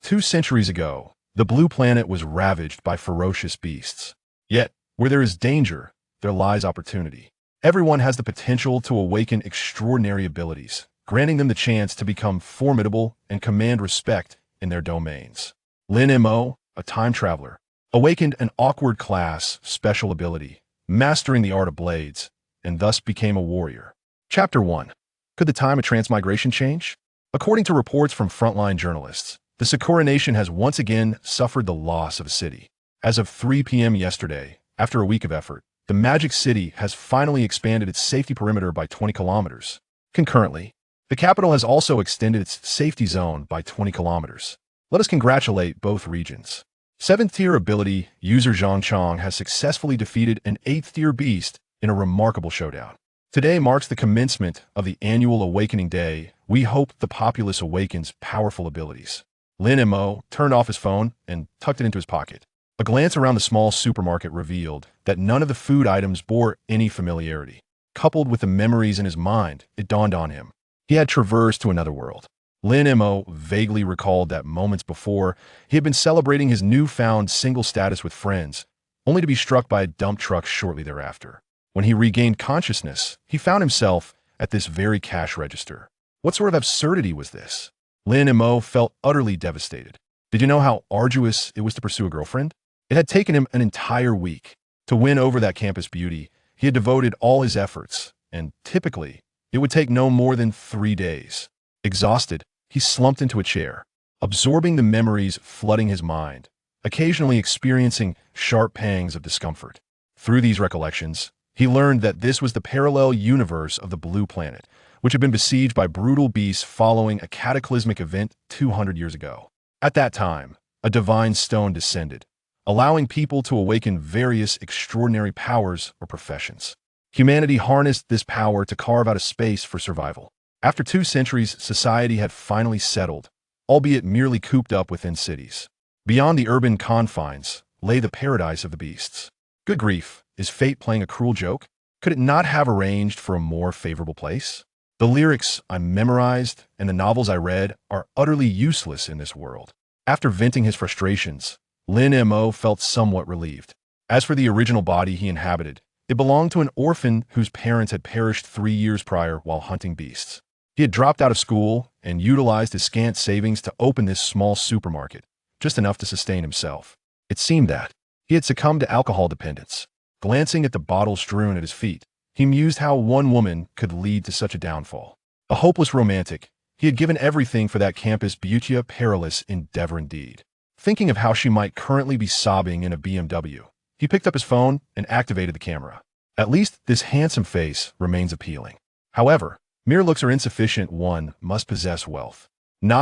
2 centuries ago, the blue planet was ravaged by ferocious beasts. Yet, where there is danger, there lies opportunity. Everyone has the potential to awaken extraordinary abilities, granting them the chance to become formidable and command respect in their domains. Lin Mo, a time traveler, awakened an awkward class special ability, mastering the art of blades, and thus became a warrior. Chapter 1. Could the time of transmigration change? According to reports from frontline journalists, the Sakura Nation has once again suffered the loss of a city. As of 3 p.m. yesterday, after a week of effort, the Magic City has finally expanded its safety perimeter by 20 kilometers. Concurrently, the capital has also extended its safety zone by 20 kilometers. Let us congratulate both regions. 7th-tier ability user Zhang Chong has successfully defeated an 8th-tier beast in a remarkable showdown. Today marks the commencement of the annual Awakening Day. We hope the populace awakens powerful abilities. Lin Mo turned off his phone and tucked it into his pocket. A glance around the small supermarket revealed that none of the food items bore any familiarity. Coupled with the memories in his mind, it dawned on him. He had traversed to another world. Lin Mo vaguely recalled that moments before, he had been celebrating his newfound single status with friends, only to be struck by a dump truck shortly thereafter. When he regained consciousness, he found himself at this very cash register. What sort of absurdity was this? Lin Mo felt utterly devastated. Did you know how arduous it was to pursue a girlfriend? It had taken him an entire week. To win over that campus beauty, he had devoted all his efforts, and typically, it would take no more than 3 days. Exhausted, he slumped into a chair, absorbing the memories flooding his mind, occasionally experiencing sharp pangs of discomfort. Through these recollections, he learned that this was the parallel universe of the blue planet, which had been besieged by brutal beasts following a cataclysmic event 200 years ago. At that time, a divine stone descended, allowing people to awaken various extraordinary powers or professions. Humanity harnessed this power to carve out a space for survival. After 2 centuries, society had finally settled, albeit merely cooped up within cities. Beyond the urban confines lay the paradise of the beasts. Good grief, is fate playing a cruel joke? Could it not have arranged for a more favorable place? The lyrics I memorized and the novels I read are utterly useless in this world. After venting his frustrations, Lin Mo felt somewhat relieved. As for the original body he inhabited, it belonged to an orphan whose parents had perished 3 years prior while hunting beasts. He had dropped out of school and utilized his scant savings to open this small supermarket, just enough to sustain himself. It seemed that he had succumbed to alcohol dependence. Glancing at the bottle strewn at his feet, he mused how one woman could lead to such a downfall. A hopeless romantic, he had given everything for that campus beauty, a perilous endeavor indeed. Thinking of how she might currently be sobbing in a BMW, he picked up his phone and activated the camera. At least this handsome face remains appealing. However, mere looks are insufficient. One must possess wealth.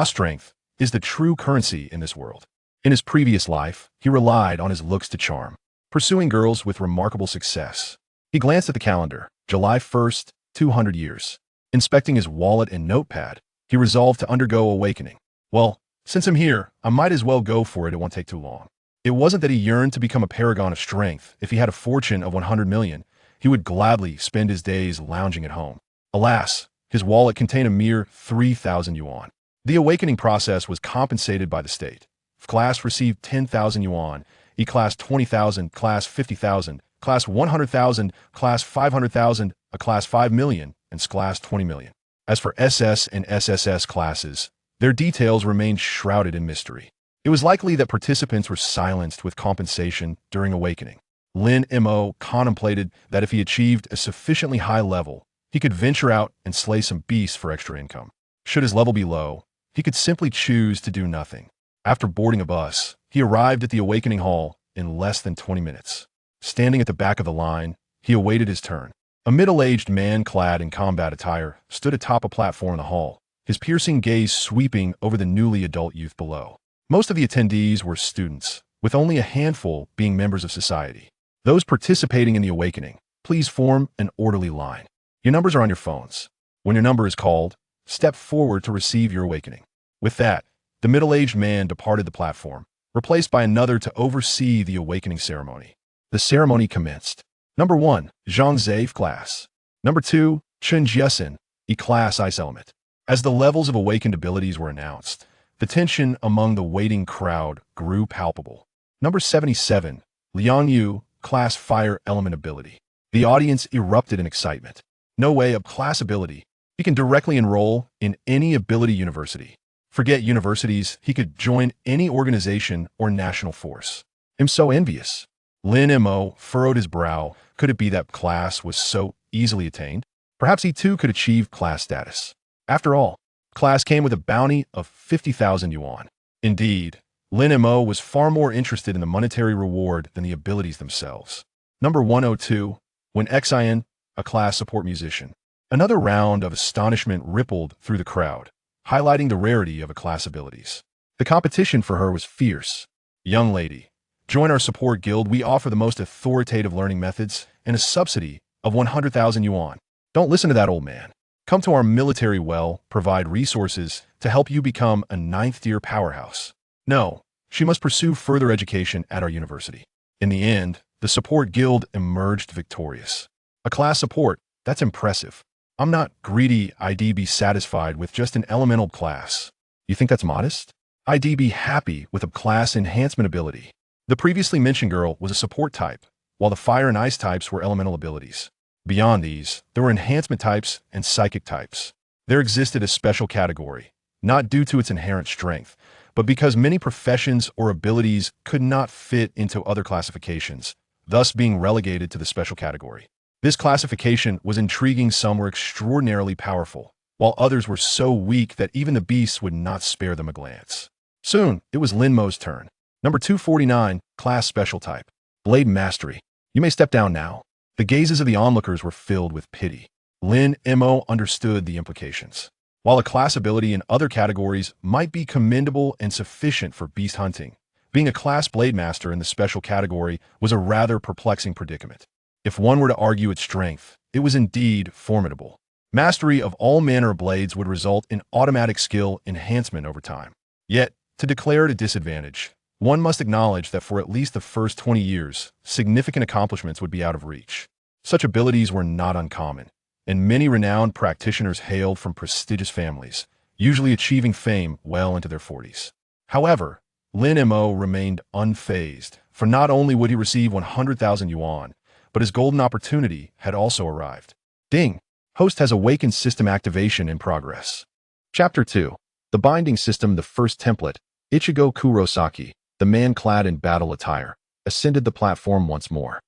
Strength is the true currency in this world. In his previous life, he relied on his looks to charm, pursuing girls with remarkable success. He glanced at the calendar, July 1st, 200 years. Inspecting his wallet and notepad, he resolved to undergo awakening. Well, since I'm here, I might as well go for it. It won't take too long. It wasn't that he yearned to become a paragon of strength. If he had a fortune of 100 million, he would gladly spend his days lounging at home. Alas, his wallet contained a mere 3,000 yuan. The awakening process was compensated by the state. Class received 10,000 yuan, E-class 20,000, class 50,000, class 100,000, class 500,000, a class 5 million, and class 20 million. As for SS and SSS classes, their details remained shrouded in mystery. It was likely that participants were silenced with compensation during awakening. Lin Mo contemplated that if he achieved a sufficiently high level, he could venture out and slay some beasts for extra income. Should his level be low, he could simply choose to do nothing. After boarding a bus, he arrived at the awakening hall in less than 20 minutes. Standing at the back of the line, he awaited his turn. A middle-aged man clad in combat attire stood atop a platform in the hall, his piercing gaze sweeping over the newly adult youth below. Most of the attendees were students, with only a handful being members of society. Those participating in the awakening, please form an orderly line. Your numbers are on your phones. When your number is called, step forward to receive your awakening. With that, the middle-aged man departed the platform, replaced by another to oversee the awakening ceremony. The ceremony commenced. Number 1, Zhang Zhe class. Number 2, Chen Jiasen, E class ice element. As the levels of awakened abilities were announced, The tension among the waiting crowd grew palpable. Number 77, Liang Yu, Class Fire Element Ability. The audience erupted in excitement. No way, a class ability. He can directly enroll in any ability university. Forget universities, he could join any organization or national force. I'm so envious. Lin Mo furrowed his brow. Could it be that class was so easily attained? Perhaps he too could achieve class status. After all, class came with a bounty of 50,000 yuan. Indeed, Lin Mo was far more interested in the monetary reward than the abilities themselves. Number 102, when Xin, a class support musician. Another round of astonishment rippled through the crowd, highlighting the rarity of a class abilities. The competition for her was fierce. Young lady, join our support guild. We offer the most authoritative learning methods and a subsidy of 100,000 yuan. Don't listen to that old man. Come to our military well, provide resources to help you become a ninth-tier powerhouse. No, she must pursue further education at our university. In the end, the support guild emerged victorious. A class support, that's impressive. I'm not greedy. I'd be satisfied with just an elemental class. You think that's modest? I'd be happy with a class enhancement ability. The previously mentioned girl was a support type, while the fire and ice types were elemental abilities. Beyond these, there were enhancement types and psychic types. There existed a special category, not due to its inherent strength, but because many professions or abilities could not fit into other classifications, thus being relegated to the special category. This classification was intriguing. Some were extraordinarily powerful, while others were so weak that even the beasts would not spare them a glance. Soon, it was Lin Mo's turn. Number 249, Class Special Type. Blade Mastery. You may step down now. The gazes of the onlookers were filled with pity. Lin Mo understood the implications. While a class ability in other categories might be commendable and sufficient for beast hunting, being a class blade master in the special category was a rather perplexing predicament. If one were to argue its strength, it was indeed formidable. Mastery of all manner of blades would result in automatic skill enhancement over time. Yet, to declare it a disadvantage, one must acknowledge that for at least the first 20 years, significant accomplishments would be out of reach. Such abilities were not uncommon, and many renowned practitioners hailed from prestigious families, usually achieving fame well into their 40s. However, Lin Mo remained unfazed, for not only would he receive 100,000 yuan, but his golden opportunity had also arrived. Ding! Host has awakened system activation in progress. Chapter 2. The Binding System. The first template, Ichigo Kurosaki, the man clad in battle attire, ascended the platform once more.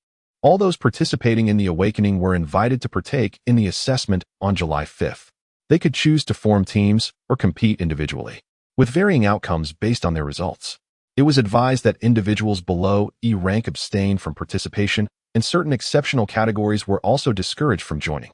All those participating in the awakening were invited to partake in the assessment on July 5th. They could choose to form teams or compete individually, with varying outcomes based on their results. It was advised that individuals below E rank abstain from participation, and certain exceptional categories were also discouraged from joining.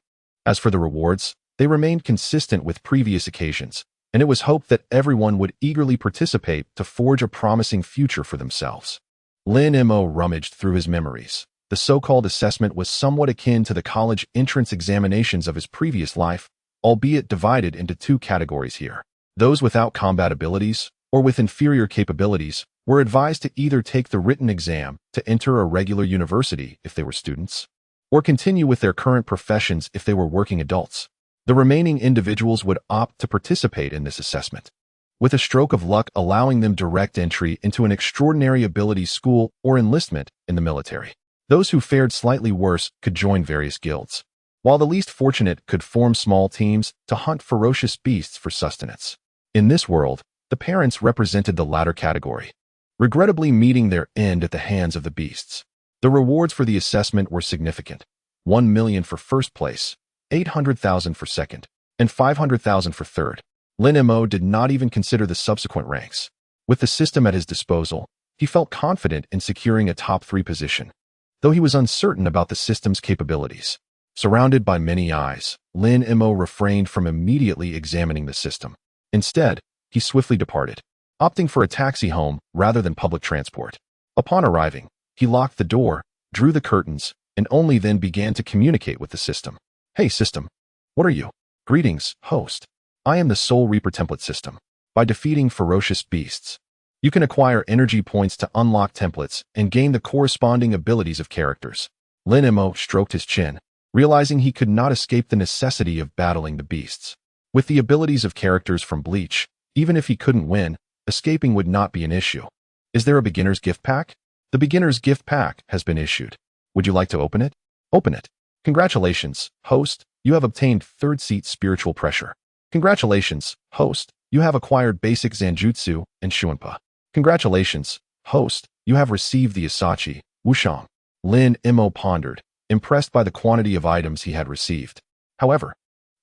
As for the rewards, they remained consistent with previous occasions, and it was hoped that everyone would eagerly participate to forge a promising future for themselves. Lin Mo rummaged through his memories. The so-called assessment was somewhat akin to the college entrance examinations of his previous life, albeit divided into two categories here. Those without combat abilities, or with inferior capabilities, were advised to either take the written exam to enter a regular university if they were students, or continue with their current professions if they were working adults. The remaining individuals would opt to participate in this assessment, with a stroke of luck allowing them direct entry into an extraordinary abilities school or enlistment in the military. Those who fared slightly worse could join various guilds, while the least fortunate could form small teams to hunt ferocious beasts for sustenance. In this world, the parents represented the latter category, regrettably meeting their end at the hands of the beasts. The rewards for the assessment were significant: 1 million for first place, 800,000 for second, and 500,000 for third. Lin Mo did not even consider the subsequent ranks. With the system at his disposal, he felt confident in securing a top 3 position, though he was uncertain about the system's capabilities. Surrounded by many eyes, Lin Mo refrained from immediately examining the system. Instead, he swiftly departed, opting for a taxi home rather than public transport. Upon arriving, he locked the door, drew the curtains, and only then began to communicate with the system. Hey system, what are you? Greetings, host. I am the Soul Reaper template system. By defeating ferocious beasts, you can acquire energy points to unlock templates and gain the corresponding abilities of characters. Lin Mo stroked his chin, realizing he could not escape the necessity of battling the beasts. With the abilities of characters from Bleach, even if he couldn't win, escaping would not be an issue. Is there a beginner's gift pack? The beginner's gift pack has been issued. Would you like to open it? Open it. Congratulations, host, you have obtained third seat spiritual pressure. Congratulations, host, you have acquired basic Zanjutsu and Shuanpa. Congratulations, host, you have received the Asachi, Wushang. Lin Mo pondered, impressed by the quantity of items he had received. However,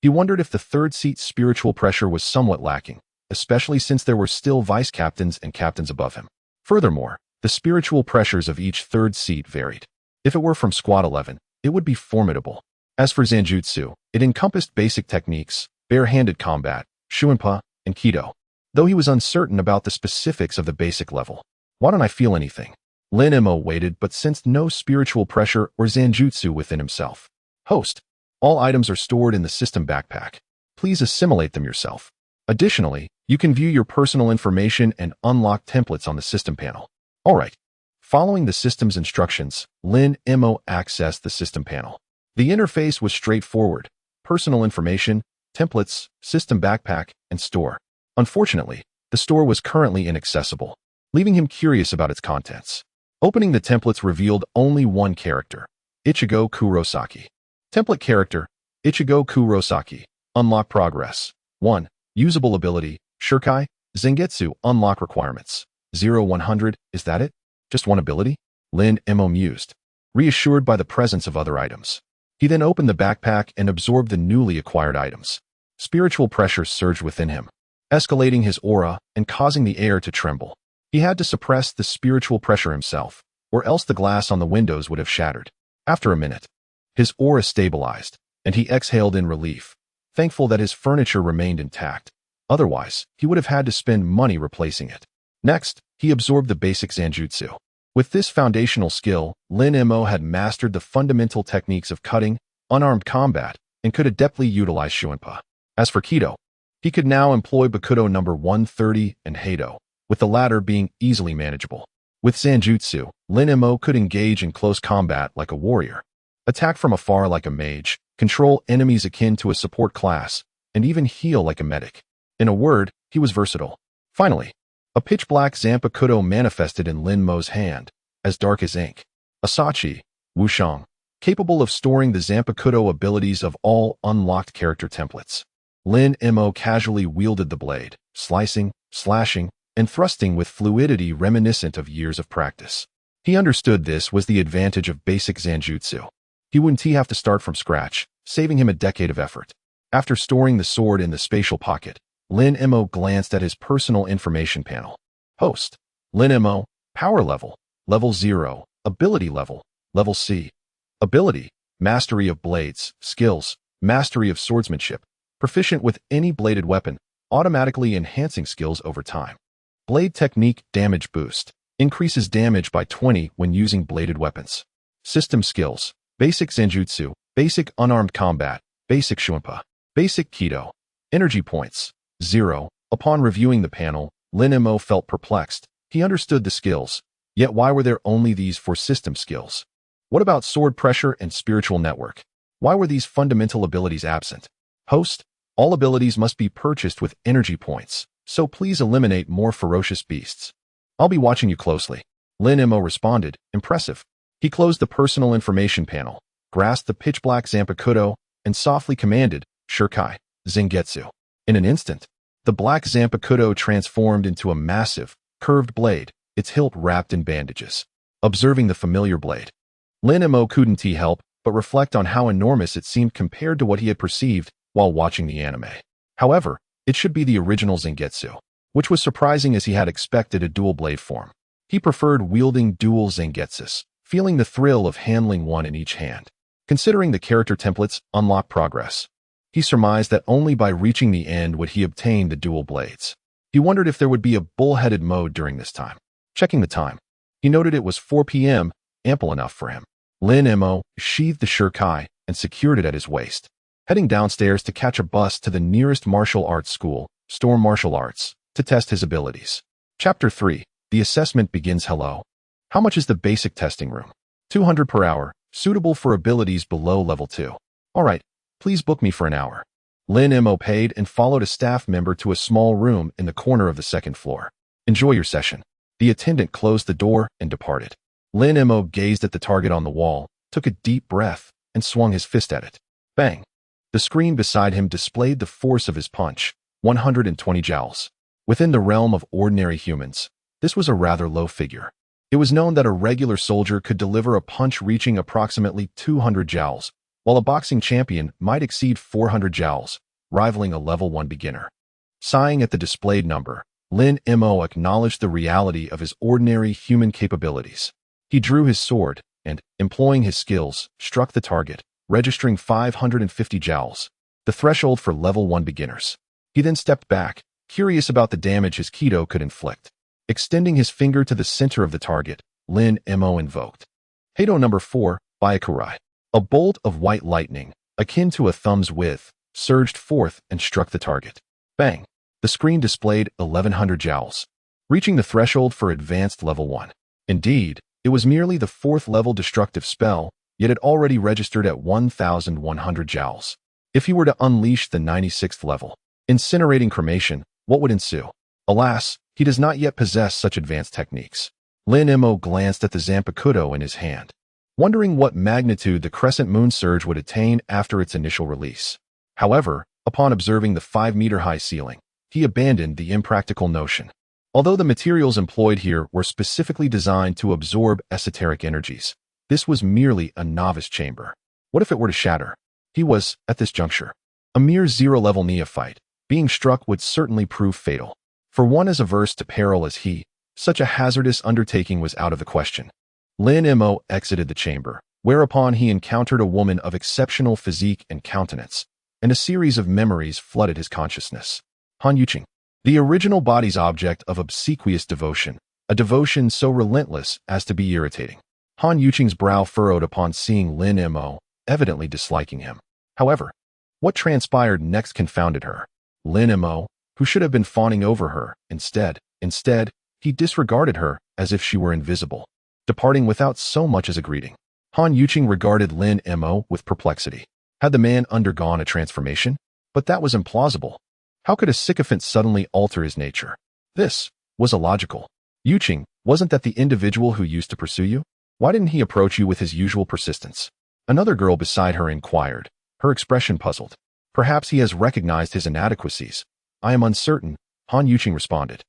he wondered if the third seat spiritual pressure was somewhat lacking, especially since there were still vice captains and captains above him. Furthermore, the spiritual pressures of each third seat varied. If it were from Squad 11, it would be formidable. As for Zanjutsu, it encompassed basic techniques, bare-handed combat, Shuanpa, and Kido. Though he was uncertain about the specifics of the basic level. Why don't I feel anything? Lin Mo waited but sensed no spiritual pressure or Zanjutsu within himself. Host, all items are stored in the system backpack. Please assimilate them yourself. Additionally, you can view your personal information and unlock templates on the system panel. Alright. Following the system's instructions, Lin Mo accessed the system panel. The interface was straightforward. Personal information, templates, system backpack, and store. Unfortunately, the store was currently inaccessible, leaving him curious about its contents. Opening the templates revealed only one character, Ichigo Kurosaki. Template character, Ichigo Kurosaki. Unlock progress. 1. Usable ability, Shurkai, Zengetsu. Unlock requirements. 0-100, is that it? Just one ability? Lin Mo mused, reassured by the presence of other items. He then opened the backpack and absorbed the newly acquired items. Spiritual pressure surged within him, escalating his aura and causing the air to tremble. He had to suppress the spiritual pressure himself, or else the glass on the windows would have shattered. After a minute, his aura stabilized, and he exhaled in relief, thankful that his furniture remained intact. Otherwise, he would have had to spend money replacing it. Next, he absorbed the basic Zanjutsu. With this foundational skill, Lin Mo had mastered the fundamental techniques of cutting, unarmed combat, and could adeptly utilize Shuanpa. As for Kido, he could now employ Bakudo number 130 and Heido, with the latter being easily manageable. With Zanjutsu, Lin Mo could engage in close combat like a warrior, attack from afar like a mage, control enemies akin to a support class, and even heal like a medic. In a word, he was versatile. Finally, a pitch-black Zanpakudo manifested in Lin Mo's hand, as dark as ink. Asachi, Wushang, capable of storing the Zanpakudo abilities of all unlocked character templates. Lin Mo casually wielded the blade, slicing, slashing, and thrusting with fluidity reminiscent of years of practice. He understood this was the advantage of basic Zanjutsu. He wouldn't have to start from scratch, saving him a decade of effort. After storing the sword in the spatial pocket, Lin Mo glanced at his personal information panel. Host, Lin Mo, power level, level 0, ability level, level C. Ability, mastery of blades, skills, mastery of swordsmanship, proficient with any bladed weapon, automatically enhancing skills over time. Blade technique damage boost, increases damage by 20 when using bladed weapons. System skills, basic Zanjutsu, basic unarmed combat, basic Shuanpa, basic Kido. Energy points, 0. Upon reviewing the panel, Lin Mo felt perplexed. He understood the skills, yet why were there only these for system skills? What about sword pressure and spiritual network? Why were these fundamental abilities absent? Host, all abilities must be purchased with energy points, so please eliminate more ferocious beasts. I'll be watching you closely. Lin Mo responded, impressive. He closed the personal information panel, grasped the pitch-black Zanpakudo, and softly commanded, Shurkai, Zengetsu. In an instant, the black Zanpakudo transformed into a massive, curved blade, its hilt wrapped in bandages. Observing the familiar blade, Lin Mo couldn't help but reflect on how enormous it seemed compared to what he had perceived while watching the anime. However, it should be the original Zengetsu, which was surprising as he had expected a dual blade form. He preferred wielding dual Zengetsus, feeling the thrill of handling one in each hand. Considering the character templates unlock progress, he surmised that only by reaching the end would he obtain the dual blades. He wondered if there would be a bullheaded mode during this time. Checking the time, he noted it was 4 p.m., ample enough for him. Lin Mo sheathed the Shurkai and secured it at his waist, heading downstairs to catch a bus to the nearest martial arts school, Storm Martial Arts, to test his abilities. Chapter 3. The assessment begins. Hello. How much is the basic testing room? 200 per hour, suitable for abilities below level 2. Alright, please book me for an hour. Lin Mo paid and followed a staff member to a small room in the corner of the second floor. Enjoy your session." The attendant closed the door and departed. Lin Mo gazed at the target on the wall, took a deep breath, and swung his fist at it. Bang! The screen beside him displayed the force of his punch, 120 joules. Within the realm of ordinary humans, this was a rather low figure. It was known that a regular soldier could deliver a punch reaching approximately 200 joules, while a boxing champion might exceed 400 joules, rivaling a level 1 beginner. Sighing at the displayed number, Lin Mo acknowledged the reality of his ordinary human capabilities. He drew his sword and, employing his skills, struck the target, registering 550 joules, the threshold for level 1 beginners. He then stepped back, curious about the damage his Kido could inflict. Extending his finger to the center of the target, Lin Mo invoked Hado number 4, Byakurai. A bolt of white lightning, akin to a thumb's width, surged forth and struck the target. Bang! The screen displayed 1100 joules, reaching the threshold for advanced level 1. Indeed, it was merely the 4th level destructive spell, yet it already registered at 1100 joules. If he were to unleash the 96th level, incinerating cremation, what would ensue? Alas, he does not yet possess such advanced techniques. Lin Mo glanced at the Zanpakuto in his hand, wondering what magnitude the Crescent Moon Surge would attain after its initial release. However, upon observing the 5-meter-high ceiling, he abandoned the impractical notion. Although the materials employed here were specifically designed to absorb esoteric energies, this was merely a novice chamber. What if it were to shatter? He was, at this juncture, a mere 0-level neophyte. Being struck would certainly prove fatal. For one as averse to peril as he, such a hazardous undertaking was out of the question. Lin Mo exited the chamber, whereupon he encountered a woman of exceptional physique and countenance, and a series of memories flooded his consciousness. Han Yuqing, the original body's object of obsequious devotion, a devotion so relentless as to be irritating. Han Yuqing's brow furrowed upon seeing Lin Mo, evidently disliking him. However, what transpired next confounded her. Lin Mo, who should have been fawning over her, instead, he disregarded her as if she were invisible, departing without so much as a greeting. Han Yuqing regarded Lin Mo with perplexity. Had the man undergone a transformation? But that was implausible. How could a sycophant suddenly alter his nature? This was illogical. Yuqing, wasn't that the individual who used to pursue you? Why didn't he approach you with his usual persistence? Another girl beside her inquired, her expression puzzled. Perhaps he has recognized his inadequacies. I am uncertain, Han Yuqing responded,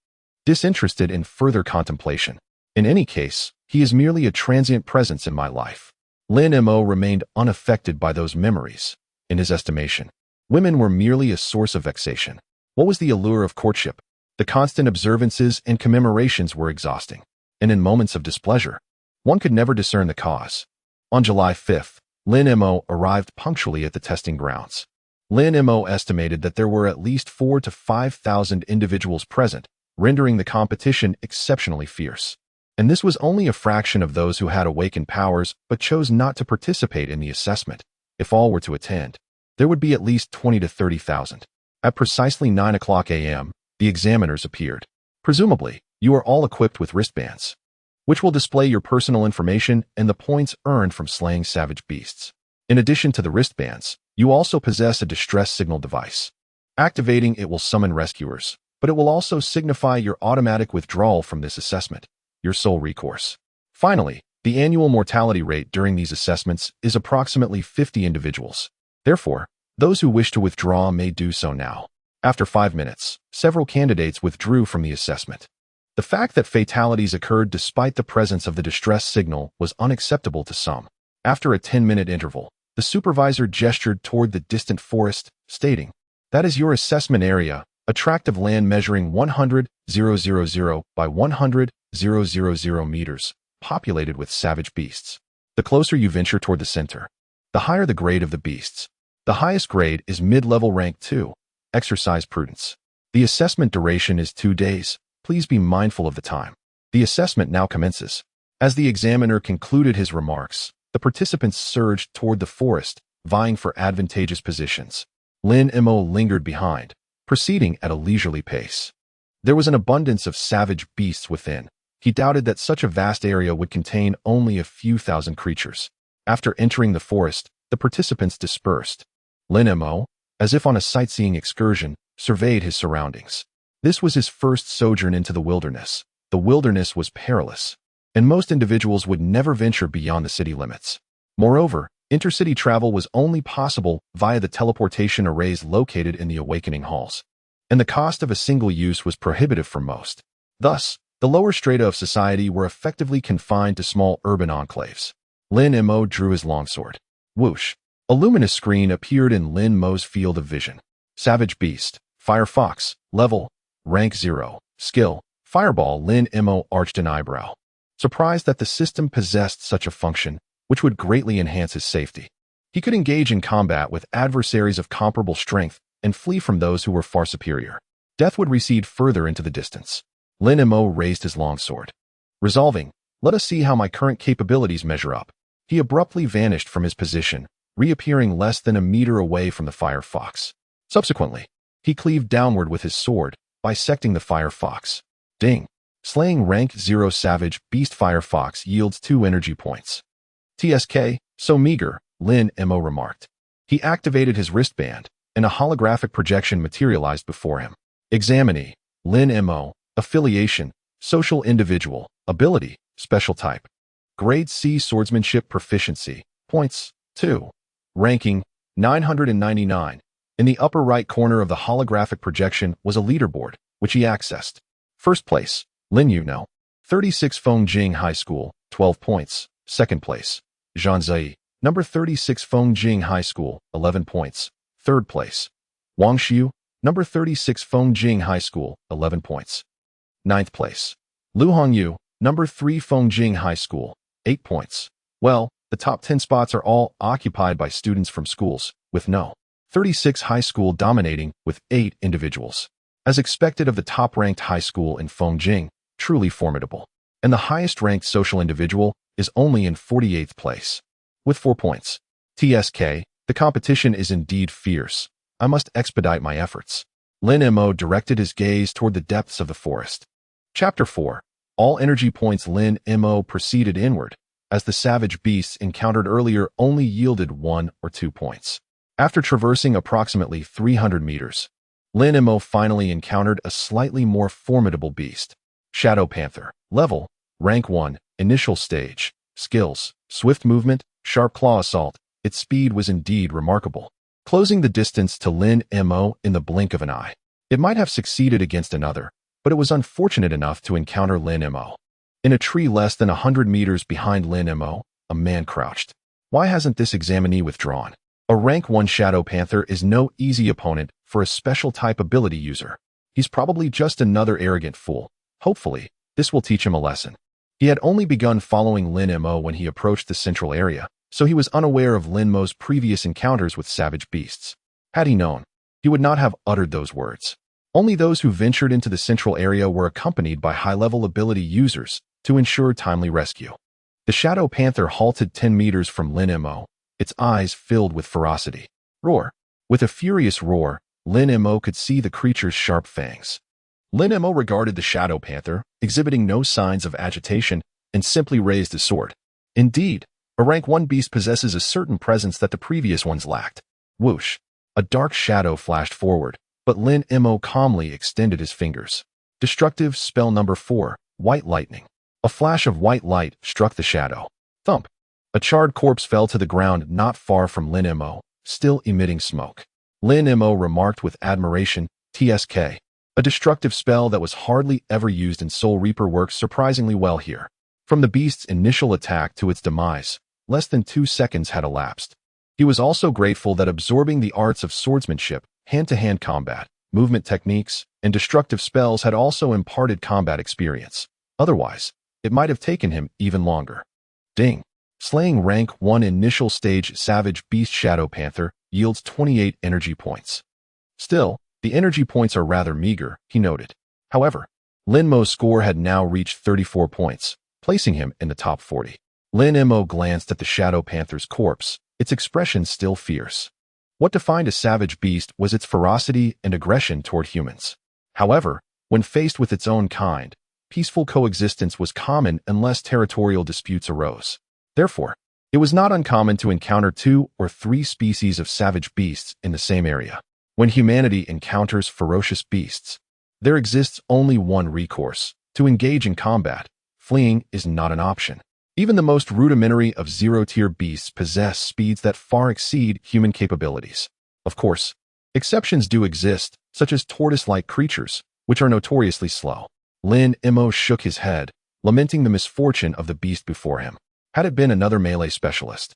disinterested in further contemplation. In any case, he is merely a transient presence in my life. Lin Mo remained unaffected by those memories. In his estimation, women were merely a source of vexation. What was the allure of courtship? The constant observances and commemorations were exhausting, and in moments of displeasure, one could never discern the cause. On July 5th, Lin Mo arrived punctually at the testing grounds. Lin Mo estimated that there were at least 4,000 to 5,000 individuals present, rendering the competition exceptionally fierce. And this was only a fraction of those who had awakened powers but chose not to participate in the assessment. If all were to attend, there would be at least 20,000 to 30,000. At precisely 9:00 a.m., the examiners appeared. Presumably, you are all equipped with wristbands, which will display your personal information and the points earned from slaying savage beasts. In addition to the wristbands, you also possess a distress signal device. Activating it will summon rescuers, but it will also signify your automatic withdrawal from this assessment, your sole recourse. Finally, the annual mortality rate during these assessments is approximately 50 individuals. Therefore, those who wish to withdraw may do so now. After 5 minutes, several candidates withdrew from the assessment. The fact that fatalities occurred despite the presence of the distress signal was unacceptable to some. After a 10-minute interval, the supervisor gestured toward the distant forest, stating, "That is your assessment area, a tract of land measuring 100,000 by 100,000 meters, populated with savage beasts. The closer you venture toward the center, the higher the grade of the beasts. The highest grade is mid-level rank 2. Exercise prudence. The assessment duration is 2 days. Please be mindful of the time. The assessment now commences." As the examiner concluded his remarks, the participants surged toward the forest, vying for advantageous positions. Lin Mo lingered behind, proceeding at a leisurely pace. There was an abundance of savage beasts within. He doubted that such a vast area would contain only a few thousand creatures. After entering the forest, the participants dispersed. Lin Mo, as if on a sightseeing excursion, surveyed his surroundings. This was his first sojourn into the wilderness. The wilderness was perilous, and most individuals would never venture beyond the city limits. Moreover, intercity travel was only possible via the teleportation arrays located in the awakening halls, and the cost of a single use was prohibitive for most. Thus, the lower strata of society were effectively confined to small urban enclaves. Lin Mo drew his longsword. Whoosh! A luminous screen appeared in Lin Mo's field of vision. Savage Beast, Fire Fox, Level, Rank 0, Skill, Fireball. Lin Mo arched an eyebrow, surprised that the system possessed such a function, which would greatly enhance his safety. He could engage in combat with adversaries of comparable strength and flee from those who were far superior. Death would recede further into the distance. Lin Mo raised his longsword. Resolving, let us see how my current capabilities measure up. He abruptly vanished from his position, reappearing less than a meter away from the Fire Fox. Subsequently, he cleaved downward with his sword, bisecting the Fire Fox. Ding! Slaying Rank 0 Savage Beast. Fire Fox yields 2 energy points. TSK, so meager, Lin Mo remarked. He activated his wristband, and a holographic projection materialized before him. Examinee, Lin Mo, Affiliation, Social Individual, Ability, Special Type. Grade C Swordsmanship Proficiency, Points, 2. Ranking, 999. In the upper right corner of the holographic projection was a leaderboard, which he accessed. First place, Lin Mo, 36 Fengjing High School, 12 points. Second place, Zhan Zai, number 36 Fengjing High School, 11 points. Third place, Wang Xiu, number 36 Fengjing High School, 11 points. Ninth place, Lu Hongyu, number 3 Fengjing High School, 8 points. Well, the top 10 spots are all occupied by students from schools, with no 36 high school dominating with 8 individuals. As expected of the top-ranked high school in Fengjing, truly formidable. And the highest-ranked social individual is only in 48th place, with 4 points. TSK, the competition is indeed fierce. I must expedite my efforts. Lin Mo directed his gaze toward the depths of the forest. Chapter 4. All energy points. Lin Mo proceeded inward, as the savage beasts encountered earlier only yielded 1 or 2 points. After traversing approximately 300 meters, Lin Mo finally encountered a slightly more formidable beast. Shadow Panther. Level, Rank 1, Initial Stage. Skills, Swift Movement, Sharp Claw Assault. Its speed was indeed remarkable, closing the distance to Lin Mo in the blink of an eye. It might have succeeded against another, but it was unfortunate enough to encounter Lin Mo. In a tree less than 100 meters behind Lin Mo, a man crouched. Why hasn't this examinee withdrawn? A Rank 1 Shadow Panther is no easy opponent for a special type ability user. He's probably just another arrogant fool. Hopefully, this will teach him a lesson. He had only begun following Lin Mo when he approached the central area, so he was unaware of Lin Mo's previous encounters with savage beasts. Had he known, he would not have uttered those words. Only those who ventured into the central area were accompanied by high-level ability users to ensure timely rescue. The Shadow Panther halted 10 meters from Lin Mo, its eyes filled with ferocity. Roar! With a furious roar, Lin Mo could see the creature's sharp fangs. Lin Mo regarded the Shadow Panther, exhibiting no signs of agitation, and simply raised his sword. Indeed, a Rank 1 beast possesses a certain presence that the previous ones lacked. Whoosh! A dark shadow flashed forward, but Lin Mo calmly extended his fingers. Destructive Spell Number 4, White Lightning. A flash of white light struck the shadow. Thump! A charred corpse fell to the ground not far from Lin Mo, still emitting smoke. Lin Mo remarked with admiration, TSK. A destructive spell that was hardly ever used in Soul Reaper works surprisingly well here. From the beast's initial attack to its demise, less than 2 seconds had elapsed. He was also grateful that absorbing the arts of swordsmanship, hand-to-hand combat, movement techniques, and destructive spells had also imparted combat experience. Otherwise, it might have taken him even longer. Ding! Slaying Rank 1 Initial Stage Savage Beast. Shadow Panther yields 28 energy points. Still, the energy points are rather meager, he noted. However, Lin Mo's score had now reached 34 points, placing him in the top 40. Lin Mo glanced at the Shadow Panther's corpse, its expression still fierce. What defined a savage beast was its ferocity and aggression toward humans. However, when faced with its own kind, peaceful coexistence was common unless territorial disputes arose. Therefore, it was not uncommon to encounter 2 or 3 species of savage beasts in the same area. When humanity encounters ferocious beasts, There exists only one recourse: to engage in combat. Fleeing is not an option. Even the most rudimentary of zero-tier beasts possess speeds that far exceed human capabilities. Of course, exceptions do exist, such as tortoise-like creatures, which are notoriously slow. Lin Mo shook his head, lamenting the misfortune of the beast before him. Had it been another melee specialist,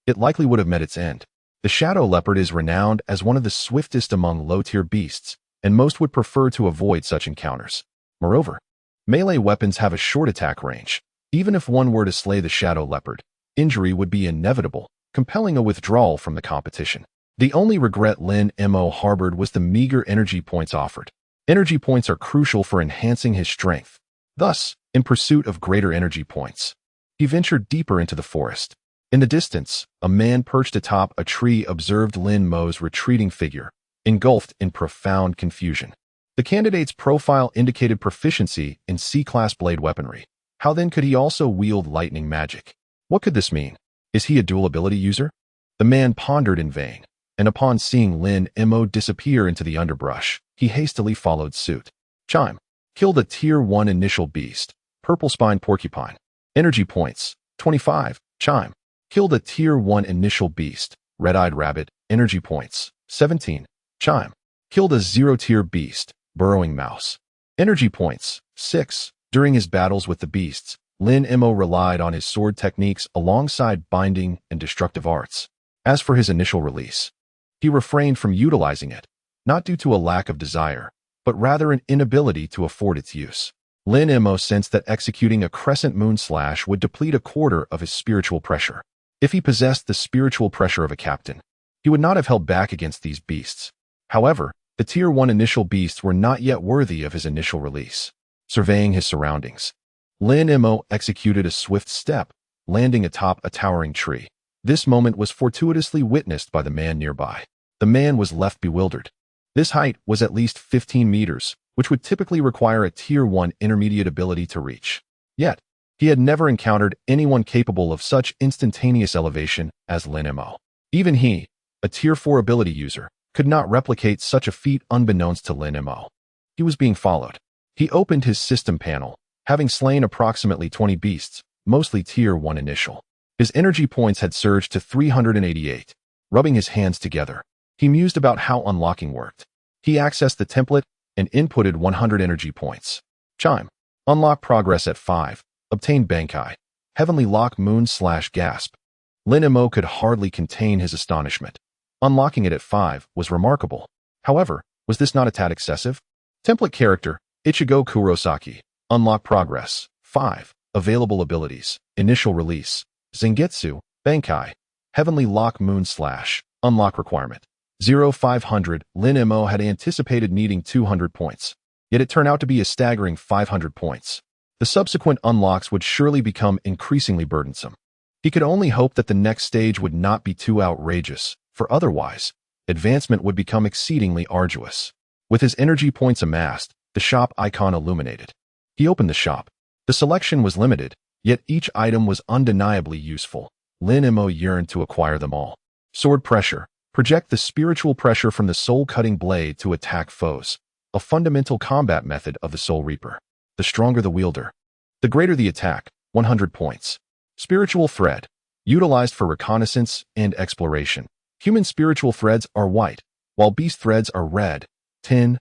it likely would have met its end. The shadow leopard is renowned as one of the swiftest among low-tier beasts, and most would prefer to avoid such encounters. Moreover, melee weapons have a short attack range. Even if one were to slay the shadow leopard, injury would be inevitable, compelling a withdrawal from the competition. The only regret Lin Mo harbored was the meager energy points offered. Energy points are crucial for enhancing his strength. Thus, in pursuit of greater energy points, he ventured deeper into the forest. In the distance, a man perched atop a tree observed Lin Mo's retreating figure, engulfed in profound confusion. The candidate's profile indicated proficiency in C-class blade weaponry. How then could he also wield lightning magic? What could this mean? Is he a dual ability user? The man pondered in vain, and upon seeing Lin Mo disappear into the underbrush, he hastily followed suit. Chime. Killed a Tier 1 initial beast. Purple spine porcupine. Energy points, 25. Chime. Killed a Tier 1 initial beast. Red-eyed rabbit. Energy points, 17. Chime. Killed a zero-tier beast. Burrowing mouse. Energy points, 6. During his battles with the beasts, Lin Mo relied on his sword techniques alongside binding and destructive arts. As for his initial release, he refrained from utilizing it, not due to a lack of desire, but rather an inability to afford its use. Lin Mo sensed that executing a crescent moon slash would deplete a quarter of his spiritual pressure. If he possessed the spiritual pressure of a captain, he would not have held back against these beasts. However, the Tier 1 initial beasts were not yet worthy of his initial release. Surveying his surroundings, Lin Mo executed a swift step, landing atop a towering tree. This moment was fortuitously witnessed by the man nearby. The man was left bewildered. This height was at least 15 meters, which would typically require a Tier 1 intermediate ability to reach. Yet, he had never encountered anyone capable of such instantaneous elevation as Lin Mo. Even he, a Tier 4 ability user, could not replicate such a feat unbeknownst to Lin Mo. He was being followed. He opened his system panel, having slain approximately 20 beasts, mostly Tier 1 initial. His energy points had surged to 388. Rubbing his hands together, he mused about how unlocking worked. He accessed the template and inputted 100 energy points. Chime. Unlock progress at 5. Obtain Bankai. Heavenly Lock Moon / Gasp. Lin Mo could hardly contain his astonishment. Unlocking it at 5 was remarkable. However, was this not a tad excessive? Template character, Ichigo Kurosaki. Unlock progress, 5. Available abilities, initial release, Zangetsu, Bankai, Heavenly Lock Moon / Unlock requirement, 0-500. Lin Mo had anticipated needing 200 points, yet it turned out to be a staggering 500 points. The subsequent unlocks would surely become increasingly burdensome. He could only hope that the next stage would not be too outrageous, for otherwise, advancement would become exceedingly arduous. With his energy points amassed, the shop icon illuminated. He opened the shop. The selection was limited, yet each item was undeniably useful. Lin Mo yearned to acquire them all. Sword pressure. Project the spiritual pressure from the soul-cutting blade to attack foes, a fundamental combat method of the Soul Reaper. The stronger the wielder, the greater the attack, 100 points. Spiritual thread. Utilized for reconnaissance and exploration. Human spiritual threads are white, while beast threads are red, 10,000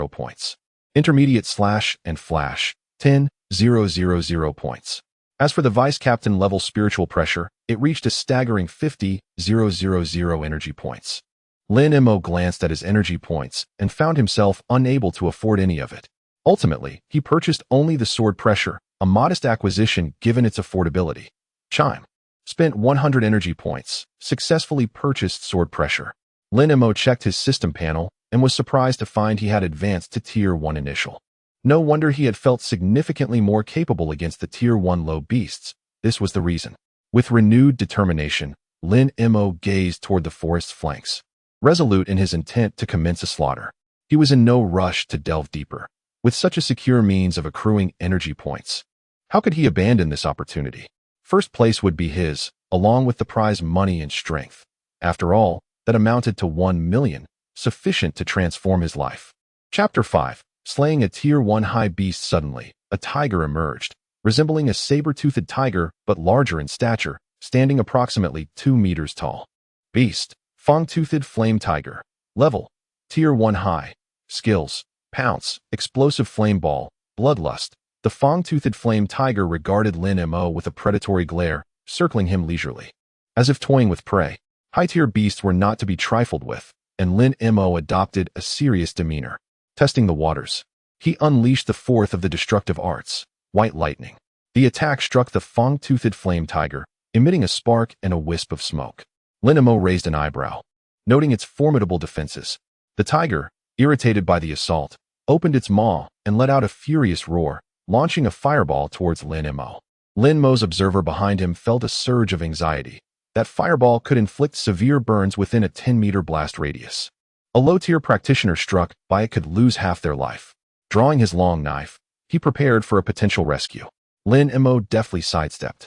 points. Intermediate slash and flash, 10,000 points. As for the vice captain level spiritual pressure, it reached a staggering 50,000 energy points. Lin Mo glanced at his energy points and found himself unable to afford any of it. Ultimately, he purchased only the sword pressure, a modest acquisition given its affordability. Chime. Spent 100 energy points, successfully purchased sword pressure. Lin Mo checked his system panel and was surprised to find he had advanced to Tier 1 initial. No wonder he had felt significantly more capable against the Tier 1 low beasts. This was the reason. With renewed determination, Lin Mo gazed toward the forest's flanks, resolute in his intent to commence a slaughter. He was in no rush to delve deeper, with such a secure means of accruing energy points. How could he abandon this opportunity? First place would be his, along with the prize money and strength. After all, that amounted to 1 million, sufficient to transform his life. Chapter 5. Slaying a Tier 1 high beast. Suddenly, a tiger emerged, resembling a saber-toothed tiger but larger in stature, standing approximately 2 meters tall. Beast. Fang-toothed flame tiger. Level. Tier 1 high. Skills. Pounce, explosive flame ball, bloodlust. The fang-toothed flame tiger regarded Lin Mo with a predatory glare, circling him leisurely, as if toying with prey. High-tier beasts were not to be trifled with, and Lin Mo adopted a serious demeanor. Testing the waters, he unleashed the fourth of the destructive arts, white lightning. The attack struck the fang-toothed flame tiger, emitting a spark and a wisp of smoke. Lin Mo raised an eyebrow, noting its formidable defenses. The tiger, irritated by the assault, opened its maw and let out a furious roar, launching a fireball towards Lin Mo. Lin Mo's observer behind him felt a surge of anxiety. That fireball could inflict severe burns within a 10-meter blast radius. A low-tier practitioner struck by it could lose half their life. Drawing his long knife, he prepared for a potential rescue. Lin Mo deftly sidestepped.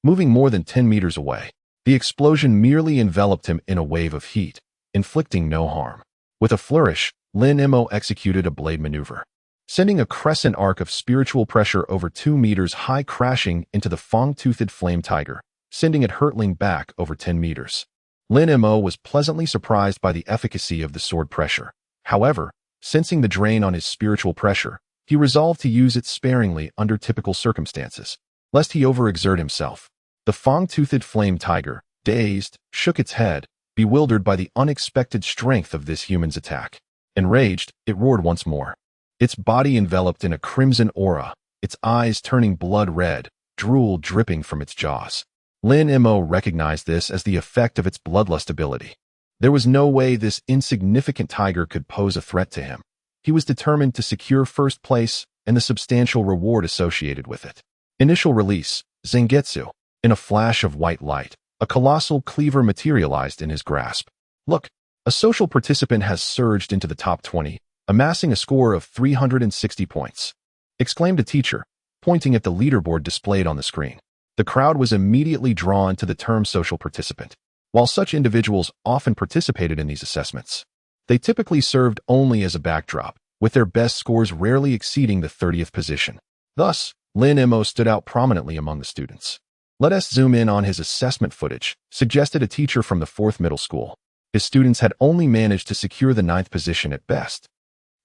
Moving more than 10 meters away, the explosion merely enveloped him in a wave of heat, inflicting no harm. With a flourish, Lin Mo executed a blade maneuver, sending a crescent arc of spiritual pressure over 2 meters high, crashing into the fang-toothed flame tiger, sending it hurtling back over 10 meters. Lin Mo was pleasantly surprised by the efficacy of the sword pressure. However, sensing the drain on his spiritual pressure, he resolved to use it sparingly under typical circumstances, lest he overexert himself. The fang-toothed flame tiger, dazed, shook its head, bewildered by the unexpected strength of this human's attack. Enraged, it roared once more. Its body enveloped in a crimson aura, its eyes turning blood red, drool dripping from its jaws. Lin Mo recognized this as the effect of its bloodlust ability. There was no way this insignificant tiger could pose a threat to him. He was determined to secure first place and the substantial reward associated with it. Initial release, Zangetsu. In a flash of white light, a colossal cleaver materialized in his grasp. Look, a social participant has surged into the top 20, amassing a score of 360 points, exclaimed a teacher, pointing at the leaderboard displayed on the screen. The crowd was immediately drawn to the term social participant. While such individuals often participated in these assessments, they typically served only as a backdrop, with their best scores rarely exceeding the 30th position. Thus, Lin Mo stood out prominently among the students. Let us zoom in on his assessment footage, suggested a teacher from the 4th middle school. His students had only managed to secure the 9th position at best.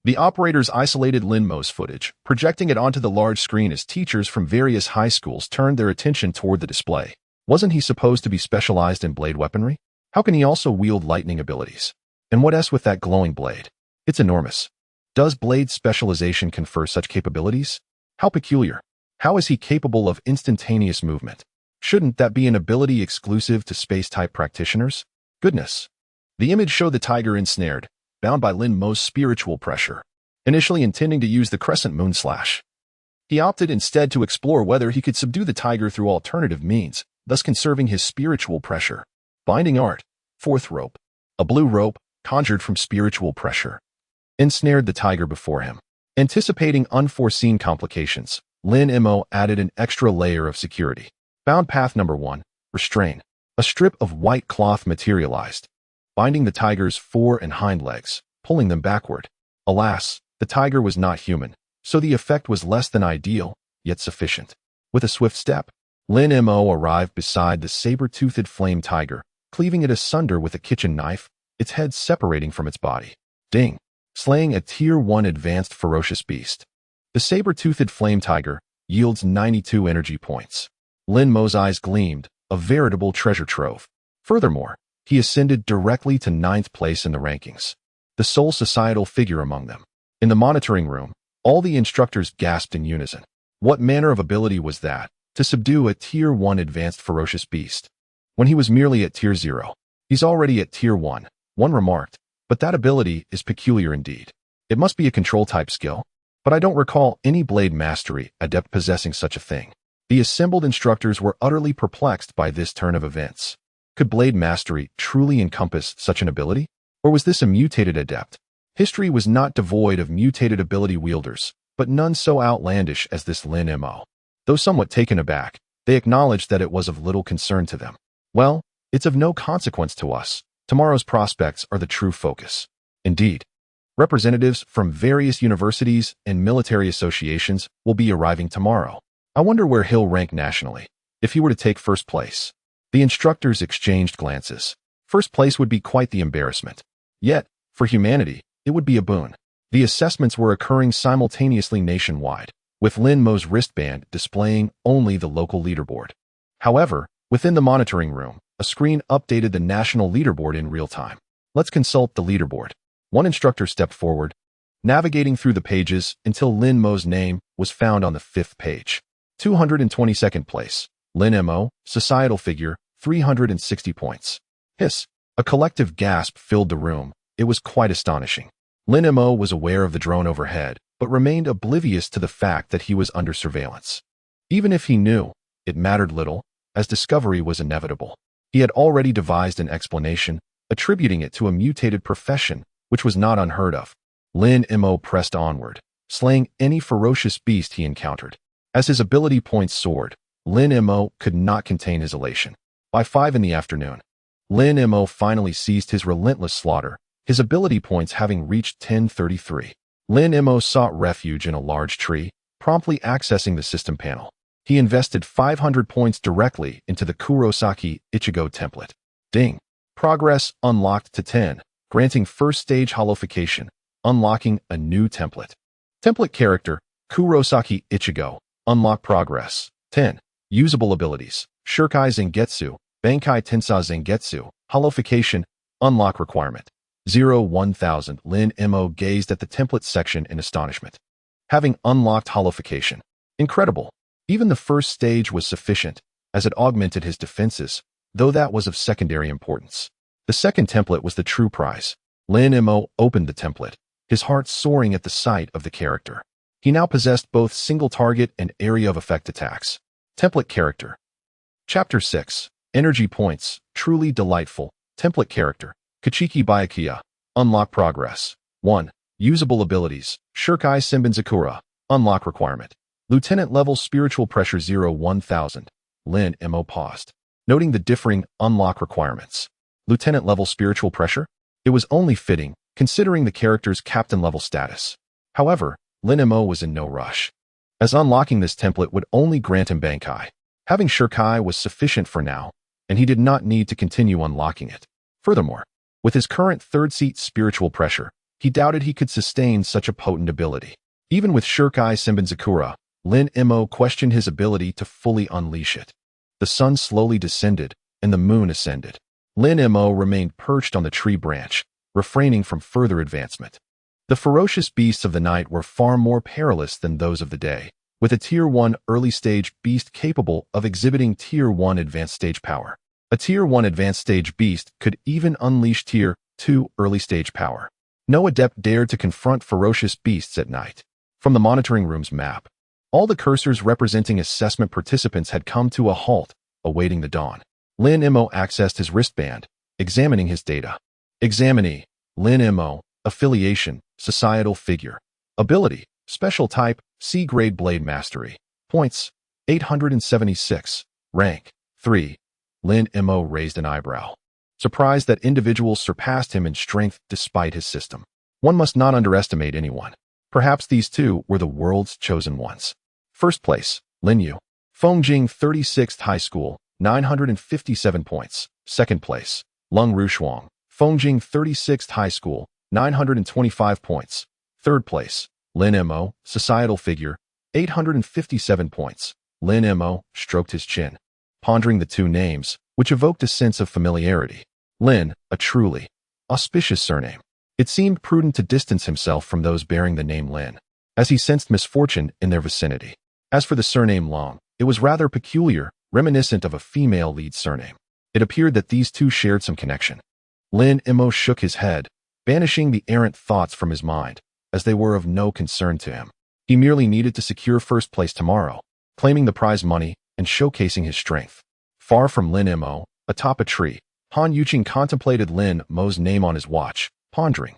The operators isolated Lin Mo's footage, projecting it onto the large screen as teachers from various high schools turned their attention toward the display. Wasn't he supposed to be specialized in blade weaponry? How can he also wield lightning abilities? And what else with that glowing blade? It's enormous. Does blade specialization confer such capabilities? How peculiar. How is he capable of instantaneous movement? Shouldn't that be an ability exclusive to space-type practitioners? Goodness. The image showed the tiger ensnared, bound by Lin Mo's spiritual pressure. Initially intending to use the crescent moon slash, he opted instead to explore whether he could subdue the tiger through alternative means, thus conserving his spiritual pressure. Binding art. 4th rope. A blue rope, conjured from spiritual pressure, ensnared the tiger before him. Anticipating unforeseen complications, Lin Mo added an extra layer of security. Bound path number 1. Restrain. A strip of white cloth materialized, binding the tiger's fore and hind legs, pulling them backward. Alas, the tiger was not human, so the effect was less than ideal, yet sufficient. With a swift step, Lin Mo arrived beside the saber-toothed flame tiger, cleaving it asunder with a kitchen knife, its head separating from its body. Ding! Slaying a Tier 1 advanced ferocious beast. The saber-toothed flame tiger yields 92 energy points. Lin Mo's eyes gleamed, a veritable treasure trove. Furthermore, he ascended directly to 9th place in the rankings, the sole societal figure among them. In the monitoring room, all the instructors gasped in unison. What manner of ability was that, to subdue a Tier 1 advanced ferocious beast, when he was merely at Tier 0? He's already at Tier 1, one remarked, but that ability is peculiar indeed. It must be a control-type skill, but I don't recall any blade mastery adept possessing such a thing. The assembled instructors were utterly perplexed by this turn of events. Could blade mastery truly encompass such an ability? Or was this a mutated adept? History was not devoid of mutated ability wielders, but none so outlandish as this Lin Mo. Though somewhat taken aback, they acknowledged that it was of little concern to them. Well, it's of no consequence to us. Tomorrow's prospects are the true focus. Indeed. Representatives from various universities and military associations will be arriving tomorrow. I wonder where he'll rank nationally, if he were to take first place. The instructors exchanged glances. First place would be quite the embarrassment. Yet, for humanity, it would be a boon. The assessments were occurring simultaneously nationwide, with Lin Mo's wristband displaying only the local leaderboard. However, within the monitoring room, a screen updated the national leaderboard in real time. Let's consult the leaderboard. One instructor stepped forward, navigating through the pages until Lin Mo's name was found on the 5th page. 222nd place. Lin Mo, societal figure, 360 points. Hiss. A collective gasp filled the room. It was quite astonishing. Lin Mo was aware of the drone overhead, but remained oblivious to the fact that he was under surveillance. Even if he knew, it mattered little, as discovery was inevitable. He had already devised an explanation, attributing it to a mutated profession, which was not unheard of. Lin Mo pressed onward, slaying any ferocious beast he encountered. As his ability points soared, Lin Mo could not contain his elation. By 5 in the afternoon, Lin Mo finally ceased his relentless slaughter, his ability points having reached 1033. Lin Mo sought refuge in a large tree, promptly accessing the system panel. He invested 500 points directly into the Kurosaki Ichigo template. Ding. Progress unlocked to 10, granting first stage holification, unlocking a new template. Template character, Kurosaki Ichigo, unlock progress, 10. Usable abilities, Shirkai Zengetsu, Bankai Tensa Zengetsu, holification, unlock requirement. 0-1000. Lin Mo gazed at the template section in astonishment. Having unlocked holification. Incredible. Even the first stage was sufficient, as it augmented his defenses, though that was of secondary importance. The second template was the true prize. Lin Mo opened the template, his heart soaring at the sight of the character. He now possessed both single target and area of effect attacks. Template character. Chapter 6. Energy points, truly delightful. Template character. Kachiki Byakuya. Unlock progress. 1. Usable abilities. Shirkai Senbenzakura. Unlock requirement. Lieutenant level spiritual pressure 0-1000. Lin Mo paused, noting the differing unlock requirements. Lieutenant level spiritual pressure? It was only fitting, considering the character's captain level status. However, Lin Mo was in no rush, as unlocking this template would only grant him Bankai. Having Shirkai was sufficient for now, and he did not need to continue unlocking it. Furthermore, with his current third seat spiritual pressure, he doubted he could sustain such a potent ability. Even with Shirkai Senbenzakura, Lin Mo questioned his ability to fully unleash it. The sun slowly descended, and the moon ascended. Lin Mo remained perched on the tree branch, refraining from further advancement. The ferocious beasts of the night were far more perilous than those of the day, with a Tier 1 early stage beast capable of exhibiting Tier 1 advanced stage power. A Tier 1 advanced stage beast could even unleash Tier 2 early stage power. No adept dared to confront ferocious beasts at night. From the monitoring room's map, all the cursors representing assessment participants had come to a halt, awaiting the dawn. Lin Mo accessed his wristband, examining his data. Examinee, Lin Mo, affiliation, societal figure. Ability, special type, C-grade blade mastery. Points, 876. Rank, 3. Lin Mo raised an eyebrow, surprised that individuals surpassed him in strength despite his system. One must not underestimate anyone. Perhaps these two were the world's chosen ones. First place, Lin Yu. Fongjing 36th High School, 957 points. Second place, Lung Rushuang. Fongjing 36th High School, 925 points. Third place, Lin Mo, societal figure, 857 points. Lin Mo stroked his chin, pondering the two names, which evoked a sense of familiarity. Lin, a truly auspicious surname. It seemed prudent to distance himself from those bearing the name Lin, as he sensed misfortune in their vicinity. As for the surname Long, it was rather peculiar, reminiscent of a female lead surname. It appeared that these two shared some connection. Lin Mo shook his head, banishing the errant thoughts from his mind, as they were of no concern to him. He merely needed to secure first place tomorrow, claiming the prize money and showcasing his strength. Far from Lin Mo, atop a tree, Han Yuqing contemplated Lin Mo's name on his watch, pondering.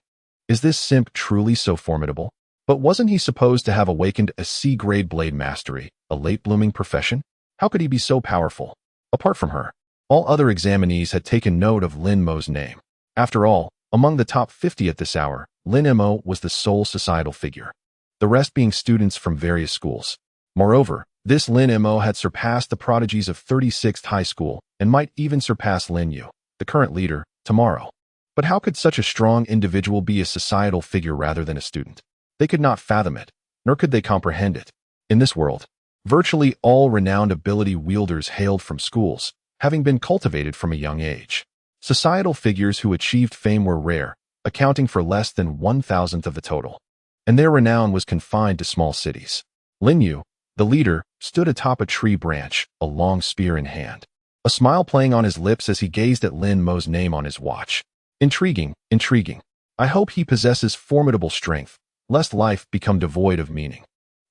Is this simp truly so formidable? But wasn't he supposed to have awakened a C-grade blade mastery, a late-blooming profession? How could he be so powerful? Apart from her, all other examinees had taken note of Lin Mo's name. After all, among the top 50 at this hour, Lin Mo was the sole societal figure, the rest being students from various schools. Moreover, this Lin Mo had surpassed the prodigies of 36th High School and might even surpass Lin Yu, the current leader, tomorrow. But how could such a strong individual be a societal figure rather than a student? They could not fathom it, nor could they comprehend it. In this world, virtually all renowned ability wielders hailed from schools, having been cultivated from a young age. Societal figures who achieved fame were rare, accounting for less than 1,000th of the total, and their renown was confined to small cities. Lin Yu, the leader, stood atop a tree branch, a long spear in hand, a smile playing on his lips as he gazed at Lin Mo's name on his watch. Intriguing, intriguing. I hope he possesses formidable strength, lest life become devoid of meaning.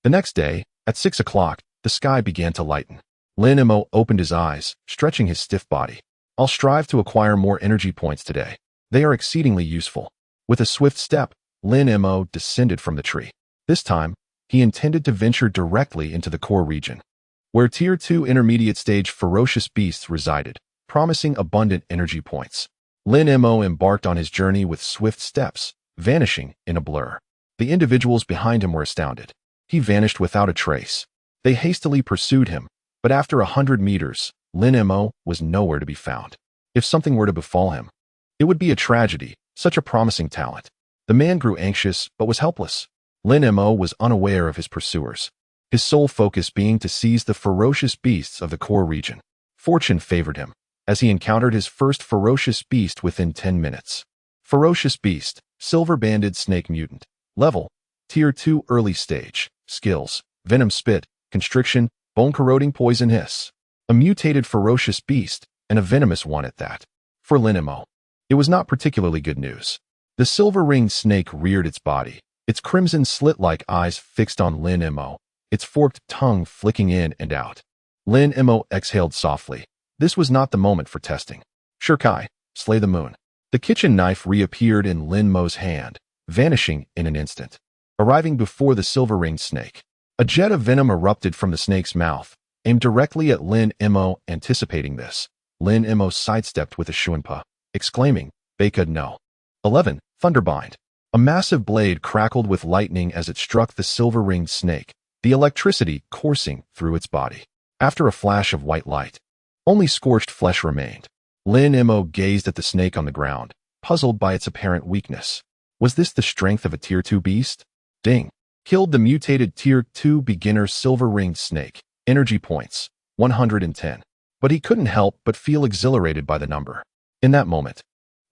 The next day, at 6 o'clock, the sky began to lighten. Lin Mo opened his eyes, stretching his stiff body. I'll strive to acquire more energy points today. They are exceedingly useful. With a swift step, Lin Mo descended from the tree. This time, he intended to venture directly into the core region, where Tier 2 intermediate stage ferocious beasts resided, promising abundant energy points. Lin Mo embarked on his journey with swift steps, vanishing in a blur. The individuals behind him were astounded. He vanished without a trace. They hastily pursued him, but after 100 meters, Lin Mo was nowhere to be found. If something were to befall him, it would be a tragedy, such a promising talent. The man grew anxious but was helpless. Lin Mo was unaware of his pursuers, his sole focus being to seize the ferocious beasts of the core region. Fortune favored him, as he encountered his first ferocious beast within 10 minutes. Ferocious beast, silver-banded snake mutant. Level, Tier 2 early stage. Skills, venom spit, constriction, bone-corroding poison hiss. A mutated ferocious beast, and a venomous one at that. For Lin Mo, it was not particularly good news. The silver-ringed snake reared its body, its crimson slit-like eyes fixed on Lin Mo, its forked tongue flicking in and out. Lin Mo exhaled softly. This was not the moment for testing. Shirkai, slay the moon. The kitchen knife reappeared in Lin Mo's hand, vanishing in an instant, arriving before the silver-ringed snake. A jet of venom erupted from the snake's mouth, aimed directly at Lin Mo. Anticipating this, Lin Mo sidestepped with a shuanpa, exclaiming, Baked no. 11. Thunderbind. A massive blade crackled with lightning as it struck the silver-ringed snake, the electricity coursing through its body. After a flash of white light, only scorched flesh remained. Lin Mo gazed at the snake on the ground, puzzled by its apparent weakness. Was this the strength of a Tier 2 beast? Ding. Killed the mutated Tier 2 beginner silver-ringed snake. Energy points, 110. But he couldn't help but feel exhilarated by the number. In that moment,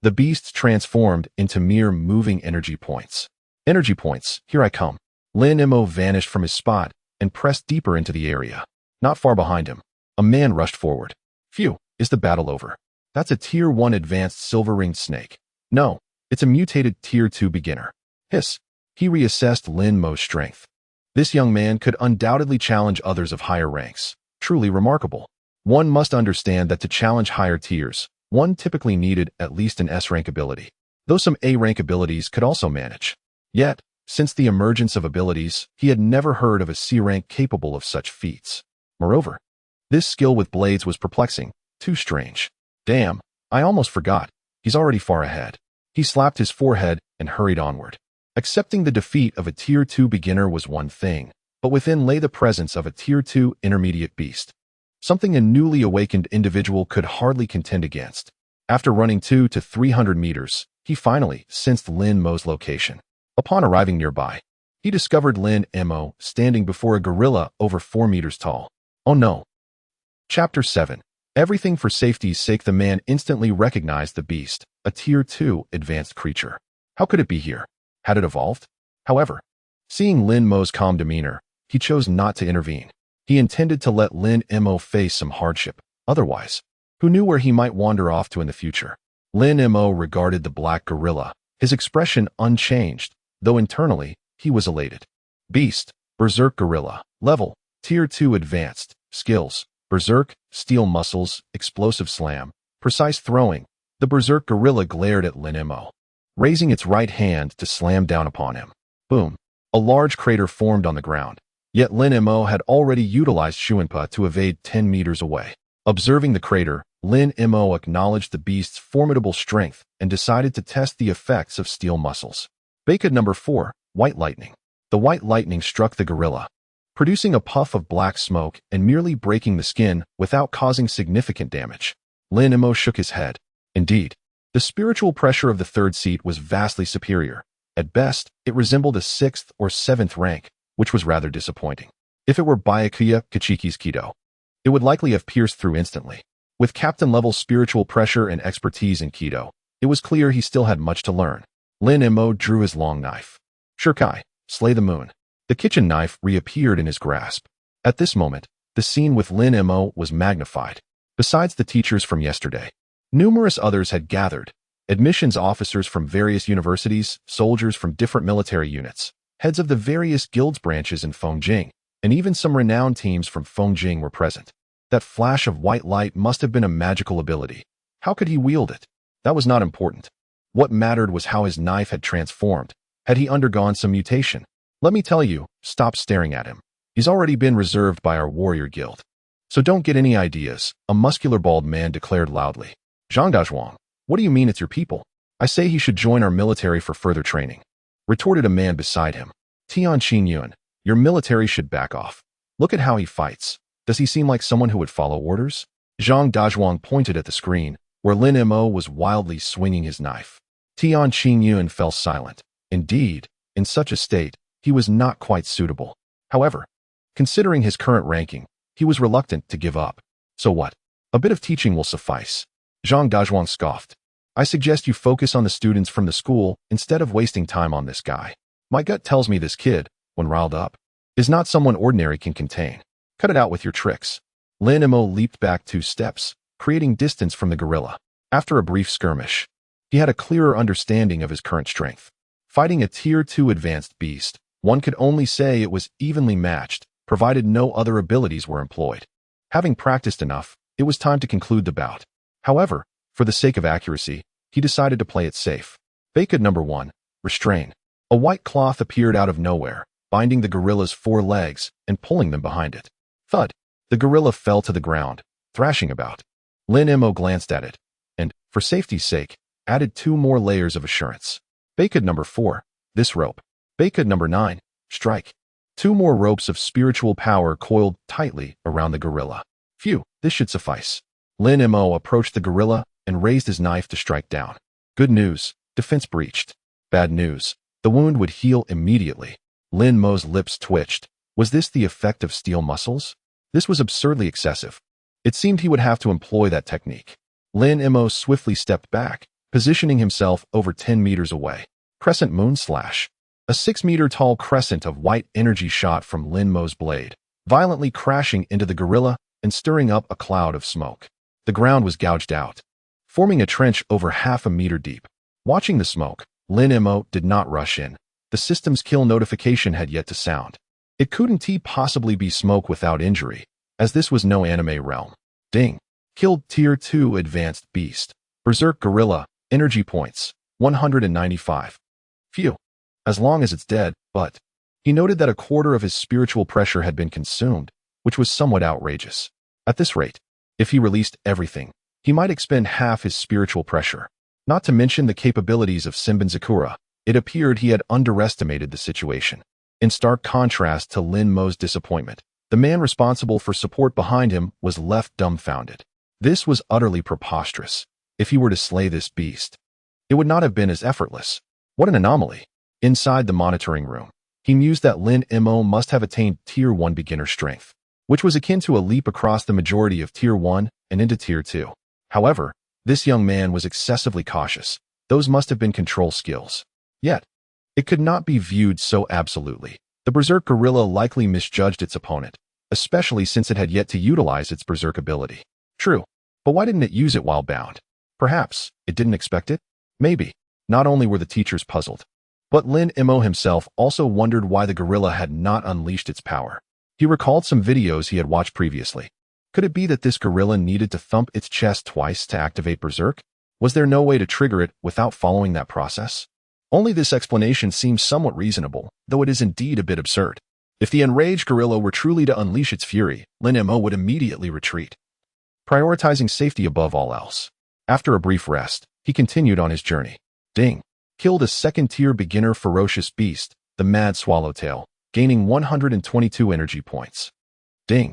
the beasts transformed into mere moving energy points. Energy points, here I come. Lin Mo vanished from his spot and pressed deeper into the area. Not far behind him, a man rushed forward. Phew, is the battle over? That's a Tier 1 advanced silver-ringed snake. No, it's a mutated Tier 2 beginner. Hiss. He reassessed Lin Mo's strength. This young man could undoubtedly challenge others of higher ranks. Truly remarkable. One must understand that to challenge higher tiers, one typically needed at least an S-rank ability, though some A-rank abilities could also manage. Yet, since the emergence of abilities, he had never heard of a C-rank capable of such feats. Moreover, this skill with blades was perplexing, too strange. Damn, I almost forgot. He's already far ahead. He slapped his forehead and hurried onward. Accepting the defeat of a Tier 2 beginner was one thing, but within lay the presence of a Tier 2 intermediate beast. Something a newly awakened individual could hardly contend against. After running 200 to 300 meters, he finally sensed Lin Mo's location. Upon arriving nearby, he discovered Lin Mo standing before a gorilla over 4 meters tall. Oh no. Chapter 7. Everything for safety's sake. The man instantly recognized the beast, a Tier 2 advanced creature. How could it be here? Had it evolved? However, seeing Lin Mo's calm demeanor, he chose not to intervene. He intended to let Lin Mo face some hardship. Otherwise, who knew where he might wander off to in the future? Lin Mo regarded the black gorilla, his expression unchanged, though internally, he was elated. Beast, Berserk Gorilla. Level, Tier 2 Advanced. Skills, Berserk, Steel Muscles, Explosive Slam, Precise Throwing. The Berserk Gorilla glared at Lin Mo, raising its right hand to slam down upon him. Boom. A large crater formed on the ground. Yet Lin Mo had already utilized Shuanpa to evade 10 meters away. Observing the crater, Lin Mo acknowledged the beast's formidable strength and decided to test the effects of steel muscles. Baked number 4, white lightning. The white lightning struck the gorilla, producing a puff of black smoke and merely breaking the skin without causing significant damage. Lin Mo shook his head. Indeed, the spiritual pressure of the third seat was vastly superior. At best, it resembled a 6th or 7th rank, which was rather disappointing. If it were Byakuya Kachiki's Kido, it would likely have pierced through instantly. With captain-level spiritual pressure and expertise in Kido, it was clear he still had much to learn. Lin Mo drew his long knife. Shirkai, slay the moon. The kitchen knife reappeared in his grasp. At this moment, the scene with Lin Mo was magnified. Besides the teachers from yesterday, numerous others had gathered. Admissions officers from various universities, soldiers from different military units, heads of the various guilds branches in Fengjing, and even some renowned teams from Fengjing were present. That flash of white light must have been a magical ability. How could he wield it? That was not important. What mattered was how his knife had transformed. Had he undergone some mutation? Let me tell you, stop staring at him. He's already been reserved by our warrior guild. So don't get any ideas, a muscular bald man declared loudly. Zhang Dazhuang, what do you mean it's your people? I say he should join our military for further training, retorted a man beside him. Tian Qingyuan, your military should back off. Look at how he fights. Does he seem like someone who would follow orders? Zhang Dazhuang pointed at the screen, where Lin Mo was wildly swinging his knife. Tian Qingyuan fell silent. Indeed, in such a state, he was not quite suitable. However, considering his current ranking, he was reluctant to give up. So what? A bit of teaching will suffice. Zhang Dazhuang scoffed. I suggest you focus on the students from the school instead of wasting time on this guy. My gut tells me this kid, when riled up, is not someone ordinary can contain. Cut it out with your tricks. Lin Mo leaped back 2 steps, creating distance from the gorilla. After a brief skirmish, he had a clearer understanding of his current strength. Fighting a Tier 2 advanced beast, one could only say it was evenly matched, provided no other abilities were employed. Having practiced enough, it was time to conclude the bout. However, for the sake of accuracy, he decided to play it safe. Baked number 1, restrain. A white cloth appeared out of nowhere, binding the gorilla's 4 legs and pulling them behind it. Thud! The gorilla fell to the ground, thrashing about. Lin Mo glanced at it, and, for safety's sake, added 2 more layers of assurance. Baked number 4, this rope. Baked number 9, strike. 2 more ropes of spiritual power coiled tightly around the gorilla. Phew, this should suffice. Lin Mo approached the gorilla and raised his knife to strike down. Good news, defense breached. Bad news, the wound would heal immediately. Lin Mo's lips twitched. Was this the effect of steel muscles? This was absurdly excessive. It seemed he would have to employ that technique. Lin Mo swiftly stepped back, positioning himself over 10 meters away. Crescent moon slash. A 6-meter-tall crescent of white energy shot from Lin Mo's blade, violently crashing into the gorilla and stirring up a cloud of smoke. The ground was gouged out, forming a trench over half a meter deep. Watching the smoke, Lin Mo did not rush in. The system's kill notification had yet to sound. It couldn't possibly be smoke without injury, as this was no anime realm. Ding. Killed Tier 2 advanced beast. Berserk gorilla, energy points, 195. Phew. As long as it's dead, but he noted that a quarter of his spiritual pressure had been consumed, which was somewhat outrageous. At this rate, if he released everything, he might expend half his spiritual pressure. Not to mention the capabilities of Senbon Zakura, it appeared he had underestimated the situation. In stark contrast to Lin Mo's disappointment, the man responsible for support behind him was left dumbfounded. This was utterly preposterous. If he were to slay this beast, it would not have been as effortless. What an anomaly. Inside the monitoring room, he mused that Lin Mo must have attained Tier 1 beginner strength, which was akin to a leap across the majority of Tier 1 and into Tier 2. However, this young man was excessively cautious. Those must have been control skills. Yet, it could not be viewed so absolutely. The Berserk gorilla likely misjudged its opponent, especially since it had yet to utilize its Berserk ability. True, but why didn't it use it while bound? Perhaps it didn't expect it? Maybe. Not only were the teachers puzzled, but Lin Mo himself also wondered why the gorilla had not unleashed its power. He recalled some videos he had watched previously. Could it be that this gorilla needed to thump its chest twice to activate Berserk? Was there no way to trigger it without following that process? Only this explanation seems somewhat reasonable, though it is indeed a bit absurd. If the enraged gorilla were truly to unleash its fury, Lin Mo would immediately retreat, prioritizing safety above all else. After a brief rest, he continued on his journey. Ding. Killed a second-tier beginner ferocious beast, the Mad Swallowtail, gaining 122 energy points. Ding.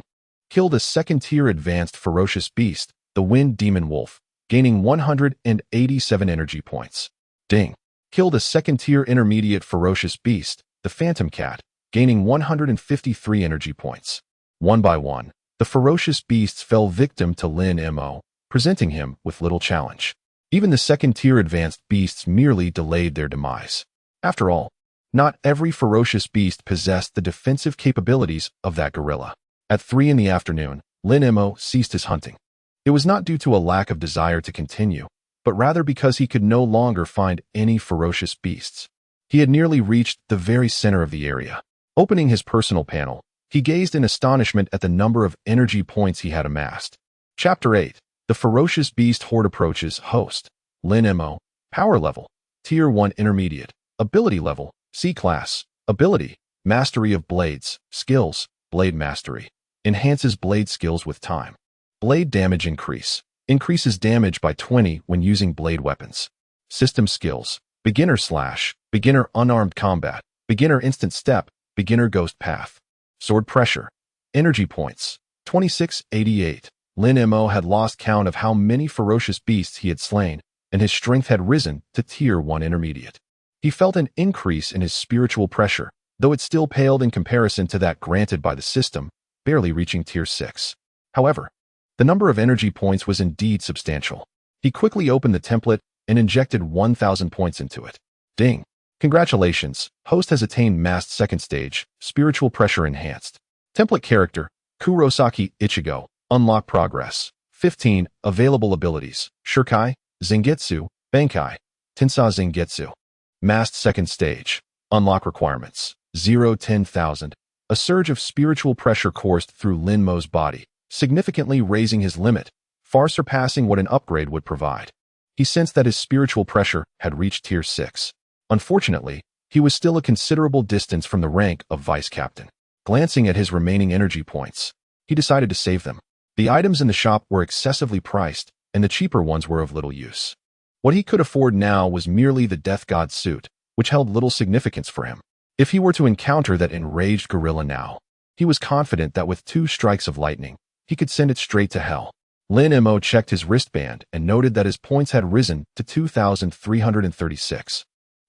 Killed a second-tier advanced ferocious beast, the Wind Demon Wolf, gaining 187 energy points. Ding. Killed a second-tier intermediate ferocious beast, the Phantom Cat, gaining 153 energy points. One by one, the ferocious beasts fell victim to Lin Mo, presenting him with little challenge. Even the second-tier advanced beasts merely delayed their demise. After all, not every ferocious beast possessed the defensive capabilities of that gorilla. At 3 in the afternoon, Lin Mo ceased his hunting. It was not due to a lack of desire to continue, but rather because he could no longer find any ferocious beasts. He had nearly reached the very center of the area. Opening his personal panel, he gazed in astonishment at the number of energy points he had amassed. Chapter 8. The Ferocious Beast Horde Approaches. Host, Lin Mo. Power level, Tier 1 Intermediate. Ability level, C-Class. Ability, Mastery of Blades. Skills, Blade Mastery. Enhances blade skills with time. Blade damage increase. Increases damage by 20 when using blade weapons. System skills, Beginner Slash, Beginner Unarmed Combat, Beginner Instant Step, Beginner Ghost Path. Sword Pressure. Energy points, 2688. Lin Mo had lost count of how many ferocious beasts he had slain, and his strength had risen to Tier 1 Intermediate. He felt an increase in his spiritual pressure, though it still paled in comparison to that granted by the system, barely reaching Tier 6. However, the number of energy points was indeed substantial. He quickly opened the template and injected 1,000 points into it. Ding. Congratulations, host has attained Masked Second Stage, Spiritual Pressure Enhanced. Template Character, Kurosaki Ichigo. Unlock Progress. 15. Available Abilities, Shurkai, Zengetsu, Bankai, Tensai Zengetsu. Masked Second Stage. Unlock Requirements. 10,000. A surge of spiritual pressure coursed through Lin Mo's body, significantly raising his limit, far surpassing what an upgrade would provide. He sensed that his spiritual pressure had reached Tier 6. Unfortunately, he was still a considerable distance from the rank of Vice Captain. Glancing at his remaining energy points, he decided to save them. The items in the shop were excessively priced, and the cheaper ones were of little use. What he could afford now was merely the Death God suit, which held little significance for him. If he were to encounter that enraged gorilla now, he was confident that with 2 strikes of lightning, he could send it straight to hell. Lin Mo checked his wristband and noted that his points had risen to 2,336,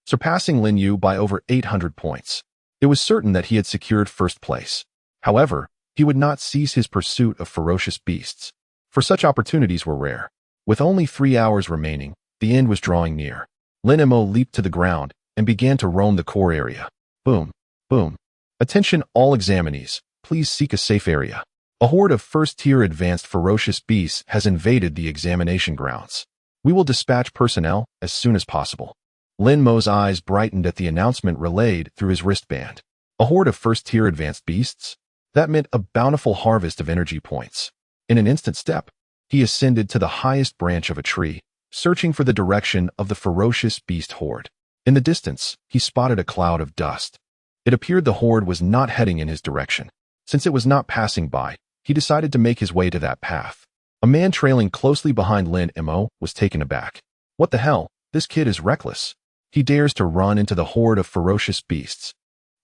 surpassing Lin Yu by over 800 points. It was certain that he had secured first place. However, he would not cease his pursuit of ferocious beasts, for such opportunities were rare. With only 3 hours remaining, the end was drawing near. Lin Mo leaped to the ground and began to roam the core area. Boom, boom. Attention all examinees, please seek a safe area. A horde of first-tier advanced ferocious beasts has invaded the examination grounds. We will dispatch personnel as soon as possible. Lin Mo's eyes brightened at the announcement relayed through his wristband. A horde of first-tier advanced beasts? That meant a bountiful harvest of energy points. In an instant step, he ascended to the highest branch of a tree, searching for the direction of the ferocious beast horde. In the distance, he spotted a cloud of dust. It appeared the horde was not heading in his direction. Since it was not passing by, he decided to make his way to that path. A man trailing closely behind Lin Mo was taken aback. What the hell? This kid is reckless. He dares to run into the horde of ferocious beasts.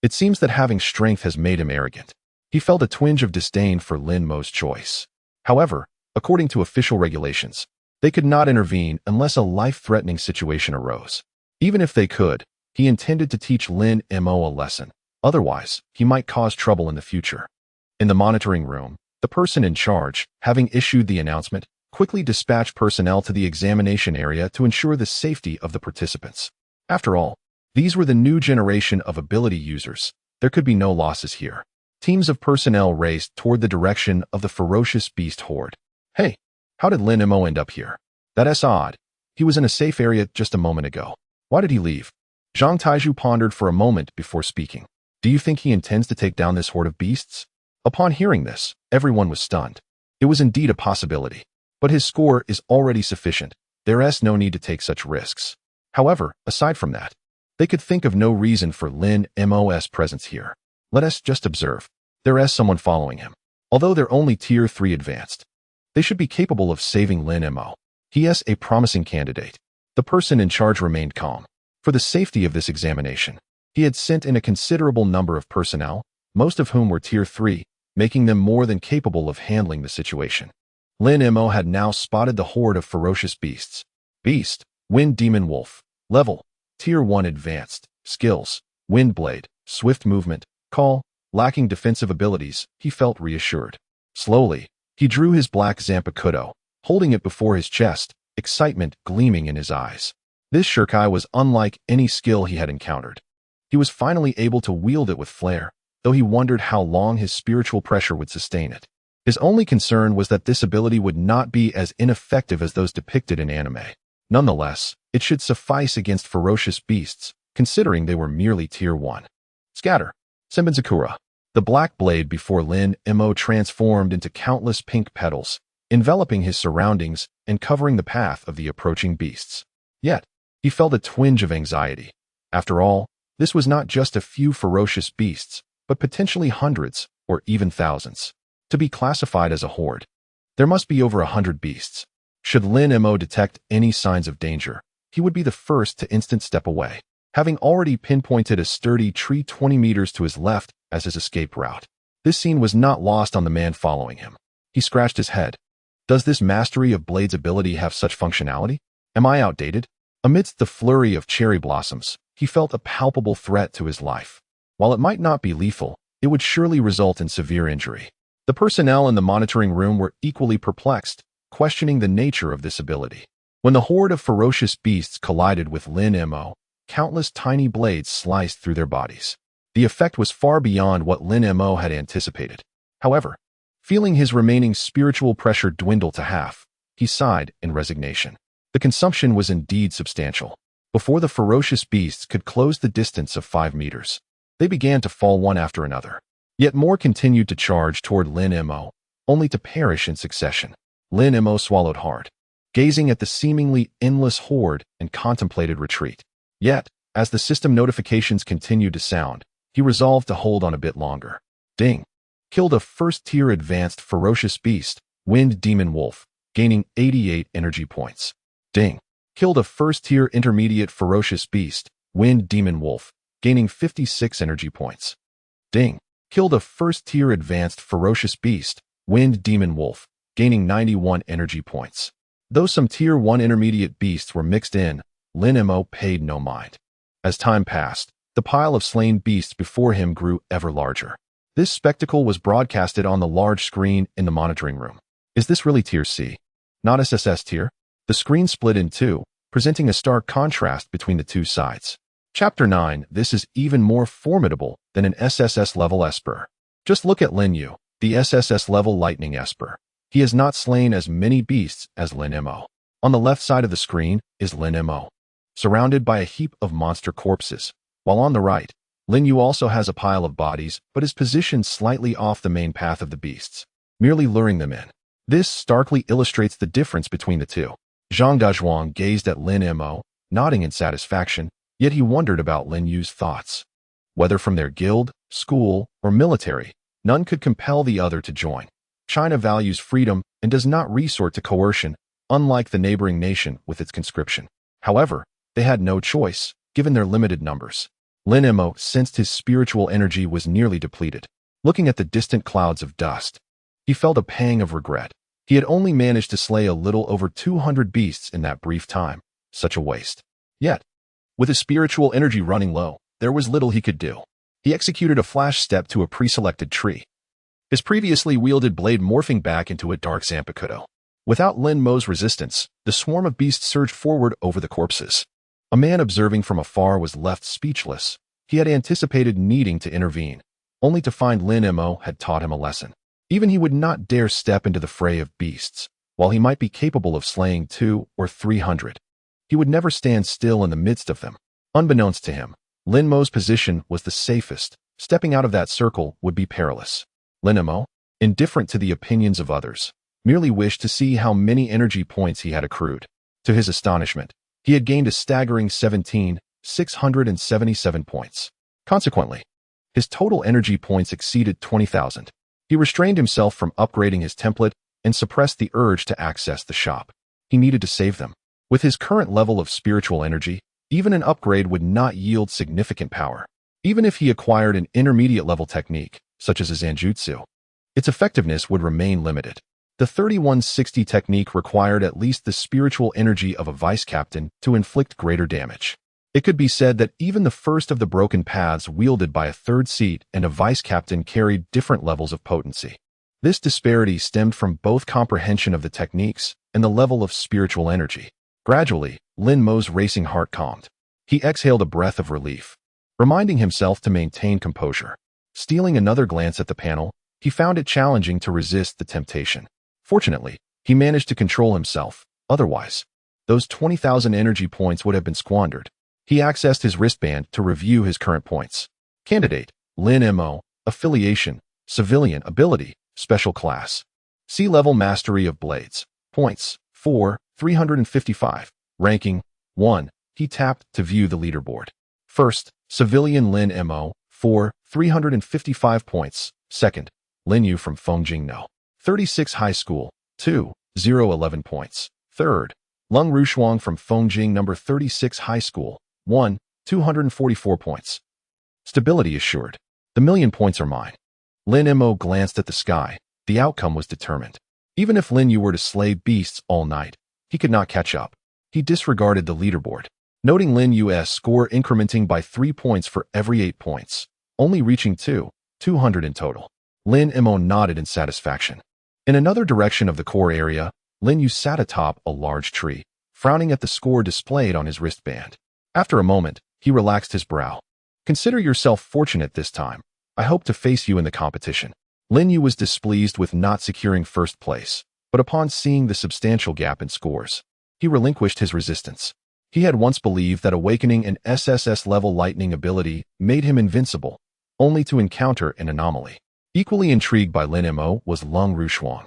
It seems that having strength has made him arrogant. He felt a twinge of disdain for Lin Mo's choice. However, according to official regulations, they could not intervene unless a life-threatening situation arose. Even if they could, he intended to teach Lin Mo a lesson. Otherwise, he might cause trouble in the future. In the monitoring room, the person in charge, having issued the announcement, quickly dispatched personnel to the examination area to ensure the safety of the participants. After all, these were the new generation of ability users. There could be no losses here. Teams of personnel raced toward the direction of the ferocious beast horde. Hey, how did Lin Mo end up here? That's odd. He was in a safe area just a moment ago. Why did he leave? Zhang Taiju pondered for a moment before speaking. Do you think he intends to take down this horde of beasts? Upon hearing this, everyone was stunned. It was indeed a possibility. But his score is already sufficient. There's no need to take such risks. However, aside from that, they could think of no reason for Lin Mo's presence here. Let us just observe. There is someone following him. Although they're only Tier 3 advanced, they should be capable of saving Lin Mo. He is a promising candidate. The person in charge remained calm. For the safety of this examination, he had sent in a considerable number of personnel, most of whom were Tier 3, making them more than capable of handling the situation. Lin Mo had now spotted the horde of ferocious beasts. Beast, Wind Demon Wolf. Level, Tier 1 Advanced. Skills, Wind Blade, Swift Movement, Call. Lacking defensive abilities, he felt reassured. Slowly, he drew his black Zanpakuto, holding it before his chest, excitement gleaming in his eyes. This shuriken was unlike any skill he had encountered. He was finally able to wield it with flair, though he wondered how long his spiritual pressure would sustain it. His only concern was that this ability would not be as ineffective as those depicted in anime. Nonetheless, it should suffice against ferocious beasts, considering they were merely Tier 1. Scatter. Senbenzakura. The black blade before Lin Mo transformed into countless pink petals, enveloping his surroundings and covering the path of the approaching beasts. Yet, he felt a twinge of anxiety. After all, this was not just a few ferocious beasts, but potentially hundreds or even thousands. To be classified as a horde, there must be over 100 beasts. Should Lin Mo detect any signs of danger, he would be the first to instant step away, having already pinpointed a sturdy tree 20 meters to his left as his escape route. This scene was not lost on the man following him. He scratched his head. Does this mastery of Blade's ability have such functionality? Am I outdated? Amidst the flurry of cherry blossoms, he felt a palpable threat to his life. While it might not be lethal, it would surely result in severe injury. The personnel in the monitoring room were equally perplexed, questioning the nature of this ability. When the horde of ferocious beasts collided with Lin Mo, countless tiny blades sliced through their bodies. The effect was far beyond what Lin Mo had anticipated. However, feeling his remaining spiritual pressure dwindle to half, he sighed in resignation. The consumption was indeed substantial. Before the ferocious beasts could close the distance of 5 meters, they began to fall one after another. Yet more continued to charge toward Lin Mo, only to perish in succession. Lin Mo swallowed hard, gazing at the seemingly endless horde and contemplated retreat. Yet, as the system notifications continued to sound, he resolved to hold on a bit longer. Ding. Killed a first-tier advanced ferocious beast, Wind Demon Wolf, gaining 88 energy points. Ding. Killed a first-tier intermediate ferocious beast, Wind Demon Wolf, gaining 56 energy points. Ding. Killed a first-tier advanced ferocious beast, Wind Demon Wolf, gaining 91 energy points. Though some Tier 1 intermediate beasts were mixed in, Lin Mo paid no mind. As time passed, the pile of slain beasts before him grew ever larger. This spectacle was broadcasted on the large screen in the monitoring room. Is this really Tier C? Not SSS tier? The screen split in two, presenting a stark contrast between the two sides. Chapter 9. This is even more formidable than an SSS level Esper. Just look at Lin Yu, the SSS level lightning Esper. He has not slain as many beasts as Lin Mo. On the left side of the screen is Lin Mo, surrounded by a heap of monster corpses, while on the right, Lin Yu also has a pile of bodies but is positioned slightly off the main path of the beasts, merely luring them in. This starkly illustrates the difference between the two. Zhang Dazhuang gazed at Lin Mo, nodding in satisfaction, yet he wondered about Lin Yu's thoughts. Whether from their guild, school, or military, none could compel the other to join. China values freedom and does not resort to coercion, unlike the neighboring nation with its conscription. However, they had no choice, given their limited numbers. Lin Mo sensed his spiritual energy was nearly depleted. Looking at the distant clouds of dust, he felt a pang of regret. He had only managed to slay a little over 200 beasts in that brief time. Such a waste. Yet, with his spiritual energy running low, there was little he could do. He executed a flash step to a pre-selected tree, his previously wielded blade morphing back into a dark Zanpakuto. Without Lin Mo's resistance, the swarm of beasts surged forward over the corpses. A man observing from afar was left speechless. He had anticipated needing to intervene, only to find Lin Mo had taught him a lesson. Even he would not dare step into the fray of beasts, while he might be capable of slaying 200 or 300. He would never stand still in the midst of them. Unbeknownst to him, Lin Mo's position was the safest. Stepping out of that circle would be perilous. Lin Mo, indifferent to the opinions of others, merely wished to see how many energy points he had accrued. To his astonishment, he had gained a staggering 17,677 points. Consequently, his total energy points exceeded 20,000. He restrained himself from upgrading his template and suppressed the urge to access the shop. He needed to save them. With his current level of spiritual energy, Even an upgrade would not yield significant power. Even if he acquired an intermediate-level technique, such as a Zanjutsu, its effectiveness would remain limited. The 3160 technique required at least the spiritual energy of a vice captain to inflict greater damage. It could be said that even the first of the broken paths wielded by a third seat and a vice captain carried different levels of potency. This disparity stemmed from both comprehension of the techniques and the level of spiritual energy. Gradually, Lin Mo's racing heart calmed. He exhaled a breath of relief, reminding himself to maintain composure. Stealing another glance at the panel, he found it challenging to resist the temptation. Fortunately, he managed to control himself. Otherwise, those 20,000 energy points would have been squandered. He accessed his wristband to review his current points. Candidate, Lin Mo, affiliation, civilian, ability, special class. C-level mastery of blades. Points, 4, 355. Ranking, 1. He tapped to view the leaderboard. First, civilian Lin Mo, 4, 355 points. Second, Lin Yu from Fongjingno, 36 High School, 2, 011 points. Third, Lung Rushuang from Fongjing number 36 High School, 1, 244 points. Stability assured. The million points are mine. Lin Mo glanced at the sky. The outcome was determined. Even if Lin Yu were to slay beasts all night, he could not catch up. He disregarded the leaderboard, noting Lin Yu's score incrementing by 3 points for every 8 points, only reaching 200 in total. Lin Mo nodded in satisfaction. In another direction of the core area, Lin Yu sat atop a large tree, frowning at the score displayed on his wristband. After a moment, he relaxed his brow. Consider yourself fortunate this time. I hope to face you in the competition. Lin Yu was displeased with not securing first place, but upon seeing the substantial gap in scores, he relinquished his resistance. He had once believed that awakening an SSS-level lightning ability made him invincible, only to encounter an anomaly. Equally intrigued by Lin Mo was Lung Rushuang,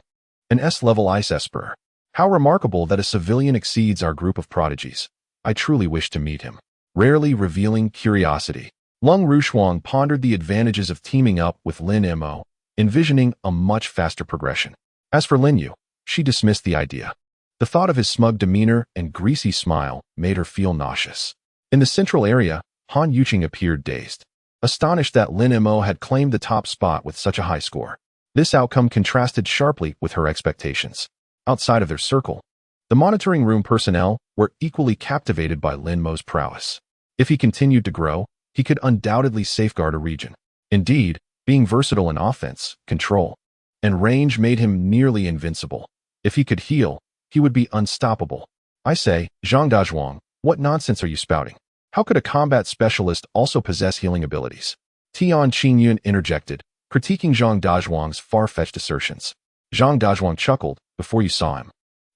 an S-level ice esper. How remarkable that a civilian exceeds our group of prodigies. I truly wish to meet him. Rarely revealing curiosity, Lung Rushuang pondered the advantages of teaming up with Lin Mo, envisioning a much faster progression. As for Lin Yu, she dismissed the idea. The thought of his smug demeanor and greasy smile made her feel nauseous. In the central area, Han Yuqing appeared dazed, astonished that Lin Mo had claimed the top spot with such a high score. This outcome contrasted sharply with her expectations. Outside of their circle, the monitoring room personnel were equally captivated by Lin Mo's prowess. If he continued to grow, he could undoubtedly safeguard a region. Indeed, being versatile in offense, control, and range made him nearly invincible. If he could heal, he would be unstoppable. I say, Zhang Dazhuang, what nonsense are you spouting? How could a combat specialist also possess healing abilities? Tian Qingyun interjected, critiquing Zhang Dazhuang's far-fetched assertions. Zhang Dazhuang chuckled before you saw him.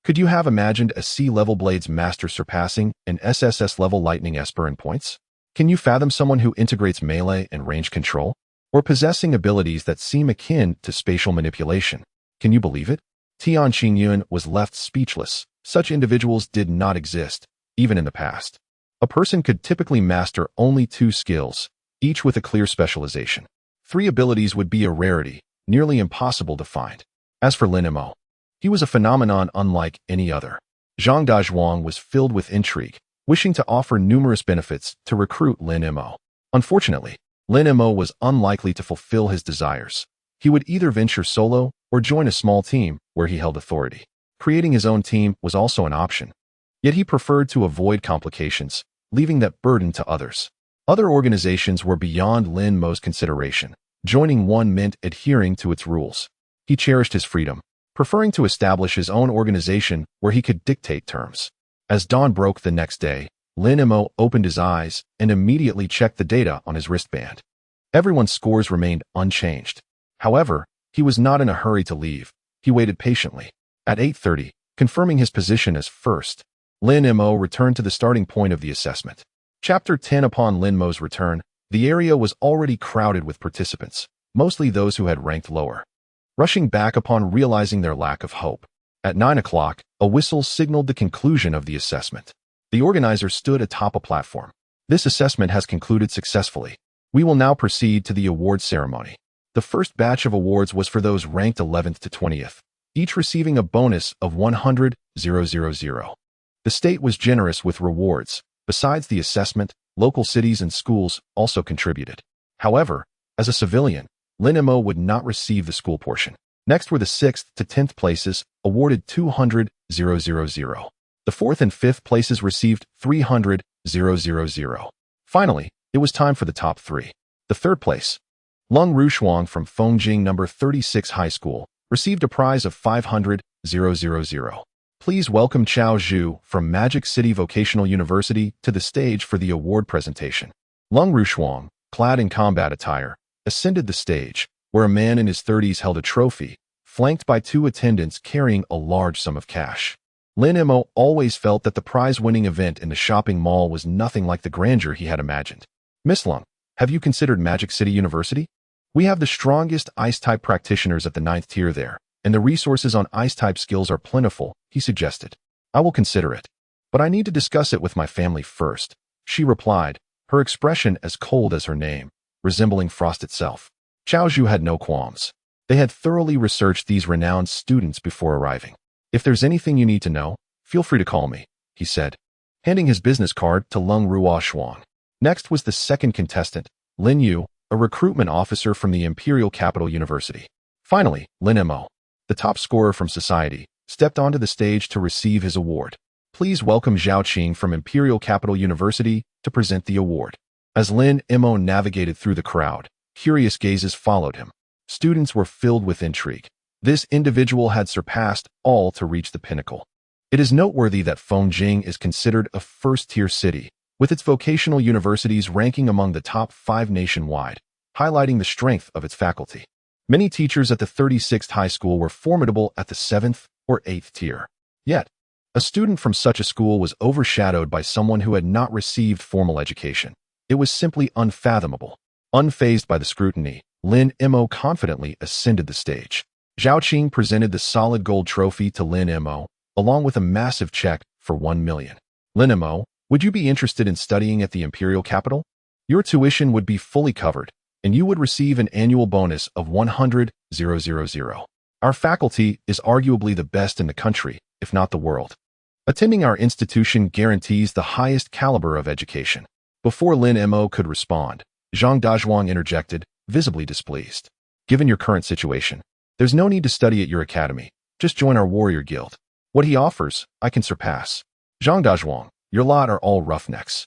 Could you have imagined a C-level Blades master surpassing an SSS-level Lightning Esper in points? Can you fathom someone who integrates melee and range control? Or possessing abilities that seem akin to spatial manipulation? Can you believe it? Tian Qingyun was left speechless. Such individuals did not exist, even in the past. A person could typically master only 2 skills, each with a clear specialization. 3 abilities would be a rarity, nearly impossible to find. As for Lin Mo, he was a phenomenon unlike any other. Zhang Dazhuang was filled with intrigue, wishing to offer numerous benefits to recruit Lin Mo. Unfortunately, Lin Mo was unlikely to fulfill his desires. He would either venture solo or join a small team where he held authority. Creating his own team was also an option. Yet he preferred to avoid complications, leaving that burden to others. Other organizations were beyond Lin Mo's consideration. Joining one meant adhering to its rules. He cherished his freedom, preferring to establish his own organization where he could dictate terms. As dawn broke the next day, Lin Mo opened his eyes and immediately checked the data on his wristband. Everyone's scores remained unchanged. However, he was not in a hurry to leave. He waited patiently. At 8:30, confirming his position as first, Lin Mo returned to the starting point of the assessment. Chapter 10. Upon Lin Mo's return, the area was already crowded with participants, mostly those who had ranked lower, rushing back upon realizing their lack of hope. At 9 o'clock, a whistle signaled the conclusion of the assessment. The organizer stood atop a platform. This assessment has concluded successfully. We will now proceed to the award ceremony. The first batch of awards was for those ranked 11th to 20th, each receiving a bonus of 100,000. The state was generous with rewards, Besides the assessment, local cities and schools also contributed. However, as a civilian, Lin Mo would not receive the school portion. Next were the 6th to 10th places, awarded 200,000. The 4th and 5th places received 300,000. Finally, it was time for the top 3. The 3rd place, Lung Rushuang from Fongjing No. 36 High School, received a prize of 500,000. Please welcome Chao Zhu from Magic City Vocational University to the stage for the award presentation. Lung Rushuang, clad in combat attire, ascended the stage, where a man in his 30s held a trophy, flanked by 2 attendants carrying a large sum of cash. Lin Mo always felt that the prize-winning event in the shopping mall was nothing like the grandeur he had imagined. Miss Lung, have you considered Magic City University? We have the strongest ice-type practitioners at the 9th tier there, and the resources on ice-type skills are plentiful, he suggested. I will consider it. But I need to discuss it with my family first, she replied, her expression as cold as her name, resembling frost itself. Chao Zhu had no qualms. They had thoroughly researched these renowned students before arriving. If there's anything you need to know, feel free to call me, he said, handing his business card to Lung Ruoshuang. Next was the 2nd contestant, Lin Yu, a recruitment officer from the Imperial Capital University. Finally, Lin Mo, the top scorer from society, stepped onto the stage to receive his award. Please welcome Zhao Qing from Imperial Capital University to present the award. As Lin Mo navigated through the crowd, curious gazes followed him. Students were filled with intrigue. This individual had surpassed all to reach the pinnacle. It is noteworthy that Fongjing is considered a first-tier city, with its vocational universities ranking among the top 5 nationwide, highlighting the strength of its faculty. Many teachers at the 36th high school were formidable at the 7th or 8th tier. Yet, a student from such a school was overshadowed by someone who had not received formal education. It was simply unfathomable. Unfazed by the scrutiny, Lin Mo confidently ascended the stage. Zhao Qing presented the solid gold trophy to Lin Mo, along with a massive check for 1 million. Lin Mo, would you be interested in studying at the Imperial Capital? Your tuition would be fully covered, and you would receive an annual bonus of 100,000. Our faculty is arguably the best in the country, if not the world. Attending our institution guarantees the highest caliber of education. Before Lin Mo could respond, Zhang Dazhuang interjected, visibly displeased. Given your current situation, there's no need to study at your academy. Just join our warrior guild. What he offers, I can surpass. Zhang Dazhuang, your lot are all roughnecks.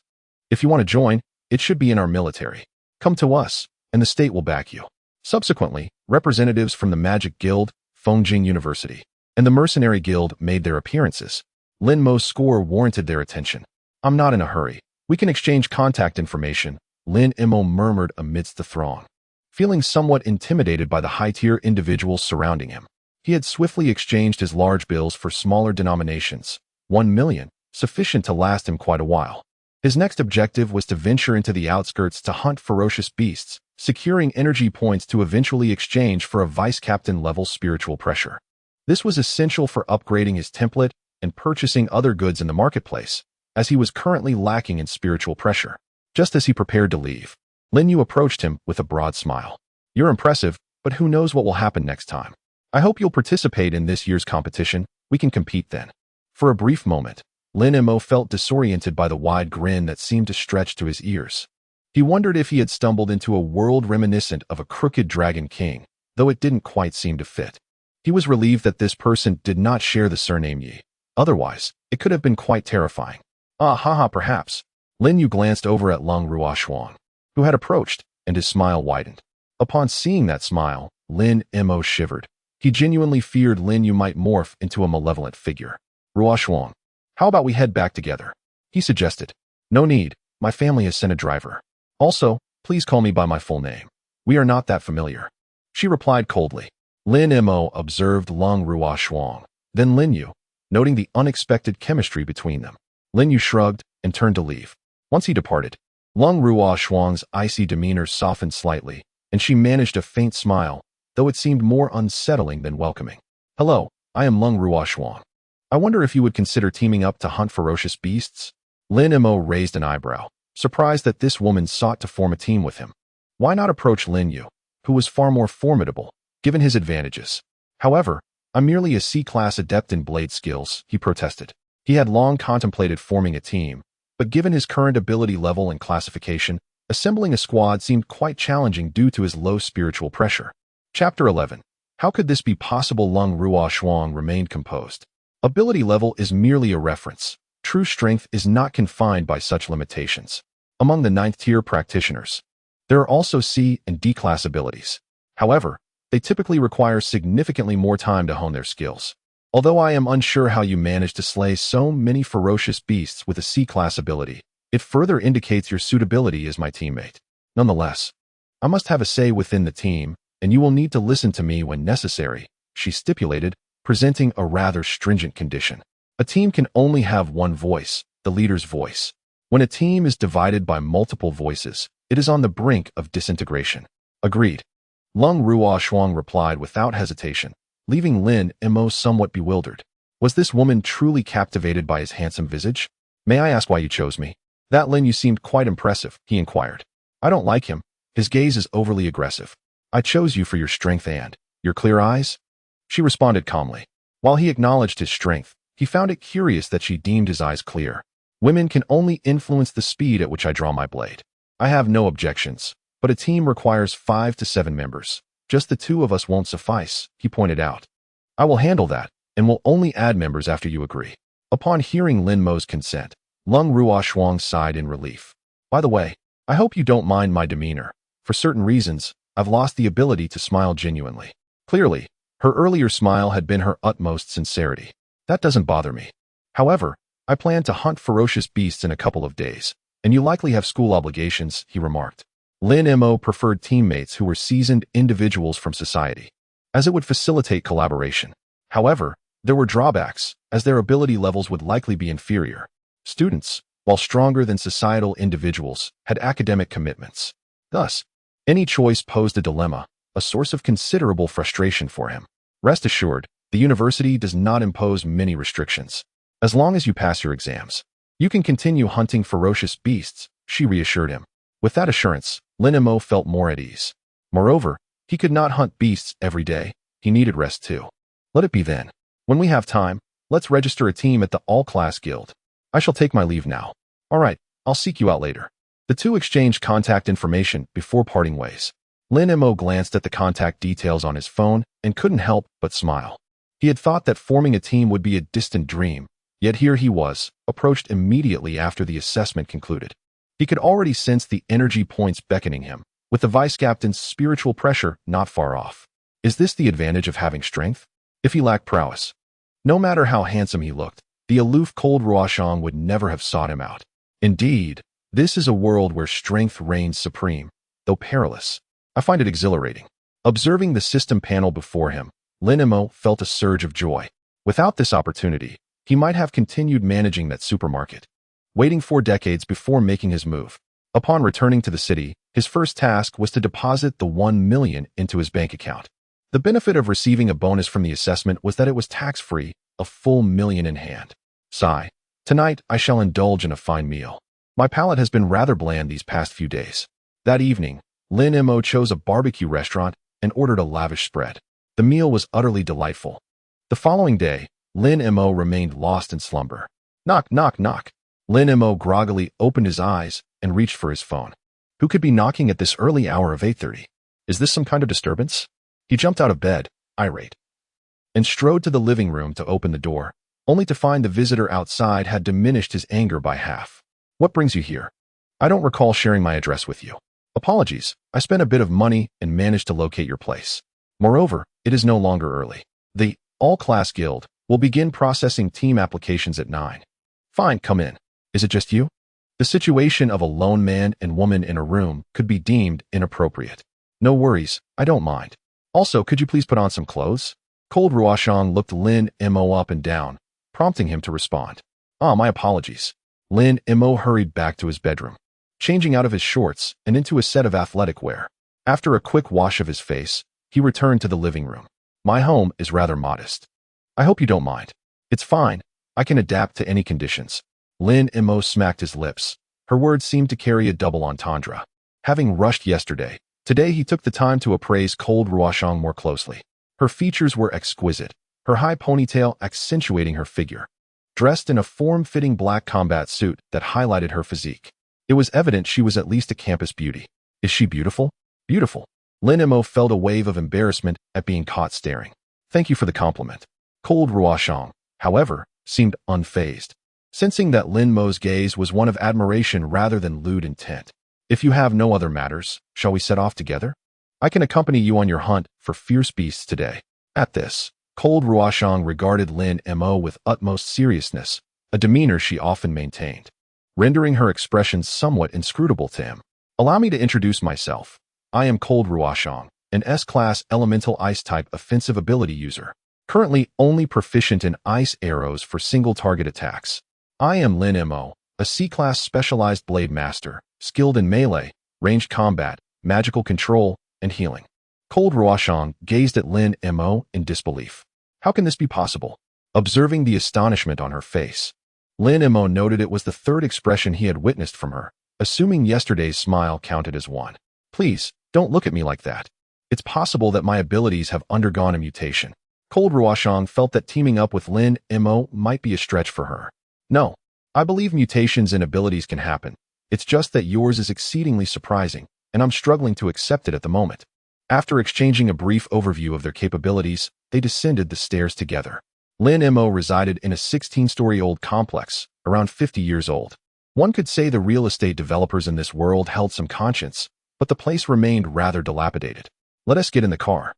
If you want to join, it should be in our military. Come to us, and the state will back you. Subsequently, representatives from the Magic Guild, Fongjing University, and the Mercenary Guild made their appearances. Lin Mo's score warranted their attention. I'm not in a hurry. We can exchange contact information, Lin Mo murmured amidst the throng. Feeling somewhat intimidated by the high-tier individuals surrounding him, he had swiftly exchanged his large bills for smaller denominations, 1 million, sufficient to last him quite a while. His next objective was to venture into the outskirts to hunt ferocious beasts, securing energy points to eventually exchange for a vice-captain level spiritual pressure. This was essential for upgrading his template and purchasing other goods in the marketplace, as he was currently lacking in spiritual pressure. Just as he prepared to leave, Lin Yu approached him with a broad smile. You're impressive, but who knows what will happen next time. I hope you'll participate in this year's competition. We can compete then. For a brief moment, Lin Mo felt disoriented by the wide grin that seemed to stretch to his ears. He wondered if he had stumbled into a world reminiscent of a crooked dragon king, though it didn't quite seem to fit. He was relieved that this person did not share the surname Yi. Otherwise, it could have been quite terrifying. Perhaps. Lin Yu glanced over at Lung Ruoshuang, who had approached, and his smile widened. Upon seeing that smile, Lin Mo shivered. He genuinely feared Lin Yu might morph into a malevolent figure. Ruoshuang, how about we head back together? He suggested. No need, my family has sent a driver. Also, please call me by my full name. We are not that familiar. She replied coldly. Lin Mo observed Lung Ruoshuang, then Lin Yu, noting the unexpected chemistry between them. Lin Yu shrugged and turned to leave. Once he departed, Lung Ruoshuang's icy demeanor softened slightly, and she managed a faint smile, though it seemed more unsettling than welcoming. Hello, I am Lung Ruoshuang. I wonder if you would consider teaming up to hunt ferocious beasts? Lin Mo raised an eyebrow, surprised that this woman sought to form a team with him. Why not approach Lin Yu, who was far more formidable, given his advantages? However, I'm merely a C-class adept in blade skills, he protested. He had long contemplated forming a team, but given his current ability level and classification, assembling a squad seemed quite challenging due to his low spiritual pressure. Chapter 11. How could this be possible? Lung Ruo Shuang remained composed. Ability level is merely a reference. True strength is not confined by such limitations. Among the 9th-tier practitioners, there are also C and D class abilities. However, they typically require significantly more time to hone their skills. Although I am unsure how you managed to slay so many ferocious beasts with a C-class ability, it further indicates your suitability as my teammate. Nonetheless, I must have a say within the team, and you will need to listen to me when necessary, she stipulated, presenting a rather stringent condition. A team can only have one voice, the leader's voice. When a team is divided by multiple voices, it is on the brink of disintegration. Agreed. Lung Ruo Shuang replied without hesitation, leaving Lin Mo somewhat bewildered. Was this woman truly captivated by his handsome visage? May I ask why you chose me? That Lin, you seemed quite impressive, he inquired. I don't like him. His gaze is overly aggressive. I chose you for your strength and your clear eyes. She responded calmly. While he acknowledged his strength, he found it curious that she deemed his eyes clear. Women can only influence the speed at which I draw my blade. I have no objections, but a team requires 5 to 7 members. Just the 2 of us won't suffice, he pointed out. I will handle that, and will only add members after you agree. Upon hearing Lin Mo's consent, Lung Ruo Shuang sighed in relief. By the way, I hope you don't mind my demeanor. For certain reasons, I've lost the ability to smile genuinely. Clearly, her earlier smile had been her utmost sincerity. That doesn't bother me. However, I plan to hunt ferocious beasts in a couple of days, and you likely have school obligations, he remarked. Lin Mo preferred teammates who were seasoned individuals from society, as it would facilitate collaboration. However, there were drawbacks, as their ability levels would likely be inferior. Students, while stronger than societal individuals, had academic commitments. Thus, any choice posed a dilemma, a source of considerable frustration for him. Rest assured, the university does not impose many restrictions. As long as you pass your exams, you can continue hunting ferocious beasts, she reassured him. With that assurance, Lin Mo felt more at ease. Moreover, he could not hunt beasts every day. He needed rest too. Let it be then. When we have time, let's register a team at the all-class guild. I shall take my leave now. All right, I'll seek you out later. The 2 exchanged contact information before parting ways. Lin Mo glanced at the contact details on his phone and couldn't help but smile. He had thought that forming a team would be a distant dream, yet here he was, approached immediately after the assessment concluded. He could already sense the energy points beckoning him, with the vice captain's spiritual pressure not far off. Is this the advantage of having strength? If he lacked prowess, no matter how handsome he looked, the aloof cold Ruoshang would never have sought him out. Indeed, this is a world where strength reigns supreme, though perilous. I find it exhilarating. Observing the system panel before him, Lin Mo felt a surge of joy. Without this opportunity, he might have continued managing that supermarket, waiting 4 decades before making his move. Upon returning to the city, his first task was to deposit the 1 million into his bank account. The benefit of receiving a bonus from the assessment was that it was tax-free, a full million in hand. Sigh. Tonight, I shall indulge in a fine meal. My palate has been rather bland these past few days. That evening, Lin Mo chose a barbecue restaurant and ordered a lavish spread. The meal was utterly delightful. The following day, Lin Mo remained lost in slumber. Knock, knock, knock. Lin Mo groggily opened his eyes and reached for his phone. Who could be knocking at this early hour of 8:30? Is this some kind of disturbance? He jumped out of bed, irate, and strode to the living room to open the door, only to find the visitor outside had diminished his anger by half. What brings you here? I don't recall sharing my address with you. Apologies, I spent a bit of money and managed to locate your place. Moreover, it is no longer early. The all-class guild will begin processing team applications at 9. Fine, come in. Is it just you? The situation of a lone man and woman in a room could be deemed inappropriate. No worries, I don't mind. Also, could you please put on some clothes? Cold Ruoshang looked Lin Mo up and down, prompting him to respond. My apologies. Lin Mo hurried back to his bedroom, changing out of his shorts and into a set of athletic wear. After a quick wash of his face, he returned to the living room. My home is rather modest. I hope you don't mind. It's fine. I can adapt to any conditions. Lin Mo smacked his lips. Her words seemed to carry a double entendre. Having rushed yesterday, today he took the time to appraise cold Ruoshang more closely. Her features were exquisite, her high ponytail accentuating her figure. dressed in a form-fitting black combat suit that highlighted her physique. It was evident she was at least a campus beauty. Is she beautiful? Beautiful. Lin Mo felt a wave of embarrassment at being caught staring. Thank you for the compliment. Cold Ruoshang, however, seemed unfazed, sensing that Lin Mo's gaze was one of admiration rather than lewd intent. If you have no other matters, shall we set off together? I can accompany you on your hunt for fierce beasts today. At this, Cold Ruoshang regarded Lin Mo with utmost seriousness, a demeanor she often maintained, rendering her expressions somewhat inscrutable to him. Allow me to introduce myself. I am Cold Ruoshang, an S-Class Elemental Ice-type offensive ability user, currently only proficient in ice arrows for single-target attacks. I am Lin Mo, a C-Class Specialized Blade Master, skilled in melee, ranged combat, magical control, and healing. Cold Ruoshang gazed at Lin Mo in disbelief. How can this be possible? Observing the astonishment on her face, Lin Mo noted it was the third expression he had witnessed from her, assuming yesterday's smile counted as one. Please, don't look at me like that. It's possible that my abilities have undergone a mutation. Cold Ruoshang felt that teaming up with Lin Mo might be a stretch for her. No, I believe mutations in abilities can happen. It's just that yours is exceedingly surprising, and I'm struggling to accept it at the moment. After exchanging a brief overview of their capabilities, they descended the stairs together. Lin Mo resided in a 16-story-old complex, around 50 years old. One could say the real estate developers in this world held some conscience, but the place remained rather dilapidated. Let us get in the car.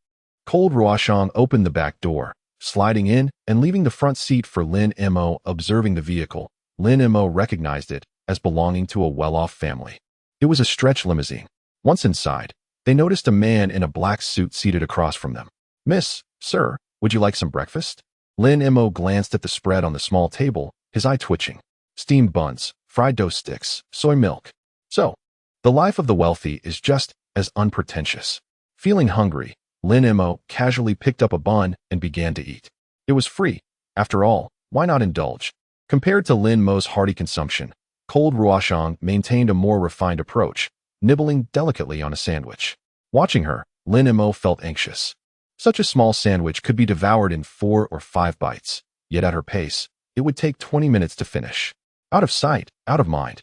Cold Ruoshang opened the back door, sliding in and leaving the front seat for Lin Mo. Observing the vehicle, Lin Mo recognized it as belonging to a well-off family. It was a stretch limousine. Once inside, they noticed a man in a black suit seated across from them. Miss, sir, would you like some breakfast? Lin Mo glanced at the spread on the small table, his eye twitching. Steamed buns, fried dough sticks, soy milk. So, the life of the wealthy is just as unpretentious. Feeling hungry, Lin Mo casually picked up a bun and began to eat. It was free. After all, why not indulge? Compared to Lin Mo's hearty consumption, Cold Ruoshang maintained a more refined approach, nibbling delicately on a sandwich. Watching her, Lin Mo felt anxious. Such a small sandwich could be devoured in 4 or 5 bites, yet at her pace, it would take 20 minutes to finish. Out of sight, out of mind.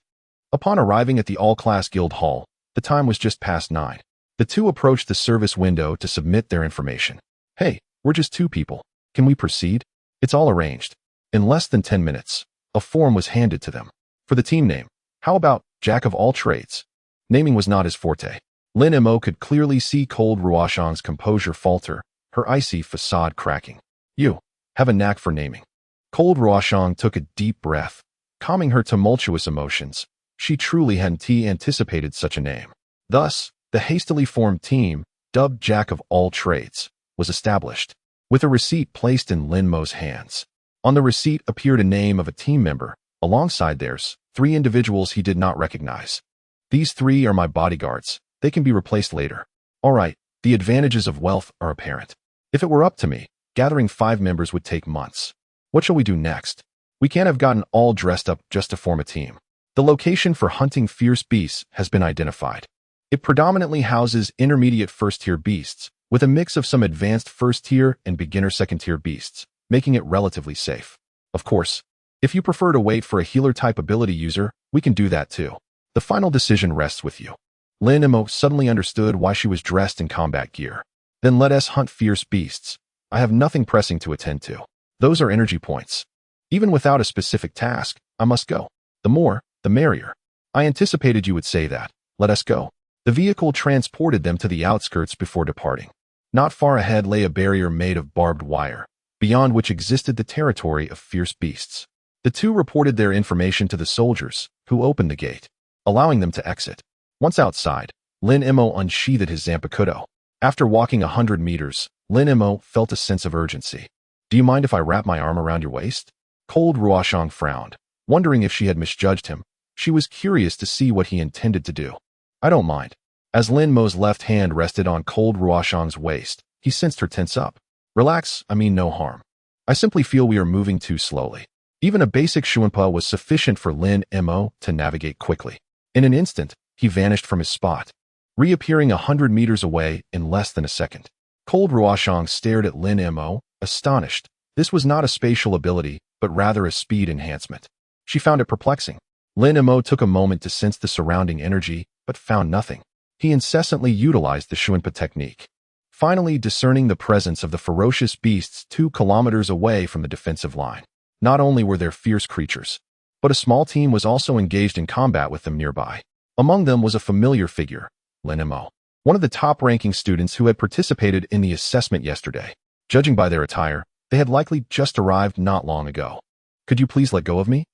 Upon arriving at the All-Class Guild Hall, the time was just past 9. The two approached the service window to submit their information. Hey, we're just 2 people. Can we proceed? It's all arranged. In less than 10 minutes, a form was handed to them. For the team name, how about Jack of all trades? Naming was not his forte. Lin Mo could clearly see Cold Ruoshang's composure falter, her icy facade cracking. You have a knack for naming. Cold Ruoshang took a deep breath, calming her tumultuous emotions. She truly hadn't anticipated such a name. Thus, the hastily formed team, dubbed Jack of all trades, was established, with a receipt placed in Lin Mo's hands. On the receipt appeared a name of a team member, alongside theirs, 3 individuals he did not recognize. These 3 are my bodyguards. They can be replaced later. All right, the advantages of wealth are apparent. If it were up to me, gathering 5 members would take months. What shall we do next? We can't have gotten all dressed up just to form a team. The location for hunting fierce beasts has been identified. It predominantly houses intermediate first-tier beasts, with a mix of some advanced first-tier and beginner second-tier beasts, making it relatively safe. Of course, if you prefer to wait for a healer-type ability user, we can do that too. The final decision rests with you. Lin Mo suddenly understood why she was dressed in combat gear. Then let us hunt fierce beasts. I have nothing pressing to attend to. Those are energy points. Even without a specific task, I must go. The more, the merrier. I anticipated you would say that. Let us go. The vehicle transported them to the outskirts before departing. Not far ahead lay a barrier made of barbed wire, beyond which existed the territory of fierce beasts. The two reported their information to the soldiers, who opened the gate, allowing them to exit. Once outside, Lin Mo unsheathed his Zanpakuto. After walking 100 meters, Lin Mo felt a sense of urgency. Do you mind if I wrap my arm around your waist? Cold Ruoshang frowned, wondering if she had misjudged him. She was curious to see what he intended to do. I don't mind. As Lin Mo's left hand rested on Cold Ruoshang's waist, he sensed her tense up. Relax, I mean no harm. I simply feel we are moving too slowly. Even a basic Shuanpa was sufficient for Lin Mo to navigate quickly. In an instant, he vanished from his spot, reappearing 100 meters away in less than a second. Cold Ruoshang stared at Lin Mo, astonished. This was not a spatial ability, but rather a speed enhancement. She found it perplexing. Lin Mo took a moment to sense the surrounding energy, but found nothing. He incessantly utilized the Shuanpa technique, finally discerning the presence of the ferocious beasts 2 kilometers away from the defensive line. Not only were there fierce creatures, but a small team was also engaged in combat with them nearby. Among them was a familiar figure, Lin Mo, one of the top-ranking students who had participated in the assessment yesterday. Judging by their attire, they had likely just arrived not long ago. "Could you please let go of me?"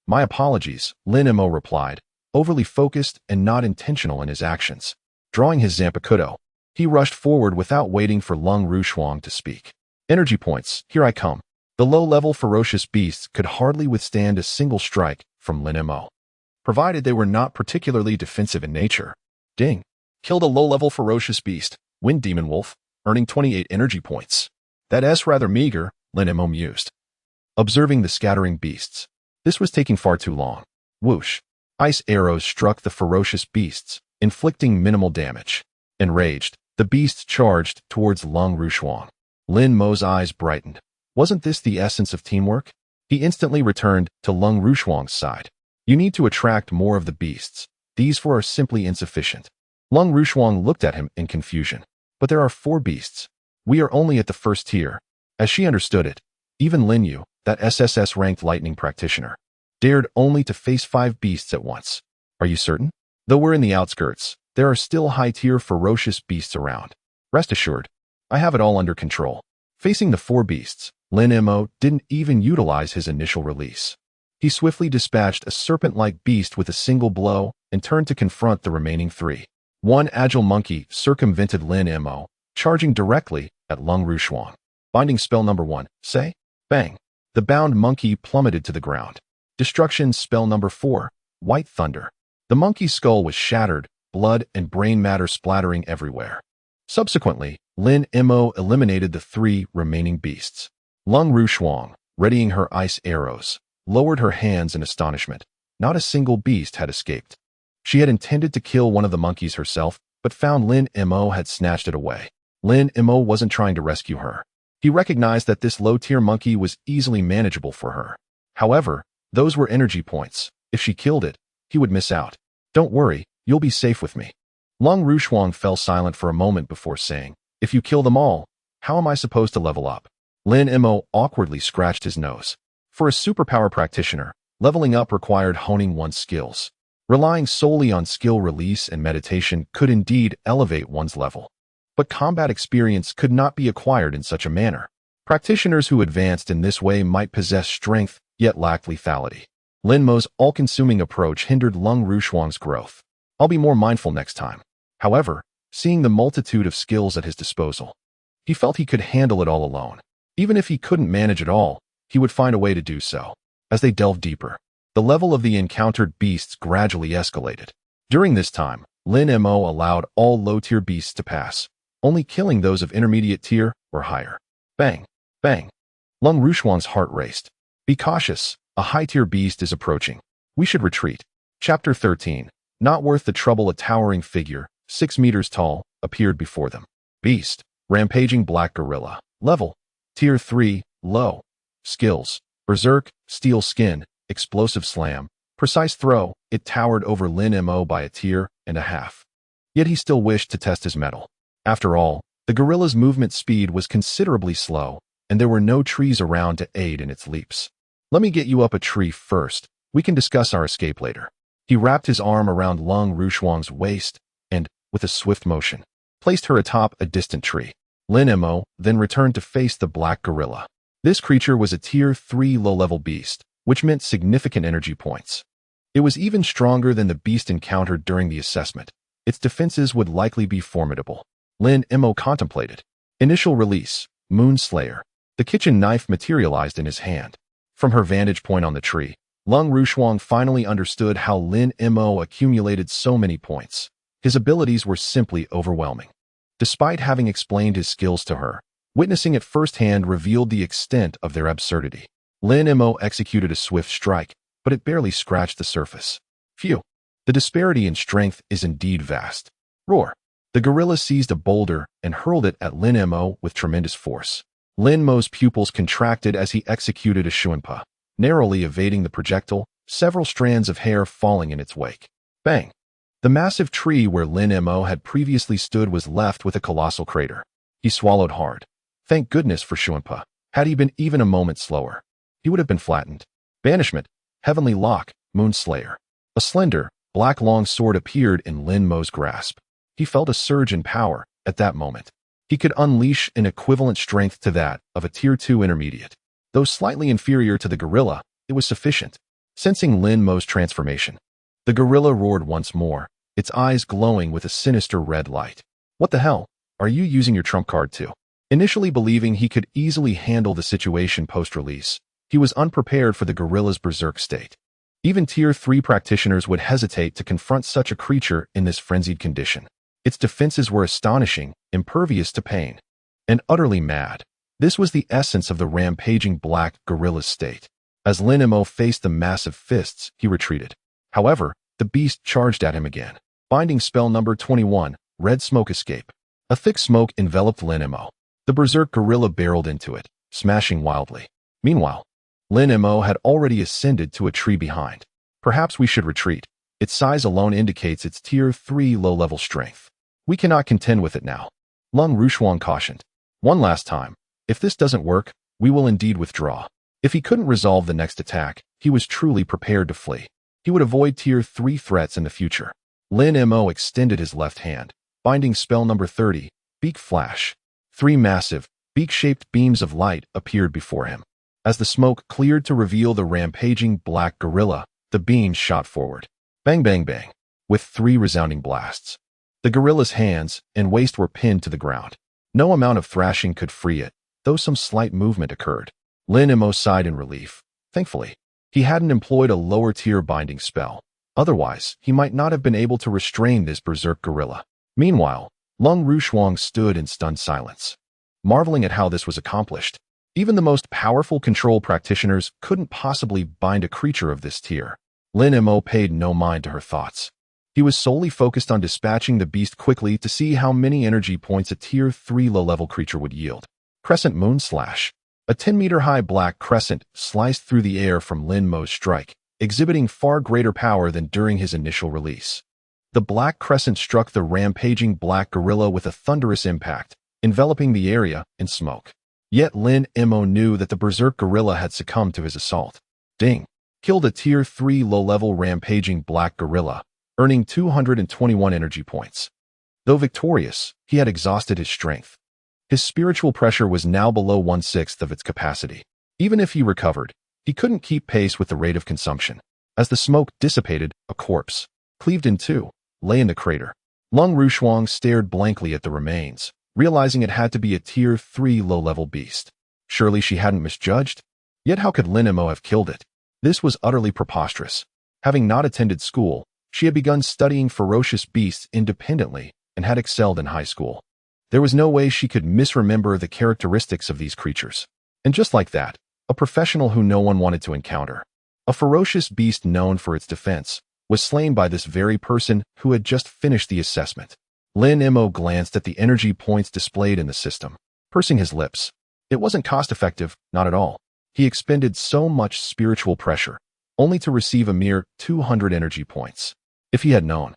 My apologies," Lin Mo replied, overly focused and not intentional in his actions. Drawing his Zanpakuto, he rushed forward without waiting for Lung Rushuang to speak. "Energy points, here I come." The low-level ferocious beasts could hardly withstand a single strike from Lin Mo, provided they were not particularly defensive in nature. Ding. Killed a low-level ferocious beast, Wind Demon Wolf, earning 28 energy points. That's rather meager, Lin Mo mused, observing the scattering beasts. This was taking far too long. Whoosh. Ice arrows struck the ferocious beasts, inflicting minimal damage. Enraged, the beasts charged towards Lung Rushuang. Lin Mo's eyes brightened. Wasn't this the essence of teamwork? He instantly returned to Lung Rushuang's side. "You need to attract more of the beasts. These 4 are simply insufficient." Lung Rushuang looked at him in confusion. "But there are 4 beasts. We are only at the first tier." As she understood it, even Lin Yu, that SSS-ranked lightning practitioner, dared only to face 5 beasts at once. "Are you certain? Though we're in the outskirts, there are still high-tier ferocious beasts around. Rest assured, I have it all under control." Facing the 4 beasts, Lin Mo didn't even utilize his initial release. He swiftly dispatched a serpent-like beast with a single blow and turned to confront the remaining 3. One agile monkey circumvented Lin Mo, charging directly at Lung Rushuang. Binding spell number 1, say? Bang. The bound monkey plummeted to the ground. Destruction spell number 4, White Thunder. The monkey's skull was shattered, blood and brain matter splattering everywhere. Subsequently, Lin Mo eliminated the 3 remaining beasts. Lung Rushuang, readying her ice arrows, lowered her hands in astonishment. Not a single beast had escaped. She had intended to kill one of the monkeys herself, but found Lin Mo had snatched it away. Lin Mo wasn't trying to rescue her. He recognized that this low-tier monkey was easily manageable for her. However, those were energy points. If she killed it, he would miss out. "Don't worry, you'll be safe with me." Lung Rushuang fell silent for a moment before saying, "If you kill them all, how am I supposed to level up?" Lin Mo awkwardly scratched his nose. For a superpower practitioner, leveling up required honing one's skills. Relying solely on skill release and meditation could indeed elevate one's level. But combat experience could not be acquired in such a manner. Practitioners who advanced in this way might possess strength, yet lack lethality. Lin Mo's all-consuming approach hindered Lung Rushuang's growth. "I'll be more mindful next time." However, seeing the multitude of skills at his disposal, he felt he could handle it all alone. Even if he couldn't manage it all, he would find a way to do so. As they delved deeper, the level of the encountered beasts gradually escalated. During this time, Lin Mo allowed all low-tier beasts to pass, only killing those of intermediate tier or higher. Bang! Bang! Lung Rushuang's heart raced. "Be cautious, a high-tier beast is approaching. We should retreat." Chapter 13. Not worth the trouble. A towering figure, 6 meters tall, appeared before them. Beast, rampaging black gorilla. Level, Tier 3, low. Skills, Berserk, Steel Skin, Explosive Slam, Precise Throw. It towered over Lin Mo by a tier and a half. Yet he still wished to test his mettle. After all, the gorilla's movement speed was considerably slow, and there were no trees around to aid in its leaps. "Let me get you up a tree first. We can discuss our escape later." He wrapped his arm around Lung Rushuang's waist and, with a swift motion, placed her atop a distant tree. Lin Mo then returned to face the black gorilla. This creature was a Tier 3 low-level beast, which meant significant energy points. It was even stronger than the beast encountered during the assessment. Its defenses would likely be formidable. Lin Mo contemplated. Initial release, Moonslayer. The kitchen knife materialized in his hand. From her vantage point on the tree, Lung Rushuang finally understood how Lin Mo accumulated so many points. His abilities were simply overwhelming. Despite having explained his skills to her, witnessing it firsthand revealed the extent of their absurdity. Lin Mo executed a swift strike, but it barely scratched the surface. Phew! The disparity in strength is indeed vast. Roar! The gorilla seized a boulder and hurled it at Lin Mo with tremendous force. Lin Mo's pupils contracted as he executed a shuanpa, narrowly evading the projectile, several strands of hair falling in its wake. Bang! The massive tree where Lin Mo had previously stood was left with a colossal crater. He swallowed hard. Thank goodness for shuanpa. Had he been even a moment slower, he would have been flattened. Banishment, Heavenly Lock, Moonslayer. A slender, black long sword appeared in Lin Mo's grasp. He felt a surge in power at that moment. He could unleash an equivalent strength to that of a Tier 2 intermediate. Though slightly inferior to the gorilla, it was sufficient. Sensing Lin Mo's transformation, the gorilla roared once more, its eyes glowing with a sinister red light. What the hell? Are you using your trump card too? Initially believing he could easily handle the situation post-release, he was unprepared for the gorilla's berserk state. Even Tier 3 practitioners would hesitate to confront such a creature in this frenzied condition. Its defenses were astonishing, impervious to pain, and utterly mad. This was the essence of the rampaging black gorilla's state. As Lin Mo faced the massive fists, he retreated. However, the beast charged at him again. Binding spell number 21, Red Smoke Escape. A thick smoke enveloped Lin Mo. The berserk gorilla barreled into it, smashing wildly. Meanwhile, Lin Mo had already ascended to a tree behind. Perhaps we should retreat. Its size alone indicates its Tier 3 low-level strength. We cannot contend with it now. Lung Rushuang cautioned. One last time. If this doesn't work, we will indeed withdraw. If he couldn't resolve the next attack, he was truly prepared to flee. He would avoid Tier 3 threats in the future. Lin Mo extended his left hand. Binding spell number 30, Beak Flash. 3 massive, beak-shaped beams of light appeared before him. As the smoke cleared to reveal the rampaging black gorilla, the beams shot forward. Bang bang bang, with 3 resounding blasts. The gorilla's hands and waist were pinned to the ground. No amount of thrashing could free it, though some slight movement occurred. Lin Mo sighed in relief. Thankfully, he hadn't employed a lower-tier binding spell. Otherwise, he might not have been able to restrain this berserk gorilla. Meanwhile, Lung Rushuang stood in stunned silence, marveling at how this was accomplished. Even the most powerful control practitioners couldn't possibly bind a creature of this tier. Lin Mo paid no mind to her thoughts. He was solely focused on dispatching the beast quickly to see how many energy points a Tier 3 low-level creature would yield. Crescent Moon Slash. A 10-meter-high black crescent sliced through the air from Lin Mo's strike, exhibiting far greater power than during his initial release. The black crescent struck the rampaging black gorilla with a thunderous impact, enveloping the area in smoke. Yet Lin Mo knew that the berserk gorilla had succumbed to his assault. Ding! Killed a Tier 3 low-level rampaging black gorilla, earning 221 energy points. Though victorious, he had exhausted his strength. His spiritual pressure was now below 1/6 of its capacity. Even if he recovered, he couldn't keep pace with the rate of consumption. As the smoke dissipated, a corpse, cleaved in two, lay in the crater. Lung Rushuang stared blankly at the remains, realizing it had to be a Tier 3 low-level beast. Surely she hadn't misjudged? Yet how could Lin Mo have killed it? This was utterly preposterous. Having not attended school, she had begun studying ferocious beasts independently and had excelled in high school. There was no way she could misremember the characteristics of these creatures. And just like that, a professional who no one wanted to encounter, a ferocious beast known for its defense, was slain by this very person who had just finished the assessment. Lin Mo glanced at the energy points displayed in the system, pursing his lips. It wasn't cost-effective, not at all. He expended so much spiritual pressure, only to receive a mere 200 energy points. If he had known,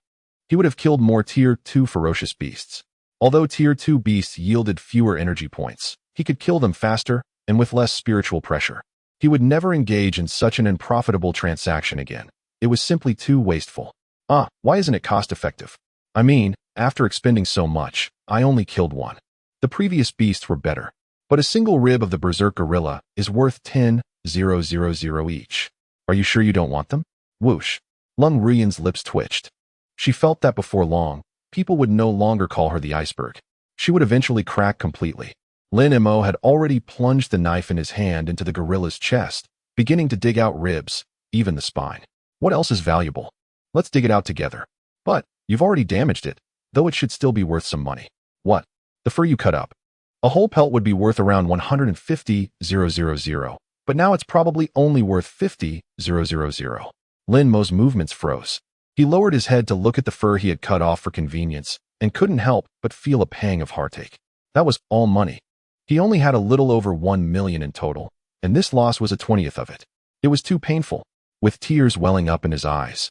he would have killed more Tier 2 ferocious beasts. Although Tier 2 beasts yielded fewer energy points, he could kill them faster and with less spiritual pressure. He would never engage in such an unprofitable transaction again. It was simply too wasteful. Why isn't it cost-effective? I mean, after expending so much, I only killed one. The previous beasts were better, but a single rib of the berserk gorilla is worth 10,000 each. Are you sure you don't want them? Whoosh. Lung Ruyan's lips twitched. She felt that before long, people would no longer call her the iceberg. She would eventually crack completely. Lin Mo had already plunged the knife in his hand into the gorilla's chest, beginning to dig out ribs, even the spine. What else is valuable? Let's dig it out together. But you've already damaged it, though it should still be worth some money. What? The fur you cut up. A whole pelt would be worth around 150,000, but now it's probably only worth 50,000. Lin Mo's movements froze. He lowered his head to look at the fur he had cut off for convenience, and couldn't help but feel a pang of heartache. That was all money. He only had a little over 1 million in total, and this loss was a 20th of it. It was too painful, with tears welling up in his eyes.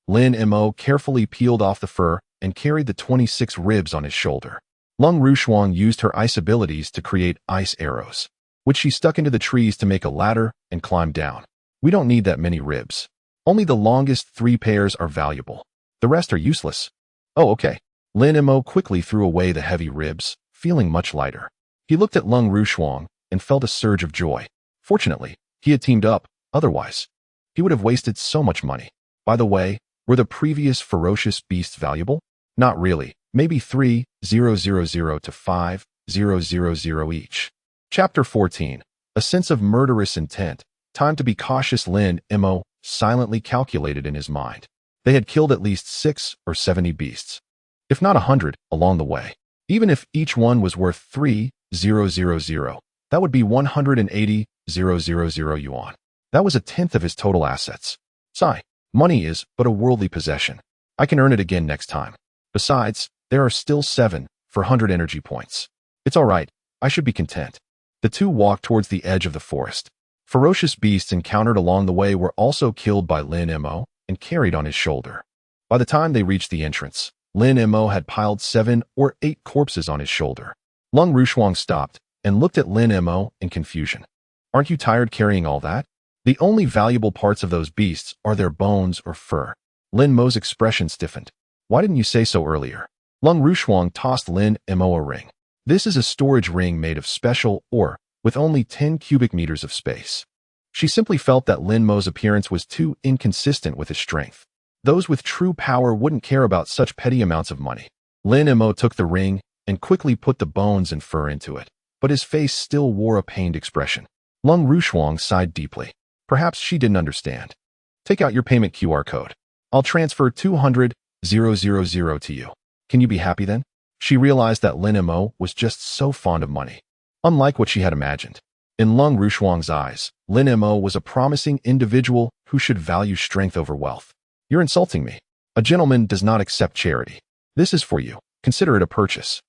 Lin Mo carefully peeled off the fur and carried the 26 ribs on his shoulder. Lung Rushuang used her ice abilities to create ice arrows, which she stuck into the trees to make a ladder and climb down. We don't need that many ribs. Only the longest 3 pairs are valuable. The rest are useless. Oh, okay. Lin Mo quickly threw away the heavy ribs, feeling much lighter. He looked at Lung Rushuang and felt a surge of joy. Fortunately, he had teamed up, otherwise, he would have wasted so much money. By the way, were the previous ferocious beasts valuable? Not really, maybe 3,000 to 5,000 each. Chapter 14. A sense of murderous intent. Time to be cautious. Lin Mo silently calculated in his mind. They had killed at least 6 or 70 beasts, if not 100, along the way. Even if each one was worth 3,000, that would be 180,000 yuan. That was a tenth of his total assets. Sigh, money is but a worldly possession. I can earn it again next time. Besides, there are still 7,400 energy points. It's all right, I should be content. The two walked towards the edge of the forest. Ferocious beasts encountered along the way were also killed by Lin Mo and carried on his shoulder. By the time they reached the entrance, Lin Mo had piled 7 or 8 corpses on his shoulder. Lung Rushuang stopped and looked at Lin Mo in confusion. Aren't you tired carrying all that? The only valuable parts of those beasts are their bones or fur. Lin Mo's expression stiffened. Why didn't you say so earlier? Lung Rushuang tossed Lin Mo a ring. This is a storage ring made of special ore, with only 10 cubic meters of space. She simply felt that Lin Mo's appearance was too inconsistent with his strength. Those with true power wouldn't care about such petty amounts of money. Lin Mo took the ring and quickly put the bones and fur into it, but his face still wore a pained expression. Lung Rushuang sighed deeply. Perhaps she didn't understand. Take out your payment QR code. I'll transfer 200,000 to you. Can you be happy then? She realized that Lin Mo was just so fond of money, unlike what she had imagined. In Lung Rushuang's eyes, Lin Mo was a promising individual who should value strength over wealth. You're insulting me. A gentleman does not accept charity. This is for you. Consider it a purchase.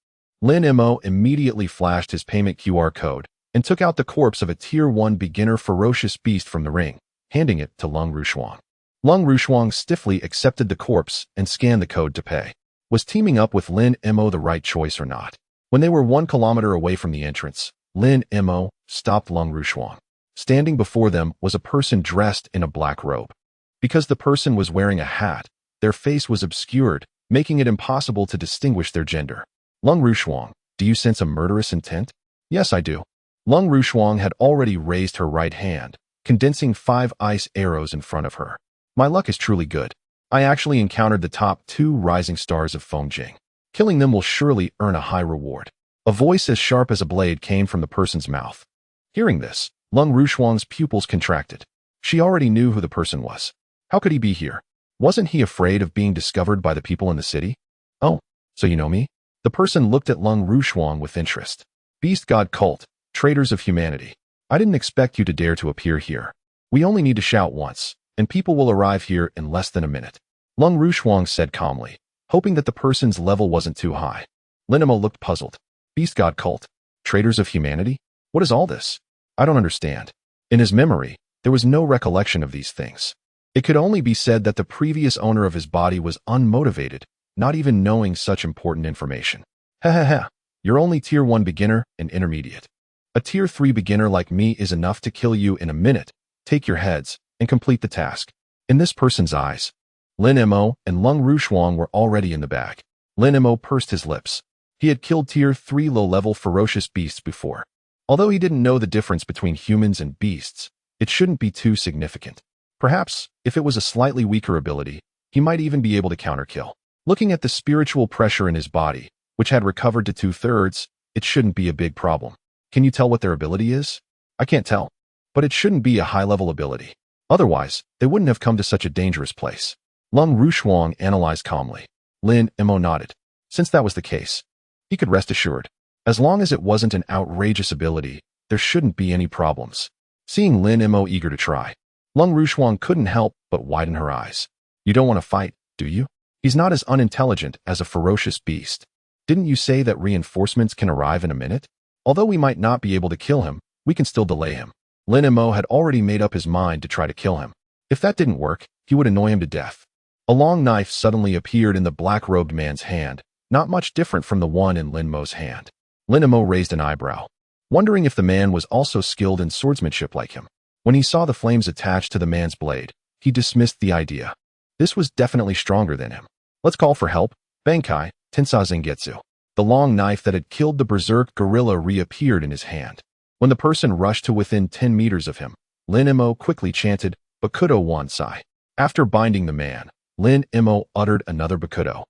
Lin Mo immediately flashed his payment QR code and took out the corpse of a Tier 1 beginner ferocious beast from the ring, handing it to Lung Rushuang. Lung Rushuang stiffly accepted the corpse and scanned the code to pay. Was teaming up with Lin Mo the right choice or not? When they were 1 kilometer away from the entrance, Lin Mo stopped Lung Rushuang. Standing before them was a person dressed in a black robe. Because the person was wearing a hat, their face was obscured, making it impossible to distinguish their gender. Lung Rushuang, do you sense a murderous intent? Yes, I do. Lung Rushuang had already raised her right hand, condensing 5 ice arrows in front of her. My luck is truly good. I actually encountered the top 2 rising stars of Fengjing. Killing them will surely earn a high reward. A voice as sharp as a blade came from the person's mouth. Hearing this, Lung Rushuang's pupils contracted. She already knew who the person was. How could he be here? Wasn't he afraid of being discovered by the people in the city? Oh, so you know me? The person looked at Lung Rushuang with interest. Beast God Cult, traitors of humanity. I didn't expect you to dare to appear here. We only need to shout once, and people will arrive here in less than a minute. Lung Rushuang said calmly, hoping that the person's level wasn't too high. Lin Mo looked puzzled. Beast God Cult, traitors of humanity? What is all this? I don't understand. In his memory, there was no recollection of these things. It could only be said that the previous owner of his body was unmotivated, not even knowing such important information. Ha, you're only Tier 1 beginner and intermediate. A Tier 3 beginner like me is enough to kill you in a minute. Take your heads and complete the task. In this person's eyes, Lin Mo and Lung Rushuang were already in the bag. Lin Mo pursed his lips. He had killed Tier 3 low-level ferocious beasts before. Although he didn't know the difference between humans and beasts, it shouldn't be too significant. Perhaps, if it was a slightly weaker ability, he might even be able to counterkill. Looking at the spiritual pressure in his body, which had recovered to 2/3, it shouldn't be a big problem. Can you tell what their ability is? I can't tell. But it shouldn't be a high-level ability. Otherwise, they wouldn't have come to such a dangerous place. Lung Rushuang analyzed calmly. Lin Mo nodded. Since that was the case, he could rest assured. As long as it wasn't an outrageous ability, there shouldn't be any problems. Seeing Lin Mo eager to try, Lung Rushuang couldn't help but widen her eyes. You don't want to fight, do you? He's not as unintelligent as a ferocious beast. Didn't you say that reinforcements can arrive in a minute? Although we might not be able to kill him, we can still delay him. Lin Mo had already made up his mind to try to kill him. If that didn't work, he would annoy him to death. A long knife suddenly appeared in the black-robed man's hand, not much different from the one in Lin Mo's hand. Lin Mo raised an eyebrow, wondering if the man was also skilled in swordsmanship like him. When he saw the flames attached to the man's blade, he dismissed the idea. This was definitely stronger than him. Let's call for help. Bankai, Tensa Zengetsu. The long knife that had killed the berserk gorilla reappeared in his hand. When the person rushed to within 10 meters of him, Lin Mo quickly chanted, Bakudo Wansai. After binding the man, Lin Mo uttered another Bakudo,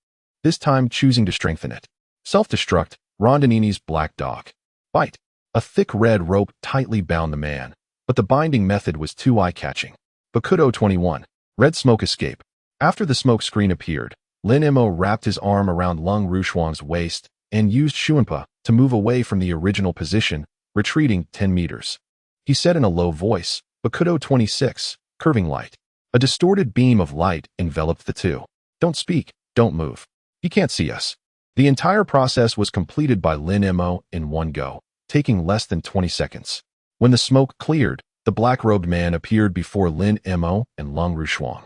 this time choosing to strengthen it. Self-destruct, Rondinini's black dog. Bite. A thick red rope tightly bound the man, but the binding method was too eye-catching. Bakudo 21. Red smoke escape. After the smoke screen appeared, Lin Mo wrapped his arm around Lung Rushuang's waist and used Shuanpa to move away from the original position, retreating 10 meters. He said in a low voice, Bakudo 26, curving light. A distorted beam of light enveloped the two. Don't speak, don't move. He can't see us. The entire process was completed by Lin Mo in one go, taking less than 20 seconds. When the smoke cleared, the black-robed man appeared before Lin Mo and Lung Rushuang.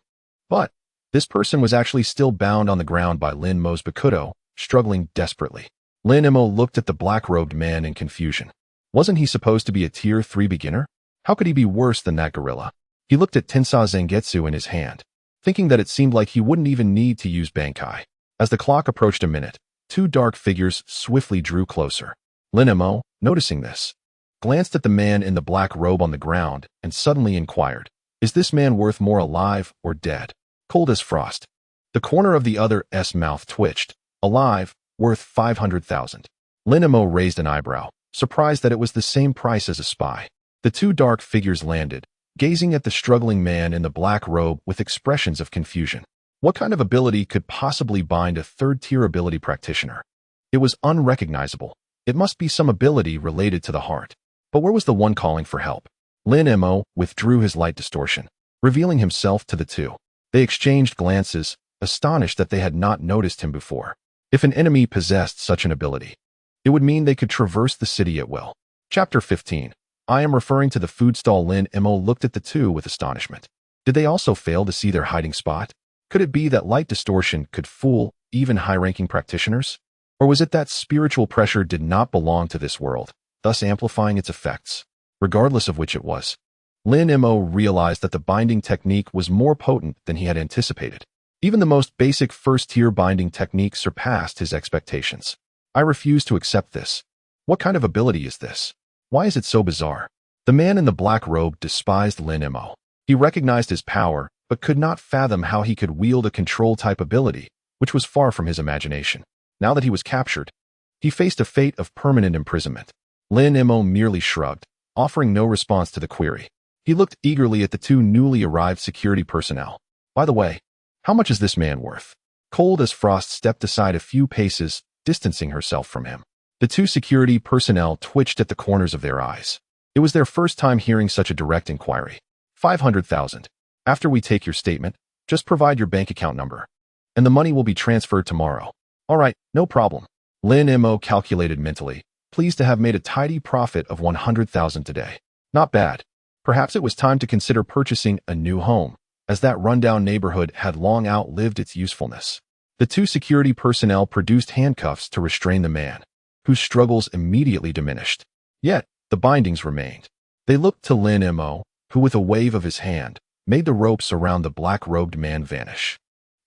But this person was actually still bound on the ground by Lin Mo's Bakudo, struggling desperately. Lin Mo looked at the black-robed man in confusion. Wasn't he supposed to be a Tier 3 beginner? How could he be worse than that gorilla? He looked at Tensa Zengetsu in his hand, thinking that it seemed like he wouldn't even need to use Bankai. As the clock approached a minute, two dark figures swiftly drew closer. Lin Mo, noticing this, glanced at the man in the black robe on the ground and suddenly inquired, is this man worth more alive or dead? Cold as frost. The corner of the other's mouth twitched. Alive, worth 500,000. Lin Mo raised an eyebrow, surprised that it was the same price as a spy. The two dark figures landed, gazing at the struggling man in the black robe with expressions of confusion. What kind of ability could possibly bind a third-tier ability practitioner? It was unrecognizable. It must be some ability related to the heart. But where was the one calling for help? Lin Mo withdrew his light distortion, revealing himself to the two. They exchanged glances, astonished that they had not noticed him before. If an enemy possessed such an ability, it would mean they could traverse the city at will. Chapter 15. I am referring to the food stall. Lin Mo looked at the two with astonishment. Did they also fail to see their hiding spot? Could it be that light distortion could fool even high-ranking practitioners? Or was it that spiritual pressure did not belong to this world, thus amplifying its effects? Regardless of which it was, Lin Mo realized that the binding technique was more potent than he had anticipated. Even the most basic first-tier binding technique surpassed his expectations. I refuse to accept this. What kind of ability is this? Why is it so bizarre? The man in the black robe despised Lin Mo. He recognized his power, but could not fathom how he could wield a control-type ability, which was far from his imagination. Now that he was captured, he faced a fate of permanent imprisonment. Lin Mo merely shrugged, offering no response to the query. He looked eagerly at the two newly arrived security personnel. By the way, how much is this man worth? Cold as frost stepped aside a few paces, distancing herself from him. The two security personnel twitched at the corners of their eyes. It was their first time hearing such a direct inquiry. 500,000. After we take your statement, just provide your bank account number, and the money will be transferred tomorrow. All right, no problem. Lin Mo calculated mentally, pleased to have made a tidy profit of 100,000 today. Not bad. Perhaps it was time to consider purchasing a new home, as that rundown neighborhood had long outlived its usefulness. The two security personnel produced handcuffs to restrain the man, whose struggles immediately diminished. Yet, the bindings remained. They looked to Lin Mo, who with a wave of his hand, made the ropes around the black-robed man vanish.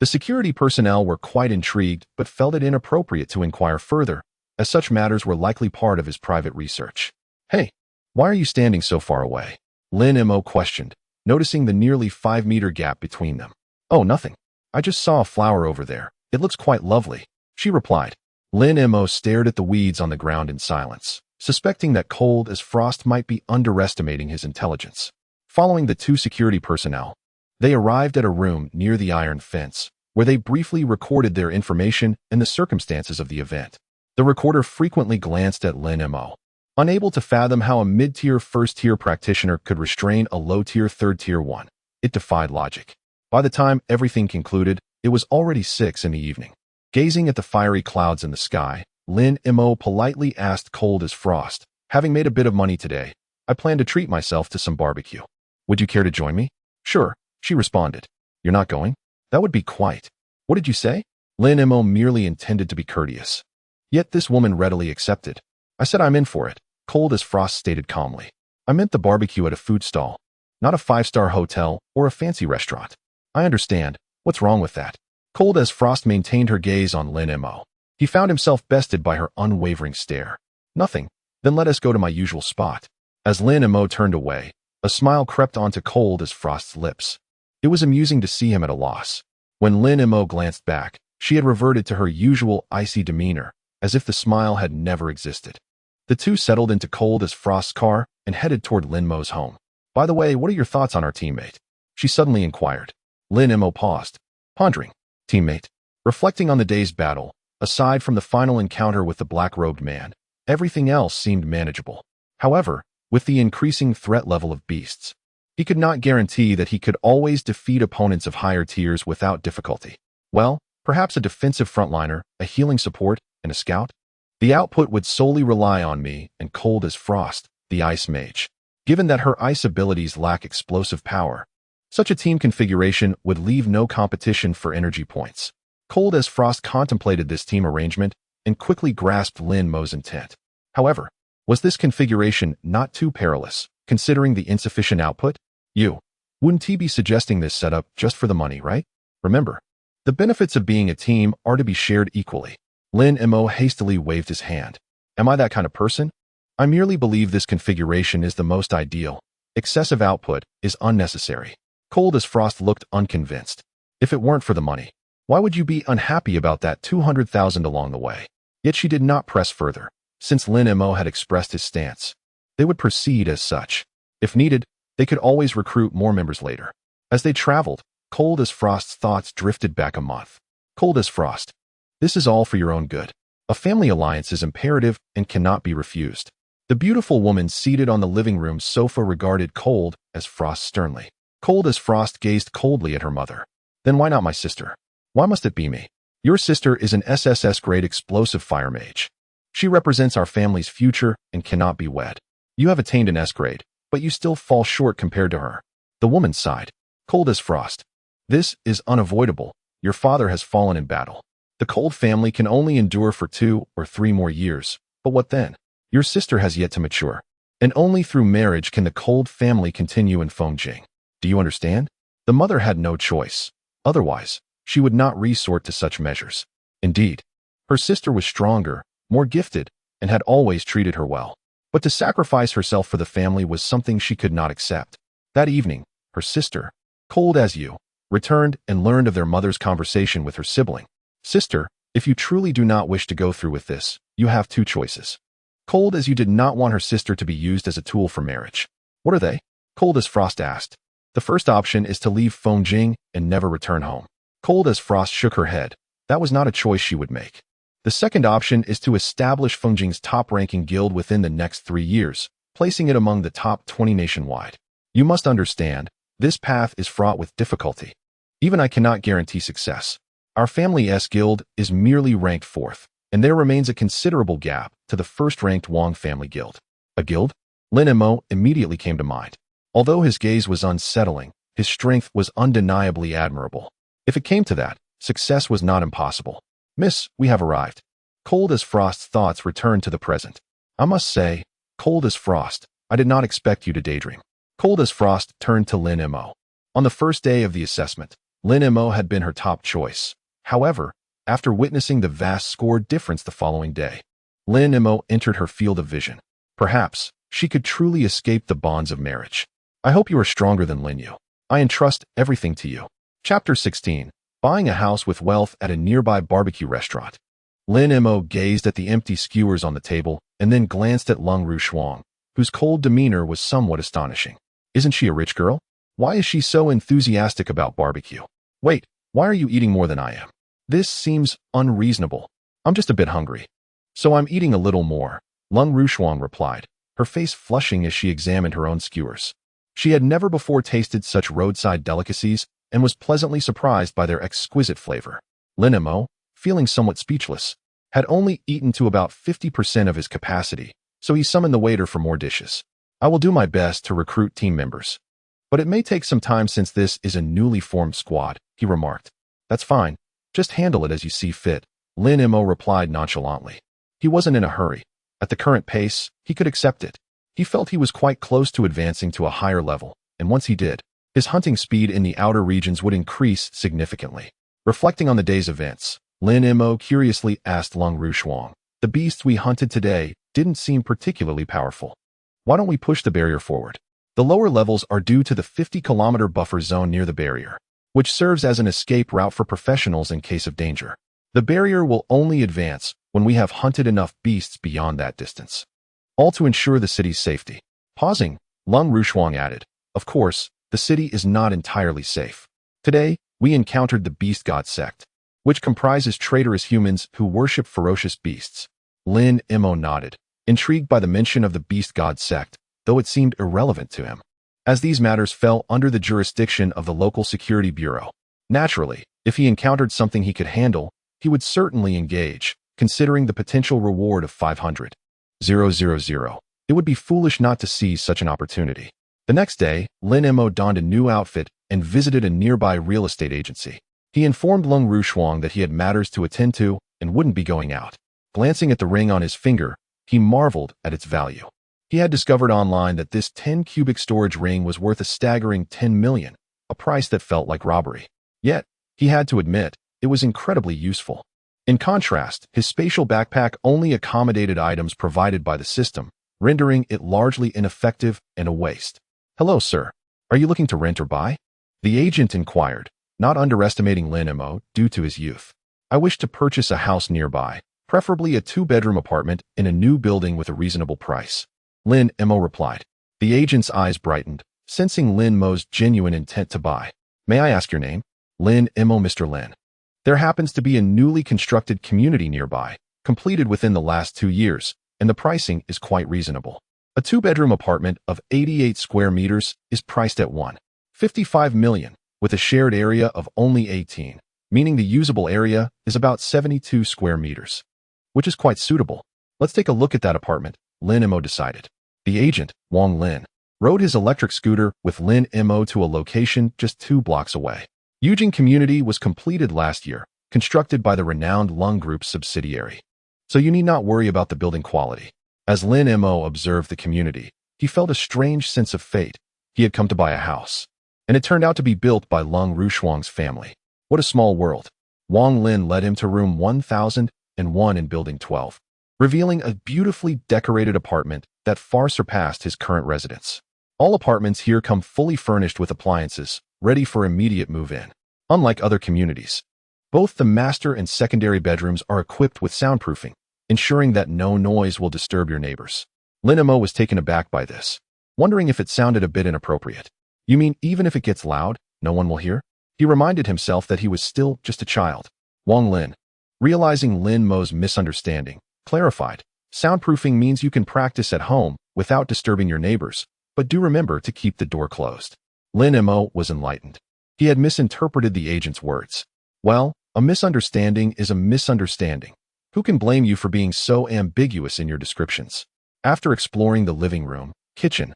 The security personnel were quite intrigued, but felt it inappropriate to inquire further, as such matters were likely part of his private research. Hey, why are you standing so far away? Lin Mo questioned, noticing the nearly 5-meter gap between them. Oh, nothing. I just saw a flower over there. It looks quite lovely, she replied. Lin Mo stared at the weeds on the ground in silence, suspecting that Cold as Frost might be underestimating his intelligence. Following the two security personnel, they arrived at a room near the iron fence, where they briefly recorded their information and the circumstances of the event. The recorder frequently glanced at Lin Mo, unable to fathom how a mid-tier first-tier practitioner could restrain a low-tier third-tier one. It defied logic. By the time everything concluded, it was already 6 in the evening. Gazing at the fiery clouds in the sky, Lin Mo politely asked Cold as Frost, Having made a bit of money today, I plan to treat myself to some barbecue. Would you care to join me? Sure, she responded. You're not going? That would be quite. What did you say? Lin Mo merely intended to be courteous. Yet this woman readily accepted. I said I'm in for it, cold as frost stated calmly. I meant the barbecue at a food stall, not a five-star hotel or a fancy restaurant. I understand. What's wrong with that? Cold as frost maintained her gaze on Lin Mo. He found himself bested by her unwavering stare. Nothing. Then let us go to my usual spot. As Lin Mo turned away, a smile crept onto Cold as Frost's lips. It was amusing to see him at a loss. When Lin Mo glanced back, she had reverted to her usual icy demeanor, as if the smile had never existed. The two settled into Cold as Frost's car and headed toward Lin Mo's home. By the way, what are your thoughts on our teammate? She suddenly inquired. Lin Mo paused, pondering. Teammate. Reflecting on the day's battle, aside from the final encounter with the black-robed man, everything else seemed manageable. However, with the increasing threat level of beasts, he could not guarantee that he could always defeat opponents of higher tiers without difficulty. Well, perhaps a defensive frontliner, a healing support, and a scout? The output would solely rely on me and Cold as Frost, the Ice Mage. Given that her ice abilities lack explosive power, such a team configuration would leave no competition for energy points. Cold as Frost contemplated this team arrangement and quickly grasped Lin Mo's intent. However, was this configuration not too perilous, considering the insufficient output? Wouldn't he be suggesting this setup just for the money, right? Remember, the benefits of being a team are to be shared equally. Lin Mo hastily waved his hand. Am I that kind of person? I merely believe this configuration is the most ideal. Excessive output is unnecessary. Cold as Frost looked unconvinced. If it weren't for the money, why would you be unhappy about that 200,000 along the way? Yet she did not press further, since Lin Mo had expressed his stance. They would proceed as such. If needed, they could always recruit more members later. As they traveled, Cold as Frost's thoughts drifted back a month. Cold as Frost. This is all for your own good. A family alliance is imperative and cannot be refused. The beautiful woman seated on the living room sofa regarded Cold as Frost sternly. Cold as Frost gazed coldly at her mother. Then why not my sister? Why must it be me? Your sister is an SSS-grade explosive fire mage. She represents our family's future and cannot be wed. You have attained an S-grade, but you still fall short compared to her. The woman sighed. Cold as Frost. This is unavoidable. Your father has fallen in battle. The Cold family can only endure for 2 or 3 more years. But what then? Your sister has yet to mature. And only through marriage can the Cold family continue in Fengjing. Do you understand? The mother had no choice. Otherwise, she would not resort to such measures. Indeed, her sister was stronger, more gifted, and had always treated her well. But to sacrifice herself for the family was something she could not accept. That evening, her sister, Cold as you, returned and learned of their mother's conversation with her sibling. Sister, if you truly do not wish to go through with this, you have 2 choices. Cold as you did not want her sister to be used as a tool for marriage. What are they? Cold as Frost asked. The first option is to leave Fengjing and never return home. Cold as Frost shook her head. That was not a choice she would make. The second option is to establish Fengjing's top-ranking guild within the next 3 years, placing it among the top 20 nationwide. You must understand, this path is fraught with difficulty. Even I cannot guarantee success. Our family S guild is merely ranked 4th, and there remains a considerable gap to the first-ranked Wang family guild. A guild? Lin Mo immediately came to mind. Although his gaze was unsettling, his strength was undeniably admirable. If it came to that, success was not impossible. Miss, we have arrived. Cold as Frost's thoughts returned to the present. I must say, Cold as Frost, I did not expect you to daydream. Cold as Frost turned to Lin Mo. On the first day of the assessment, Lin Mo had been her top choice. However, after witnessing the vast score difference the following day, Lin Mo entered her field of vision. Perhaps she could truly escape the bonds of marriage. I hope you are stronger than Lin Yu. I entrust everything to you. Chapter 16. Buying a house with wealth at a nearby barbecue restaurant. Lin Mo gazed at the empty skewers on the table and then glanced at Lung Rushuang, whose cold demeanor was somewhat astonishing. Isn't she a rich girl? Why is she so enthusiastic about barbecue? Wait, why are you eating more than I am? This seems unreasonable. I'm just a bit hungry. So I'm eating a little more, Lung Rushuang replied, her face flushing as she examined her own skewers. She had never before tasted such roadside delicacies and was pleasantly surprised by their exquisite flavor. Lin Mo, feeling somewhat speechless, had only eaten to about 50% of his capacity, so he summoned the waiter for more dishes. I will do my best to recruit team members. But it may take some time since this is a newly formed squad, he remarked. That's fine. Just handle it as you see fit, Lin Mo replied nonchalantly. He wasn't in a hurry. At the current pace, he could accept it. He felt he was quite close to advancing to a higher level, and once he did, his hunting speed in the outer regions would increase significantly. Reflecting on the day's events, Lin Mo curiously asked Lung Rushuang, the beasts we hunted today didn't seem particularly powerful. Why don't we push the barrier forward? The lower levels are due to the 50-kilometer buffer zone near the barrier, which serves as an escape route for professionals in case of danger. The barrier will only advance when we have hunted enough beasts beyond that distance. All to ensure the city's safety. Pausing, Lung Rushuang added, of course, the city is not entirely safe. Today, we encountered the Beast God sect, which comprises traitorous humans who worship ferocious beasts. Lin Mo nodded, intrigued by the mention of the Beast God sect, though it seemed irrelevant to him, as these matters fell under the jurisdiction of the local security bureau. Naturally, if he encountered something he could handle, he would certainly engage, considering the potential reward of 500,000. It would be foolish not to seize such an opportunity. The next day, Lin Mo donned a new outfit and visited a nearby real estate agency. He informed Lung Rushuang that he had matters to attend to and wouldn't be going out. Glancing at the ring on his finger, he marveled at its value. He had discovered online that this 10-cubic storage ring was worth a staggering 10 million, a price that felt like robbery. Yet, he had to admit, it was incredibly useful. In contrast, his spatial backpack only accommodated items provided by the system, rendering it largely ineffective and a waste. Hello, sir. Are you looking to rent or buy? The agent inquired, not underestimating Lin Mo due to his youth. I wish to purchase a house nearby, preferably a 2-bedroom apartment in a new building with a reasonable price. Lin Mo replied. The agent's eyes brightened, sensing Lin Mo's genuine intent to buy. May I ask your name? Lin Mo. Mr. Lin. There happens to be a newly constructed community nearby, completed within the last 2 years, and the pricing is quite reasonable. A 2-bedroom apartment of 88 square meters is priced at 1.55 million, with a shared area of only 18, meaning the usable area is about 72 square meters, which is quite suitable. Let's take a look at that apartment, Lin Mo decided. The agent, Wang Lin, rode his electric scooter with Lin Mo to a location just 2 blocks away. Yujing Community was completed last year, constructed by the renowned Lung Group's subsidiary. So you need not worry about the building quality. As Lin Mo observed the community, he felt a strange sense of fate. He had come to buy a house, and it turned out to be built by Lung Rushuang's family. What a small world. Wang Lin led him to room 1001 in building 12, revealing a beautifully decorated apartment that far surpassed his current residence. All apartments here come fully furnished with appliances, ready for immediate move-in. Unlike other communities, both the master and secondary bedrooms are equipped with soundproofing, ensuring that no noise will disturb your neighbors. Lin Mo was taken aback by this, wondering if it sounded a bit inappropriate. You mean even if it gets loud, no one will hear? He reminded himself that he was still just a child. Wang Lin, realizing Lin Mo's misunderstanding, clarified, soundproofing means you can practice at home without disturbing your neighbors, but do remember to keep the door closed. Lin Mo was enlightened. He had misinterpreted the agent's words. Well, a misunderstanding is a misunderstanding. Who can blame you for being so ambiguous in your descriptions? After exploring the living room, kitchen,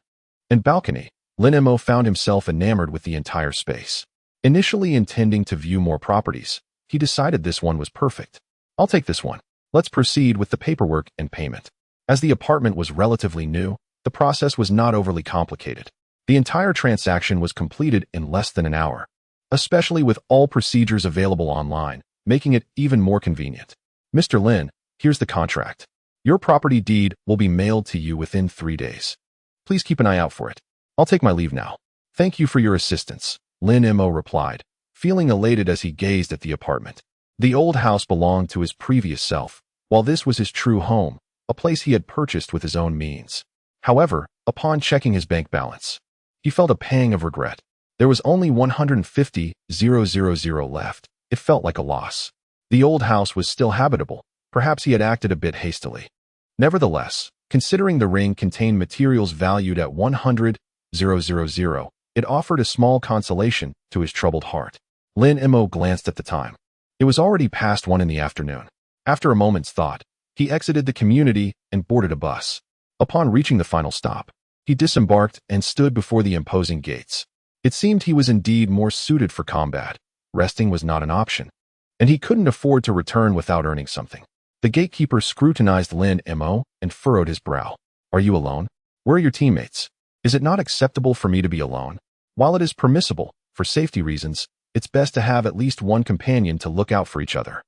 and balcony, Lin Mo found himself enamored with the entire space. Initially intending to view more properties, he decided this one was perfect. I'll take this one. Let's proceed with the paperwork and payment. As the apartment was relatively new, the process was not overly complicated. The entire transaction was completed in less than an hour, especially with all procedures available online, making it even more convenient. Mr. Lin, here's the contract. Your property deed will be mailed to you within 3 days. Please keep an eye out for it. I'll take my leave now. Thank you for your assistance, Lin Mo replied, feeling elated as he gazed at the apartment. The old house belonged to his previous self, while this was his true home, a place he had purchased with his own means. However, upon checking his bank balance, he felt a pang of regret. There was only 150,000 left. It felt like a loss. The old house was still habitable. Perhaps he had acted a bit hastily. Nevertheless, considering the ring contained materials valued at 100,000, it offered a small consolation to his troubled heart. Lin Mo glanced at the time. It was already past 1 in the afternoon. After a moment's thought, he exited the community and boarded a bus. Upon reaching the final stop, he disembarked and stood before the imposing gates. It seemed he was indeed more suited for combat. Resting was not an option, and he couldn't afford to return without earning something. The gatekeeper scrutinized Lin Mo and furrowed his brow. Are you alone? Where are your teammates? Is it not acceptable for me to be alone? While it is permissible, for safety reasons, it's best to have at least one companion to look out for each other.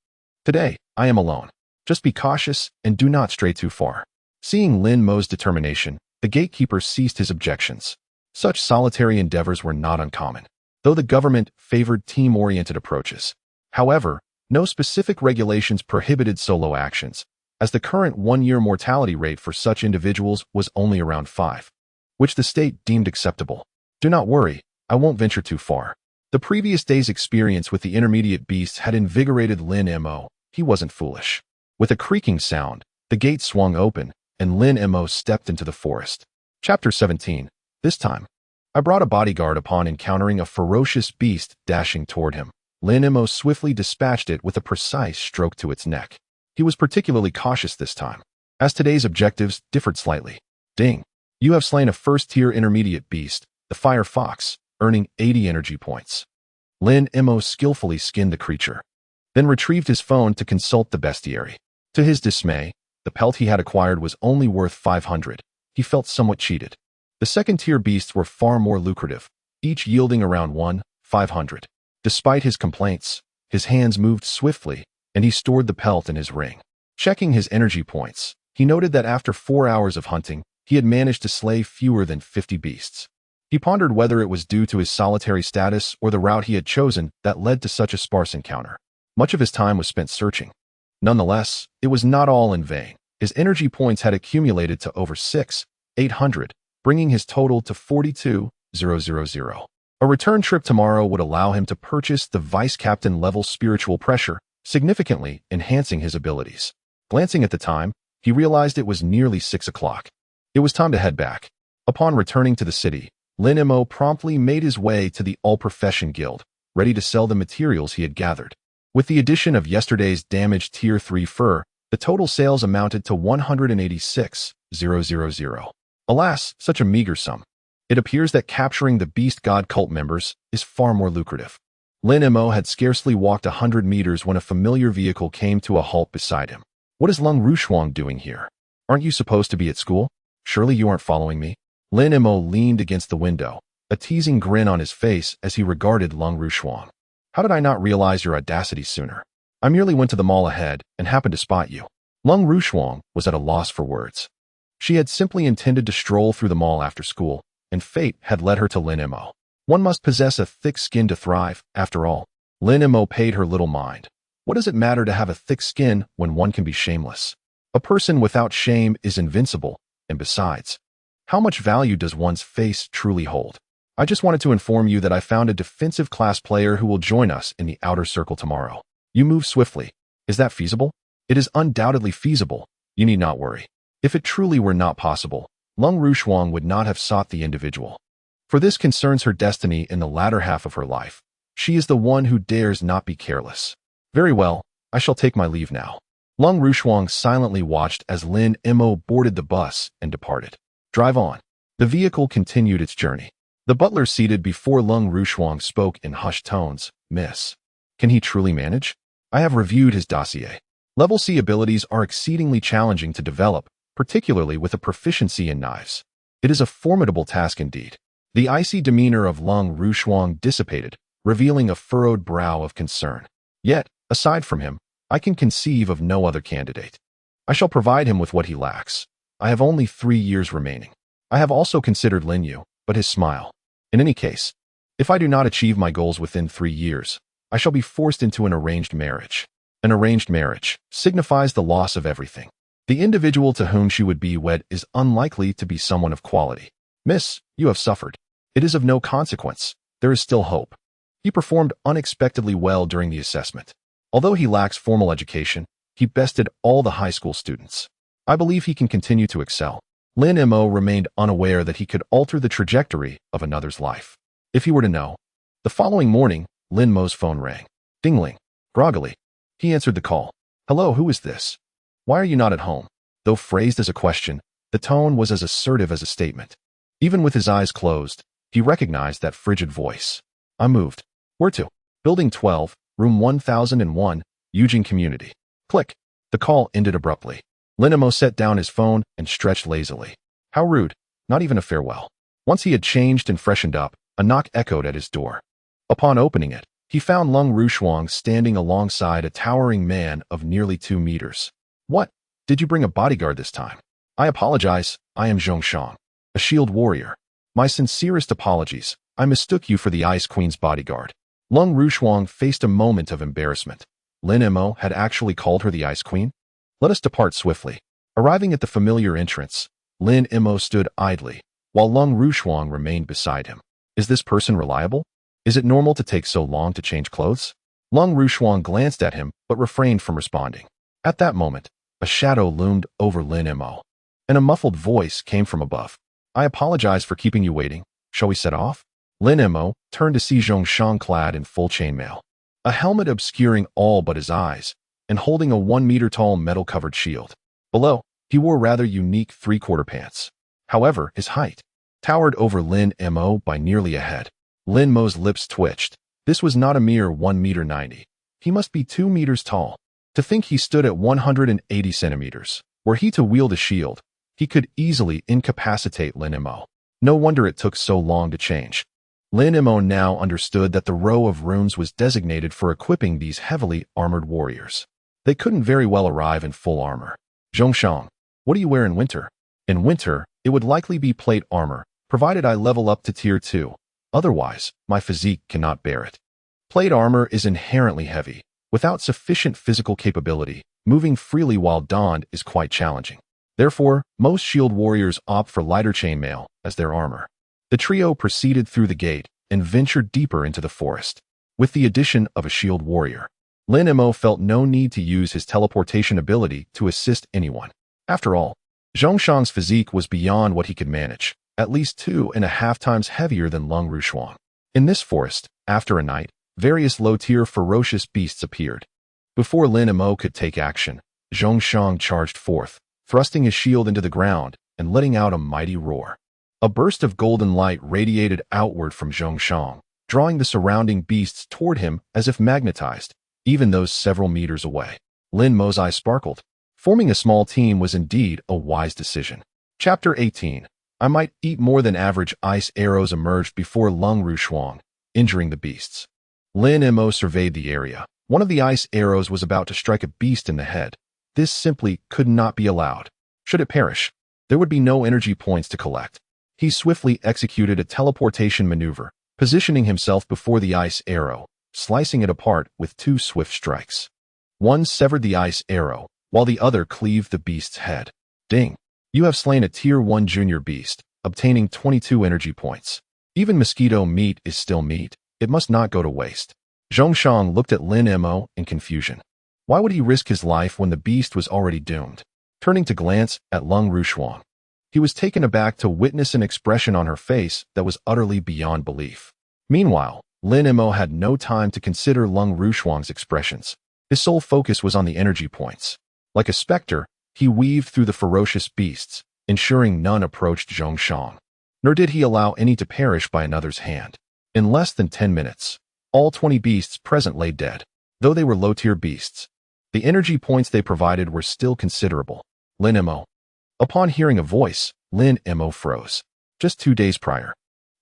Today, I am alone. Just be cautious and do not stray too far. Seeing Lin Mo's determination, the gatekeeper ceased his objections. Such solitary endeavors were not uncommon, though the government favored team-oriented approaches. However, no specific regulations prohibited solo actions, as the current one-year mortality rate for such individuals was only around 5, which the state deemed acceptable. Do not worry, I won't venture too far. The previous day's experience with the intermediate beasts had invigorated Lin Mo. He wasn't foolish. With a creaking sound, the gate swung open, and Lin Mo stepped into the forest. Chapter 17. This time, I brought a bodyguard upon encountering a ferocious beast dashing toward him. Lin Mo swiftly dispatched it with a precise stroke to its neck. He was particularly cautious this time, as today's objectives differed slightly. Ding! You have slain a first-tier intermediate beast, the fire fox, earning 80 energy points. Lin Mo skillfully skinned the creature, then retrieved his phone to consult the bestiary. To his dismay, the pelt he had acquired was only worth 500. He felt somewhat cheated. The second-tier beasts were far more lucrative, each yielding around 500. Despite his complaints, his hands moved swiftly, and he stored the pelt in his ring. Checking his energy points, he noted that after 4 hours of hunting, he had managed to slay fewer than 50 beasts. He pondered whether it was due to his solitary status or the route he had chosen that led to such a sparse encounter. Much of his time was spent searching. Nonetheless, it was not all in vain. His energy points had accumulated to over 800, bringing his total to 42,000. A return trip tomorrow would allow him to purchase the vice captain level spiritual pressure, significantly enhancing his abilities. Glancing at the time, he realized it was nearly 6 o'clock. It was time to head back. Upon returning to the city, Lin Mo promptly made his way to the All-Profession Guild, ready to sell the materials he had gathered. With the addition of yesterday's damaged Tier 3 fur, the total sales amounted to 186,000. Alas, such a meager sum. It appears that capturing the Beast God cult members is far more lucrative. Lin Mo had scarcely walked 100 meters when a familiar vehicle came to a halt beside him. What is Lung Rushuang doing here? Aren't you supposed to be at school? Surely you aren't following me? Lin Mo leaned against the window, a teasing grin on his face as he regarded Lung Rushuang. How did I not realize your audacity sooner? I merely went to the mall ahead and happened to spot you. Lung Rushuang was at a loss for words. She had simply intended to stroll through the mall after school, and fate had led her to Lin Mo. One must possess a thick skin to thrive, after all. Lin Mo paid her little mind. What does it matter to have a thick skin when one can be shameless? A person without shame is invincible, and besides, how much value does one's face truly hold? I just wanted to inform you that I found a defensive class player who will join us in the outer circle tomorrow. You move swiftly. Is that feasible? It is undoubtedly feasible. You need not worry. If it truly were not possible, Lung Rushuang would not have sought the individual. For this concerns her destiny in the latter half of her life. She is the one who dares not be careless. Very well, I shall take my leave now. Lung Rushuang silently watched as Lin Mo boarded the bus and departed. Drive on. The vehicle continued its journey. The butler seated before Lung Rushuang spoke in hushed tones. Miss, can he truly manage? I have reviewed his dossier. Level C abilities are exceedingly challenging to develop, particularly with a proficiency in knives. It is a formidable task indeed. The icy demeanor of Lung Rushuang dissipated, revealing a furrowed brow of concern. Yet, aside from him, I can conceive of no other candidate. I shall provide him with what he lacks. I have only 3 years remaining. I have also considered Lin Yu, but his smile. In any case, if I do not achieve my goals within 3 years, I shall be forced into an arranged marriage. An arranged marriage signifies the loss of everything. The individual to whom she would be wed is unlikely to be someone of quality. Miss, you have suffered. It is of no consequence. There is still hope. He performed unexpectedly well during the assessment. Although he lacks formal education, he bested all the high school students. I believe he can continue to excel. Lin Mo remained unaware that he could alter the trajectory of another's life. If he were to know. The following morning, Lin Mo's phone rang. Dingling. Groggily. He answered the call. Hello, who is this? Why are you not at home? Though phrased as a question, The tone was as assertive as a statement. Even with his eyes closed, he recognized that frigid voice. I moved. Where to? Building 12, room 1001, Eugene Community. Click. The call ended abruptly. Lin Mo set down his phone and stretched lazily. How rude. Not even a farewell. Once he had changed and freshened up, a knock echoed at his door. Upon opening it, he found Lung Rushuang standing alongside a towering man of nearly 2 meters. What? Did you bring a bodyguard this time? I apologize, I am Zhongshang, a shield warrior. My sincerest apologies, I mistook you for the Ice Queen's bodyguard. Lung Rushuang faced a moment of embarrassment. Lin Mo had actually called her the Ice Queen? Let us depart swiftly. Arriving at the familiar entrance, Lin Mo stood idly, while Lung Rushuang remained beside him. Is this person reliable? Is it normal to take so long to change clothes? Lung Rushuang glanced at him, but refrained from responding. At that moment, a shadow loomed over Lin Mo, and a muffled voice came from above. I apologize for keeping you waiting. Shall we set off? Lin Mo turned to see Zhongshang clad in full chainmail, a helmet obscuring all but his eyes, and holding a 1-meter-tall metal-covered shield. Below, he wore rather unique 3/4 pants. However, his height towered over Lin Mo by nearly a head. Lin Mo's lips twitched. This was not a mere 1.90 meters. He must be 2 meters tall. To think he stood at 180 centimeters. Were he to wield a shield, he could easily incapacitate Lin Mo. No wonder it took so long to change. Lin Mo now understood that the row of rooms was designated for equipping these heavily armored warriors. They couldn't very well arrive in full armor. Zhongshang, what do you wear in winter? In winter, it would likely be plate armor, provided I level up to tier 2. Otherwise, my physique cannot bear it. Plate armor is inherently heavy. Without sufficient physical capability, moving freely while donned is quite challenging. Therefore, most shield warriors opt for lighter chainmail as their armor. The trio proceeded through the gate and ventured deeper into the forest. With the addition of a shield warrior, Lin Mo felt no need to use his teleportation ability to assist anyone. After all, Zhongshang's physique was beyond what he could manage, at least 2.5 times heavier than Lung Rushuang. In this forest, after a night, various low-tier ferocious beasts appeared. Before Lin Mo could take action, Zhongshang charged forth, thrusting his shield into the ground and letting out a mighty roar. A burst of golden light radiated outward from Zhongshang, drawing the surrounding beasts toward him as if magnetized, even those several meters away. Lin Mo's eyes sparkled. Forming a small team was indeed a wise decision. Chapter 18. I might eat more than average ice arrows emerged before Lung Rushuang, injuring the beasts. Lin Mo surveyed the area. One of the ice arrows was about to strike a beast in the head. This simply could not be allowed. Should it perish, there would be no energy points to collect. He swiftly executed a teleportation maneuver, positioning himself before the ice arrow, slicing it apart with 2 swift strikes. One severed the ice arrow, while the other cleaved the beast's head. Ding! You have slain a tier 1 junior beast, obtaining 22 energy points. Even mosquito meat is still meat. It must not go to waste. Zhongshang looked at Lin Mo in confusion. Why would he risk his life when the beast was already doomed? Turning to glance at Lung Rushuang, he was taken aback to witness an expression on her face that was utterly beyond belief. Meanwhile, Lin Mo had no time to consider Lung Rushuang's expressions. His sole focus was on the energy points. Like a specter, he weaved through the ferocious beasts, ensuring none approached Zhongshang. Nor did he allow any to perish by another's hand. In less than 10 minutes, all 20 beasts present lay dead. Though they were low-tier beasts, the energy points they provided were still considerable. Lin Mo. Upon hearing a voice, Lin Mo froze. Just 2 days prior,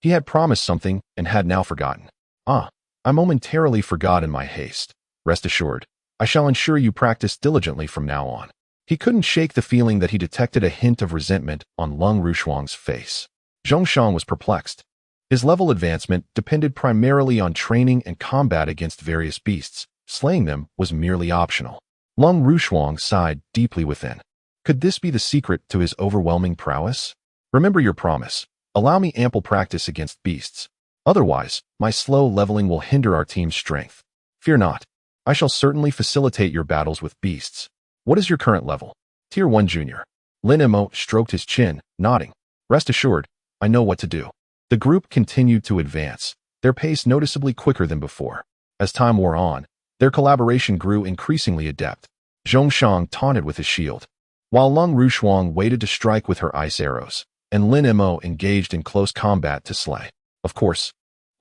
he had promised something and had now forgotten. I momentarily forgot in my haste. Rest assured, I shall ensure you practice diligently from now on. He couldn't shake the feeling that he detected a hint of resentment on Lung Rushuang's face. Zhongshang was perplexed. His level advancement depended primarily on training and combat against various beasts. Slaying them was merely optional. Lung Rushuang sighed deeply within. Could this be the secret to his overwhelming prowess? Remember your promise. Allow me ample practice against beasts. Otherwise, my slow leveling will hinder our team's strength. Fear not. I shall certainly facilitate your battles with beasts. What is your current level? Tier 1 Junior. Lin Mo stroked his chin, nodding. Rest assured, I know what to do. The group continued to advance, their pace noticeably quicker than before. As time wore on, their collaboration grew increasingly adept. Zhongshang taunted with his shield. while Lung Rushuang waited to strike with her ice arrows, and Lin Mo engaged in close combat to slay. Of course,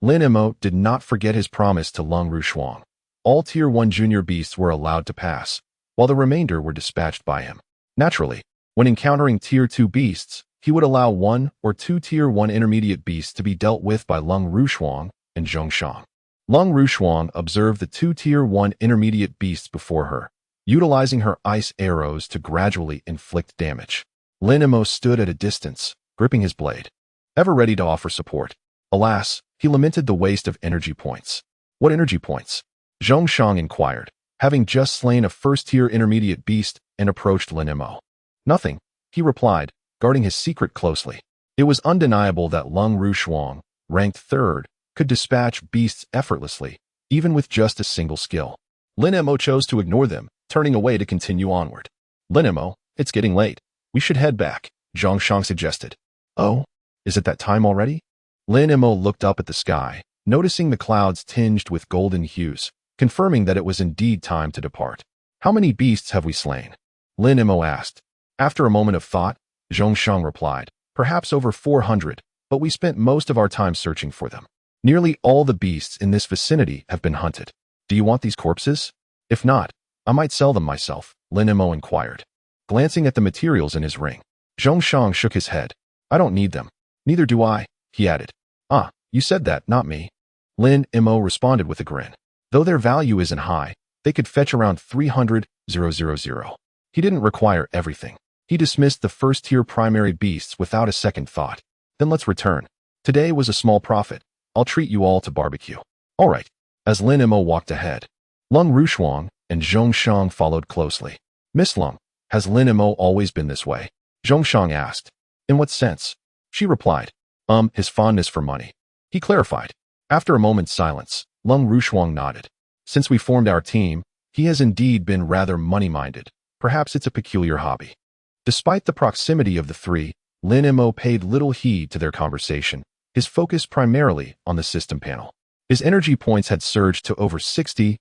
Lin Mo did not forget his promise to Lung Rushuang. All Tier 1 junior beasts were allowed to pass, while the remainder were dispatched by him. Naturally, when encountering Tier 2 beasts, he would allow 1 or 2 Tier 1 intermediate beasts to be dealt with by Lung Rushuang and Zhongshan. Lung Rushuang observed the 2 Tier 1 intermediate beasts before her, utilizing her ice arrows to gradually inflict damage. Lin Mo stood at a distance, gripping his blade, ever ready to offer support. Alas, he lamented the waste of energy points. What energy points? Zhongshan inquired, having just slain a first-tier intermediate beast and approached Lin Mo. Nothing, he replied, guarding his secret closely. It was undeniable that Lung Rushuang, ranked 3rd, could dispatch beasts effortlessly, even with just a single skill. Lin Mo chose to ignore them, turning away to continue onward. Lin Mo, it's getting late. We should head back, Zhongshan suggested. Oh, is it that time already? Lin Mo looked up at the sky, noticing the clouds tinged with golden hues, confirming that it was indeed time to depart. How many beasts have we slain? Lin Mo asked. After a moment of thought, Zhongshan replied, perhaps over 400, but we spent most of our time searching for them. Nearly all the beasts in this vicinity have been hunted. Do you want these corpses? If not, I might sell them myself, Lin Mo inquired, glancing at the materials in his ring. Zhongshan shook his head. I don't need them. Neither do I, he added. Ah, you said that, not me. Lin Mo responded with a grin. Though their value isn't high, they could fetch around 300,000. He didn't require everything. He dismissed the first-tier primary beasts without a second thought. Then let's return. Today was a small profit. I'll treat you all to barbecue. All right. As Lin Mo walked ahead, Lung Rushuang and Zhongshan followed closely. Miss Lung, has Lin Mo always been this way? Zhongshan asked. In what sense? She replied. His fondness for money. He clarified. After a moment's silence, Lung Rushuang nodded. Since we formed our team, he has indeed been rather money-minded. Perhaps it's a peculiar hobby. Despite the proximity of the three, Lin Mo paid little heed to their conversation, his focus primarily on the system panel. His energy points had surged to over 60,000.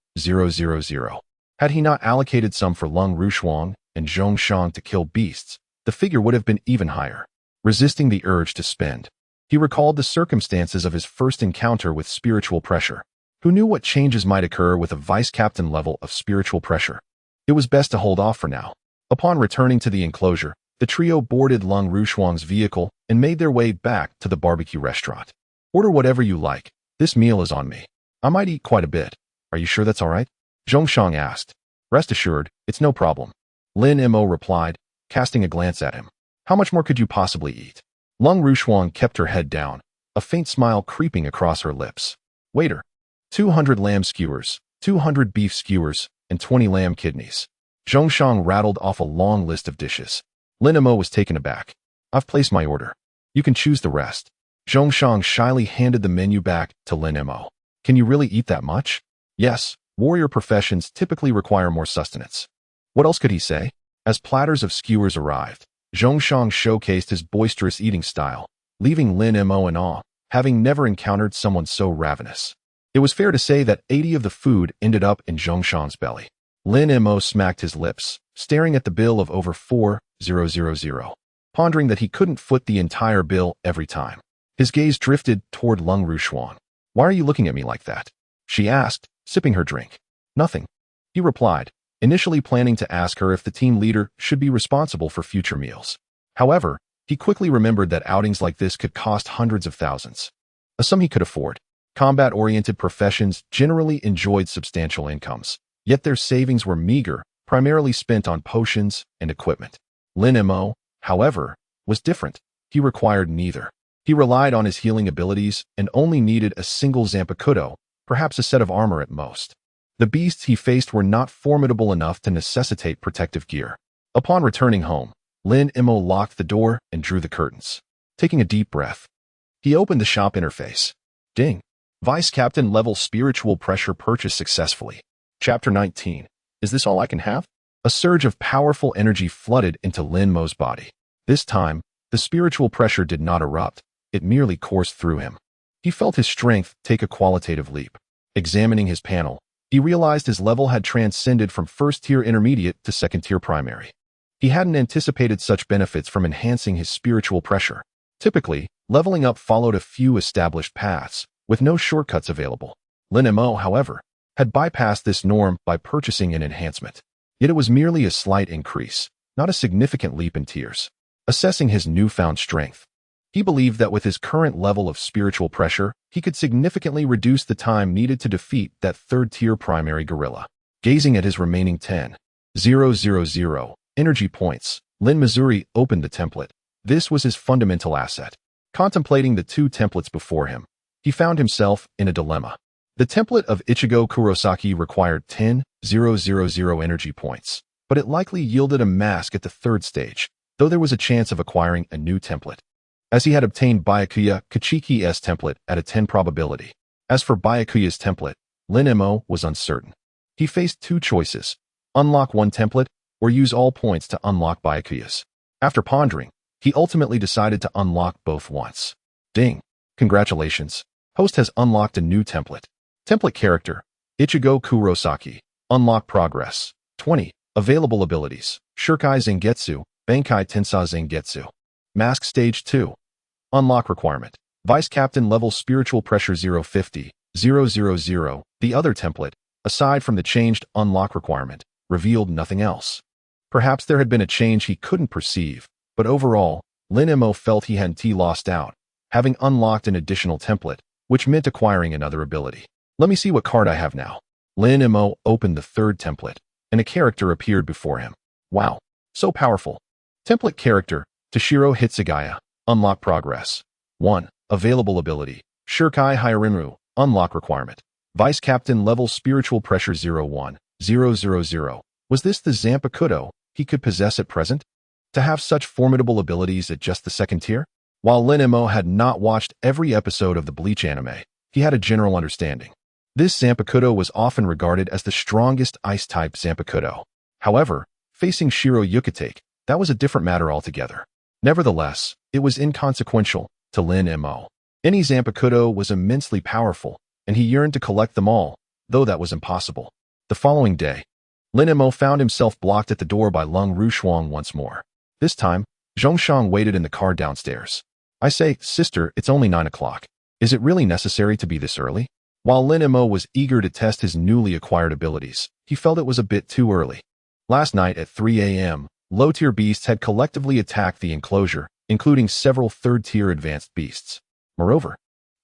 Had he not allocated some for Lung Rushuang and Zhongshan to kill beasts, the figure would have been even higher. Resisting the urge to spend, he recalled the circumstances of his first encounter with spiritual pressure. Who knew what changes might occur with a vice-captain level of spiritual pressure? It was best to hold off for now. Upon returning to the enclosure, the trio boarded Lung Rushuang's vehicle and made their way back to the barbecue restaurant. Order whatever you like. This meal is on me. I might eat quite a bit. Are you sure that's all right? Zhongshan asked. Rest assured, it's no problem. Lin Mo replied, casting a glance at him. How much more could you possibly eat? Lung Rushuang kept her head down, a faint smile creeping across her lips. Waiter, 200 lamb skewers, 200 beef skewers, and 20 lamb kidneys. Zhongshan rattled off a long list of dishes. Lin Mo was taken aback. I've placed my order. You can choose the rest. Zhongshan shyly handed the menu back to Lin Mo. Can you really eat that much? Yes, warrior professions typically require more sustenance. What else could he say? As platters of skewers arrived, Zhongshan showcased his boisterous eating style, leaving Lin Mo in awe, having never encountered someone so ravenous. It was fair to say that 80 of the food ended up in Zhongshan's belly. Lin Mo smacked his lips, staring at the bill of over 4,000, pondering that he couldn't foot the entire bill every time. His gaze drifted toward Lung Rushuang. Why are you looking at me like that? She asked, sipping her drink. Nothing. He replied, initially planning to ask her if the team leader should be responsible for future meals. However, he quickly remembered that outings like this could cost hundreds of thousands, a sum he could afford. Combat-oriented professions generally enjoyed substantial incomes, yet their savings were meager, primarily spent on potions and equipment. Lin Mo, however, was different. He required neither. He relied on his healing abilities and only needed a single Zanpakuto, perhaps a set of armor at most. The beasts he faced were not formidable enough to necessitate protective gear. Upon returning home, Lin Mo locked the door and drew the curtains. Taking a deep breath, he opened the shop interface. Ding! Vice Captain level spiritual pressure purchased successfully. Chapter 19. Is this all I can have? A surge of powerful energy flooded into Lin Mo's body. This time, the spiritual pressure did not erupt. It merely coursed through him. He felt his strength take a qualitative leap. Examining his panel, he realized his level had transcended from first-tier intermediate to second-tier primary. He hadn't anticipated such benefits from enhancing his spiritual pressure. Typically, leveling up followed a few established paths, with no shortcuts available. Lin Mo, however, had bypassed this norm by purchasing an enhancement. Yet it was merely a slight increase, not a significant leap in tiers. Assessing his newfound strength, he believed that with his current level of spiritual pressure, he could significantly reduce the time needed to defeat that third-tier primary gorilla. Gazing at his remaining 10,000 energy points, Lin Missouri opened the template. This was his fundamental asset. Contemplating the two templates before him, he found himself in a dilemma. The template of Ichigo Kurosaki required 10,000 energy points, but it likely yielded a mask at the third stage, though there was a chance of acquiring a new template, as he had obtained Byakuya Kachiki's template at a 10 probability. As for Byakuya's template, Lin Mo was uncertain. He faced two choices: unlock one template or use all points to unlock Byakuya's. After pondering, he ultimately decided to unlock both once. Ding! Congratulations! Host has unlocked a new template. Template character, Ichigo Kurosaki. Unlock progress. 20. Available abilities, Shurkai Zangetsu, Bankai Tensai Zangetsu. Mask Stage 2. Unlock requirement, Vice Captain level spiritual pressure 050, 000. The other template, aside from the changed unlock requirement, revealed nothing else. Perhaps there had been a change he couldn't perceive, but overall, Lin Mo felt he hadn't lost out, having unlocked an additional template, which meant acquiring another ability. Let me see what card I have now. Lin Mo opened the third template, and a character appeared before him. Wow, so powerful. Template character, Toshiro Hitsugaya. Unlock progress. 1. Available ability, Shurkai Hyarinru. Unlock requirement, Vice Captain level spiritual pressure 01000. Was this the Zanpakuto he could possess at present? To have such formidable abilities at just the second tier? While Lin Mo had not watched every episode of the Bleach anime, he had a general understanding. This Zanpakuto was often regarded as the strongest ice-type Zanpakuto. However, facing Shiro Yukitake, that was a different matter altogether. Nevertheless, it was inconsequential to Lin Mo. Any Zanpakuto was immensely powerful, and he yearned to collect them all, though that was impossible. The following day, Lin Mo found himself blocked at the door by Lung Rushuang once more. This time, Zhongshang waited in the car downstairs. I say, sister, it's only 9 o'clock. Is it really necessary to be this early? While Lin Mo was eager to test his newly acquired abilities, he felt it was a bit too early. Last night at 3 a.m., low-tier beasts had collectively attacked the enclosure, including several third-tier advanced beasts. Moreover,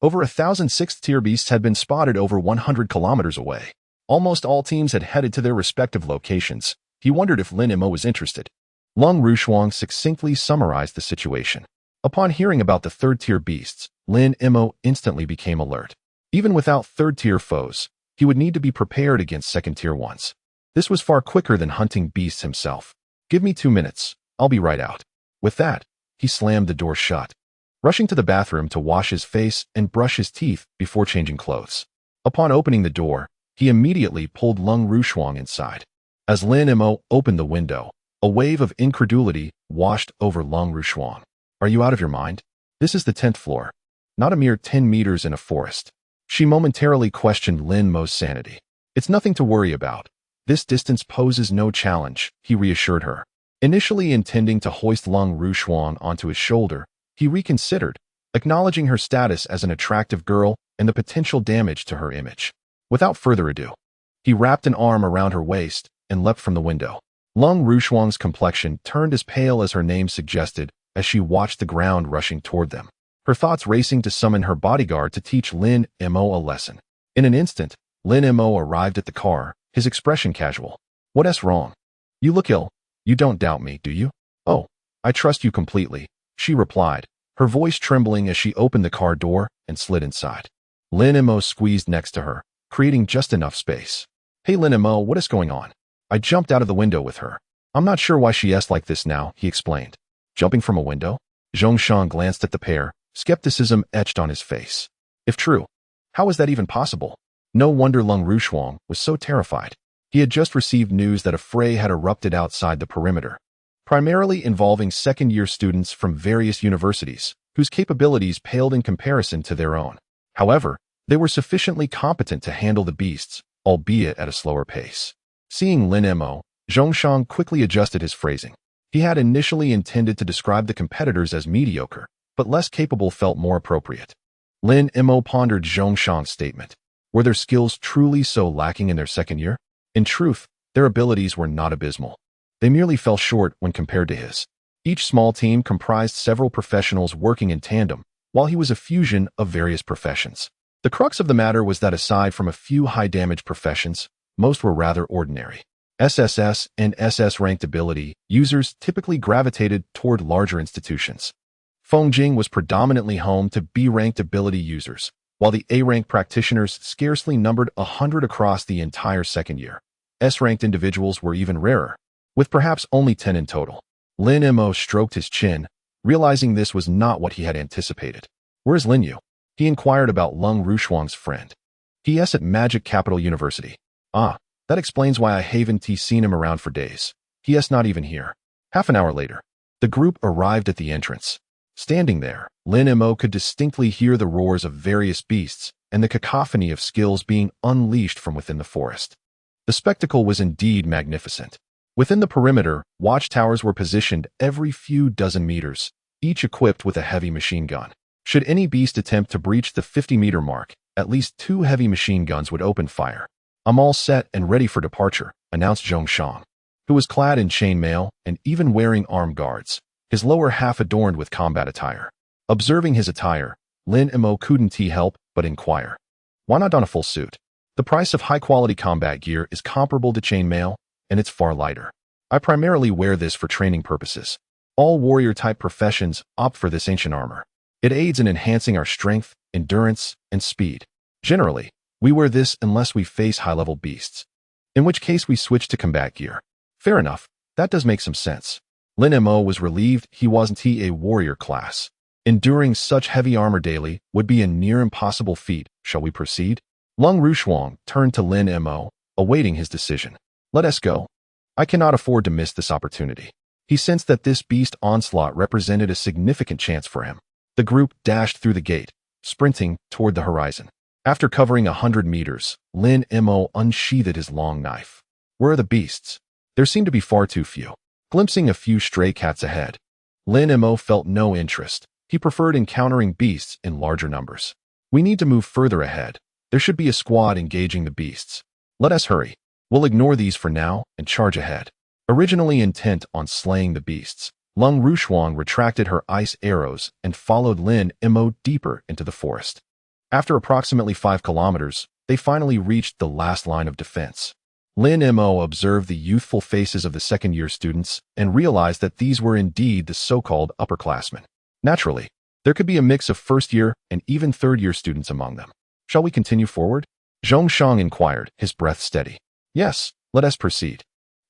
over 1,000 sixth-tier beasts had been spotted over 100 kilometers away. Almost all teams had headed to their respective locations. He wondered if Lin Mo was interested. Lung Rushuang succinctly summarized the situation. Upon hearing about the third-tier beasts, Lin Mo instantly became alert. Even without third-tier foes, he would need to be prepared against second-tier ones. This was far quicker than hunting beasts himself. Give me 2 minutes. I'll be right out. With that, he slammed the door shut, rushing to the bathroom to wash his face and brush his teeth before changing clothes. Upon opening the door, he immediately pulled Lung Rushuang inside. As Lin Mo opened the window, a wave of incredulity washed over Lung Rushuang. Are you out of your mind? This is the 10th floor, not a mere 10 meters in a forest. She momentarily questioned Lin Mo's sanity. It's nothing to worry about. This distance poses no challenge, he reassured her. Initially intending to hoist Lung Rushuang onto his shoulder, he reconsidered, acknowledging her status as an attractive girl and the potential damage to her image. Without further ado, he wrapped an arm around her waist and leapt from the window. Lung Rushuang's complexion turned as pale as her name suggested as she watched the ground rushing toward them, her thoughts racing to summon her bodyguard to teach Lin Mo a lesson. In an instant, Lin Mo arrived at the car, his expression casual. What's wrong? You look ill. You don't doubt me, do you? Oh, I trust you completely, she replied, her voice trembling as she opened the car door and slid inside. Lin Mo squeezed next to her, creating just enough space. Hey Lin Mo, what is going on? I jumped out of the window with her. I'm not sure why she acts like this now, he explained. Jumping from a window? Zhongshan glanced at the pair, skepticism etched on his face. If true, how is that even possible? No wonder Lung Rushuang was so terrified. He had just received news that a fray had erupted outside the perimeter, primarily involving second-year students from various universities, whose capabilities paled in comparison to their own. However, they were sufficiently competent to handle the beasts, albeit at a slower pace. Seeing Lin Mo, Zhongshan quickly adjusted his phrasing. He had initially intended to describe the competitors as mediocre, but less capable felt more appropriate. Lin Mo pondered Zhong Shang's statement. Were their skills truly so lacking in their second year? In truth, their abilities were not abysmal. They merely fell short when compared to his. Each small team comprised several professionals working in tandem, while he was a fusion of various professions. The crux of the matter was that aside from a few high-damage professions, most were rather ordinary. SSS and SS-ranked ability users typically gravitated toward larger institutions. Fengjing was predominantly home to B-ranked ability users, while the A-ranked practitioners scarcely numbered 100 across the entire second year. S-ranked individuals were even rarer, with perhaps only 10 in total. Lin Mo stroked his chin, realizing this was not what he had anticipated. "Where's Lin Yu?" He inquired about Lung Rushuang's friend. "He.S. at Magic Capital University." "Ah, that explains why I haven't seen him around for days. He.S. not even here." Half an hour later, the group arrived at the entrance. Standing there, Lin Mo could distinctly hear the roars of various beasts and the cacophony of skills being unleashed from within the forest. The spectacle was indeed magnificent. Within the perimeter, watchtowers were positioned every few dozen meters, each equipped with a heavy machine gun. Should any beast attempt to breach the 50-meter mark, at least 2 heavy machine guns would open fire. "I'm all set and ready for departure," announced Zhong Shang, who was clad in chainmail and even wearing armed guards, his lower half adorned with combat attire. Observing his attire, Lin Mo couldn't help but inquire, "Why not don a full suit? The price of high-quality combat gear is comparable to chainmail, and it's far lighter. I primarily wear this for training purposes. All warrior-type professions opt for this ancient armor. It aids in enhancing our strength, endurance, and speed. Generally, we wear this unless we face high-level beasts, in which case we switch to combat gear." "Fair enough, that does make some sense." Lin Mo was relieved he wasn't a warrior class. Enduring such heavy armor daily would be a near impossible feat. "Shall we proceed?" Lung Rushuang turned to Lin Mo, awaiting his decision. "Let us go. I cannot afford to miss this opportunity." He sensed that this beast onslaught represented a significant chance for him. The group dashed through the gate, sprinting toward the horizon. After covering 100 meters, Lin Mo unsheathed his long knife. Where are the beasts? There seemed to be far too few. Glimpsing a few stray cats ahead, Lin Mo felt no interest. He preferred encountering beasts in larger numbers. "We need to move further ahead. There should be a squad engaging the beasts. Let us hurry. We'll ignore these for now and charge ahead." Originally intent on slaying the beasts, Lung Rushuang retracted her ice arrows and followed Lin Mo deeper into the forest. After approximately 5 kilometers, they finally reached the last line of defense. Lin Mo observed the youthful faces of the second-year students and realized that these were indeed the so-called upperclassmen. Naturally, there could be a mix of first-year and even third-year students among them. "Shall we continue forward?" Zhong Shang inquired, his breath steady. "Yes, let us proceed.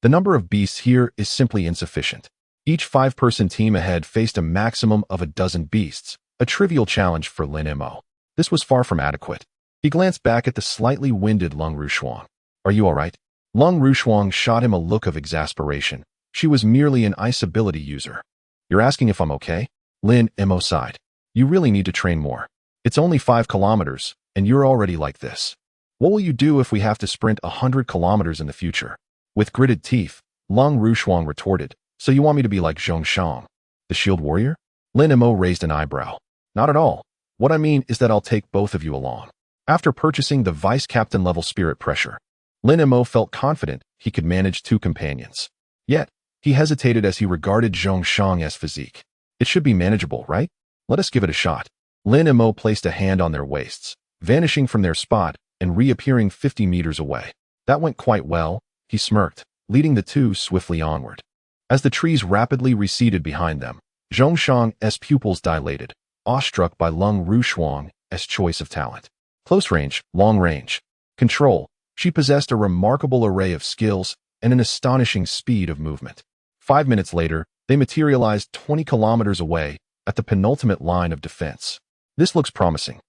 The number of beasts here is simply insufficient." Each 5-person team ahead faced a maximum of a dozen beasts, a trivial challenge for Lin Mo. This was far from adequate. He glanced back at the slightly winded Lung Rushuang. "Are you all right?" Lung Rushuang shot him a look of exasperation. She was merely an ice ability user. "You're asking if I'm okay?" Lin Mo sighed. "You really need to train more. It's only 5 kilometers, and you're already like this. What will you do if we have to sprint 100 kilometers in the future?" With gritted teeth, Lung Rushuang retorted, "So you want me to be like Zhong Shang, the shield warrior?" Lin Mo raised an eyebrow. "Not at all. What I mean is that I'll take both of you along." After purchasing the vice-captain level spirit pressure, Lin Mo felt confident he could manage 2 companions. Yet, he hesitated as he regarded Zhong Shang's physique. "It should be manageable, right? Let us give it a shot." Lin Mo placed a hand on their waists, vanishing from their spot and reappearing 50 meters away. "That went quite well," he smirked, leading the two swiftly onward. As the trees rapidly receded behind them, Zhong Shang's pupils dilated, awestruck by Lung Rushuang's choice of talent. Close range, long range, control. She possessed a remarkable array of skills and an astonishing speed of movement. 5 minutes later, they materialized 20 kilometers away at the penultimate line of defense. "This looks promising.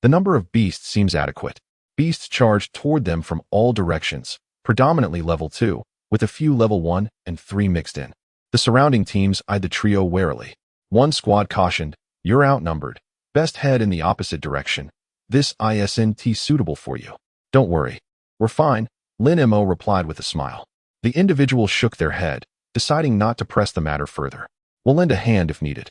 The number of beasts seems adequate." Beasts charged toward them from all directions, predominantly level 2, with a few level 1 and 3 mixed in. The surrounding teams eyed the trio warily. One squad cautioned, "You're outnumbered. Best head in the opposite direction. This isn't suitable for you." "Don't worry. We're fine," Lin Mo replied with a smile. The individuals shook their head, deciding not to press the matter further. We'll lend a hand if needed.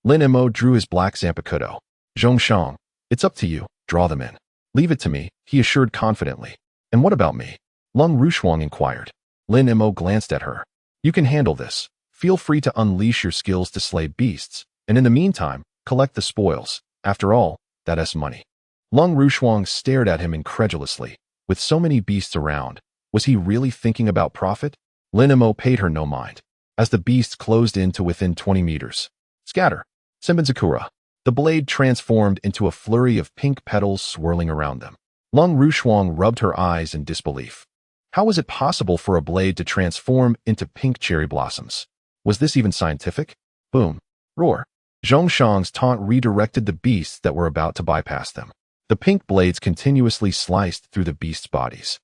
Lin Mo drew his black Zanpakuto. Zhongshang, it's up to you, draw them in. Leave it to me, he assured confidently. And what about me? Lung Rushuang inquired. Lin Mo glanced at her. You can handle this. Feel free to unleash your skills to slay beasts, and in the meantime, collect the spoils. After all, that's money. Lung Rushuang stared at him incredulously. With so many beasts around, was he really thinking about profit? Lin Mo paid her no mind, as the beasts closed in to within 20 meters. Scatter. Senbenzakura. The blade transformed into a flurry of pink petals swirling around them. Lung Rushuang rubbed her eyes in disbelief. How was it possible for a blade to transform into pink cherry blossoms? Was this even scientific? Boom. Roar. Zhongshang's taunt redirected the beasts that were about to bypass them. The pink blades continuously sliced through the beasts' bodies,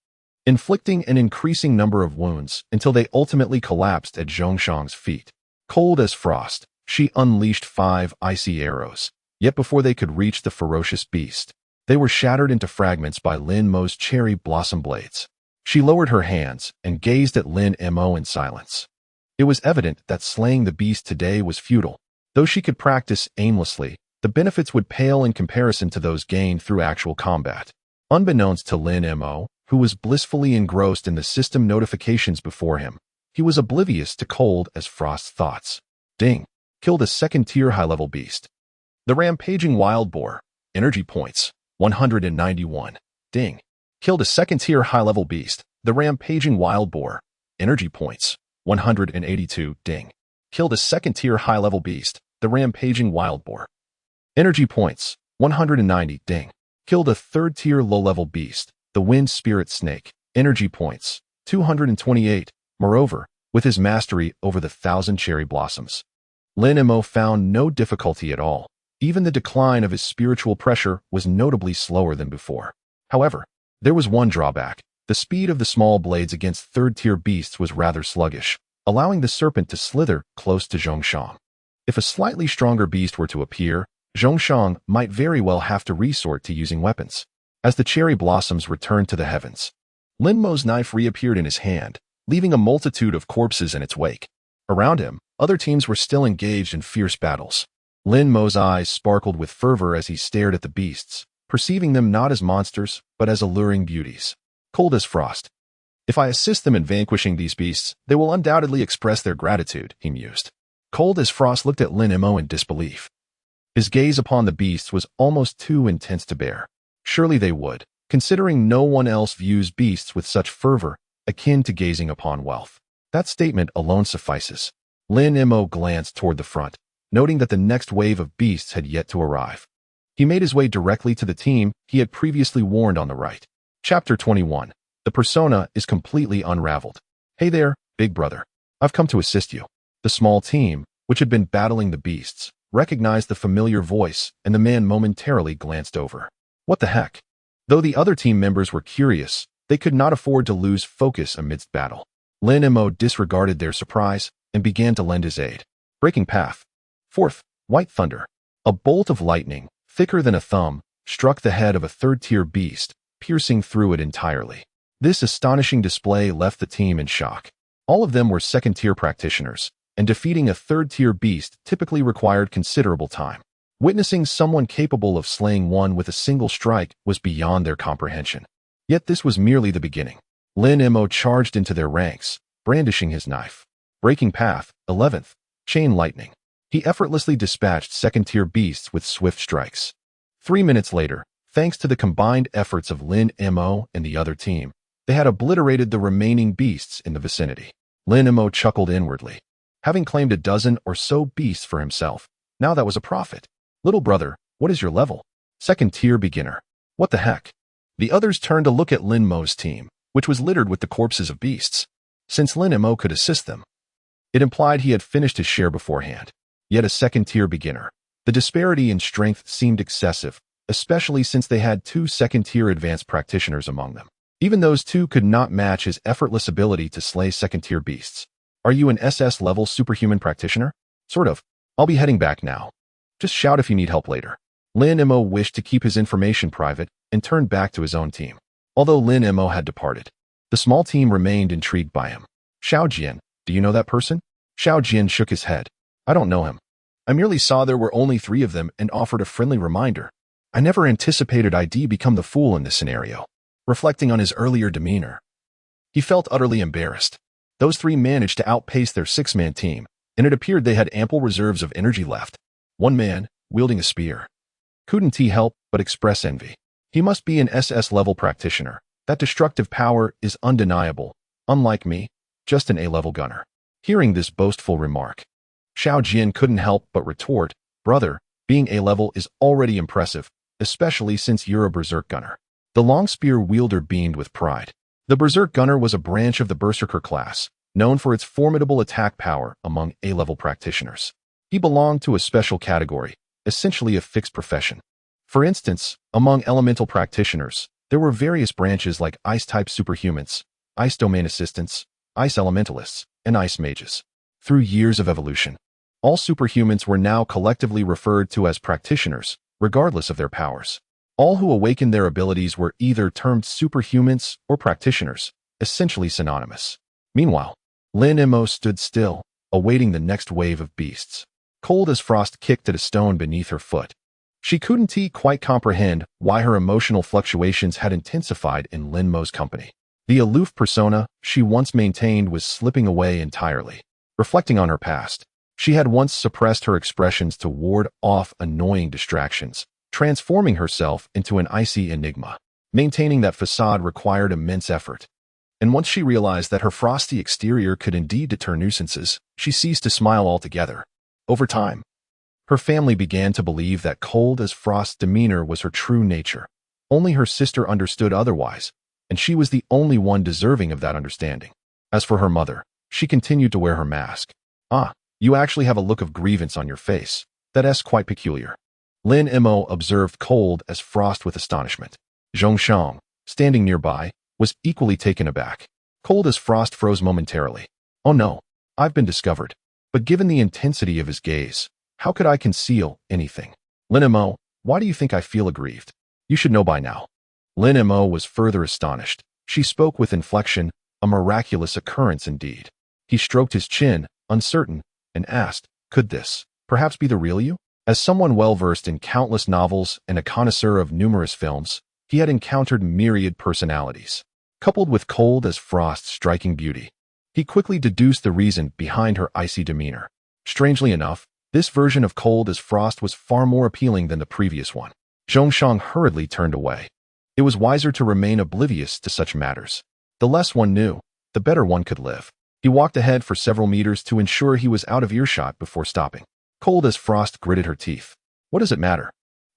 inflicting an increasing number of wounds until they ultimately collapsed at Zhongshang's feet. Cold as frost, she unleashed 5 icy arrows, yet before they could reach the ferocious beast, they were shattered into fragments by Lin Mo's cherry blossom blades. She lowered her hands and gazed at Lin Mo in silence. It was evident that slaying the beast today was futile. Though she could practice aimlessly, the benefits would pale in comparison to those gained through actual combat. Unbeknownst to Lin Mo, who was blissfully engrossed in the system notifications before him, he was oblivious to cold as frost's thoughts. Ding. Killed a second-tier high-level beast. The rampaging wild boar. Energy points. 191. Ding. Killed a second-tier high-level beast. The rampaging wild boar. Energy points. 182. Ding. Killed a second-tier high-level beast. The rampaging wild boar. Energy points. 190. Ding. Killed a third-tier low-level beast. The wind spirit snake. Energy points. 228. Moreover, with his mastery over the 1,000 cherry blossoms, Lin Mo found no difficulty at all. Even the decline of his spiritual pressure was notably slower than before. However, there was one drawback. The speed of the small blades against third-tier beasts was rather sluggish, allowing the serpent to slither close to Zhongshang. If a slightly stronger beast were to appear, Zhongshang might very well have to resort to using weapons. As the cherry blossoms returned to the heavens, Lin Mo's knife reappeared in his hand, leaving a multitude of corpses in its wake. Around him, other teams were still engaged in fierce battles. Lin Mo's eyes sparkled with fervor as he stared at the beasts, perceiving them not as monsters, but as alluring beauties. Cold as frost. If I assist them in vanquishing these beasts, they will undoubtedly express their gratitude, he mused. Cold as frost looked at Lin Mo in disbelief. His gaze upon the beasts was almost too intense to bear. Surely they would, considering no one else views beasts with such fervor, akin to gazing upon wealth. That statement alone suffices. Lin Mo glanced toward the front, noting that the next wave of beasts had yet to arrive. He made his way directly to the team he had previously warned on the right. Chapter 21. The persona is completely unraveled. Hey there, big brother. I've come to assist you. The small team, which had been battling the beasts, recognized the familiar voice, and the man momentarily glanced over. What the heck? Though the other team members were curious, they could not afford to lose focus amidst battle. Lin Mo disregarded their surprise and began to lend his aid. Breaking path. Fourth, white thunder. A bolt of lightning, thicker than a thumb, struck the head of a third-tier beast, piercing through it entirely. This astonishing display left the team in shock. All of them were second-tier practitioners, and defeating a third-tier beast typically required considerable time. Witnessing someone capable of slaying one with a single strike was beyond their comprehension. Yet this was merely the beginning. Lin Mo charged into their ranks, brandishing his knife. Breaking path. 11th. Chain lightning. He effortlessly dispatched second-tier beasts with swift strikes. 3 minutes later, thanks to the combined efforts of Lin Mo and the other team, they had obliterated the remaining beasts in the vicinity. Lin Mo chuckled inwardly. Having claimed a dozen or so beasts for himself, now that was a profit. Little brother, what is your level? Second-tier beginner. What the heck? The others turned to look at Lin Mo's team, which was littered with the corpses of beasts. Since Lin Mo could assist them, it implied he had finished his share beforehand. Yet a second-tier beginner. The disparity in strength seemed excessive, especially since they had 2 second-tier advanced practitioners among them. Even those 2 could not match his effortless ability to slay second-tier beasts. Are you an SS-level superhuman practitioner? Sort of. I'll be heading back now. Just shout if you need help later. Lin Mo wished to keep his information private and turned back to his own team. Although Lin Mo had departed, the small team remained intrigued by him. Xiao Jian, Do you know that person? Xiao Jian shook his head. I don't know him. I merely saw there were only 3 of them and offered a friendly reminder. I never anticipated I'd become the fool in this scenario. Reflecting on his earlier demeanor, he felt utterly embarrassed. Those 3 managed to outpace their 6-man team, and it appeared they had ample reserves of energy left. One man, wielding a spear. Couldn't he help but express envy? He must be an SS-level practitioner. That destructive power is undeniable. Unlike me, just an A-level gunner. Hearing this boastful remark, Xiao Jian couldn't help but retort, brother, being A-level is already impressive, especially since you're a berserk gunner. The long spear wielder beamed with pride. The berserk gunner was a branch of the berserker class, known for its formidable attack power among A-level practitioners. He belonged to a special category, essentially a fixed profession. For instance, among elemental practitioners, there were various branches like ice-type superhumans, ice domain assistants, ice elementalists, and ice mages. Through years of evolution, all superhumans were now collectively referred to as practitioners, regardless of their powers. All who awakened their abilities were either termed superhumans or practitioners, essentially synonymous. Meanwhile, Lin Mo stood still, awaiting the next wave of beasts. Cold as frost kicked at a stone beneath her foot. She couldn't quite comprehend why her emotional fluctuations had intensified in Lin Mo's company. The aloof persona she once maintained was slipping away entirely. Reflecting on her past, she had once suppressed her expressions to ward off annoying distractions, transforming herself into an icy enigma. Maintaining that facade required immense effort. And once she realized that her frosty exterior could indeed deter nuisances, she ceased to smile altogether. Over time, her family began to believe that cold as frost's demeanor was her true nature. Only her sister understood otherwise, and she was the only one deserving of that understanding. As for her mother, she continued to wear her mask. Ah, you actually have a look of grievance on your face. That's quite peculiar. Lin Mo observed cold as frost with astonishment. Zhongshang, standing nearby, was equally taken aback. Cold as frost froze momentarily. Oh no, I've been discovered. But given the intensity of his gaze, how could I conceal anything? Lin Mo, why do you think I feel aggrieved? You should know by now. Lin Mo was further astonished. She spoke with inflection, a miraculous occurrence indeed. He stroked his chin, uncertain, and asked, could this perhaps be the real you? As someone well-versed in countless novels and a connoisseur of numerous films, he had encountered myriad personalities. Coupled with cold as frost's striking beauty, he quickly deduced the reason behind her icy demeanor. Strangely enough, this version of cold as frost was far more appealing than the previous one. Zhongshang hurriedly turned away. It was wiser to remain oblivious to such matters. The less one knew, the better one could live. He walked ahead for several meters to ensure he was out of earshot before stopping. Cold as frost gritted her teeth. What does it matter?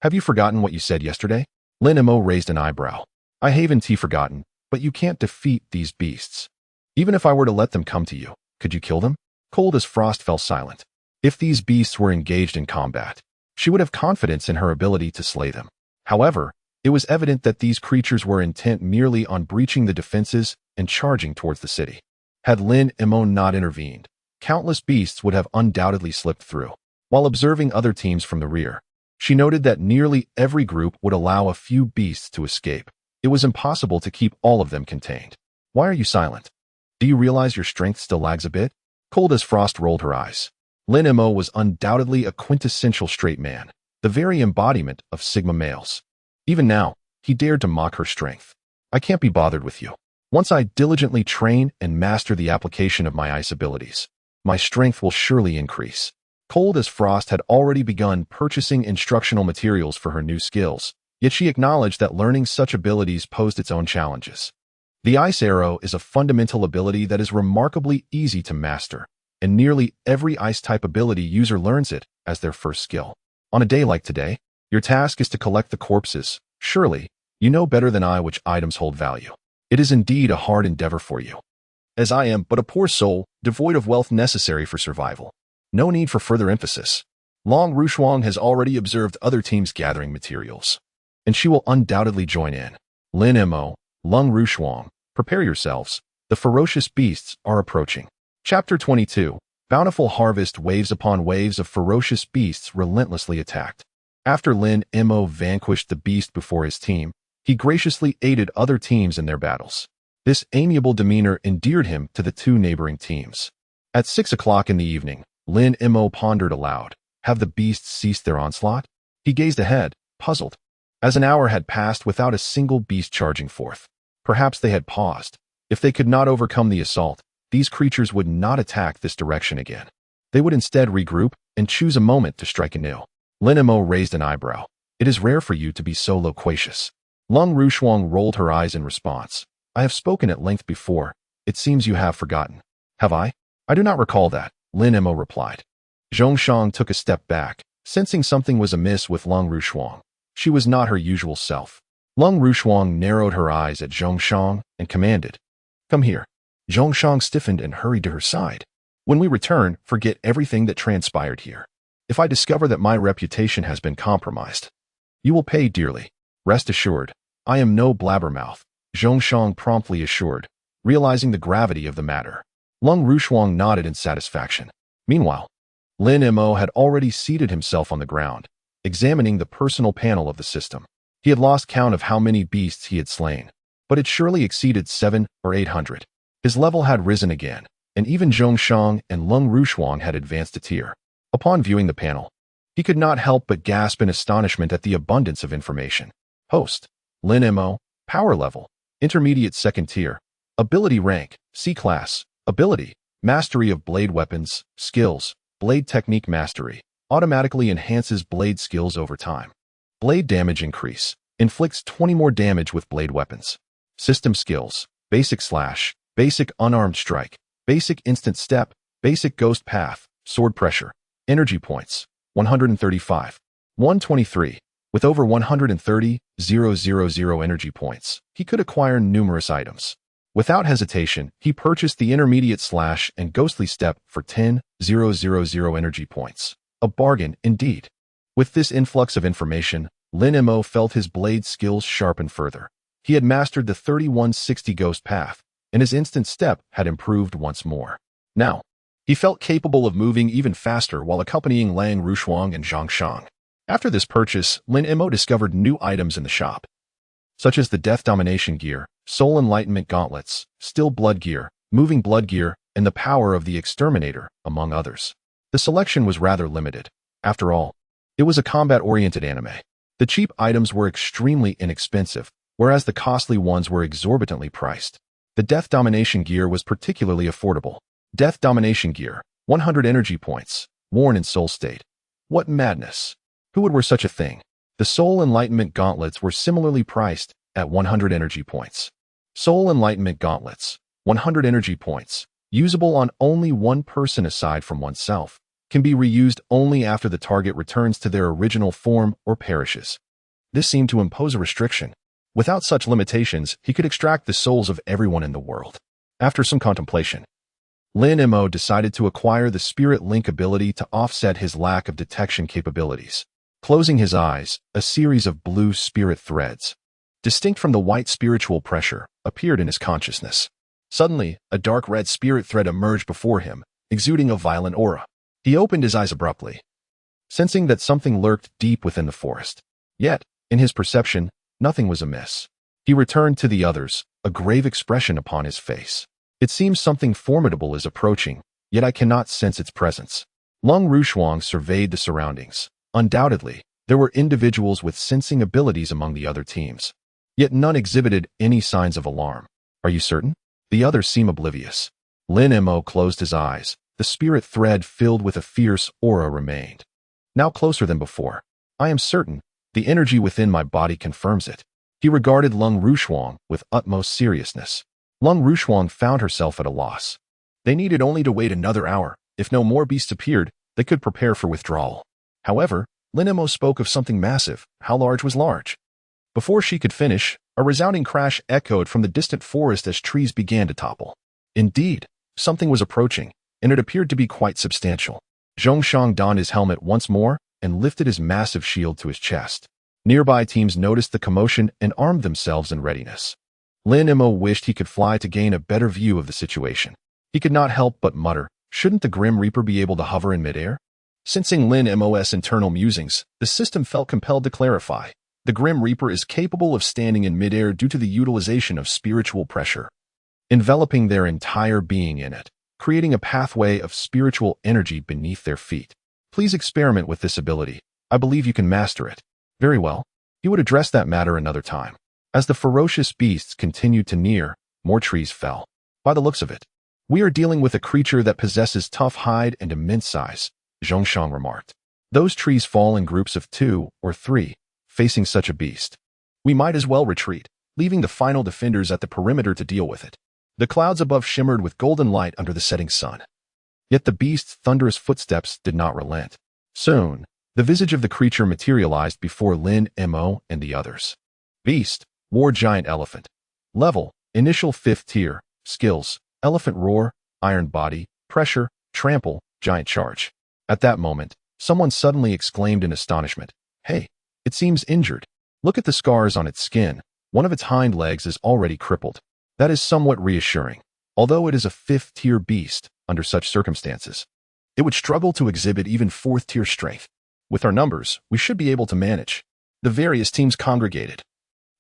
Have you forgotten what you said yesterday? Lin Mo raised an eyebrow. I haven't forgotten, but you can't defeat these beasts. Even if I were to let them come to you, could you kill them? Cold as frost fell silent. If these beasts were engaged in combat, she would have confidence in her ability to slay them. However, it was evident that these creatures were intent merely on breaching the defenses and charging towards the city. Had Lin Mo not intervened, countless beasts would have undoubtedly slipped through. While observing other teams from the rear, she noted that nearly every group would allow a few beasts to escape. It was impossible to keep all of them contained. Why are you silent? Do you realize your strength still lags a bit? Cold as frost rolled her eyes. Lin Mo was undoubtedly a quintessential straight man, the very embodiment of Sigma males. Even now, he dared to mock her strength. I can't be bothered with you. Once I diligently train and master the application of my ice abilities, my strength will surely increase. Cold as frost had already begun purchasing instructional materials for her new skills, yet she acknowledged that learning such abilities posed its own challenges. The ice arrow is a fundamental ability that is remarkably easy to master, and nearly every ice-type ability user learns it as their first skill. On a day like today, your task is to collect the corpses. Surely, you know better than I which items hold value. It is indeed a hard endeavor for you, as I am but a poor soul, devoid of wealth necessary for survival. No need for further emphasis. Long Rushuang has already observed other teams gathering materials, and she will undoubtedly join in. Lin Mo, Lung Rushuang, prepare yourselves. The ferocious beasts are approaching. Chapter 22. Bountiful harvest. Waves upon waves of ferocious beasts relentlessly attacked. After Lin Mo vanquished the beast before his team, he graciously aided other teams in their battles. This amiable demeanor endeared him to the two neighboring teams. At 6 o'clock in the evening, Lin Mo pondered aloud. Have the beasts ceased their onslaught? He gazed ahead, puzzled. As an hour had passed without a single beast charging forth. Perhaps they had paused. If they could not overcome the assault, these creatures would not attack this direction again. They would instead regroup and choose a moment to strike anew. Lin Mo raised an eyebrow. It is rare for you to be so loquacious. Lung Rushuang rolled her eyes in response. I have spoken at length before. It seems you have forgotten. Have I? I do not recall that, Lin Mo replied. Zhongshang took a step back, sensing something was amiss with Lung Rushuang. She was not her usual self. Lung Rushuang narrowed her eyes at Zhongshang and commanded, Come here. Zhongshang stiffened and hurried to her side. When we return, forget everything that transpired here. If I discover that my reputation has been compromised, you will pay dearly. Rest assured, I am no blabbermouth, Zhongshang promptly assured, realizing the gravity of the matter. Lung Rushuang nodded in satisfaction. Meanwhile, Lin Mo had already seated himself on the ground, examining the personal panel of the system. He had lost count of how many beasts he had slain, but it surely exceeded 700 or 800. His level had risen again, and even Zhongshang and Lung Rushuang had advanced a tier. Upon viewing the panel, he could not help but gasp in astonishment at the abundance of information. Host, Lin Mo, power level, intermediate second tier, ability rank, C class, ability, mastery of blade weapons, skills, blade technique mastery, automatically enhances blade skills over time. Blade damage increase, inflicts 20 more damage with blade weapons. System skills, basic slash, basic unarmed strike, basic instant step, basic ghost path, sword pressure, energy points, 135, 123. With over 130,000 energy points, he could acquire numerous items. Without hesitation, he purchased the intermediate slash and ghostly step for 10,000 energy points. A bargain indeed. With this influx of information, Lin Mo felt his blade skills sharpen further. He had mastered the 3160 ghost path, and his instant step had improved once more. Now, he felt capable of moving even faster while accompanying Lang Rushuang and Zhongshang. After this purchase, Lin Mo discovered new items in the shop, such as the Death Domination Gear, Soul Enlightenment Gauntlets, Still Blood Gear, Moving Blood Gear, and the Power of the Exterminator, among others. The selection was rather limited. After all, it was a combat-oriented anime. The cheap items were extremely inexpensive, whereas the costly ones were exorbitantly priced. The Death Domination Gear was particularly affordable. Death Domination Gear, 100 energy points, worn in Soul State. What madness! Who would wear such a thing? The Soul Enlightenment Gauntlets were similarly priced at 100 energy points. Soul Enlightenment Gauntlets, 100 energy points, usable on only one person aside from oneself, can be reused only after the target returns to their original form or perishes. This seemed to impose a restriction. Without such limitations, he could extract the souls of everyone in the world. After some contemplation, Lin Mo decided to acquire the Spirit Link ability to offset his lack of detection capabilities. Closing his eyes, a series of blue spirit threads, distinct from the white spiritual pressure, appeared in his consciousness. Suddenly, a dark red spirit thread emerged before him, exuding a violent aura. He opened his eyes abruptly, sensing that something lurked deep within the forest. Yet, in his perception, nothing was amiss. He returned to the others, a grave expression upon his face. It seems something formidable is approaching, yet I cannot sense its presence. Lung Rushuang surveyed the surroundings. Undoubtedly, there were individuals with sensing abilities among the other teams. Yet none exhibited any signs of alarm. Are you certain? The others seem oblivious. Lin Mo closed his eyes. The spirit thread filled with a fierce aura remained. Now closer than before. I am certain. The energy within my body confirms it. He regarded Lung Rushuang with utmost seriousness. Lung Rushuang found herself at a loss. They needed only to wait another hour. If no more beasts appeared, they could prepare for withdrawal. However, Lin Mo spoke of something massive. How large was large? Before she could finish, a resounding crash echoed from the distant forest as trees began to topple. Indeed, something was approaching, and it appeared to be quite substantial. Zhongshang donned his helmet once more and lifted his massive shield to his chest. Nearby teams noticed the commotion and armed themselves in readiness. Lin Mo wished he could fly to gain a better view of the situation. He could not help but mutter, shouldn't the Grim Reaper be able to hover in midair? Sensing Lin Mo's internal musings, the system felt compelled to clarify. The Grim Reaper is capable of standing in midair due to the utilization of spiritual pressure, enveloping their entire being in it. creating a pathway of spiritual energy beneath their feet. Please experiment with this ability. I believe you can master it. Very well. He would address that matter another time. As the ferocious beasts continued to near, more trees fell. By the looks of it, we are dealing with a creature that possesses tough hide and immense size, Zhongshang remarked. Those trees fall in groups of 2 or 3, facing such a beast. We might as well retreat, leaving the final defenders at the perimeter to deal with it. The clouds above shimmered with golden light under the setting sun. Yet the beast's thunderous footsteps did not relent. Soon, the visage of the creature materialized before Lin Mo and the others. Beast, War Giant Elephant. Level, Initial 5th tier. Skills, Elephant Roar, Iron Body, Pressure, Trample, Giant Charge. At that moment, someone suddenly exclaimed in astonishment, "Hey, it seems injured. Look at the scars on its skin. One of its hind legs is already crippled." That is somewhat reassuring. Although it is a 5th-tier beast, under such circumstances, it would struggle to exhibit even 4th-tier strength. With our numbers, we should be able to manage. The various teams congregated,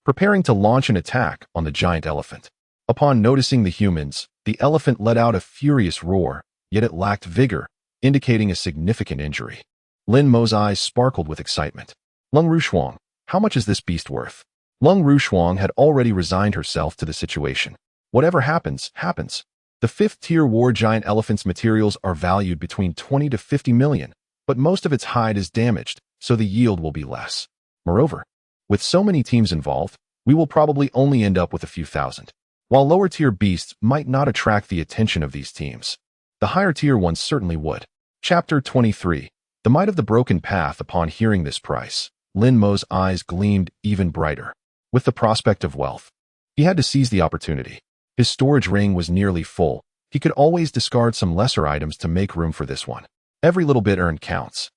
preparing to launch an attack on the giant elephant. Upon noticing the humans, the elephant let out a furious roar, yet it lacked vigor, indicating a significant injury. Lin Mo's eyes sparkled with excitement. Lung Rushuang, how much is this beast worth? Lung Rushuang had already resigned herself to the situation. Whatever happens, happens. The 5th-tier war giant elephant's materials are valued between 20 to 50 million, but most of its hide is damaged, so the yield will be less. Moreover, with so many teams involved, we will probably only end up with a few thousand. While lower-tier beasts might not attract the attention of these teams, the higher-tier ones certainly would. Chapter 23. The Might of the Broken Path. Upon hearing this price, Lin Mo's eyes gleamed even brighter. With the prospect of wealth, he had to seize the opportunity. His storage ring was nearly full. He could always discard some lesser items to make room for this one. Every little bit earned counts.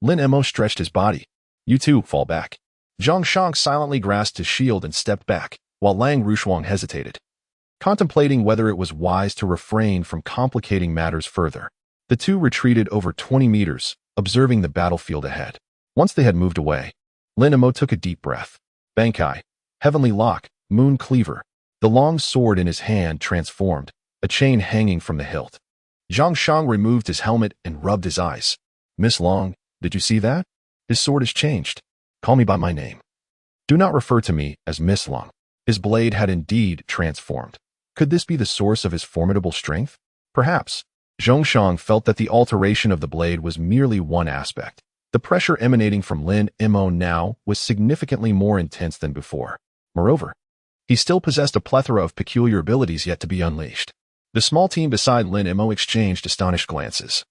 Lin Mo stretched his body. "You too, fall back." Zhang Shang silently grasped his shield and stepped back, while Lang Rushuang hesitated, contemplating whether it was wise to refrain from complicating matters further. The two retreated over 20 meters, observing the battlefield ahead. Once they had moved away, Lin Mo took a deep breath. Bankai, Heavenly Lock, Moon Cleaver. The long sword in his hand transformed, a chain hanging from the hilt. Zhang Shang removed his helmet and rubbed his eyes. "Miss Long, did you see that? His sword has changed. Call me by my name. Do not refer to me as Miss Long." His blade had indeed transformed. Could this be the source of his formidable strength? Perhaps. Zhongshang felt that the alteration of the blade was merely one aspect. The pressure emanating from Lin Mo now was significantly more intense than before. Moreover, he still possessed a plethora of peculiar abilities yet to be unleashed. The small team beside Lin Mo exchanged astonished glances,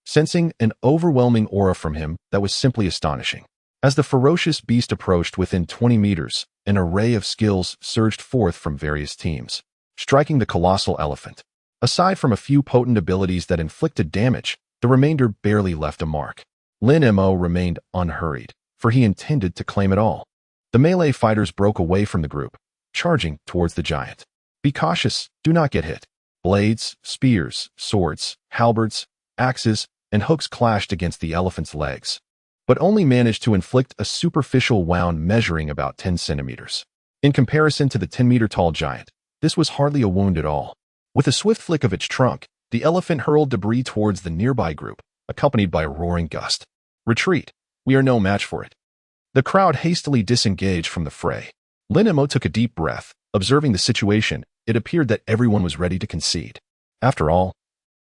sensing an overwhelming aura from him that was simply astonishing. As the ferocious beast approached within 20 meters, an array of skills surged forth from various teams, striking the colossal elephant. Aside from a few potent abilities that inflicted damage, the remainder barely left a mark. Lin Mo remained unhurried, for he intended to claim it all. The melee fighters broke away from the group, charging towards the giant. "Be cautious, do not get hit." Blades, spears, swords, halberds, axes, and hooks clashed against the elephant's legs, but only managed to inflict a superficial wound measuring about 10 centimeters. In comparison to the 10-meter-tall giant, this was hardly a wound at all. With a swift flick of its trunk, the elephant hurled debris towards the nearby group, accompanied by a roaring gust. "Retreat. We are no match for it." The crowd hastily disengaged from the fray. Lin Mo took a deep breath. Observing the situation, it appeared that everyone was ready to concede. After all,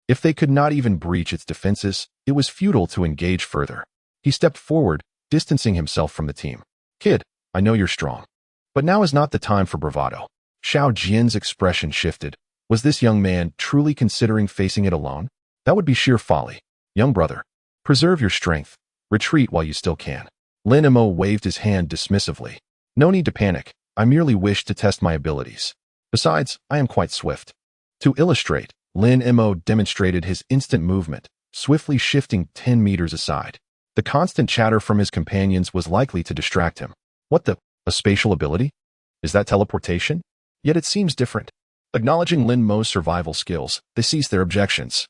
if they could not even breach its defenses, it was futile to engage further. He stepped forward, distancing himself from the team. "Kid, I know you're strong, but now is not the time for bravado." Xiao Jian's expression shifted. Was this young man truly considering facing it alone? That would be sheer folly. "Young brother, preserve your strength. Retreat while you still can." Lin Mo waved his hand dismissively. "No need to panic. I merely wish to test my abilities. Besides, I am quite swift." To illustrate, Lin Mo demonstrated his instant movement, swiftly shifting 10 meters aside. The constant chatter from his companions was likely to distract him. What the? A spatial ability? Is that teleportation? Yet it seems different. Acknowledging Lin Mo's survival skills, they ceased their objections,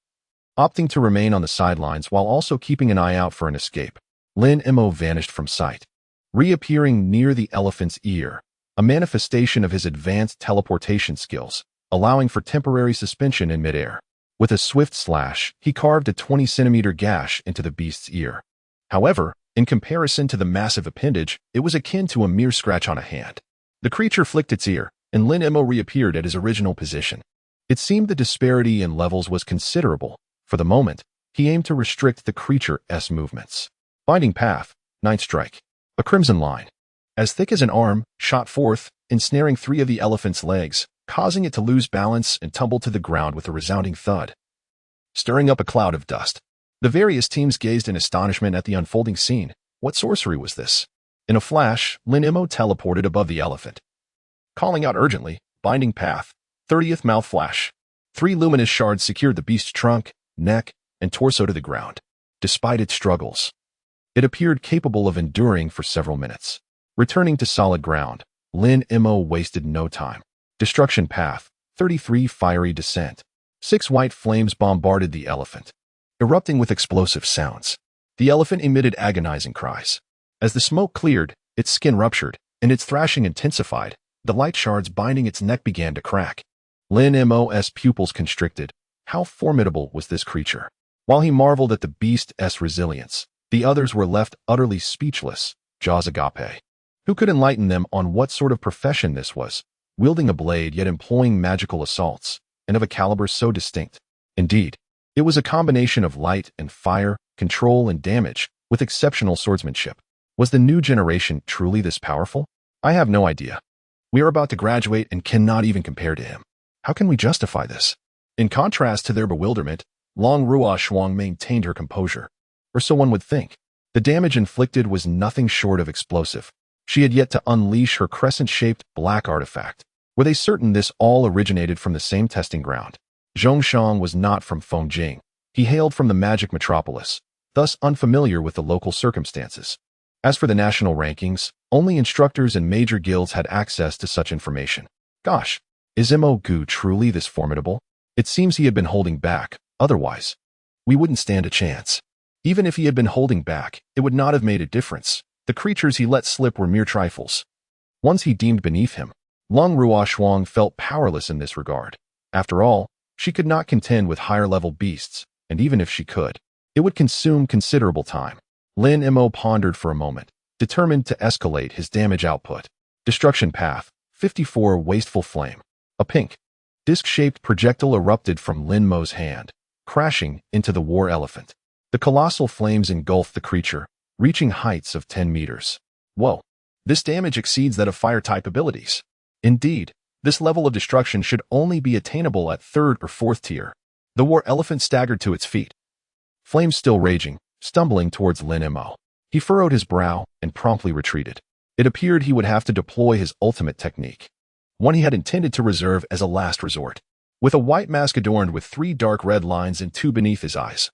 opting to remain on the sidelines while also keeping an eye out for an escape. Lin Mo vanished from sight, reappearing near the elephant's ear, a manifestation of his advanced teleportation skills, allowing for temporary suspension in midair. With a swift slash, he carved a 20-centimeter gash into the beast's ear. However, in comparison to the massive appendage, it was akin to a mere scratch on a hand. The creature flicked its ear, and Lin Mo reappeared at his original position. It seemed the disparity in levels was considerable. For the moment, he aimed to restrict the creature's movements. Binding path, 9th strike. A crimson line, as thick as an arm, shot forth, ensnaring 3 of the elephant's legs, causing it to lose balance and tumble to the ground with a resounding thud, stirring up a cloud of dust. The various teams gazed in astonishment at the unfolding scene. What sorcery was this? In a flash, Lin Mo teleported above the elephant, calling out urgently, "Binding path, 30th mouth flash." 3 luminous shards secured the beast's trunk, neck, and torso to the ground. Despite its struggles, it appeared capable of enduring for several minutes. Returning to solid ground, Lin Mo wasted no time. Destruction path, 33 fiery descent. 6 white flames bombarded the elephant, erupting with explosive sounds. The elephant emitted agonizing cries. As the smoke cleared, its skin ruptured, and its thrashing intensified. The light shards binding its neck began to crack. Lin Mo's pupils constricted. How formidable was this creature? While he marveled at the beast's resilience, the others were left utterly speechless, jaws agape. Who could enlighten them on what sort of profession this was, wielding a blade yet employing magical assaults, and of a caliber so distinct? Indeed, it was a combination of light and fire, control and damage, with exceptional swordsmanship. Was the new generation truly this powerful? I have no idea. We are about to graduate and cannot even compare to him. How can we justify this? In contrast to their bewilderment, Long Ruo Shuang maintained her composure. Or so one would think. The damage inflicted was nothing short of explosive. She had yet to unleash her crescent-shaped black artifact. Were they certain this all originated from the same testing ground? Zhongshan was not from Fengjing. He hailed from the magic metropolis, thus unfamiliar with the local circumstances. As for the national rankings, only instructors and major guilds had access to such information. Gosh, is Mo Gu truly this formidable? It seems he had been holding back, otherwise we wouldn't stand a chance. Even if he had been holding back, it would not have made a difference. The creatures he let slip were mere trifles, ones he deemed beneath him. Long Ruo Shuang felt powerless in this regard. After all, she could not contend with higher-level beasts, and even if she could, it would consume considerable time. Lin Mo pondered for a moment, determined to escalate his damage output. Destruction path, 54 wasteful flame. A pink, disc-shaped projectile erupted from Lin Mo's hand, crashing into the war elephant. The colossal flames engulfed the creature, reaching heights of 10 meters. Whoa, this damage exceeds that of fire-type abilities. Indeed, this level of destruction should only be attainable at 3rd or 4th tier. The war elephant staggered to its feet, flames still raging, stumbling towards Lin Mo. He furrowed his brow and promptly retreated. It appeared he would have to deploy his ultimate technique, one he had intended to reserve as a last resort. With a white mask adorned with 3 dark red lines and 2 beneath his eyes,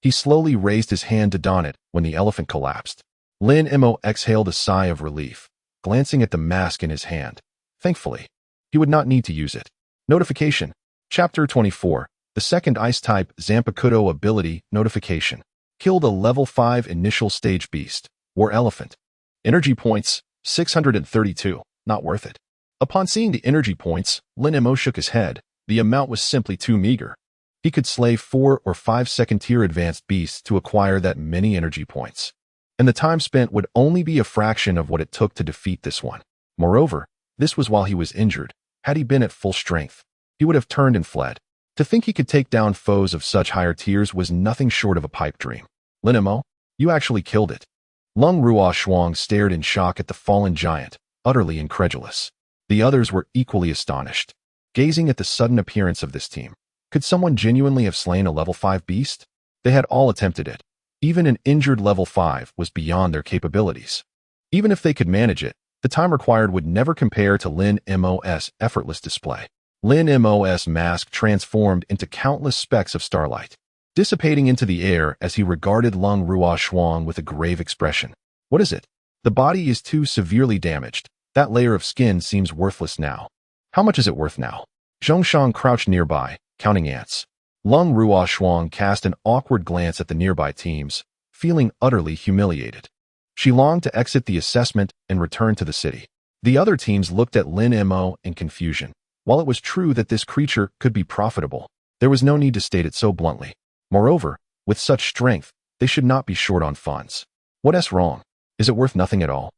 he slowly raised his hand to don it when the elephant collapsed. Lin Mo exhaled a sigh of relief, glancing at the mask in his hand. Thankfully, he would not need to use it. Notification. Chapter 24. The second Ice-type Zanpakuto ability notification. Killed a level 5 initial stage beast, war elephant. Energy points, 632. Not worth it. Upon seeing the energy points, Lin Mo shook his head. The amount was simply too meager. He could slay 4 or 5 second-tier advanced beasts to acquire that many energy points, and the time spent would only be a fraction of what it took to defeat this one. Moreover, this was while he was injured. Had he been at full strength, he would have turned and fled. To think he could take down foes of such higher tiers was nothing short of a pipe dream. Lin Mo, you actually killed it. Long Ruo Shuang stared in shock at the fallen giant, utterly incredulous. The others were equally astonished, gazing at the sudden appearance of this team. Could someone genuinely have slain a level 5 beast? They had all attempted it. Even an injured level 5 was beyond their capabilities. Even if they could manage it, the time required would never compare to Lin Mo's effortless display. Lin Mo's mask transformed into countless specks of starlight, dissipating into the air as he regarded Long Ruo Shuang with a grave expression. What is it? The body is too severely damaged. That layer of skin seems worthless now. How much is it worth now? Zhongshan crouched nearby, counting ants. Long Ruo Shuang cast an awkward glance at the nearby teams, feeling utterly humiliated. She longed to exit the assessment and return to the city. The other teams looked at Lin Mo in confusion. While it was true that this creature could be profitable, There was no need to state it so bluntly. Moreover, with such strength, they should not be short on funds. What's wrong? Is it worth nothing at all?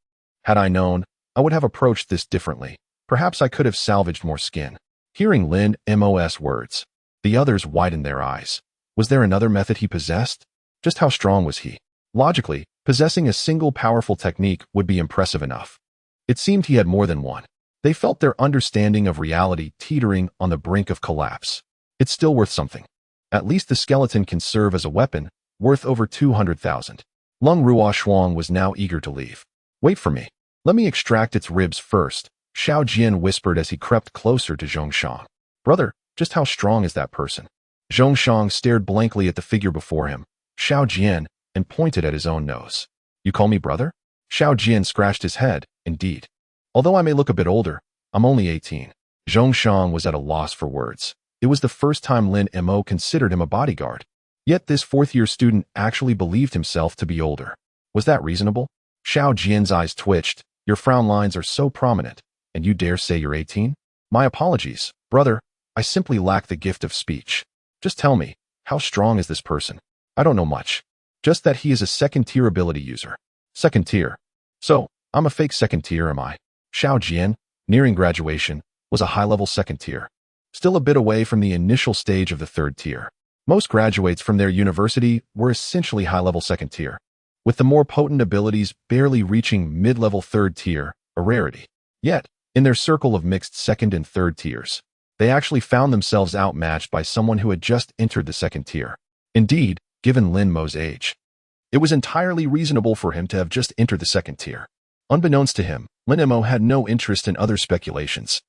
Had I known, I would have approached this differently. Perhaps I could have salvaged more skin. Hearing Lin Mo's words, the others widened their eyes. Was there another method he possessed? Just how strong was he? Logically, possessing a single powerful technique would be impressive enough. It seemed he had more than one. They felt their understanding of reality teetering on the brink of collapse. It's still worth something. At least the skeleton can serve as a weapon, worth over 200,000. Lung Ruoshuang was now eager to leave. Wait for me. Let me extract its ribs first, Xiao Jian whispered as he crept closer to Zhongshang. Brother, just how strong is that person? Zhongshang stared blankly at the figure before him, Xiao Jian, and pointed at his own nose. You call me brother? Xiao Jian scratched his head. Indeed. Although I may look a bit older, I'm only 18. Zhongshang was at a loss for words. It was the first time Lin Mo considered him a bodyguard. Yet this fourth-year student actually believed himself to be older. Was that reasonable? Xiao Jian's eyes twitched. Your frown lines are so prominent, and you dare say you're 18? My apologies, brother. I simply lack the gift of speech. Just tell me, how strong is this person? I don't know much. Just that he is a second-tier ability user. Second tier. So, I'm a fake second tier, am I? Xiao Jian, nearing graduation, was a high-level second tier. Still a bit away from the initial stage of the third tier. Most graduates from their university were essentially high-level second tier, with the more potent abilities barely reaching mid-level third tier, a rarity. Yet, in their circle of mixed second and third tiers, they actually found themselves outmatched by someone who had just entered the second tier. Indeed, given Lin Mo's age, it was entirely reasonable for him to have just entered the second tier. Unbeknownst to him, Lin Mo had no interest in other speculations.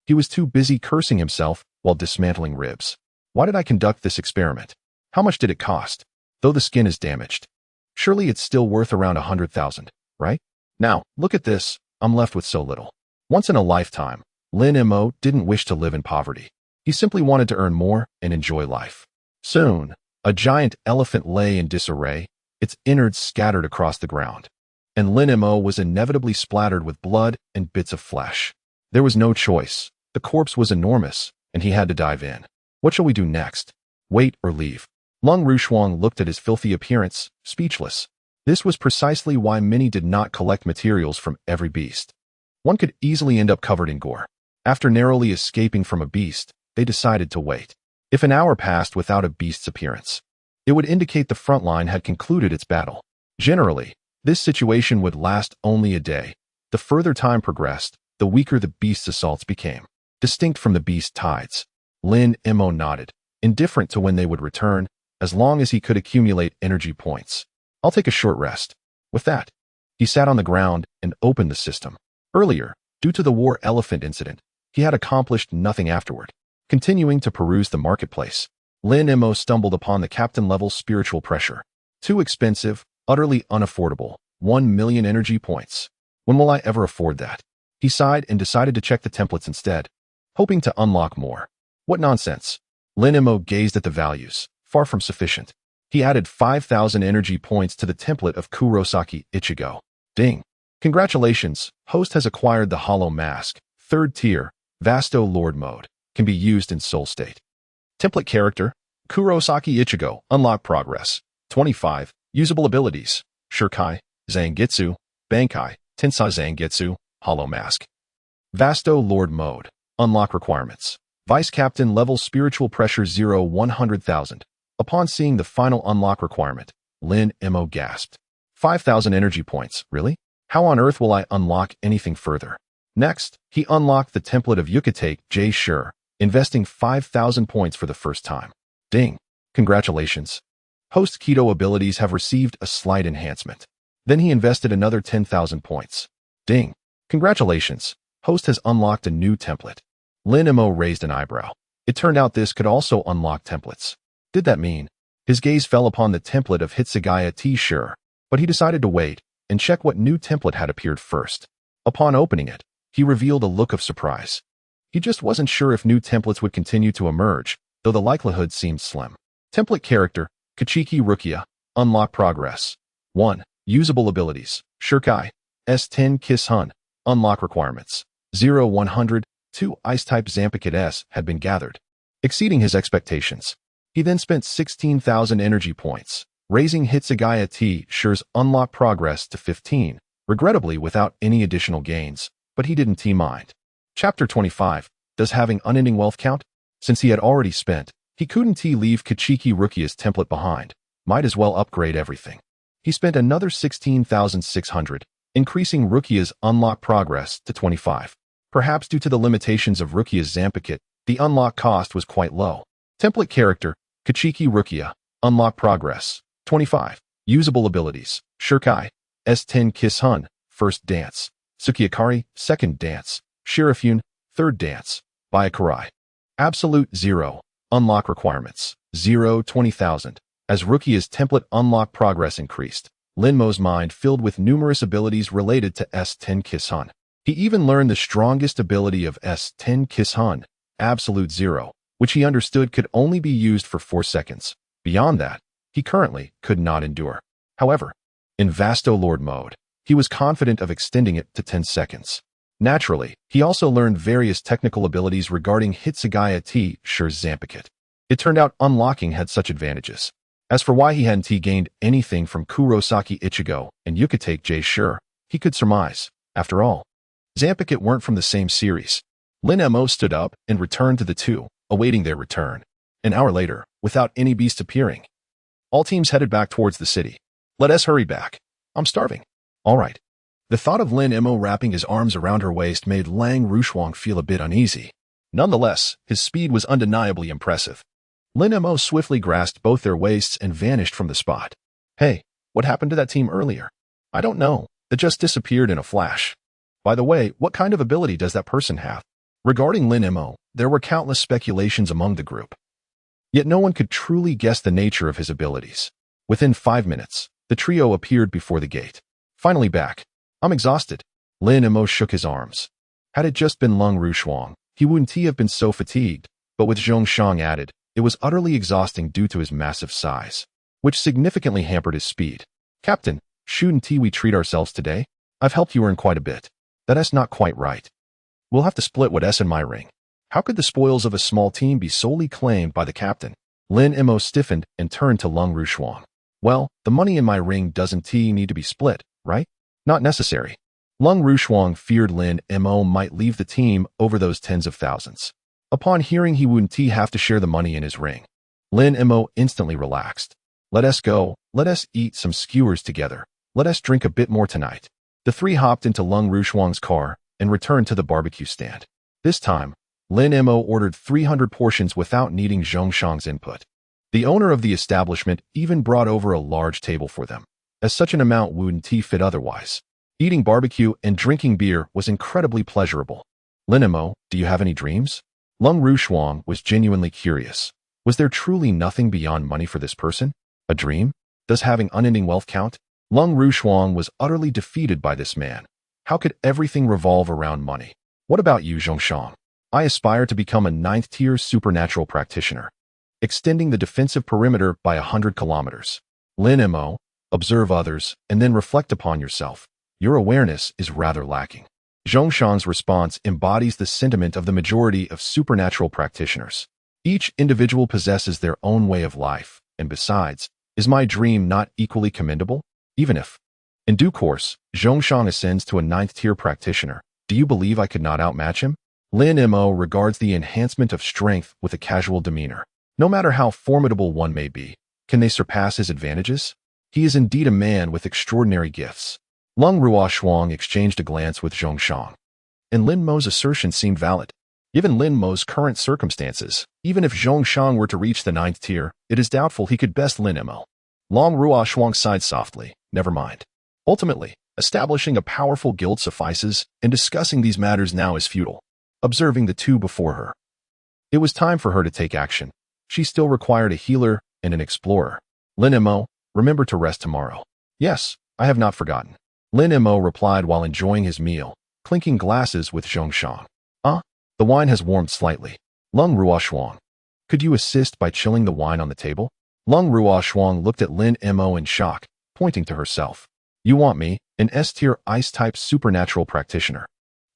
He was too busy cursing himself while dismantling ribs. Why did I conduct this experiment? How much did it cost? Though the skin is damaged, surely it's still worth around 100,000, right? Now, look at this. I'm left with so little. Once in a lifetime, Lin Mo didn't wish to live in poverty. He simply wanted to earn more and enjoy life. Soon, a giant elephant lay in disarray, its innards scattered across the ground. And Lin Mo was inevitably splattered with blood and bits of flesh. There was no choice. The corpse was enormous, and he had to dive in. What shall we do next? Wait or leave? Lung Ruoshuang looked at his filthy appearance, speechless. This was precisely why many did not collect materials from every beast. One could easily end up covered in gore. After narrowly escaping from a beast, they decided to wait. If an hour passed without a beast's appearance, it would indicate the front line had concluded its battle. Generally, this situation would last only a day. The further time progressed, the weaker the beast's assaults became. Distinct from the beast tides, Lin Mo nodded, indifferent to when they would return, as long as he could accumulate energy points. I'll take a short rest. With that, he sat on the ground and opened the system. Earlier, due to the war elephant incident, he had accomplished nothing afterward. Continuing to peruse the marketplace, Lin Mo stumbled upon the captain-level spiritual pressure. Too expensive, utterly unaffordable. 1 million energy points. When will I ever afford that? He sighed and decided to check the templates instead, hoping to unlock more. What nonsense. Lin Mo gazed at the values, far from sufficient. He added 5,000 energy points to the template of Kurosaki Ichigo. Ding. Congratulations, host has acquired the Hollow Mask, 3rd tier, Vasto Lord mode. Can be used in soul state. Template character, Kurosaki Ichigo, unlock progress. 25, usable abilities, Shurkai, Zangetsu, Bankai, Tensai Zangetsu, Hollow Mask. Vasto Lord mode, unlock requirements. Vice Captain level spiritual pressure 0 100,000. Upon seeing the final unlock requirement, Lin Mo gasped. 5,000 energy points, really? How on earth will I unlock anything further? Next, he unlocked the template of Yukatake J. Sure, investing 5,000 points for the first time. Ding. Congratulations. Host Keto abilities have received a slight enhancement. Then he invested another 10,000 points. Ding. Congratulations. Host has unlocked a new template. Lin Mo raised an eyebrow. It turned out this could also unlock templates. Did that mean? His gaze fell upon the template of Hitsugaya T. Sure, but he decided to wait and check what new template had appeared first. Upon opening it, he revealed a look of surprise. He just wasn't sure if new templates would continue to emerge, though the likelihood seemed slim. Template character, Kachiki Rukia, unlock progress. 1. Usable abilities, Shurkai, S10 Kiss Hun, unlock requirements. 0 100, 2 Ice-type Zampicat S had been gathered. exceeding his expectations. He then spent 16,000 energy points, raising Hitsugaya T-Shire's unlock progress to 15, regrettably without any additional gains, but he didn't mind. Chapter 25. Does having unending wealth count? Since he had already spent, he couldn't leave Kachiki Rukia's template behind. Might as well upgrade everything. He spent another 16,600, increasing Rukia's unlock progress to 25. Perhaps due to the limitations of Rukia's Zampiket, the unlock cost was quite low. Template character, Kachiki Rukia, unlock progress, 25. Usable abilities, Shirkai, S10 Kiss Hun, first dance, Sukiakari, second dance, Shirafune, third dance, Bayakarai. Absolute 0. Unlock requirements, 20,000. As Rukia's template unlock progress increased, Lin Mo's mind filled with numerous abilities related to S10 Kiss Hun. He even learned the strongest ability of S10 Kiss Hun, Absolute 0, which he understood could only be used for 4 seconds. Beyond that, he currently could not endure. However, in Vasto Lord mode, he was confident of extending it to 10 seconds. Naturally, he also learned various technical abilities regarding Hitsugaya T-Shire's Zampiket. It turned out unlocking had such advantages. As for why he hadn't gained anything from Kurosaki Ichigo and Yukitake J-Shire, he could surmise. After all, Zampiket weren't from the same series. Lin Mo stood up and returned to the two, awaiting their return. An hour later, without any beast appearing, all teams headed back towards the city. Let us hurry back. I'm starving. All right. The thought of Lin Mo wrapping his arms around her waist made Lang Rushuang feel a bit uneasy. Nonetheless, his speed was undeniably impressive. Lin Mo swiftly grasped both their waists and vanished from the spot. Hey, what happened to that team earlier? I don't know. It just disappeared in a flash. By the way, what kind of ability does that person have? Regarding Lin Mo, there were countless speculations among the group. Yet no one could truly guess the nature of his abilities. Within 5 minutes, the trio appeared before the gate. Finally back. I'm exhausted. Lin Mo shook his arms. Had it just been Lang Rushuang, he wouldn't have been so fatigued, but with Zhongshang added, it was utterly exhausting due to his massive size, which significantly hampered his speed. Captain, shouldn't we treat ourselves today? I've helped you earn quite a bit. That's not quite right. We'll have to split what's in my ring. How could the spoils of a small team be solely claimed by the captain? Lin Mo stiffened and turned to Lang Rushuang. Well, the money in my ring doesn't need to be split, right? Not necessary. Lang Rushuang feared Lin Mo might leave the team over those tens of thousands. Upon hearing he wouldn't have to share the money in his ring, Lin Mo instantly relaxed. Let us go. Let us eat some skewers together. Let us drink a bit more tonight. The three hopped into Lang Rushuang's car and returned to the barbecue stand. This time, Lin Mo ordered 300 portions without needing Zhongshang's input. The owner of the establishment even brought over a large table for them, as such an amount wouldn't fit otherwise. Eating barbecue and drinking beer was incredibly pleasurable. Lin Mo, do you have any dreams? Lang Rushuang was genuinely curious. Was there truly nothing beyond money for this person? A dream? Does having unending wealth count? Lang Rushuang was utterly defeated by this man. How could everything revolve around money? What about you, Zhongshang? I aspire to become a 9th-tier supernatural practitioner, extending the defensive perimeter by 100 kilometers. Lin Mo, observe others and then reflect upon yourself. Your awareness is rather lacking. Zhongshang's response embodies the sentiment of the majority of supernatural practitioners. Each individual possesses their own way of life, and besides, is my dream not equally commendable? Even if, in due course, Zhongshang ascends to a 9th-tier practitioner, do you believe I could not outmatch him? Lin Mo regards the enhancement of strength with a casual demeanor. No matter how formidable one may be, can they surpass his advantages? He is indeed a man with extraordinary gifts. Lang Rushuang exchanged a glance with Zhongshang, and Lin Mo's assertion seemed valid. Given Lin Mo's current circumstances, even if Zhongshang were to reach the 9th tier, it is doubtful he could best Lin Mo. Lang Rushuang sighed softly. Never mind. Ultimately, establishing a powerful guild suffices, and discussing these matters now is futile. Observing the two before her, it was time for her to take action. She still required a healer and an explorer. Lin Mo, remember to rest tomorrow. Yes, I have not forgotten. Lin Mo replied while enjoying his meal, clinking glasses with Zhongshang. The wine has warmed slightly. Lang Rushuang, could you assist by chilling the wine on the table? Lang Rushuang looked at Lin Mo in shock, pointing to herself. You want me, an S-tier ice-type supernatural practitioner,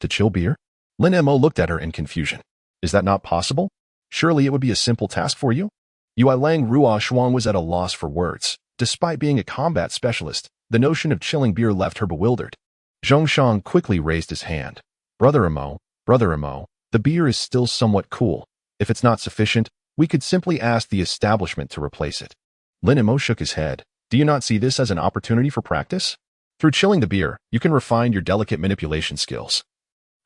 to chill beer? Lin Mo looked at her in confusion. Is that not possible? Surely it would be a simple task for you? Lang Ruo Shuang was at a loss for words. Despite being a combat specialist, the notion of chilling beer left her bewildered. Zhongshang quickly raised his hand. Brother Mo, the beer is still somewhat cool. If it's not sufficient, we could simply ask the establishment to replace it. Lin Mo shook his head. Do you not see this as an opportunity for practice? Through chilling the beer, you can refine your delicate manipulation skills.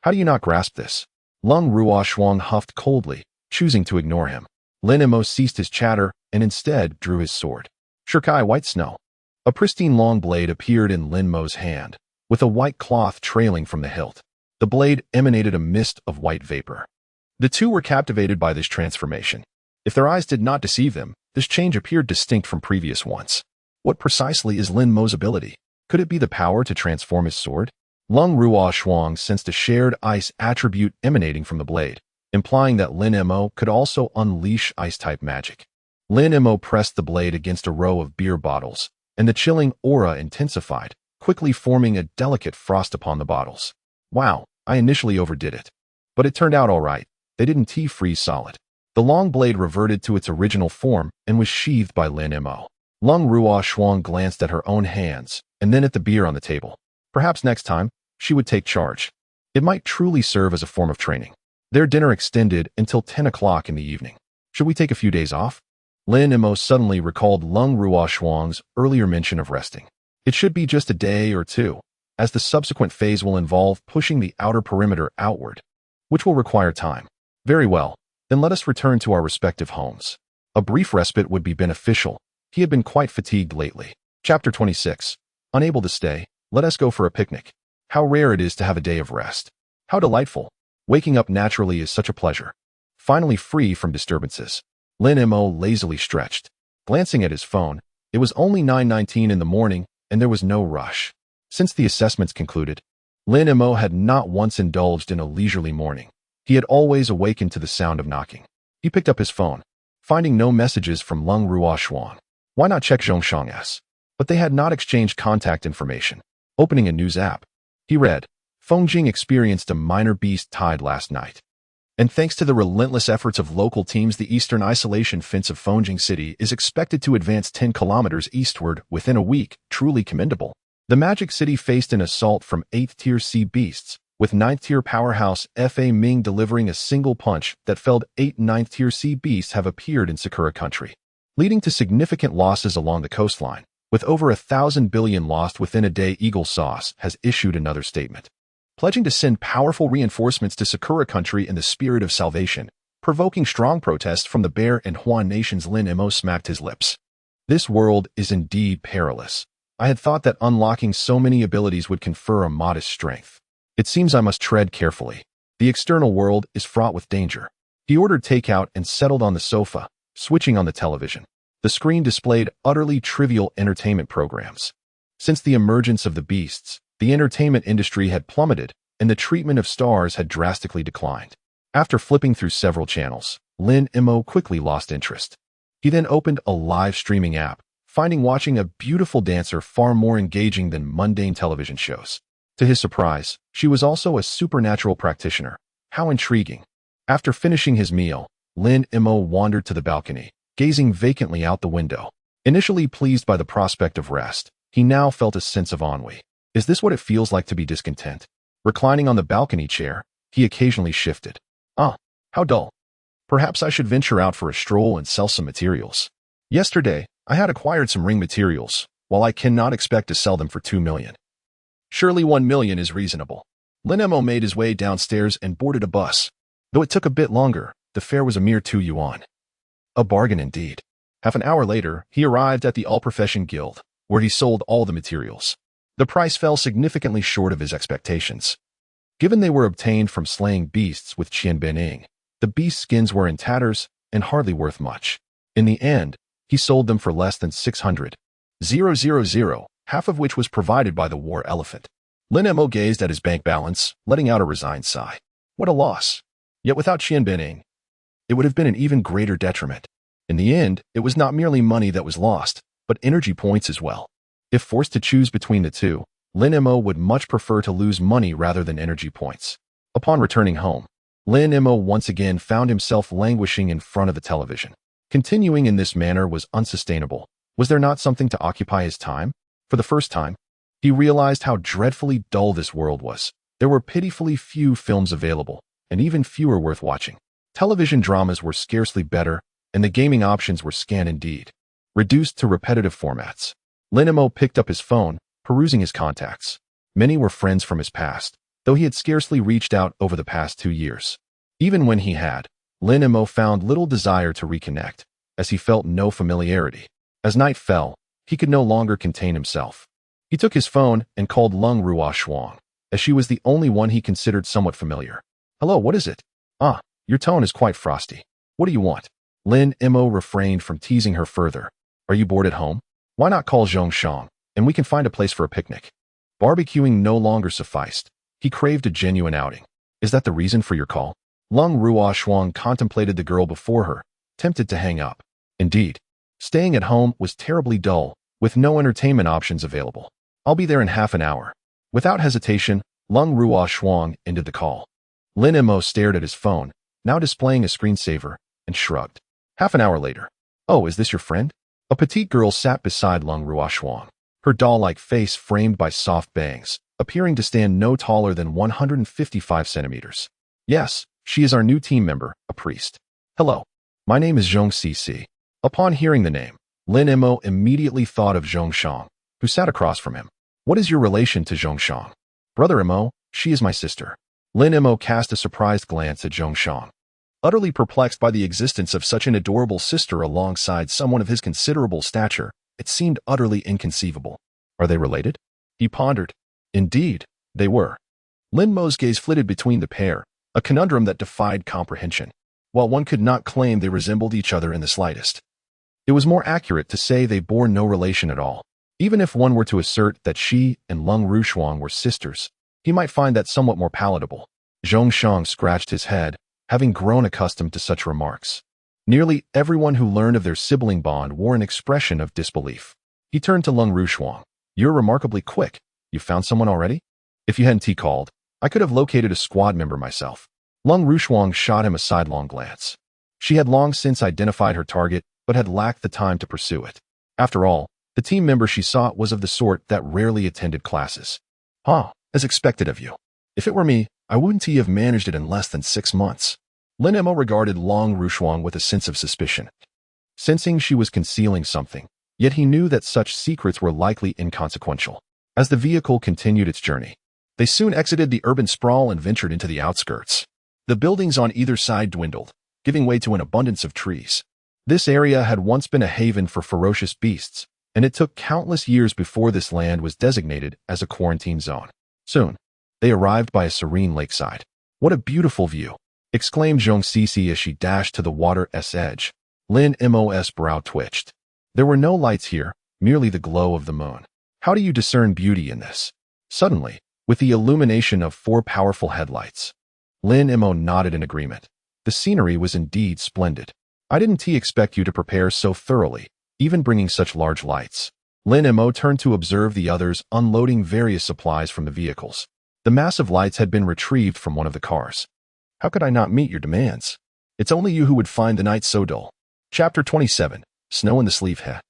How do you not grasp this? Lung Ruo Shuang huffed coldly, choosing to ignore him. Lin Mo ceased his chatter and instead drew his sword. Shirkai White Snow. A pristine long blade appeared in Lin Mo's hand, with a white cloth trailing from the hilt. The blade emanated a mist of white vapor. The two were captivated by this transformation. If their eyes did not deceive them, this change appeared distinct from previous ones. What precisely is Lin Mo's ability? Could it be the power to transform his sword? Lung Ruo Shuang sensed a shared ice attribute emanating from the blade, implying that Lin Mo could also unleash ice-type magic. Lin Mo pressed the blade against a row of beer bottles, and the chilling aura intensified, quickly forming a delicate frost upon the bottles. Wow, I initially overdid it. But it turned out all right. They didn't freeze solid. The long blade reverted to its original form and was sheathed by Lin Mo. Lung Ruo Shuang glanced at her own hands and then at the beer on the table. Perhaps next time, she would take charge. It might truly serve as a form of training. Their dinner extended until 10 o'clock in the evening. Should we take a few days off? Lin Mo suddenly recalled Lung Ruo Shuang's earlier mention of resting. It should be just a day or two, as the subsequent phase will involve pushing the outer perimeter outward, which will require time. Very well, then let us return to our respective homes. A brief respite would be beneficial. He had been quite fatigued lately. Chapter 26. Unable to stay, let us go for a picnic. How rare it is to have a day of rest. How delightful. Waking up naturally is such a pleasure. Finally free from disturbances. Lin Mo lazily stretched. Glancing at his phone, it was only 9:19 in the morning and there was no rush. Since the assessments concluded, Lin Mo had not once indulged in a leisurely morning. He had always awakened to the sound of knocking. He picked up his phone, finding no messages from Lung Ruo Shuang. Why not check Zhongshang's? But they had not exchanged contact information. Opening a news app, he read, Fongjing experienced a minor beast tide last night. And thanks to the relentless efforts of local teams, the eastern isolation fence of Fongjing City is expected to advance 10 kilometers eastward within a week, truly commendable. The Magic City faced an assault from 8th-tier sea beasts, with 9th-tier powerhouse Fa Ming delivering a single punch that felled 8 9th-tier sea beasts have appeared in Sakura country, leading to significant losses along the coastline. With over 1,000 billion lost within a day, Eagle Sauce has issued another statement, pledging to send powerful reinforcements to Sakura country in the spirit of salvation, provoking strong protests from the Bear and Huan nations. Lin Mo smacked his lips. This world is indeed perilous. I had thought that unlocking so many abilities would confer a modest strength. It seems I must tread carefully. The external world is fraught with danger. He ordered takeout and settled on the sofa, switching on the television. The screen displayed utterly trivial entertainment programs. Since the emergence of the beasts, the entertainment industry had plummeted, and the treatment of stars had drastically declined. After flipping through several channels, Lin Mo quickly lost interest. He then opened a live streaming app, finding watching a beautiful dancer far more engaging than mundane television shows. To his surprise, she was also a supernatural practitioner. How intriguing. After finishing his meal, Lin Mo wandered to the balcony, gazing vacantly out the window. Initially pleased by the prospect of rest, he now felt a sense of ennui. Is this what it feels like to be discontent? Reclining on the balcony chair, he occasionally shifted. How dull. Perhaps I should venture out for a stroll and sell some materials. Yesterday, I had acquired some ring materials, while I cannot expect to sell them for 2 million. Surely 1 million is reasonable. Lin Mo made his way downstairs and boarded a bus. Though it took a bit longer, the fare was a mere 2 yuan. A bargain indeed. Half an hour later, he arrived at the All-Profession Guild, where he sold all the materials. The price fell significantly short of his expectations. Given they were obtained from slaying beasts with Qian Bening, the beast skins were in tatters and hardly worth much. In the end, he sold them for less than 600,000, half of which was provided by the war elephant. Lin Mo gazed at his bank balance, letting out a resigned sigh. What a loss. Yet without Qian Bening, it would have been an even greater detriment. In the end, it was not merely money that was lost, but energy points as well. If forced to choose between the two, Lin Mo would much prefer to lose money rather than energy points. Upon returning home, Lin Mo once again found himself languishing in front of the television. Continuing in this manner was unsustainable. Was there not something to occupy his time? For the first time, he realized how dreadfully dull this world was. There were pitifully few films available, and even fewer worth watching. Television dramas were scarcely better, and the gaming options were scant indeed, reduced to repetitive formats. Lin Mo picked up his phone, perusing his contacts. Many were friends from his past, though he had scarcely reached out over the past 2 years. Even when he had, Lin Mo found little desire to reconnect, as he felt no familiarity. As night fell, he could no longer contain himself. He took his phone and called Lung Ruoshuang, as she was the only one he considered somewhat familiar. "Hello, what is it?" "Ah, your tone is quite frosty. What do you want?" Lin Mo refrained from teasing her further. "Are you bored at home? Why not call Zhongshang, and we can find a place for a picnic?" Barbecuing no longer sufficed. He craved a genuine outing. "Is that the reason for your call?" Lung Ruoshuang contemplated the girl before her, tempted to hang up. Indeed, staying at home was terribly dull, with no entertainment options available. "I'll be there in half an hour." Without hesitation, Lung Ruoshuang ended the call. Lin Mo stared at his phone, now displaying a screensaver, and shrugged. Half an hour later. "Oh, is this your friend?" A petite girl sat beside Lung Ruoshuang, her doll-like face framed by soft bangs, appearing to stand no taller than 155 centimeters. "Yes, she is our new team member, a priest." "Hello. My name is Zhong Cc." Upon hearing the name, Lin Mo immediately thought of Zhongshang, who sat across from him. "What is your relation to Zhongshang?" "Brother Mo, she is my sister." Lin Mo cast a surprised glance at Zhongshang. Utterly perplexed by the existence of such an adorable sister alongside someone of his considerable stature, it seemed utterly inconceivable. Are they related? He pondered. Indeed, they were. Lin Mo's gaze flitted between the pair, a conundrum that defied comprehension. While one could not claim they resembled each other in the slightest, it was more accurate to say they bore no relation at all. Even if one were to assert that she and Lung Ruoshuang were sisters, he might find that somewhat more palatable. Zhongshang scratched his head, having grown accustomed to such remarks. Nearly everyone who learned of their sibling bond wore an expression of disbelief. He turned to Lung Ruoshuang. "You're remarkably quick. You found someone already? If you hadn't called, I could have located a squad member myself." Lung Ruoshuang shot him a sidelong glance. She had long since identified her target, but had lacked the time to pursue it. After all, the team member she sought was of the sort that rarely attended classes. As expected of you. If it were me, I wouldn't have managed it in less than 6 months." Lin Mo regarded Lung Ruoshuang with a sense of suspicion, sensing she was concealing something, yet he knew that such secrets were likely inconsequential. As the vehicle continued its journey, they soon exited the urban sprawl and ventured into the outskirts. The buildings on either side dwindled, giving way to an abundance of trees. This area had once been a haven for ferocious beasts, and it took countless years before this land was designated as a quarantine zone. Soon, they arrived by a serene lakeside. "What a beautiful view!" exclaimed Zhong Cc as she dashed to the water's edge. Lin Mo's brow twitched. There were no lights here, merely the glow of the moon. "How do you discern beauty in this?" Suddenly, with the illumination of 4 powerful headlights, Lin Mo nodded in agreement. The scenery was indeed splendid. "I didn't expect you to prepare so thoroughly, even bringing such large lights." Lin Mo turned to observe the others unloading various supplies from the vehicles. The massive lights had been retrieved from one of the cars. "How could I not meet your demands? It's only you who would find the night so dull." Chapter 27. Snow in the Sleeve Head.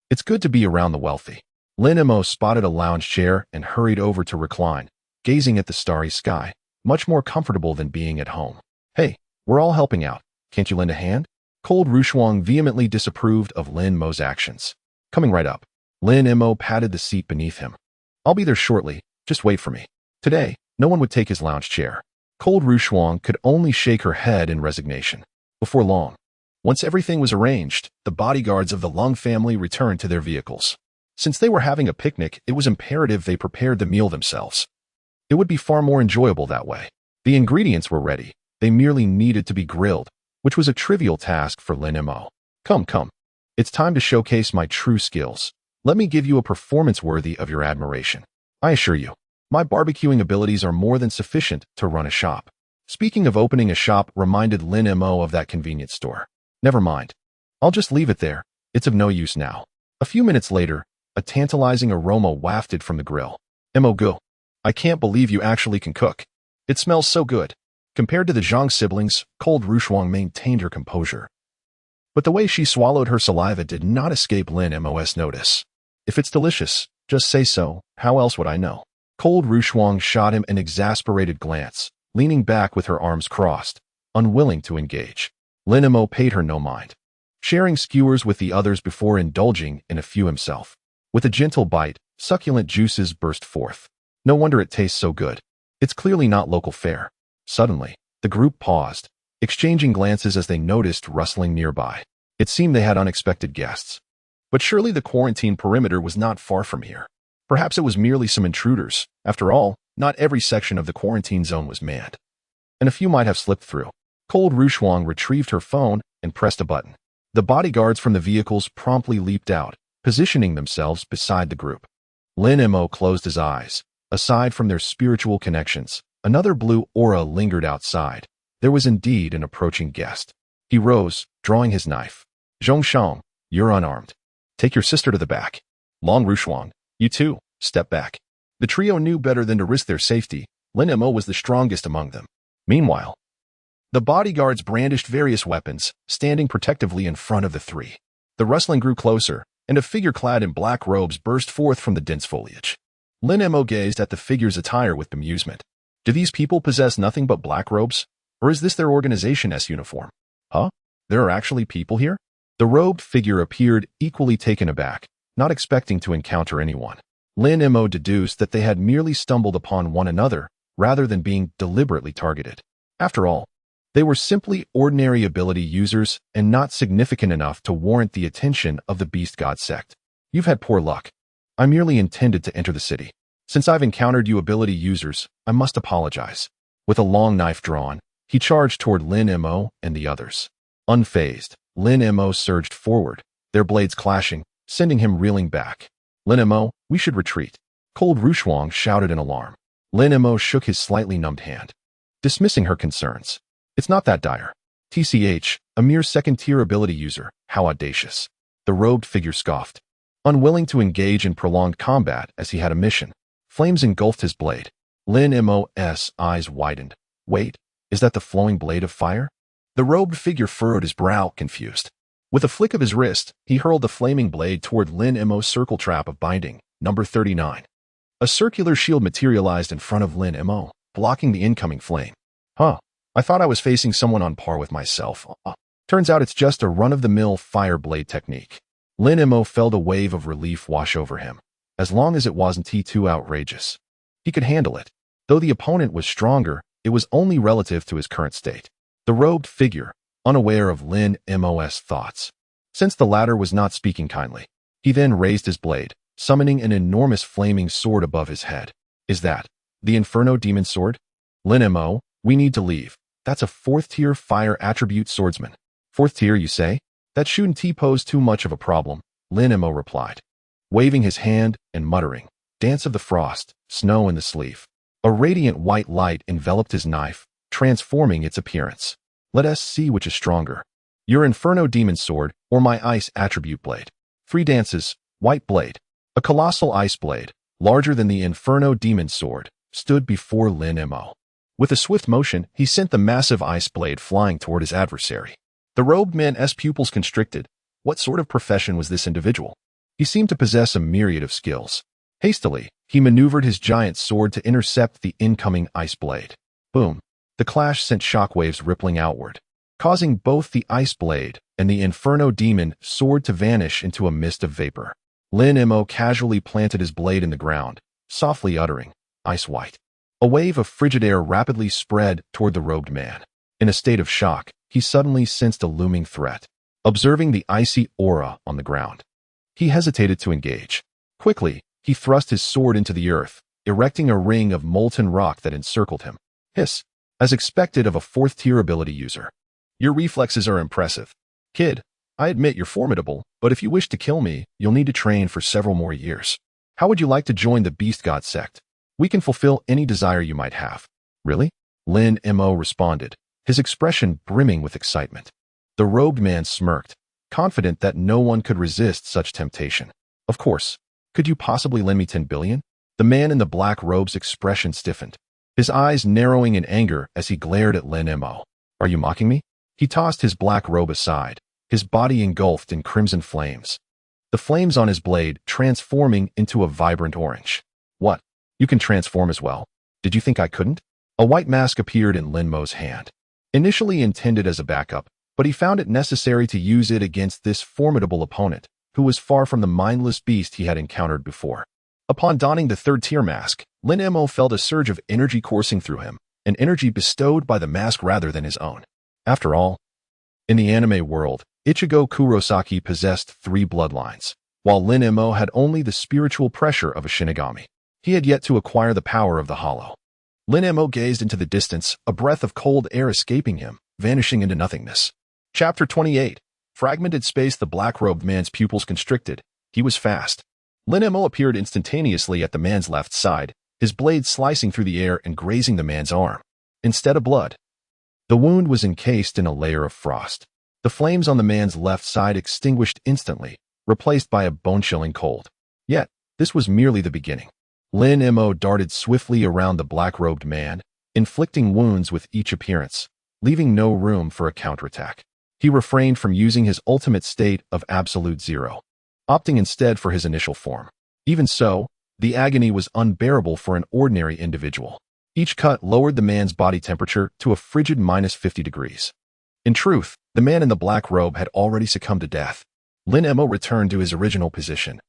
It's good to be around the wealthy. Lin Mo spotted a lounge chair and hurried over to recline, gazing at the starry sky, much more comfortable than being at home. "Hey, we're all helping out. Can't you lend a hand?" Cold Ruoshuang vehemently disapproved of Lin Mo's actions. "Coming right up." Lin Mo patted the seat beneath him. "I'll be there shortly, just wait for me." Today, no one would take his lounge chair. Cold Ruoshuang could only shake her head in resignation. Before long, once everything was arranged, the bodyguards of the Lung family returned to their vehicles. Since they were having a picnic, it was imperative they prepared the meal themselves. It would be far more enjoyable that way. The ingredients were ready. They merely needed to be grilled, which was a trivial task for Lin Mo. Come. It's time to showcase my true skills. Let me give you a performance worthy of your admiration. I assure you, my barbecuing abilities are more than sufficient to run a shop." Speaking of opening a shop reminded Lin Mo of that convenience store. "Never mind. I'll just leave it there. It's of no use now." A few minutes later, a tantalizing aroma wafted from the grill. "Mo go. I can't believe you actually can cook. It smells so good." Compared to the Zhang siblings, cold Rushuang maintained her composure. But the way she swallowed her saliva did not escape Lin Mo's notice. If it's delicious, just say so, how else would I know? Cold Rushuang shot him an exasperated glance, leaning back with her arms crossed, unwilling to engage. Lin Mo paid her no mind, sharing skewers with the others before indulging in a few himself. With a gentle bite, succulent juices burst forth. No wonder it tastes so good. It's clearly not local fare. Suddenly, the group paused, exchanging glances as they noticed rustling nearby. It seemed they had unexpected guests. But surely the quarantine perimeter was not far from here. Perhaps it was merely some intruders. After all, not every section of the quarantine zone was manned. And a few might have slipped through. Cold Rushuang retrieved her phone and pressed a button. The bodyguards from the vehicles promptly leaped out, positioning themselves beside the group. Lin Mo closed his eyes. Aside from their spiritual connections, another blue aura lingered outside. There was indeed an approaching guest. He rose, drawing his knife. Zhongshang, you're unarmed. Take your sister to the back. Long Rushuang, you too, step back. The trio knew better than to risk their safety. Lin Mo was the strongest among them. Meanwhile, the bodyguards brandished various weapons, standing protectively in front of the three. The rustling grew closer, and a figure clad in black robes burst forth from the dense foliage. Lin Mo gazed at the figure's attire with bemusement. Do these people possess nothing but black robes? Or is this their organization's uniform? Huh? There are actually people here? The robed figure appeared equally taken aback, not expecting to encounter anyone. Lin Mo deduced that they had merely stumbled upon one another, rather than being deliberately targeted. After all, they were simply ordinary ability users and not significant enough to warrant the attention of the Beast God sect. You've had poor luck. I merely intended to enter the city. Since I've encountered you ability users, I must apologize. With a long knife drawn, he charged toward Lin Mo and the others. Unfazed, Lin Mo surged forward, their blades clashing, sending him reeling back. Lin Mo, we should retreat. Cold Rushuang shouted in alarm. Lin Mo shook his slightly numbed hand, dismissing her concerns. It's not that dire. TCH, a mere second-tier ability user, how audacious. The robed figure scoffed. Unwilling to engage in prolonged combat as he had a mission, flames engulfed his blade. Lin Mo's eyes widened. Wait, is that the flowing blade of fire? The robed figure furrowed his brow, confused. With a flick of his wrist, he hurled the flaming blade toward Lin Mo's circle trap of binding, number 39. A circular shield materialized in front of Lin Mo, blocking the incoming flame. Huh, I thought I was facing someone on par with myself. Turns out it's just a run-of-the-mill fire blade technique. Lin Mo felt a wave of relief wash over him. As long as it wasn't too outrageous, he could handle it. Though the opponent was stronger, it was only relative to his current state. The robed figure, unaware of Lin Mo's thoughts, since the latter was not speaking kindly, he then raised his blade, summoning an enormous flaming sword above his head. Is that the Inferno Demon Sword? Lin Mo, we need to leave. That's a 4th-tier fire attribute swordsman. 4th tier, you say? That shouldn't pose too much of a problem, Lin Mo replied, waving his hand and muttering, Dance of the Frost, Snow in the Sleeve. A radiant white light enveloped his knife, transforming its appearance. Let us see which is stronger, your Inferno Demon Sword or my Ice Attribute Blade. 3 dances, white blade. A colossal ice blade, larger than the Inferno Demon Sword, stood before Lin Mo. With a swift motion, he sent the massive ice blade flying toward his adversary. The robed man's pupils constricted. What sort of profession was this individual? He seemed to possess a myriad of skills. Hastily, he maneuvered his giant sword to intercept the incoming ice blade. Boom. The clash sent shockwaves rippling outward, causing both the ice blade and the Inferno Demon Sword to vanish into a mist of vapor. Lin Mo casually planted his blade in the ground, softly uttering, Ice white. A wave of frigid air rapidly spread toward the robed man. In a state of shock, he suddenly sensed a looming threat. Observing the icy aura on the ground, he hesitated to engage. Quickly, he thrust his sword into the earth, erecting a ring of molten rock that encircled him. Hiss, as expected of a 4th-tier ability user. Your reflexes are impressive. Kid, I admit you're formidable, but if you wish to kill me, you'll need to train for several more years. How would you like to join the Beast God sect? We can fulfill any desire you might have. Really? Lin Mo responded, his expression brimming with excitement. The robed man smirked, confident that no one could resist such temptation. Of course. Could you possibly lend me 10 billion? The man in the black robe's expression stiffened. his eyes narrowing in anger as he glared at Lin Mo. Are you mocking me? He tossed his black robe aside, his body engulfed in crimson flames. The flames on his blade transforming into a vibrant orange. What? You can transform as well? Did you think I couldn't? A white mask appeared in Lin Mo's hand. Initially intended as a backup, but he found it necessary to use it against this formidable opponent, who was far from the mindless beast he had encountered before. Upon donning the third-tier mask, Lin Mo felt a surge of energy coursing through him, an energy bestowed by the mask rather than his own. After all, in the anime world, Ichigo Kurosaki possessed 3 bloodlines, while Lin Mo had only the spiritual pressure of a Shinigami. He had yet to acquire the power of the hollow. Lin Mo gazed into the distance, a breath of cold air escaping him, vanishing into nothingness. Chapter 28. Fragmented space. The black-robed man's pupils constricted. He was fast. Lin Mo appeared instantaneously at the man's left side, his blade slicing through the air and grazing the man's arm. Instead of blood, the wound was encased in a layer of frost. The flames on the man's left side extinguished instantly, replaced by a bone-chilling cold. Yet, this was merely the beginning. Lin Mo darted swiftly around the black-robed man, inflicting wounds with each appearance, leaving no room for a counterattack. He refrained from using his ultimate state of absolute zero, opting instead for his initial form. Even so, the agony was unbearable for an ordinary individual. Each cut lowered the man's body temperature to a frigid -50 degrees. In truth, the man in the black robe had already succumbed to death. Lin Mo returned to his original position,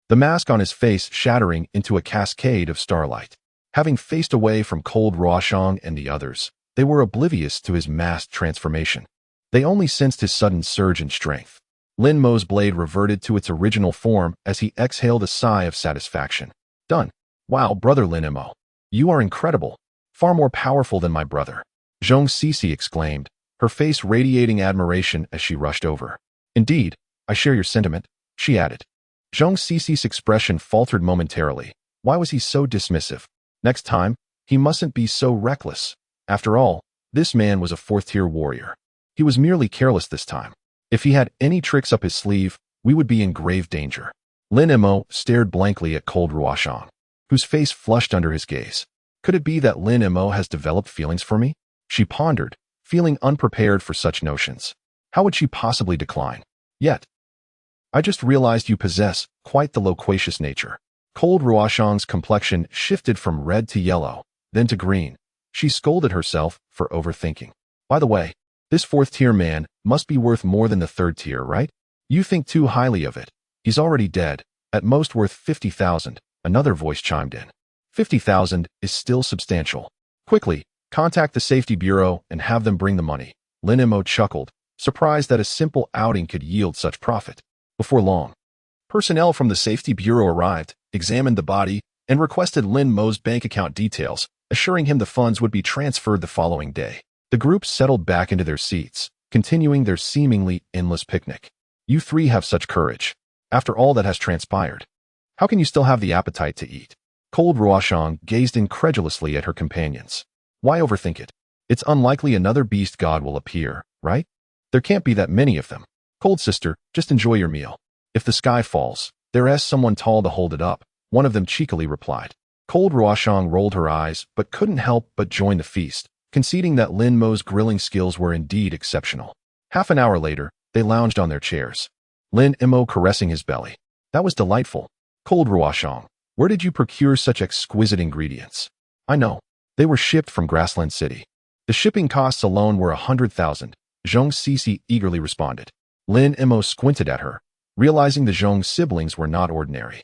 the mask on his face shattering into a cascade of starlight. Having faced away from cold Ruoshang and the others, they were oblivious to his masked transformation. They only sensed his sudden surge in strength. Lin Mo's blade reverted to its original form as he exhaled a sigh of satisfaction. Done. Wow, brother Lin Mo. You are incredible. Far more powerful than my brother. Zhong Sisi exclaimed, her face radiating admiration as she rushed over. Indeed, I share your sentiment, she added. Zhong Sisi's expression faltered momentarily. Why was he so dismissive? Next time, he mustn't be so reckless. After all, this man was a 4th-tier warrior. He was merely careless this time. If he had any tricks up his sleeve, we would be in grave danger. Lin Mo stared blankly at cold Ruoshang, whose face flushed under his gaze. Could it be that Lin Mo has developed feelings for me? She pondered, feeling unprepared for such notions. How would she possibly decline? Yet, I just realized you possess quite the loquacious nature. Cold Ruoshang's complexion shifted from red to yellow, then to green. She scolded herself for overthinking. By the way, this 4th-tier man must be worth more than the 3rd tier, right? You think too highly of it. He's already dead, at most worth 50,000, another voice chimed in. 50,000 is still substantial. Quickly, contact the safety bureau and have them bring the money. Lin Mo chuckled, surprised that a simple outing could yield such profit. Before long, personnel from the safety bureau arrived, examined the body, and requested Lin Mo's bank account details, assuring him the funds would be transferred the following day. The group settled back into their seats, continuing their seemingly endless picnic. You 3 have such courage. After all that has transpired, how can you still have the appetite to eat? Cold Ruoshang gazed incredulously at her companions. Why overthink it? It's unlikely another beast god will appear, right? There can't be that many of them. Cold sister, just enjoy your meal. If the sky falls, there's someone tall to hold it up, one of them cheekily replied. Cold Ruoshang rolled her eyes, but couldn't help but join the feast, conceding that Lin Mo's grilling skills were indeed exceptional. Half an hour later, they lounged on their chairs. Lin Mo caressing his belly. That was delightful. Cold Ruoshang, where did you procure such exquisite ingredients? I know. They were shipped from Grassland City. The shipping costs alone were 100,000, Zhong Sisi eagerly responded. Lin Mo squinted at her, realizing the Zhong siblings were not ordinary.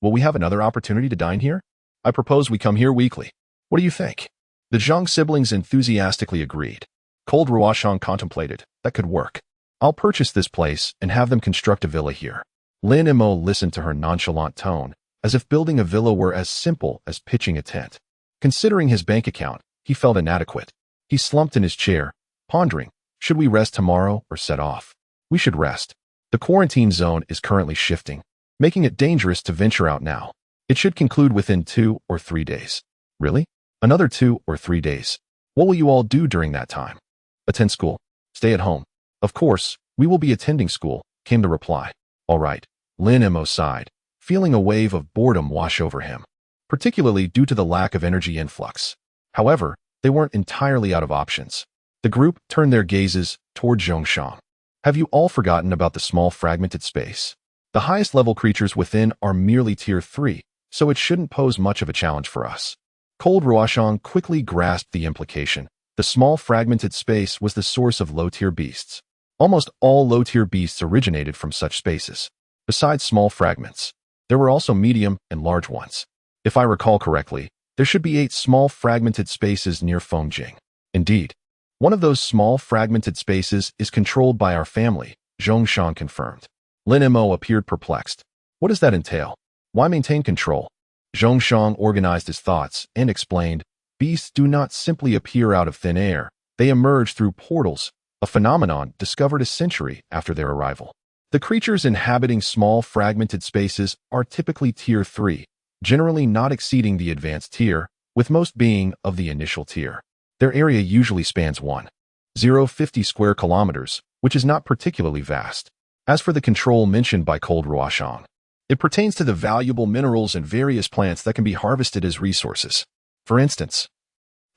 Will we have another opportunity to dine here? I propose we come here weekly. What do you think? The Zhong siblings enthusiastically agreed. Cold Ruoshang contemplated. That could work. I'll purchase this place and have them construct a villa here. Lin Mo listened to her nonchalant tone, as if building a villa were as simple as pitching a tent. Considering his bank account, he felt inadequate. He slumped in his chair, pondering, should we rest tomorrow or set off? We should rest. The quarantine zone is currently shifting, making it dangerous to venture out now. It should conclude within 2 or 3 days. Really? Another 2 or 3 days. What will you all do during that time? Attend school. Stay at home. Of course, we will be attending school, came the reply. All right. Lin Mo sighed, feeling a wave of boredom wash over him, particularly due to the lack of energy influx. However, they weren't entirely out of options. The group turned their gazes toward Zhongshan. Have you all forgotten about the small fragmented space? The highest level creatures within are merely tier 3, so it shouldn't pose much of a challenge for us. Cold Ruoshang quickly grasped the implication. The small fragmented space was the source of low-tier beasts. Almost all low-tier beasts originated from such spaces. Besides small fragments, there were also medium and large ones. If I recall correctly, there should be 8 small fragmented spaces near Fengjing. Indeed, one of those small fragmented spaces is controlled by our family, Zhongshan confirmed. Lin Mo appeared perplexed. What does that entail? Why maintain control? Zhongshan organized his thoughts and explained, beasts do not simply appear out of thin air. They emerge through portals, a phenomenon discovered a century after their arrival. The creatures inhabiting small fragmented spaces are typically tier 3, generally not exceeding the advanced tier, with most being of the initial tier. Their area usually spans 1,050 square kilometers, which is not particularly vast. As for the control mentioned by Cold Ruoshang, it pertains to the valuable minerals and various plants that can be harvested as resources. For instance,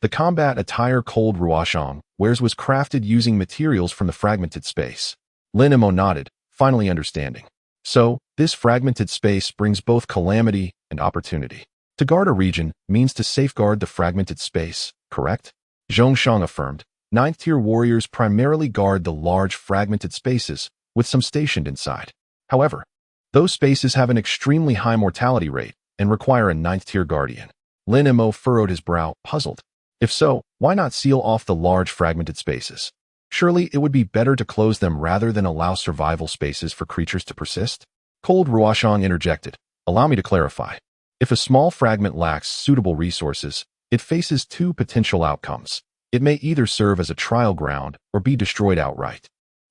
the combat attire Cold Ruoshang wears was crafted using materials from the fragmented space. Lin Mo nodded, finally understanding. So, this fragmented space brings both calamity and opportunity. To guard a region means to safeguard the fragmented space, correct? Zhongshan affirmed. 9th-tier warriors primarily guard the large fragmented spaces, with some stationed inside. However, those spaces have an extremely high mortality rate and require a 9th-tier guardian. Lin Mo furrowed his brow, puzzled. If so, why not seal off the large fragmented spaces? Surely it would be better to close them rather than allow survival spaces for creatures to persist? Cold Ruoshang interjected. Allow me to clarify. If a small fragment lacks suitable resources, it faces 2 potential outcomes. It may either serve as a trial ground or be destroyed outright.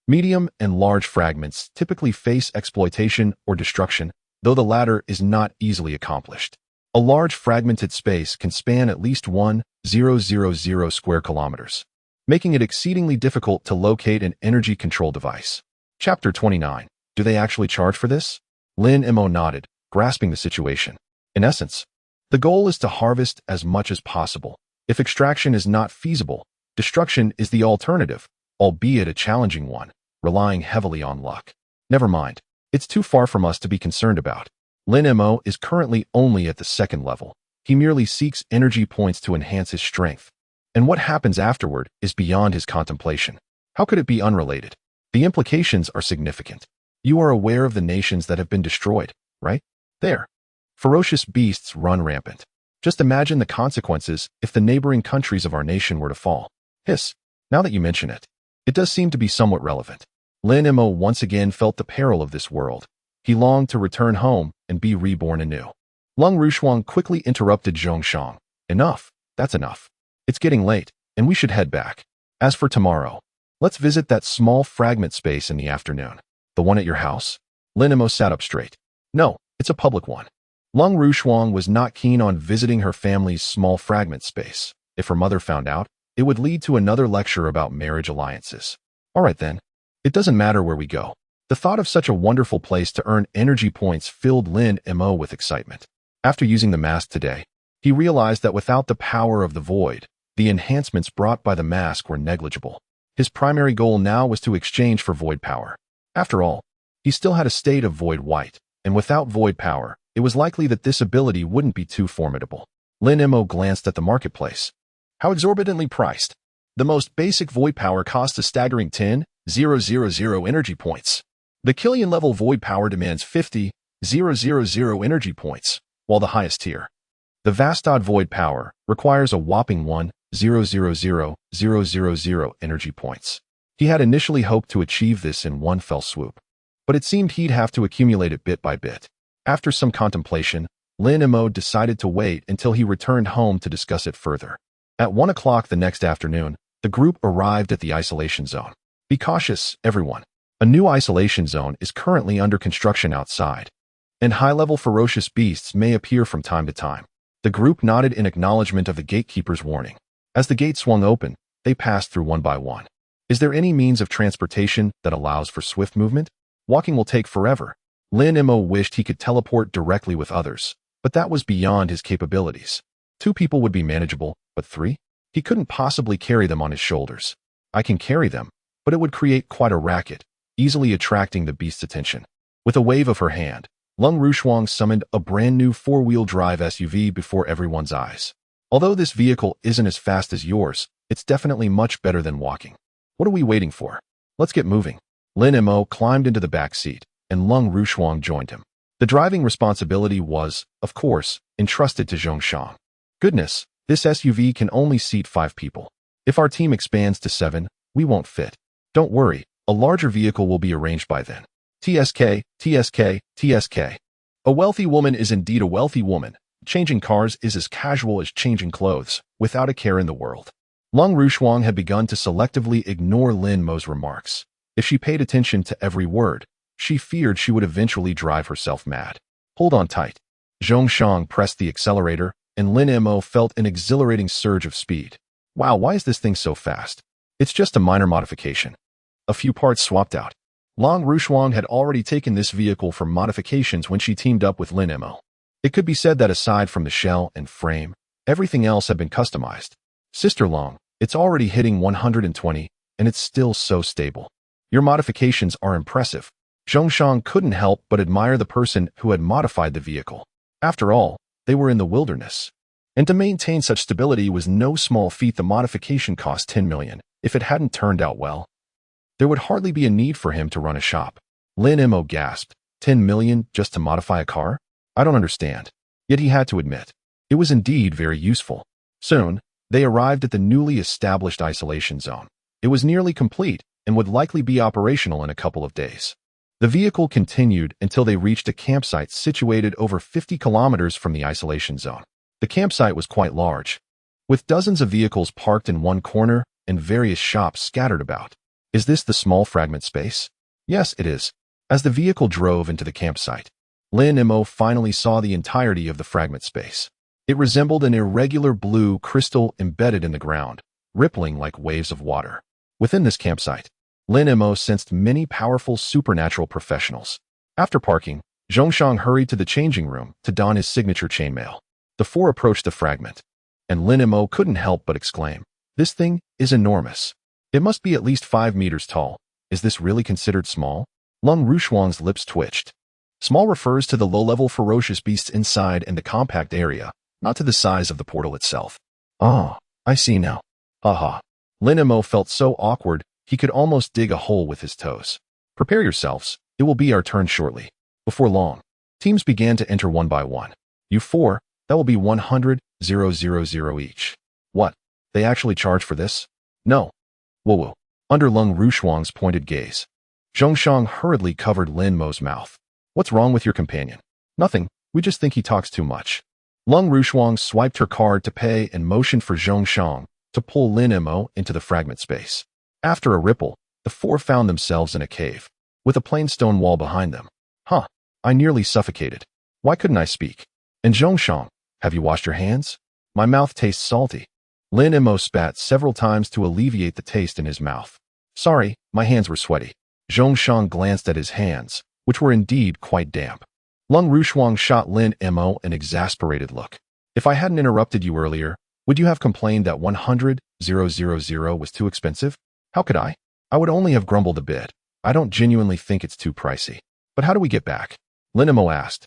Medium and large fragments typically face exploitation or destruction, though the latter is not easily accomplished. A large fragmented space can span at least 1,000 square kilometers, making it exceedingly difficult to locate an energy control device. Chapter 29. Do they actually charge for this? Lin Mo nodded, grasping the situation. In essence, the goal is to harvest as much as possible. If extraction is not feasible, destruction is the alternative, albeit a challenging one, relying heavily on luck. Never mind, it's too far from us to be concerned about. Lin Mo is currently only at the 2nd level. He merely seeks energy points to enhance his strength. And what happens afterward is beyond his contemplation. How could it be unrelated? The implications are significant. You are aware of the nations that have been destroyed, right? There. Ferocious beasts run rampant. Just imagine the consequences if the neighboring countries of our nation were to fall. Hiss. Now that you mention it, it does seem to be somewhat relevant. Lin Mo once again felt the peril of this world. He longed to return home and be reborn anew. Lung Rushuang quickly interrupted Zhongshan. Enough. That's enough. It's getting late, and we should head back. As for tomorrow, let's visit that small fragment space in the afternoon. The one at your house? Lin Mo sat up straight. No, it's a public one. Lung Rushuang was not keen on visiting her family's small fragment space. If her mother found out, it would lead to another lecture about marriage alliances. All right then. It doesn't matter where we go. The thought of such a wonderful place to earn energy points filled Lin Mo with excitement. After using the mask today, he realized that without the power of the void, the enhancements brought by the mask were negligible. His primary goal now was to exchange for void power. After all, he still had a state of void white, and without void power, it was likely that this ability wouldn't be too formidable. Lin Mo glanced at the marketplace. How exorbitantly priced. The most basic void power costs a staggering 10,000 energy points. The Killian level void power demands 50,000 energy points, while the highest tier, the Vastad void power, requires a whopping 1,000 energy points. He had initially hoped to achieve this in one fell swoop, but it seemed he'd have to accumulate it bit by bit. After some contemplation, Lin Mo decided to wait until he returned home to discuss it further. At 1 o'clock the next afternoon, the group arrived at the isolation zone. Be cautious, everyone. A new isolation zone is currently under construction outside, and high-level ferocious beasts may appear from time to time. The group nodded in acknowledgement of the gatekeeper's warning. As the gate swung open, they passed through one by one. Is there any means of transportation that allows for swift movement? Walking will take forever. Lin Mo wished he could teleport directly with others, but that was beyond his capabilities. 2 people would be manageable, But 3? He couldn't possibly carry them on his shoulders. I can carry them, but it would create quite a racket, easily attracting the beast's attention. With a wave of her hand, Lung Rushuang summoned a brand new 4-wheel drive SUV before everyone's eyes. Although this vehicle isn't as fast as yours, it's definitely much better than walking. What are we waiting for? Let's get moving. Lin Mo climbed into the back seat, and Lung Rushuang joined him. The driving responsibility was, of course, entrusted to Zhongshang. Goodness, this SUV can only seat 5 people. If our team expands to 7, we won't fit. Don't worry, a larger vehicle will be arranged by then. TSK, TSK, TSK. A wealthy woman is indeed a wealthy woman. Changing cars is as casual as changing clothes, without a care in the world. Lung Rushuang had begun to selectively ignore Lin Mo's remarks. If she paid attention to every word, she feared she would eventually drive herself mad. Hold on tight. Zhongshang pressed the accelerator, and Lin Mo felt an exhilarating surge of speed. Wow, why is this thing so fast? It's just a minor modification. A few parts swapped out. Lung Rushuang had already taken this vehicle for modifications when she teamed up with Lin Mo. It could be said that aside from the shell and frame, everything else had been customized. Sister Long, it's already hitting 120, and it's still so stable. Your modifications are impressive. Zhongshang couldn't help but admire the person who had modified the vehicle. After all, they were in the wilderness. And to maintain such stability was no small feat. The modification cost 10 million. If it hadn't turned out well, there would hardly be a need for him to run a shop. Lin Mo gasped, 10 million just to modify a car? I don't understand. Yet he had to admit, it was indeed very useful. Soon, they arrived at the newly established isolation zone. It was nearly complete and would likely be operational in a couple of days. The vehicle continued until they reached a campsite situated over 50 kilometers from the isolation zone. The campsite was quite large, with dozens of vehicles parked in one corner and various shops scattered about. Is this the small fragment space? Yes, it is. As the vehicle drove into the campsite, Lin Mo finally saw the entirety of the fragment space. It resembled an irregular blue crystal embedded in the ground, rippling like waves of water. Within this campsite, Lin Mo sensed many powerful supernatural professionals. After parking, Zhongshang hurried to the changing room to don his signature chainmail. The 4 approached the fragment, and Lin Mo couldn't help but exclaim, "This thing is enormous. It must be at least 5 meters tall. Is this really considered small?" Lung Rushuang's lips twitched. Small refers to the low-level ferocious beasts inside and the compact area, not to the size of the portal itself. Ah, I see now. Haha. Lin Mo felt so awkward, he could almost dig a hole with his toes. Prepare yourselves. It will be our turn shortly. Before long, teams began to enter one by one. You 4, that will be 100,000 each. What? They actually charge for this? No. Whoa. Under Lung Rushuang's pointed gaze, Zhongshang hurriedly covered Lin Mo's mouth. What's wrong with your companion? Nothing. We just think he talks too much. Lung Rushuang swiped her card to pay and motioned for Zhongshang to pull Lin Mo into the fragment space. After a ripple, the 4 found themselves in a cave, with a plain stone wall behind them. Huh. I nearly suffocated. Why couldn't I speak? And Zhongshang, have you washed your hands? My mouth tastes salty. Lin Mo spat several times to alleviate the taste in his mouth. Sorry, my hands were sweaty. Zhongshang glanced at his hands, which were indeed quite damp. Lung Rushuang shot Lin Mo an exasperated look. If I hadn't interrupted you earlier, would you have complained that 100,000 was too expensive? How could I? I would only have grumbled a bit. I don't genuinely think it's too pricey. But how do we get back? Lin Mo asked,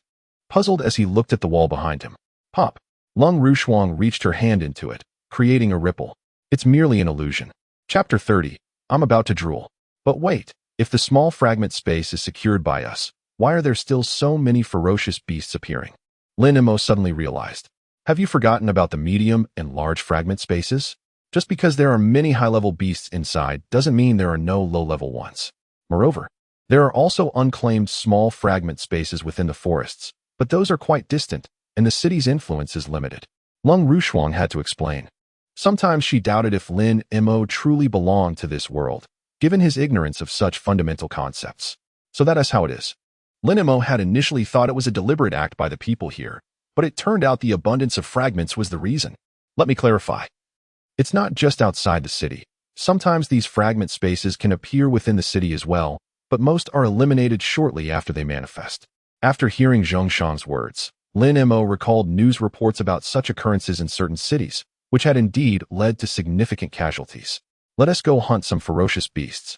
puzzled as he looked at the wall behind him. Pop. Lung Rushuang reached her hand into it, creating a ripple. It's merely an illusion. Chapter 30. I'm about to drool. But wait, if the small fragment space is secured by us, why are there still so many ferocious beasts appearing? Lin Mo suddenly realized. Have you forgotten about the medium and large fragment spaces? Just because there are many high-level beasts inside doesn't mean there are no low-level ones. Moreover, there are also unclaimed small fragment spaces within the forests, but those are quite distant, and the city's influence is limited. Lung Rushuang had to explain. Sometimes she doubted if Lin Mo truly belonged to this world, given his ignorance of such fundamental concepts. So that is how it is. Lin Mo had initially thought it was a deliberate act by the people here, but it turned out the abundance of fragments was the reason. Let me clarify. It's not just outside the city. Sometimes these fragment spaces can appear within the city as well, but most are eliminated shortly after they manifest. After hearing Zhongshang's words, Lin Mo recalled news reports about such occurrences in certain cities, which had indeed led to significant casualties. Let us go hunt some ferocious beasts.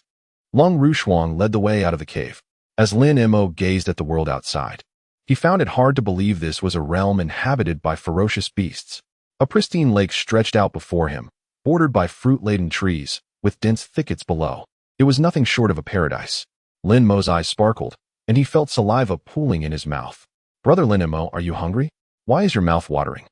Lung Rushuang led the way out of the cave. As Lin Mo gazed at the world outside, he found it hard to believe this was a realm inhabited by ferocious beasts. A pristine lake stretched out before him, bordered by fruit-laden trees, with dense thickets below. It was nothing short of a paradise. Lin Mo's eyes sparkled, and he felt saliva pooling in his mouth. Brother Lin Mo, are you hungry? Why is your mouth watering?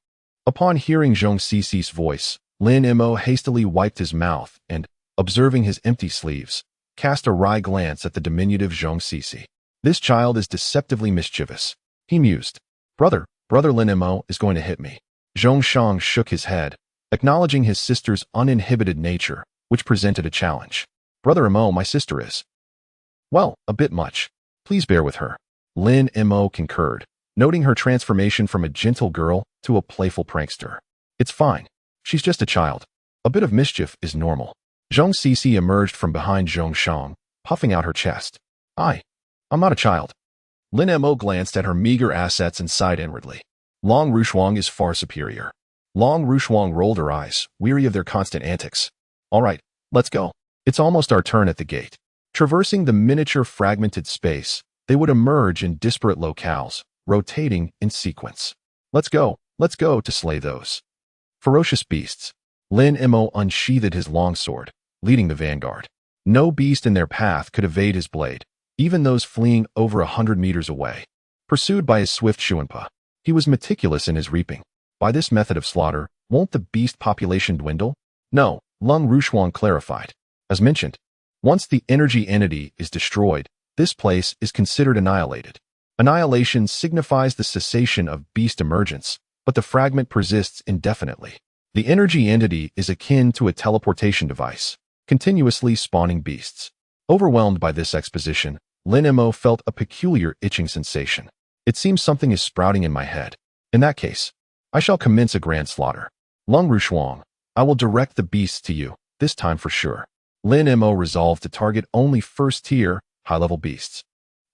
Upon hearing Zhong Cici's voice, Lin Mo hastily wiped his mouth and, observing his empty sleeves, cast a wry glance at the diminutive Zhong Cici. This child is deceptively mischievous. He mused. Brother Lin Mo is going to hit me. Zhong Shang shook his head, acknowledging his sister's uninhibited nature, which presented a challenge. Brother Mo, my sister is. Well, a bit much. Please bear with her. Lin Mo concurred, noting her transformation from a gentle girl to a playful prankster. It's fine. She's just a child. A bit of mischief is normal. Zhong Cici emerged from behind Zhong Shang, puffing out her chest. I'm not a child. Lin Mo glanced at her meager assets and sighed inwardly. Long Rushuang is far superior. Long Rushuang rolled her eyes, weary of their constant antics. All right, let's go. It's almost our turn at the gate. Traversing the miniature fragmented space, they would emerge in disparate locales, rotating in sequence. Let's go to slay those ferocious beasts. Lin Mo unsheathed his longsword, leading the vanguard. No beast in their path could evade his blade, even those fleeing over 100 meters away. Pursued by his swift Shuanpa, he was meticulous in his reaping. By this method of slaughter, won't the beast population dwindle? No, Lung Rushuang clarified. As mentioned, once the energy entity is destroyed, this place is considered annihilated. Annihilation signifies the cessation of beast emergence, but the fragment persists indefinitely. The energy entity is akin to a teleportation device, continuously spawning beasts. Overwhelmed by this exposition, Lin Mo felt a peculiar itching sensation. It seems something is sprouting in my head. In that case, I shall commence a grand slaughter. Lung Rushuang, I will direct the beasts to you, this time for sure. Lin Mo resolved to target only first-tier, high-level beasts,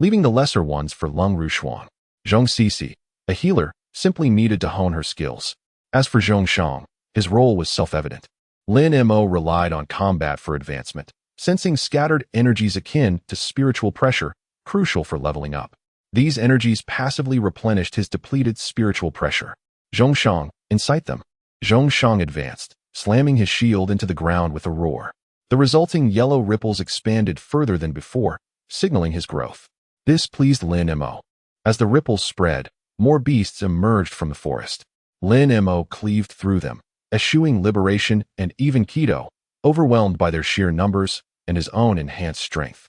leaving the lesser ones for Lung Rushuang. Zhong Cici, a healer, simply needed to hone her skills. As for Zhong Shang, his role was self-evident. Lin Mo relied on combat for advancement, sensing scattered energies akin to spiritual pressure, crucial for leveling up. These energies passively replenished his depleted spiritual pressure. Zhong Shang, incite them. Zhong Shang advanced, slamming his shield into the ground with a roar. The resulting yellow ripples expanded further than before, signaling his growth. This pleased Lin Mo. As the ripples spread, more beasts emerged from the forest. Lin Mo cleaved through them, eschewing liberation and even Keto, overwhelmed by their sheer numbers and his own enhanced strength.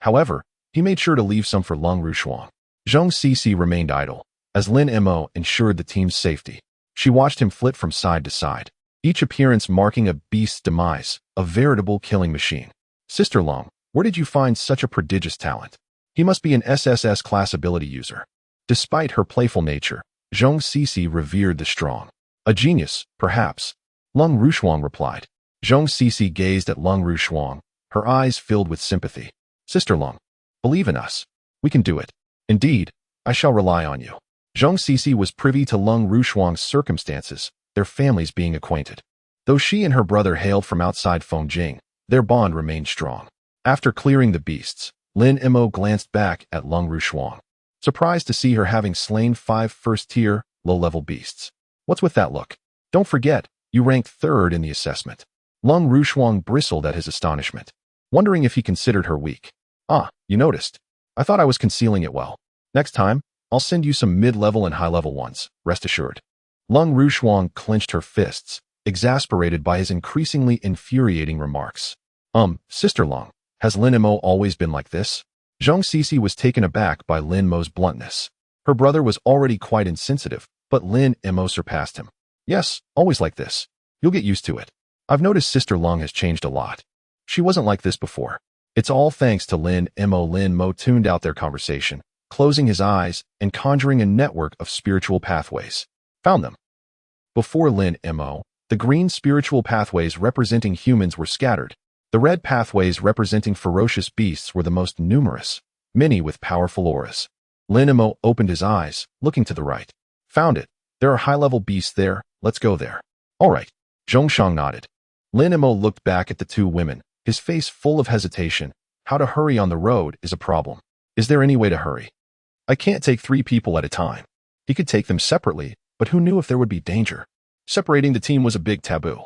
However, he made sure to leave some for Lung Rushuang. Zhong Cici remained idle, as Lin Mo ensured the team's safety. She watched him flit from side to side, each appearance marking a beast's demise, a veritable killing machine. Sister Lung, where did you find such a prodigious talent? He must be an SSS class ability user. Despite her playful nature, Zhong Cici revered the strong. A genius, perhaps. Lung Rushuang replied. Zhong Cici gazed at Lung Rushuang, her eyes filled with sympathy. Sister Lung, believe in us. We can do it. Indeed, I shall rely on you. Zhong Cici was privy to Lung Rushuang's circumstances, their families being acquainted. Though she and her brother hailed from outside Fengjing, their bond remained strong. After clearing the beasts, Lin Mo glanced back at Lung Rushuang, surprised to see her having slain 5 first-tier, low-level beasts. What's with that look? Don't forget, you ranked 3rd in the assessment. Lung Rushuang bristled at his astonishment, wondering if he considered her weak. Ah, you noticed. I thought I was concealing it well. Next time, I'll send you some mid-level and high-level ones, rest assured. Lung Rushuang clenched her fists, exasperated by his increasingly infuriating remarks. Sister Lung, has Lin Mo always been like this? Zhong Cici was taken aback by Lin Mo's bluntness. Her brother was already quite insensitive, but Lin Mo surpassed him. Yes, always like this. You'll get used to it. I've noticed Sister Lung has changed a lot. She wasn't like this before. It's all thanks to Lin Mo. Lin Mo tuned out their conversation, closing his eyes and conjuring a network of spiritual pathways. Found them. Before Lin Mo, the green spiritual pathways representing humans were scattered. The red pathways representing ferocious beasts were the most numerous, many with powerful auras. Lin Mo opened his eyes, looking to the right. Found it. There are high-level beasts there. Let's go there. All right. Zhongshang nodded. Lin Mo looked back at the two women, his face full of hesitation. How to hurry on the road is a problem. Is there any way to hurry? I can't take 3 people at a time. He could take them separately, but who knew if there would be danger? Separating the team was a big taboo.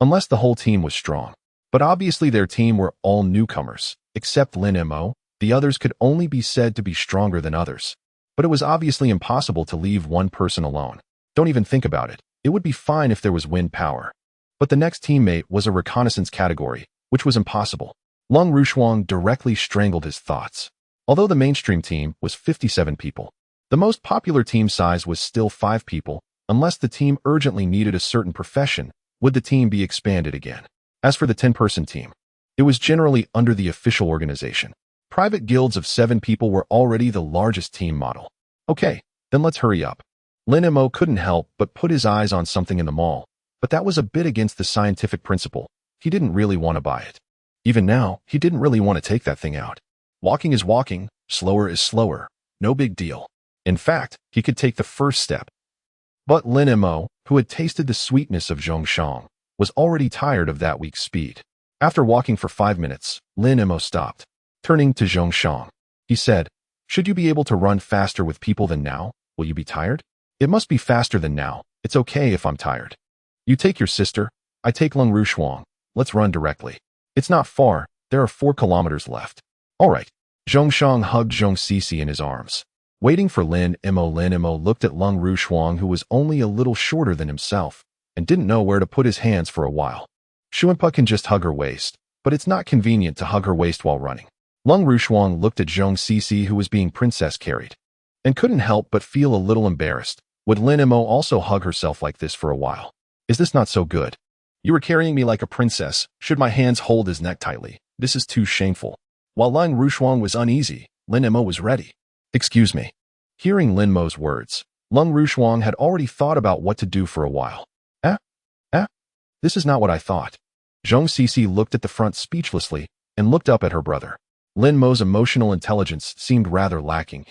Unless the whole team was strong. But obviously their team were all newcomers. Except Lin Mo, the others could only be said to be stronger than others. But it was obviously impossible to leave one person alone. Don't even think about it. It would be fine if there was wind power. But the next teammate was a reconnaissance category, which was impossible. Lung Rushuang directly strangled his thoughts. Although the mainstream team was 57 people, the most popular team size was still 5 people. Unless the team urgently needed a certain profession, would the team be expanded again. As for the 10-person team, it was generally under the official organization. Private guilds of 7 people were already the largest team model. Okay, then let's hurry up. Lin Mo couldn't help but put his eyes on something in the mall, but that was a bit against the scientific principle. He didn't really want to buy it. Even now, he didn't really want to take that thing out. Walking is walking, slower is slower, no big deal. In fact, he could take the first step. But Lin Mo, who had tasted the sweetness of Zhongshang, was already tired of that weak speed. After walking for 5 minutes, Lin Mo stopped. Turning to Zhongshang, he said, "Should you be able to run faster with people than now? Will you be tired?" "It must be faster than now. It's okay if I'm tired. You take your sister, I take Lung Rushuang. Let's run directly. It's not far, there are 4 kilometers left." "All right." Zhongshang hugged Zhong Sisi in his arms. Waiting for Lin Mo looked at Lung Rushuang, who was only a little shorter than himself, and didn't know where to put his hands for a while. Xuanpa can just hug her waist, but it's not convenient to hug her waist while running. Lung Rushuang looked at Zhong Sisi, who was being princess carried, and couldn't help but feel a little embarrassed. Would Lin Mo also hug herself like this for a while? Is this not so good? You were carrying me like a princess. Should my hands hold his neck tightly? This is too shameful. While Lung Rushuang was uneasy, Lin Mo was ready. "Excuse me." Hearing Lin Mo's words, Lung Rushuang had already thought about what to do for a while. This is not what I thought." Zhong Sisi looked at the front speechlessly and looked up at her brother. Lin Mo's emotional intelligence seemed rather lacking.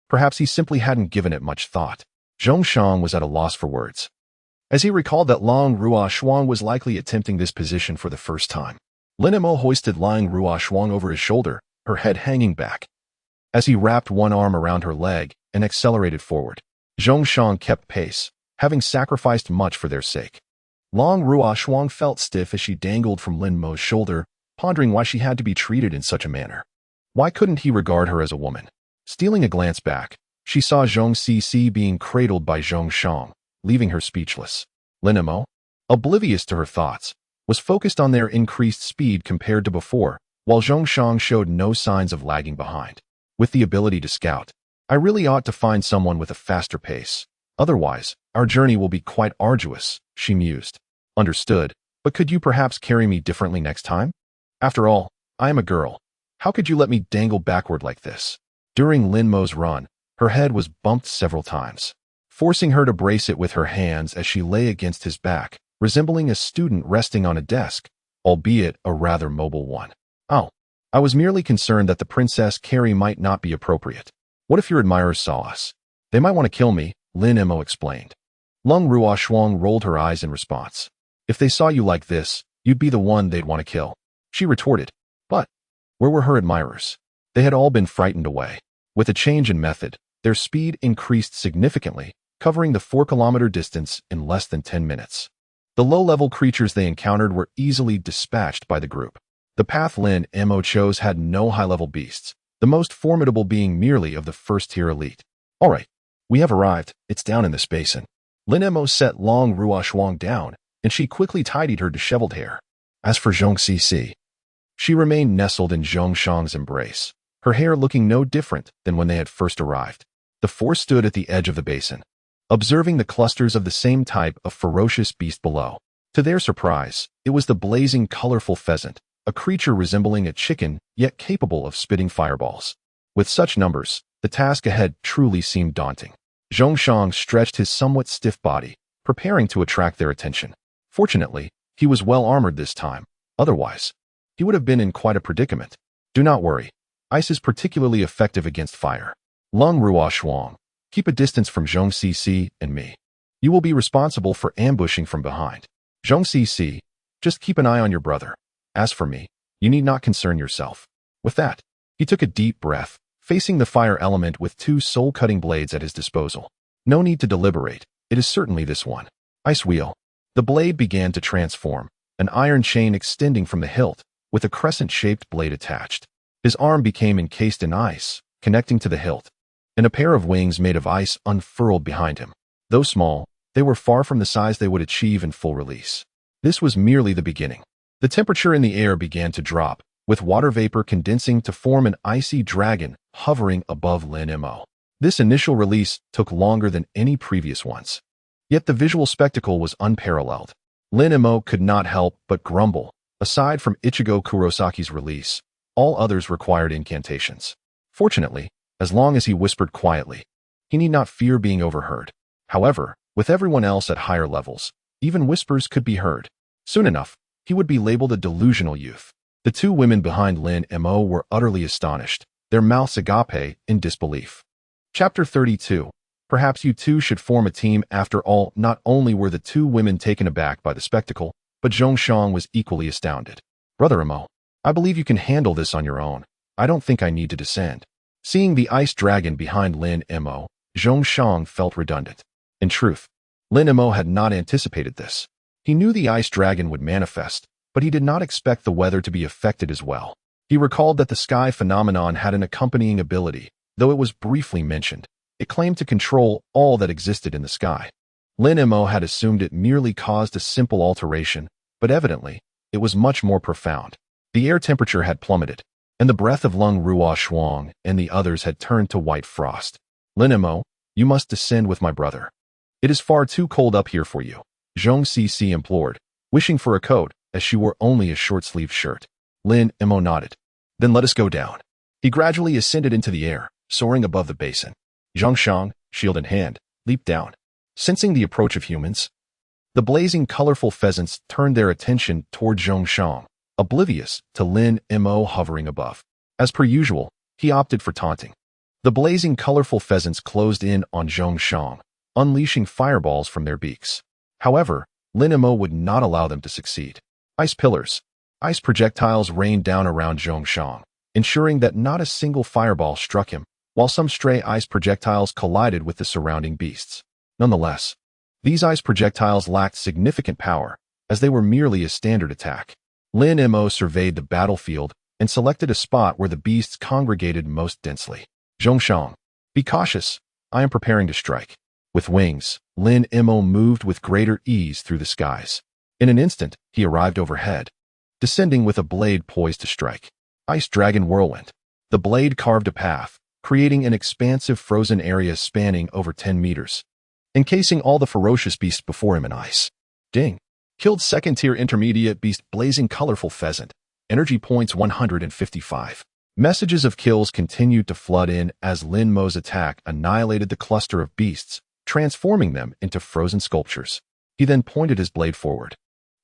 Perhaps he simply hadn't given it much thought. Zhongshang was at a loss for words, as he recalled that Lang Ruoshuang was likely attempting this position for the first time. Lin Mo hoisted Lang Ruoshuang over his shoulder, her head hanging back, as he wrapped one arm around her leg and accelerated forward. Zhongshang kept pace, having sacrificed much for their sake. Lang Ruoshuang felt stiff as she dangled from Lin Mo's shoulder, pondering why she had to be treated in such a manner. Why couldn't he regard her as a woman? Stealing a glance back, she saw Zhong Sisi being cradled by Zhongshang, leaving her speechless. Lin Mo, oblivious to her thoughts, was focused on their increased speed compared to before, while Zhongshang showed no signs of lagging behind. With the ability to scout, I really ought to find someone with a faster pace. Otherwise, our journey will be quite arduous, she mused. Understood, but could you perhaps carry me differently next time? After all, I am a girl. How could you let me dangle backward like this? During Lin Mo's run, her head was bumped several times, forcing her to brace it with her hands as she lay against his back, resembling a student resting on a desk, albeit a rather mobile one. "Oh, I was merely concerned that the princess carry might not be appropriate. What if your admirers saw us? They might want to kill me," Lin Mo explained. Lung Ruoshuang rolled her eyes in response. "If they saw you like this, you'd be the one they'd want to kill," she retorted. But where were her admirers? They had all been frightened away. With a change in method, their speed increased significantly, covering the 4-kilometer distance in less than 10 minutes. The low-level creatures they encountered were easily dispatched by the group. The path Lin Mo chose had no high-level beasts, the most formidable being merely of the first-tier elite. "All right, we have arrived. It's down in this basin." Lin Mo set Lang Ruoshuang down, and she quickly tidied her disheveled hair. As for Zhong Sisi, she remained nestled in Zhongshang's embrace, her hair looking no different than when they had first arrived. The 4 stood at the edge of the basin, observing the clusters of the same type of ferocious beast below. To their surprise, it was the blazing, colorful pheasant, a creature resembling a chicken, yet capable of spitting fireballs. With such numbers, the task ahead truly seemed daunting. Zhongshang stretched his somewhat stiff body, preparing to attract their attention. Fortunately, he was well armored this time. Otherwise, he would have been in quite a predicament. "Do not worry. Ice is particularly effective against fire. Lung Ruoshuang, keep a distance from Zhong Sisi and me. You will be responsible for ambushing from behind. Zhong Cc, just keep an eye on your brother. As for me, you need not concern yourself. With that, he took a deep breath, facing the fire element with two soul-cutting blades at his disposal. No need to deliberate. It is certainly this one. Ice wheel. The blade began to transform, an iron chain extending from the hilt, with a crescent-shaped blade attached. His arm became encased in ice, connecting to the hilt, and a pair of wings made of ice unfurled behind him. Though small, they were far from the size they would achieve in full release. This was merely the beginning. The temperature in the air began to drop, with water vapor condensing to form an icy dragon hovering above Lin Mo. This initial release took longer than any previous ones. Yet the visual spectacle was unparalleled. Lin Mo could not help but grumble. Aside from Ichigo Kurosaki's release, all others required incantations. Fortunately, as long as he whispered quietly, he need not fear being overheard. However, with everyone else at higher levels, even whispers could be heard. Soon enough, he would be labeled a delusional youth. The two women behind Lin Mo were utterly astonished, their mouths agape in disbelief. Chapter 32. Perhaps you two should form a team after all. Not only were the two women taken aback by the spectacle, but Zhongxiang was equally astounded. Brother Mo, I believe you can handle this on your own. I don't think I need to descend. Seeing the ice dragon behind Lin Mo, Zhongxiang felt redundant. In truth, Lin Mo had not anticipated this. He knew the ice dragon would manifest, but he did not expect the weather to be affected as well. He recalled that the sky phenomenon had an accompanying ability, though it was briefly mentioned. It claimed to control all that existed in the sky. Lin Mo had assumed it merely caused a simple alteration, but evidently, it was much more profound. The air temperature had plummeted, and the breath of Lung Ruo Shuang and the others had turned to white frost. Lin Mo, you must descend with my brother. It is far too cold up here for you, Zhong Cc implored, wishing for a coat, as she wore only a short-sleeved shirt. Lin Mo nodded. Then let us go down. He gradually ascended into the air, soaring above the basin. Zhongxiang, shield in hand, leaped down. Sensing the approach of humans, the blazing, colorful pheasants turned their attention toward Zhongxiang, oblivious to Lin Mo hovering above. As per usual, he opted for taunting. The blazing, colorful pheasants closed in on Zhongxiang, unleashing fireballs from their beaks. However, Lin Mo would not allow them to succeed. Ice pillars. Ice projectiles rained down around Zhongxiang, ensuring that not a single fireball struck him, while some stray ice projectiles collided with the surrounding beasts. Nonetheless, these ice projectiles lacked significant power, as they were merely a standard attack. Lin Mo surveyed the battlefield and selected a spot where the beasts congregated most densely. Zhongxiang, be cautious. I am preparing to strike. With wings, Lin Mo moved with greater ease through the skies. In an instant, he arrived overhead, descending with a blade poised to strike. Ice Dragon Whirlwind. The blade carved a path, creating an expansive frozen area spanning over 10 meters, encasing all the ferocious beasts before him in ice. Ding. Killed second-tier intermediate beast blazing colorful pheasant. Energy points 155. Messages of kills continued to flood in as Lin Mo's attack annihilated the cluster of beasts, transforming them into frozen sculptures. He then pointed his blade forward,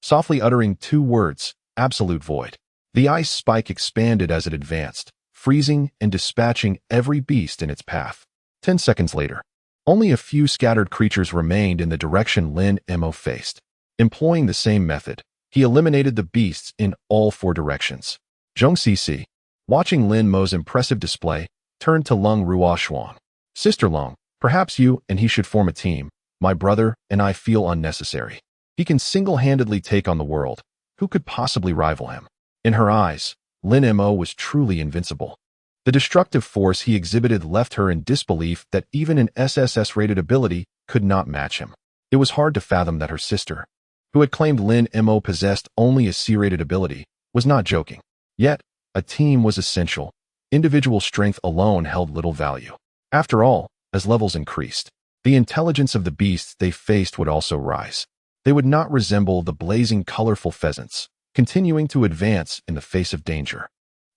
softly uttering two words, absolute void. The ice spike expanded as it advanced, freezing and dispatching every beast in its path. 10 seconds later, only a few scattered creatures remained in the direction Lin Mo faced. Employing the same method, he eliminated the beasts in all 4 directions. Zhong Cc, watching Lin Mo's impressive display, turned to Lung Ruo Shuang. Sister Lung, perhaps you and he should form a team. My brother and I feel unnecessary. He can single-handedly take on the world. Who could possibly rival him? In her eyes, Lin Mo was truly invincible. The destructive force he exhibited left her in disbelief that even an SSS-rated ability could not match him. It was hard to fathom that her sister, who had claimed Lin Mo possessed only a C-rated ability, was not joking. Yet, a team was essential. Individual strength alone held little value. After all, as levels increased, the intelligence of the beasts they faced would also rise. They would not resemble the blazing, colorful pheasants, continuing to advance in the face of danger.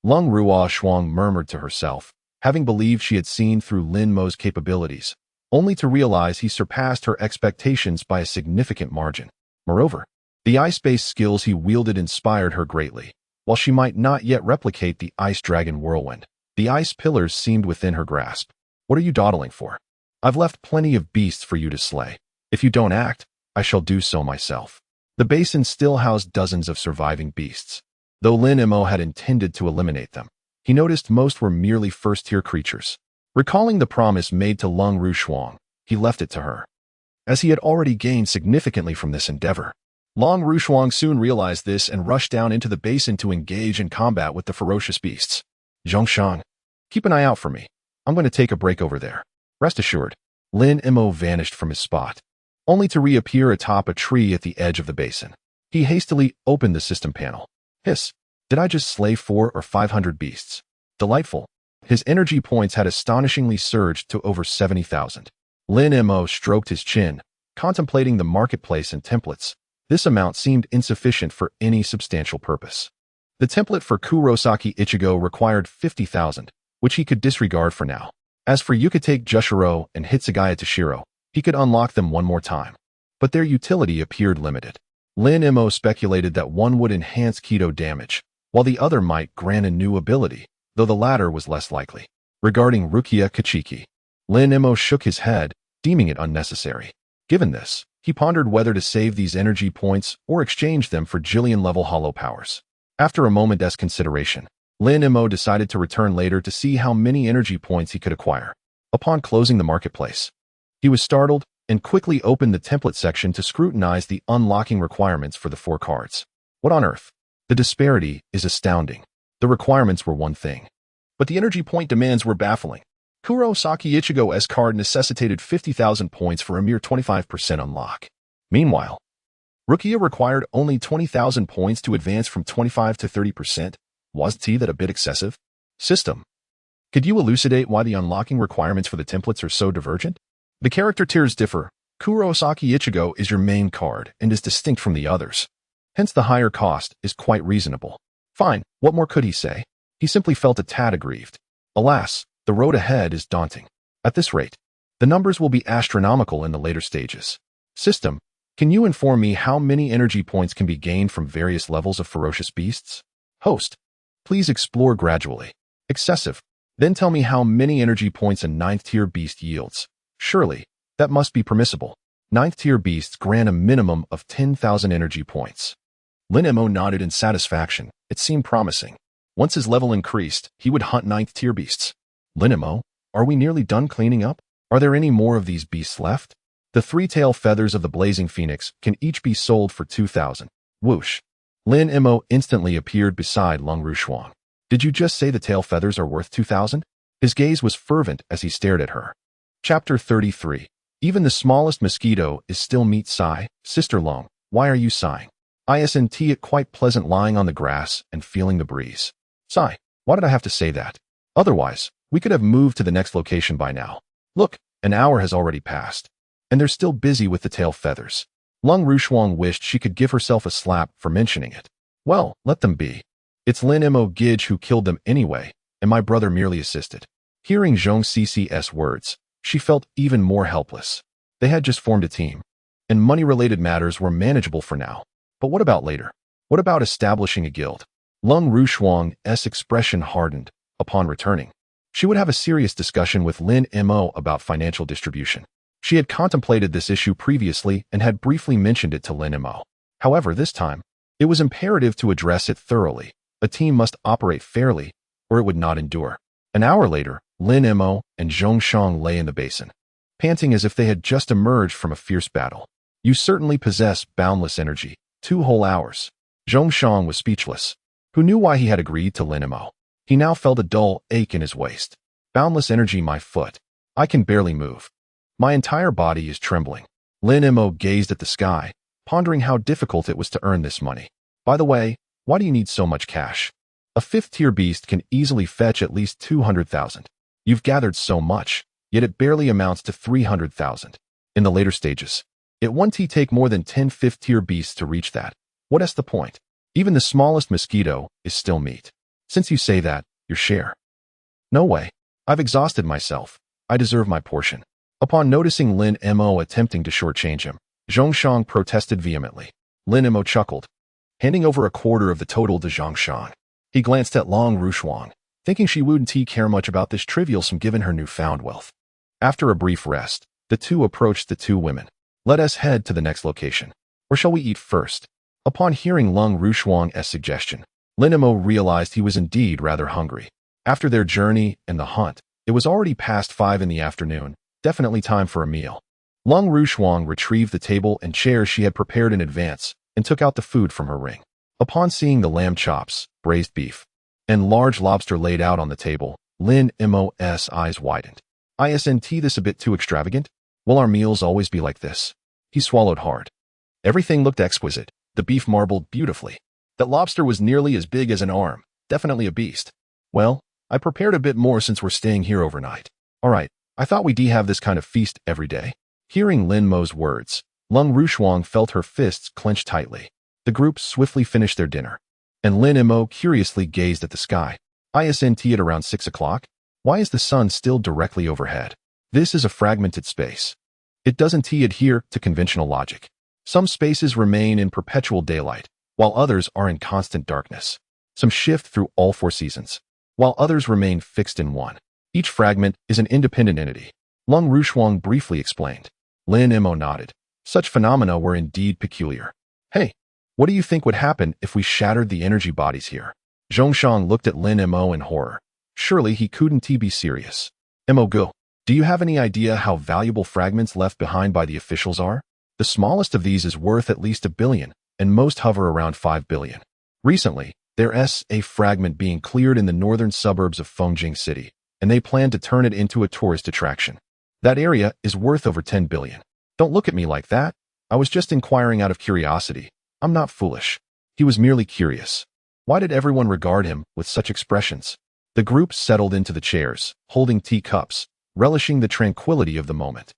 Lung Ruo Shuang murmured to herself, having believed she had seen through Lin Mo's capabilities, only to realize he surpassed her expectations by a significant margin. Moreover, the ice-based skills he wielded inspired her greatly. While she might not yet replicate the Ice Dragon Whirlwind, the ice pillars seemed within her grasp. What are you dawdling for? I've left plenty of beasts for you to slay. If you don't act, I shall do so myself. The basin still housed dozens of surviving beasts. Though Lin Mo had intended to eliminate them, he noticed most were merely first-tier creatures. Recalling the promise made to Lung Rushuang, he left it to her, as he had already gained significantly from this endeavor. Long Rushuang soon realized this and rushed down into the basin to engage in combat with the ferocious beasts. Zhongshan, keep an eye out for me. I'm going to take a break over there. Rest assured. Lin Mo vanished from his spot, only to reappear atop a tree at the edge of the basin. He hastily opened the system panel. Hiss, did I just slay 400 or 500 beasts? Delightful. His energy points had astonishingly surged to over 70,000. Lin Mo stroked his chin, contemplating the marketplace and templates. This amount seemed insufficient for any substantial purpose. The template for Kurosaki Ichigo required 50,000, which he could disregard for now. As for Yukitake Jushiro and Hitsugaya Toshiro, he could unlock them one more time, but their utility appeared limited. Lin Mo speculated that one would enhance keto damage, while the other might grant a new ability, though the latter was less likely. Regarding Rukia Kachiki, Lin Mo shook his head, deeming it unnecessary. Given this, he pondered whether to save these energy points or exchange them for Jillian-level hollow powers. After a moment's consideration, Lin Mo decided to return later to see how many energy points he could acquire. Upon closing the marketplace, he was startled and quickly opened the template section to scrutinize the unlocking requirements for the 4 cards. What on earth? The disparity is astounding. The requirements were one thing, but the energy point demands were baffling. Kurosaki Ichigo's card necessitated 50,000 points for a mere 25% unlock. Meanwhile, Rukia required only 20,000 points to advance from 25 to 30%. Wasn't that a bit excessive? System, could you elucidate why the unlocking requirements for the templates are so divergent? The character tiers differ. Kurosaki Ichigo is your main card and is distinct from the others. Hence the higher cost is quite reasonable. Fine, what more could he say? He simply felt a tad aggrieved. Alas, the road ahead is daunting. At this rate, the numbers will be astronomical in the later stages. System, can you inform me how many energy points can be gained from various levels of ferocious beasts? Host, please explore gradually. Excessive. Then tell me how many energy points a 9th-tier beast yields. Surely, that must be permissible. 9th-tier beasts grant a minimum of 10,000 energy points. Lin Mo nodded in satisfaction. It seemed promising. Once his level increased, he would hunt 9th-tier beasts. Lin Mo, are we nearly done cleaning up? Are there any more of these beasts left? The 3-tail feathers of the blazing phoenix can each be sold for 2,000. Whoosh. Lin Mo instantly appeared beside Lung Rushuang. Did you just say the tail feathers are worth 2,000? His gaze was fervent as he stared at her. Chapter 33. Even the smallest mosquito is still meat. Sigh. Sister Lung, why are you sighing? Isn't it quite pleasant lying on the grass and feeling the breeze? Sigh. Why did I have to say that? Otherwise, we could have moved to the next location by now. Look, an hour has already passed, and they're still busy with the tail feathers. Lung Rushuang wished she could give herself a slap for mentioning it. Well, let them be. It's Lin Mo Gidge who killed them anyway, and my brother merely assisted. Hearing Zhong Cc's words, she felt even more helpless. They had just formed a team, and money-related matters were manageable for now. But what about later? What about establishing a guild? Lung Rushuang's expression hardened. Upon returning, she would have a serious discussion with Lin Mo about financial distribution. She had contemplated this issue previously and had briefly mentioned it to Lin Mo. However, this time, it was imperative to address it thoroughly. A team must operate fairly, or it would not endure. An hour later, Lin Mo and Zhongshan lay in the basin, panting as if they had just emerged from a fierce battle. You certainly possess boundless energy. 2 whole hours. Zhongshan was speechless. Who knew why he had agreed to Lin Mo? He now felt a dull ache in his waist. Boundless energy, my foot. I can barely move. My entire body is trembling. Lin Mo gazed at the sky, pondering how difficult it was to earn this money. By the way, why do you need so much cash? A 5th-tier beast can easily fetch at least 200,000. You've gathered so much, yet it barely amounts to 300,000. In the later stages, it won't take more than 10 5th-tier beasts to reach that. What's the point? Even the smallest mosquito is still meat. Since you say that, your share. No way. I've exhausted myself. I deserve my portion. Upon noticing Lin Mo attempting to shortchange him, Zhongshan protested vehemently. Lin Mo chuckled, handing over a quarter of the total to Zhongshan. He glanced at Lung Rushuang, thinking she wouldn't care much about this trivial sum given her newfound wealth. After a brief rest, the two approached the 2 women. Let us head to the next location. Or shall we eat first? Upon hearing Lung Rushuang's suggestion, Lin Mo realized he was indeed rather hungry. After their journey and the hunt, it was already past 5 in the afternoon, definitely time for a meal. Lung Rushuang retrieved the table and chairs she had prepared in advance and took out the food from her ring. Upon seeing the lamb chops, braised beef, and large lobster laid out on the table, Lin Mo's eyes widened. Isn't this a bit too extravagant? Will our meals always be like this? He swallowed hard. Everything looked exquisite. The beef marbled beautifully. That lobster was nearly as big as an arm. Definitely a beast. Well, I prepared a bit more since we're staying here overnight. All right, I thought we'd have this kind of feast every day. Hearing Lin Mo's words, Lung Rushuang felt her fists clench tightly. The group swiftly finished their dinner, and Lin Mo curiously gazed at the sky. Isn't at around 6 o'clock? Why is the sun still directly overhead? This is a fragmented space. It doesn't adhere to conventional logic. Some spaces remain in perpetual daylight, while others are in constant darkness. Some shift through all 4 seasons, while others remain fixed in one. Each fragment is an independent entity. Lung Rushuang briefly explained. Lin Mo nodded. Such phenomena were indeed peculiar. Hey, what do you think would happen if we shattered the energy bodies here? Zhongshan looked at Lin Mo in horror. Surely he couldn't be serious. Mo go. Do you have any idea how valuable fragments left behind by the officials are? The smallest of these is worth at least 1 billion, and most hover around 5 billion. Recently, there's a fragment being cleared in the northern suburbs of Fengjing City, and they plan to turn it into a tourist attraction. That area is worth over 10 billion. Don't look at me like that. I was just inquiring out of curiosity. I'm not foolish. He was merely curious. Why did everyone regard him with such expressions? The group settled into the chairs, holding teacups, relishing the tranquility of the moment.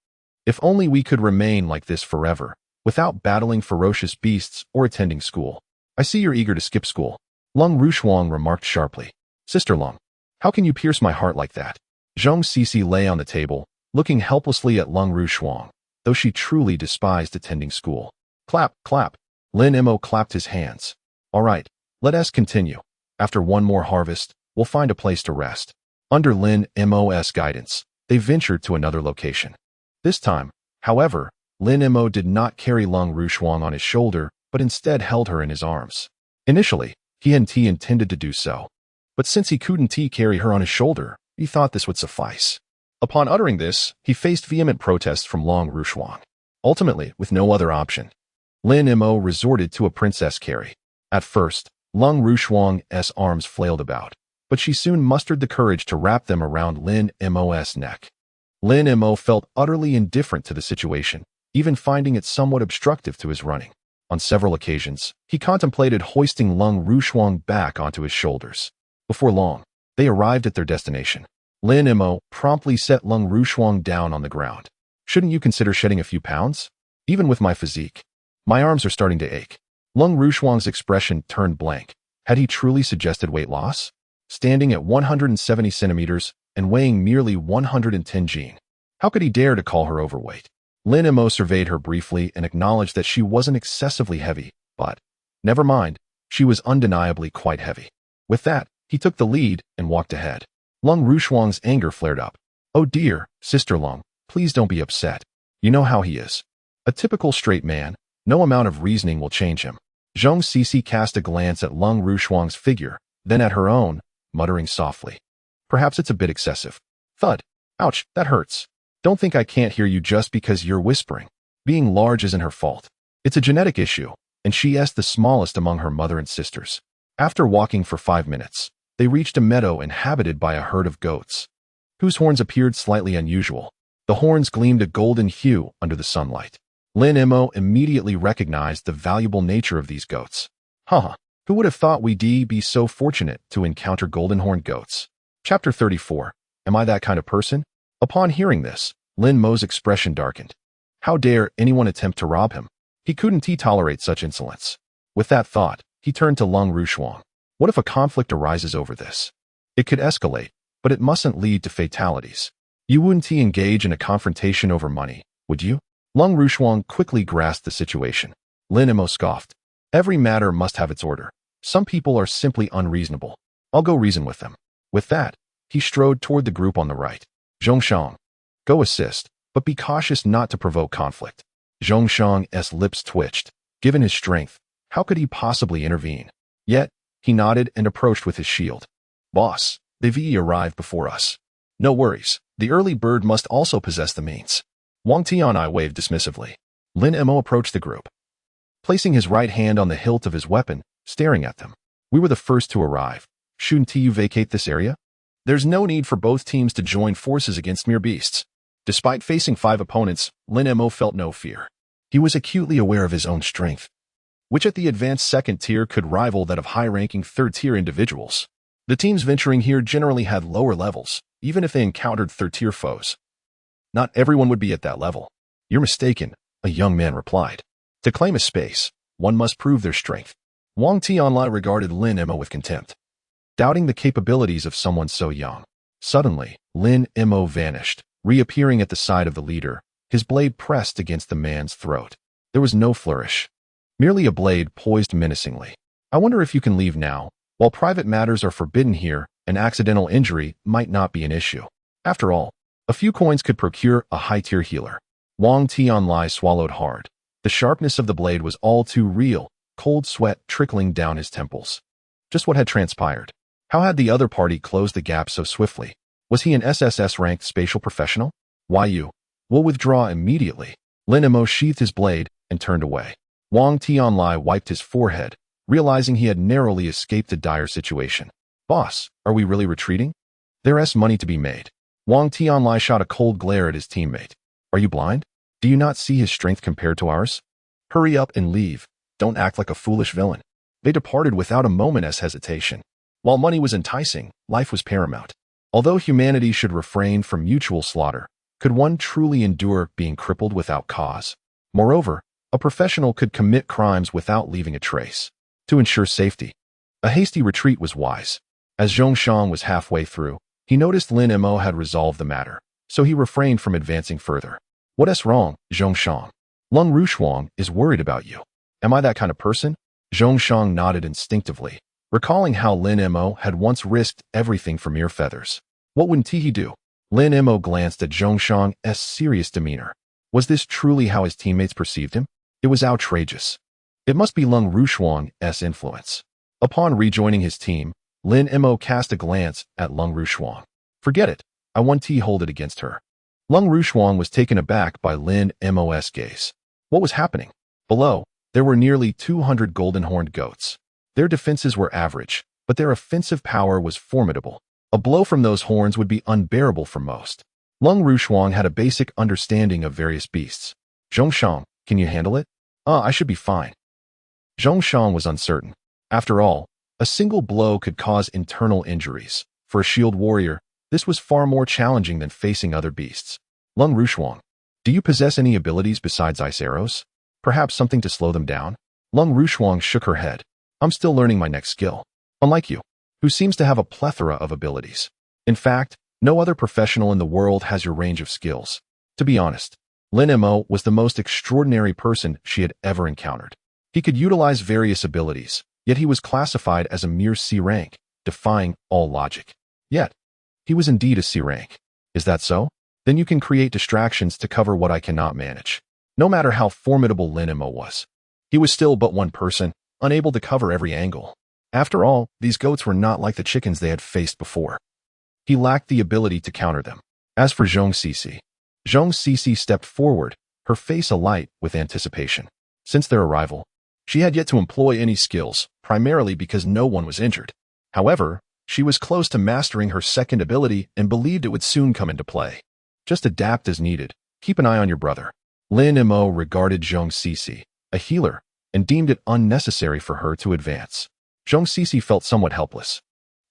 If only we could remain like this forever, without battling ferocious beasts or attending school. I see you're eager to skip school. Lung Rushuang remarked sharply. Sister Lung, how can you pierce my heart like that? Zhong Cici lay on the table, looking helplessly at Lung Rushuang, though she truly despised attending school. Clap, clap. Lin Mo clapped his hands. All right, let us continue. After one more harvest, we'll find a place to rest. Under Lin Mo's guidance, they ventured to another location. This time, however, Lin Mo did not carry Lung Rushuang on his shoulder, but instead held her in his arms. Initially, he intended to do so. But since he couldn't carry her on his shoulder, he thought this would suffice. Upon uttering this, he faced vehement protests from Lung Rushuang. Ultimately, with no other option, Lin Mo resorted to a princess carry. At first, Lung Rushuang's arms flailed about, but she soon mustered the courage to wrap them around Lin Mo's neck. Lin Mo felt utterly indifferent to the situation, even finding it somewhat obstructive to his running. On several occasions, he contemplated hoisting Lung Rushuang back onto his shoulders. Before long, they arrived at their destination. Lin Mo promptly set Lung Rushuang down on the ground. Shouldn't you consider shedding a few pounds? Even with my physique, my arms are starting to ache. Lung Rushuang's expression turned blank. Had he truly suggested weight loss? Standing at 170 centimeters and weighing merely 110 jin. How could he dare to call her overweight? Lin Mo surveyed her briefly and acknowledged that she wasn't excessively heavy, but, never mind, she was undeniably quite heavy. With that, he took the lead and walked ahead. Lung Rushuang's anger flared up. Oh dear, Sister Lung, please don't be upset. You know how he is. A typical straight man, no amount of reasoning will change him. Zhong Cici cast a glance at Lung Rushuang's figure, then at her own, muttering softly. Perhaps it's a bit excessive. Thud. Ouch, that hurts. Don't think I can't hear you just because you're whispering. Being large isn't her fault. It's a genetic issue, and she's the smallest among her mother and sisters. After walking for 5 minutes, they reached a meadow inhabited by a herd of goats, whose horns appeared slightly unusual. The horns gleamed a golden hue under the sunlight. Lin Mo immediately recognized the valuable nature of these goats. Who would have thought we'd be so fortunate to encounter golden-horned goats? Chapter 34. Am I that kind of person? Upon hearing this, Lin Mo's expression darkened. How dare anyone attempt to rob him? He couldn't tolerate such insolence. With that thought, he turned to Lung Rushuang. What if a conflict arises over this? It could escalate, but it mustn't lead to fatalities. You wouldn't engage in a confrontation over money, would you? Lung Rushuang quickly grasped the situation. Lin Mo scoffed. Every matter must have its order. Some people are simply unreasonable. I'll go reason with them. With that, he strode toward the group on the right. Zhongshan, go assist, but be cautious not to provoke conflict. Zhongshang's lips twitched. Given his strength, how could he possibly intervene? Yet, he nodded and approached with his shield. Boss, the VE arrived before us. No worries, the early bird must also possess the means. Wang Tianai waved dismissively. Lin Mo approached the group, placing his right hand on the hilt of his weapon, staring at them. We were the first to arrive. Shouldn't you vacate this area? There's no need for both teams to join forces against mere beasts. Despite facing 5 opponents, Lin Mo felt no fear. He was acutely aware of his own strength, which at the advanced second tier could rival that of high-ranking third-tier individuals. The teams venturing here generally had lower levels, even if they encountered third-tier foes. Not everyone would be at that level. You're mistaken, a young man replied. To claim a space, one must prove their strength. Wang Tianlai regarded Lin Mo with contempt, doubting the capabilities of someone so young. Suddenly, Lin Mo vanished, reappearing at the side of the leader, his blade pressed against the man's throat. There was no flourish, merely a blade poised menacingly. I wonder if you can leave now. While private matters are forbidden here, an accidental injury might not be an issue. After all, a few coins could procure a high-tier healer. Wang Tianlai swallowed hard. The sharpness of the blade was all too real, cold sweat trickling down his temples. Just what had transpired? How had the other party closed the gap so swiftly? Was he an SSS-ranked spatial professional? Why you? We'll withdraw immediately. Lin Mo sheathed his blade and turned away. Wang Tianlai wiped his forehead, realizing he had narrowly escaped a dire situation. Boss, are we really retreating? There's money to be made. Wang Tianlai shot a cold glare at his teammate. Are you blind? Do you not see his strength compared to ours? Hurry up and leave. Don't act like a foolish villain. They departed without a moment's hesitation. While money was enticing, life was paramount. Although humanity should refrain from mutual slaughter, could one truly endure being crippled without cause? Moreover, a professional could commit crimes without leaving a trace. To ensure safety, a hasty retreat was wise. As Zhongshang was halfway through, he noticed Lin Mo had resolved the matter, so he refrained from advancing further. What's wrong, Zhongshang? Lung Rushuang is worried about you. Am I that kind of person? Zhongshang nodded instinctively, recalling how Lin Mo had once risked everything for mere feathers. What wouldn't he do? Lin Mo glanced at Zhongshang's serious demeanor. Was this truly how his teammates perceived him? It was outrageous. It must be Lung Rushuang's influence. Upon rejoining his team, Lin Mo cast a glance at Lung Rushuang. Forget it. I want to hold it against her. Lung Rushuang was taken aback by Lin Mo's gaze. What was happening? Below, there were nearly 200 golden-horned goats. Their defenses were average, but their offensive power was formidable. A blow from those horns would be unbearable for most. Lung Rushuang had a basic understanding of various beasts. Zhongshang, can you handle it? I should be fine. Zhongshang was uncertain. After all, a single blow could cause internal injuries. For a shield warrior, this was far more challenging than facing other beasts. Lung Rushuang, do you possess any abilities besides ice arrows? Perhaps something to slow them down? Lung Rushuang shook her head. I'm still learning my next skill. Unlike you, who seems to have a plethora of abilities. In fact, no other professional in the world has your range of skills. To be honest, Lin Mo was the most extraordinary person she had ever encountered. He could utilize various abilities, yet he was classified as a mere C rank, defying all logic. Yet, he was indeed a C rank. Is that so? Then you can create distractions to cover what I cannot manage. No matter how formidable Lin Mo was, he was still but one person, unable to cover every angle. After all, these goats were not like the chickens they had faced before. He lacked the ability to counter them. As for Zhong Cici stepped forward, her face alight with anticipation. Since their arrival, she had yet to employ any skills, primarily because no one was injured. However, she was close to mastering her second ability and believed it would soon come into play. Just adapt as needed. Keep an eye on your brother. Lin Mo regarded Zhong Cici, a healer, and deemed it unnecessary for her to advance. Zhong Cici felt somewhat helpless.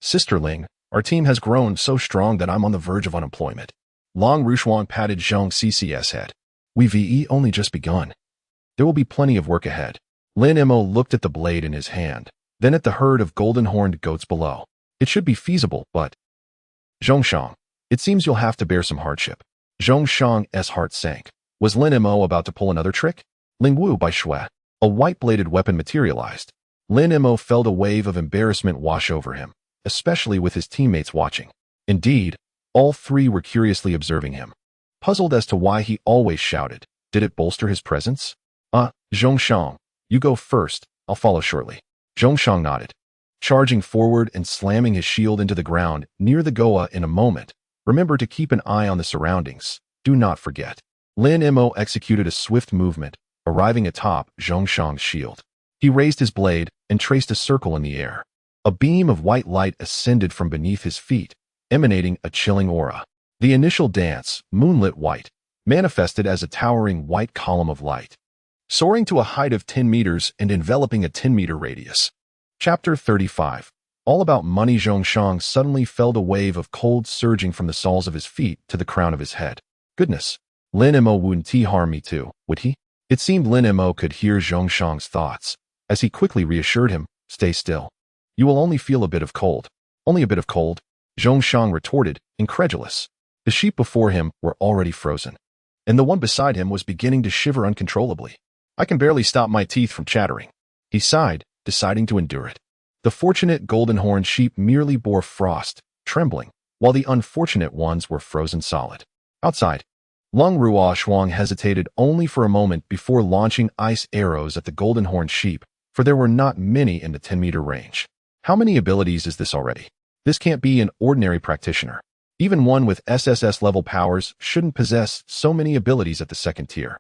Sister Ling, our team has grown so strong that I'm on the verge of unemployment. Long Rushuang patted Zhong Cici's head. We've only just begun. There will be plenty of work ahead. Lin Mo looked at the blade in his hand, then at the herd of golden-horned goats below. It should be feasible, but... Zhongshang, it seems you'll have to bear some hardship. Zhongshang's heart sank. Was Lin Mo about to pull another trick? Ling Wu by Shui. A white-bladed weapon materialized. Lin Mo felt a wave of embarrassment wash over him, especially with his teammates watching. Indeed, all three were curiously observing him, puzzled as to why he always shouted, Did it bolster his presence? Zhongshang, you go first. I'll follow shortly. Zhongshang nodded, charging forward and slamming his shield into the ground near the Goa in a moment. Remember to keep an eye on the surroundings. Do not forget. Lin Mo executed a swift movement, arriving atop Zhongshang's shield. He raised his blade and traced a circle in the air. A beam of white light ascended from beneath his feet, emanating a chilling aura. The initial dance, moonlit white, manifested as a towering white column of light, soaring to a height of 10 meters and enveloping a 10-meter radius. Chapter 35. All about money. Zhongshang suddenly felt a wave of cold surging from the soles of his feet to the crown of his head. Goodness, Lin Mo wouldn't he harm me too, would he? It seemed Lin Mo could hear Zhongshang's thoughts, as he quickly reassured him, stay still. You will only feel a bit of cold. Only a bit of cold? Zhongshang retorted, incredulous. The sheep before him were already frozen, and the one beside him was beginning to shiver uncontrollably. I can barely stop my teeth from chattering. He sighed, deciding to endure it. The fortunate golden-horned sheep merely bore frost, trembling, while the unfortunate ones were frozen solid. Outside, Lung Ruoshuang hesitated only for a moment before launching ice arrows at the golden-horned sheep, for there were not many in the 10-meter range. How many abilities is this already? This can't be an ordinary practitioner. Even one with SSS-level powers shouldn't possess so many abilities at the second tier.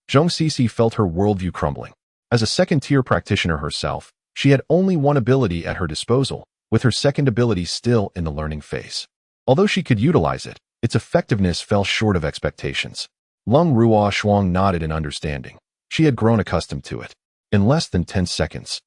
Zhong Sisi felt her worldview crumbling. As a second-tier practitioner herself, she had only one ability at her disposal, with her second ability still in the learning phase. Although she could utilize it, its effectiveness fell short of expectations. Lung Ruoshuang nodded in understanding. She had grown accustomed to it. In less than 10 seconds,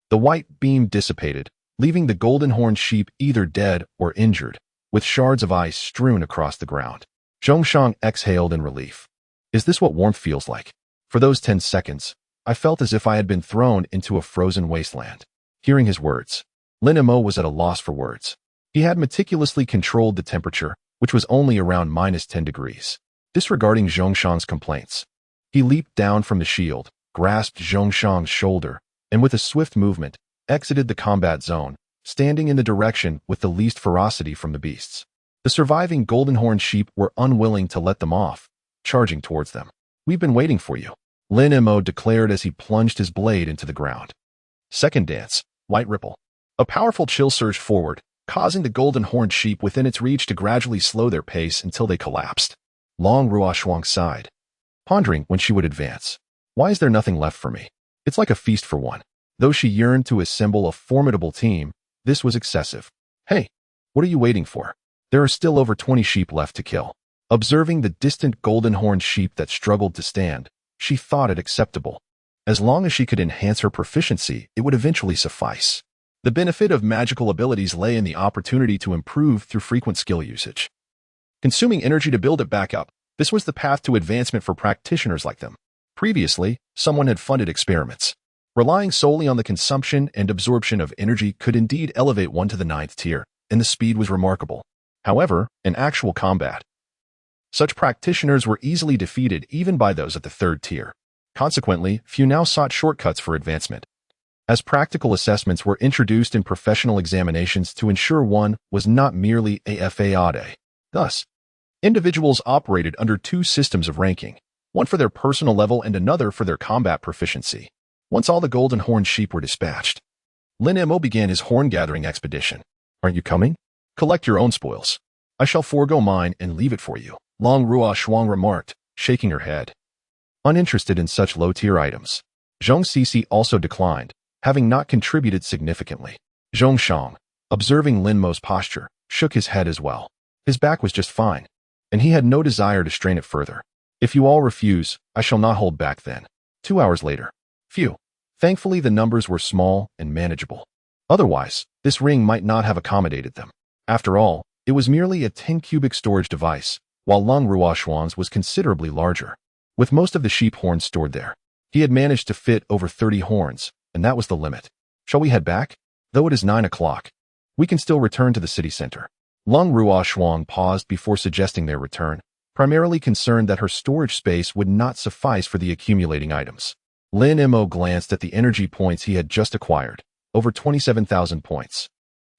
the white beam dissipated, leaving the golden-horned sheep either dead or injured, with shards of ice strewn across the ground. Zhongshang exhaled in relief. Is this what warmth feels like? For those 10 seconds, I felt as if I had been thrown into a frozen wasteland. Hearing his words, Lin Mo was at a loss for words. He had meticulously controlled the temperature, which was only around -10 degrees. Disregarding Zhongshang's complaints, he leaped down from the shield, grasped Zhongshang's shoulder, and with a swift movement, exited the combat zone, standing in the direction with the least ferocity from the beasts. The surviving golden-horned sheep were unwilling to let them off, charging towards them. We've been waiting for you, Lin Mo declared as he plunged his blade into the ground. Second dance, white ripple. A powerful chill surged forward, causing the golden-horned sheep within its reach to gradually slow their pace until they collapsed. Long Ruoshuang sighed, pondering when she would advance. Why is there nothing left for me? It's like a feast for one. Though she yearned to assemble a formidable team, this was excessive. Hey, what are you waiting for? There are still over 20 sheep left to kill. Observing the distant golden-horned sheep that struggled to stand, she thought it acceptable. As long as she could enhance her proficiency, it would eventually suffice. The benefit of magical abilities lay in the opportunity to improve through frequent skill usage. Consuming energy to build it back up, this was the path to advancement for practitioners like them. Previously, someone had funded experiments. Relying solely on the consumption and absorption of energy could indeed elevate one to the 9th tier, and the speed was remarkable. However, in actual combat, such practitioners were easily defeated even by those at the 3rd tier. Consequently, few now sought shortcuts for advancement, as practical assessments were introduced in professional examinations to ensure one was not merely a FAAD. Thus, individuals operated under 2 systems of ranking, one for their personal level and another for their combat proficiency. Once all the golden-horned sheep were dispatched, Lin Mo began his horn-gathering expedition. Aren't you coming? Collect your own spoils. I shall forego mine and leave it for you, Long Ruoshuang remarked, shaking her head. Uninterested in such low-tier items, Zhong Sisi also declined, having not contributed significantly. Zhongshang, observing Lin Mo's posture, shook his head as well. His back was just fine, and he had no desire to strain it further. If you all refuse, I shall not hold back then. 2 hours later. Phew. Thankfully, the numbers were small and manageable. Otherwise, this ring might not have accommodated them. After all, it was merely a 10-cubic storage device, while Lung Ruoshuang's was considerably larger. With most of the sheep horns stored there, he had managed to fit over 30 horns, and that was the limit. Shall we head back? Though it is 9 o'clock, we can still return to the city center. Lung Ruoshuang paused before suggesting their return, primarily concerned that her storage space would not suffice for the accumulating items. Lin Mo glanced at the energy points he had just acquired, over 27,000 points.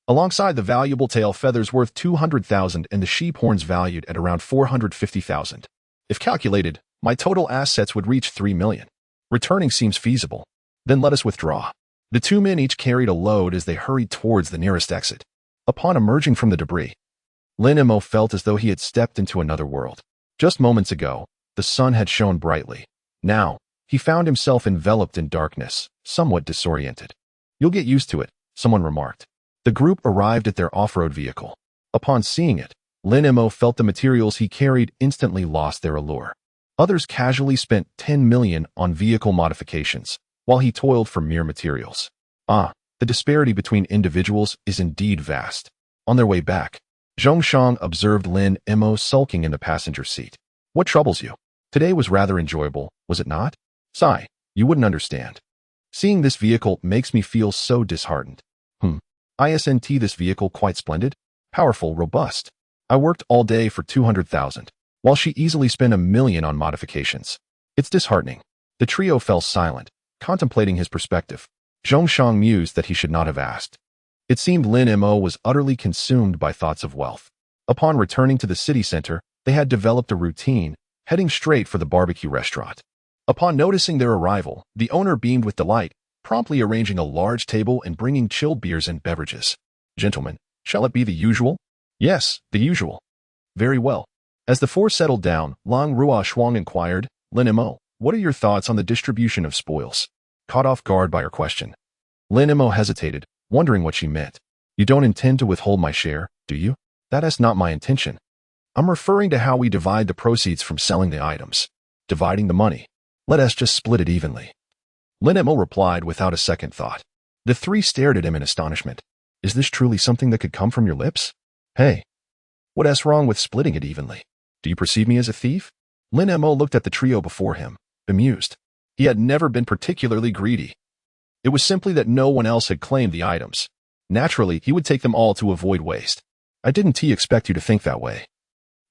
Alongside the valuable tail feathers worth 200,000 and the sheep horns valued at around 450,000. If calculated, My total assets would reach 3 million. Returning seems feasible. Then let us withdraw. The two men each carried a load as they hurried towards the nearest exit. Upon emerging from the debris, Lin Mo felt as though he had stepped into another world. Just moments ago, the sun had shone brightly. Now, he found himself enveloped in darkness, somewhat disoriented. You'll get used to it, someone remarked. The group arrived at their off-road vehicle. Upon seeing it, Lin Mo felt the materials he carried instantly lost their allure. Others casually spent 10 million on vehicle modifications, while he toiled for mere materials. The disparity between individuals is indeed vast. On their way back, Zhongshang observed Lin Mo sulking in the passenger seat. What troubles you? Today was rather enjoyable, was it not? Sigh, you wouldn't understand. Seeing this vehicle makes me feel so disheartened. Isn't this vehicle quite splendid? Powerful, robust. I worked all day for 200,000, while she easily spent 1 million on modifications. It's disheartening. The trio fell silent, contemplating his perspective. Zhongshang mused that he should not have asked. It seemed Lin Mo was utterly consumed by thoughts of wealth. Upon returning to the city center, they had developed a routine, heading straight for the barbecue restaurant. Upon noticing their arrival, the owner beamed with delight, promptly arranging a large table and bringing chilled beers and beverages. Gentlemen, shall it be the usual? Yes, the usual. Very well. As the four settled down, Lang Ruoshuang inquired, Lin Mo, what are your thoughts on the distribution of spoils? Caught off guard by her question, Lin Mo hesitated, wondering what she meant. You don't intend to withhold my share, do you? That is not my intention. I'm referring to how we divide the proceeds from selling the items. Dividing the money. Let us just split it evenly. Lin Mo replied without a second thought. The three stared at him in astonishment. Is this truly something that could come from your lips? Hey, what is wrong with splitting it evenly? Do you perceive me as a thief? Lin Mo looked at the trio before him, bemused. He had never been particularly greedy. It was simply that no one else had claimed the items. Naturally, he would take them all to avoid waste. I didn't expect you to think that way.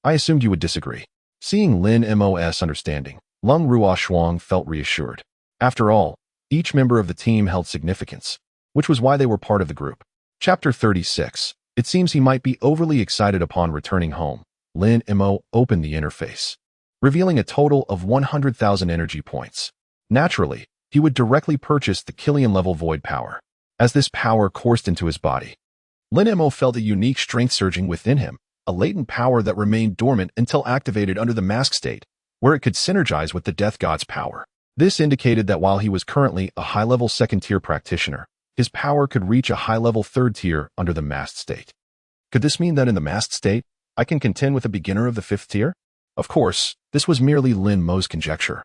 I assumed you would disagree. Seeing Lin Mo's understanding, Lang Ruoshuang felt reassured. After all, each member of the team held significance, which was why they were part of the group. Chapter 36. It seems he might be overly excited upon returning home. Lin Mo opened the interface, revealing a total of 100,000 energy points. Naturally, he would directly purchase the Killian-level void power. As this power coursed into his body, Lin Mo felt a unique strength surging within him, a latent power that remained dormant until activated under the mask state, where it could synergize with the Death God's power. This indicated that while he was currently a high-level second-tier practitioner, his power could reach a high-level third-tier under the masked state. Could this mean that in the masked state, I can contend with a beginner of the fifth tier? Of course, this was merely Lin Mo's conjecture.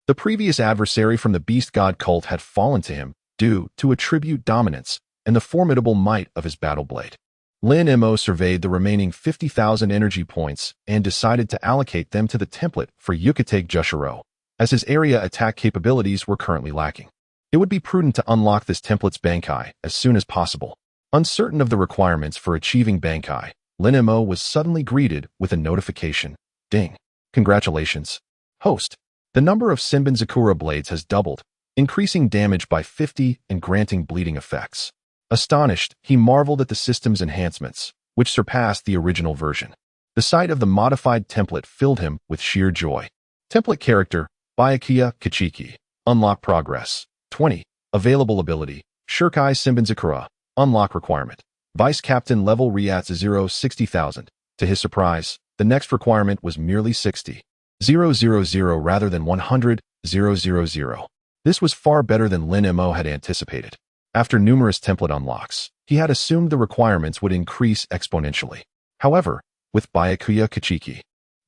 The previous adversary from the Beast God cult had fallen to him due to attribute dominance and the formidable might of his battle blade. Lin Mo surveyed the remaining 50,000 energy points and decided to allocate them to the template for Yucatec Jushiro, as his area attack capabilities were currently lacking. It would be prudent to unlock this template's Bankai as soon as possible. Uncertain of the requirements for achieving Bankai, Lin Mo was suddenly greeted with a notification. Ding. Congratulations, host. The number of Senbon Zakura blades has doubled, increasing damage by 50 and granting bleeding effects. Astonished, he marveled at the system's enhancements, which surpassed the original version. The sight of the modified template filled him with sheer joy. Template character, Byakuya Kachiki. Unlock progress. 20. Available ability, Shirkai Senbon Zakura. Unlock requirement. Vice Captain level Riats 60,000. To his surprise, the next requirement was merely 60,000 rather than 100,000. This was far better than Lin Mo had anticipated. After numerous template unlocks, he had assumed the requirements would increase exponentially. However, with Byakuya Kachiki,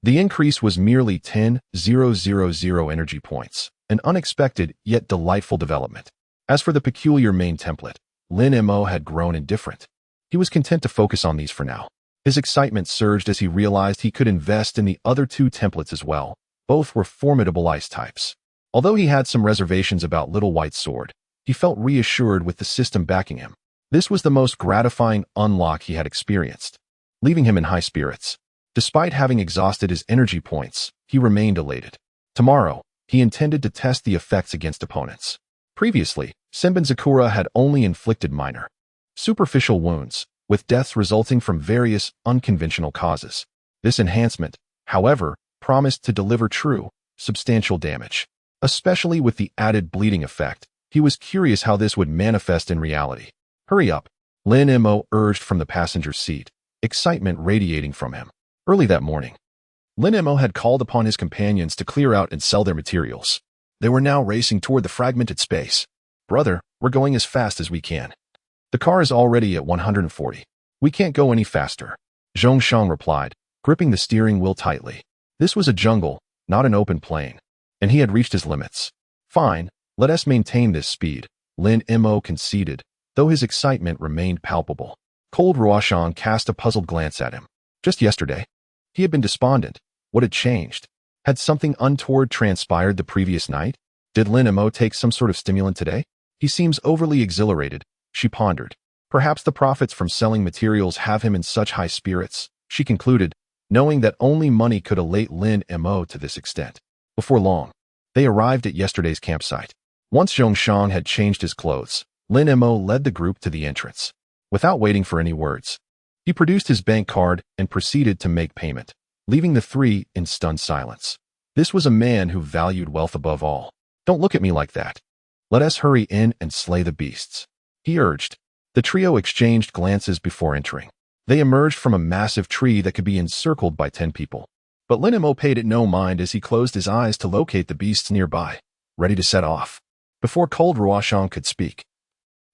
the increase was merely 10,000 energy points, an unexpected yet delightful development. As for the peculiar main template, Lin Mo had grown indifferent. He was content to focus on these for now. His excitement surged as he realized he could invest in the other two templates as well. Both were formidable ice types. Although he had some reservations about Little White Sword, he felt reassured with the system backing him. This was the most gratifying unlock he had experienced, leaving him in high spirits. Despite having exhausted his energy points, he remained elated. Tomorrow, he intended to test the effects against opponents. Previously, Senbon Zakura had only inflicted minor, superficial wounds, with deaths resulting from various unconventional causes. This enhancement, however, promised to deliver true, substantial damage. Especially with the added bleeding effect, he was curious how this would manifest in reality. Hurry up, Lin Mo urged from the passenger seat, excitement radiating from him. Early that morning, Lin Mo had called upon his companions to clear out and sell their materials. They were now racing toward the fragmented space. Brother, we're going as fast as we can. The car is already at 140. We can't go any faster, Zhongshang replied, gripping the steering wheel tightly. This was a jungle, not an open plain, and he had reached his limits. Fine, let us maintain this speed, Lin Mo conceded, though his excitement remained palpable. Cold Ruoshan cast a puzzled glance at him. Just yesterday, he had been despondent. What had changed? Had something untoward transpired the previous night? Did Lin Mo take some sort of stimulant today? He seems overly exhilarated, she pondered. Perhaps the profits from selling materials have him in such high spirits, she concluded, knowing that only money could elate Lin Mo to this extent. Before long, they arrived at yesterday's campsite. Once Zhongshang had changed his clothes, Lin Mo led the group to the entrance. Without waiting for any words, he produced his bank card and proceeded to make payment, leaving the three in stunned silence. This was a man who valued wealth above all. Don't look at me like that. Let us hurry in and slay the beasts, he urged. The trio exchanged glances before entering. They emerged from a massive tree that could be encircled by 10 people. But Lin Mo paid it no mind as he closed his eyes to locate the beasts nearby, ready to set off. Before Cold Ruoshan could speak,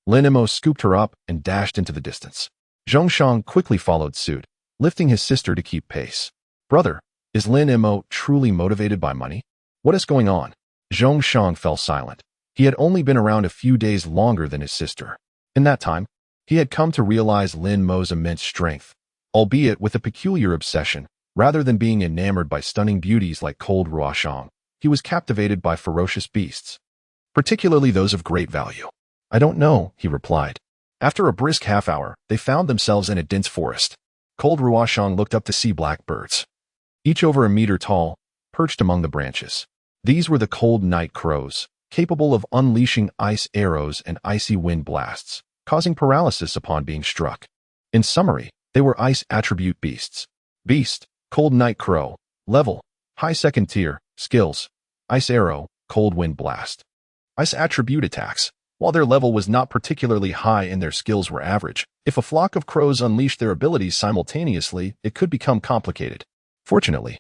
Lin Mo scooped her up and dashed into the distance. Zhongshang quickly followed suit, lifting his sister to keep pace. Brother, is Lin Mo truly motivated by money? What is going on? Zhongshang fell silent. He had only been around a few days longer than his sister. In that time, he had come to realize Lin Mo's immense strength, albeit with a peculiar obsession. Rather than being enamored by stunning beauties like Cold Ruoshan, he was captivated by ferocious beasts, particularly those of great value. I don't know, he replied. After a brisk half-hour, they found themselves in a dense forest. Cold Ruoshan looked up to see blackbirds, each over a meter tall, perched among the branches. These were the cold night crows, capable of unleashing ice arrows and icy wind blasts, causing paralysis upon being struck. In summary, they were ice attribute beasts. Beast, cold night crow, level, high second tier, skills, ice arrow, cold wind blast. Ice attribute attacks. While their level was not particularly high and their skills were average, if a flock of crows unleashed their abilities simultaneously, it could become complicated. Fortunately,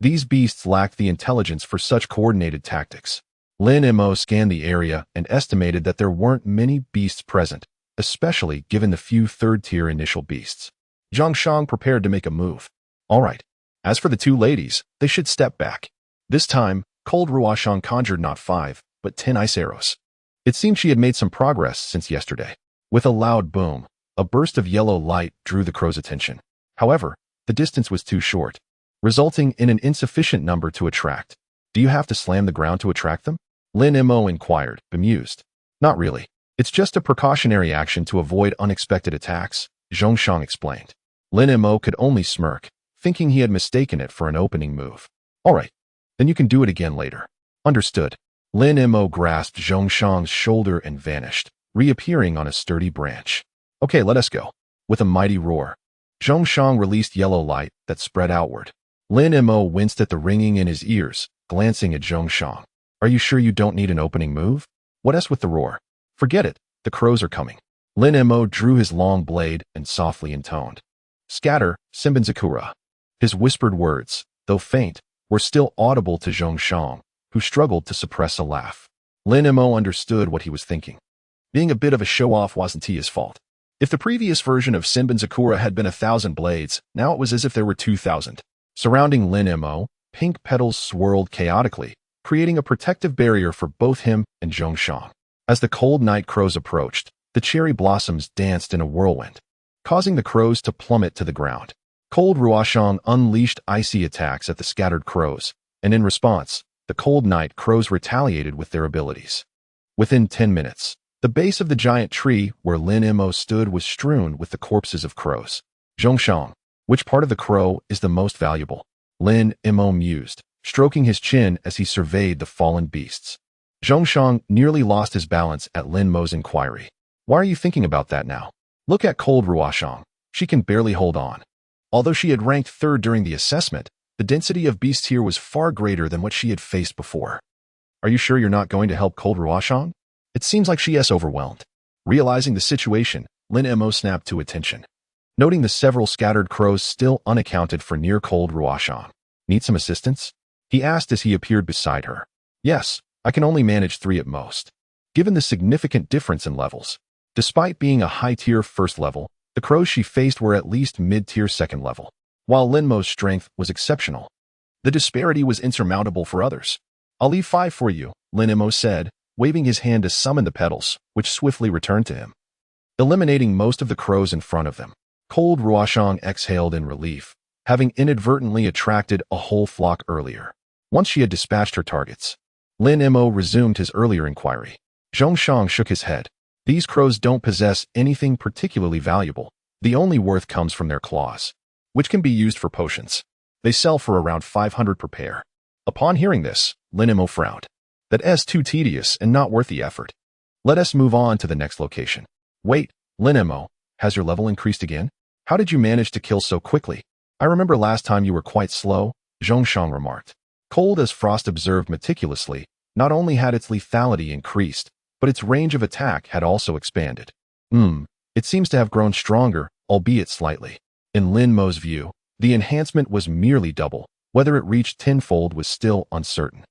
these beasts lacked the intelligence for such coordinated tactics. Lin Mo scanned the area and estimated that there weren't many beasts present, especially given the few third-tier initial beasts. Zhongshang prepared to make a move. All right. As for the two ladies, they should step back. This time, Cold Ruoshan conjured not 5, but 10 ice arrows. It seemed she had made some progress since yesterday. With a loud boom, a burst of yellow light drew the crow's attention. However, the distance was too short, resulting in an insufficient number to attract. Do you have to slam the ground to attract them? Lin Mo inquired, bemused. Not really. It's just a precautionary action to avoid unexpected attacks, Zhongshang explained. Lin Mo could only smirk, thinking he had mistaken it for an opening move. All right, then you can do it again later. Understood. Lin Mo grasped Zhongshang's shoulder and vanished, reappearing on a sturdy branch. Okay, let us go. With a mighty roar, Zhongshang released yellow light that spread outward. Lin Mo winced at the ringing in his ears, glancing at Zhongshang. Are you sure you don't need an opening move? What else with the roar? Forget it, the crows are coming. Lin Mo drew his long blade and softly intoned. Scatter, Senbenzakura. His whispered words, though faint, were still audible to Zhongshang, who struggled to suppress a laugh. Lin Mo understood what he was thinking. Being a bit of a show-off wasn't his fault. If the previous version of Senbenzakura had been 1,000 blades, now it was as if there were 2,000. Surrounding Lin Mo, pink petals swirled chaotically, creating a protective barrier for both him and Zhongshang. As the cold night crows approached, the cherry blossoms danced in a whirlwind, causing the crows to plummet to the ground. Cold Ruoshan unleashed icy attacks at the scattered crows, and in response, the cold night crows retaliated with their abilities. Within 10 minutes, the base of the giant tree where Lin Mo stood was strewn with the corpses of crows. Zhongshang, which part of the crow is the most valuable? Lin Mo mused, stroking his chin as he surveyed the fallen beasts. Zhongshang nearly lost his balance at Lin Mo's inquiry. Why are you thinking about that now? Look at Cold Ruoshan. She can barely hold on. Although she had ranked 3rd during the assessment, The density of beasts here was far greater than what she had faced before. Are you sure you're not going to help cold Ruoshang? It seems like she is overwhelmed. Realizing the situation, Lin Mo snapped to attention. Noting the several scattered crows still unaccounted for near cold Ruoshang. Need some assistance? He asked as he appeared beside her. Yes, I can only manage 3 at most. Given the significant difference in levels, despite being a high-tier first level, the crows she faced were at least mid-tier second level, while Lin Mo's strength was exceptional. The disparity was insurmountable for others. I'll leave 5 for you, Lin Mo said, waving his hand to summon the petals, which swiftly returned to him. Eliminating most of the crows in front of them, cold Ruoshang exhaled in relief, having inadvertently attracted a whole flock earlier. Once she had dispatched her targets, Lin Mo resumed his earlier inquiry. Zhongshang shook his head. These crows don't possess anything particularly valuable. The only worth comes from their claws, which can be used for potions. They sell for around 500 per pair. Upon hearing this, Lin Mo frowned. That's too tedious and not worth the effort. Let us move on to the next location. Wait, Lin Mo, has your level increased again? How did you manage to kill so quickly? I remember last time you were quite slow, Zhongshang remarked. Cold as Frost observed meticulously, not only had its lethality increased, but its range of attack had also expanded. It seems to have grown stronger, albeit slightly. In Lin Mo's view, the enhancement was merely double. Whether it reached tenfold was still uncertain.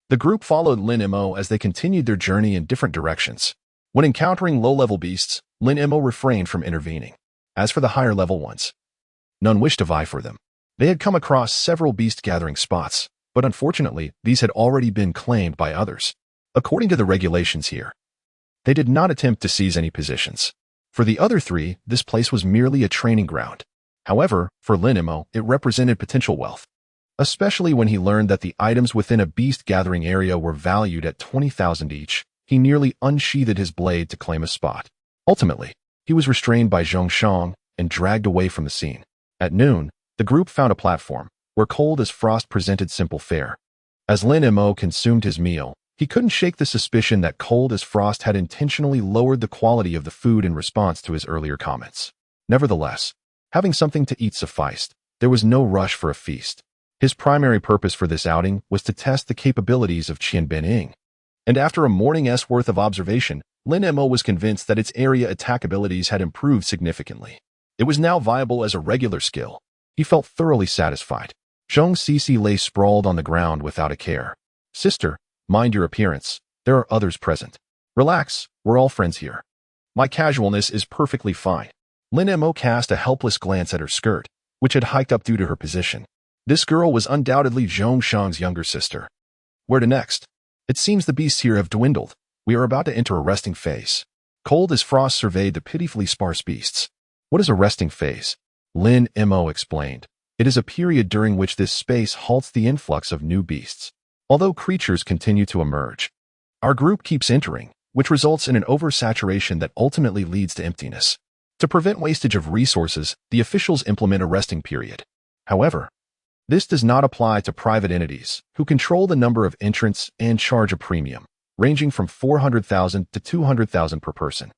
The group followed Lin Mo as they continued their journey in different directions. When encountering low-level beasts, Lin Mo refrained from intervening. As for the higher-level ones, none wished to vie for them. They had come across several beast-gathering spots, but unfortunately, these had already been claimed by others. According to the regulations here, they did not attempt to seize any positions. For the other 3, this place was merely a training ground. However, for Lin Mo, it represented potential wealth, especially when he learned that the items within a beast-gathering area were valued at 20,000 each. He nearly unsheathed his blade to claim a spot. Ultimately, he was restrained by Zhongshang and dragged away from the scene. At noon, the group found a platform, where Cold as Frost presented simple fare. As Lin Mo consumed his meal, he couldn't shake the suspicion that Cold as Frost had intentionally lowered the quality of the food in response to his earlier comments. Nevertheless, having something to eat sufficed. There was no rush for a feast. His primary purpose for this outing was to test the capabilities of Qian Bening. And after a morning's worth of observation, Lin Mo was convinced that its area attack abilities had improved significantly. It was now viable as a regular skill. He felt thoroughly satisfied. Zhong Cici lay sprawled on the ground without a care. Sister, mind your appearance. There are others present. Relax, we're all friends here. My casualness is perfectly fine. Lin Mo cast a helpless glance at her skirt, which had hiked up due to her position. This girl was undoubtedly Zhongshang's younger sister. Where to next? It seems the beasts here have dwindled. We are about to enter a resting phase. Cold as Frost surveyed the pitifully sparse beasts. What is a resting phase? Lin Mo explained. It is a period during which this space halts the influx of new beasts, although creatures continue to emerge. Our group keeps entering, which results in an oversaturation that ultimately leads to emptiness. To prevent wastage of resources, the officials implement a resting period. However, this does not apply to private entities, who control the number of entrants and charge a premium, ranging from 400,000 to 200,000 per person.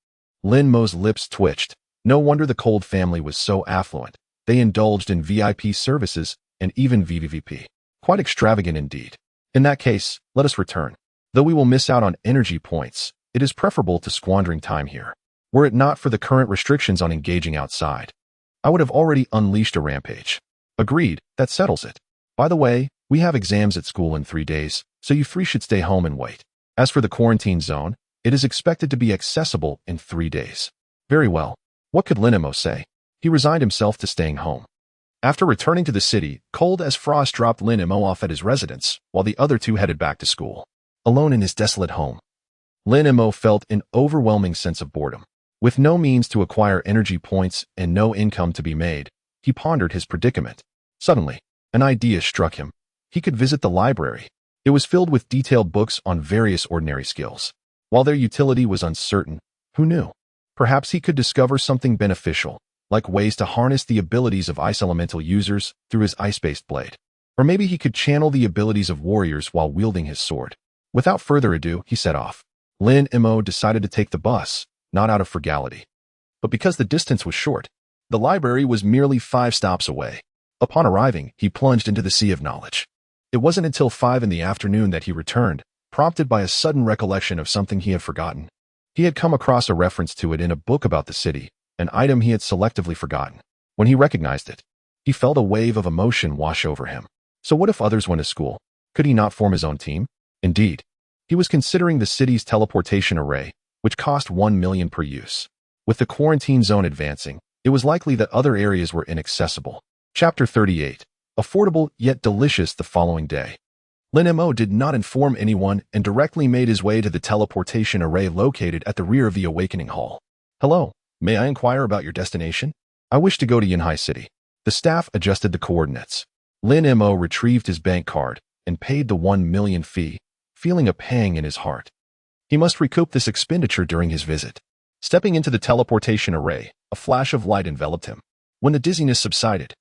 Lin Mo's lips twitched. No wonder the Cold family was so affluent. They indulged in VIP services and even VVVP. Quite extravagant indeed. In that case, let us return. Though we will miss out on energy points, it is preferable to squandering time here. Were it not for the current restrictions on engaging outside, I would have already unleashed a rampage. Agreed, that settles it. By the way, we have exams at school in 3 days, so you 3 should stay home and wait. As for the quarantine zone, it is expected to be accessible in 3 days. Very well. What could Lin Mo say? He resigned himself to staying home. After returning to the city, Cold as Frost dropped Lin Mo off at his residence, while the other 2 headed back to school. Alone in his desolate home, Lin Mo felt an overwhelming sense of boredom. With no means to acquire energy points and no income to be made, he pondered his predicament. Suddenly, an idea struck him. He could visit the library. It was filled with detailed books on various ordinary skills. While their utility was uncertain, who knew? Perhaps he could discover something beneficial, like ways to harness the abilities of ice elemental users through his ice-based blade. Or maybe he could channel the abilities of warriors while wielding his sword. Without further ado, he set off. Lin Mo decided to take the bus, not out of frugality, but because the distance was short. The library was merely 5 stops away. Upon arriving, he plunged into the sea of knowledge. It wasn't until 5 in the afternoon that he returned, prompted by a sudden recollection of something he had forgotten. He had come across a reference to it in a book about the city, an item he had selectively forgotten. When he recognized it, he felt a wave of emotion wash over him. So what if others went to school? Could he not form his own team? Indeed, he was considering the city's teleportation array, which cost 1 million per use. With the quarantine zone advancing, it was likely that other areas were inaccessible. Chapter 38. Affordable yet delicious. The following day, Lin Mo did not inform anyone and directly made his way to the teleportation array located at the rear of the Awakening Hall. Hello, may I inquire about your destination? I wish to go to Yunhai City. The staff adjusted the coordinates. Lin Mo retrieved his bank card and paid the 1 million fee, feeling a pang in his heart. He must recoup this expenditure during his visit. Stepping into the teleportation array, a flash of light enveloped him. When the dizziness subsided,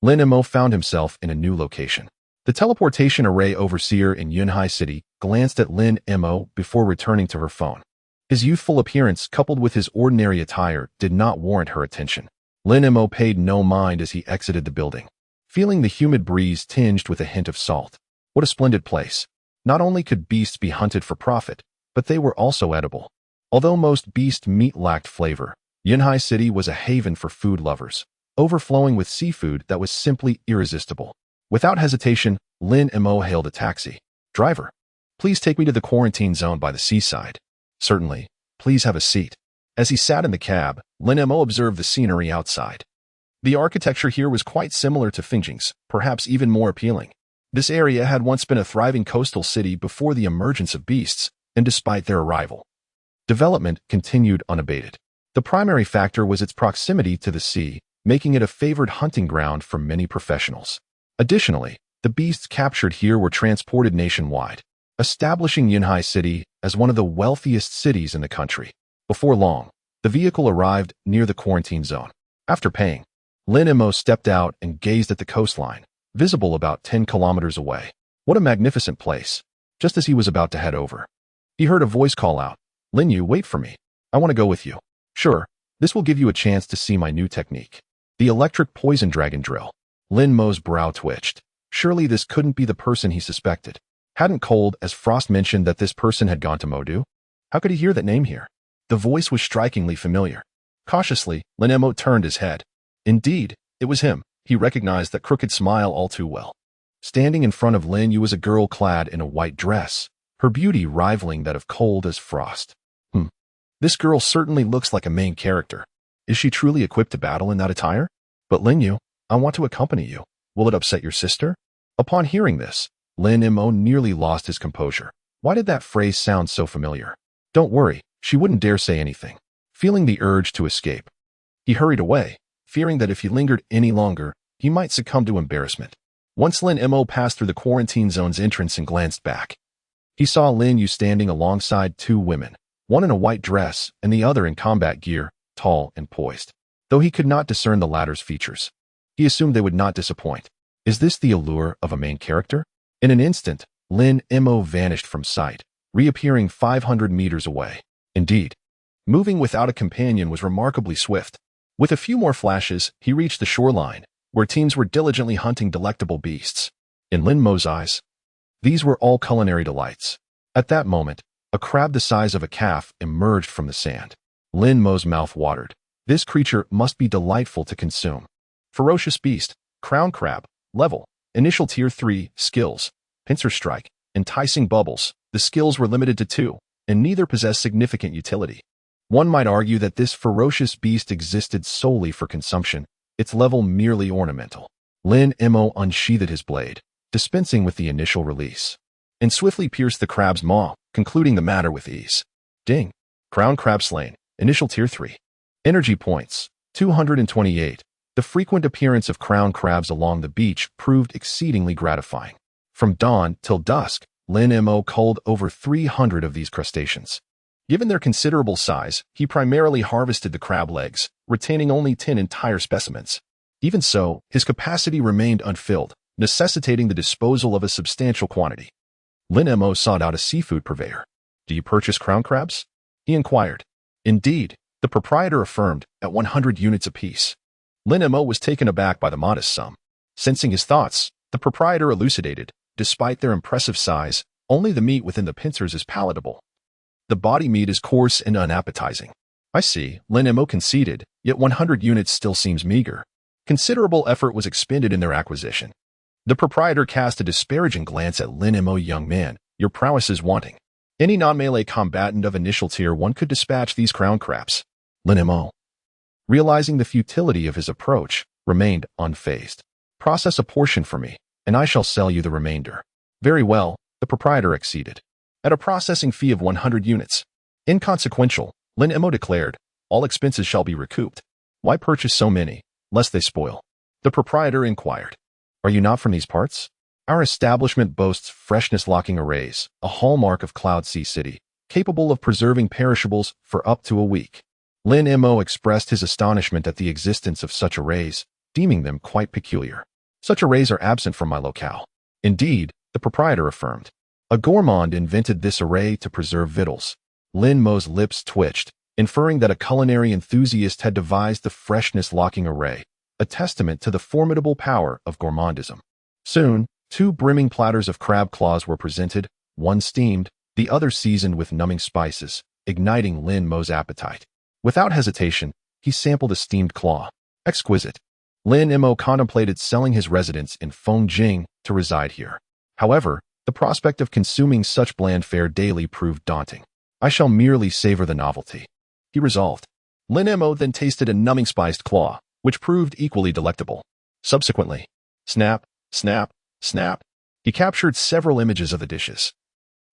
Lin Mo found himself in a new location. The teleportation array overseer in Yunhai City glanced at Lin Mo before returning to her phone. His youthful appearance, coupled with his ordinary attire, did not warrant her attention. Lin Mo paid no mind as he exited the building, feeling the humid breeze tinged with a hint of salt. What a splendid place. Not only could beasts be hunted for profit, but they were also edible. Although most beast meat lacked flavor, Yunhai City was a haven for food lovers, overflowing with seafood that was simply irresistible. Without hesitation, Lin Mo hailed a taxi. Driver, please take me to the quarantine zone by the seaside. Certainly, please have a seat. As he sat in the cab, Lin Mo observed the scenery outside. The architecture here was quite similar to Fingjing's, perhaps even more appealing. This area had once been a thriving coastal city before the emergence of beasts, and despite their arrival, development continued unabated. The primary factor was its proximity to the sea, making it a favored hunting ground for many professionals. Additionally, the beasts captured here were transported nationwide, establishing Yunhai City as one of the wealthiest cities in the country. Before long, the vehicle arrived near the quarantine zone. After paying, Lin Mo stepped out and gazed at the coastline, visible about 10 kilometers away. What a magnificent place. Just as he was about to head over, he heard a voice call out, Lin Yu, wait for me. I want to go with you. Sure, this will give you a chance to see my new technique. The electric poison dragon drill. Lin Mo's brow twitched. Surely this couldn't be the person he suspected. Hadn't Cold as Frost mentioned that this person had gone to Modu? How could he hear that name here? The voice was strikingly familiar. Cautiously, Lin Mo turned his head. Indeed, it was him. He recognized that crooked smile all too well. Standing in front of Lin Yu was a girl clad in a white dress, her beauty rivaling that of Cold as Frost. This girl certainly looks like a main character. Is she truly equipped to battle in that attire? But Lin Yu, I want to accompany you. Will it upset your sister? Upon hearing this, Lin Mo nearly lost his composure. Why did that phrase sound so familiar? Don't worry, she wouldn't dare say anything. Feeling the urge to escape, he hurried away, fearing that if he lingered any longer, he might succumb to embarrassment. Once Lin Mo passed through the quarantine zone's entrance and glanced back, he saw Lin Yu standing alongside 2 women, one in a white dress and the other in combat gear, tall and poised. Though he could not discern the latter's features, he assumed they would not disappoint. Is this the allure of a main character? In an instant, Lin Mo vanished from sight, reappearing 500 meters away. Indeed, moving without a companion was remarkably swift. With a few more flashes, he reached the shoreline, where teams were diligently hunting delectable beasts. In Lin Mo's eyes, these were all culinary delights. At that moment, a crab the size of a calf emerged from the sand. Lin Mo's mouth watered. This creature must be delightful to consume. Ferocious beast, crown crab, level, initial tier 3, skills, pincer strike, enticing bubbles. The skills were limited to 2, and neither possessed significant utility. One might argue that this ferocious beast existed solely for consumption, its level merely ornamental. Lin Mo unsheathed his blade, dispensing with the initial release, and swiftly pierced the crab's maw, concluding the matter with ease. Ding. Crown crab slain, initial tier 3. Energy points, 228. The frequent appearance of crown crabs along the beach proved exceedingly gratifying. From dawn till dusk, Lin Mo culled over 300 of these crustaceans. Given their considerable size, he primarily harvested the crab legs, retaining only 10 entire specimens. Even so, his capacity remained unfilled, necessitating the disposal of a substantial quantity. Lin Mo sought out a seafood purveyor. Do you purchase crown crabs? He inquired. Indeed, the proprietor affirmed, at 100 units apiece. Lin Mo was taken aback by the modest sum. Sensing his thoughts, the proprietor elucidated, despite their impressive size, only the meat within the pincers is palatable. The body meat is coarse and unappetizing. I see, Lin Mo conceded, yet 100 units still seems meager. Considerable effort was expended in their acquisition. The proprietor cast a disparaging glance at Lin Mo. Young man, your prowess is wanting. Any non-melee combatant of initial tier 1 could dispatch these crown craps. Lin Mo, realizing the futility of his approach, remained unfazed. Process a portion for me, and I shall sell you the remainder. Very well, the proprietor acceded. At a processing fee of 100 units. Inconsequential, Lin Mo declared, all expenses shall be recouped. Why purchase so many, lest they spoil? The proprietor inquired. Are you not from these parts? Our establishment boasts freshness-locking arrays, a hallmark of Cloud Sea City, capable of preserving perishables for up to a week. Lin Mo expressed his astonishment at the existence of such arrays, deeming them quite peculiar. Such arrays are absent from my locale. Indeed, the proprietor affirmed. A gourmand invented this array to preserve victuals. Lin Mo's lips twitched, inferring that a culinary enthusiast had devised the freshness-locking array, a testament to the formidable power of gourmandism. Soon, 2 brimming platters of crab claws were presented, one steamed, the other seasoned with numbing spices, igniting Lin Mo's appetite. Without hesitation, he sampled a steamed claw. Exquisite. Lin Mo contemplated selling his residence in Fongjing to reside here. However, the prospect of consuming such bland fare daily proved daunting. I shall merely savor the novelty, he resolved. Lin Mo then tasted a numbing spiced claw, which proved equally delectable. Subsequently, snap, snap, snap, he captured several images of the dishes,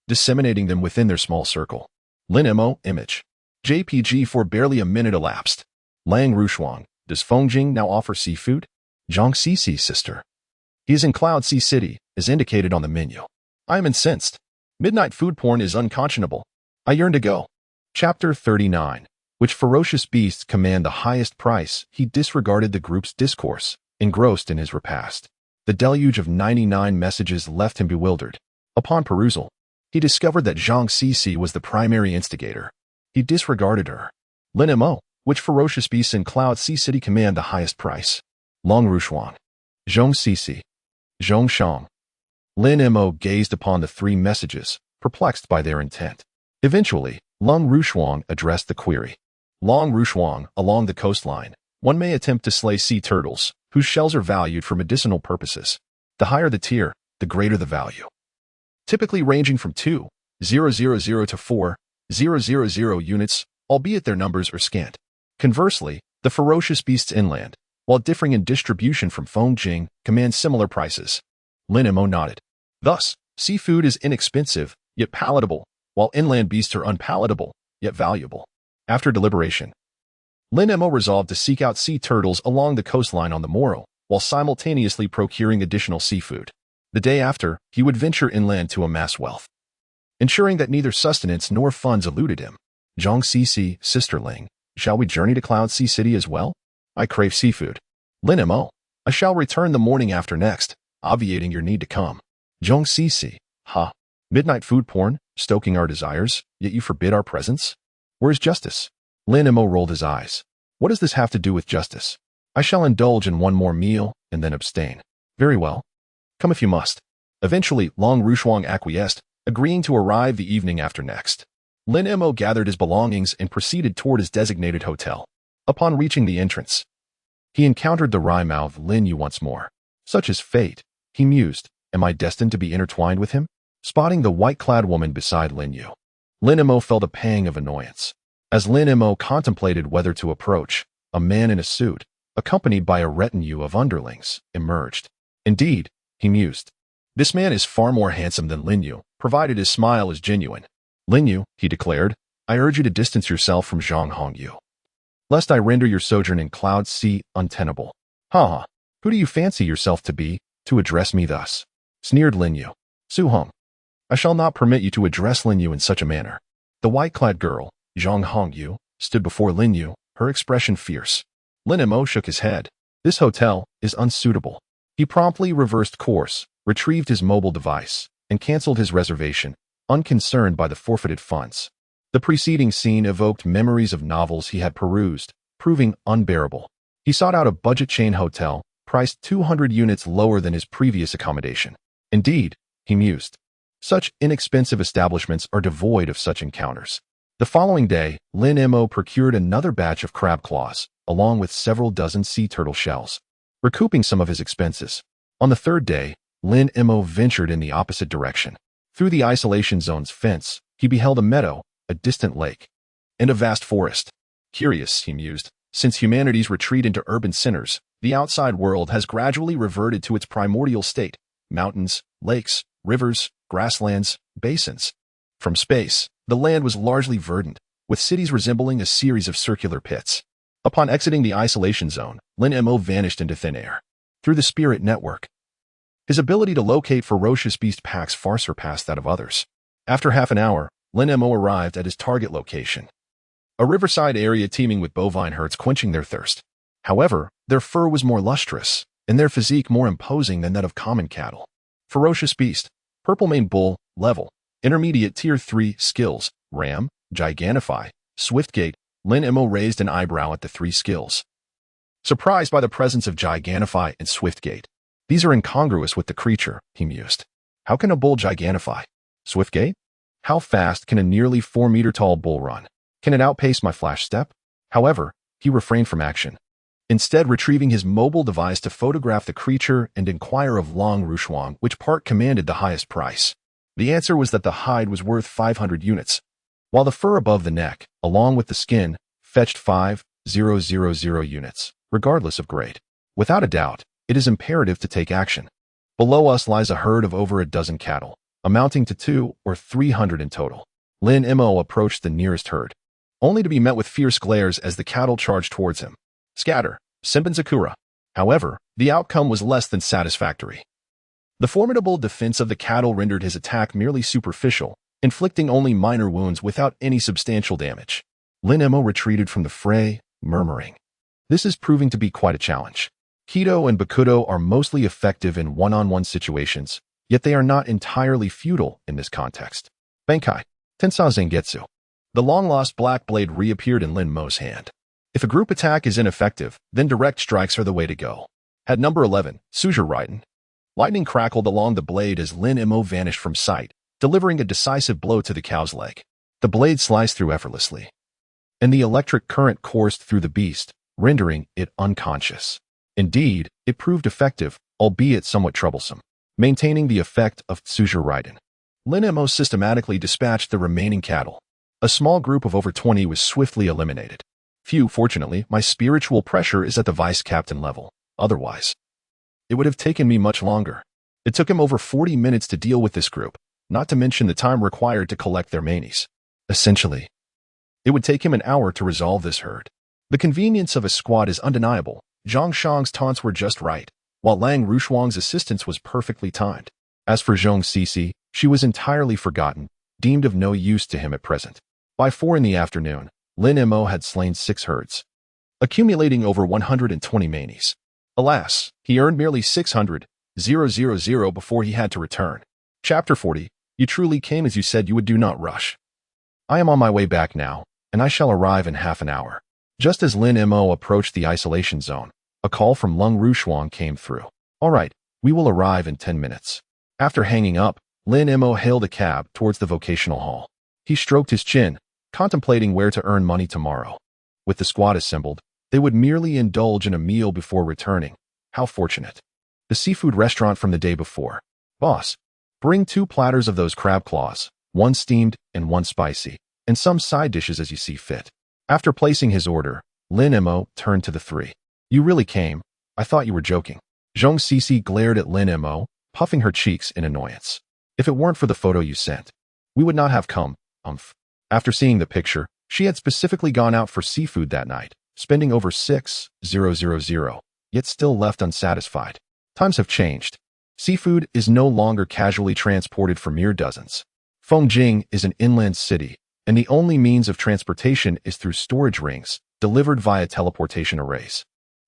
disseminating them within their small circle. Lin Mo image. JPG for barely a minute elapsed. Lang Rushuang, does Fongjing now offer seafood? Zhang Cici, sister. He is in Cloud Sea City, as indicated on the menu. I am incensed. Midnight food porn is unconscionable. I yearn to go. Chapter 39. Which ferocious beasts command the highest price? He disregarded the group's discourse, engrossed in his repast. The deluge of 99 messages left him bewildered. Upon perusal, he discovered that Zhang Cici was the primary instigator. He disregarded her. Lin Mo, which ferocious beasts in Cloud Sea City command the highest price? Long Rushuang. Zhong Cici. Zhong Shang. Lin Mo gazed upon the 3 messages, perplexed by their intent. Eventually, Long Rushuang addressed the query. Long Rushuang, along the coastline, one may attempt to slay sea turtles, whose shells are valued for medicinal purposes. The higher the tier, the greater the value. Typically ranging from 2,000 to 4,000 units, albeit their numbers are scant. Conversely, the ferocious beasts inland, while differing in distribution from Fongjing, command similar prices. Lin Mo nodded. Thus, seafood is inexpensive, yet palatable, while inland beasts are unpalatable, yet valuable. After deliberation, Lin Mo resolved to seek out sea turtles along the coastline on the morrow, while simultaneously procuring additional seafood. The day after, he would venture inland to amass wealth, ensuring that neither sustenance nor funds eluded him. Zhang Cici, sisterling, shall we journey to Cloud Sea City as well? I crave seafood. Lin Mo, I shall return the morning after next, obviating your need to come. Zhang Cici, ha. Midnight food porn, stoking our desires, yet you forbid our presence? Where is justice? Lin Mo rolled his eyes. What does this have to do with justice? I shall indulge in one more meal, and then abstain. Very well. Come if you must. Eventually, Long Rushuang acquiesced, agreeing to arrive the evening after next. Lin Mo gathered his belongings and proceeded toward his designated hotel. Upon reaching the entrance, he encountered the wry-mouthed Lin Yu once more. Such is fate, he mused. Am I destined to be intertwined with him? Spotting the white-clad woman beside Lin Yu, Lin Mo felt a pang of annoyance. As Lin Mo contemplated whether to approach, a man in a suit, accompanied by a retinue of underlings, emerged. Indeed, he mused, this man is far more handsome than Lin Yu, provided his smile is genuine. Lin Yu, he declared, I urge you to distance yourself from Zhang Hongyu, lest I render your sojourn in Cloud Sea untenable. Ha ha, who do you fancy yourself to be, to address me thus? Sneered Lin Yu. Su Hong, I shall not permit you to address Lin Yu in such a manner. The white-clad girl, Zhang Hongyu, stood before Lin Yu, her expression fierce. Lin Mo shook his head. This hotel is unsuitable. He promptly reversed course, retrieved his mobile device, and canceled his reservation, unconcerned by the forfeited funds. The preceding scene evoked memories of novels he had perused, proving unbearable. He sought out a budget chain hotel, priced 200 units lower than his previous accommodation. Indeed, he mused, such inexpensive establishments are devoid of such encounters. The following day, Lin Mo procured another batch of crab claws, along with several dozen sea turtle shells, recouping some of his expenses. On the third day, Lin Mo ventured in the opposite direction. Through the isolation zone's fence, he beheld a meadow, a distant lake, and a vast forest. Curious, he mused, since humanity's retreat into urban centers, the outside world has gradually reverted to its primordial state: mountains, lakes, rivers, grasslands, basins. From space, the land was largely verdant, with cities resembling a series of circular pits. Upon exiting the isolation zone, Lin Mo vanished into thin air. Through the spirit network, his ability to locate ferocious beast packs far surpassed that of others. After half an hour, Lin Mo arrived at his target location, a riverside area teeming with bovine herds quenching their thirst. However, their fur was more lustrous, and their physique more imposing than that of common cattle. Ferocious beast, purple-maned bull, level, intermediate tier 3 skills, ram, gigantify, swift gait. Lin Mo raised an eyebrow at the 3 skills, surprised by the presence of gigantify and swift gait. These are incongruous with the creature, he mused. How can a bull gigantify? Swift gait? How fast can a nearly 4-meter-tall bull run? Can it outpace my flash step? However, he refrained from action, instead retrieving his mobile device to photograph the creature and inquire of Long Rushuang which part commanded the highest price. The answer was that the hide was worth 500 units, while the fur above the neck, along with the skin, fetched 5,000 units, regardless of grade. Without a doubt, it is imperative to take action. Below us lies a herd of over a dozen cattle, amounting to 200 or 300 in total. Lin Mo approached the nearest herd, only to be met with fierce glares as the cattle charged towards him. Scatter, Senpin Sakura. However, the outcome was less than satisfactory. The formidable defense of the cattle rendered his attack merely superficial, inflicting only minor wounds without any substantial damage. Lin Mo retreated from the fray, murmuring, "This is proving to be quite a challenge." Kido and Bakudo are mostly effective in one-on-one situations, yet they are not entirely futile in this context. Benkai, Tensai Zangetsu. The long-lost black blade reappeared in Lin Mo's hand. If a group attack is ineffective, then direct strikes are the way to go. At number 11, Suzure Raiden. Lightning crackled along the blade as Lin Mo vanished from sight, delivering a decisive blow to the cow's leg. The blade sliced through effortlessly, and the electric current coursed through the beast, rendering it unconscious. Indeed, it proved effective, albeit somewhat troublesome, maintaining the effect of Suzure Raiden. Lin Mo systematically dispatched the remaining cattle. A small group of over 20 was swiftly eliminated. Fortunately, my spiritual pressure is at the vice captain level. Otherwise, it would have taken me much longer. It took him over 40 minutes to deal with this group, not to mention the time required to collect their manies. Essentially, it would take him an hour to resolve this herd. The convenience of a squad is undeniable. Zhang Shang's taunts were just right, while Lang Rushuang's assistance was perfectly timed. As for Zhong Cici, she was entirely forgotten, deemed of no use to him at present. By 4 in the afternoon, Lin Mo had slain 6 herds, accumulating over 120 manies. Alas, he earned merely 600,000 before he had to return. Chapter 40. You truly came as you said you would. Do not rush. I am on my way back now, and I shall arrive in half an hour. Just as Lin Mo approached the isolation zone, a call from Long Rushuang came through. All right, we will arrive in 10 minutes. After hanging up, Lin Mo hailed a cab towards the vocational hall. He stroked his chin, contemplating where to earn money tomorrow. With the squad assembled, they would merely indulge in a meal before returning. How fortunate. The seafood restaurant from the day before. Boss, bring 2 platters of those crab claws, 1 steamed and 1 spicy, and some side dishes as you see fit. After placing his order, Lin Mo turned to the 3. You really came? I thought you were joking. Zhong Cici glared at Lin Mo, puffing her cheeks in annoyance. If it weren't for the photo you sent, we would not have come. After seeing the picture, she had specifically gone out for seafood that night, spending over 6,000, yet still left unsatisfied. Times have changed. Seafood is no longer casually transported for mere dozens. Fengjing is an inland city, and the only means of transportation is through storage rings, delivered via teleportation arrays,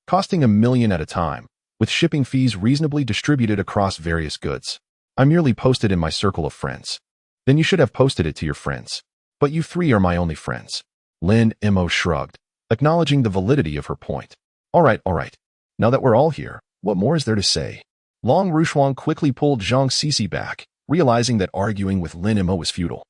costing $1 million at a time, with shipping fees reasonably distributed across various goods. I merely posted in my circle of friends. Then you should have posted it to your friends. But you 3 are my only friends. Lin Mo shrugged, acknowledging the validity of her point. All right. Now that we're all here, What more is there to say? Long Rushuang quickly pulled Zhang Sisi back, realizing that arguing with Lin Mo was futile.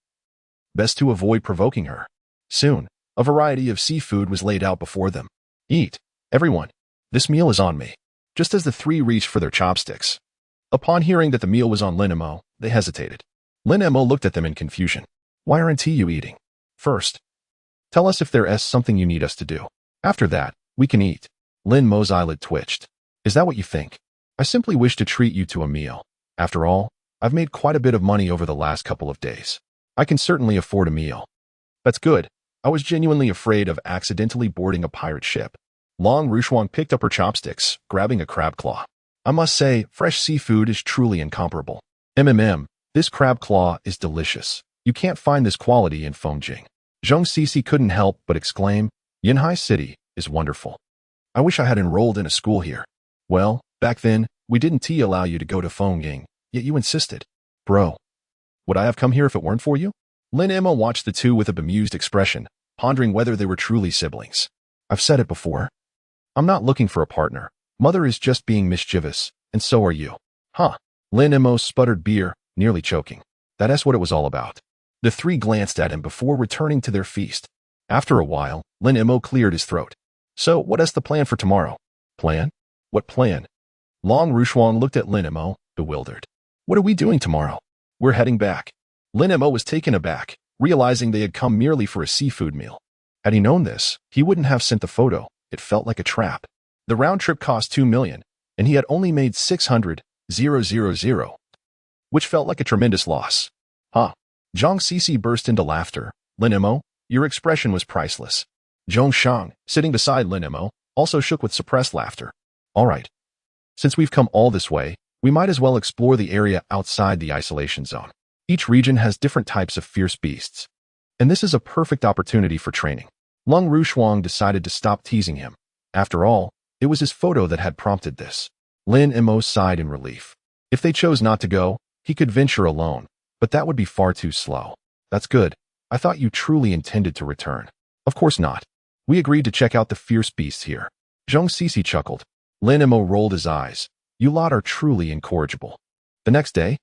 Best to avoid provoking her. Soon, a variety of seafood was laid out before them. Eat, everyone. This meal is on me. Just as the three reached for their chopsticks. Upon hearing that the meal was on Lin Mo, they hesitated. Lin Mo looked at them in confusion. Why aren't you eating? First, tell us if there's something you need us to do. After that, we can eat. Lin Mo's eyelid twitched. Is that what you think? I simply wish to treat you to a meal. After all, I've made quite a bit of money over the last couple of days. I can certainly afford a meal. That's good. I was genuinely afraid of accidentally boarding a pirate ship. Long Rushuang picked up her chopsticks, grabbing a crab claw. I must say, fresh seafood is truly incomparable. This crab claw is delicious. You can't find this quality in Fengjing. Zhang Sisi couldn't help but exclaim, Yinhai City is wonderful. I wish I had enrolled in a school here. Well, back then, we didn't allow you to go to Fengjing, yet you insisted. Bro, would I have come here if it weren't for you? Lin Mo watched the two with a bemused expression, pondering whether they were truly siblings. I've said it before. I'm not looking for a partner. Mother is just being mischievous, and so are you. Huh. Lin Mo sputtered beer, nearly choking. That's what it was all about. The three glanced at him before returning to their feast. After a while, Lin Mo cleared his throat. So, what is the plan for tomorrow? Plan? What plan? Long Rushuang looked at Lin Mo, bewildered. What are we doing tomorrow? We're heading back. Lin Mo was taken aback, realizing they had come merely for a seafood meal. Had he known this, he wouldn't have sent the photo. It felt like a trap. The round trip cost 2 million, and he had only made 600,000, which felt like a tremendous loss. Huh. Zhang Sisi burst into laughter. Lin Mo, your expression was priceless. Zhong Shang, sitting beside Lin Mo, also shook with suppressed laughter. All right. Since we've come all this way, we might as well explore the area outside the isolation zone. Each region has different types of fierce beasts, and this is a perfect opportunity for training. Long Rushuang decided to stop teasing him. After all, it was his photo that had prompted this. Lin Mo sighed in relief. If they chose not to go, he could venture alone, but that would be far too slow. That's good. I thought you truly intended to return. Of course not. We agreed to check out the fierce beasts here. Zhang Sisi chuckled. Lin Mo rolled his eyes. You lot are truly incorrigible. The next day,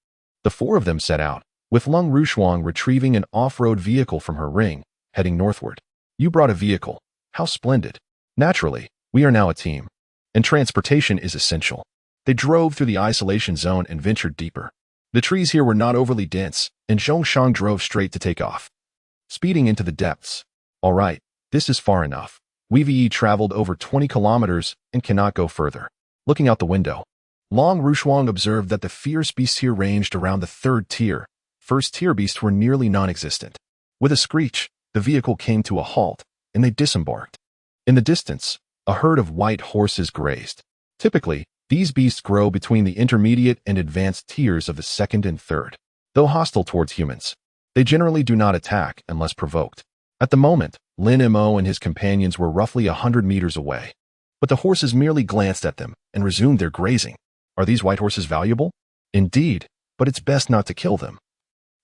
the four of them set out, with Long Rushuang retrieving an off-road vehicle from her ring, heading northward. You brought a vehicle. How splendid. Naturally, we are now a team, and transportation is essential. They drove through the isolation zone and ventured deeper. The trees here were not overly dense, and Zhongshan drove straight to take off, speeding into the depths. All right, this is far enough. We've traveled over 20 kilometers and cannot go further. Looking out the window, Long Rushuang observed that the fierce beasts here ranged around the third tier. First-tier beasts were nearly non-existent. With a screech, the vehicle came to a halt, and they disembarked. In the distance, a herd of white horses grazed. Typically, these beasts grow between the intermediate and advanced tiers of the second and third. Though hostile towards humans, they generally do not attack unless provoked. At the moment, Lin Mo and his companions were roughly 100 meters away, but the horses merely glanced at them and resumed their grazing. Are these white horses valuable? Indeed, but it's best not to kill them,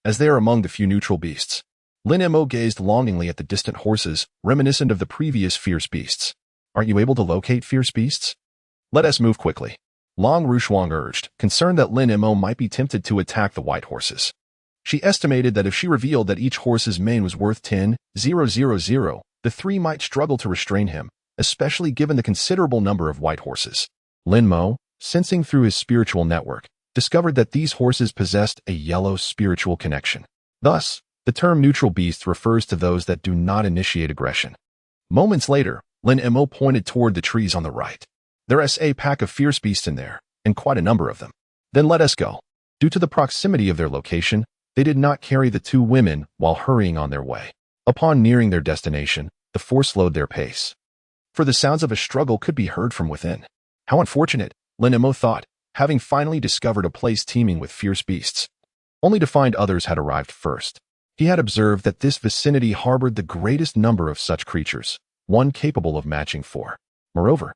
as they are among the few neutral beasts. Lin Mo gazed longingly at the distant horses, reminiscent of the previous fierce beasts. Aren't you able to locate fierce beasts? Let us move quickly. Long Rushuang urged, concerned that Lin Mo might be tempted to attack the white horses. She estimated that if she revealed that each horse's mane was worth 10,000, the three might struggle to restrain him, especially given the considerable number of white horses. Lin Mo, sensing through his spiritual network, discovered that these horses possessed a yellow spiritual connection. Thus, the term neutral beast refers to those that do not initiate aggression. Moments later, Lin Mo pointed toward the trees on the right. There's a pack of fierce beasts in there, and quite a number of them. Then let us go. Due to the proximity of their location, they did not carry the two women while hurrying on their way. Upon nearing their destination, the four slowed their pace, for the sounds of a struggle could be heard from within. How unfortunate, Lin Mo thought, having finally discovered a place teeming with fierce beasts, only to find others had arrived first. He had observed that this vicinity harbored the greatest number of such creatures, one capable of matching four. Moreover,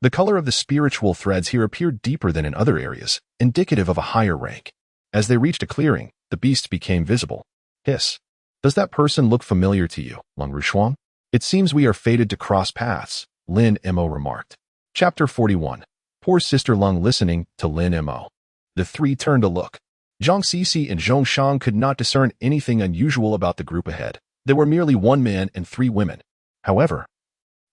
the color of the spiritual threads here appeared deeper than in other areas, indicative of a higher rank. As they reached a clearing, the beast became visible. Hiss. Does that person look familiar to you, Long Rushuang? It seems we are fated to cross paths, Lin Mo remarked. Chapter 41. Poor Sister Lung listening to Lin Mo. The three turned to look. Zhang Sisi and Zhong Shang could not discern anything unusual about the group ahead. There were merely one man and three women. However,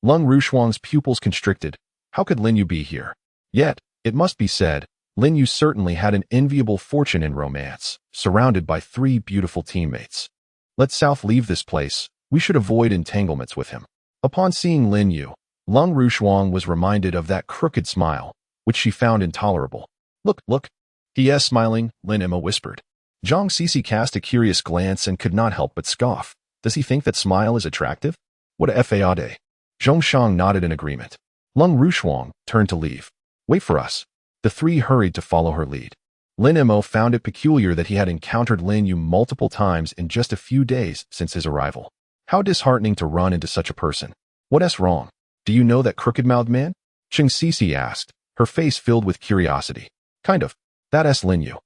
Lung Rushuang's pupils constricted. How could Lin Yu be here? Yet, it must be said, Lin Yu certainly had an enviable fortune in romance, surrounded by three beautiful teammates. Let South leave this place. We should avoid entanglements with him. Upon seeing Lin Yu, Lung Rushuang was reminded of that crooked smile, which she found intolerable. Look. He smiling, Lin Mo whispered. Zhang Sisi cast a curious glance and could not help but scoff. Does he think that smile is attractive? What a fade. Zhong Shang nodded in agreement. Lung Rushuang turned to leave. Wait for us. The three hurried to follow her lead. Lin Mo found it peculiar that he had encountered Lin Yu multiple times in just a few days since his arrival. How disheartening to run into such a person. What's wrong? Do you know that crooked-mouthed man? Zhang Sisi asked, her face filled with curiosity. Kind of. That's Lin Yu,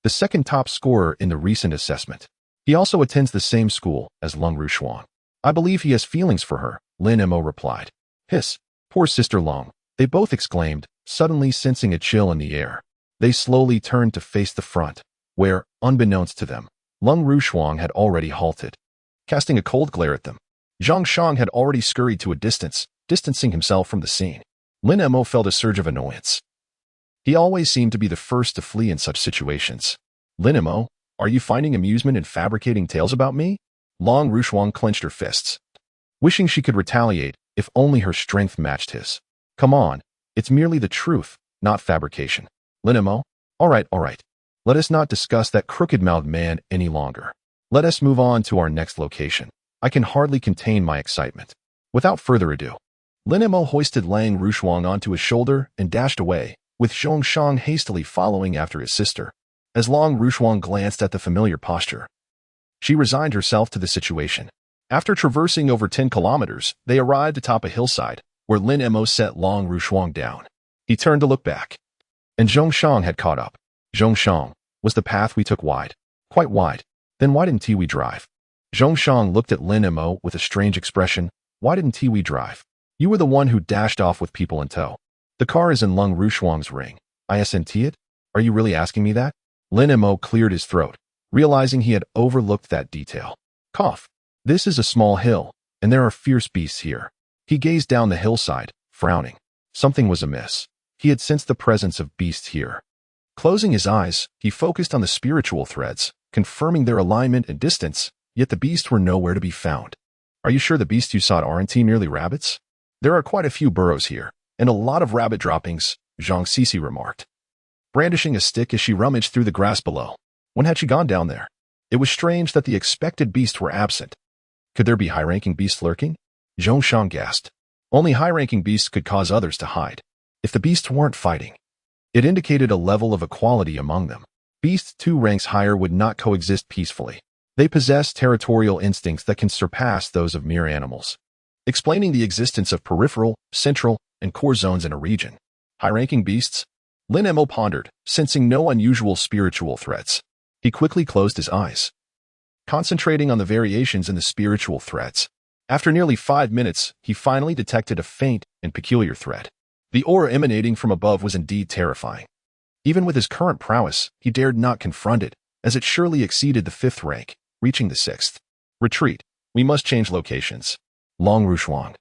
the second top scorer in the recent assessment. He also attends the same school as Lung Rushuang. I believe he has feelings for her, Lin Mo replied. Hiss. Poor Sister Lung, they both exclaimed, suddenly sensing a chill in the air. They slowly turned to face the front, where, unbeknownst to them, Lung Rushuang had already halted, casting a cold glare at them. Zhang Shang had already scurried to a distance, distancing himself from the scene. Lin Mo felt a surge of annoyance. He always seemed to be the first to flee in such situations. Lin Mo, are you finding amusement in fabricating tales about me? Lung Rushuang clenched her fists, wishing she could retaliate if only her strength matched his. Come on, it's merely the truth, not fabrication. Lin Mo, all right. Let us not discuss that crooked-mouthed man any longer. Let us move on to our next location. I can hardly contain my excitement. Without further ado, Lin Mo hoisted Lung Rushuang onto his shoulder and dashed away, with Zhong Shang hastily following after his sister. As Lung Rushuang glanced at the familiar posture, she resigned herself to the situation. After traversing over 10 kilometers, they arrived atop a hillside, where Lin Mo set Lung Rushuang down. He turned to look back, and Zhong Shang had caught up. Zhong Shang, was the path we took wide? Quite wide. Then why didn't we drive? Zhong Shang looked at Lin Mo with a strange expression. Why didn't we drive? You were the one who dashed off with people in tow. The car is in Lung Rushuang's ring. Isn't it? Are you really asking me that? Lin Mo cleared his throat, realizing he had overlooked that detail. Cough. This is a small hill, and there are fierce beasts here. He gazed down the hillside, frowning. Something was amiss. He had sensed the presence of beasts here. Closing his eyes, he focused on the spiritual threads, confirming their alignment and distance, yet the beasts were nowhere to be found. Are you sure the beasts you sought aren't merely rabbits? There are quite a few burrows here, and a lot of rabbit droppings, Zhang Sisi remarked, brandishing a stick as she rummaged through the grass below. When had she gone down there? It was strange that the expected beasts were absent. Could there be high-ranking beasts lurking? Zhong Shang gasped. Only high-ranking beasts could cause others to hide. If the beasts weren't fighting, it indicated a level of equality among them. Beasts 2 ranks higher would not coexist peacefully. They possess territorial instincts that can surpass those of mere animals, explaining the existence of peripheral, central, and core zones in a region. High-ranking beasts? Lin Mo pondered, sensing no unusual spiritual threats. He quickly closed his eyes, concentrating on the variations in the spiritual threads. After nearly 5 minutes, he finally detected a faint and peculiar thread. The aura emanating from above was indeed terrifying. Even with his current prowess, he dared not confront it, as it surely exceeded the 5th rank, reaching the 6th. Retreat. We must change locations. Lung Rushuang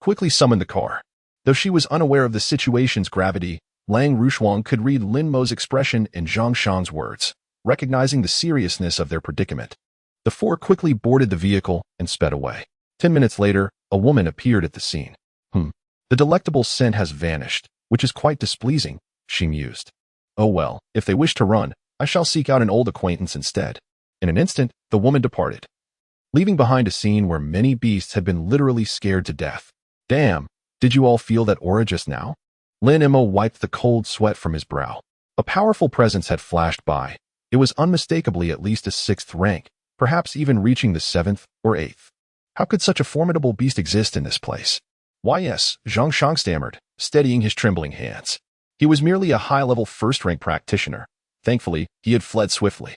quickly summoned the car. Though she was unaware of the situation's gravity, Lung Rushuang could read Lin Mo's expression in Zhang Shang's words, recognizing the seriousness of their predicament. The 4 quickly boarded the vehicle and sped away. 10 minutes later, a woman appeared at the scene. The delectable scent has vanished, which is quite displeasing, she mused. Oh well, if they wish to run, I shall seek out an old acquaintance instead. In an instant, the woman departed, leaving behind a scene where many beasts had been literally scared to death. Damn, did you all feel that aura just now? Lin Mo wiped the cold sweat from his brow. A powerful presence had flashed by. It was unmistakably at least a 6th rank, perhaps even reaching the 7th or 8th. How could such a formidable beast exist in this place? Why yes, Zhang Shang stammered, steadying his trembling hands. He was merely a high-level 1st-rank practitioner. Thankfully, he had fled swiftly.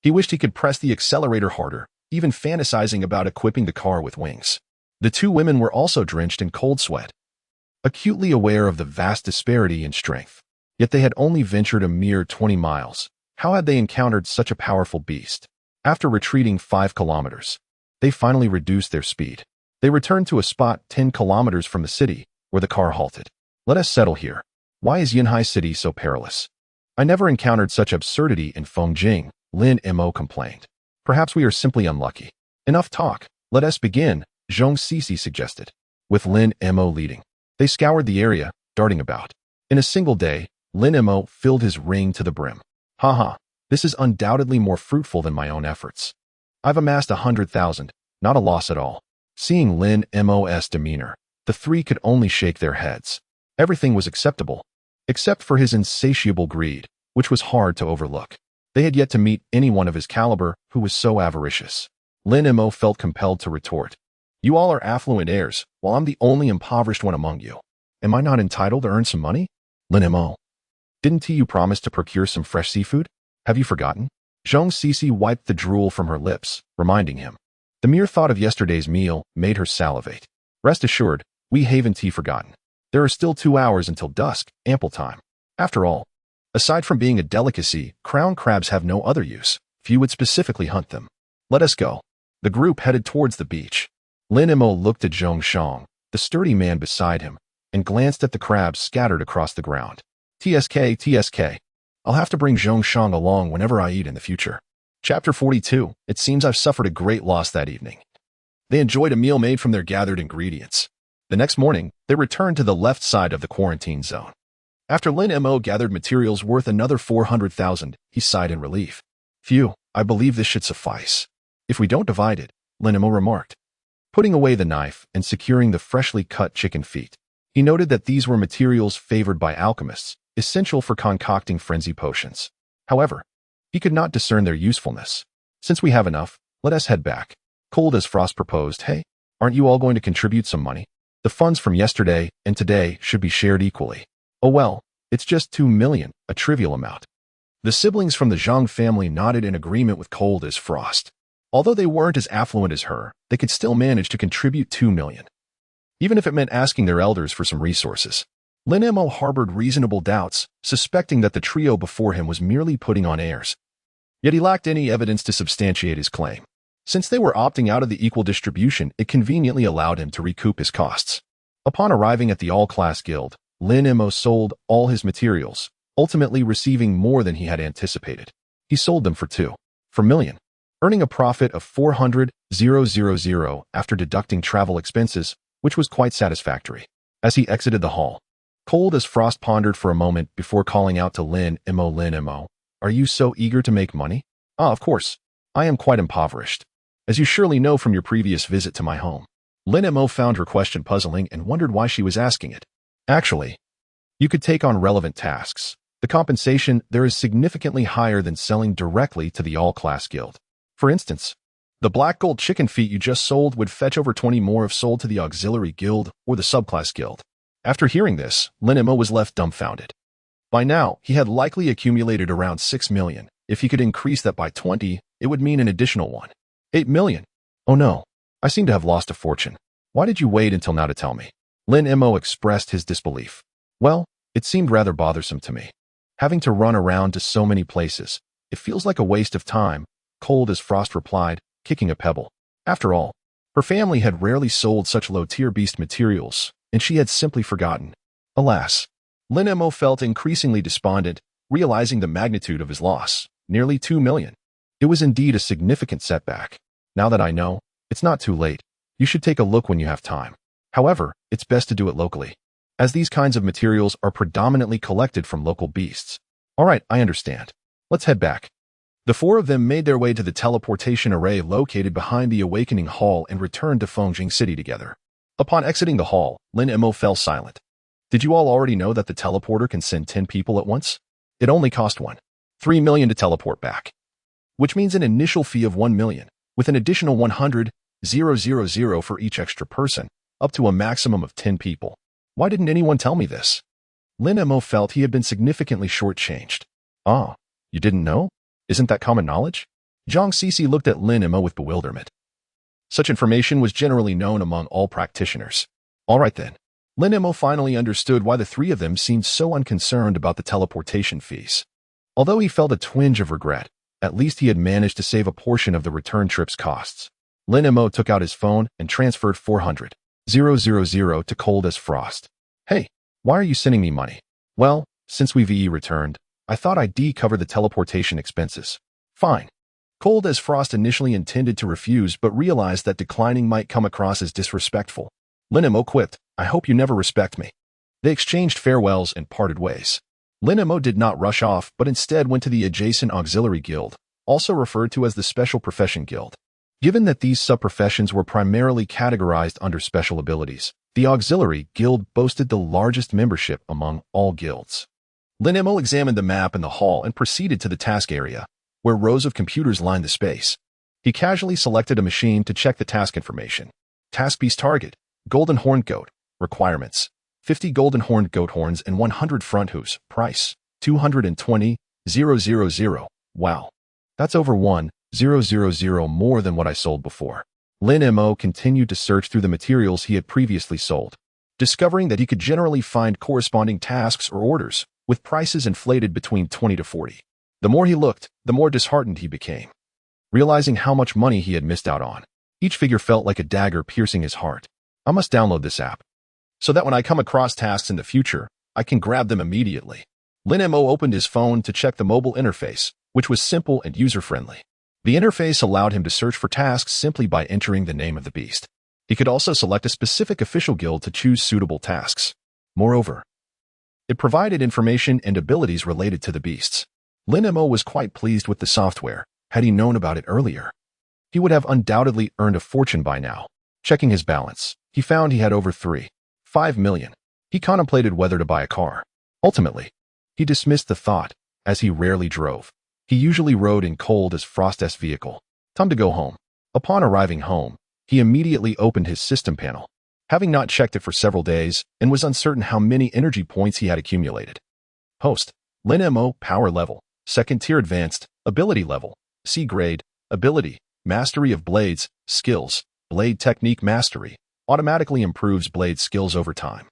He wished he could press the accelerator harder, even fantasizing about equipping the car with wings. The 2 women were also drenched in cold sweat. acutely aware of the vast disparity in strength. Yet they had only ventured a mere 20 miles. How had they encountered such a powerful beast? After retreating 5 kilometers, they finally reduced their speed. They returned to a spot 10 kilometers from the city, where the car halted. Let us settle here. Why is Yinhai City so perilous? I never encountered such absurdity in Fengjing, Lin Mo complained. Perhaps we are simply unlucky. Enough talk. Let us begin, Zhong Sisi suggested. With Lin Mo leading, they scoured the area, darting about. In a single day, Lin Mo filled his ring to the brim. Haha, this is undoubtedly more fruitful than my own efforts. I've amassed 100,000, not a loss at all. Seeing Lin Mo's demeanor, the three could only shake their heads. Everything was acceptable, except for his insatiable greed, which was hard to overlook. They had yet to meet anyone of his caliber who was so avaricious. Lin Mo felt compelled to retort. You all are affluent heirs, while I'm the only impoverished one among you. Am I not entitled to earn some money? Lin Mo, didn't you promise to procure some fresh seafood? Have you forgotten? Zhong Sisi wiped the drool from her lips, reminding him. The mere thought of yesterday's meal made her salivate. Rest assured, we haven't forgotten. There are still 2 hours until dusk, ample time. After all, aside from being a delicacy, crown crabs have no other use. Few would specifically hunt them. Let us go. The group headed towards the beach. Lin Mo looked at Zhong Shang, the sturdy man beside him, and glanced at the crabs scattered across the ground. TSK. I'll have to bring Zhong Shang along whenever I eat in the future. Chapter 42. It seems I've suffered a great loss that evening. They enjoyed a meal made from their gathered ingredients. The next morning, they returned to the left side of the quarantine zone. After Lin Mo gathered materials worth another 400,000, he sighed in relief. Phew, I believe this should suffice. If we don't divide it, Lin Mo remarked. Putting away the knife and securing the freshly cut chicken feet, he noted that these were materials favored by alchemists, essential for concocting frenzy potions. However, he could not discern their usefulness. Since we have enough, let us head back. Cold as Frost proposed, hey, aren't you all going to contribute some money? The funds from yesterday and today should be shared equally. Oh well, it's just 2 million, a trivial amount. The siblings from the Zhang family nodded in agreement with Cold as Frost. Although they weren't as affluent as her, they could still manage to contribute 2 million. Even if it meant asking their elders for some resources. Lin Mo harbored reasonable doubts, suspecting that the trio before him was merely putting on airs. Yet he lacked any evidence to substantiate his claim. Since they were opting out of the equal distribution, it conveniently allowed him to recoup his costs. Upon arriving at the all-class guild, Lin Mo sold all his materials, ultimately receiving more than he had anticipated. He sold them for 2 million, earning a profit of 400,000 after deducting travel expenses, which was quite satisfactory. As he exited the hall, Cold as Frost pondered for a moment before calling out to Lin Mo, are you so eager to make money? Ah, of course. I am quite impoverished, as you surely know from your previous visit to my home. Lin Mo found her question puzzling and wondered why she was asking it. Actually, you could take on relevant tasks. The compensation there is significantly higher than selling directly to the all-class guild. For instance, the black gold chicken feet you just sold would fetch over 20 more if sold to the auxiliary guild or the subclass guild. After hearing this, Lin Mo was left dumbfounded. By now, he had likely accumulated around 6 million. If he could increase that by 20, it would mean an additional 8 million. Oh no, I seem to have lost a fortune. Why did you wait until now to tell me? Lin Mo expressed his disbelief. Well, it seemed rather bothersome to me. Having to run around to so many places, it feels like a waste of time, Cold as Frost replied, kicking a pebble. After all, her family had rarely sold such low-tier beast materials, and she had simply forgotten. Alas, Lin Mo felt increasingly despondent, realizing the magnitude of his loss, nearly 2 million. It was indeed a significant setback. Now that I know, it's not too late. You should take a look when you have time. However, it's best to do it locally, as these kinds of materials are predominantly collected from local beasts. All right, I understand. Let's head back. The 4 of them made their way to the teleportation array located behind the Awakening Hall and returned to Fengjing City together. Upon exiting the hall, Lin Mo fell silent. Did you all already know that the teleporter can send 10 people at once? It only cost 3 million to teleport back, which means an initial fee of 1 million, with an additional 100,000 for each extra person, up to a maximum of 10 people. Why didn't anyone tell me this? Lin Mo felt he had been significantly shortchanged. Ah, you didn't know? Isn't that common knowledge? Zhang Sisi looked at Lin Mo with bewilderment. Such information was generally known among all practitioners. All right then. Lin Mo finally understood why the three of them seemed so unconcerned about the teleportation fees. Although he felt a twinge of regret, at least he had managed to save a portion of the return trip's costs. Lin Mo took out his phone and transferred 400,000 to Cold as Frost. Hey, why are you sending me money? Well, since we VE returned, I thought I'd cover the teleportation expenses. Fine. Cold as Frost initially intended to refuse but realized that declining might come across as disrespectful. Lin Mo quipped, I hope you never respect me. They exchanged farewells and parted ways. Lin Mo did not rush off but instead went to the adjacent auxiliary guild, also referred to as the Special Profession Guild. Given that these sub-professions were primarily categorized under special abilities, the Auxiliary Guild boasted the largest membership among all guilds. Lin Mo examined the map in the hall and proceeded to the task area, where rows of computers lined the space. He casually selected a machine to check the task information. Task Beast Target, Golden Horned Goat. Requirements: 50 Golden Horned Goat Horns and 100 Front Hooves. Price: 220,000. Wow. That's over 1,000 more than what I sold before. Lin Mo continued to search through the materials he had previously sold, discovering that he could generally find corresponding tasks or orders, with prices inflated between 20 to 40. The more he looked, the more disheartened he became. Realizing how much money he had missed out on, each figure felt like a dagger piercing his heart. I must download this app, so that when I come across tasks in the future, I can grab them immediately. Lin Mo opened his phone to check the mobile interface, which was simple and user-friendly. The interface allowed him to search for tasks simply by entering the name of the beast. He could also select a specific official guild to choose suitable tasks. Moreover, it provided information and abilities related to the beasts. Lin Mo was quite pleased with the software. Had he known about it earlier, he would have undoubtedly earned a fortune by now. Checking his balance, he found he had over 3.5 million. He contemplated whether to buy a car. Ultimately, he dismissed the thought, as he rarely drove. He usually rode in Cold as Frost's vehicle. Time to go home. Upon arriving home, he immediately opened his system panel, having not checked it for several days and was uncertain how many energy points he had accumulated. Host: Lin Mo. Power level: 2nd tier advanced. Ability level: C grade. Ability: Mastery of Blades. Skills: Blade Technique Mastery. Automatically improves blade skills over time.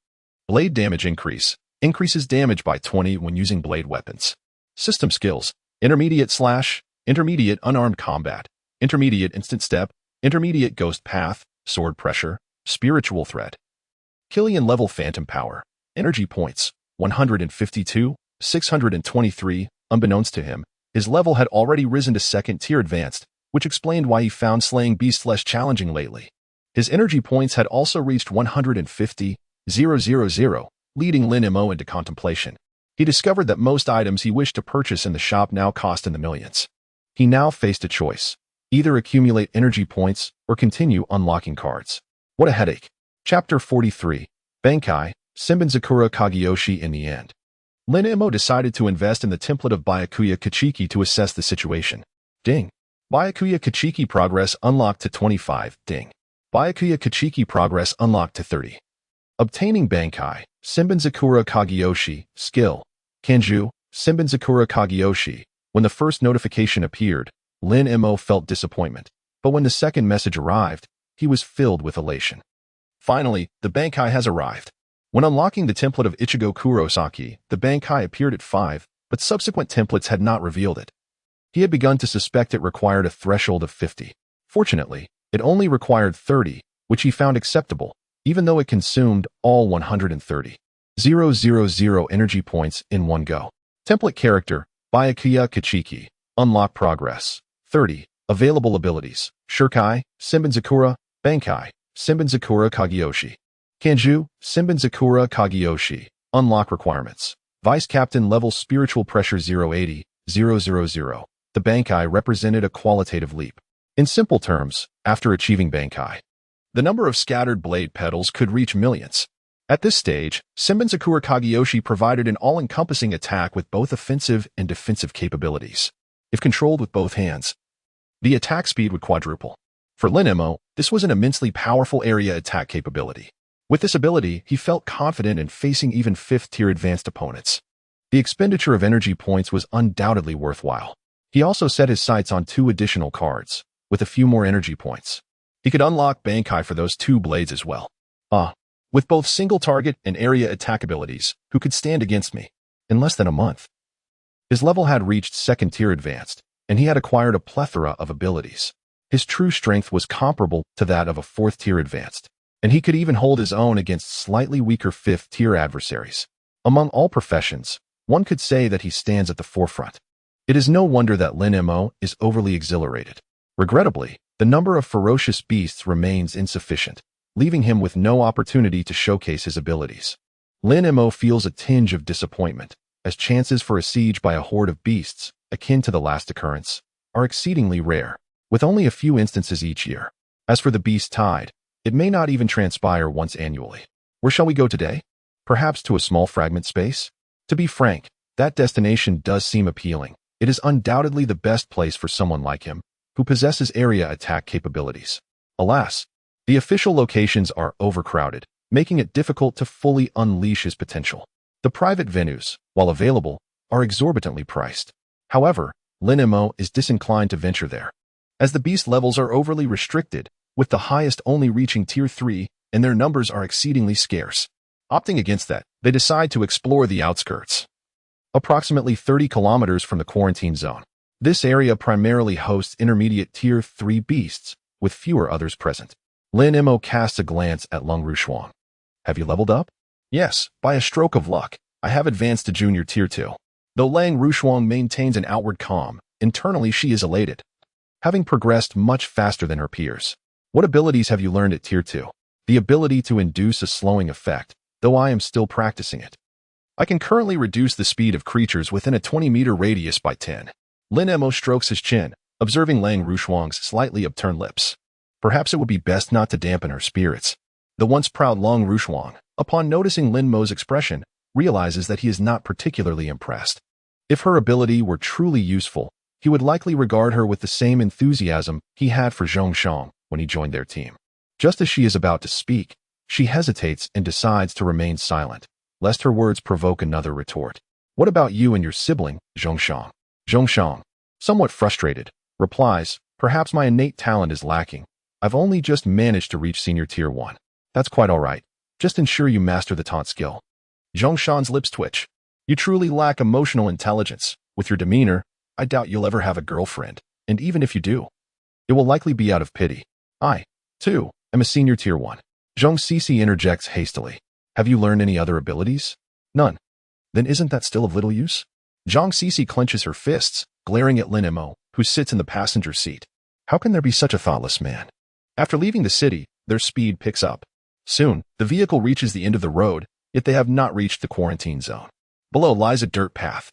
Blade damage increase: increases damage by 20 when using blade weapons. System skills: Intermediate slash, Intermediate unarmed combat, Intermediate instant step, Intermediate ghost path, sword pressure, spiritual thread. Killian level phantom power. Energy points: 152, 623. Unbeknownst to him, his level had already risen to 2nd tier advanced, which explained why he found slaying beasts less challenging lately. His energy points had also reached 150,000, leading Lin Mo into contemplation. He discovered that most items he wished to purchase in the shop now cost in the millions. He now faced a choice: either accumulate energy points or continue unlocking cards. What a headache. Chapter 43. Bankai, Senbenzakura Kageyoshi. In the end, Lin Mo decided to invest in the template of Byakuya Kachiki to assess the situation. Ding. Byakuya Kachiki progress unlocked to 25. Ding. Byakuya Kachiki progress unlocked to 30. Obtaining Bankai, Senbenzakura Kageyoshi. Skill: Kanju, Senbenzakura Kageyoshi. When the first notification appeared, Lin Mo felt disappointment, but when the second message arrived, he was filled with elation. Finally, the Bankai has arrived. When unlocking the template of Ichigo Kurosaki, the Bankai appeared at 5, but subsequent templates had not revealed it. He had begun to suspect it required a threshold of 50. Fortunately, it only required 30, which he found acceptable, even though it consumed all 130,000 energy points in one go. Template character: Byakuya Kachiki. Unlock progress: 30. Available abilities: Shurkai, Senbenzakura, Bankai, Senbenzakura Kageyoshi. Kanju, Senbenzakura Kageyoshi. Unlock requirements: Vice Captain level spiritual pressure 080,000. The Bankai represented a qualitative leap. In simple terms, after achieving Bankai, the number of scattered blade petals could reach millions. At this stage, Senbenzakura Kageyoshi provided an all-encompassing attack with both offensive and defensive capabilities. If controlled with both hands, the attack speed would quadruple. For Lin Mo, this was an immensely powerful area attack capability. With this ability, he felt confident in facing even 5th-tier advanced opponents. The expenditure of energy points was undoubtedly worthwhile. He also set his sights on 2 additional cards, with a few more energy points. He could unlock Bankai for those 2 blades as well. With with both single target and area attack abilities, who could stand against me. In less than a month, his level had reached second tier advanced, and he had acquired a plethora of abilities. His true strength was comparable to that of a fourth tier advanced, and he could even hold his own against slightly weaker fifth tier adversaries. Among all professions, one could say that he stands at the forefront. It is no wonder that Lin Mo is overly exhilarated. Regrettably, the number of ferocious beasts remains insufficient, leaving him with no opportunity to showcase his abilities. Lin Mo feels a tinge of disappointment, as chances for a siege by a horde of beasts, akin to the last occurrence, are exceedingly rare, with only a few instances each year. As for the beast tide, it may not even transpire once annually. Where shall we go today? Perhaps to a small fragment space? To be frank, that destination does seem appealing. It is undoubtedly the best place for someone like him, who possesses area attack capabilities. Alas, the official locations are overcrowded, making it difficult to fully unleash his potential. The private venues, while available, are exorbitantly priced. However, Lin Mo is disinclined to venture there, as the beast levels are overly restricted, with the highest only reaching Tier 3, and their numbers are exceedingly scarce. Opting against that, they decide to explore the outskirts. Approximately 30 kilometers from the quarantine zone, this area primarily hosts intermediate Tier 3 beasts, with fewer others present. Lin Mo casts a glance at Lung Rushuang. Have you leveled up? Yes, by a stroke of luck, I have advanced to Junior Tier 2. Though Lang Rushuang maintains an outward calm, internally she is elated, having progressed much faster than her peers. What abilities have you learned at Tier 2? The ability to induce a slowing effect, though I am still practicing it. I can currently reduce the speed of creatures within a 20-meter radius by 10. Lin Mo strokes his chin, observing Lang Rushuang's slightly upturned lips. Perhaps it would be best not to dampen her spirits. The once proud Lang Rushuang, upon noticing Lin Mo's expression, realizes that he is not particularly impressed. If her ability were truly useful, he would likely regard her with the same enthusiasm he had for Zhong Shang when he joined their team. Just as she is about to speak, she hesitates and decides to remain silent, lest her words provoke another retort. What about you and your sibling, Zhong Shang? Zhong Shang, somewhat frustrated, replies, perhaps my innate talent is lacking. I've only just managed to reach Senior Tier 1. That's quite all right. Just ensure you master the taunt skill. Zhong Shang's lips twitch. You truly lack emotional intelligence. With your demeanor, I doubt you'll ever have a girlfriend, and even if you do, it will likely be out of pity. I, too, am a Senior Tier 1. Zhong Sisi interjects hastily. Have you learned any other abilities? None. Then isn't that still of little use? Zhong Sisi clenches her fists, glaring at Lin Mo, who sits in the passenger seat. How can there be such a thoughtless man? After leaving the city, their speed picks up. Soon, the vehicle reaches the end of the road, yet they have not reached the quarantine zone. Below lies a dirt path,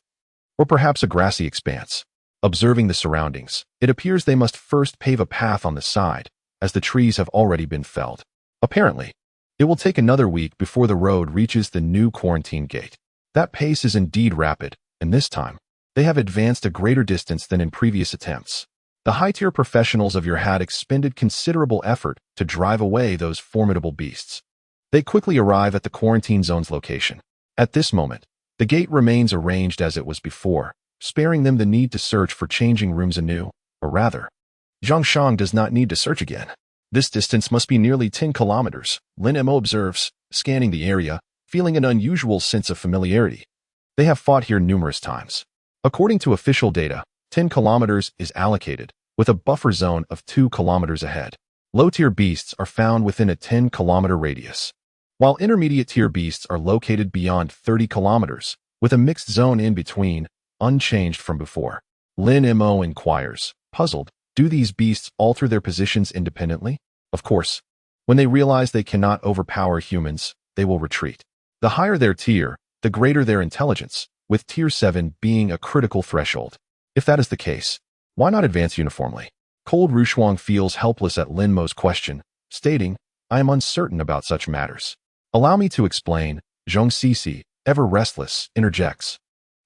or perhaps a grassy expanse. Observing the surroundings, it appears they must first pave a path on the side, as the trees have already been felled. Apparently, it will take another week before the road reaches the new quarantine gate. That pace is indeed rapid, and this time, they have advanced a greater distance than in previous attempts. The high-tier professionals of your had expended considerable effort to drive away those formidable beasts. They quickly arrive at the quarantine zone's location. At this moment, the gate remains arranged as it was before, sparing them the need to search for changing rooms anew, or rather, Zhong Shang does not need to search again. This distance must be nearly 10 kilometers, Lin Mo observes, scanning the area, feeling an unusual sense of familiarity. They have fought here numerous times. According to official data, 10 kilometers is allocated, with a buffer zone of 2 kilometers ahead. Low-tier beasts are found within a 10-kilometer radius, while intermediate-tier beasts are located beyond 30 kilometers, with a mixed zone in between, unchanged from before. Lin Mo inquires, puzzled, do these beasts alter their positions independently? Of course, when they realize they cannot overpower humans, they will retreat. The higher their tier, the greater their intelligence, with Tier 7 being a critical threshold. If that is the case, why not advance uniformly? Cold Rushuang feels helpless at Lin Mo's question, stating, I am uncertain about such matters. Allow me to explain, Zhong Sisi, ever restless, interjects.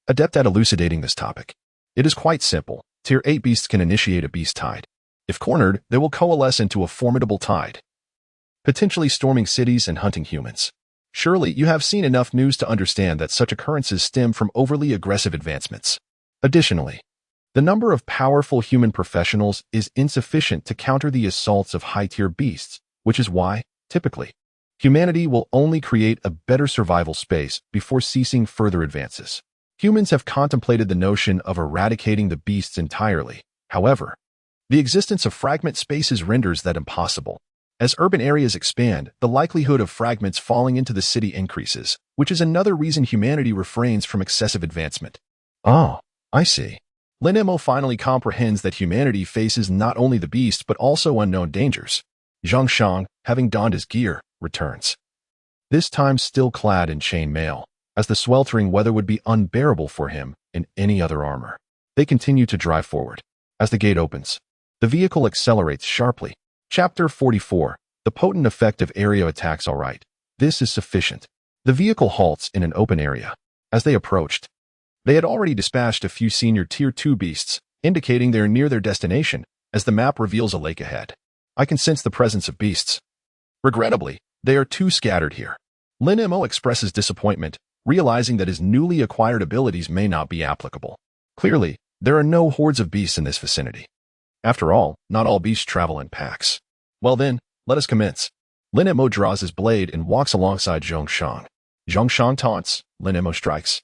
Adept at elucidating this topic. It is quite simple. Tier 8 beasts can initiate a beast tide. If cornered, they will coalesce into a formidable tide, potentially storming cities and hunting humans. Surely you have seen enough news to understand that such occurrences stem from overly aggressive advancements. Additionally, the number of powerful human professionals is insufficient to counter the assaults of high-tier beasts, which is why, typically, Humanity will only create a better survival space before ceasing further advances. Humans have contemplated the notion of eradicating the beasts entirely. However, the existence of fragment spaces renders that impossible. As urban areas expand, the likelihood of fragments falling into the city increases, which is another reason humanity refrains from excessive advancement. Oh, I see. Lin Mo finally comprehends that humanity faces not only the beast but also unknown dangers. Zhang Shang, having donned his gear, returns. This time still clad in chain mail, as the sweltering weather would be unbearable for him in any other armor. They continue to drive forward. As the gate opens, the vehicle accelerates sharply. Chapter 44. The potent effect of area attacks. All right, this is sufficient. The vehicle halts in an open area. As they approached, they had already dispatched a few senior Tier 2 beasts, indicating they are near their destination, as the map reveals a lake ahead. I can sense the presence of beasts. Regrettably, they are too scattered here. Lin Mo expresses disappointment, realizing that his newly acquired abilities may not be applicable. Clearly, there are no hordes of beasts in this vicinity. After all, not all beasts travel in packs. Well then, let us commence. Lin Mo draws his blade and walks alongside Zhang Shang. Zhang Shang taunts, Lin Mo strikes.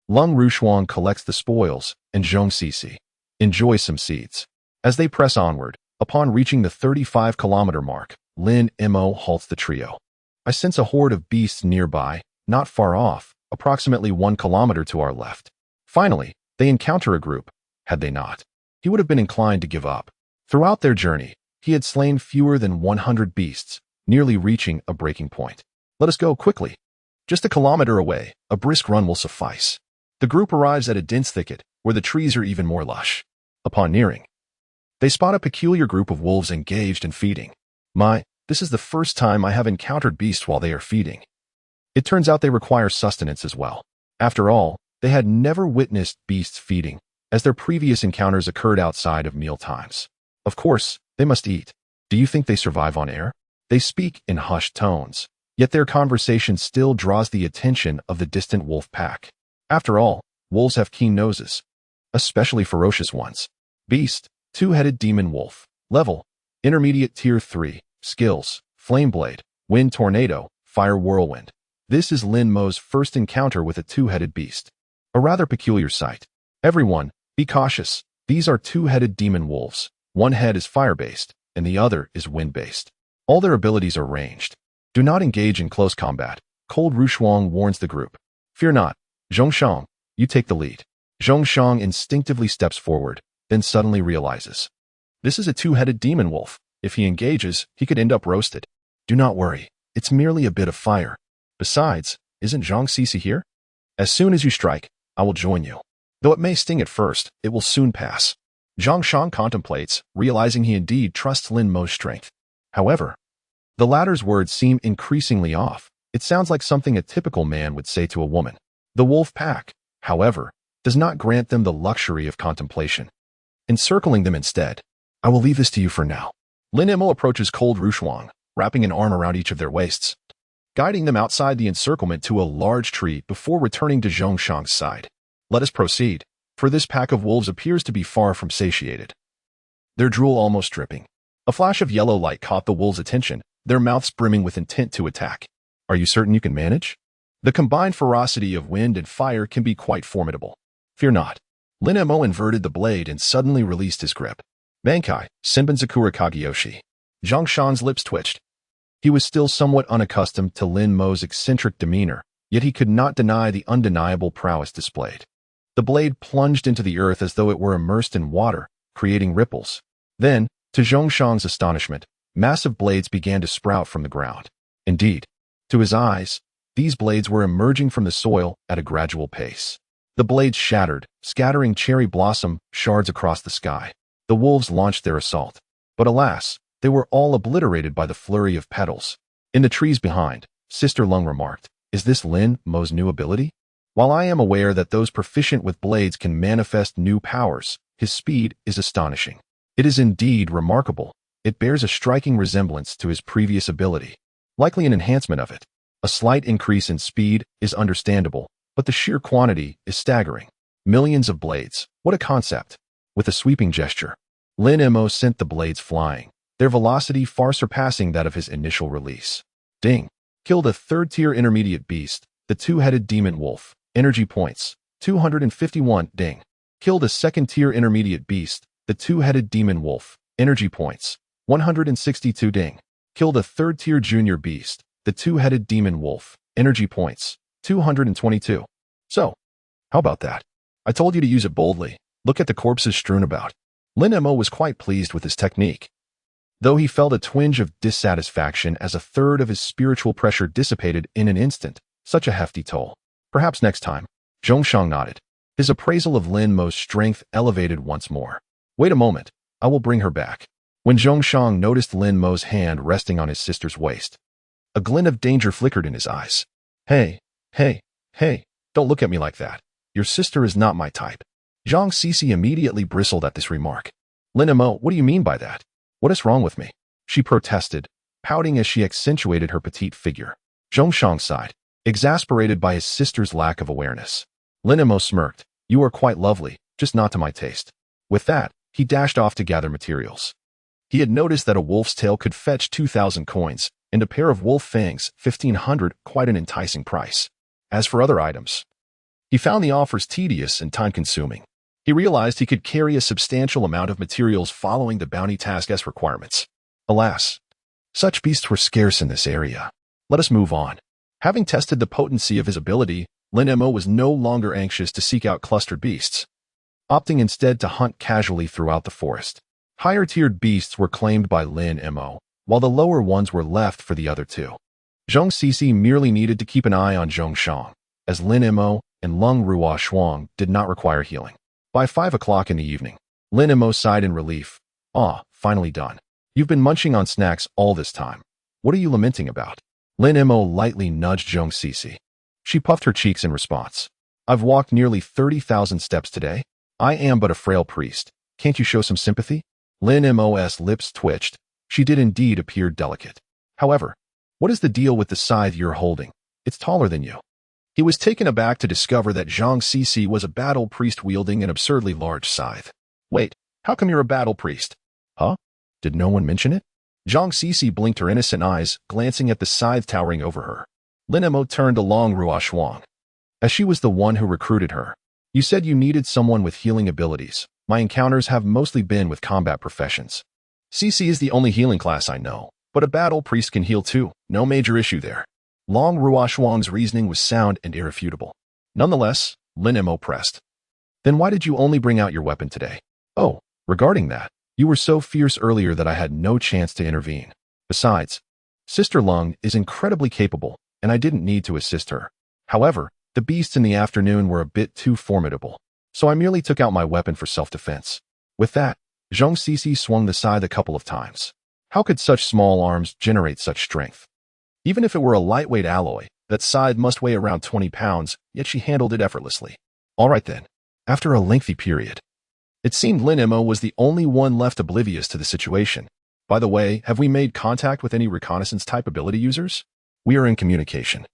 Lung Rushuang collects the spoils, and Zhong Sisi enjoys some seeds. As they press onward, upon reaching the 35-kilometer mark, Lin Mo halts the trio. I sense a horde of beasts nearby, not far off, approximately 1 kilometer to our left. Finally, they encounter a group. Had they not, he would have been inclined to give up. Throughout their journey, he had slain fewer than 100 beasts, nearly reaching a breaking point. Let us go quickly. Just a kilometer away, a brisk run will suffice. The group arrives at a dense thicket, where the trees are even more lush. Upon nearing, they spot a peculiar group of wolves engaged in feeding. This is the first time I have encountered beasts while they are feeding. It turns out they require sustenance as well. After all, they had never witnessed beasts feeding, as their previous encounters occurred outside of meal times. Of course, they must eat. Do you think they survive on air? They speak in hushed tones, yet their conversation still draws the attention of the distant wolf pack. After all, wolves have keen noses, especially ferocious ones. Beast, two-headed demon wolf. Level, intermediate tier 3. Skills, flame blade, wind tornado, fire whirlwind. This is Lin Mo's first encounter with a two-headed beast. A rather peculiar sight. Everyone, be cautious. These are two-headed demon wolves. One head is fire-based, and the other is wind-based. All their abilities are ranged. Do not engage in close combat. Cold Rushuang warns the group. Fear not. Zhongshang, you take the lead. Zhongshang instinctively steps forward, then suddenly realizes. This is a two-headed demon wolf. If he engages, he could end up roasted. Do not worry. It's merely a bit of fire. Besides, isn't Zhong Sisi here? As soon as you strike, I will join you. Though it may sting at first, it will soon pass. Zhang Shang contemplates, realizing he indeed trusts Lin Mo's strength. However, the latter's words seem increasingly off. It sounds like something a typical man would say to a woman. The wolf pack, however, does not grant them the luxury of contemplation, encircling them instead. I will leave this to you for now. Lin Mo approaches Cold Rushuang, wrapping an arm around each of their waists, guiding them outside the encirclement to a large tree before returning to Zhong Shang's side. Let us proceed, for this pack of wolves appears to be far from satiated. Their drool almost dripping. A flash of yellow light caught the wolves' attention, their mouths brimming with intent to attack. Are you certain you can manage? The combined ferocity of wind and fire can be quite formidable. Fear not. Lin Mo inverted the blade and suddenly released his grip. Bankai, Senbin Zakura Kageyoshi. Zhang Shan's lips twitched. He was still somewhat unaccustomed to Lin Mo's eccentric demeanor, yet he could not deny the undeniable prowess displayed. The blade plunged into the earth as though it were immersed in water, creating ripples. Then, to Zhong Shang's astonishment, massive blades began to sprout from the ground. Indeed, to his eyes, these blades were emerging from the soil at a gradual pace. The blades shattered, scattering cherry blossom shards across the sky. The wolves launched their assault. But alas, they were all obliterated by the flurry of petals. In the trees behind, Sister Lung remarked, "Is this Lin Mo's new ability? While I am aware that those proficient with blades can manifest new powers, his speed is astonishing. It is indeed remarkable. It bears a striking resemblance to his previous ability, likely an enhancement of it. A slight increase in speed is understandable, but the sheer quantity is staggering. Millions of blades, what a concept!" With a sweeping gesture, Lin Mo sent the blades flying, their velocity far surpassing that of his initial release. Ding! Killed a third-tier intermediate beast, the two-headed demon wolf. Energy points, 251 ding. Killed a second-tier intermediate beast, the two-headed demon wolf. Energy points, 162 ding. Killed a third-tier junior beast, the two-headed demon wolf. Energy points, 222. So, how about that? I told you to use it boldly. Look at the corpses strewn about. Lin Mo was quite pleased with his technique, though he felt a twinge of dissatisfaction as a third of his spiritual pressure dissipated in an instant. Such a hefty toll. Perhaps next time. Zhongshang nodded. His appraisal of Lin Mo's strength elevated once more. Wait a moment. I will bring her back. When Zhongshang noticed Lin Mo's hand resting on his sister's waist, a glint of danger flickered in his eyes. Hey, don't look at me like that. Your sister is not my type. Zhang Sisi immediately bristled at this remark. Lin Mo, what do you mean by that? What is wrong with me? She protested, pouting as she accentuated her petite figure. Zhongshang sighed, exasperated by his sister's lack of awareness. Lin Mo smirked. You are quite lovely, just not to my taste. With that, he dashed off to gather materials. He had noticed that a wolf's tail could fetch 2,000 coins, and a pair of wolf fangs, 1,500, quite an enticing price. As for other items, he found the offers tedious and time-consuming. He realized he could carry a substantial amount of materials following the bounty task's requirements. Alas, such beasts were scarce in this area. Let us move on. Having tested the potency of his ability, Lin Mo was no longer anxious to seek out clustered beasts, opting instead to hunt casually throughout the forest. Higher-tiered beasts were claimed by Lin Mo, while the lower ones were left for the other two. Zhang Sisi merely needed to keep an eye on Zhongshang, as Lin Mo and Lung Ruo Shuang did not require healing. By 5 o'clock in the evening, Lin Mo sighed in relief. Ah, finally done. You've been munching on snacks all this time. What are you lamenting about? Lin Mo lightly nudged Zhang Sisi. She puffed her cheeks in response. I've walked nearly 30,000 steps today. I am but a frail priest. Can't you show some sympathy? Lin Mo's lips twitched. She did indeed appear delicate. However, what is the deal with the scythe you're holding? It's taller than you. He was taken aback to discover that Zhang Sisi was a battle priest wielding an absurdly large scythe. Wait, how come you're a battle priest? Huh? Did no one mention it? Zhang Sisi blinked her innocent eyes, glancing at the scythe towering over her. Lin Mo turned to Long Ruo Shuang, as she was the one who recruited her. You said you needed someone with healing abilities. My encounters have mostly been with combat professions. Sisi is the only healing class I know, but a battle priest can heal too. No major issue there. Long Ruo Shuang's reasoning was sound and irrefutable. Nonetheless, Lin Mo pressed. Then why did you only bring out your weapon today? Oh, regarding that, you were so fierce earlier that I had no chance to intervene. Besides, Sister Lung is incredibly capable, and I didn't need to assist her. However, the beasts in the afternoon were a bit too formidable, so I merely took out my weapon for self-defense. With that, Zhang Sisi swung the scythe a couple of times. How could such small arms generate such strength? Even if it were a lightweight alloy, that scythe must weigh around 20 pounds, yet she handled it effortlessly. All right then. After a lengthy period, it seemed Lin Mo was the only one left oblivious to the situation. By the way, have we made contact with any reconnaissance-type ability users? We are in communication.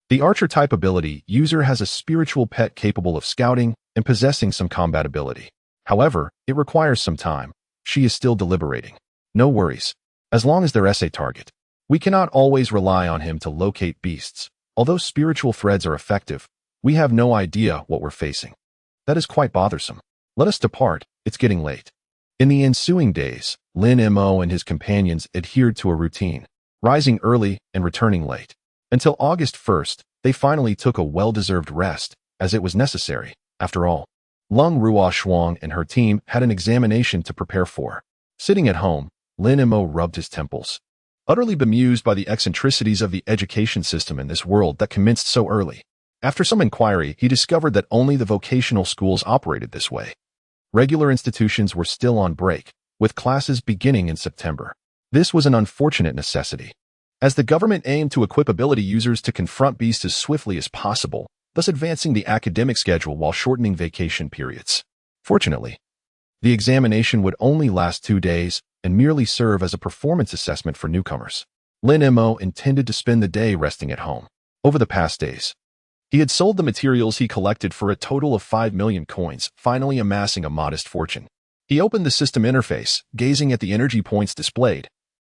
The archer-type ability user has a spiritual pet capable of scouting and possessing some combat ability. However, it requires some time. She is still deliberating. No worries. As long as they're SA target. We cannot always rely on him to locate beasts. Although spiritual threads are effective, we have no idea what we're facing. That is quite bothersome. Let us depart, it's getting late. In the ensuing days, Lin Mo and his companions adhered to a routine, rising early and returning late. Until August 1st, they finally took a well-deserved rest, as it was necessary. After all, Lung Ruo Shuang and her team had an examination to prepare for. Sitting at home, Lin Mo rubbed his temples, utterly bemused by the eccentricities of the education system in this world that commenced so early. After some inquiry, he discovered that only the vocational schools operated this way. Regular institutions were still on break, with classes beginning in September. This was an unfortunate necessity, as the government aimed to equip ability users to confront beasts as swiftly as possible, thus advancing the academic schedule while shortening vacation periods. Fortunately, the examination would only last 2 days and merely serve as a performance assessment for newcomers. Lin Mo intended to spend the day resting at home. Over the past days, he had sold the materials he collected for a total of 5 million coins, finally amassing a modest fortune. He opened the system interface, gazing at the energy points displayed,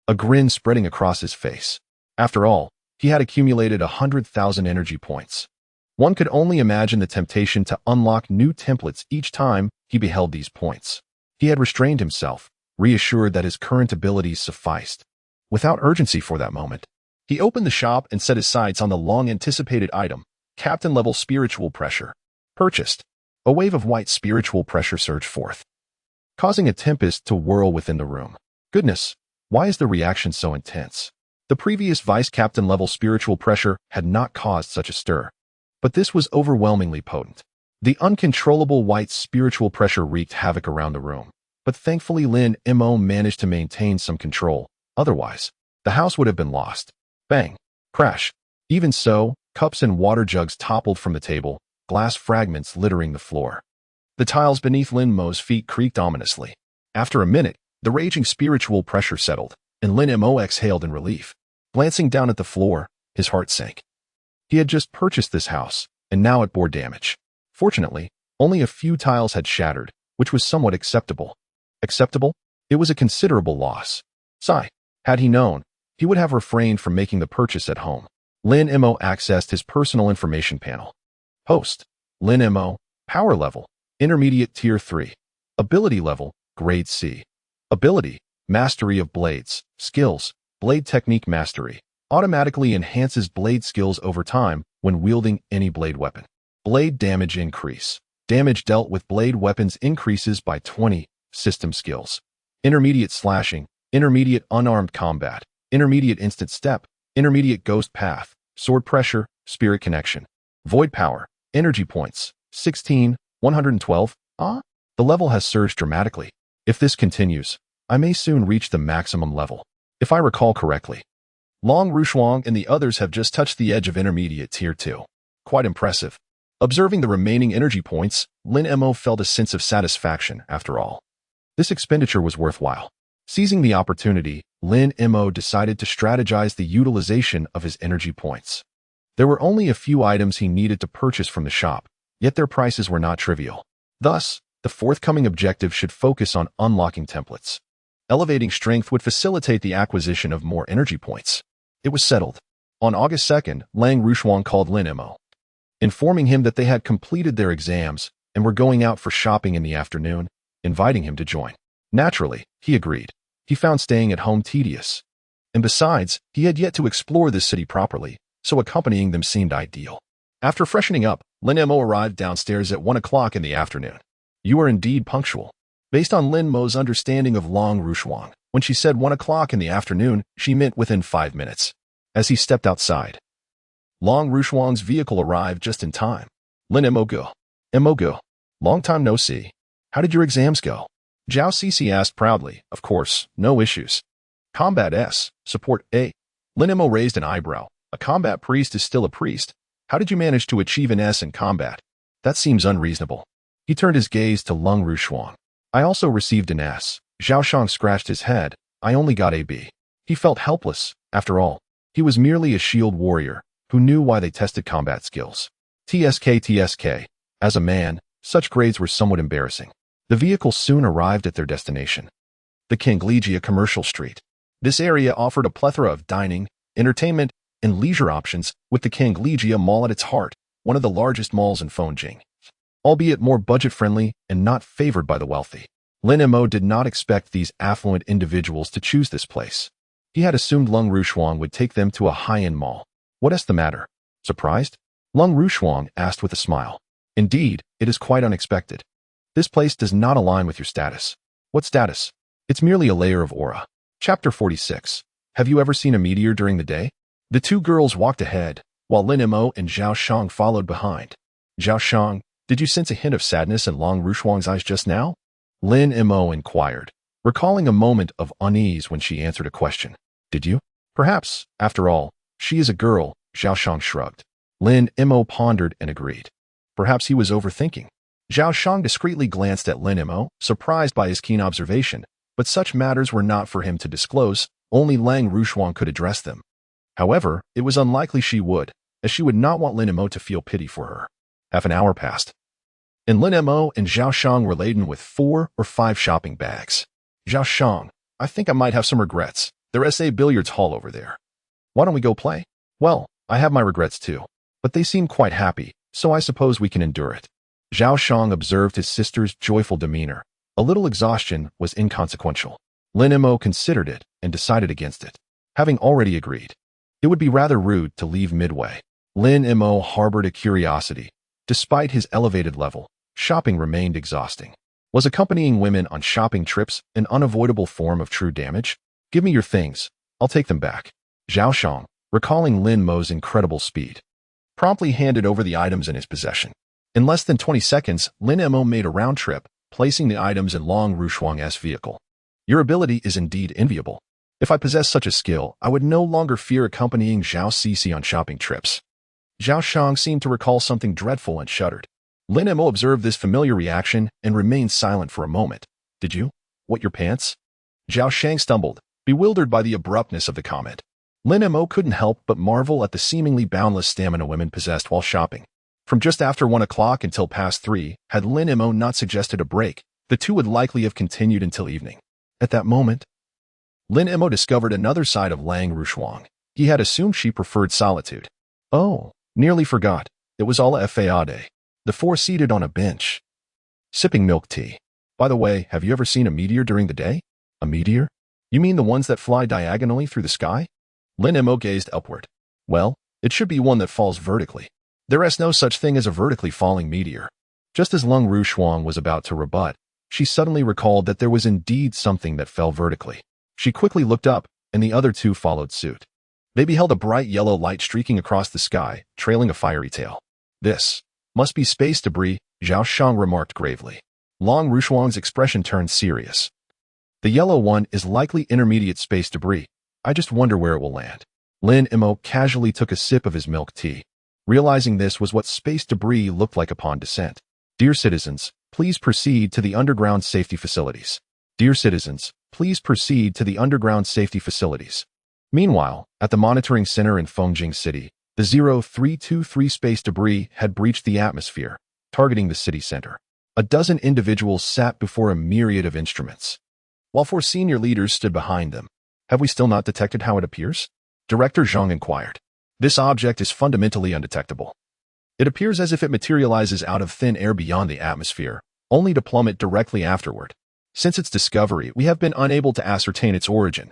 a grin spreading across his face. After all, He had accumulated 100,000 energy points. One could only imagine the temptation to unlock new templates each time he beheld these points. He had restrained himself, reassured that his current abilities sufficed. Without urgency for that moment, he opened the shop and set his sights on the long-anticipated item, Captain-level spiritual pressure. Purchased. A wave of white spiritual pressure surged forth, causing a tempest to whirl within the room. Goodness, why is the reaction so intense? The previous vice captain level spiritual pressure had not caused such a stir, but this was overwhelmingly potent. The uncontrollable white spiritual pressure wreaked havoc around the room, but thankfully Lin Mo managed to maintain some control. Otherwise, the house would have been lost. Bang! Crash! Even so, cups and water jugs toppled from the table, glass fragments littering the floor. The tiles beneath Lin Mo's feet creaked ominously. After a minute, the raging spiritual pressure settled, and Lin Mo exhaled in relief. Glancing down at the floor, his heart sank. He had just purchased this house, and now it bore damage. Fortunately, only a few tiles had shattered, which was somewhat acceptable. Acceptable? It was a considerable loss. Sigh. Had he known, he would have refrained from making the purchase at home. Lin Mo accessed his personal information panel. Host. Lin Mo. Power level. Intermediate Tier 3. Ability level. Grade C. Ability. Mastery of blades. Skills. Blade technique mastery. Automatically enhances blade skills over time when wielding any blade weapon. Blade damage increase. Damage dealt with blade weapons increases by 20. System skills. Intermediate slashing. Intermediate unarmed combat. Intermediate instant step. Intermediate ghost path. Sword pressure. Spirit connection. Void power. Energy points. 16. 112. The level has surged dramatically. If this continues, I may soon reach the maximum level. If I recall correctly, Long Rushuang and the others have just touched the edge of intermediate Tier 2. Quite impressive. Observing the remaining energy points, Lin Mo felt a sense of satisfaction after all. This expenditure was worthwhile. Seizing the opportunity, Lin Mo decided to strategize the utilization of his energy points. There were only a few items he needed to purchase from the shop, yet their prices were not trivial. Thus, the forthcoming objective should focus on unlocking templates. Elevating strength would facilitate the acquisition of more energy points. It was settled. On August 2nd, Lang Rushuang called Lin Mo, informing him that they had completed their exams and were going out for shopping in the afternoon, inviting him to join. Naturally, he agreed. He found staying at home tedious. And besides, he had yet to explore this city properly, so accompanying them seemed ideal. After freshening up, Lin Mo arrived downstairs at 1 o'clock in the afternoon. You are indeed punctual. Based on Lin Mo's understanding of Long Rushuang, when she said 1 o'clock in the afternoon, she meant within 5 minutes. As he stepped outside, Long Rushuang's vehicle arrived just in time. Lin Mo go. Long time no see. How did your exams go? Zhao Cece asked proudly. Of course, no issues. Combat S. Support A. Lin Mo raised an eyebrow. A combat priest is still a priest. How did you manage to achieve an S in combat? That seems unreasonable. He turned his gaze to Long Rushuang. I also received an S. Zhao Shang scratched his head. I only got a B. He felt helpless. After all, he was merely a shield warrior who knew why they tested combat skills. TSK. As a man, such grades were somewhat embarrassing. The vehicle soon arrived at their destination. The Kanglegia Commercial Street. This area offered a plethora of dining, entertainment, and leisure options, with the Kanglegia Mall at its heart, one of the largest malls in Fengjing, albeit more budget-friendly and not favored by the wealthy. Lin Mo did not expect these affluent individuals to choose this place. He had assumed Long Rushuang would take them to a high-end mall. What is the matter? Surprised? Long Rushuang asked with a smile. Indeed, it is quite unexpected. This place does not align with your status. What status? It's merely a layer of aura. Chapter 46. Have you ever seen a meteor during the day? The two girls walked ahead, while Lin Mo and Zhao Shang followed behind. Zhao Shang, did you sense a hint of sadness in Long Rushuang's eyes just now? Lin Mo inquired, recalling a moment of unease when she answered a question. Did you? Perhaps, after all, she is a girl, Zhao Shang shrugged. Lin Mo pondered and agreed. Perhaps he was overthinking. Zhao Shang discreetly glanced at Lin Mo, surprised by his keen observation, but such matters were not for him to disclose, only Lang Rushuang could address them. However, it was unlikely she would, as she would not want Lin Mo to feel pity for her. Half an hour passed, and Lin Mo and Zhao Shang were laden with 4 or 5 shopping bags. Zhao Shang, I think I might have some regrets. There's a billiards hall over there. Why don't we go play? Well, I have my regrets too. But they seem quite happy, so I suppose we can endure it. Zhao Shang observed his sister's joyful demeanor. A little exhaustion was inconsequential. Lin Mo considered it and decided against it, having already agreed. It would be rather rude to leave midway. Lin Mo harbored a curiosity. Despite his elevated level, shopping remained exhausting. Was accompanying women on shopping trips an unavoidable form of true damage? Give me your things. I'll take them back. Zhao Shang, recalling Lin Mo's incredible speed, promptly handed over the items in his possession. In less than 20 seconds, Lin Mo made a round trip, placing the items in Long Rushuang's vehicle. Your ability is indeed enviable. If I possessed such a skill, I would no longer fear accompanying Zhao Cixi on shopping trips. Zhao Shang seemed to recall something dreadful and shuddered. Lin Mo observed this familiar reaction and remained silent for a moment. Did you? What, your pants? Zhao Shang stumbled, bewildered by the abruptness of the comment. Lin Mo couldn't help but marvel at the seemingly boundless stamina women possessed while shopping. From just after 1 o'clock until past 3, had Lin Mo not suggested a break, the two would likely have continued until evening. At that moment, Lin Mo discovered another side of Lang Rushuang. He had assumed she preferred solitude. Oh, nearly forgot. It was all a fade. The four seated on a bench, sipping milk tea. By the way, have you ever seen a meteor during the day? A meteor? You mean the ones that fly diagonally through the sky? Lin Mo gazed upward. Well, it should be one that falls vertically. There is no such thing as a vertically falling meteor. Just as Lung Rushuang was about to rebut, she suddenly recalled that there was indeed something that fell vertically. She quickly looked up, and the other two followed suit. They beheld a bright yellow light streaking across the sky, trailing a fiery tail. This must be space debris, Zhao Shang remarked gravely. Long Rushuang's expression turned serious. The yellow one is likely intermediate space debris. I just wonder where it will land. Lin Mo casually took a sip of his milk tea, realizing this was what space debris looked like upon descent. Dear citizens, please proceed to the underground safety facilities. Dear citizens, please proceed to the underground safety facilities. Meanwhile, at the monitoring center in Fengjing City, the 0323 space debris had breached the atmosphere, targeting the city center. A dozen individuals sat before a myriad of instruments, while 4 senior leaders stood behind them. Have we still not detected how it appears? Director Zhang inquired. This object is fundamentally undetectable. It appears as if it materializes out of thin air beyond the atmosphere, only to plummet directly afterward. Since its discovery, we have been unable to ascertain its origin.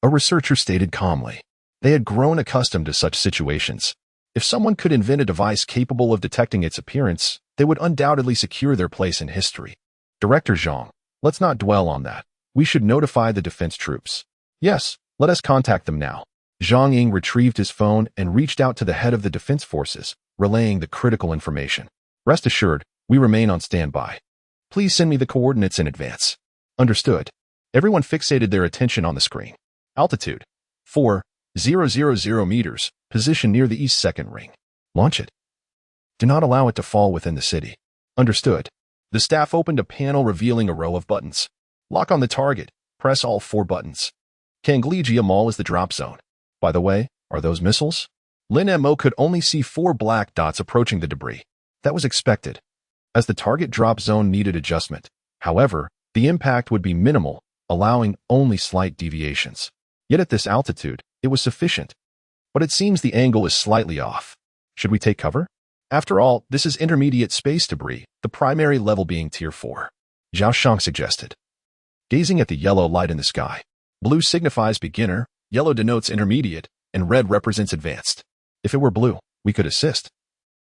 A researcher stated calmly. They had grown accustomed to such situations. If someone could invent a device capable of detecting its appearance, they would undoubtedly secure their place in history. Director Zhang, let's not dwell on that. We should notify the defense troops. Yes, let us contact them now. Zhang Ying retrieved his phone and reached out to the head of the defense forces, relaying the critical information. Rest assured, we remain on standby. Please send me the coordinates in advance. Understood. Everyone fixated their attention on the screen. Altitude 4,000 meters, position near the east second ring. Launch it. Do not allow it to fall within the city. Understood. The staff opened a panel revealing a row of buttons. Lock on the target. Press all 4 buttons. Kangligia Mall is the drop zone. By the way, are those missiles? Lin Mo could only see 4 black dots approaching the debris. That was expected, as the target drop zone needed adjustment. However, the impact would be minimal, allowing only slight deviations. Yet at this altitude, it was sufficient. But it seems the angle is slightly off. Should we take cover? After all, this is intermediate space debris, the primary level being Tier 4. Zhao Shang suggested. Gazing at the yellow light in the sky. Blue signifies beginner, yellow denotes intermediate, and red represents advanced. If it were blue, we could assist.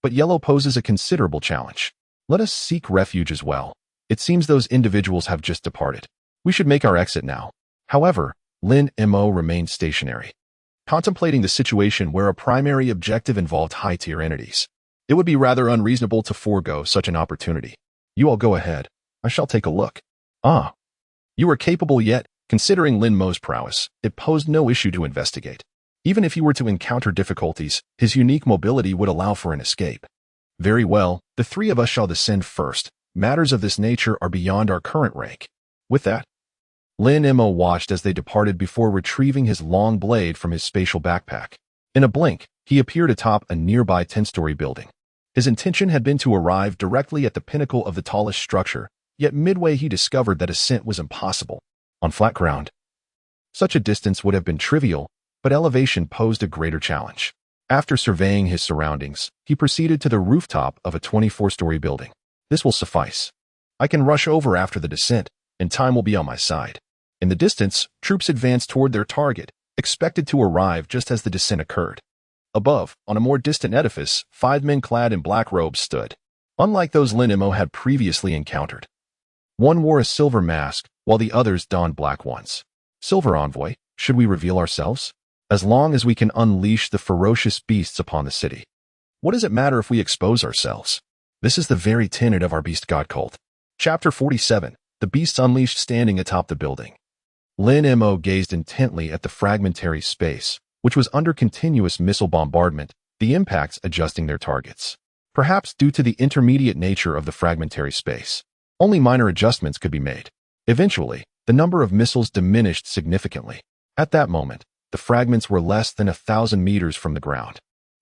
But yellow poses a considerable challenge. Let us seek refuge as well. It seems those individuals have just departed. We should make our exit now. However, Lin Mo remained stationary, contemplating the situation where a primary objective involved high-tier entities. It would be rather unreasonable to forego such an opportunity. You all go ahead. I shall take a look. Ah. You are capable yet, considering Lin Mo's prowess, it posed no issue to investigate. Even if he were to encounter difficulties, his unique mobility would allow for an escape. Very well, the 3 of us shall descend first. Matters of this nature are beyond our current rank. With that, Lin Mo watched as they departed before retrieving his long blade from his spatial backpack. In a blink, he appeared atop a nearby 10-story building. His intention had been to arrive directly at the pinnacle of the tallest structure, yet midway he discovered that ascent was impossible. On flat ground, such a distance would have been trivial, but elevation posed a greater challenge. After surveying his surroundings, he proceeded to the rooftop of a 24-story building. This will suffice. I can rush over after the descent, and time will be on my side. In the distance, troops advanced toward their target, expected to arrive just as the descent occurred. Above, on a more distant edifice, 5 men clad in black robes stood. Unlike those Lin Mo had previously encountered. One wore a silver mask, while the others donned black ones. Silver Envoy, should we reveal ourselves? As long as we can unleash the ferocious beasts upon the city. What does it matter if we expose ourselves? This is the very tenet of our beast god cult. Chapter 47, The Beasts Unleashed standing atop the building. Lin Mo gazed intently at the fragmentary space, which was under continuous missile bombardment, the impacts adjusting their targets. Perhaps due to the intermediate nature of the fragmentary space, only minor adjustments could be made. Eventually, the number of missiles diminished significantly. At that moment, the fragments were less than 1,000 meters from the ground.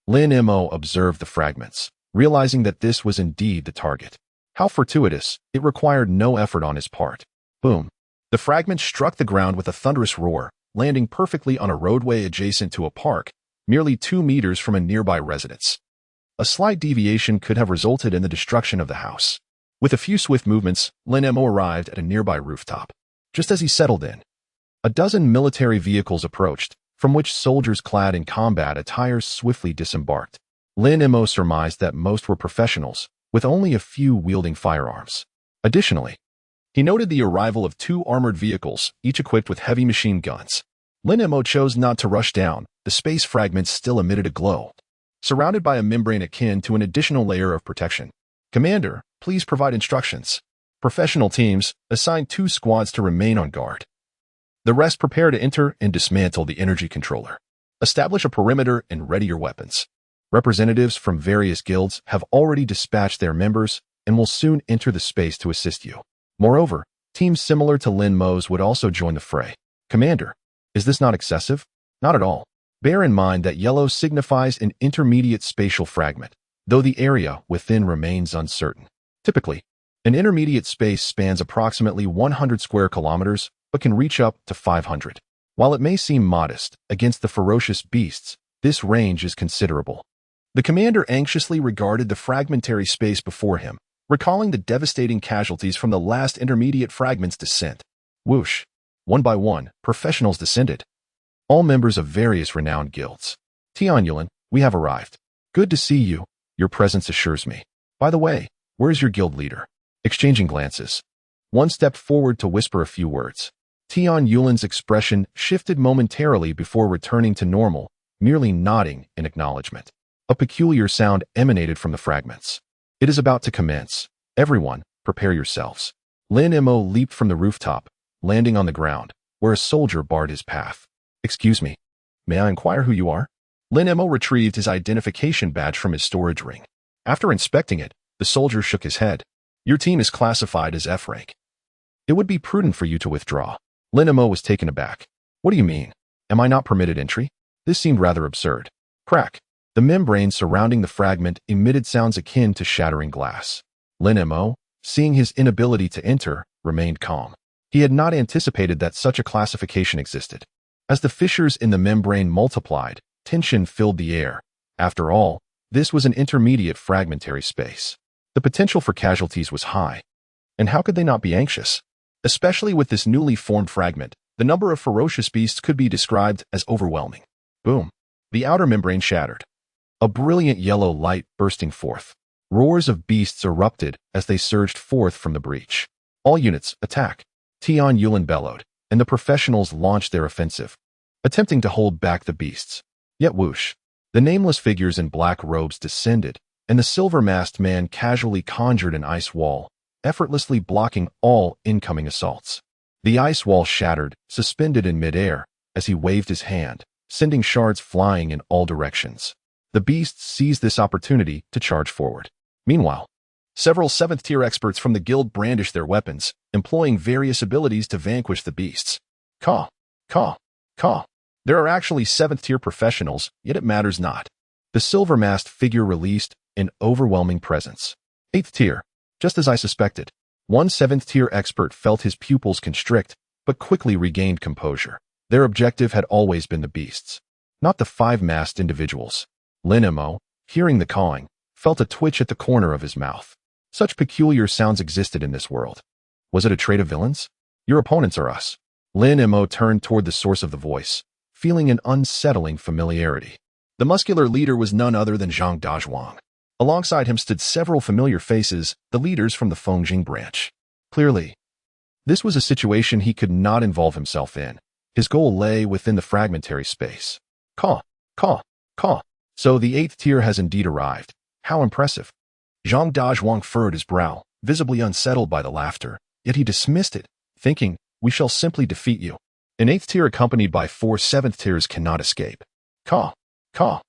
Lin Mo observed the fragments, realizing that this was indeed the target. How fortuitous, it required no effort on his part. Boom. The fragment struck the ground with a thunderous roar, landing perfectly on a roadway adjacent to a park, merely 2 meters from a nearby residence. A slight deviation could have resulted in the destruction of the house. With a few swift movements, Lin Mo arrived at a nearby rooftop. Just as he settled in, a dozen military vehicles approached, from which soldiers clad in combat attire swiftly disembarked. Lin Mo surmised that most were professionals, with only a few wielding firearms. Additionally, he noted the arrival of 2 armored vehicles, each equipped with heavy machine guns. Lin Mo chose not to rush down. The space fragments still emitted a glow, surrounded by a membrane akin to an additional layer of protection. Commander, please provide instructions. Professional teams, assign 2 squads to remain on guard. The rest prepare to enter and dismantle the energy controller. Establish a perimeter and ready your weapons. Representatives from various guilds have already dispatched their members and will soon enter the space to assist you. Moreover, teams similar to Lin Mo's would also join the fray. Commander, is this not excessive? Not at all. Bear in mind that yellow signifies an intermediate spatial fragment, though the area within remains uncertain. Typically, an intermediate space spans approximately 100 square kilometers, but can reach up to 500. While it may seem modest against the ferocious beasts, this range is considerable. The commander anxiously regarded the fragmentary space before him, recalling the devastating casualties from the last intermediate fragment's descent. Whoosh. One by one, professionals descended. All members of various renowned guilds. Tian Yulin, we have arrived. Good to see you. Your presence assures me. By the way, where is your guild leader? Exchanging glances. One stepped forward to whisper a few words. Tian Yulin's expression shifted momentarily before returning to normal, merely nodding in acknowledgement. A peculiar sound emanated from the fragments. It is about to commence. Everyone, prepare yourselves. Lin Mo leaped from the rooftop, landing on the ground, where a soldier barred his path. Excuse me, may I inquire who you are? Lin Mo retrieved his identification badge from his storage ring. After inspecting it, the soldier shook his head. Your team is classified as F rank. It would be prudent for you to withdraw. Lin Mo was taken aback. What do you mean? Am I not permitted entry? This seemed rather absurd. Crack. The membrane surrounding the fragment emitted sounds akin to shattering glass. Lin Mo, seeing his inability to enter, remained calm. He had not anticipated that such a classification existed. As the fissures in the membrane multiplied, tension filled the air. After all, this was an intermediate fragmentary space. The potential for casualties was high. And how could they not be anxious? Especially with this newly formed fragment, the number of ferocious beasts could be described as overwhelming. Boom. The outer membrane shattered. A brilliant yellow light bursting forth. Roars of beasts erupted as they surged forth from the breach. All units, attack. Tian Yulin bellowed, and the professionals launched their offensive, attempting to hold back the beasts. Yet whoosh. The nameless figures in black robes descended, and the silver-masked man casually conjured an ice wall, effortlessly blocking all incoming assaults. The ice wall shattered, suspended in midair, as he waved his hand, sending shards flying in all directions. The beasts seized this opportunity to charge forward. Meanwhile, several 7th-tier experts from the guild brandished their weapons, employing various abilities to vanquish the beasts. Caw, caw, caw. There are actually 7th-tier professionals, yet it matters not. The silver-masked figure released an overwhelming presence. 8th tier, just as I suspected. One 7th-tier expert felt his pupils constrict, but quickly regained composure. Their objective had always been the beasts, not the 5 masked individuals. Lin Mo, hearing the cawing, felt a twitch at the corner of his mouth. Such peculiar sounds existed in this world. Was it a trait of villains? Your opponents are us. Lin Mo turned toward the source of the voice, feeling an unsettling familiarity. The muscular leader was none other than Zhang Dazhuang. Alongside him stood several familiar faces, the leaders from the Fengjing branch. Clearly, this was a situation he could not involve himself in. His goal lay within the fragmentary space. Caw, caw, caw. So the 8th tier has indeed arrived. How impressive. Zhang Dazhuang furrowed his brow, visibly unsettled by the laughter, yet he dismissed it, thinking, we shall simply defeat you. An 8th tier accompanied by 4 7th tiers cannot escape. Caw, caw,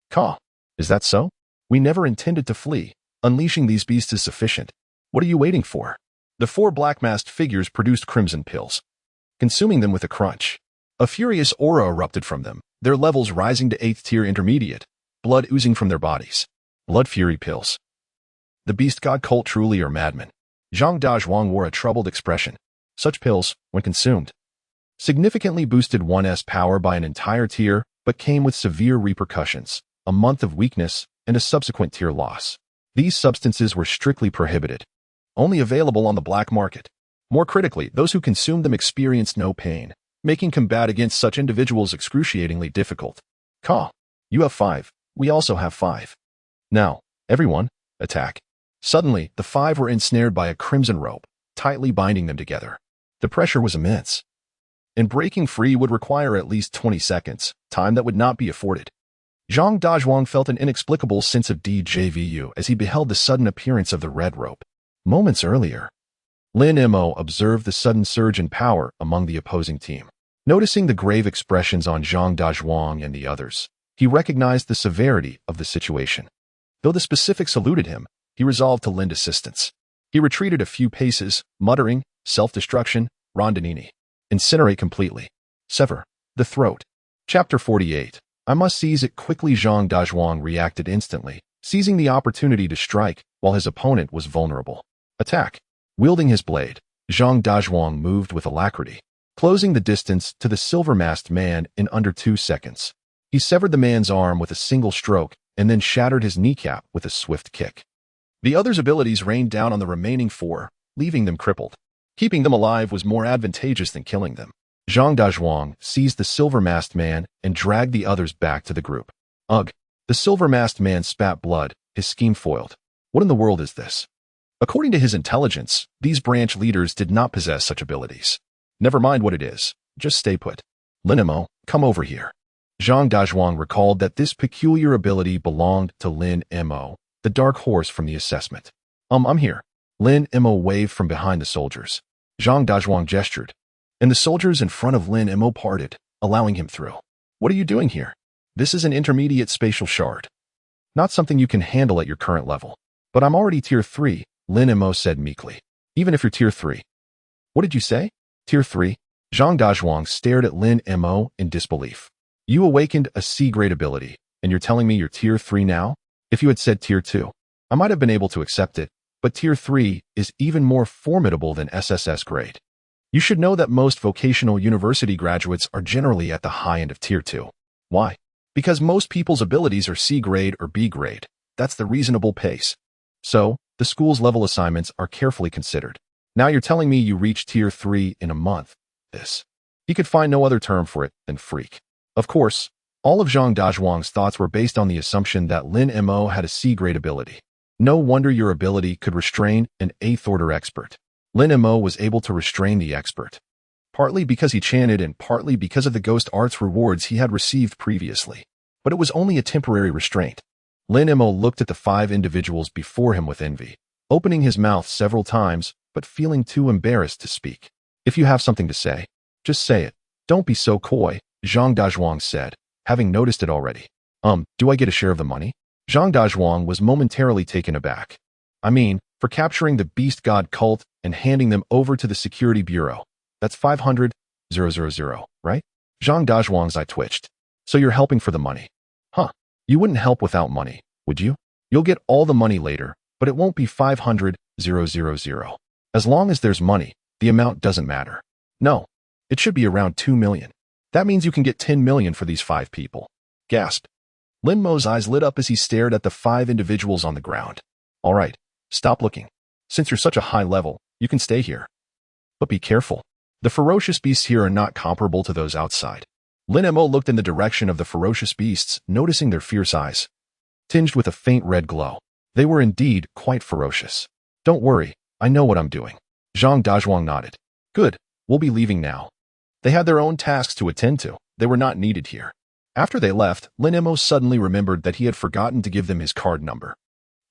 caw. Is that so? We never intended to flee. Unleashing these beasts is sufficient. What are you waiting for? The 4 black-masked figures produced crimson pills, consuming them with a crunch. A furious aura erupted from them, their levels rising to 8th tier intermediate, blood oozing from their bodies. Blood fury pills. The beast god cult truly are madmen. Zhang Dazhuang wore a troubled expression. Such pills, when consumed, significantly boosted 1's power by an entire tier, but came with severe repercussions, a month of weakness, and a subsequent tier loss. These substances were strictly prohibited, only available on the black market. More critically, those who consumed them experienced no pain, making combat against such individuals excruciatingly difficult. Caw. You have 5. We also have 5. Now, everyone, attack. Suddenly, the 5 were ensnared by a crimson rope, tightly binding them together. The pressure was immense, and breaking free would require at least 20 seconds, time that would not be afforded. Zhang Dazhuang felt an inexplicable sense of déjà vu as he beheld the sudden appearance of the red rope. Moments earlier, Lin Mo observed the sudden surge in power among the opposing team. Noticing the grave expressions on Zhang Dazhuang and the others, he recognized the severity of the situation. Though the specifics eluded him, he resolved to lend assistance. He retreated a few paces, muttering, self-destruction, rondinini. Incinerate completely. Sever the throat. Chapter 48. I must seize it quickly. Zhang Dazhuang reacted instantly, seizing the opportunity to strike while his opponent was vulnerable. Attack. Wielding his blade, Zhang Dazhuang moved with alacrity, closing the distance to the silver-masked man in under 2 seconds. He severed the man's arm with a single stroke and then shattered his kneecap with a swift kick. The other's abilities rained down on the remaining 4, leaving them crippled. Keeping them alive was more advantageous than killing them. Zhang Dazhuang seized the silver-masked man and dragged the others back to the group. Ugh! The silver-masked man spat blood, his scheme foiled. What in the world is this? According to his intelligence, these branch leaders did not possess such abilities. Never mind what it is, just stay put. Lin Mo, come over here. Zhang Dazhuang recalled that this peculiar ability belonged to Lin Mo, the dark horse from the assessment. I'm here. Lin Mo waved from behind the soldiers. Zhang Dazhuang gestured, and the soldiers in front of Lin Mo parted, allowing him through. What are you doing here? This is an intermediate spatial shard. Not something you can handle at your current level. But I'm already tier 3, Lin Mo said meekly. Even if you're tier 3. What did you say? Tier 3? Zhang Dazhuang stared at Lin Mo in disbelief. You awakened a C-grade ability, and you're telling me you're tier 3 now? If you had said tier 2, I might have been able to accept it, but tier 3 is even more formidable than SSS grade. You should know that most vocational university graduates are generally at the high end of tier 2. Why? Because most people's abilities are C grade or B grade. That's the reasonable pace. So, the school's level assignments are carefully considered. Now you're telling me you reached tier 3 in a month. He could find no other term for it than freak. Of course, all of Zhang Dazhuang's thoughts were based on the assumption that Lin Mo had a C-grade ability. No wonder your ability could restrain an 8th-order expert. Lin Mo was able to restrain the expert, partly because he chanted and partly because of the ghost arts rewards he had received previously. But it was only a temporary restraint. Lin Mo looked at the 5 individuals before him with envy, opening his mouth several times, but feeling too embarrassed to speak. If you have something to say, just say it. Don't be so coy, Zhang Dazhuang said, having noticed it already. Do I get a share of the money? Zhang Dazhuang was momentarily taken aback. I mean, for capturing the beast god cult and handing them over to the security bureau. That's 500,000, right? Zhang Dazhuang's eye twitched. So you're helping for the money. Huh. You wouldn't help without money, would you? You'll get all the money later, but it won't be 500,000. As long as there's money, the amount doesn't matter. No, it should be around 2 million. That means you can get 10 million for these 5 people. Gasped. Lin Mo's eyes lit up as he stared at the 5 individuals on the ground. All right, stop looking. Since you're such a high level, you can stay here. But be careful. The ferocious beasts here are not comparable to those outside. Lin Mo looked in the direction of the ferocious beasts, noticing their fierce eyes, tinged with a faint red glow. They were indeed quite ferocious. Don't worry, I know what I'm doing. Zhang Dazhuang nodded. Good, we'll be leaving now. They had their own tasks to attend to. They were not needed here. After they left, Lin Mo suddenly remembered that he had forgotten to give them his card number.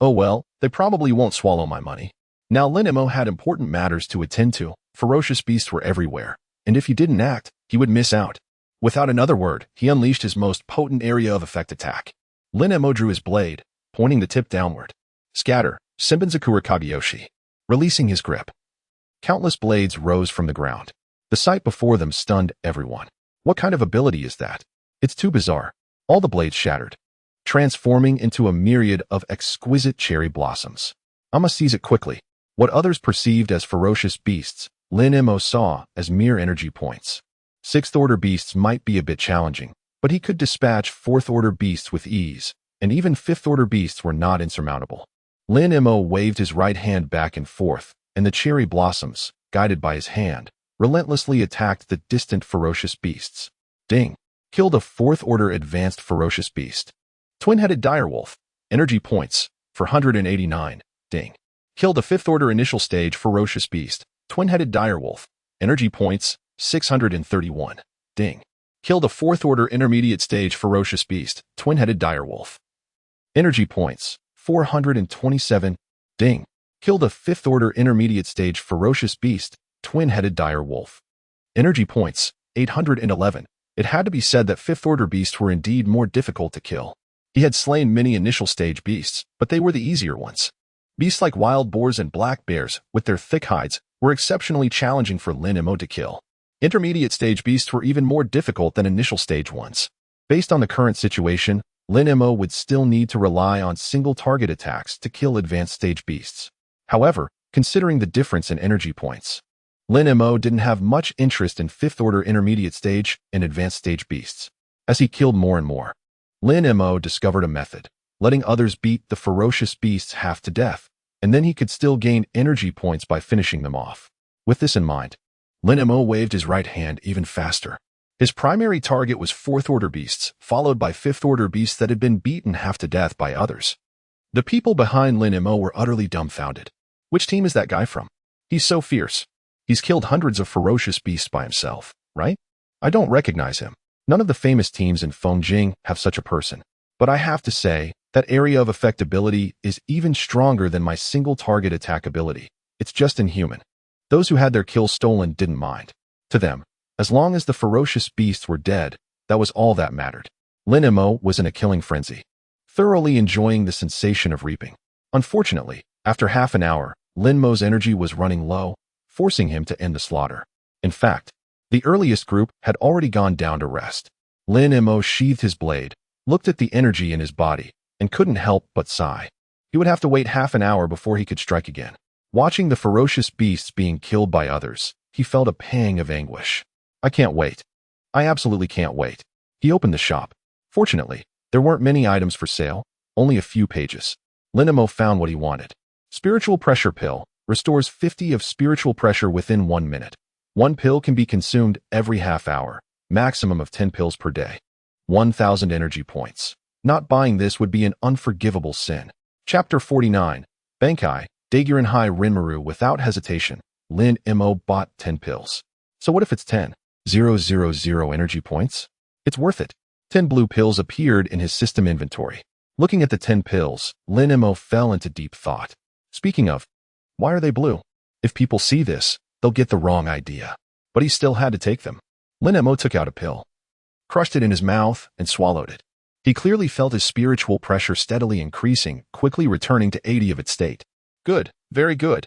Oh well, they probably won't swallow my money. Now Lin Mo had important matters to attend to. Ferocious beasts were everywhere, and if he didn't act, he would miss out. Without another word, he unleashed his most potent area of effect attack. Lin Mo drew his blade, pointing the tip downward. Scatter, Senbenzakura Kageyoshi. Releasing his grip. Countless blades rose from the ground. The sight before them stunned everyone. What kind of ability is that? It's too bizarre. All the blades shattered, transforming into a myriad of exquisite cherry blossoms. I must seize it quickly. What others perceived as ferocious beasts, Lin Mo saw as mere energy points. 6th-order beasts might be a bit challenging, but he could dispatch 4th-order beasts with ease, and even 5th-order beasts were not insurmountable. Lin Mo waved his right hand back and forth, and the cherry blossoms, guided by his hand, relentlessly attacked the distant ferocious beasts. Ding! Killed a 4th-order advanced ferocious beast. Twin-headed direwolf. Energy points, 489. Ding! Killed a 5th-order initial stage ferocious beast. Twin-headed direwolf. Energy points, 631. Ding! Killed a 4th-order intermediate stage ferocious beast. Twin-headed direwolf. Energy points, 427. Ding! Killed a 5th-order intermediate stage ferocious beast. Twin-headed direwolf. Energy points, 811. It had to be said that 5th-order beasts were indeed more difficult to kill. He had slain many initial stage beasts, but they were the easier ones. Beasts like wild boars and black bears, with their thick hides, were exceptionally challenging for Lin Mo to kill. Intermediate stage beasts were even more difficult than initial stage ones. Based on the current situation, Lin Mo would still need to rely on single target attacks to kill advanced stage beasts. However, considering the difference in energy points, Lin Mo didn't have much interest in 5th-order intermediate stage and advanced stage beasts. As he killed more and more, Lin Mo discovered a method, letting others beat the ferocious beasts half to death, and then he could still gain energy points by finishing them off. With this in mind, Lin Mo waved his right hand even faster. His primary target was 4th-order beasts, followed by 5th-order beasts that had been beaten half to death by others. The people behind Lin Mo were utterly dumbfounded. Which team is that guy from? He's so fierce. He's killed hundreds of ferocious beasts by himself, right? I don't recognize him. None of the famous teams in Fengjing have such a person. But I have to say, that area of effect ability is even stronger than my single target attack ability. It's just inhuman. Those who had their kills stolen didn't mind. To them, as long as the ferocious beasts were dead, that was all that mattered. Lin Mo was in a killing frenzy, thoroughly enjoying the sensation of reaping. Unfortunately, after half an hour, Lin Mo's energy was running low, forcing him to end the slaughter. In fact, the earliest group had already gone down to rest. Lin Mo sheathed his blade, looked at the energy in his body, and couldn't help but sigh. He would have to wait half an hour before he could strike again. Watching the ferocious beasts being killed by others, he felt a pang of anguish. I can't wait. I absolutely can't wait. He opened the shop. Fortunately, there weren't many items for sale, only a few pages. Lin Mo found what he wanted. Spiritual Pressure Pill restores 50 of spiritual pressure within 1 minute. 1 pill can be consumed every half hour, maximum of 10 pills per day. 1,000 energy points. Not buying this would be an unforgivable sin. Chapter 49. Bankai, Daiguren Hai Rinmaru. Without hesitation, Lin Mo bought 10 pills. So what if it's 10,000 energy points? It's worth it. 10 blue pills appeared in his system inventory. Looking at the 10 pills, Lin Mo fell into deep thought. Speaking of, why are they blue? If people see this, they'll get the wrong idea. But he still had to take them. Lin Mo took out a pill, crushed it in his mouth, and swallowed it. He clearly felt his spiritual pressure steadily increasing, quickly returning to 80 of its state. Good, very good.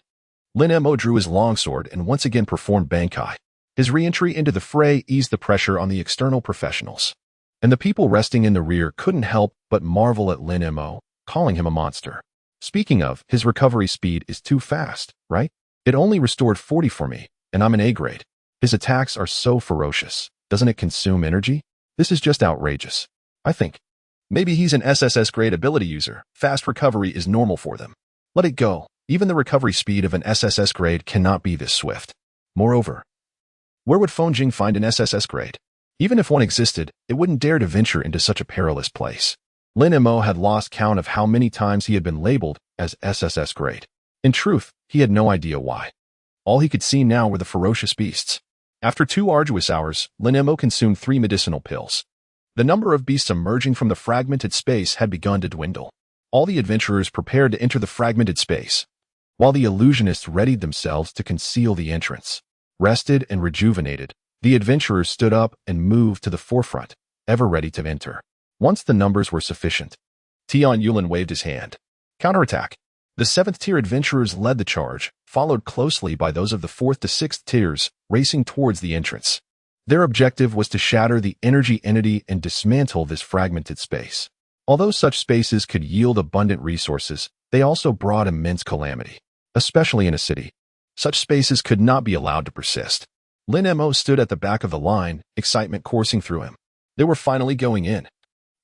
Lin Mo drew his longsword and once again performed Bankai. His re-entry into the fray eased the pressure on the external professionals. And the people resting in the rear couldn't help but marvel at Lin Mo, calling him a monster. Speaking of, his recovery speed is too fast, right? It only restored 40 for me, and I'm an A grade. His attacks are so ferocious. Doesn't it consume energy? This is just outrageous. I think Maybe he's an SSS-grade ability user. Fast recovery is normal for them. Let it go. Even the recovery speed of an SSS grade cannot be this swift. Moreover, where would Feng find an SSS grade? Even if one existed, it wouldn't dare to venture into such a perilous place. Lin Mo had lost count of how many times he had been labeled as SSS grade. In truth, he had no idea why. All he could see now were the ferocious beasts. After 2 arduous hours, Lin Mo consumed 3 medicinal pills. The number of beasts emerging from the fragmented space had begun to dwindle. All the adventurers prepared to enter the fragmented space, while the illusionists readied themselves to conceal the entrance. Rested and rejuvenated, the adventurers stood up and moved to the forefront, ever ready to enter. Once the numbers were sufficient, Tian Yulin waved his hand. Counterattack. The 7th-tier adventurers led the charge, followed closely by those of the 4th to 6th tiers, racing towards the entrance. Their objective was to shatter the energy entity and dismantle this fragmented space. Although such spaces could yield abundant resources, they also brought immense calamity, especially in a city. Such spaces could not be allowed to persist. Lin Mo stood at the back of the line, excitement coursing through him. They were finally going in,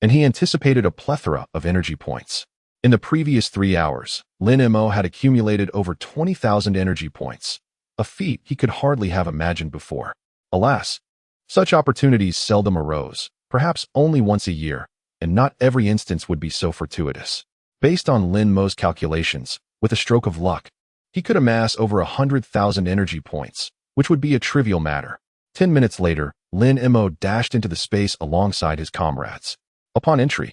and he anticipated a plethora of energy points. In the previous 3 hours, Lin Mo had accumulated over 20,000 energy points, a feat he could hardly have imagined before. Alas, such opportunities seldom arose, perhaps only once a year, and not every instance would be so fortuitous. Based on Lin Mo's calculations, with a stroke of luck, he could amass over 100,000 energy points, which would be a trivial matter. 10 minutes later, Lin Mo dashed into the space alongside his comrades. Upon entry,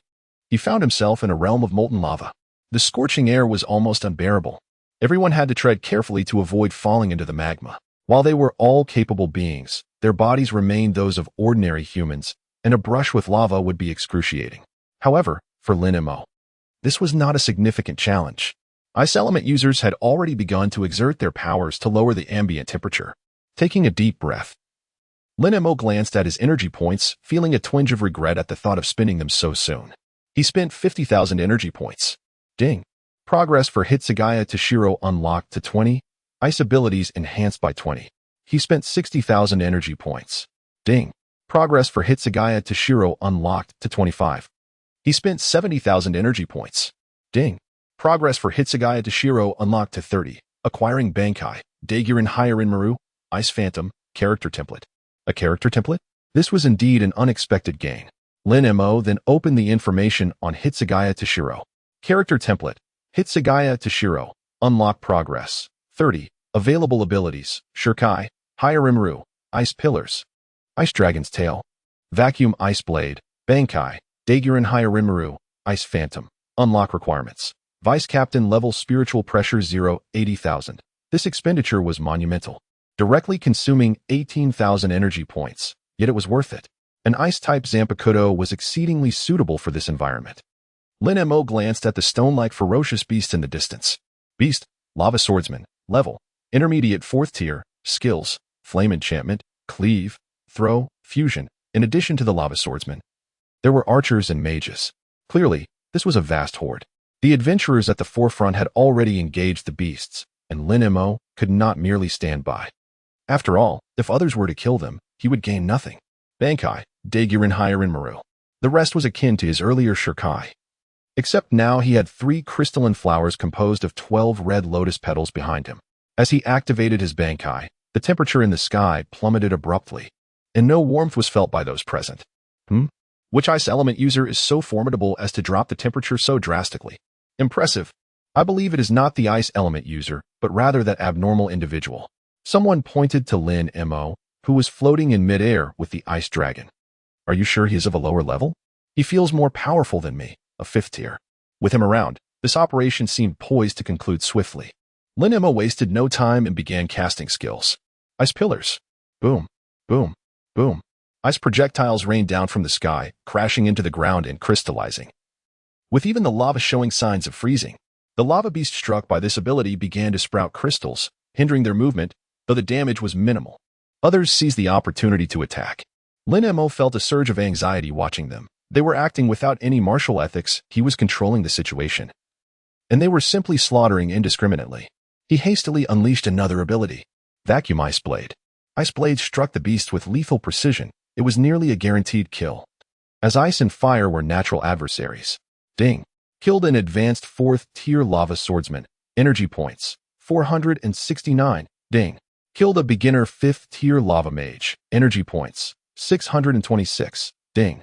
he found himself in a realm of molten lava. The scorching air was almost unbearable. Everyone had to tread carefully to avoid falling into the magma. While they were all capable beings, their bodies remained those of ordinary humans, and a brush with lava would be excruciating. However, for Lin Mo, this was not a significant challenge. Ice element users had already begun to exert their powers to lower the ambient temperature. Taking a deep breath, Lin Mo glanced at his energy points, feeling a twinge of regret at the thought of spending them so soon. He spent 50,000 energy points. Ding. Progress for Hitsugaya Toshiro unlocked to 20. Ice abilities enhanced by 20. He spent 60,000 energy points. Ding. Progress for Hitsugaya Toshiro unlocked to 25. He spent 70,000 energy points. Ding. Progress for Hitsugaya Toshiro unlocked to 30. Acquiring Bankai, Daiguren Higher in Maru, Ice Phantom, Character Template. A character template? This was indeed an unexpected gain. Lin Mo then opened the information on Hitsugaya Toshiro. Character Template. Hitsugaya Toshiro. Unlock Progress. 30. Available abilities. Shurkai, Higher Imru, Ice Pillars, Ice Dragon's Tail, Vacuum Ice Blade, Bankai, Daiguren Higher Imru, Ice Phantom. Unlock requirements. Vice Captain level Spiritual Pressure 0, 80,000. This expenditure was monumental, directly consuming 18,000 energy points, yet it was worth it. An ice-type Zanpakuto was exceedingly suitable for this environment. Lin Mo glanced at the stone-like ferocious beast in the distance. Beast, Lava Swordsman, level, intermediate 4th tier, skills, Flame Enchantment, Cleave, Throw, Fusion, in addition to the Lava Swordsman. There were archers and mages. Clearly, this was a vast horde. The adventurers at the forefront had already engaged the beasts, and Lin Mo could not merely stand by. After all, if others were to kill them, he would gain nothing. Bankai, Daiguren Higher in Maru. The rest was akin to his earlier Shurkai. Except now he had 3 crystalline flowers composed of 12 red lotus petals behind him. As he activated his Bankai, the temperature in the sky plummeted abruptly, and no warmth was felt by those present. Which ice element user is so formidable as to drop the temperature so drastically? Impressive. I believe it is not the ice element user, but rather that abnormal individual. Someone pointed to Lin Mo, who was floating in midair with the ice dragon. Are you sure he is of a lower level? He feels more powerful than me, a 5th tier. With him around, this operation seemed poised to conclude swiftly. Lin Mo wasted no time and began casting skills. Ice pillars. Boom, boom, boom. Ice projectiles rained down from the sky, crashing into the ground and crystallizing. With even the lava showing signs of freezing, the lava beast struck by this ability began to sprout crystals, hindering their movement, though the damage was minimal. Others seized the opportunity to attack. Lin Mo felt a surge of anxiety watching them. They were acting without any martial ethics. He was controlling the situation, and they were simply slaughtering indiscriminately. He hastily unleashed another ability. Vacuum Ice Blade. Ice Blade struck the beast with lethal precision. It was nearly a guaranteed kill. as ice and fire were natural adversaries. Ding. Killed an advanced 4th tier lava swordsman. Energy points. 469. Ding. Killed a beginner 5th tier lava mage. Energy points. 626. Ding.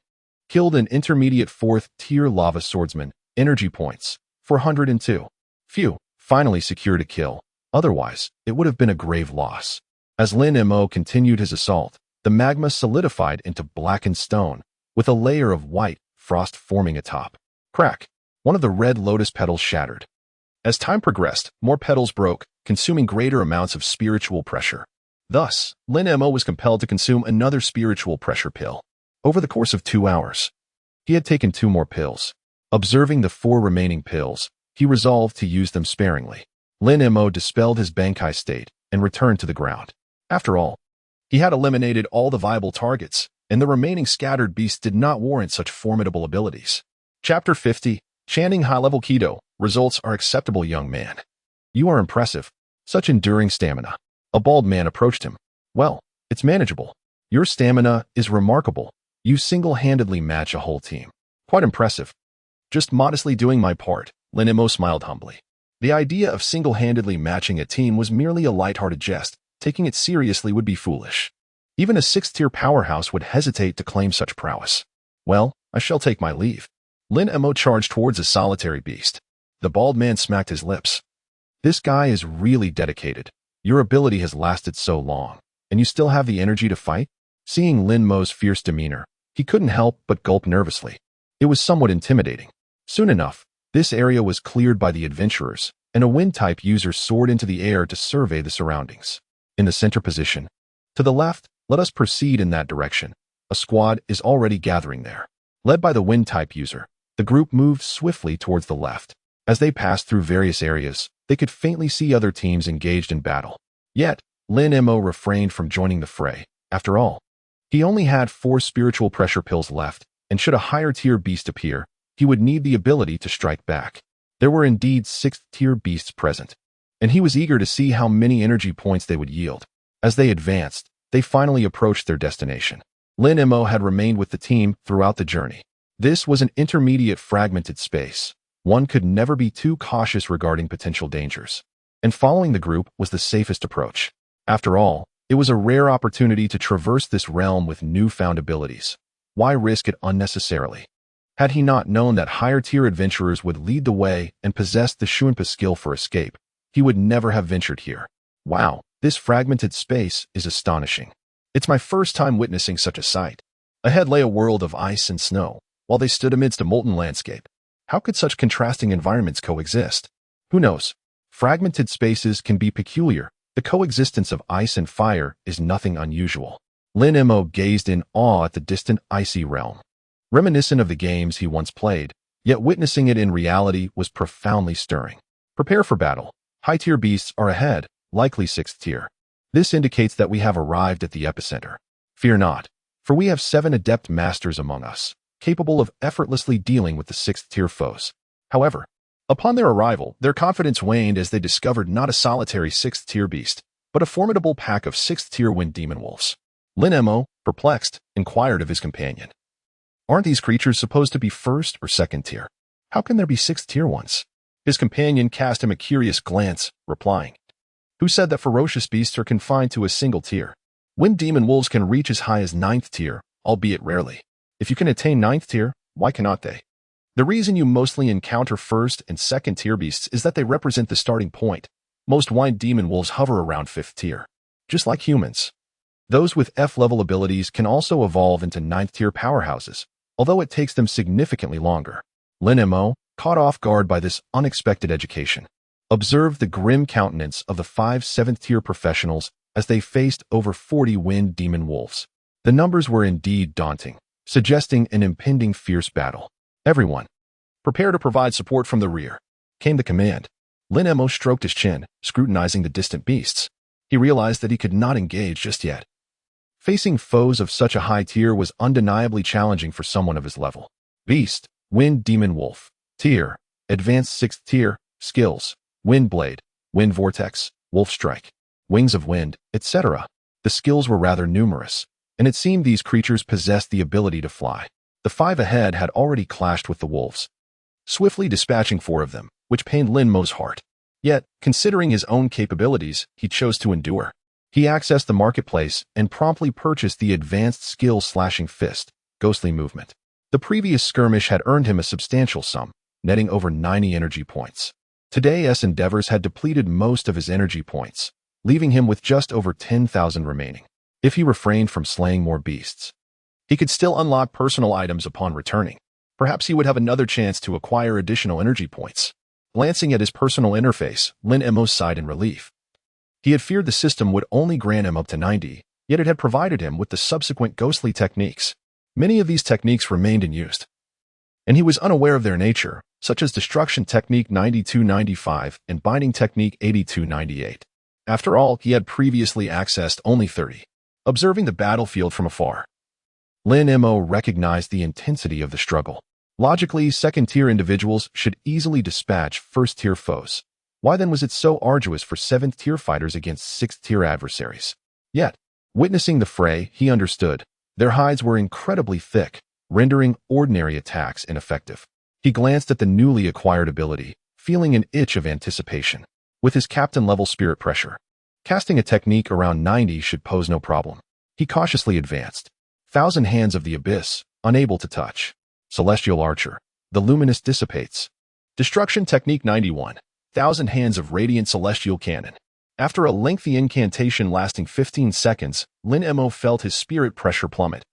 Killed an intermediate 4th tier lava swordsman. Energy points. 402. Phew. Finally secured a kill. Otherwise, it would have been a grave loss. As Lin Mo continued his assault, the magma solidified into blackened stone, with a layer of white frost forming atop. Crack. One of the red lotus petals shattered. As time progressed, more petals broke, consuming greater amounts of spiritual pressure. Thus, Lin Mo was compelled to consume another spiritual pressure pill. Over the course of 2 hours, he had taken 2 more pills. Observing the 4 remaining pills, he resolved to use them sparingly. Lin Mo dispelled his Bankai state and returned to the ground. After all, he had eliminated all the viable targets, and the remaining scattered beasts did not warrant such formidable abilities. Chapter 50. Chanting high-level Keto. Results are acceptable, young man. You are impressive. Such enduring stamina. A bald man approached him. Well, it's manageable. Your stamina is remarkable. You single-handedly match a whole team. Quite impressive. Just modestly doing my part, Lin Mo smiled humbly. The idea of single-handedly matching a team was merely a light-hearted jest. Taking it seriously would be foolish. Even a 6th-tier powerhouse would hesitate to claim such prowess. Well, I shall take my leave. Lin Mo charged towards a solitary beast. The bald man smacked his lips. This guy is really dedicated. Your ability has lasted so long, and you still have the energy to fight? Seeing Lin Mo's fierce demeanor, he couldn't help but gulp nervously. It was somewhat intimidating. Soon enough, this area was cleared by the adventurers, and a wind-type user soared into the air to survey the surroundings. In the center position, to the left, let us proceed in that direction. A squad is already gathering there. Led by the wind-type user, the group moved swiftly towards the left. As they passed through various areas, they could faintly see other teams engaged in battle. Yet, Lin Mo refrained from joining the fray. After all, he only had 4 spiritual pressure pills left, and should a higher-tier beast appear, he would need the ability to strike back. There were indeed 6th-tier beasts present, and he was eager to see how many energy points they would yield. As they advanced, they finally approached their destination. Lin Mo had remained with the team throughout the journey. This was an intermediate fragmented space. One could never be too cautious regarding potential dangers, and following the group was the safest approach. After all, it was a rare opportunity to traverse this realm with newfound abilities. Why risk it unnecessarily? Had he not known that higher-tier adventurers would lead the way and possess the Shuanpa skill for escape, he would never have ventured here. Wow, this fragmented space is astonishing. It's my first time witnessing such a sight. Ahead lay a world of ice and snow, while they stood amidst a molten landscape. How could such contrasting environments coexist? Who knows? Fragmented spaces can be peculiar. The coexistence of ice and fire is nothing unusual. Lin Mo gazed in awe at the distant icy realm. Reminiscent of the games he once played, yet witnessing it in reality was profoundly stirring. Prepare for battle. High-tier beasts are ahead, likely 6th tier. This indicates that we have arrived at the epicenter. Fear not, for we have 7 adept masters among us, capable of effortlessly dealing with the 6th-tier foes. However, upon their arrival, their confidence waned as they discovered not a solitary 6th-tier beast, but a formidable pack of 6th-tier wind demon wolves. Lin Mo, perplexed, inquired of his companion. Aren't these creatures supposed to be 1st or 2nd tier? How can there be 6th-tier ones? His companion cast him a curious glance, replying, "Who said that ferocious beasts are confined to a single tier? Wind demon wolves can reach as high as 9th tier, albeit rarely. If you can attain 9th tier, why cannot they? The reason you mostly encounter 1st and 2nd tier beasts is that they represent the starting point. Most wind demon wolves hover around 5th tier. Just like humans. Those with F-level abilities can also evolve into 9th tier powerhouses, although it takes them significantly longer." Lin Mo, caught off guard by this unexpected education, observed the grim countenance of the 5 7th-tier professionals as they faced over 40 wind demon wolves. The numbers were indeed daunting, suggesting an impending fierce battle. "Everyone, prepare to provide support from the rear," came the command. Lin Mo stroked his chin, scrutinizing the distant beasts. He realized that he could not engage just yet. Facing foes of such a high tier was undeniably challenging for someone of his level. Beast, Wind Demon Wolf. Tier, Advanced 6th Tier. Skills, Wind Blade, Wind Vortex, Wolf Strike, Wings of Wind, etc. The skills were rather numerous, and it seemed these creatures possessed the ability to fly. The 5 ahead had already clashed with the wolves, swiftly dispatching 4 of them, which pained Lin Mo's heart. Yet, considering his own capabilities, he chose to endure. He accessed the marketplace and promptly purchased the advanced skill Slashing Fist, Ghostly Movement. The previous skirmish had earned him a substantial sum, netting over 90 energy points. Today's endeavors had depleted most of his energy points, leaving him with just over 10,000 remaining. If he refrained from slaying more beasts, he could still unlock personal items upon returning. Perhaps he would have another chance to acquire additional energy points. Glancing at his personal interface, Lin Mo sighed in relief. He had feared the system would only grant him up to 90, yet it had provided him with the subsequent ghostly techniques. Many of these techniques remained in use, and he was unaware of their nature, such as Destruction Technique 9295 and Binding Technique 8298. After all, he had previously accessed only 30. Observing the battlefield from afar, Lin Mo recognized the intensity of the struggle. Logically, second-tier individuals should easily dispatch first-tier foes. Why then was it so arduous for 7th-tier fighters against 6th-tier adversaries? Yet, witnessing the fray, he understood. Their hides were incredibly thick, rendering ordinary attacks ineffective. He glanced at the newly acquired ability, feeling an itch of anticipation. With his captain-level spirit pressure, casting a technique around 90 should pose no problem. He cautiously advanced. 1,000 Hands of the Abyss, unable to touch. Celestial Archer. The Luminous Dissipates. Destruction Technique 91. 1,000 Hands of Radiant Celestial Cannon. After a lengthy incantation lasting 15 seconds, Lin Mo felt his spirit pressure plummet.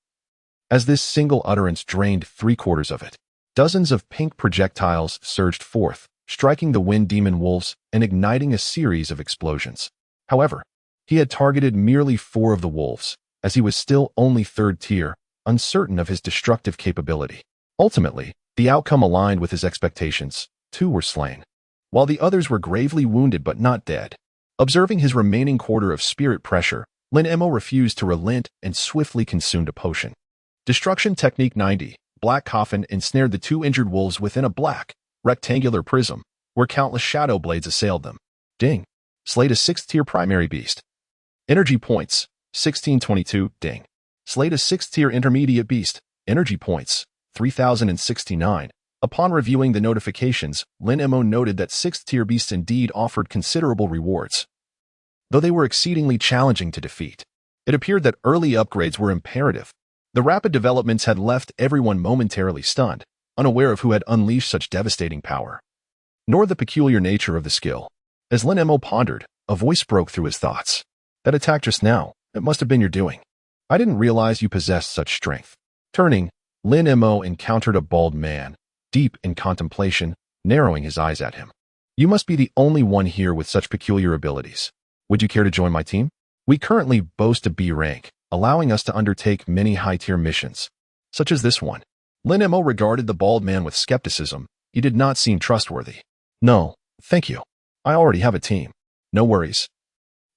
As this single utterance drained 3/4 of it, dozens of pink projectiles surged forth, striking the wind demon wolves and igniting a series of explosions. However, he had targeted merely 4 of the wolves, as he was still only 3rd tier, uncertain of his destructive capability. Ultimately, the outcome aligned with his expectations. 2 were slain, while the others were gravely wounded but not dead. Observing his remaining quarter of spirit pressure, Lin Mo refused to relent and swiftly consumed a potion. Destruction Technique 90, Black Coffin ensnared the 2 injured wolves within a black, rectangular prism, where countless shadow blades assailed them. Ding. Slayed a 6th-tier primary beast. Energy points, 1622, ding. Slayed a 6th-tier intermediate beast. Energy points, 3,069. Upon reviewing the notifications, Lin Mo noted that 6th-tier beasts indeed offered considerable rewards, though they were exceedingly challenging to defeat. It appeared that early upgrades were imperative. The rapid developments had left everyone momentarily stunned, unaware of who had unleashed such devastating power, nor the peculiar nature of the skill. As Lin Mo pondered, a voice broke through his thoughts. That attack just now, it must have been your doing. I didn't realize you possessed such strength. Turning, Lin Mo encountered a bald man, deep in contemplation, narrowing his eyes at him. You must be the only one here with such peculiar abilities. Would you care to join my team? We currently boast a B rank, allowing us to undertake many high-tier missions, such as this one. Lin Mo regarded the bald man with skepticism. He did not seem trustworthy. No, thank you. I already have a team. No worries.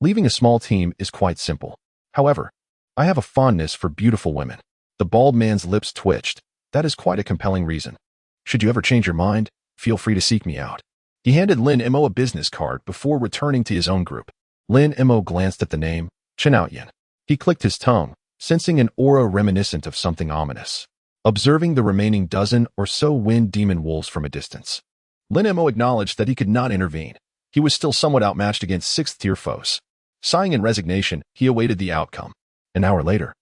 Leaving a small team is quite simple. However, I have a fondness for beautiful women. The bald man's lips twitched. That is quite a compelling reason. Should you ever change your mind, feel free to seek me out. He handed Lin Mo a business card before returning to his own group. Lin Mo glanced at the name, Chen. He clicked his tongue, sensing an aura reminiscent of something ominous. Observing the remaining dozen or so wind demon wolves from a distance, Lin Mo acknowledged that he could not intervene. He was still somewhat outmatched against 6th-tier foes. Sighing in resignation, he awaited the outcome. An hour later,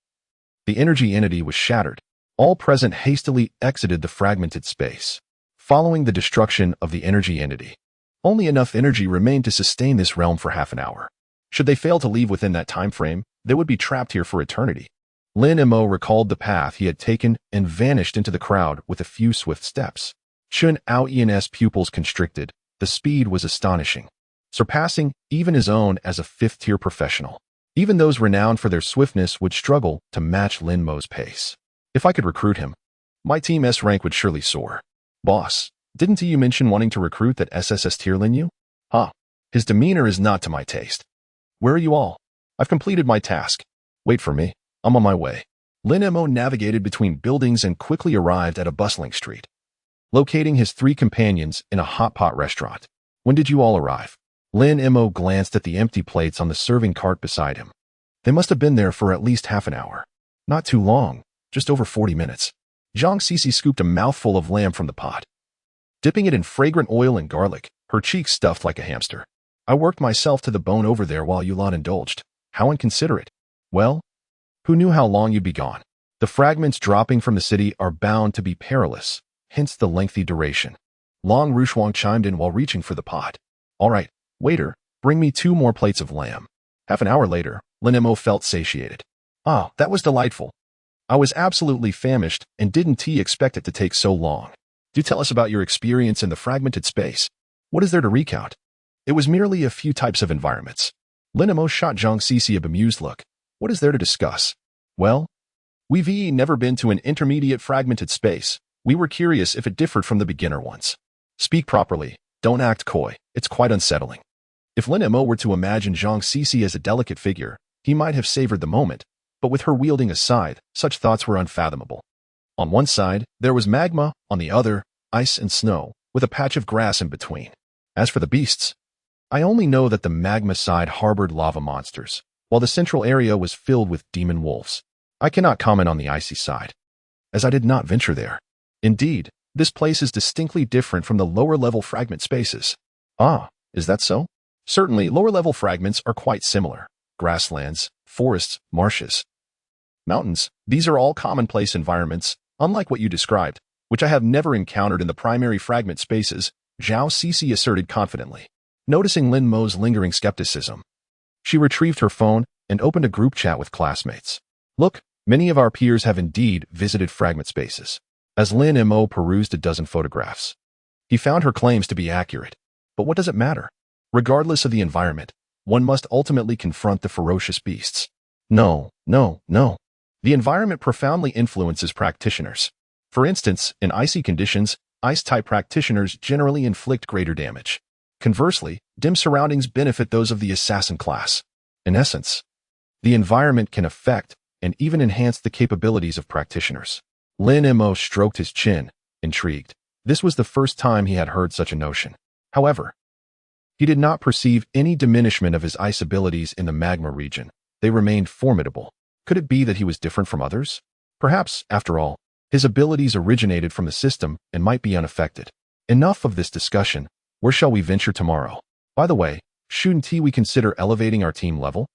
the energy entity was shattered. All present hastily exited the fragmented space. Following the destruction of the energy entity, only enough energy remained to sustain this realm for half an hour. Should they fail to leave within that time frame, they would be trapped here for eternity. Lin Mo recalled the path he had taken and vanished into the crowd with a few swift steps. Chun Aoyen's pupils constricted. The speed was astonishing, surpassing even his own as a 5th-tier professional. Even those renowned for their swiftness would struggle to match Lin Mo's pace. If I could recruit him, my team S rank would surely soar. Boss, didn't you mention wanting to recruit that SSS tier Lin Yu? Huh. His demeanor is not to my taste. Where are you all? I've completed my task. Wait for me. I'm on my way. Lin Mo navigated between buildings and quickly arrived at a bustling street, locating his 3 companions in a hot pot restaurant. When did you all arrive? Lin Mo glanced at the empty plates on the serving cart beside him. They must have been there for at least half an hour. Not too long, just over 40 minutes. Zhang Sisi scooped a mouthful of lamb from the pot, dipping it in fragrant oil and garlic, her cheeks stuffed like a hamster. I worked myself to the bone over there while you lot indulged. How inconsiderate. Well, who knew how long you'd be gone? The fragments dropping from the city are bound to be perilous, hence the lengthy duration. Long Rushuang chimed in while reaching for the pot. All right, waiter, bring me 2 more plates of lamb. Half an hour later, Lin Mo felt satiated. Ah, that was delightful. I was absolutely famished, and didn't expect it to take so long. Do tell us about your experience in the fragmented space. What is there to recount? It was merely a few types of environments. Lin Mo shot Zhang Sisi a bemused look. What is there to discuss? Well, we've never been to an intermediate fragmented space. We were curious if it differed from the beginner ones. Speak properly. Don't act coy. It's quite unsettling. If Lin Mo were to imagine Zhang Sisi as a delicate figure, he might have savored the moment, but with her wielding a scythe, such thoughts were unfathomable. On one side, there was magma, on the other, ice and snow, with a patch of grass in between. As for the beasts, I only know that the magma side harbored lava monsters, while the central area was filled with demon wolves. I cannot comment on the icy side, as I did not venture there. Indeed, this place is distinctly different from the lower-level fragment spaces. Ah, is that so? Certainly, lower-level fragments are quite similar. Grasslands, forests, marshes, mountains, these are all commonplace environments, unlike what you described, which I have never encountered in the primary fragment spaces, Zhao Sisi asserted confidently. Noticing Lin Mo's lingering skepticism, she retrieved her phone and opened a group chat with classmates. Look, many of our peers have indeed visited fragment spaces. As Lin Mo perused a dozen photographs, he found her claims to be accurate. But what does it matter? Regardless of the environment, one must ultimately confront the ferocious beasts. No. The environment profoundly influences practitioners. For instance, in icy conditions, ice-type practitioners generally inflict greater damage. Conversely, dim surroundings benefit those of the assassin class. In essence, the environment can affect and even enhance the capabilities of practitioners. Lin Mo stroked his chin, intrigued. This was the first time he had heard such a notion. However, he did not perceive any diminishment of his ice abilities in the magma region. They remained formidable. Could it be that he was different from others? Perhaps, after all, his abilities originated from the system and might be unaffected. Enough of this discussion. Where shall we venture tomorrow? By the way, shouldn't we consider elevating our team level?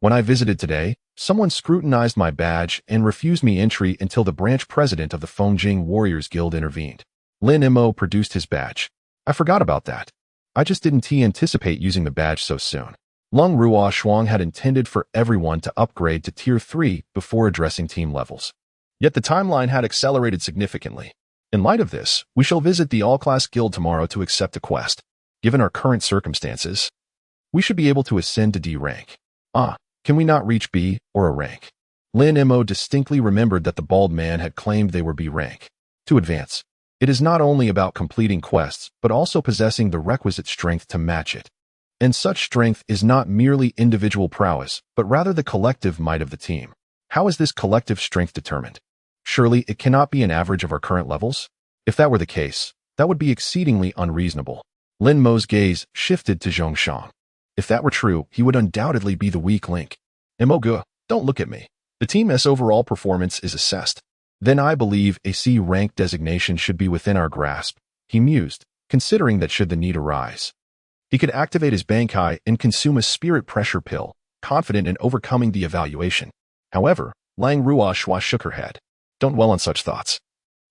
When I visited today, someone scrutinized my badge and refused me entry until the branch president of the Fongjing Warriors Guild intervened. Lin Mo produced his badge. I forgot about that. I just didn't anticipate using the badge so soon. Lung Ruo Shuang had intended for everyone to upgrade to Tier 3 before addressing team levels. Yet the timeline had accelerated significantly. In light of this, we shall visit the all-class guild tomorrow to accept a quest. Given our current circumstances, we should be able to ascend to D rank. Can we not reach B or A rank? Lin Mo distinctly remembered that the bald man had claimed they were B rank. To advance, it is not only about completing quests, but also possessing the requisite strength to match it. And such strength is not merely individual prowess, but rather the collective might of the team. How is this collective strength determined? Surely it cannot be an average of our current levels? If that were the case, that would be exceedingly unreasonable. Lin Mo's gaze shifted to Zhongshang. If that were true, he would undoubtedly be the weak link. Mogu, don't look at me. The team's overall performance is assessed. Then I believe a C rank designation should be within our grasp, he mused, considering that should the need arise, he could activate his Bankai and consume a spirit pressure pill, confident in overcoming the evaluation. However, Lang Ruo Shua shook her head. Don't dwell on such thoughts.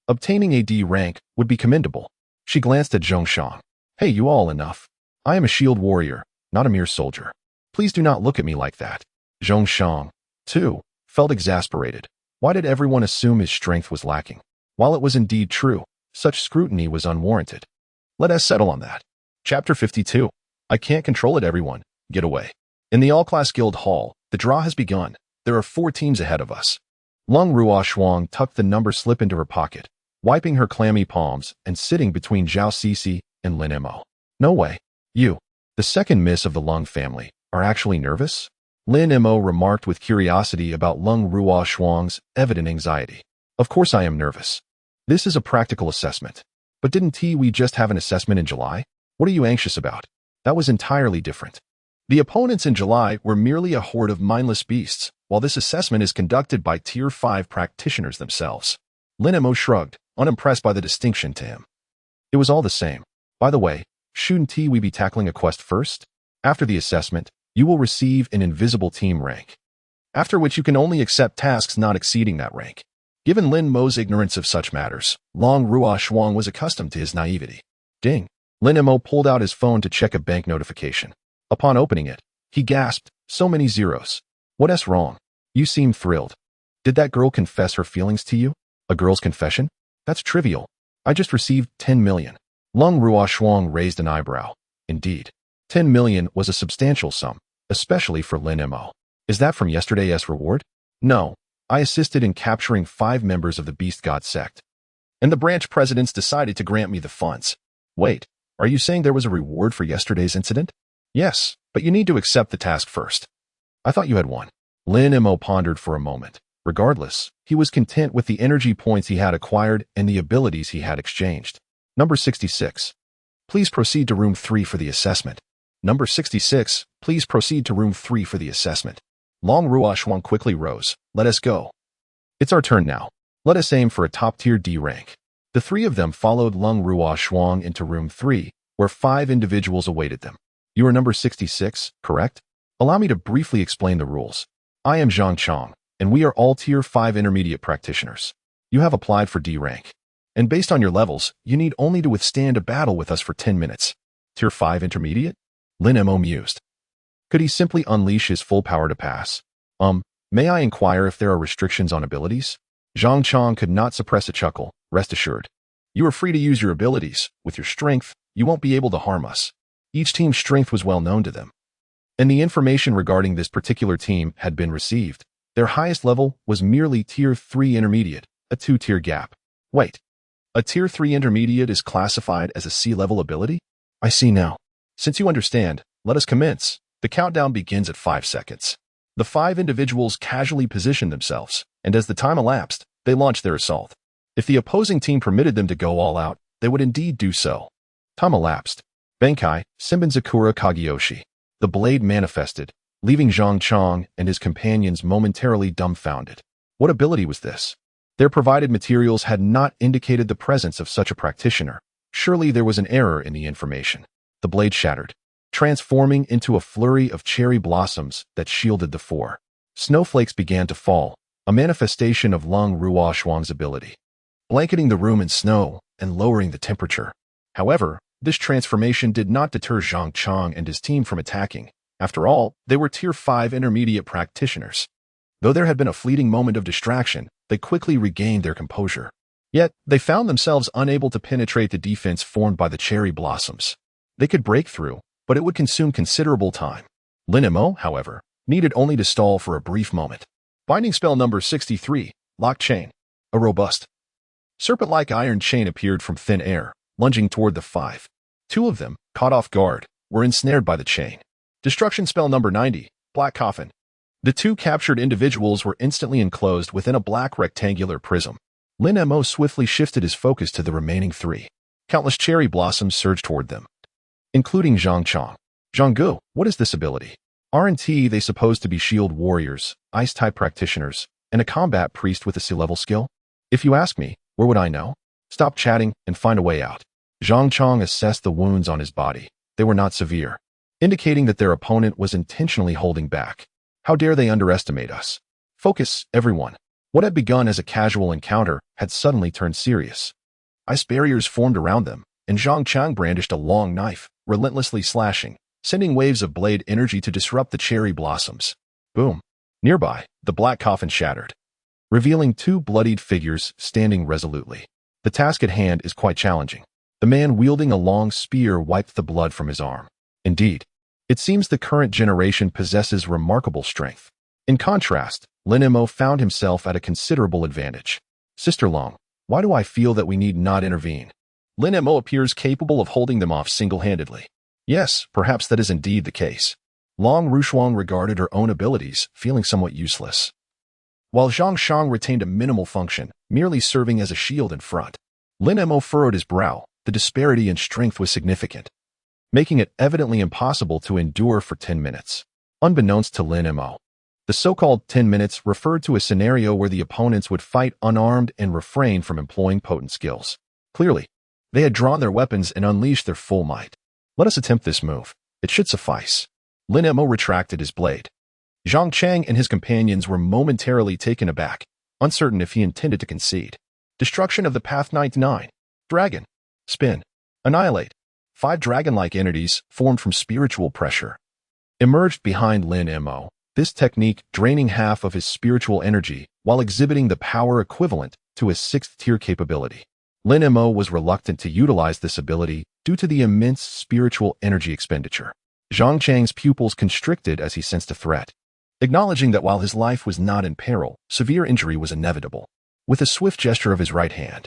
Obtaining a D rank would be commendable. She glanced at Zhongshang. Hey, you all, enough. I am a shield warrior, not a mere soldier. Please do not look at me like that. Zhongshang, too, felt exasperated. Why did everyone assume his strength was lacking? While it was indeed true, such scrutiny was unwarranted. Let us settle on that. Chapter 52. I can't control it, everyone. Get away. In the all-class guild hall, the draw has begun. There are 4 teams ahead of us. Lung Ruo Shuang tucked the number slip into her pocket, wiping her clammy palms and sitting between Zhao Sisi and Lin Mo. No way. You, the second miss of the Lung family, are actually nervous? Lin Mo remarked with curiosity about Lung Ruo Shuang's evident anxiety. Of course I am nervous. This is a practical assessment. But didn't we just have an assessment in July? What are you anxious about? That was entirely different. The opponents in July were merely a horde of mindless beasts, while this assessment is conducted by Tier 5 practitioners themselves. Lin Mo shrugged, unimpressed by the distinction to him. It was all the same. By the way, shouldn't we be tackling a quest first? After the assessment, you will receive an invisible team rank, after which you can only accept tasks not exceeding that rank. Given Lin Mo's ignorance of such matters, Long Ruoshuang was accustomed to his naivety. Ding! Lin Mo pulled out his phone to check a bank notification. Upon opening it, he gasped, so many zeros. What's wrong? You seem thrilled. Did that girl confess her feelings to you? A girl's confession? That's trivial. I just received 10 million. Long Ruoshuang raised an eyebrow. Indeed, 10 million was a substantial sum, especially for Lin Mo. Is that from yesterday's reward? No. I assisted in capturing 5 members of the Beast God sect, and the branch presidents decided to grant me the funds. Wait, are you saying there was a reward for yesterday's incident? Yes, but you need to accept the task first. I thought you had won. Lin Mo pondered for a moment. Regardless, he was content with the energy points he had acquired and the abilities he had exchanged. Number 66. Please proceed to room 3 for the assessment. Number 66, please proceed to room 3 for the assessment. Long Ruoshuang quickly rose. Let us go. It's our turn now. Let us aim for a top-tier D rank. The 3 of them followed Long Ruoshuang into room 3, where 5 individuals awaited them. You are number 66, correct? Allow me to briefly explain the rules. I am Zhang Chong, and we are all Tier 5 intermediate practitioners. You have applied for D rank, and based on your levels, you need only to withstand a battle with us for 10 minutes. Tier 5 intermediate? Lin Mo mused. Could he simply unleash his full power to pass? May I inquire if there are restrictions on abilities? Zhang Chong could not suppress a chuckle. Rest assured. You are free to use your abilities. With your strength, you won't be able to harm us. Each team's strength was well known to them, and the information regarding this particular team had been received. Their highest level was merely Tier 3 intermediate, a 2-tier gap. Wait, a Tier 3 intermediate is classified as a C-level ability? I see now. Since you understand, let us commence. The countdown begins at 5 seconds. The 5 individuals casually positioned themselves, and as the time elapsed, they launched their assault. If the opposing team permitted them to go all out, they would indeed do so. Time elapsed. Benkai, Senbenzakura Kageyoshi. The blade manifested, leaving Zhang Chong and his companions momentarily dumbfounded. What ability was this? Their provided materials had not indicated the presence of such a practitioner. Surely there was an error in the information. The blade shattered, transforming into a flurry of cherry blossoms that shielded the 4. Snowflakes began to fall, a manifestation of Long Ruoshuang's ability, blanketing the room in snow and lowering the temperature. However, this transformation did not deter Zhang Chong and his team from attacking. After all, they were Tier 5 intermediate practitioners. Though there had been a fleeting moment of distraction, they quickly regained their composure. Yet, they found themselves unable to penetrate the defense formed by the cherry blossoms. They could break through, but it would consume considerable time. Lin Mo, however, needed only to stall for a brief moment. Binding spell number 63, Lock Chain. A robust, serpent-like iron chain appeared from thin air, lunging toward the 5. 2 of them, caught off guard, were ensnared by the chain. Destruction spell number 90, Black Coffin. The 2 captured individuals were instantly enclosed within a black rectangular prism. Lin Mo swiftly shifted his focus to the remaining 3. Countless cherry blossoms surged toward them, including Zhang Chong. Zhanggu, what is this ability? Aren't they supposed to be shield warriors, ice-type practitioners, and a combat priest with a C-level skill? If you ask me, where would I know? Stop chatting and find a way out. Zhang Chong assessed the wounds on his body. They were not severe, indicating that their opponent was intentionally holding back. How dare they underestimate us? Focus, everyone. What had begun as a casual encounter had suddenly turned serious. Ice barriers formed around them, and Zhang Chong brandished a long knife, relentlessly slashing, sending waves of blade energy to disrupt the cherry blossoms. Boom. Nearby, the black coffin shattered, revealing 2 bloodied figures standing resolutely. The task at hand is quite challenging. The man wielding a long spear wiped the blood from his arm. Indeed, it seems the current generation possesses remarkable strength. In contrast, Lin Mo found himself at a considerable advantage. Sister Long, why do I feel that we need not intervene? Lin Mo appears capable of holding them off single-handedly. Yes, perhaps that is indeed the case. Long Ruoshuang regarded her own abilities, feeling somewhat useless, while Zhang Shang retained a minimal function, merely serving as a shield in front. Lin Mo furrowed his brow. The disparity in strength was significant, making it evidently impossible to endure for 10 minutes. Unbeknownst to Lin Mo, The so-called 10 minutes referred to a scenario where the opponents would fight unarmed and refrain from employing potent skills. Clearly, they had drawn their weapons and unleashed their full might. Let us attempt this move. It should suffice. Lin Mo retracted his blade. Zhang Chang and his companions were momentarily taken aback, uncertain if he intended to concede. Destruction of the Path 99. Dragon. Spin. Annihilate. 5 dragon-like entities formed from spiritual pressure emerged behind Lin Mo. This technique draining half of his spiritual energy while exhibiting the power equivalent to his 6th-tier capability. Lin Mo was reluctant to utilize this ability due to the immense spiritual energy expenditure. Zhang Chang's pupils constricted as he sensed a threat, acknowledging that while his life was not in peril, severe injury was inevitable. With a swift gesture of his right hand,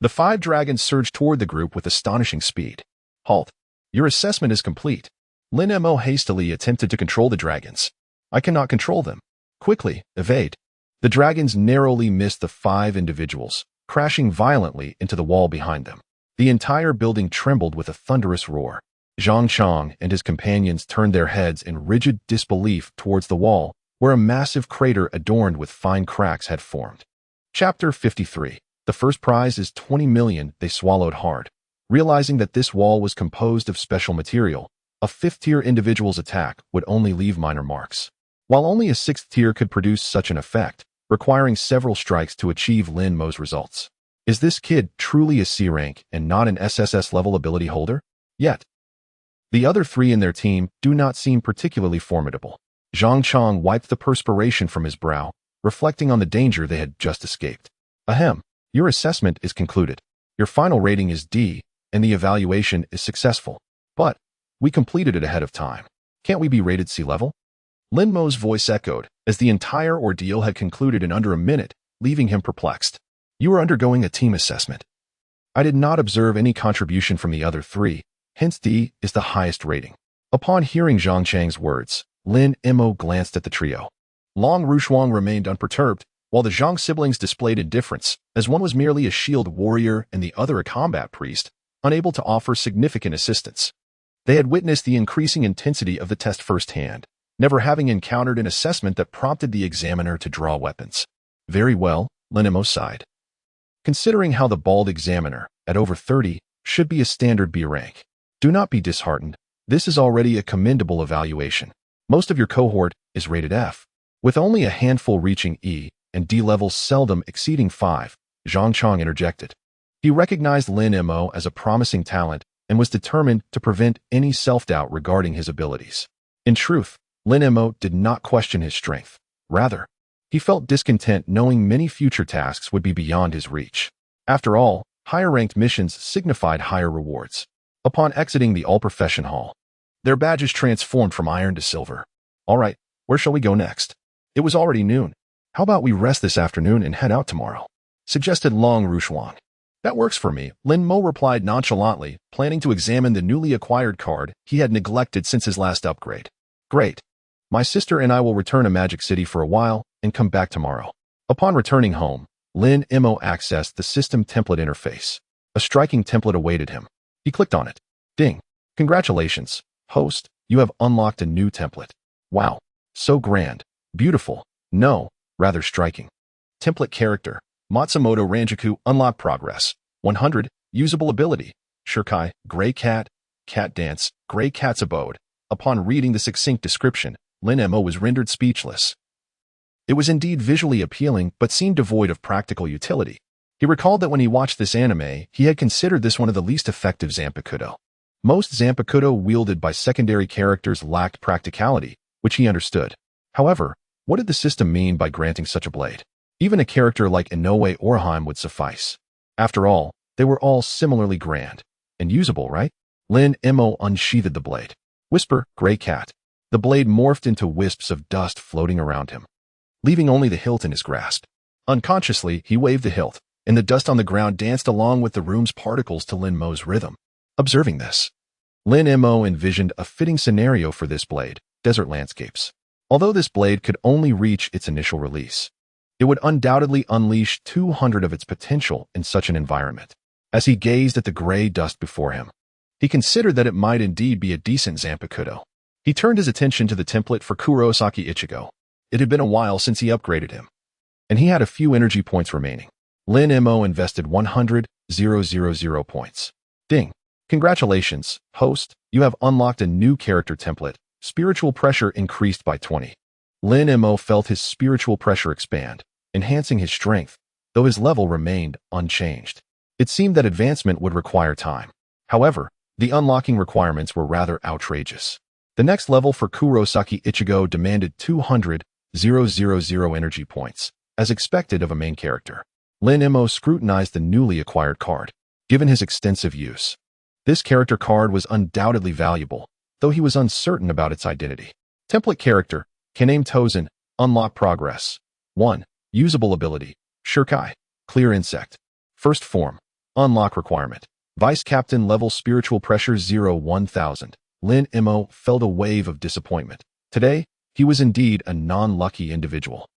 the 5 dragons surged toward the group with astonishing speed. Halt. Your assessment is complete. Lin Mo hastily attempted to control the dragons. I cannot control them. Quickly, evade. The dragons narrowly missed the 5 individuals, crashing violently into the wall behind them. The entire building trembled with a thunderous roar. Zhang Chang and his companions turned their heads in rigid disbelief towards the wall, where a massive crater adorned with fine cracks had formed. Chapter 53. The first prize is 20 million. They swallowed hard. Realizing that this wall was composed of special material, a 5th-tier individual's attack would only leave minor marks, while only a 6th tier could produce such an effect, requiring several strikes to achieve Lin Mo's results. Is this kid truly a C rank and not an SSS-level ability holder? Yet. The other 3 in their team do not seem particularly formidable. Zhang Chang wiped the perspiration from his brow, reflecting on the danger they had just escaped. Ahem, your assessment is concluded. Your final rating is D, and the evaluation is successful. But we completed it ahead of time. Can't we be rated C level? Lin Mo's voice echoed, as the entire ordeal had concluded in under a minute, leaving him perplexed. You are undergoing a team assessment. I did not observe any contribution from the other 3, hence D is the highest rating. Upon hearing Zhang Chang's words, Lin Mo glanced at the trio. Long Rushuang remained unperturbed, while the Zhang siblings displayed indifference, as one was merely a shield warrior and the other a combat priest, unable to offer significant assistance. They had witnessed the increasing intensity of the test firsthand, never having encountered an assessment that prompted the examiner to draw weapons. Very well, Lin Mo sighed. Considering how the bald examiner, at over 30, should be a standard B rank. Do not be disheartened. This is already a commendable evaluation. Most of your cohort is rated F, with only a handful reaching E and D levels seldom exceeding 5, Zhang Chang interjected. He recognized Lin Mo as a promising talent and was determined to prevent any self-doubt regarding his abilities. In truth, Lin Mo did not question his strength. Rather, he felt discontent knowing many future tasks would be beyond his reach. After all, higher-ranked missions signified higher rewards. Upon exiting the all-profession hall, their badges transformed from iron to silver. All right, where shall we go next? It was already noon. How about we rest this afternoon and head out tomorrow? Suggested Long Rushuang. That works for me, Lin Mo replied nonchalantly, planning to examine the newly acquired card he had neglected since his last upgrade. Great. My sister and I will return to Magic City for a while and come back tomorrow. Upon returning home, Lin Mo accessed the system template interface. A striking template awaited him. He clicked on it. Ding. Congratulations, host, you have unlocked a new template. Wow. So grand. Beautiful. No, rather striking. Template character. Matsumoto Ranjaku unlock progress. 100. Usable ability. Shirkai, Gray Cat, Cat Dance, Gray Cat's Abode. Upon reading the succinct description, Lin Mo was rendered speechless. It was indeed visually appealing, but seemed devoid of practical utility. He recalled that when he watched this anime, he had considered this one of the least effective Zanpakuto. Most Zanpakuto wielded by secondary characters lacked practicality, which he understood. However, what did the system mean by granting such a blade? Even a character like Inoue Orheim would suffice. After all, they were all similarly grand and usable, right? Lin Mo unsheathed the blade. Whisper, Gray Cat. The blade morphed into wisps of dust floating around him, leaving only the hilt in his grasp. Unconsciously, he waved the hilt, and the dust on the ground danced along with the room's particles to Lin Mo's rhythm. Observing this, Lin Mo envisioned a fitting scenario for this blade, desert landscapes. Although this blade could only reach its initial release, it would undoubtedly unleash 200 of its potential in such an environment. As he gazed at the gray dust before him, he considered that it might indeed be a decent Zanpakuto. He turned his attention to the template for Kurosaki Ichigo. It had been a while since he upgraded him, and he had a few energy points remaining. Lin Mo invested 100,000 points. Ding. Congratulations, host. You have unlocked a new character template. Spiritual pressure increased by 20. Lin Mo felt his spiritual pressure expand, enhancing his strength, though his level remained unchanged. It seemed that advancement would require time. However, the unlocking requirements were rather outrageous. The next level for Kurosaki Ichigo demanded 200,000 energy points, as expected of a main character. Lin Mo scrutinized the newly acquired card, given his extensive use. This character card was undoubtedly valuable, though he was uncertain about its identity. Template character, Kaname Tozen, unlock progress. 1. Usable ability, Shurkai, clear insect. First form, unlock requirement. Vice Captain level spiritual pressure 0-1000. Lin Mo felt a wave of disappointment. Today, he was indeed a non-lucky individual,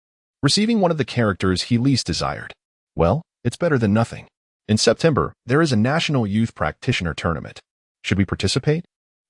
receiving one of the characters he least desired. Well, it's better than nothing. In September, there is a National Youth Practitioner Tournament. Should we participate?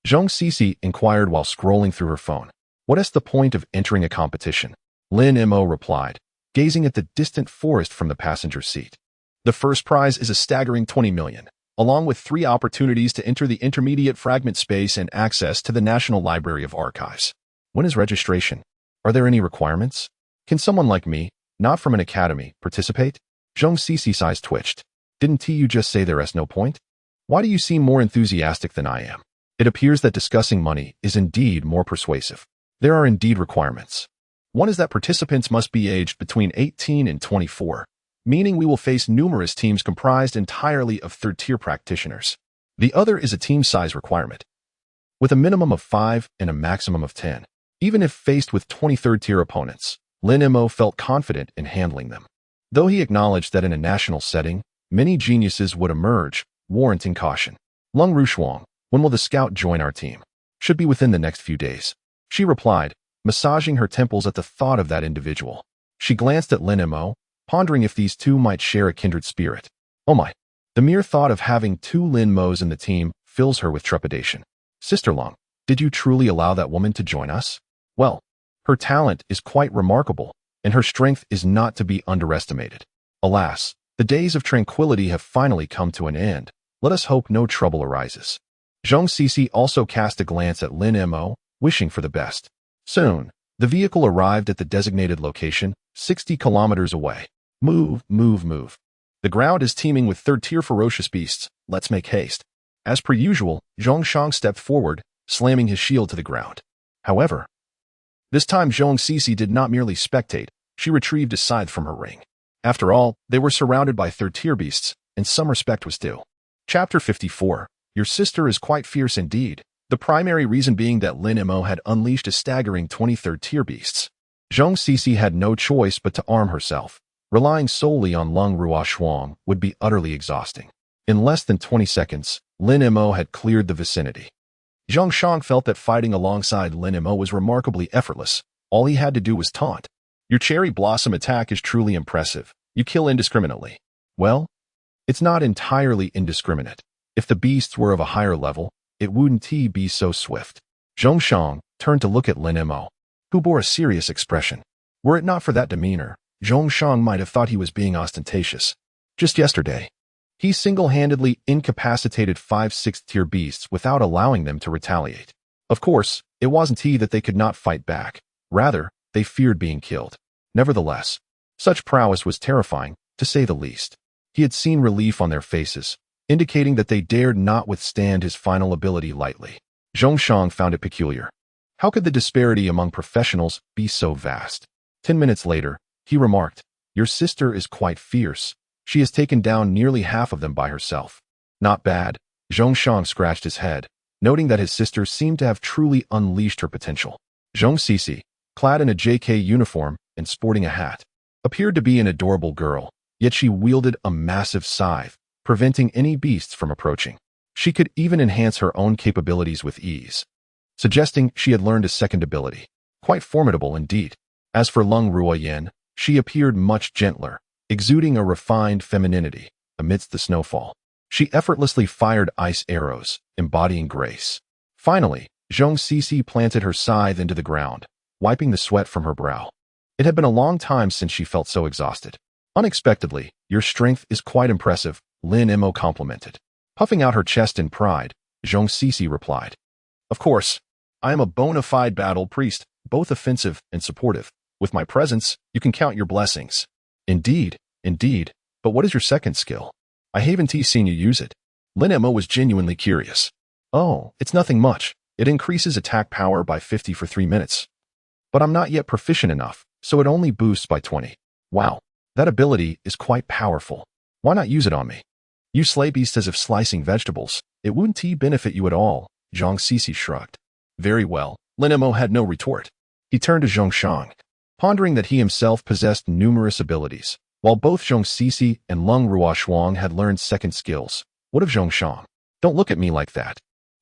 Zhong Sisi inquired while scrolling through her phone. What is the point of entering a competition? Lin Mo replied, gazing at the distant forest from the passenger seat. The first prize is a staggering 20 million, along with 3 opportunities to enter the intermediate fragment space and access to the National Library of Archives. When is registration? Are there any requirements? Can someone like me, not from an academy, participate? Zhong Sisi's eyes twitched. Didn't you just say there is no point? Why do you seem more enthusiastic than I am? It appears that discussing money is indeed more persuasive. There are indeed requirements. One is that participants must be aged between 18 and 24, meaning we will face numerous teams comprised entirely of third-tier practitioners. The other is a team size requirement, with a minimum of 5 and a maximum of 10. Even if faced with 23rd-tier opponents, Lin Mo felt confident in handling them. Though he acknowledged that in a national setting, many geniuses would emerge, warranting caution. Lung Rushuang, when will the scout join our team? Should be within the next few days. She replied, massaging her temples at the thought of that individual. She glanced at Lin Mo, pondering if these two might share a kindred spirit. Oh my. The mere thought of having 2 Lin Mos in the team fills her with trepidation. Sister Lung, did you truly allow that woman to join us? Well, her talent is quite remarkable, and her strength is not to be underestimated. Alas, the days of tranquility have finally come to an end. Let us hope no trouble arises. Zhong Sisi also cast a glance at Lin Mo, wishing for the best. Soon, the vehicle arrived at the designated location, 60 kilometers away. Move, move, move. The ground is teeming with third-tier ferocious beasts. Let's make haste. As per usual, Zhong Shang stepped forward, slamming his shield to the ground. However, this time Zhong Sisi did not merely spectate, she retrieved a scythe from her ring. After all, they were surrounded by third-tier beasts, and some respect was due. Chapter 54. Your sister is quite fierce indeed, the primary reason being that Lin Mo had unleashed a staggering 23rd-tier beasts. Zhong Sisi had no choice but to arm herself. Relying solely on Lung Ruoshuang would be utterly exhausting. In less than 20 seconds, Lin Mo had cleared the vicinity. Zhong Shang felt that fighting alongside Lin Mo was remarkably effortless. All he had to do was taunt. Your cherry blossom attack is truly impressive. You kill indiscriminately. Well, it's not entirely indiscriminate. If the beasts were of a higher level, it wouldn't be so swift. Zhong Shang turned to look at Lin Mo, who bore a serious expression. Were it not for that demeanor, Zhong Shang might have thought he was being ostentatious. Just yesterday, he single-handedly incapacitated 5 6th-tier beasts without allowing them to retaliate. Of course, it wasn't that they could not fight back. Rather, they feared being killed. Nevertheless, such prowess was terrifying, to say the least. He had seen relief on their faces, indicating that they dared not withstand his final ability lightly. Zhong Shang found it peculiar. How could the disparity among professionals be so vast? 10 minutes later, he remarked, your sister is quite fierce. She has taken down nearly half of them by herself. Not bad. Zhong Shang scratched his head, noting that his sister seemed to have truly unleashed her potential. Zhong Sisi, clad in a JK uniform and sporting a hat, appeared to be an adorable girl, yet she wielded a massive scythe, preventing any beasts from approaching. She could even enhance her own capabilities with ease, suggesting she had learned a second ability. Quite formidable indeed. As for Lung Ruoyan, she appeared much gentler, exuding a refined femininity amidst the snowfall. She effortlessly fired ice arrows, embodying grace. Finally, Zhong Sisi planted her scythe into the ground, wiping the sweat from her brow. It had been a long time since she felt so exhausted. Unexpectedly, your strength is quite impressive, Lin Mo complimented. Puffing out her chest in pride, Zhong Sisi replied. Of course, I am a bona fide battle priest, both offensive and supportive. With my presence, you can count your blessings. Indeed, but what is your second skill? I haven't seen you use it. Lin Mo was genuinely curious. Oh, it's nothing much. It increases attack power by 50 for 3 minutes. But I'm not yet proficient enough, so it only boosts by 20. Wow, that ability is quite powerful. Why not use it on me? You slay beasts as if slicing vegetables. It wouldn't benefit you at all, Zhang Sisi shrugged. Very well, Lin Mo had no retort. He turned to Zhong Shang, pondering that he himself possessed numerous abilities. While both Zhong Sisi and Lung Ruoshuang had learned second skills, what of Zhong Shang? Don't look at me like that.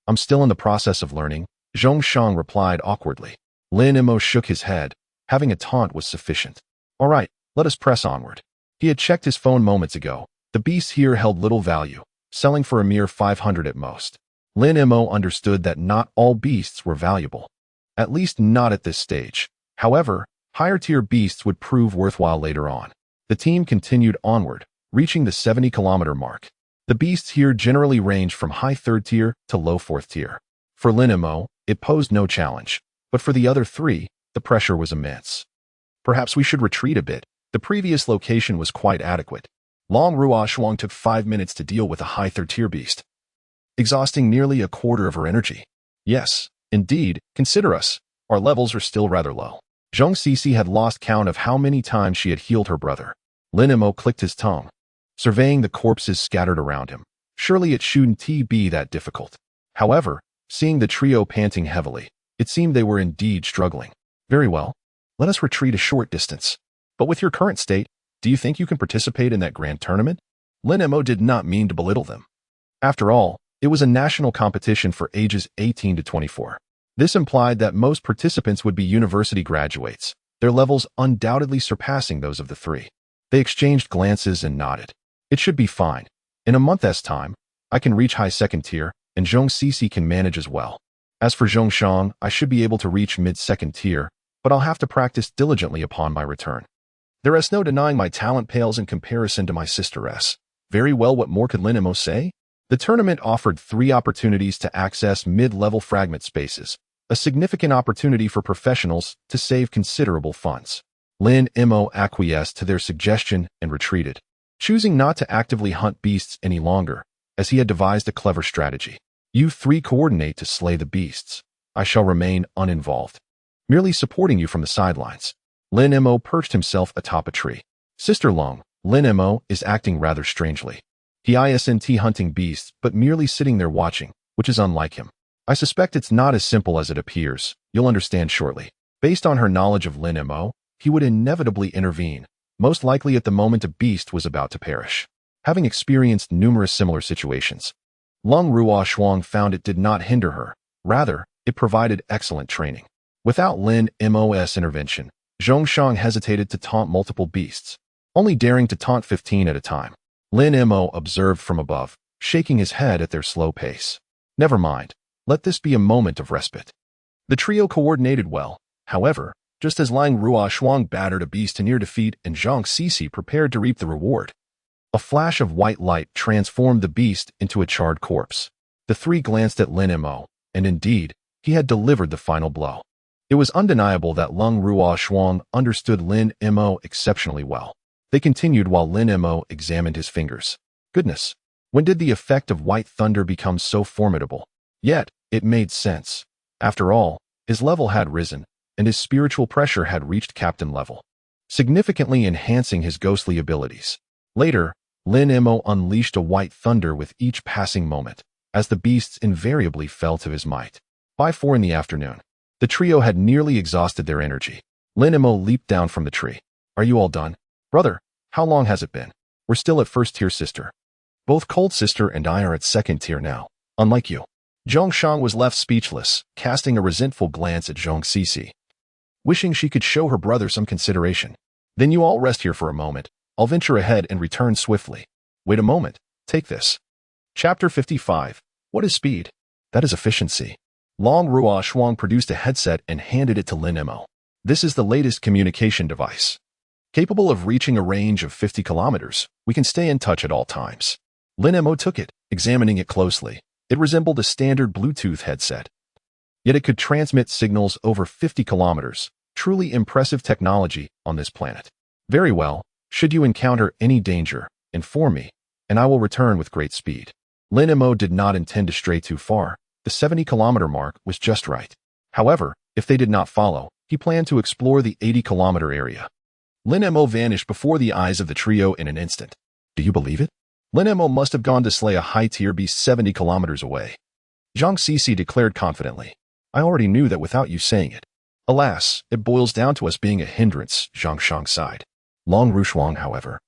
I'm still in the process of learning, Zhong Shang replied awkwardly. Lin Mo shook his head. Having a taunt was sufficient. All right, let us press onward. He had checked his phone moments ago. The beasts here held little value, selling for a mere 500 at most. Lin Mo understood that not all beasts were valuable. At least not at this stage. However, higher-tier beasts would prove worthwhile later on. The team continued onward, reaching the 70-kilometer mark. The beasts here generally ranged from high 3rd tier to low 4th tier. For Lin Mo, it posed no challenge, but for the other three, the pressure was immense. Perhaps we should retreat a bit. The previous location was quite adequate. Long Ruoshuang took 5 minutes to deal with a high 3rd tier beast, exhausting nearly a quarter of her energy. Yes, indeed, consider us. Our levels are still rather low. Zhong Sisi had lost count of how many times she had healed her brother. Lin Mo clicked his tongue, surveying the corpses scattered around him. Surely it shouldn't be that difficult. However, seeing the trio panting heavily, it seemed they were indeed struggling. Very well, let us retreat a short distance. But with your current state, do you think you can participate in that grand tournament? Lin Mo did not mean to belittle them. After all, it was a national competition for ages 18 to 24. This implied that most participants would be university graduates, their levels undoubtedly surpassing those of the three. They exchanged glances and nodded. It should be fine. In a month's time, I can reach high 2nd tier, and Zhong Sisi can manage as well. As for Zhong Shang, I should be able to reach mid-2nd tier, but I'll have to practice diligently upon my return. There is no denying my talent pales in comparison to my sisteress. Very well, what more could Lin Mo say? The tournament offered 3 opportunities to access mid-level fragment spaces, a significant opportunity for professionals to save considerable funds. Lin Mo acquiesced to their suggestion and retreated, choosing not to actively hunt beasts any longer, as he had devised a clever strategy. You 3 coordinate to slay the beasts. I shall remain uninvolved, merely supporting you from the sidelines. Lin Mo perched himself atop a tree. Sister Lung, Lin Mo is acting rather strangely. He isn't hunting beasts, but merely sitting there watching, which is unlike him. I suspect it's not as simple as it appears. You'll understand shortly. Based on her knowledge of Lin Mo, he would inevitably intervene, most likely at the moment a beast was about to perish. Having experienced numerous similar situations, Lung Ruoshuang found it did not hinder her. Rather, it provided excellent training. Without Lin Mo's intervention, Zhong Shang hesitated to taunt multiple beasts, only daring to taunt 15 at a time. Lin Mo observed from above, shaking his head at their slow pace. Never mind. Let this be a moment of respite. The trio coordinated well. However, just as Lang Ruoshuang battered a beast to near defeat and Zhang Sisi prepared to reap the reward, a flash of white light transformed the beast into a charred corpse. The 3 glanced at Lin Mo, and indeed, he had delivered the final blow. It was undeniable that Lung Ruoshuang understood Lin Mo exceptionally well. They continued while Lin Mo examined his fingers. Goodness, when did the effect of white thunder become so formidable? Yet, it made sense. After all, his level had risen, and his spiritual pressure had reached captain level, significantly enhancing his ghostly abilities. Later, Lin Mo unleashed a white thunder with each passing moment, as the beasts invariably fell to his might. By 4 in the afternoon, the trio had nearly exhausted their energy. Lin Mo leaped down from the tree. Are you all done? Brother, how long has it been? We're still at 1st tier, sister. Both Cold Sister and I are at 2nd tier now, unlike you. Zhong Shang was left speechless, casting a resentful glance at Zhong Sisi, wishing she could show her brother some consideration. Then you all rest here for a moment. I'll venture ahead and return swiftly. Wait a moment. Take this. Chapter 55. What is speed? That is efficiency. Long Ruoshuang produced a headset and handed it to Lin Mo. This is the latest communication device. Capable of reaching a range of 50 kilometers, we can stay in touch at all times. Lin Mo took it, examining it closely. It resembled a standard Bluetooth headset. Yet it could transmit signals over 50 kilometers. Truly impressive technology on this planet. Very well, should you encounter any danger, inform me, and I will return with great speed. Lin Mo did not intend to stray too far. The 70-kilometer mark was just right. However, if they did not follow, he planned to explore the 80-kilometer area. Lin Mo vanished before the eyes of the trio in an instant. Do you believe it? Lin Mo must have gone to slay a high-tier beast 70 kilometers away. Zhang Sisi declared confidently. I already knew that without you saying it. Alas, it boils down to us being a hindrance, Zhang Shang sighed. Long Rushuang, however,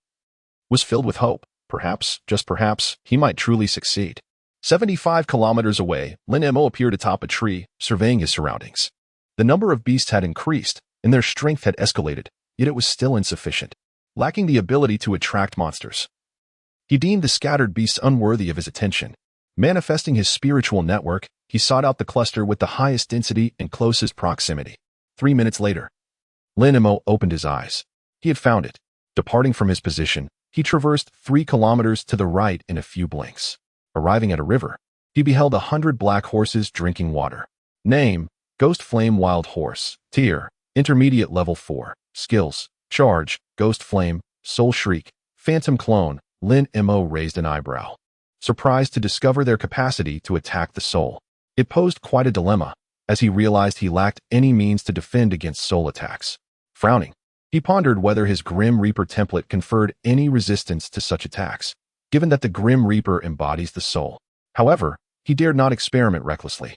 was filled with hope. Perhaps, just perhaps, he might truly succeed. 75 kilometers away, Lin Mo appeared atop a tree, surveying his surroundings. The number of beasts had increased, and their strength had escalated, yet it was still insufficient, lacking the ability to attract monsters. He deemed the scattered beasts unworthy of his attention. Manifesting his spiritual network, he sought out the cluster with the highest density and closest proximity. 3 minutes later, Lin Mo opened his eyes. He had found it. Departing from his position, he traversed 3 kilometers to the right in a few blinks. Arriving at a river, he beheld 100 black horses drinking water. Name, Ghost Flame Wild Horse. Tier, Intermediate Level 4. Skills, Charge, Ghost Flame, Soul Shriek, Phantom Clone. Lin Mo raised an eyebrow, surprised to discover their capacity to attack the soul. It posed quite a dilemma, as he realized he lacked any means to defend against soul attacks. Frowning, he pondered whether his Grim Reaper template conferred any resistance to such attacks, given that the Grim Reaper embodies the soul. However, he dared not experiment recklessly.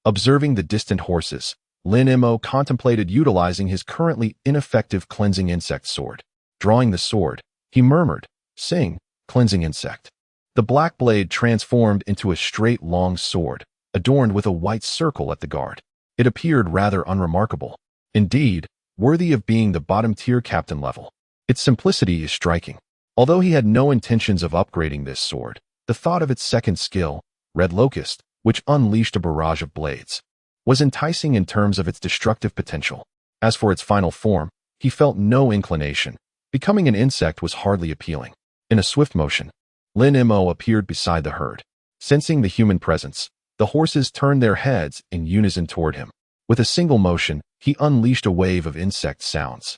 Observing the distant horses, Lin Mo contemplated utilizing his currently ineffective cleansing insect sword. Drawing the sword, he murmured, "Sing, cleansing insect." The black blade transformed into a straight long sword, adorned with a white circle at the guard. It appeared rather unremarkable. Indeed, worthy of being the bottom-tier captain level. Its simplicity is striking. Although he had no intentions of upgrading this sword, the thought of its second skill, Red Locust, which unleashed a barrage of blades, was enticing in terms of its destructive potential. As for its final form, he felt no inclination. Becoming an insect was hardly appealing. In a swift motion, Lin Mo appeared beside the herd. Sensing the human presence, the horses turned their heads in unison toward him. With a single motion, he unleashed a wave of insect sounds.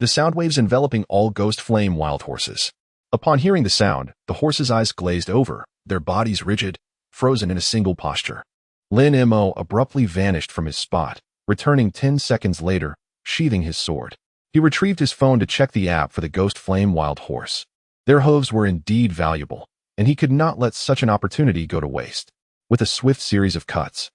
The sound waves enveloping all Ghost Flame wild horses. Upon hearing the sound, the horses' eyes glazed over, their bodies rigid, frozen in a single posture. Lin Mo abruptly vanished from his spot, returning 10 seconds later, sheathing his sword. He retrieved his phone to check the app for the Ghost Flame wild horse. Their hooves were indeed valuable, and he could not let such an opportunity go to waste. With a swift series of cuts,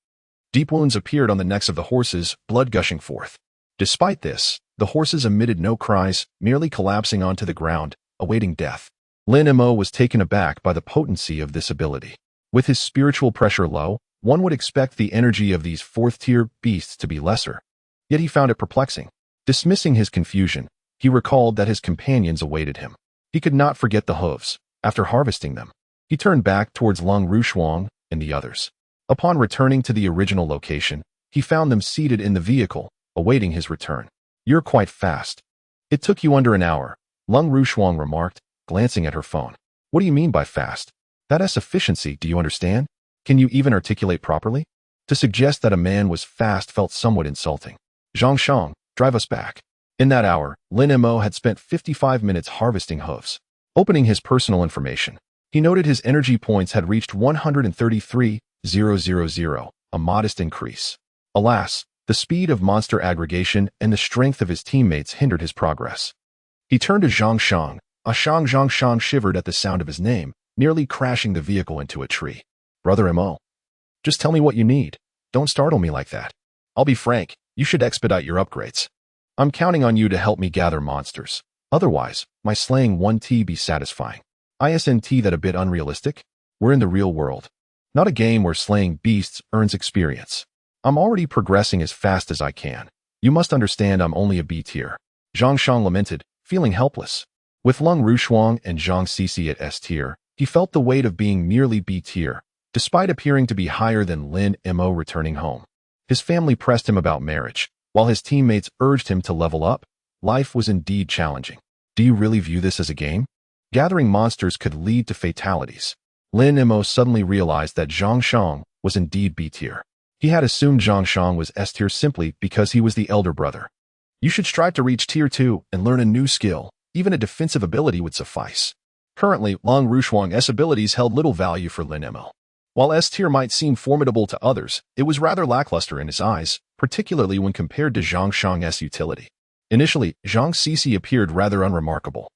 deep wounds appeared on the necks of the horses, blood gushing forth. Despite this, the horses emitted no cries, merely collapsing onto the ground, awaiting death. Lin Mo was taken aback by the potency of this ability. With his spiritual pressure low, one would expect the energy of these fourth-tier beasts to be lesser. Yet he found it perplexing. Dismissing his confusion, he recalled that his companions awaited him. He could not forget the hooves. After harvesting them, he turned back towards Long Rushuang and the others. Upon returning to the original location, he found them seated in the vehicle, awaiting his return. You're quite fast. It took you under an hour, Long Rushuang remarked, glancing at her phone. What do you mean by fast? That is efficiency, do you understand? Can you even articulate properly? To suggest that a man was fast felt somewhat insulting. Zhang Shang, drive us back. In that hour, Lin Mo had spent 55 minutes harvesting hooves. Opening his personal information, he noted his energy points had reached 133,000, a modest increase. Alas, the speed of monster aggregation and the strength of his teammates hindered his progress. He turned to Zhang Shang. Zhang Shang shivered at the sound of his name, nearly crashing the vehicle into a tree. Brother Mo, just tell me what you need. Don't startle me like that. I'll be frank, you should expedite your upgrades. I'm counting on you to help me gather monsters. Otherwise, my slaying 1T be satisfying. Isn't that a bit unrealistic? We're in the real world, not a game where slaying beasts earns experience. I'm already progressing as fast as I can. You must understand I'm only a B tier. Zhang Shang lamented, feeling helpless. With Long Rushuang and Zhang Sisi at S tier, he felt the weight of being merely B tier, despite appearing to be higher than Lin Mo returning home. His family pressed him about marriage, While his teammates urged him to level up, life was indeed challenging. Do you really view this as a game? Gathering monsters could lead to fatalities. Lin Mo suddenly realized that Zhang Shang was indeed B tier. He had assumed Zhang Shang was S tier simply because he was the elder brother. You should strive to reach tier 2 and learn a new skill. Even a defensive ability would suffice. Currently, Long Rushuang's abilities held little value for Lin Mo. While S tier might seem formidable to others, it was rather lackluster in his eyes, particularly when compared to Zhang Shang's utility. Initially, Zhang Cici appeared rather unremarkable.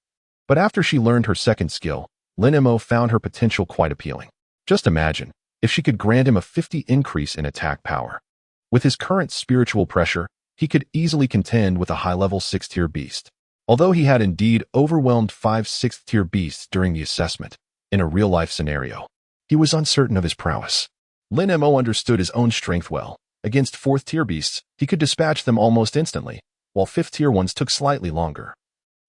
But after she learned her second skill, Lin Mo found her potential quite appealing. Just imagine, if she could grant him a 50 increase in attack power. With his current spiritual pressure, he could easily contend with a high-level 6th-tier beast. Although he had indeed overwhelmed 5 6th-tier beasts during the assessment, in a real-life scenario, he was uncertain of his prowess. Lin Mo understood his own strength well. Against 4th-tier beasts, he could dispatch them almost instantly, while 5th-tier ones took slightly longer.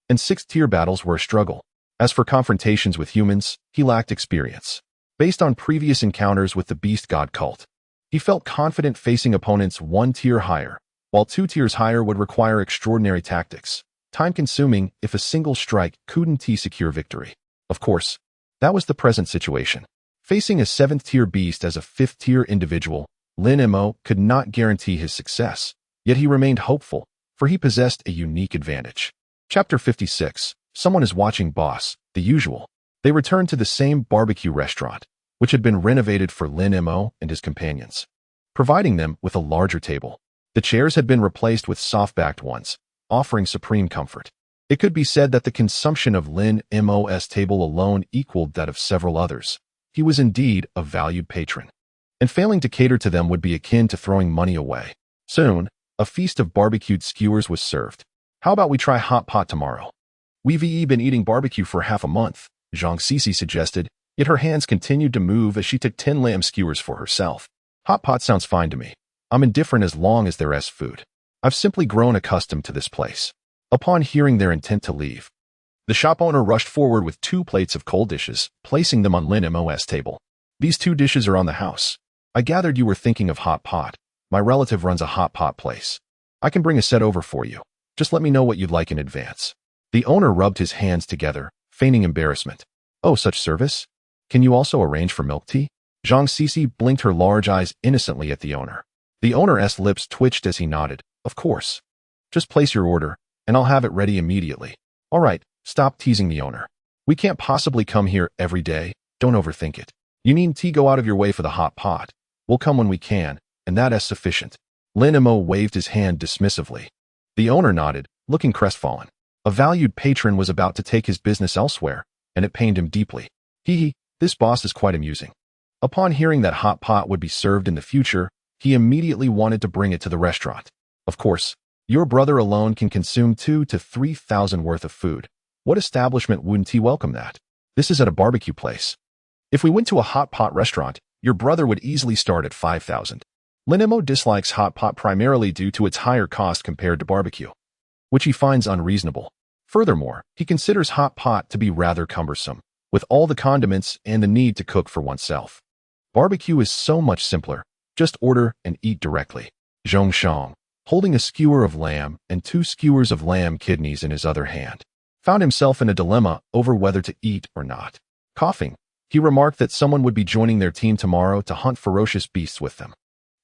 And 6th-tier battles were a struggle. As for confrontations with humans, he lacked experience. Based on previous encounters with the beast god cult, he felt confident facing opponents 1 tier higher, while 2 tiers higher would require extraordinary tactics, time-consuming if a single strike couldn't secure victory. Of course, that was the present situation. Facing a 7th-tier beast as a 5th-tier individual, Lin Mo could not guarantee his success, yet he remained hopeful, for he possessed a unique advantage. Chapter 56. Someone is watching boss, the usual. They returned to the same barbecue restaurant, which had been renovated for Lin Mo and his companions, providing them with a larger table. The chairs had been replaced with soft-backed ones, offering supreme comfort. It could be said that the consumption of Lin Mo's table alone equaled that of several others. He was indeed a valued patron, and failing to cater to them would be akin to throwing money away. Soon, a feast of barbecued skewers was served. How about we try hot pot tomorrow? We've been eating barbecue for half a month, Zhang Cici suggested, yet her hands continued to move as she took 10 lamb skewers for herself. Hot pot sounds fine to me. I'm indifferent as long as there is food. I've simply grown accustomed to this place. Upon hearing their intent to leave, the shop owner rushed forward with 2 plates of cold dishes, placing them on Lin Mo's table. These 2 dishes are on the house. I gathered you were thinking of hot pot. My relative runs a hot pot place. I can bring a set over for you. Just let me know what you'd like in advance. The owner rubbed his hands together, feigning embarrassment. Oh, such service? Can you also arrange for milk tea? Zhang Cici blinked her large eyes innocently at the owner. The owner's lips twitched as he nodded. Of course. Just place your order, and I'll have it ready immediately. All right, stop teasing the owner. We can't possibly come here every day. Don't overthink it. You needn't go out of your way for the hot pot. We'll come when we can, and that is sufficient. Lin Mo waved his hand dismissively. The owner nodded, looking crestfallen. A valued patron was about to take his business elsewhere, and it pained him deeply. This boss is quite amusing. Upon hearing that hot pot would be served in the future, he immediately wanted to bring it to the restaurant. Of course, your brother alone can consume 2,000 to 3,000 worth of food. What establishment wouldn't he welcome that? This is at a barbecue place. If we went to a hot pot restaurant, your brother would easily start at 5,000. Lin Mo dislikes hot pot primarily due to its higher cost compared to barbecue, which he finds unreasonable. Furthermore, he considers hot pot to be rather cumbersome, with all the condiments and the need to cook for oneself. Barbecue is so much simpler. Just order and eat directly. Zhang Shang, holding a skewer of lamb and 2 skewers of lamb kidneys in his other hand, found himself in a dilemma over whether to eat or not. Coughing, he remarked that someone would be joining their team tomorrow to hunt ferocious beasts with them.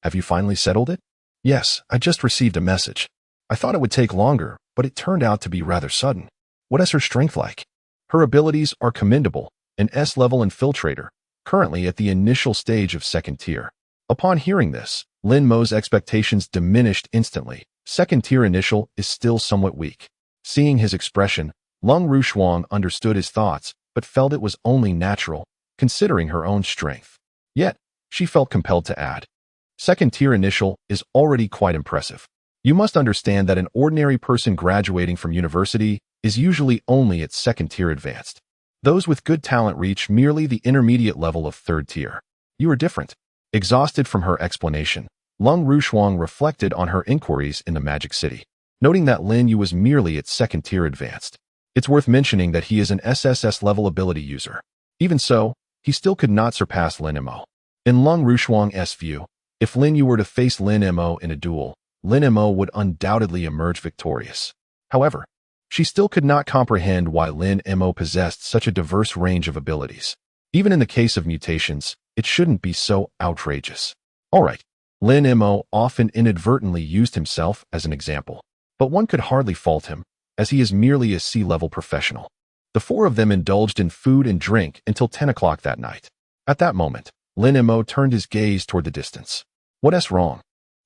Have you finally settled it? Yes, I just received a message. I thought it would take longer, but it turned out to be rather sudden. What is her strength like? Her abilities are commendable, an S-level infiltrator, currently at the initial stage of 2nd tier. Upon hearing this, Lin Mo's expectations diminished instantly. 2nd tier initial is still somewhat weak. Seeing his expression, Long Rushuang understood his thoughts, but felt it was only natural, considering her own strength. Yet, she felt compelled to add, 2nd tier initial is already quite impressive. You must understand that an ordinary person graduating from university is usually only at 2nd tier advanced. Those with good talent reach merely the intermediate level of 3rd tier. You are different. Exhausted from her explanation, Long Rushuang reflected on her inquiries in the Magic City, noting that Lin Yu was merely at 2nd tier advanced. It's worth mentioning that he is an SSS level ability user. Even so, he still could not surpass Lin Mo. In Long Rushuang's view, if Lin Yu were to face Lin Mo in a duel, Lin Mo would undoubtedly emerge victorious. However, she still could not comprehend why Lin Mo possessed such a diverse range of abilities. Even in the case of mutations, it shouldn't be so outrageous. Alright, Lin Mo often inadvertently used himself as an example, but one could hardly fault him, as he is merely a C-level professional. The four of them indulged in food and drink until 10 o'clock that night. At that moment, Lin Mo turned his gaze toward the distance. What's wrong?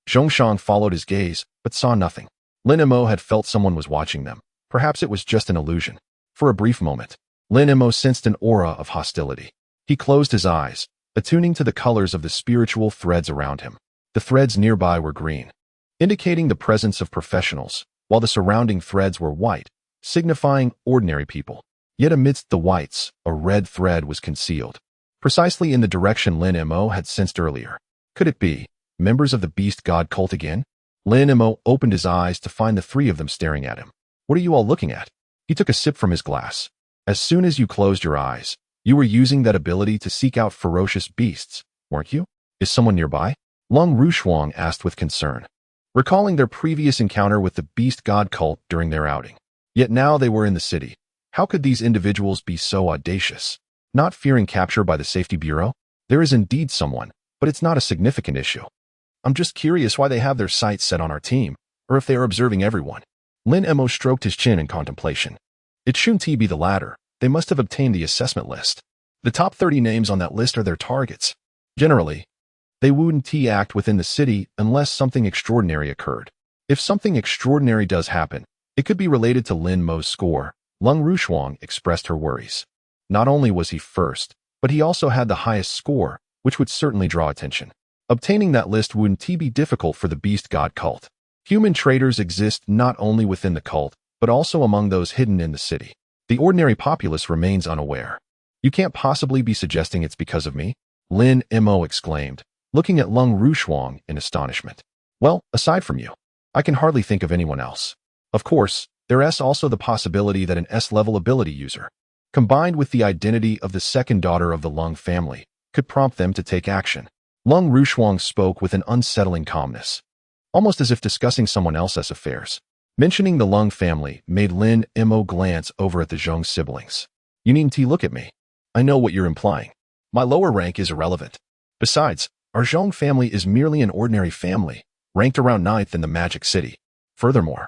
Zhongshan followed his gaze, but saw nothing. Lin Mo had felt someone was watching them. Perhaps it was just an illusion. For a brief moment, Lin Mo sensed an aura of hostility. He closed his eyes, attuning to the colors of the spiritual threads around him. The threads nearby were green, indicating the presence of professionals, while the surrounding threads were white, signifying ordinary people. Yet amidst the whites, a red thread was concealed, precisely in the direction Lin Mo had sensed earlier. Could it be members of the beast god cult again? Lin Mo opened his eyes to find the three of them staring at him. What are you all looking at? He took a sip from his glass. As soon as you closed your eyes, you were using that ability to seek out ferocious beasts, weren't you? Is someone nearby? Lung Rushuang asked with concern, recalling their previous encounter with the beast god cult during their outing. Yet now they were in the city. How could these individuals be so audacious? Not fearing capture by the Safety Bureau? There is indeed someone, but it's not a significant issue. I'm just curious why they have their sights set on our team, or if they are observing everyone. Lin Mo stroked his chin in contemplation. It shouldn't be the latter. They must have obtained the assessment list. The top 30 names on that list are their targets. Generally, they wouldn't act within the city unless something extraordinary occurred. If something extraordinary does happen, it could be related to Lin Mo's score. Lung Rushuang expressed her worries. Not only was he first, but he also had the highest score, which would certainly draw attention. Obtaining that list wouldn't be difficult for the beast god cult. Human traitors exist not only within the cult, but also among those hidden in the city. The ordinary populace remains unaware. You can't possibly be suggesting it's because of me? Lin Mo exclaimed, looking at Lung Rushuang in astonishment. Well, aside from you, I can hardly think of anyone else. Of course, there is also the possibility that an S-level ability user, combined with the identity of the second daughter of the Lung family, could prompt them to take action. Lung Rushuang spoke with an unsettling calmness, almost as if discussing someone else's affairs. Mentioning the Lung family made Lin Mo glance over at the Zhong siblings. You needn't look at me. I know what you're implying. My lower rank is irrelevant. Besides, our Zhong family is merely an ordinary family, ranked around 9th in the Magic City. Furthermore,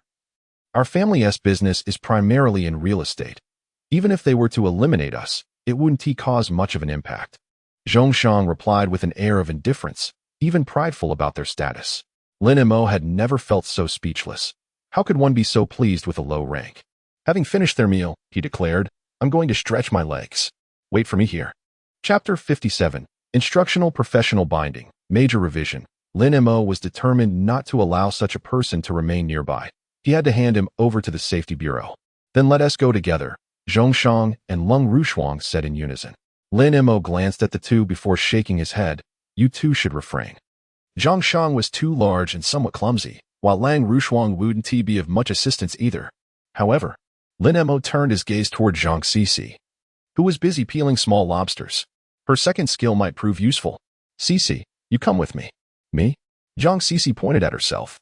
our family's business is primarily in real estate. Even if they were to eliminate us, it wouldn't cause much of an impact. Zhongshan replied with an air of indifference, even prideful about their status. Lin Mo had never felt so speechless. How could one be so pleased with a low rank? Having finished their meal, he declared, I'm going to stretch my legs. Wait for me here. Chapter 57, Instructional Professional Binding, Major Revision. Lin Mo was determined not to allow such a person to remain nearby. He had to hand him over to the Safety Bureau. Then let us go together, Zhongshan and Lung Rushuang said in unison. Lin Mo glanced at the two before shaking his head. You two should refrain. Zhongshan was too large and somewhat clumsy, while Lang Rushuang wouldn't be of much assistance either. However, Lin Mo turned his gaze toward Zhang Cici, who was busy peeling small lobsters. Her second skill might prove useful. Cici, you come with me. Me? Zhang Cici pointed at herself,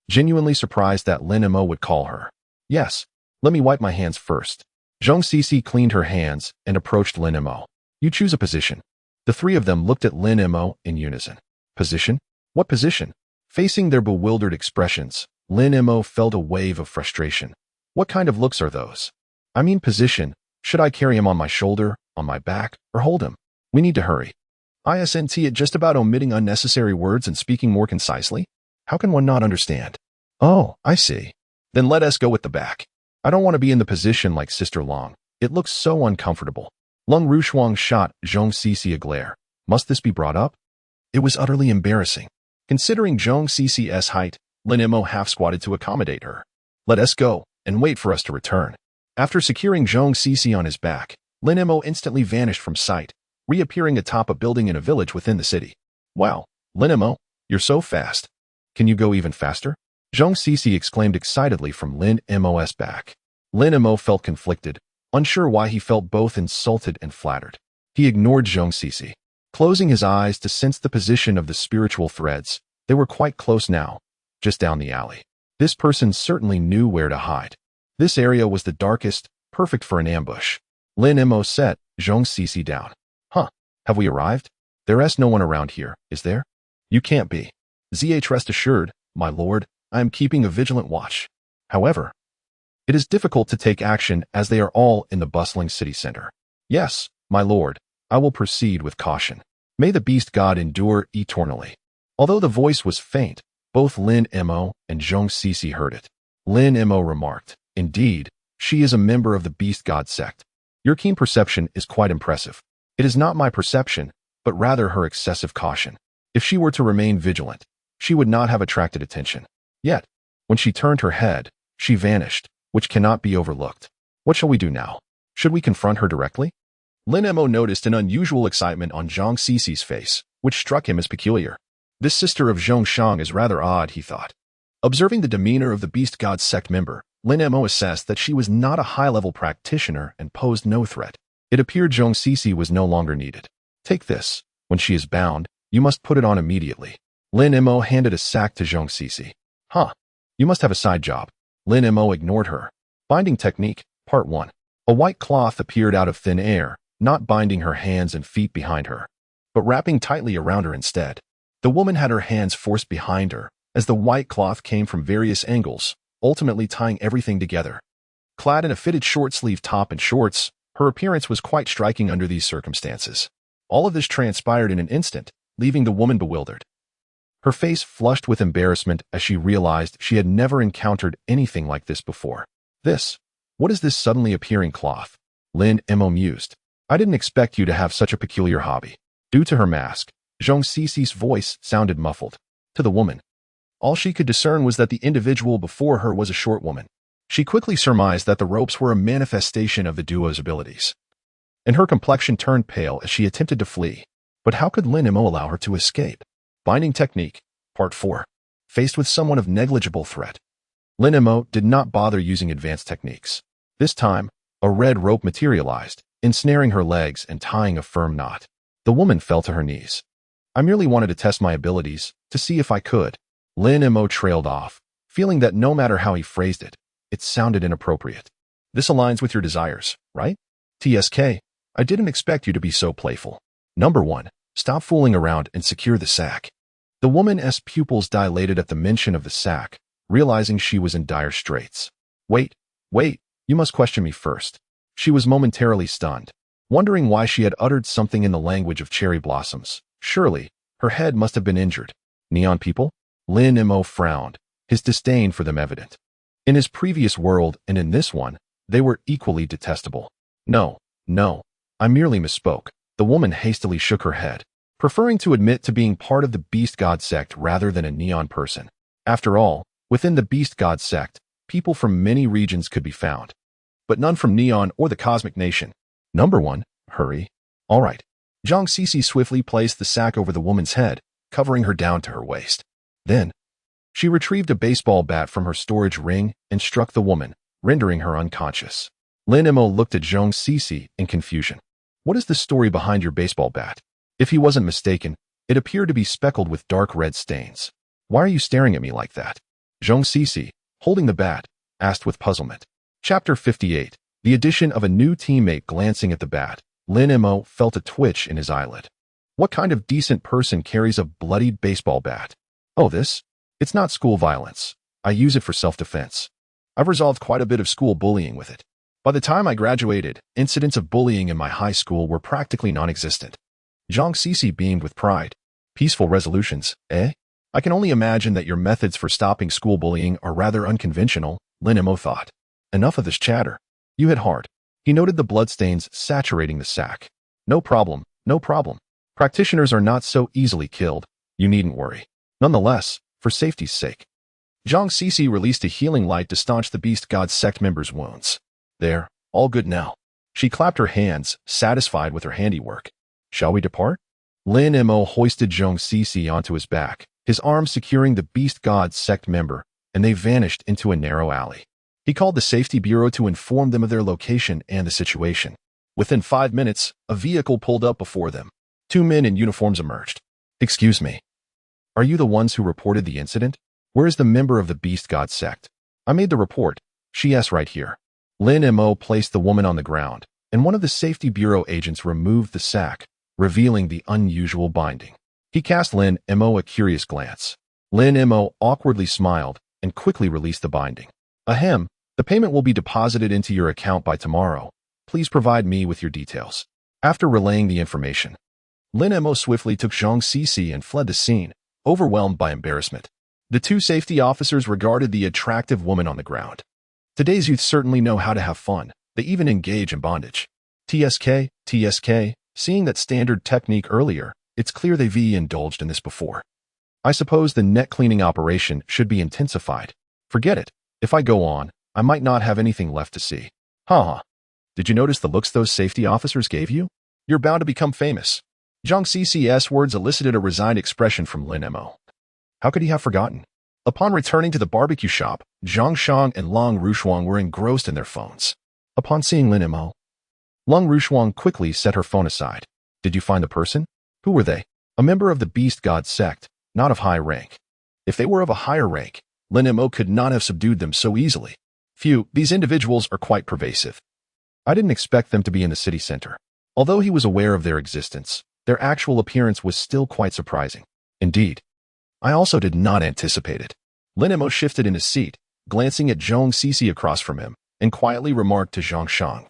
genuinely surprised that Lin Mo would call her. Yes, let me wipe my hands first. Zhang Cici cleaned her hands and approached Lin Mo. You choose a position. The three of them looked at Lin Mo in unison. Position? What position? Facing their bewildered expressions, Lin Mo felt a wave of frustration. What kind of looks are those? I mean position. Should I carry him on my shoulder, on my back, or hold him? We need to hurry. Isn't it just about omitting unnecessary words and speaking more concisely? How can one not understand? Oh, I see. Then let us go with the back. I don't want to be in the position like Sister Long. It looks so uncomfortable. Lung Rushuang shot Zhong Cici a glare. Must this be brought up? It was utterly embarrassing. Considering Zhong Cici's height, Lin Mo half-squatted to accommodate her. Let us go, and wait for us to return. After securing Zhong Cici on his back, Lin Mo instantly vanished from sight, reappearing atop a building in a village within the city. Wow, Lin Mo, you're so fast. Can you go even faster? Zhong Cici exclaimed excitedly from Lin Mo's back. Lin Mo felt conflicted, unsure why he felt both insulted and flattered. He ignored Zhong Cici, closing his eyes to sense the position of the spiritual threads. They were quite close now. just down the alley. This person certainly knew where to hide. This area was the darkest, perfect for an ambush. Lin Mo set Zhong Sisi down. Huh, have we arrived? There's no one around here, is there? You can't be. Rest assured, my lord, I am keeping a vigilant watch. However, it is difficult to take action as they are all in the bustling city center. Yes, my lord, I will proceed with caution. May the beast god endure eternally. Although the voice was faint, both Lin Mo and Zhong Sisi heard it. Lin Mo remarked, indeed, she is a member of the beast god sect. Your keen perception is quite impressive. It is not my perception, but rather her excessive caution. If she were to remain vigilant, she would not have attracted attention. Yet, when she turned her head, she vanished, which cannot be overlooked. What shall we do now? Should we confront her directly? Lin Mo noticed an unusual excitement on Zhong Sisi's face, which struck him as peculiar. This sister of Zhong Shang is rather odd, he thought. Observing the demeanor of the beast god sect member, Lin Mo assessed that she was not a high-level practitioner and posed no threat. It appeared Zhong Sisi was no longer needed. Take this. When she is bound, you must put it on immediately. Lin Mo handed a sack to Zhong Sisi. Huh. You must have a side job. Lin Mo ignored her. Binding technique, part 1. A white cloth appeared out of thin air, not binding her hands and feet behind her, but wrapping tightly around her instead. The woman had her hands forced behind her, as the white cloth came from various angles, ultimately tying everything together. Clad in a fitted short-sleeved top and shorts, her appearance was quite striking under these circumstances. All of this transpired in an instant, leaving the woman bewildered. Her face flushed with embarrassment as she realized she had never encountered anything like this before. What is this suddenly appearing cloth? Lin Mo mused. I didn't expect you to have such a peculiar hobby. Due to her mask, Zhong Sisi's voice sounded muffled. To the woman, all she could discern was that the individual before her was a short woman. She quickly surmised that the ropes were a manifestation of the duo's abilities. And her complexion turned pale as she attempted to flee. But how could Lin Mo allow her to escape? Binding technique, part 4. Faced with someone of negligible threat, Lin Mo did not bother using advanced techniques. This time, a red rope materialized, ensnaring her legs and tying a firm knot. The woman fell to her knees. I merely wanted to test my abilities, to see if I could. Lin Mo trailed off, feeling that no matter how he phrased it, it sounded inappropriate. This aligns with your desires, right? TSK, I didn't expect you to be so playful. Number 1, stop fooling around and secure the sack. The woman's pupils dilated at the mention of the sack, realizing she was in dire straits. Wait, you must question me first. She was momentarily stunned, wondering why she had uttered something in the language of cherry blossoms. Surely, her head must have been injured. Neon people? Lin Mo frowned, his disdain for them evident. In his previous world and in this one, they were equally detestable. No, I merely misspoke. The woman hastily shook her head, preferring to admit to being part of the beast god sect rather than a neon person. After all, within the beast god sect, people from many regions could be found, but none from Neon or the Cosmic Nation. Number 1, hurry. All right. Zhong Sisi swiftly placed the sack over the woman's head, covering her down to her waist. Then, she retrieved a baseball bat from her storage ring and struck the woman, rendering her unconscious. Lin Mo looked at Zhong Sisi in confusion. What is the story behind your baseball bat? If he wasn't mistaken, it appeared to be speckled with dark red stains. Why are you staring at me like that? Zhong Sisi, holding the bat, asked with puzzlement. Chapter 58. The addition of a new teammate. Glancing at the bat, Lin Mo felt a twitch in his eyelid. What kind of decent person carries a bloodied baseball bat? Oh, it's not school violence. I use it for self-defense. I've resolved quite a bit of school bullying with it. By the time I graduated, incidents of bullying in my high school were practically non-existent. Zhong Sisi beamed with pride. Peaceful resolutions, eh? I can only imagine that your methods for stopping school bullying are rather unconventional, Lin Mo thought. Enough of this chatter. You hit hard. He noted the bloodstains saturating the sack. No problem. Practitioners are not so easily killed. You needn't worry. Nonetheless, for safety's sake. Zhong Sisi released a healing light to staunch the beast god sect member's wounds. There, all good now. She clapped her hands, satisfied with her handiwork. Shall we depart? Lin Mo hoisted Zhong Sisi onto his back, his arms securing the beast god sect member, and they vanished into a narrow alley. He called the safety bureau to inform them of their location and the situation. Within 5 minutes, a vehicle pulled up before them. 2 men in uniforms emerged. Excuse me. Are you the ones who reported the incident? Where is the member of the Beast God sect? I made the report. She's right here. Lin Mo placed the woman on the ground, and one of the Safety Bureau agents removed the sack, revealing the unusual binding. He cast Lin Mo a curious glance. Lin Mo awkwardly smiled and quickly released the binding. Ahem, the payment will be deposited into your account by tomorrow. Please provide me with your details. After relaying the information, Lin Mo swiftly took Zhang Cici and fled the scene, overwhelmed by embarrassment. The two safety officers regarded the attractive woman on the ground. Today's youth certainly know how to have fun. They even engage in bondage. TSK, seeing that standard technique earlier, it's clear they've indulged in this before. I suppose the net cleaning operation should be intensified. Forget it. If I go on, I might not have anything left to see. Haha. Did you notice the looks those safety officers gave you? You're bound to become famous. Zhang Cici's words elicited a resigned expression from Lin Mo. How could he have forgotten? Upon returning to the barbecue shop, Zhang Shang and Long Rushuang were engrossed in their phones. Upon seeing Lin Mo, Long Rushuang quickly set her phone aside. Did you find the person? Who were they? A member of the Beast God sect, not of high rank. If they were of a higher rank, Lin Mo could not have subdued them so easily. These individuals are quite pervasive. I didn't expect them to be in the city center. Although he was aware of their existence, their actual appearance was still quite surprising. Indeed, I also did not anticipate it. Lin Mo shifted in his seat, glancing at Zhang Cici across from him, and quietly remarked to Zhang Shang,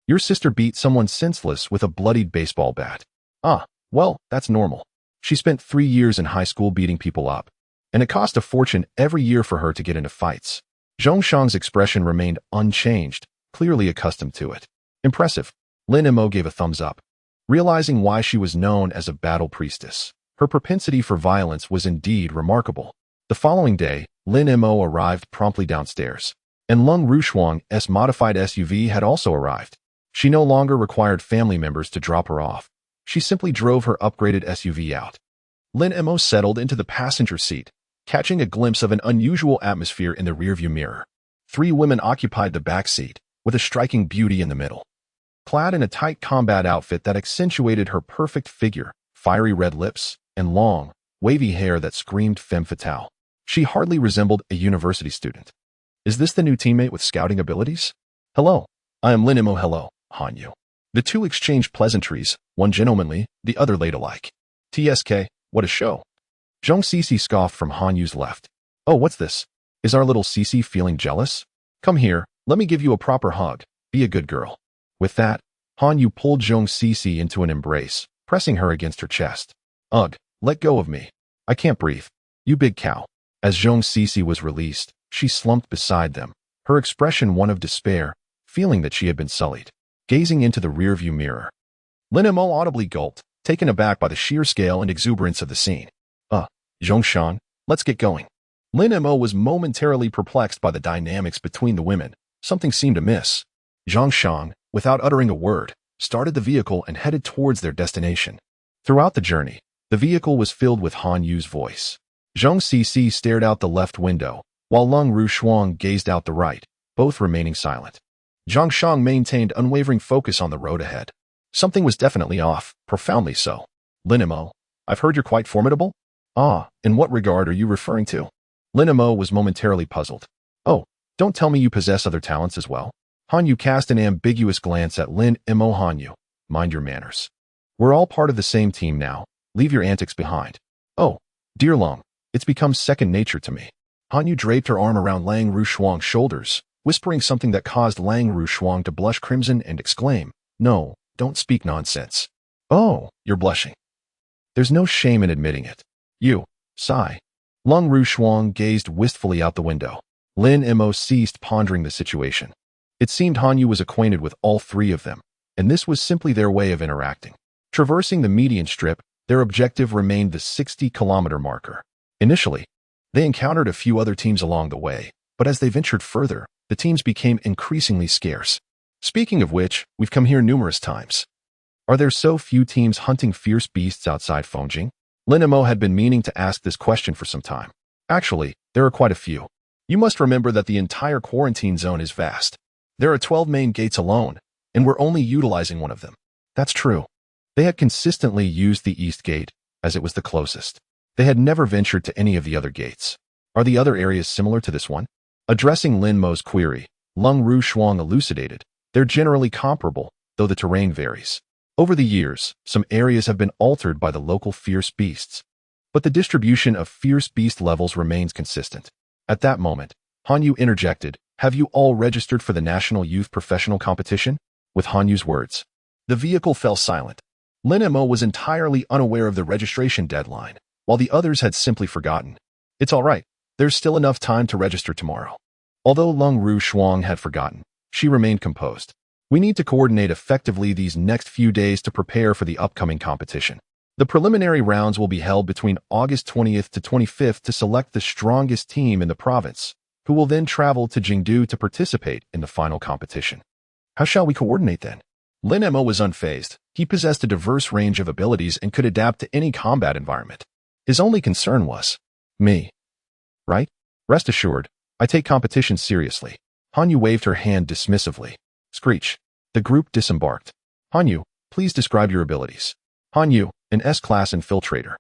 "Your sister beat someone senseless with a bloodied baseball bat." Ah, well, that's normal. She spent 3 years in high school beating people up, and it cost a fortune every year for her to get into fights. Zhang Shang's expression remained unchanged, clearly accustomed to it. Impressive. Lin Mo gave a thumbs up. Realizing why she was known as a battle priestess, her propensity for violence was indeed remarkable. The following day, Lin Mo arrived promptly downstairs, and Long Rushuang's modified SUV had also arrived. She no longer required family members to drop her off. She simply drove her upgraded SUV out. Lin Mo settled into the passenger seat, catching a glimpse of an unusual atmosphere in the rearview mirror. 3 women occupied the back seat, with a striking beauty in the middle. Clad in a tight combat outfit that accentuated her perfect figure, fiery red lips, and long, wavy hair that screamed femme fatale, she hardly resembled a university student. Is this the new teammate with scouting abilities? Hello, I am Lin Mo. Hello, Hanyu. The two exchanged pleasantries, one gentlemanly, the other ladylike. TSK, what a show. Zhang Cici scoffed from Hanyu's left. Oh, what's this? Is our little Cici feeling jealous? Come here, let me give you a proper hug. Be a good girl. With that, Hanyu pulled Zhang Cici into an embrace, pressing her against her chest. Ugh, let go of me. I can't breathe. You big cow. As Zhang Cici was released, she slumped beside them, her expression one of despair, feeling that she had been sullied. Gazing into the rearview mirror, Lin Mo audibly gulped, taken aback by the sheer scale and exuberance of the scene. Zhang Shan, let's get going. Lin Mo was momentarily perplexed by the dynamics between the women. Something seemed amiss. Zhang Shang, without uttering a word, started the vehicle and headed towards their destination. Throughout the journey, the vehicle was filled with Han Yu's voice. Zhang Cici stared out the left window, while Long Rushuang gazed out the right, both remaining silent. Zhang Shang maintained unwavering focus on the road ahead. Something was definitely off, profoundly so. Lin Mo, I've heard you're quite formidable? Ah, in what regard are you referring to? Lin Mo was momentarily puzzled. Oh, don't tell me you possess other talents as well. Hanyu cast an ambiguous glance at Lin Mo. Hanyu, mind your manners. We're all part of the same team now. Leave your antics behind. Oh, dear Long, it's become second nature to me. Hanyu draped her arm around Lang Rushuang's shoulders, whispering something that caused Lang Rushuang to blush crimson and exclaim, No, don't speak nonsense. Oh, you're blushing. There's no shame in admitting it. You, sigh. Lang Rushuang gazed wistfully out the window. Lin Mo ceased pondering the situation. It seemed Hanyu was acquainted with all 3 of them, and this was simply their way of interacting. Traversing the median strip, their objective remained the 60-kilometer marker. Initially, they encountered a few other teams along the way, but as they ventured further, the teams became increasingly scarce. Speaking of which, we've come here numerous times. Are there so few teams hunting fierce beasts outside Fongjing? Lin Mo had been meaning to ask this question for some time. Actually, there are quite a few. You must remember that the entire quarantine zone is vast. There are 12 main gates alone, and we're only utilizing one of them. That's true. They had consistently used the east gate, as it was the closest. They had never ventured to any of the other gates. Are the other areas similar to this one? Addressing Lin Mo's query, Lung Ru Shuang elucidated, they're generally comparable, though the terrain varies. Over the years, some areas have been altered by the local fierce beasts, but the distribution of fierce beast levels remains consistent. At that moment, Han Yu interjected, have you all registered for the National Youth Professional Competition? With Han Yu's words, the vehicle fell silent. Lin Mo was entirely unaware of the registration deadline, while the others had simply forgotten. It's all right. There's still enough time to register tomorrow. Although Lung Ru Shuang had forgotten, she remained composed. We need to coordinate effectively these next few days to prepare for the upcoming competition. The preliminary rounds will be held between August 20th to 25th to select the strongest team in the province, who will then travel to Jingdu to participate in the final competition. How shall we coordinate then? Lin Mo was unfazed. He possessed a diverse range of abilities and could adapt to any combat environment. His only concern was, me. Right? Rest assured, I take competition seriously. Han Yu waved her hand dismissively. Screech. The group disembarked. Han Yu, please describe your abilities. Han Yu, an S-class infiltrator.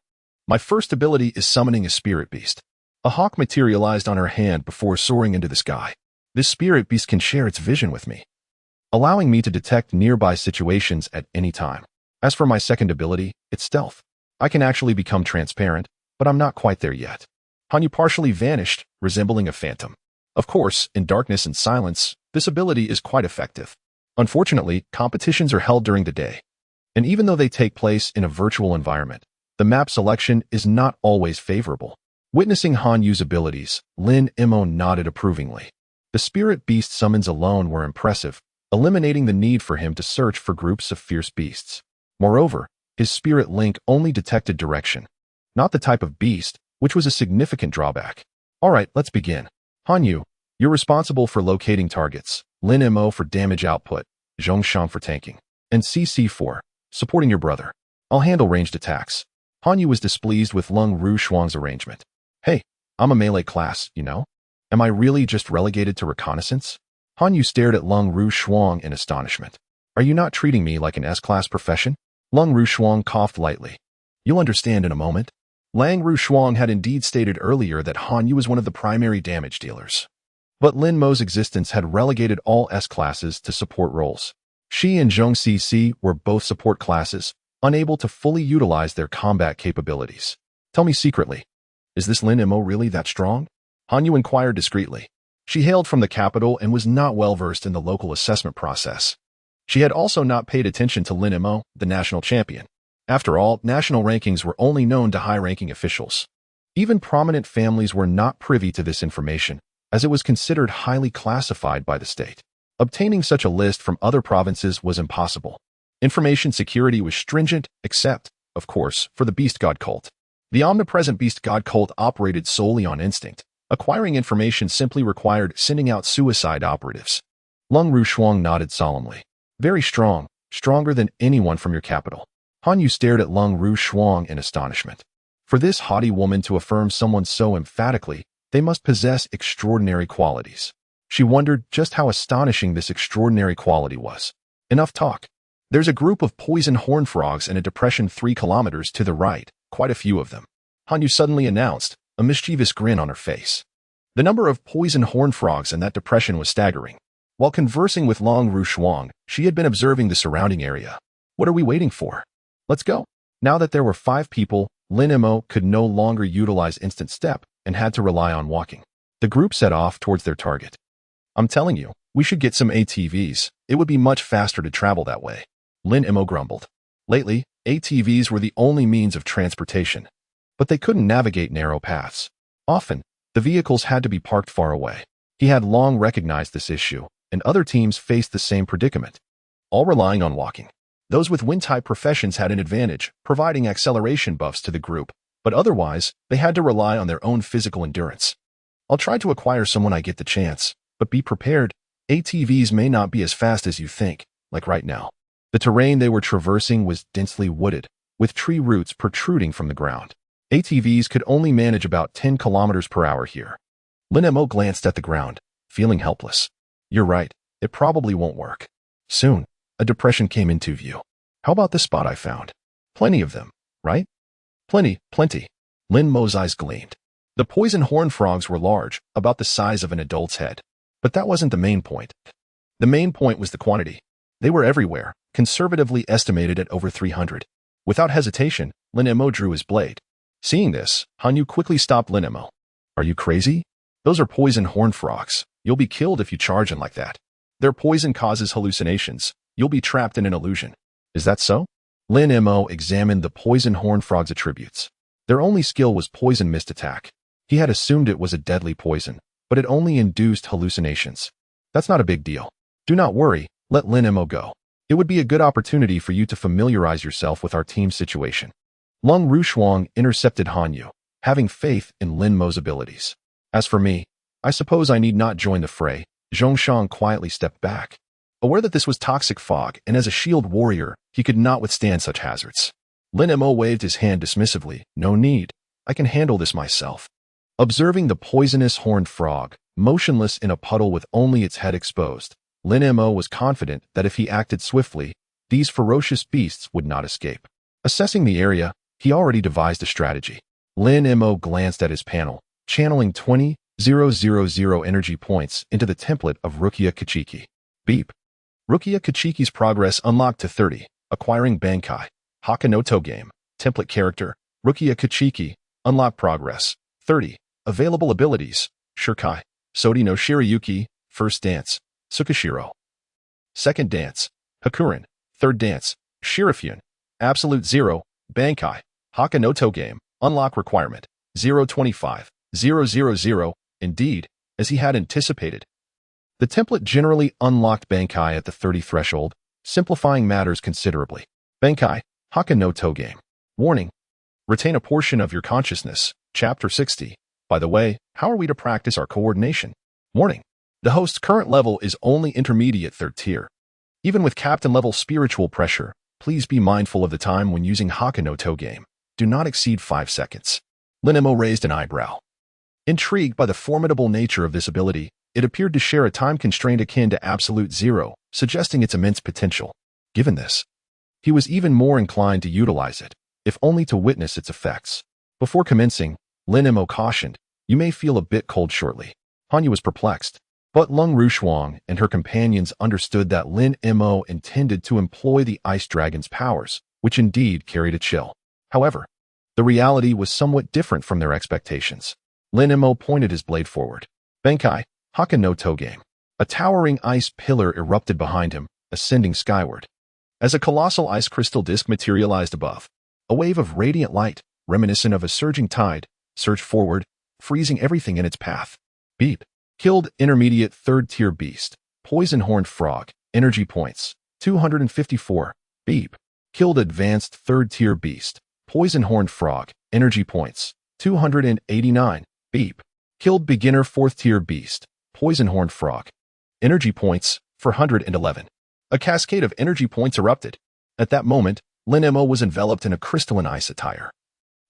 My first ability is summoning a spirit beast. A hawk materialized on her hand before soaring into the sky. This spirit beast can share its vision with me, allowing me to detect nearby situations at any time. As for my second ability, it's stealth. I can actually become transparent, but I'm not quite there yet. Han Yu partially vanished, resembling a phantom. Of course, in darkness and silence, this ability is quite effective. Unfortunately, competitions are held during the day, and even though they take place in a virtual environment, the map selection is not always favorable. Witnessing Han Yu's abilities, Lin Mo nodded approvingly. The spirit beast summons alone were impressive, eliminating the need for him to search for groups of fierce beasts. Moreover, his spirit link only detected direction, not the type of beast, which was a significant drawback. All right, let's begin. Han Yu, you're responsible for locating targets, Lin Mo for damage output, Zhongshan for tanking, and CC for supporting your brother. I'll handle ranged attacks. Han Yu was displeased with Lung Ru Shuang's arrangement. Hey, I'm a melee class, you know? Am I really just relegated to reconnaissance? Han Yu stared at Lung Ru Shuang in astonishment. Are you not treating me like an S-class profession? Lung Ru Shuang coughed lightly. You'll understand in a moment. Lang Ru Shuang had indeed stated earlier that Han Yu was one of the primary damage dealers. But Lin Mo's existence had relegated all S-classes to support roles. She and Zhong CC were both support classes, unable to fully utilize their combat capabilities. Tell me secretly, is this Lin Mo really that strong? Han Yu inquired discreetly. She hailed from the capital and was not well versed in the local assessment process. She had also not paid attention to Lin Mo, the national champion. After all, national rankings were only known to high-ranking officials. Even prominent families were not privy to this information, as it was considered highly classified by the state. Obtaining such a list from other provinces was impossible. Information security was stringent, except, of course, for the Beast God cult. The omnipresent Beast God cult operated solely on instinct. Acquiring information simply required sending out suicide operatives. Lung Ru Shuang nodded solemnly. Very strong, stronger than anyone from your capital. Han Yu stared at Lung Ru Shuang in astonishment. For this haughty woman to affirm someone so emphatically, they must possess extraordinary qualities. She wondered just how astonishing this extraordinary quality was. Enough talk. There's a group of poison horn frogs in a depression 3 kilometers to the right, quite a few of them. Han Yu suddenly announced, a mischievous grin on her face. The number of poison horn frogs in that depression was staggering. While conversing with Lung Ru Shuang, she had been observing the surrounding area. What are we waiting for? Let's go. Now that there were 5 people, Lin Mo could no longer utilize instant step and had to rely on walking. The group set off towards their target. I'm telling you, we should get some ATVs. It would be much faster to travel that way. Lin Mo grumbled. Lately, ATVs were the only means of transportation, but they couldn't navigate narrow paths. Often, the vehicles had to be parked far away. He had long recognized this issue, and other teams faced the same predicament, all relying on walking. Those with wind-type professions had an advantage, providing acceleration buffs to the group, but otherwise, they had to rely on their own physical endurance. I'll try to acquire someone I get the chance, but be prepared. ATVs may not be as fast as you think, like right now. The terrain they were traversing was densely wooded, with tree roots protruding from the ground. ATVs could only manage about 10 kilometers per hour here. Lin Mo glanced at the ground, feeling helpless. You're right, it probably won't work. Soon, a depression came into view. How about this spot I found? Plenty of them, right? Plenty. Lin Mo's eyes gleamed. The poison horned frogs were large, about the size of an adult's head. But that wasn't the main point. The main point was the quantity. They were everywhere, conservatively estimated at over 300. Without hesitation, Lin Mo drew his blade. Seeing this, Hanyu quickly stopped Lin Mo. Are you crazy? Those are poison horned frogs. You'll be killed if you charge in like that. Their poison causes hallucinations. You'll be trapped in an illusion. Is that so? Lin Mo examined the poison horned frog's attributes. Their only skill was poison mist attack. He had assumed it was a deadly poison, but it only induced hallucinations. That's not a big deal. Do not worry, let Lin Mo go. It would be a good opportunity for you to familiarize yourself with our team's situation. Lung Rushuang intercepted Hanyu, having faith in Lin Mo's abilities. As for me, I suppose I need not join the fray. Zhongshan quietly stepped back. Aware that this was toxic fog, and as a shield warrior, he could not withstand such hazards. Lin Mo waved his hand dismissively. No need. I can handle this myself. Observing the poisonous horned frog, motionless in a puddle with only its head exposed, Lin Mo was confident that if he acted swiftly, these ferocious beasts would not escape. Assessing the area, he already devised a strategy. Lin Mo glanced at his panel, channeling 20,000 energy points into the template of Rukia Kachiki. Beep. Rukia Kachiki's progress unlocked to 30, acquiring Bankai. Hakanoto game. Template character. Rukia Kachiki. Unlock progress. 30. Available abilities. Shirkai. Sodi no Shirayuki. First dance. Tsukishiro. Second dance. Hakuren. Third dance. Shirafune. Absolute 0. Bankai. Hakanoto game. Unlock requirement. 025,000. Indeed, as he had anticipated. The template generally unlocked Bankai at the 30 threshold, simplifying matters considerably. Bankai. Hakanoto game. Warning. Retain a portion of your consciousness. Chapter 60. By the way, how are we to practice our coordination? Warning. The host's current level is only intermediate 3rd tier. Even with captain-level spiritual pressure, please be mindful of the time when using Hakanoto game. Do not exceed 5 seconds. Lin Mo raised an eyebrow. Intrigued by the formidable nature of this ability, it appeared to share a time constraint akin to absolute 0, suggesting its immense potential. Given this, he was even more inclined to utilize it, if only to witness its effects. Before commencing, Lin Mo cautioned, you may feel a bit cold shortly. Hanyu was perplexed, but Lung Rushuang and her companions understood that Lin Mo intended to employ the Ice Dragon's powers, which indeed carried a chill. However, the reality was somewhat different from their expectations. Lin Mo pointed his blade forward. Bankai. Hakanoto game. A towering ice pillar erupted behind him, ascending skyward. As a colossal ice crystal disk materialized above, a wave of radiant light, reminiscent of a surging tide, surged forward, freezing everything in its path. Beep. Killed intermediate 3rd tier beast. Poison horned frog. Energy points. 254. Beep. Killed advanced 3rd tier beast. Poison horned frog. Energy points. 289. Beep. Killed beginner 4th tier beast. Poison horned frog. Energy points. 411. A cascade of energy points erupted. At that moment, Lin Mo was enveloped in a crystalline ice attire.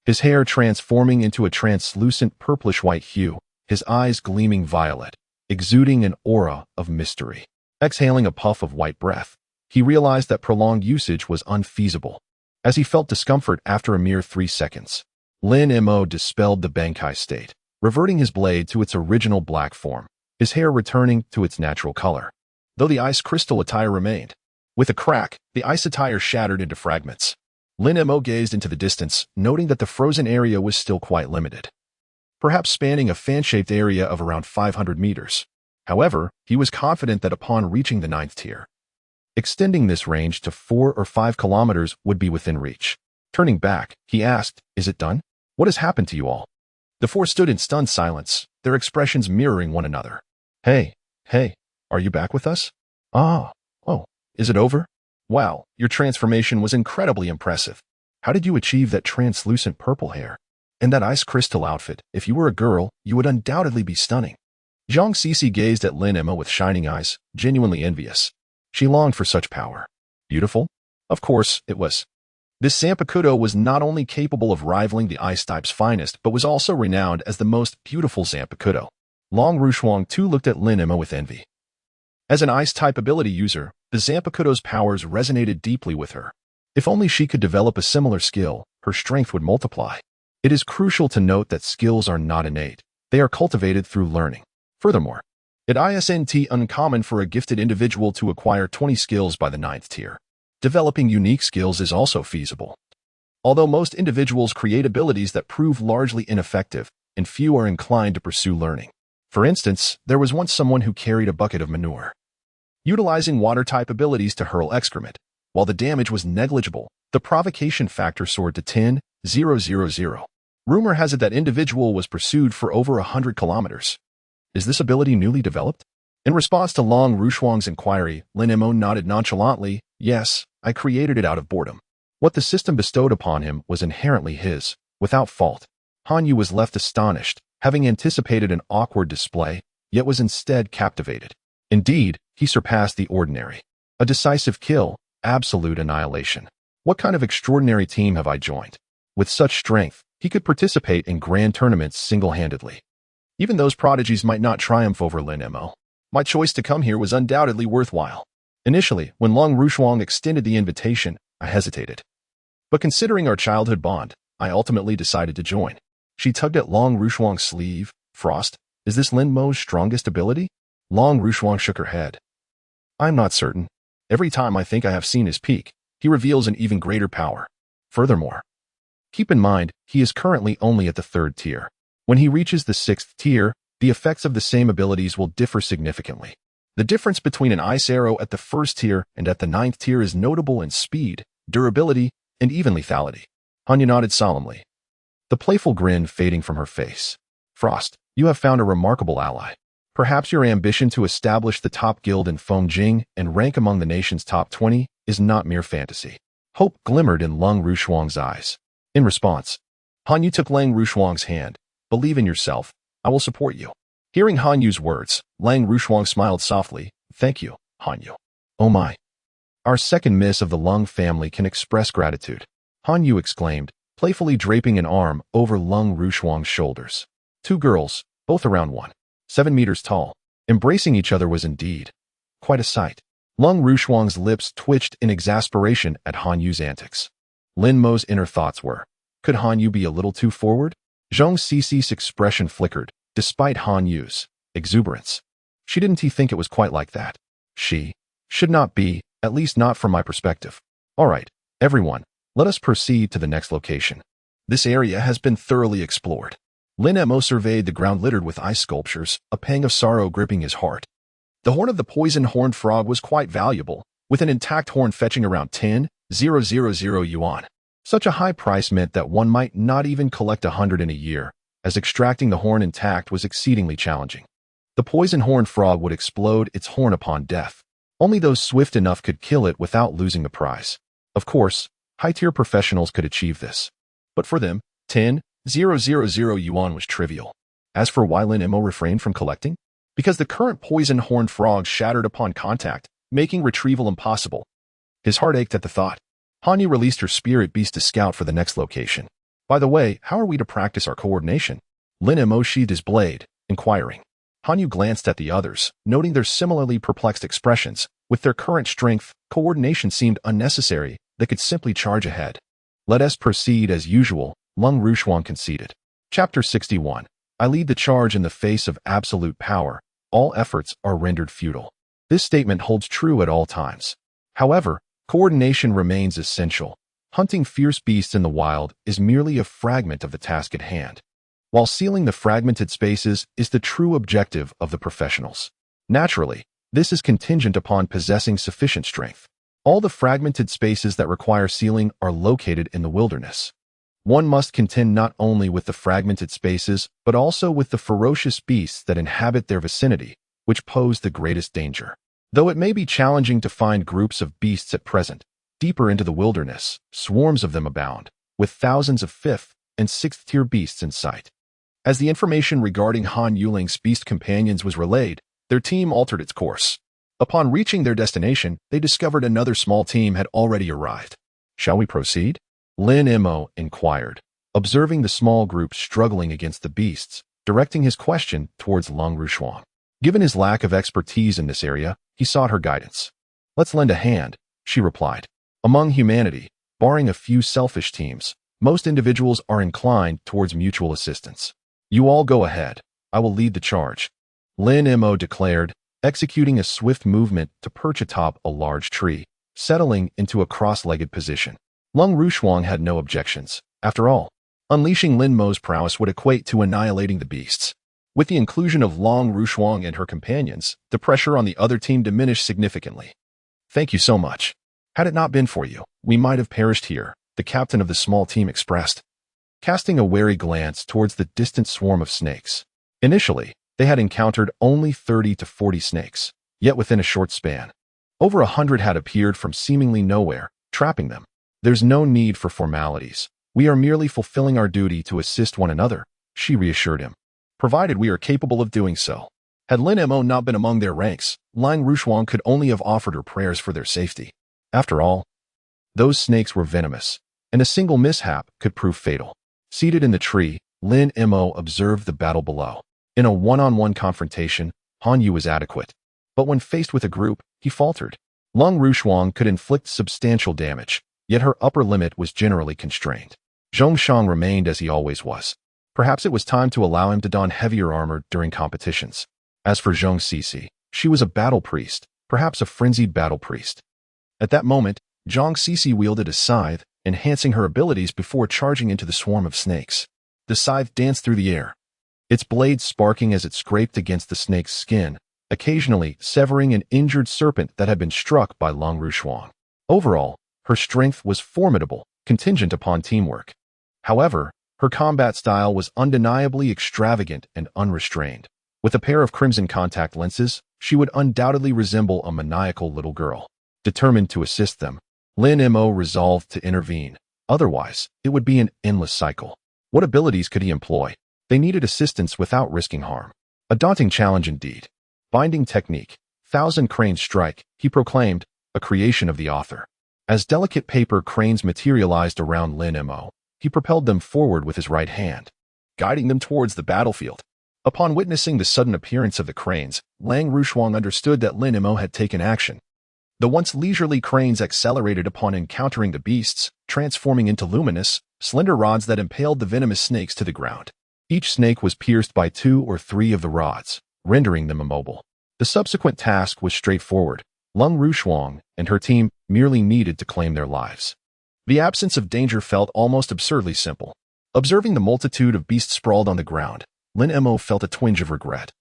His hair transforming into a translucent purplish-white hue, his eyes gleaming violet, exuding an aura of mystery. Exhaling a puff of white breath, he realized that prolonged usage was unfeasible. As he felt discomfort after a mere 3 seconds, Lin Mo dispelled the Bankai state, reverting his blade to its original black form, his hair returning to its natural color. Though the ice crystal attire remained. With a crack, the ice attire shattered into fragments. Lin Mo gazed into the distance, noting that the frozen area was still quite limited, perhaps spanning a fan-shaped area of around 500 meters. However, he was confident that upon reaching the 9th tier, extending this range to 4 or 5 kilometers would be within reach. Turning back, he asked, "Is it done? What has happened to you all?" The 4 stood in stunned silence, their expressions mirroring one another. Hey, are you back with us? Oh, is it over? Wow, your transformation was incredibly impressive. How did you achieve that translucent purple hair? And that ice crystal outfit? If you were a girl, you would undoubtedly be stunning. Zhang Sisi gazed at Lin Mo with shining eyes, genuinely envious. She longed for such power. Beautiful? Of course, it was. This Zanpakuto was not only capable of rivaling the ice type's finest, but was also renowned as the most beautiful Zanpakuto. Long Rushuang too looked at Lin Mo with envy. As an ice-type ability user, the Zanpakuto's powers resonated deeply with her. If only she could develop a similar skill, her strength would multiply. It is crucial to note that skills are not innate. They are cultivated through learning. Furthermore, it isn't uncommon for a gifted individual to acquire 20 skills by the 9th tier. Developing unique skills is also feasible. Although most individuals create abilities that prove largely ineffective, and few are inclined to pursue learning. For instance, there was once someone who carried a bucket of manure, utilizing water-type abilities to hurl excrement. While the damage was negligible, the provocation factor soared to 10,000. Rumor has it that individual was pursued for over 100 kilometers. Is this ability newly developed? In response to Long Rushuang's inquiry, Lin Mo nodded nonchalantly, yes, I created it out of boredom. What the system bestowed upon him was inherently his, without fault. Han Yu was left astonished, having anticipated an awkward display, yet was instead captivated. Indeed, he surpassed the ordinary. A decisive kill, absolute annihilation. What kind of extraordinary team have I joined? With such strength, he could participate in grand tournaments single-handedly. Even those prodigies might not triumph over Lin Mo. My choice to come here was undoubtedly worthwhile. Initially, when Long Rushuang extended the invitation, I hesitated. But considering our childhood bond, I ultimately decided to join. She tugged at Long Rushuang's sleeve. Frost, is this Lin Mo's strongest ability? Long Rushuang shook her head. I'm not certain. Every time I think I have seen his peak, he reveals an even greater power. Furthermore, keep in mind, he is currently only at the 3rd tier. When he reaches the 6th tier, the effects of the same abilities will differ significantly. The difference between an ice arrow at the 1st tier and at the 9th tier is notable in speed, durability, and even lethality. Han Yu nodded solemnly, the playful grin fading from her face. Frost, you have found a remarkable ally. Perhaps your ambition to establish the top guild in Fengjing and rank among the nation's top 20 is not mere fantasy. Hope glimmered in Long Rushuang's eyes. In response, Han Yu took Lang Rushuang's hand. Believe in yourself. I will support you. Hearing Han Yu's words, Lang Rushuang smiled softly. Thank you, Han Yu. Oh my. Our second miss of the Lung family can express gratitude. Han Yu exclaimed, playfully draping an arm over Lung Rushuang's shoulders. 2 girls, both around 7 meters tall, embracing each other was indeed quite a sight. Lung Rushuang's lips twitched in exasperation at Han Yu's antics. Lin Mo's inner thoughts were, could Han Yu be a little too forward? Zhang Cici's expression flickered, despite Han Yu's exuberance. Didn't he think it was quite like that? She should not be, at least not from my perspective. All right, everyone, let us proceed to the next location. This area has been thoroughly explored. Lin Mo surveyed the ground littered with ice sculptures, a pang of sorrow gripping his heart. The horn of the poison-horned frog was quite valuable, with an intact horn fetching around 10,000 yuan. Such a high price meant that one might not even collect 100 in a year, as extracting the horn intact was exceedingly challenging. The poison-horned frog would explode its horn upon death. Only those swift enough could kill it without losing the prize. Of course, high-tier professionals could achieve this. But for them, 10,000 yuan was trivial. As for why Lin Mo refrained from collecting? Because the current poison-horned frog shattered upon contact, making retrieval impossible. His heart ached at the thought. Han Yu released her spirit beast to scout for the next location. By the way, how are we to practice our coordination? Lin Mo sheathed his blade, inquiring. Han Yu glanced at the others, noting their similarly perplexed expressions. With their current strength, coordination seemed unnecessary. They could simply charge ahead. Let us proceed as usual, Lung Rushuang conceded. Chapter 61. I lead the charge in the face of absolute power. All efforts are rendered futile. This statement holds true at all times. However, coordination remains essential. Hunting fierce beasts in the wild is merely a fragment of the task at hand, while sealing the fragmented spaces is the true objective of the professionals. Naturally, this is contingent upon possessing sufficient strength. All the fragmented spaces that require sealing are located in the wilderness. One must contend not only with the fragmented spaces, but also with the ferocious beasts that inhabit their vicinity, which pose the greatest danger. Though it may be challenging to find groups of beasts at present, deeper into the wilderness, swarms of them abound, with thousands of 5th and 6th tier beasts in sight. As the information regarding Han Yuling's beast companions was relayed, their team altered its course. Upon reaching their destination, they discovered another small team had already arrived. Shall we proceed? Lin Mo inquired, observing the small group struggling against the beasts, directing his question towards Lung Rushuang. Given his lack of expertise in this area, he sought her guidance. Let's lend a hand, she replied. Among humanity, barring a few selfish teams, Most individuals are inclined towards mutual assistance. You all go ahead. I will lead the charge, Lin Mo declared, executing a swift movement to perch atop a large tree, settling into a cross-legged position. Lung Rushuang had no objections. After all, unleashing Lin Mo's prowess would equate to annihilating the beasts. With the inclusion of Long Rushuang and her companions, the pressure on the other team diminished significantly. Thank you so much. Had it not been for you, we might have perished here, the captain of the small team expressed, casting a wary glance towards the distant swarm of snakes. Initially, they had encountered only 30 to 40 snakes, yet within a short span, over 100 had appeared from seemingly nowhere, trapping them. There's no need for formalities. We are merely fulfilling our duty to assist one another, she reassured him, provided we are capable of doing so. Had Lin Mo not been among their ranks, Lang Rushuang could only have offered her prayers for their safety. After all, those snakes were venomous, and a single mishap could prove fatal. Seated in the tree, Lin Mo observed the battle below. In a one-on-one confrontation, Han Yu was adequate. But when faced with a group, he faltered. Lung Rushuang could inflict substantial damage, yet her upper limit was generally constrained. Zhongshang remained as he always was. Perhaps it was time to allow him to don heavier armor during competitions. As for Zhong Sisi, she was a battle priest, perhaps a frenzied battle priest. At that moment, Zhong Sisi wielded a scythe, enhancing her abilities before charging into the swarm of snakes. The scythe danced through the air, its blade sparking as it scraped against the snake's skin, occasionally severing an injured serpent that had been struck by Long Rushuang. Overall, her strength was formidable, contingent upon teamwork. However, her combat style was undeniably extravagant and unrestrained. With a pair of crimson contact lenses, she would undoubtedly resemble a maniacal little girl. Determined to assist them, Lin Mo resolved to intervene. Otherwise, it would be an endless cycle. What abilities could he employ? They needed assistance without risking harm. A daunting challenge indeed. Binding technique, 1,000 crane strike, he proclaimed, a creation of the author. As delicate paper cranes materialized around Lin Mo, he propelled them forward with his right hand, guiding them towards the battlefield. Upon witnessing the sudden appearance of the cranes, Lang Rushuang understood that Lin Mo had taken action. The once leisurely cranes accelerated upon encountering the beasts, transforming into luminous, slender rods that impaled the venomous snakes to the ground. Each snake was pierced by 2 or 3 of the rods, rendering them immobile. The subsequent task was straightforward. Lung Rushuang and her team merely needed to claim their lives. The absence of danger felt almost absurdly simple. Observing the multitude of beasts sprawled on the ground, Lin Mo felt a twinge of regret.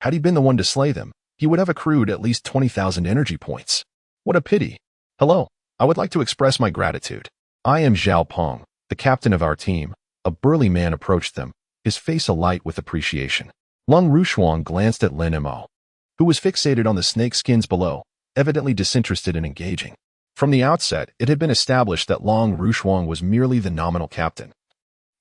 Had he been the one to slay them, he would have accrued at least 20,000 energy points. What a pity. Hello, I would like to express my gratitude. I am Zhao Peng, the captain of our team. A burly man approached them, his face alight with appreciation. Lung Rushuang glanced at Lin Mo, who was fixated on the snake skins below, evidently disinterested in engaging. From the outset, it had been established that Long Rushuang was merely the nominal captain.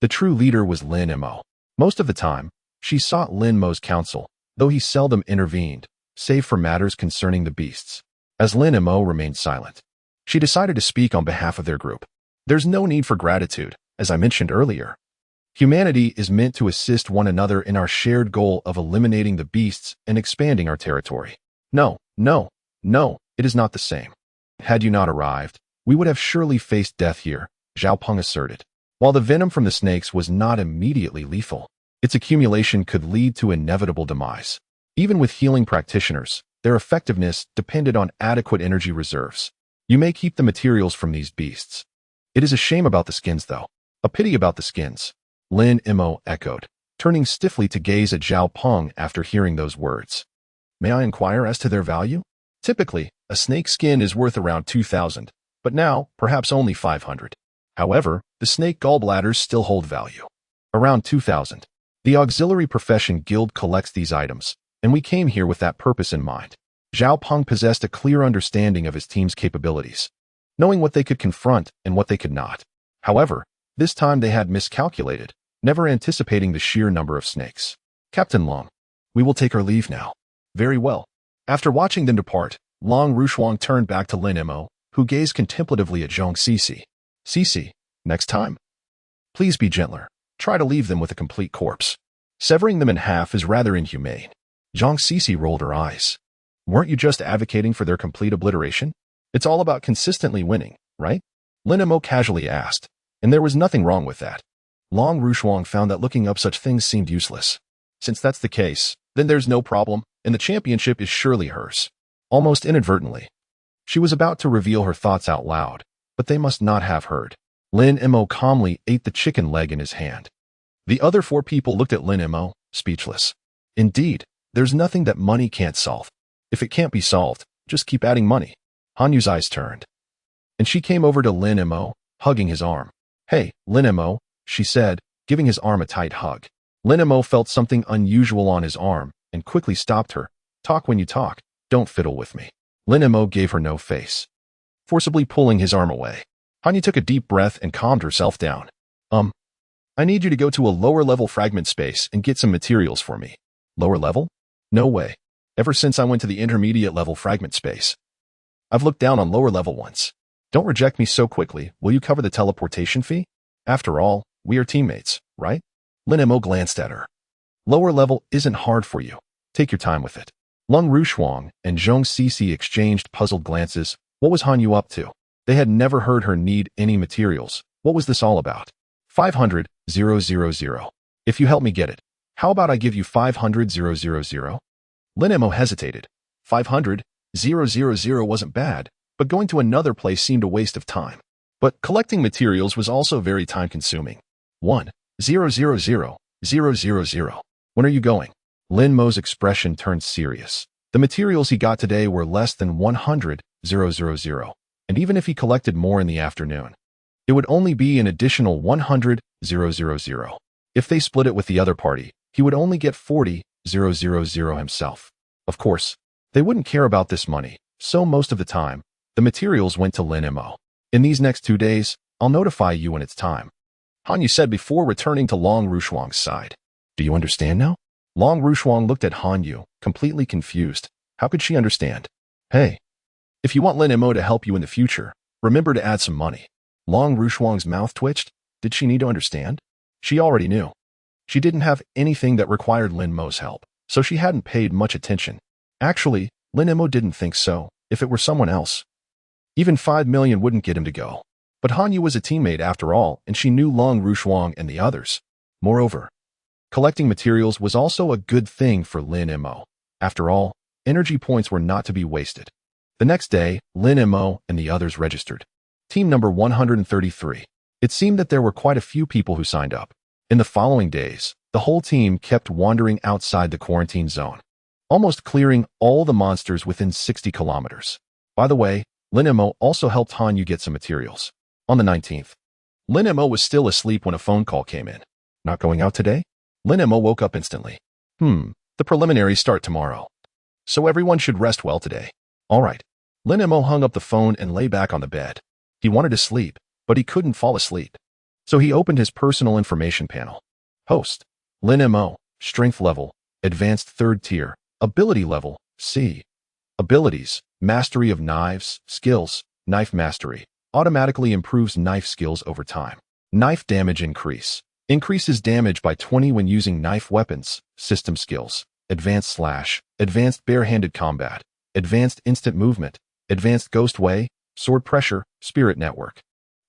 The true leader was Lin Mo. Most of the time, she sought Lin Mo's counsel, though he seldom intervened, save for matters concerning the beasts. As Lin Mo remained silent, she decided to speak on behalf of their group. There's no need for gratitude, as I mentioned earlier. Humanity is meant to assist one another in our shared goal of eliminating the beasts and expanding our territory. No, it is not the same. Had you not arrived, we would have surely faced death here, Zhao Peng asserted. While the venom from the snakes was not immediately lethal, its accumulation could lead to inevitable demise. Even with healing practitioners, their effectiveness depended on adequate energy reserves. You may keep the materials from these beasts. It is a shame about the skins, though. A pity about the skins, Lin Mo echoed, turning stiffly to gaze at Zhao Peng after hearing those words. May I inquire as to their value? Typically, a snake skin is worth around 2,000, but now, perhaps only 500. However, the snake gallbladders still hold value. Around 2,000. The Auxiliary Profession Guild collects these items, and we came here with that purpose in mind. Zhao Peng possessed a clear understanding of his team's capabilities, knowing what they could confront and what they could not. However, this time they had miscalculated, never anticipating the sheer number of snakes. Captain Long, we will take our leave now. Very well. After watching them depart, Long Rushuang turned back to Lin Mo, who gazed contemplatively at Zhong Sisi. Sisi, next time, please be gentler. Try to leave them with a complete corpse. Severing them in half is rather inhumane. Zhong Sisi rolled her eyes. Weren't you just advocating for their complete obliteration? It's all about consistently winning, right? Lin Mo casually asked, And there was nothing wrong with that. Long Rushuang found that looking up such things seemed useless. Since that's the case, then there's no problem, and the championship is surely hers. Almost inadvertently, she was about to reveal her thoughts out loud, but they must not have heard. Lin Mo calmly ate the chicken leg in his hand. The other 4 people looked at Lin Mo, speechless. Indeed, there's nothing that money can't solve. If it can't be solved, just keep adding money. Han Yu's eyes turned, and she came over to Lin Mo, hugging his arm. Hey, Lin Mo, she said, giving his arm a tight hug. Lin Mo felt something unusual on his arm and quickly stopped her. Talk when you talk, don't fiddle with me. Lin Mo gave her no face, forcibly pulling his arm away. Han Yu took a deep breath and calmed herself down. I need you to go to a lower-level fragment space and get some materials for me. Lower level? No way. Ever since I went to the intermediate-level fragment space, I've looked down on lower-level ones. Don't reject me so quickly. Will you cover the teleportation fee? After all, we are teammates, right? Lin Mo glanced at her. Lower level isn't hard for you. Take your time with it. Lung Rushuang and Zhong Cici exchanged puzzled glances. What was Han Yu up to? They had never heard her need any materials. What was this all about? 500,000. If you help me get it, how about I give you 500,000? Lin Mo hesitated. 500,000 wasn't bad, but going to another place seemed a waste of time. But collecting materials was also very time-consuming. 1,000,000. When are you going? Lin Mo's expression turned serious. The materials he got today were less than 100,000, and even if he collected more in the afternoon, it would only be an additional 100,000. If they split it with the other party, he would only get 40,000 himself. Of course, they wouldn't care about this money, so most of the time, the materials went to Lin Mo. In these next 2 days, I'll notify you when it's time. Han Yu said before returning to Long Rushuang's side. Do you understand now? Long Rushuang looked at Han Yu, completely confused. How could she understand? Hey, if you want Lin Mo to help you in the future, remember to add some money. Long Rushuang's mouth twitched. Did she need to understand? She already knew. She didn't have anything that required Lin Mo's help, so she hadn't paid much attention. Actually, Lin Mo didn't think so. If it were someone else, even 5 million wouldn't get him to go. But Han Yu was a teammate after all, and she knew Long Rushuang and the others. Moreover, collecting materials was also a good thing for Lin Mo. After all, energy points were not to be wasted. The next day, Lin Mo and the others registered. Team number 133. It seemed that there were quite a few people who signed up. In the following days, the whole team kept wandering outside the quarantine zone, almost clearing all the monsters within 60 kilometers. By the way, Lin Mo also helped Han Yu get some materials. On the 19th, Lin Mo was still asleep when a phone call came in. Not going out today? Lin Mo woke up instantly. The preliminaries start tomorrow, so everyone should rest well today. All right. Lin Mo hung up the phone and lay back on the bed. He wanted to sleep, but he couldn't fall asleep. So he opened his personal information panel. Host, Lin Mo, strength level, advanced 3rd tier, ability level, C. Abilities, mastery of knives, skills, knife mastery, automatically improves knife skills over time. Knife damage increase, increases damage by 20 when using knife weapons, system skills, advanced slash, advanced barehanded combat, advanced instant movement, advanced ghost way, sword pressure, spirit network.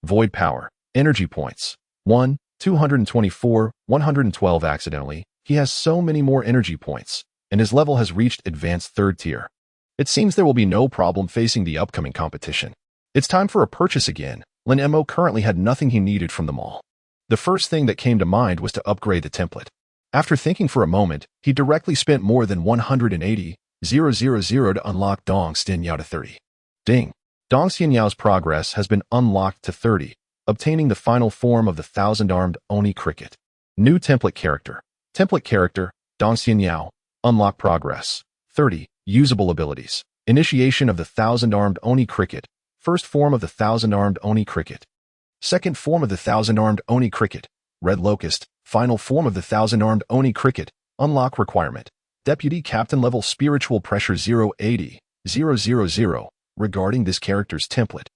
Void power, energy points, 1, 224, 112 accidentally. He has so many more energy points, and his level has reached advanced 3rd tier. It seems there will be no problem facing the upcoming competition. It's time for a purchase again. Lin Mo currently had nothing he needed from them all. The first thing that came to mind was to upgrade the template. After thinking for a moment, he directly spent more than 180,000 to unlock Dong Xianyao to 30. Ding! Dong Xianyao progress has been unlocked to 30, obtaining the final form of the 1,000-armed Oni cricket. New template character. Template character, Dong Xianyao. Unlock progress. 30. Usable abilities. Initiation of the 1,000-armed Oni cricket. First form of the 1,000-armed Oni cricket. Second form of the 1,000-armed Oni cricket. Red Locust. Final form of the 1,000-armed Oni cricket. Unlock requirement. Deputy Captain level spiritual pressure 080,000. Regarding this character's template,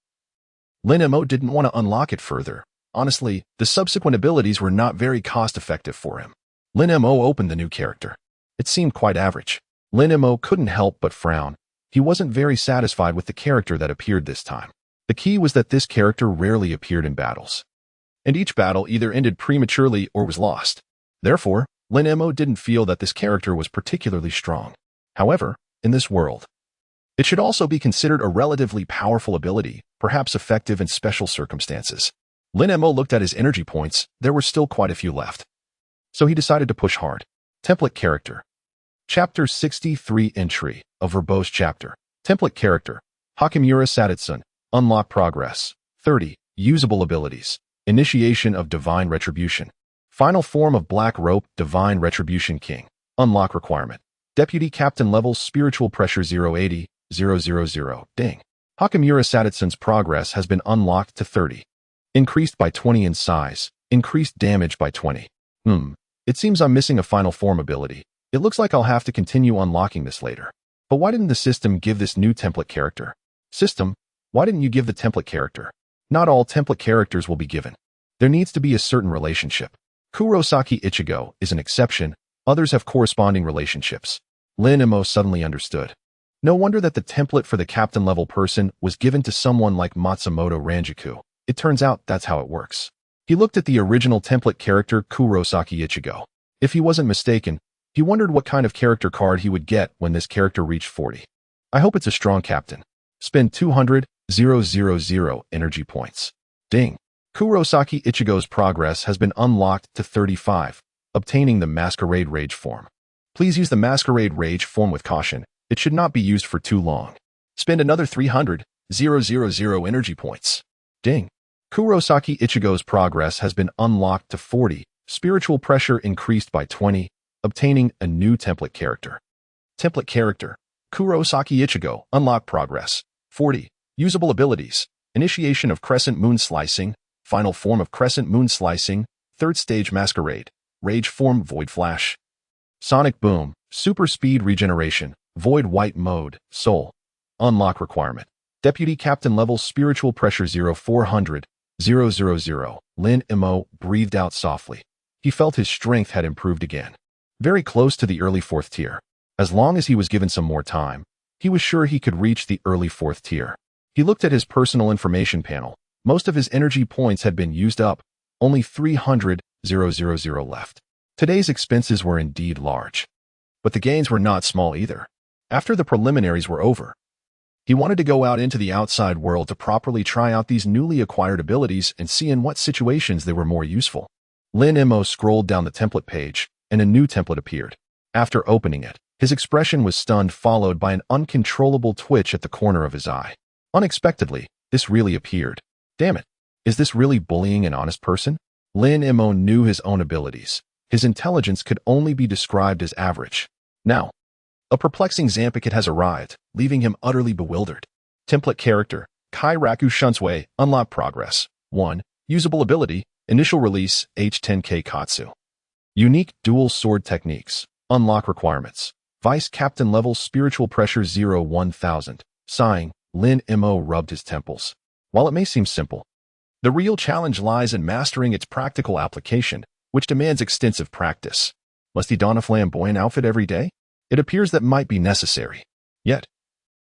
Lin Mo didn't want to unlock it further. Honestly, the subsequent abilities were not very cost-effective for him. Lin Mo opened the new character. It seemed quite average. Lin Mo couldn't help but frown. He wasn't very satisfied with the character that appeared this time. The key was that this character rarely appeared in battles. and each battle either ended prematurely or was lost. Therefore, Lin Mo didn't feel that this character was particularly strong. However, in this world, it should also be considered a relatively powerful ability, perhaps effective in special circumstances. Lin Mo looked at his energy points. There were still quite a few left. So he decided to push hard. Template character. Chapter 63 Entry, a verbose chapter. Template character. Hakamura Satitsun. Unlock progress. 30. Usable abilities. Initiation of divine retribution. Final form of black rope, divine retribution king. Unlock requirement. Deputy captain level, spiritual pressure 080, 000. Ding. Hakamura Satitsun's progress has been unlocked to 30. Increased by 20 in size. Increased damage by 20. It seems I'm missing a final form ability. It looks like I'll have to continue unlocking this later. But why didn't the system give this new template character? System, why didn't you give the template character? Not all template characters will be given. There needs to be a certain relationship. Kurosaki Ichigo is an exception. Others have corresponding relationships. Lin Mo suddenly understood. No wonder that the template for the captain level person was given to someone like Matsumoto Ranjaku. It turns out that's how it works. He looked at the original template character Kurosaki Ichigo. If he wasn't mistaken, he wondered what kind of character card he would get when this character reached 40. I hope it's a strong captain. Spend 200,000 energy points. Ding. Kurosaki Ichigo's progress has been unlocked to 35, obtaining the Masquerade Rage form. Please use the Masquerade Rage form with caution. It should not be used for too long. Spend another 300,000 energy points. Ding. Kurosaki Ichigo's progress has been unlocked to 40, spiritual pressure increased by 20, obtaining a new template character. Template character. Kurosaki Ichigo, unlock progress. 40. Usable abilities. Initiation of Crescent Moon Slicing. Final form of Crescent Moon Slicing. Third stage Masquerade. Rage form Void Flash. Sonic Boom. Super Speed Regeneration. Void White Mode. Soul. Unlock requirement. Deputy Captain level, spiritual pressure 0400,000. Lin Mo breathed out softly. He felt his strength had improved again. Very close to the early 4th tier. As long as he was given some more time, he was sure he could reach the early 4th tier. He looked at his personal information panel. Most of his energy points had been used up. Only 300,000 left. Today's expenses were indeed large. But the gains were not small either. After the preliminaries were over, he wanted to go out into the outside world to properly try out these newly acquired abilities and see in what situations they were more useful. Lin Mo scrolled down the template page, and a new template appeared. After opening it, his expression was stunned, followed by an uncontrollable twitch at the corner of his eye. Unexpectedly, this really appeared. Damn it. Is this really bullying an honest person? Lin Mo knew his own abilities. His intelligence could only be described as average. Now, a perplexing Zampicat has arrived, leaving him utterly bewildered. Template character, Kairaku Shunsui, unlock progress. 1. Usable ability, initial release, H10K Katsu. Unique dual sword techniques, unlock requirements. Vice captain level, spiritual pressure 1000. Sighing, Lin Mo rubbed his temples. While it may seem simple, the real challenge lies in mastering its practical application, which demands extensive practice. Must he don a flamboyant outfit every day? It appears that might be necessary. Yet,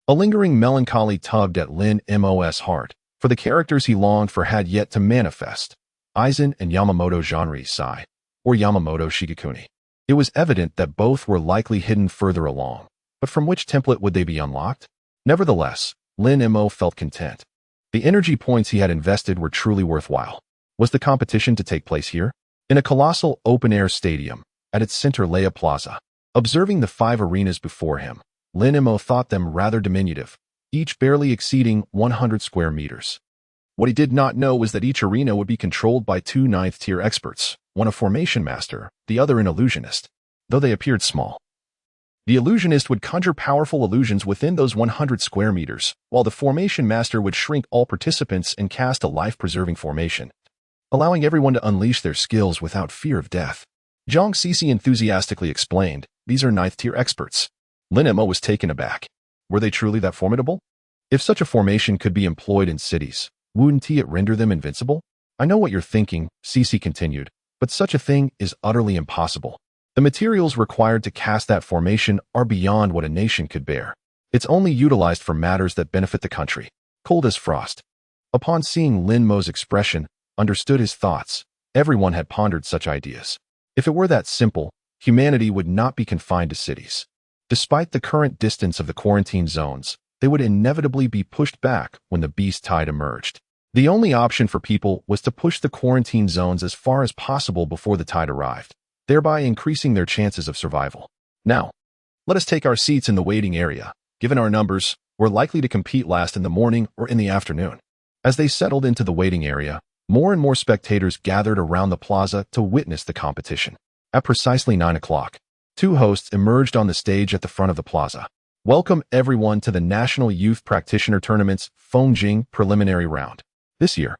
a lingering melancholy tugged at Lin Mo's heart, for the characters he longed for had yet to manifest. Aizen and Yamamoto Genre Sai, or Yamamoto Shigekuni. It was evident that both were likely hidden further along, but from which template would they be unlocked? Nevertheless, Lin Mo felt content. The energy points he had invested were truly worthwhile. Was the competition to take place here? In a colossal open-air stadium, at its center lay a plaza. Observing the 5 arenas before him, Lin Mo thought them rather diminutive, each barely exceeding 100 square meters. What he did not know was that each arena would be controlled by 2 9th-tier experts, one a formation master, the other an illusionist. Though they appeared small, the illusionist would conjure powerful illusions within those 100 square meters, while the formation master would shrink all participants and cast a life-preserving formation, allowing everyone to unleash their skills without fear of death. Zhang Cixi enthusiastically explained, "These are 9th-tier experts." Lin Mo was taken aback. Were they truly that formidable? If such a formation could be employed in cities, wouldn't it render them invincible? I know what you're thinking, Cixi continued, but such a thing is utterly impossible. The materials required to cast that formation are beyond what a nation could bear. It's only utilized for matters that benefit the country. Cold as frost. Upon seeing Lin Mo's expression, understood his thoughts. Everyone had pondered such ideas. If it were that simple, humanity would not be confined to cities. Despite the current distance of the quarantine zones, they would inevitably be pushed back when the beast tide emerged. The only option for people was to push the quarantine zones as far as possible before the tide arrived, thereby increasing their chances of survival. Now, let us take our seats in the waiting area. Given our numbers, we're likely to compete last in the morning or in the afternoon. As they settled into the waiting area, more and more spectators gathered around the plaza to witness the competition. At precisely 9 o'clock, two hosts emerged on the stage at the front of the plaza. Welcome everyone to the National Youth Practitioner Tournament's Fongjing Preliminary Round. This year,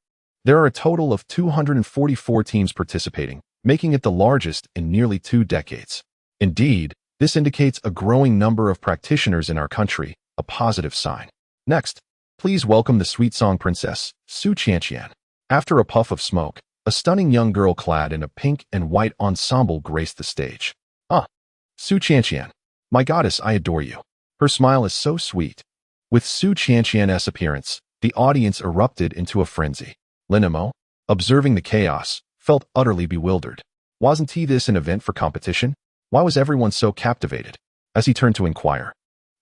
there are a total of 244 teams participating, making it the largest in nearly 2 decades. Indeed, this indicates a growing number of practitioners in our country, a positive sign. Next, please welcome the sweet song princess, Su Qianqian. After a puff of smoke, a stunning young girl clad in a pink and white ensemble graced the stage. Su Qianqian, my goddess, I adore you. Her smile is so sweet. With Su Qianqian's appearance, the audience erupted into a frenzy. Lin Mo, observing the chaos, felt utterly bewildered. Wasn't this an event for competition? Why was everyone so captivated? As he turned to inquire,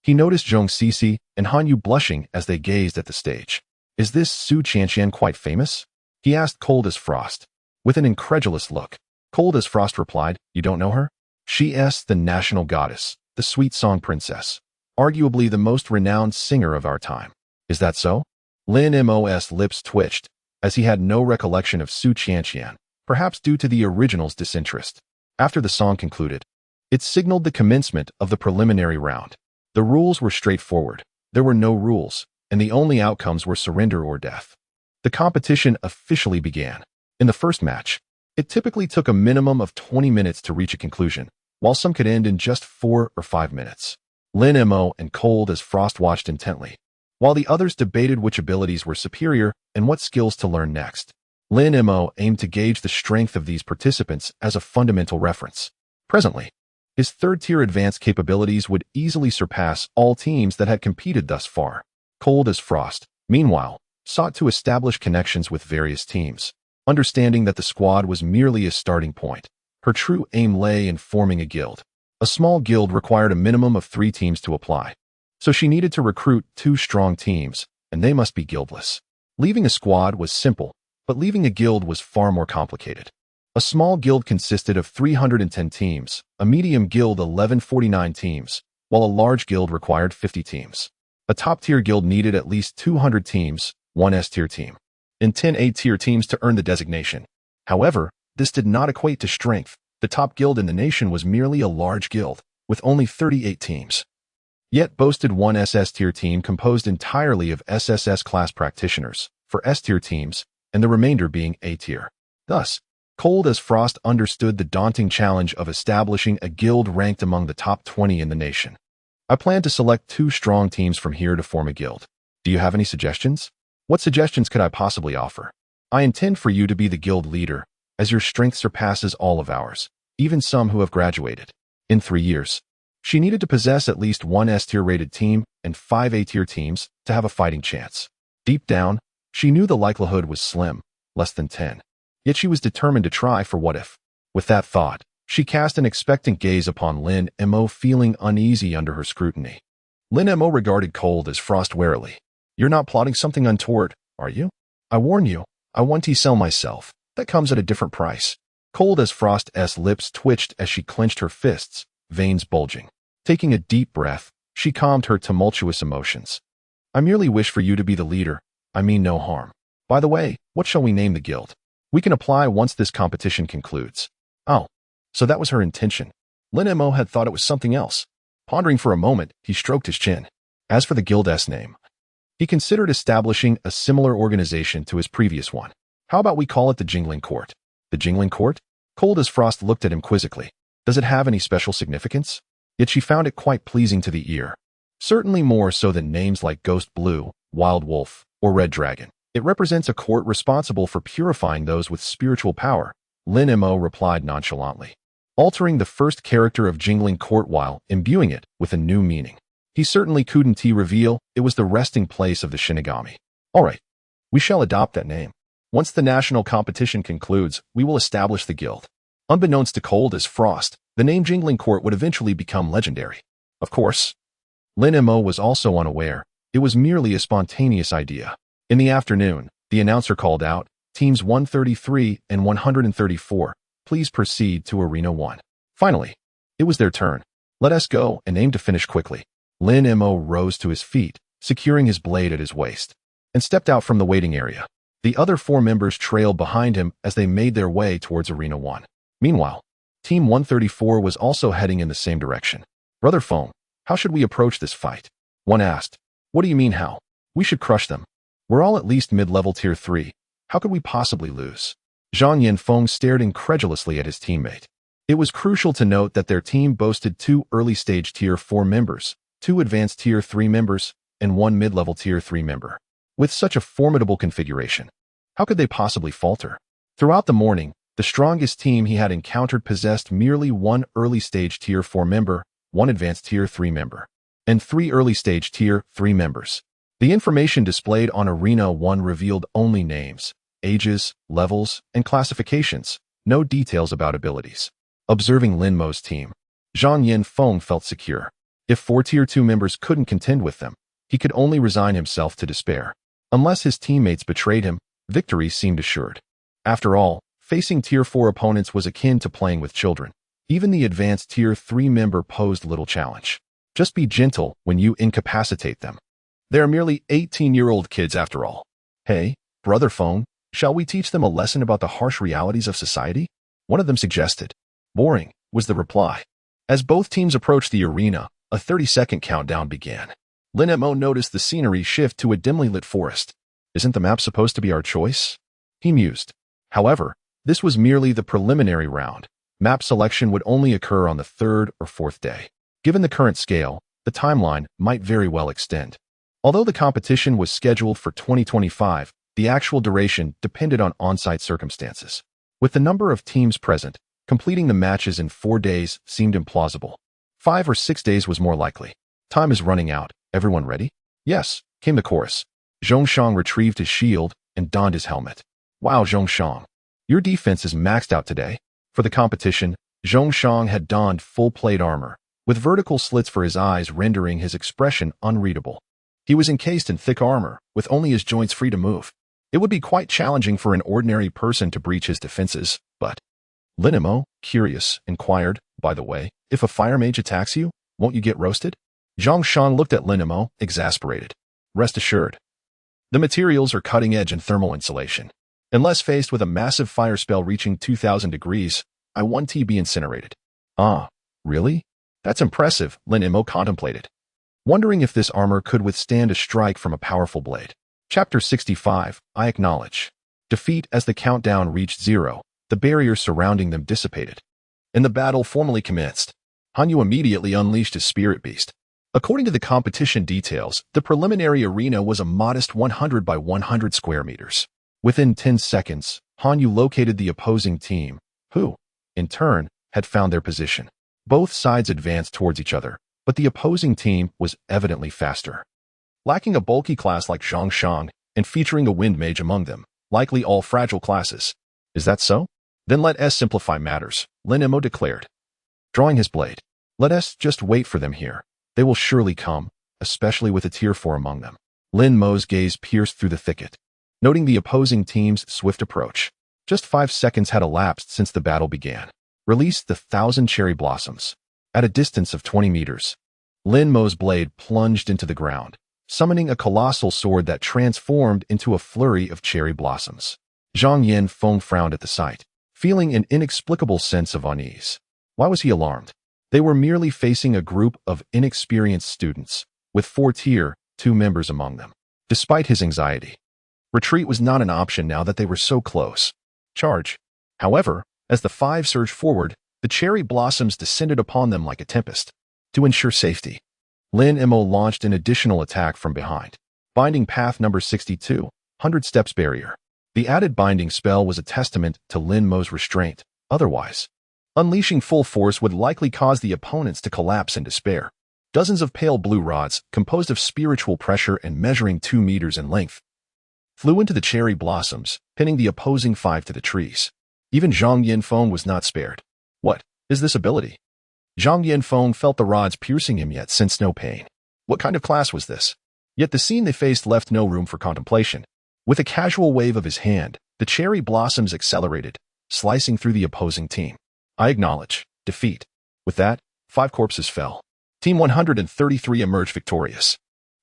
he noticed Zhong Sisi and Han Yu blushing as they gazed at the stage. Is this Su Qianqian quite famous? He asked cold as frost. With an incredulous look, Cold as Frost replied, You don't know her? She's the national goddess, the sweet song princess, arguably the most renowned singer of our time. Is that so? Lin Mo's lips twitched, as he had no recollection of Su Qianqian, perhaps due to the original's disinterest. After the song concluded, it signaled the commencement of the preliminary round. The rules were straightforward. There were no rules, and the only outcomes were surrender or death. The competition officially began. In the first match, it typically took a minimum of 20 minutes to reach a conclusion, while some could end in just 4 or 5 minutes. Lin Mo and Cold as Frost watched intently, while the others debated which abilities were superior and what skills to learn next. Lin Mo aimed to gauge the strength of these participants as a fundamental reference. Presently, his third-tier advanced capabilities would easily surpass all teams that had competed thus far. Cold as Frost, meanwhile, sought to establish connections with various teams. Understanding that the squad was merely a starting point, her true aim lay in forming a guild. A small guild required a minimum of 3 teams to apply, so she needed to recruit 2 strong teams, and they must be guildless. Leaving a squad was simple, but leaving a guild was far more complicated. A small guild consisted of 310 teams, a medium guild 1149 teams, while a large guild required 50 teams. A top-tier guild needed at least 200 teams, 1 S-tier team, and 10 A-tier teams to earn the designation. However, this did not equate to strength. The top guild in the nation was merely a large guild, with only 38 teams. Yet boasted 1 SS-tier team composed entirely of SSS class practitioners, for S-tier teams, and the remainder being A-tier. Thus, Cold as Frost understood the daunting challenge of establishing a guild ranked among the top 20 in the nation. I plan to select 2 strong teams from here to form a guild. Do you have any suggestions? What suggestions could I possibly offer? I intend for you to be the guild leader, as your strength surpasses all of ours, even some who have graduated. In 3 years, she needed to possess at least 1 S-tier rated team and 5 A-tier teams to have a fighting chance. Deep down, she knew the likelihood was slim, less than 10. Yet she was determined to try for what if. With that thought, she cast an expectant gaze upon Lin Mo, feeling uneasy under her scrutiny. Lin Mo regarded Cold as Frost warily. You're not plotting something untoward, are you? I warn you, I want to sell myself. That comes at a different price. Cold as Frost's lips twitched as she clenched her fists, veins bulging. Taking a deep breath, she calmed her tumultuous emotions. I merely wish for you to be the leader. I mean no harm. By the way, what shall we name the guild? We can apply once this competition concludes. Oh, so that was her intention. Lin Mo had thought it was something else. Pondering for a moment, he stroked his chin. As for the guild's name, he considered establishing a similar organization to his previous one. How about we call it the Jingling Court? The Jingling Court? Cold as Frost looked at him quizzically. Does it have any special significance? Yet she found it quite pleasing to the ear. Certainly more so than names like Ghost Blue, Wild Wolf, or Red Dragon. It represents a court responsible for purifying those with spiritual power, Lin Mo replied nonchalantly, altering the first character of Jingling Court while imbuing it with a new meaning. He certainly couldn't reveal it was the resting place of the Shinigami. All right, we shall adopt that name. Once the national competition concludes, we will establish the guild. Unbeknownst to Cold as Frost, the name Jingling Court would eventually become legendary. Of course, Lin Mo was also unaware. It was merely a spontaneous idea. In the afternoon, the announcer called out, Teams 133 and 134, please proceed to Arena 1. Finally, it was their turn. Let us go and aim to finish quickly. Lin Mo rose to his feet, securing his blade at his waist, and stepped out from the waiting area. The other 4 members trailed behind him as they made their way towards Arena 1. Meanwhile, Team 134 was also heading in the same direction. Brother Feng, how should we approach this fight? One asked. What do you mean how? We should crush them. We're all at least mid-level tier 3. How could we possibly lose? Zhang Yanfeng stared incredulously at his teammate. It was crucial to note that their team boasted 2 early-stage tier 4 members, 2 advanced tier 3 members, and 1 mid-level tier 3 member. With such a formidable configuration, how could they possibly falter? Throughout the morning, the strongest team he had encountered possessed merely 1 early-stage tier 4 member, 1 advanced tier 3 member, and 3 early-stage tier 3 members. The information displayed on Arena 1 revealed only names, ages, levels, and classifications, no details about abilities. Observing Lin Mo's team, Zhang Yanfeng felt secure. If 4 tier 2 members couldn't contend with them, he could only resign himself to despair. Unless his teammates betrayed him, victory seemed assured. After all, facing tier 4 opponents was akin to playing with children. Even the advanced tier 3 member posed little challenge. Just be gentle when you incapacitate them. They are merely 18-year-old kids after all. Hey, Brother Feng, shall we teach them a lesson about the harsh realities of society? One of them suggested. Boring, was the reply. As both teams approached the arena, a 30-second countdown began. Lin Mo noticed the scenery shift to a dimly lit forest. Isn't the map supposed to be our choice? He mused. However, this was merely the preliminary round. Map selection would only occur on the 3rd or 4th day. Given the current scale, the timeline might very well extend. Although the competition was scheduled for 2025, the actual duration depended on on-site circumstances. With the number of teams present, completing the matches in 4 days seemed implausible. 5 or 6 days was more likely. Time is running out. Everyone ready? Yes, came the chorus. Zhongshang retrieved his shield and donned his helmet. Wow, Zhongshang. Your defense is maxed out today. For the competition, Zhongshang had donned full plate armor, with vertical slits for his eyes rendering his expression unreadable. He was encased in thick armor, with only his joints free to move. It would be quite challenging for an ordinary person to breach his defenses, but Lin Mo, curious, inquired, by the way, if a fire mage attacks you, won't you get roasted? Zhongshang looked at Lin Mo, exasperated. Rest assured. The materials are cutting-edge in thermal insulation. Unless faced with a massive fire spell reaching 2,000 degrees, I want to be incinerated. Ah, really? That's impressive, Lin Mo contemplated, wondering if this armor could withstand a strike from a powerful blade. Chapter 65, I acknowledge. Defeat. As the countdown reached 0, the barrier surrounding them dissipated, and the battle formally commenced. Hanyu immediately unleashed his spirit beast. According to the competition details, the preliminary arena was a modest 100 by 100 square meters. Within 10 seconds, Hanyu located the opposing team, who, in turn, had found their position. Both sides advanced towards each other, but the opposing team was evidently faster. Lacking a bulky class like Zhongshang and featuring a wind mage among them, likely all fragile classes. Is that so? Then let us simplify matters, Lin Mo declared, drawing his blade. Let us just wait for them here. They will surely come, especially with a tier 4 among them. Lin Mo's gaze pierced through the thicket, noting the opposing team's swift approach. Just 5 seconds had elapsed since the battle began. Released the 1,000 cherry blossoms. At a distance of 20 meters, Lin Mo's blade plunged into the ground, summoning a colossal sword that transformed into a flurry of cherry blossoms. Zhang Yanfeng frowned at the sight, feeling an inexplicable sense of unease. Why was he alarmed? They were merely facing a group of inexperienced students, with 4 tier 2 members among them. Despite his anxiety, retreat was not an option now that they were so close. Charge. However, as the 5 surged forward, the cherry blossoms descended upon them like a tempest. To ensure safety, Lin Mo launched an additional attack from behind. Binding path number 62, 100 steps barrier. The added binding spell was a testament to Lin Mo's restraint. Otherwise, unleashing full force would likely cause the opponents to collapse in despair. Dozens of pale blue rods, composed of spiritual pressure and measuring 2 meters in length, flew into the cherry blossoms, pinning the opposing 5 to the trees. Even Zhang Yanfeng was not spared. What is this ability? Zhang Yanfeng felt the rods piercing him yet sensed no pain. What kind of class was this? Yet the scene they faced left no room for contemplation. With a casual wave of his hand, the cherry blossoms accelerated, slicing through the opposing team. I acknowledge defeat. With that, 5 corpses fell. Team 133 emerged victorious.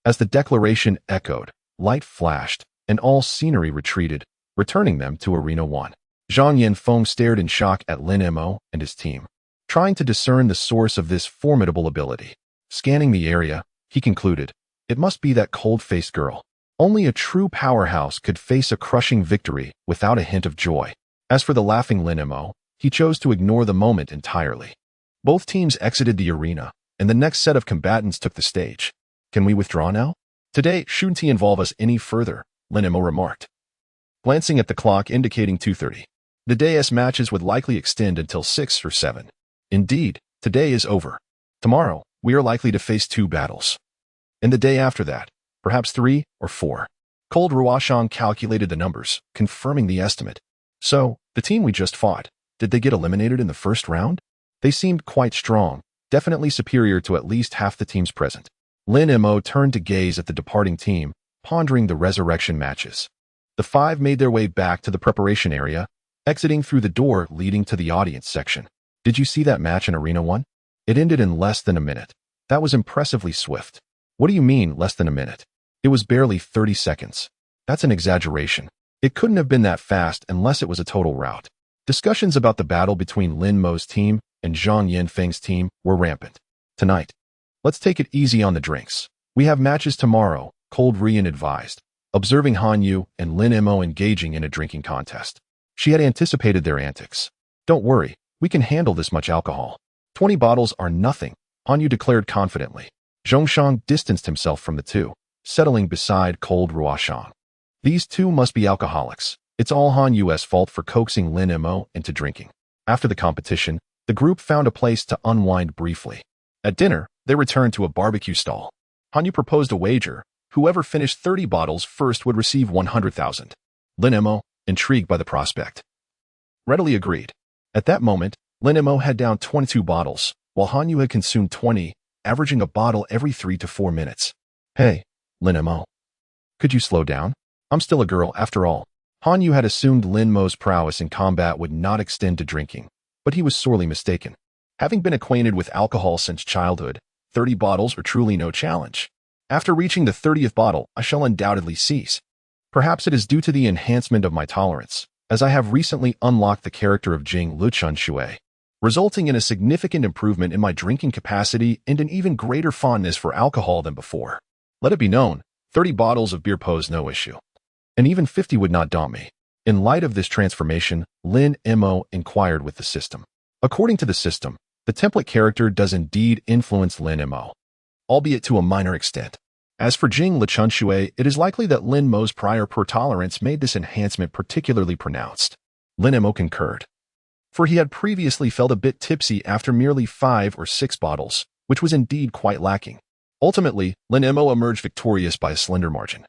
As the declaration echoed, light flashed, and all scenery retreated, returning them to Arena 1. Zhang Yanfeng stared in shock at Lin Mo and his team, trying to discern the source of this formidable ability. Scanning the area, he concluded, it must be that cold-faced girl. Only a true powerhouse could face a crushing victory without a hint of joy. As for the laughing Lin Mo, he chose to ignore the moment entirely. Both teams exited the arena, and the next set of combatants took the stage. Can we withdraw now? Today shouldn't involve us any further, Lin Mo remarked, glancing at the clock indicating 2:30. The day's matches would likely extend until 6 or 7. Indeed, today is over. Tomorrow, we are likely to face 2 battles. And the day after that, perhaps 3 or 4. Cold Ruoshang calculated the numbers, confirming the estimate. So, the team we just fought, did they get eliminated in the first round? They seemed quite strong, definitely superior to at least half the teams present. Lin Mo turned to gaze at the departing team, pondering the resurrection matches. The 5 made their way back to the preparation area, exiting through the door leading to the audience section. Did you see that match in Arena 1? It ended in less than a minute. That was impressively swift. What do you mean, less than a minute? It was barely 30 seconds. That's an exaggeration. It couldn't have been that fast unless it was a total rout. Discussions about the battle between Lin Mo's team and Zhang Yanfeng's team were rampant. Tonight, let's take it easy on the drinks. We have matches tomorrow, Cold Rian advised, observing Han Yu and Lin Mo engaging in a drinking contest. She had anticipated their antics. Don't worry, we can handle this much alcohol. 20 bottles are nothing, Han Yu declared confidently. Zhongshan distanced himself from the two, settling beside Cold Ruoshang. These two must be alcoholics. It's all Han Yu's fault for coaxing Lin Mo into drinking. After the competition, the group found a place to unwind briefly. At dinner, they returned to a barbecue stall. Han Yu proposed a wager. Whoever finished 30 bottles first would receive 100,000. Lin Mo, intrigued by the prospect, readily agreed. At that moment, Lin Mo had down 22 bottles, while Han Yu had consumed 20, averaging a bottle every 3 to 4 minutes. Hey, Lin Mo, could you slow down? I'm still a girl, after all. Han Yu had assumed Lin Mo's prowess in combat would not extend to drinking, but he was sorely mistaken. Having been acquainted with alcohol since childhood, 30 bottles are truly no challenge. After reaching the 30th bottle, I shall undoubtedly cease. Perhaps it is due to the enhancement of my tolerance, as I have recently unlocked the character of Jing Luchun Shui, resulting in a significant improvement in my drinking capacity and an even greater fondness for alcohol than before. Let it be known, 30 bottles of beer pose no issue. And even 50 would not daunt me. In light of this transformation, Lin Mo inquired with the system. According to the system, the template character does indeed influence Lin Mo, albeit to a minor extent. As for Jing Luchun Shui, it is likely that Lin Mo's prior poor tolerance made this enhancement particularly pronounced. Lin Mo concurred, for he had previously felt a bit tipsy after merely 5 or 6 bottles, which was indeed quite lacking. Ultimately, Lin Mo emerged victorious by a slender margin.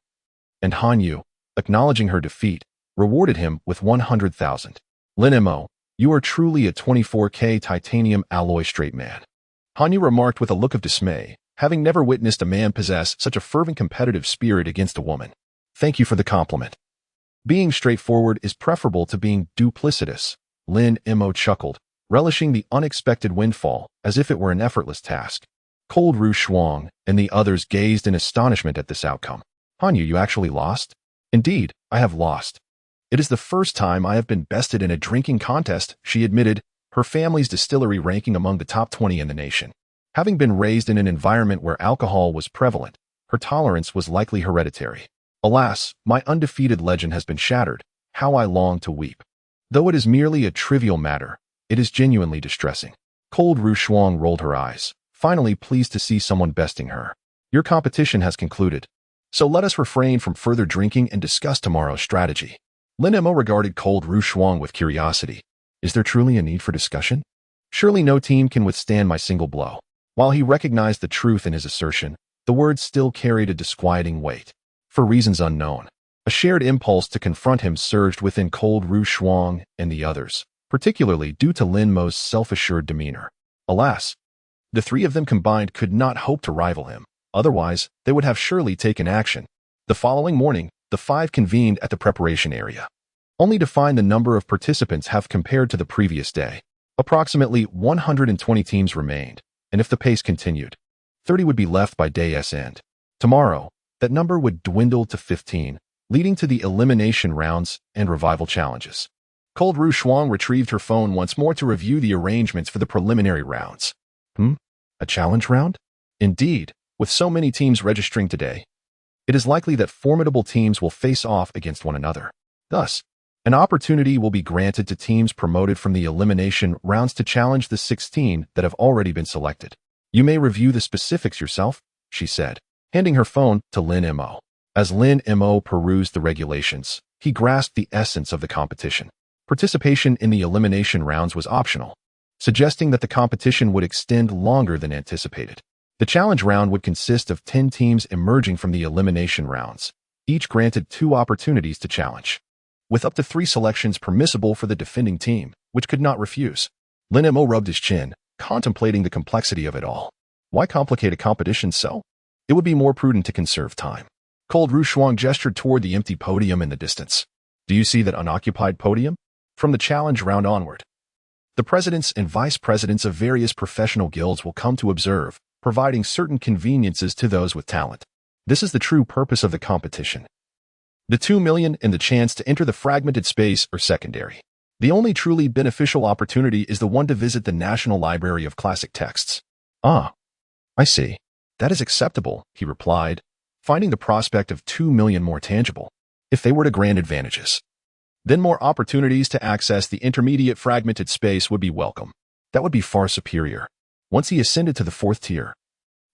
And Han Yu, acknowledging her defeat, rewarded him with 100,000. Lin Mo, you are truly a 24K titanium alloy straight man. Han Yu remarked with a look of dismay, having never witnessed a man possess such a fervent competitive spirit against a woman. Thank you for the compliment. Being straightforward is preferable to being duplicitous, Lin Mo chuckled, relishing the unexpected windfall as if it were an effortless task. Cold Ru Shuang and the others gazed in astonishment at this outcome. Han Yu, you actually lost? Indeed, I have lost. It is the first time I have been bested in a drinking contest, she admitted, her family's distillery ranking among the top 20 in the nation. Having been raised in an environment where alcohol was prevalent, her tolerance was likely hereditary. Alas, my undefeated legend has been shattered. How I long to weep. Though it is merely a trivial matter, it is genuinely distressing. Cold Ru Shuang rolled her eyes, finally pleased to see someone besting her. Your competition has concluded, so let us refrain from further drinking and discuss tomorrow's strategy. Lin Mo regarded Cold Ru Shuang with curiosity. Is there truly a need for discussion? Surely no team can withstand my single blow. While he recognized the truth in his assertion, the words still carried a disquieting weight. For reasons unknown, A shared impulse to confront him surged within Cold Ru Shuang and the others, particularly due to Lin Mo's self-assured demeanor. Alas, the three of them combined could not hope to rival him. Otherwise, they would have surely taken action. The following morning, the five convened at the preparation area, only to find the number of participants have compared to the previous day. Approximately 120 teams remained, and if the pace continued, 30 would be left by day's end. Tomorrow, that number would dwindle to 15, leading to the elimination rounds and revival challenges. Cold Ru Shuang retrieved her phone once more to review the arrangements for the preliminary rounds. A challenge round? Indeed, with so many teams registering today, it is likely that formidable teams will face off against one another. Thus, an opportunity will be granted to teams promoted from the elimination rounds to challenge the 16 that have already been selected. You may review the specifics yourself, she said, handing her phone to Lin Mo. As Lin Mo perused the regulations, he grasped the essence of the competition. Participation in the elimination rounds was optional, suggesting that the competition would extend longer than anticipated. The challenge round would consist of 10 teams emerging from the elimination rounds, each granted 2 opportunities to challenge, with up to 3 selections permissible for the defending team, which could not refuse. Lin Mo rubbed his chin, contemplating the complexity of it all. Why complicate a competition so? It would be more prudent to conserve time. Cold Ru Shuang gestured toward the empty podium in the distance. Do you see that unoccupied podium? From the challenge round onward, the presidents and vice presidents of various professional guilds will come to observe, providing certain conveniences to those with talent. This is the true purpose of the competition. The 2 million and the chance to enter the fragmented space are secondary. The only truly beneficial opportunity is the one to visit the National Library of Classic Texts. Ah, I see. That is acceptable, he replied, finding the prospect of 2 million more tangible. If they were to grant advantages, then more opportunities to access the intermediate fragmented space would be welcome. That would be far superior. Once he ascended to the 4th tier,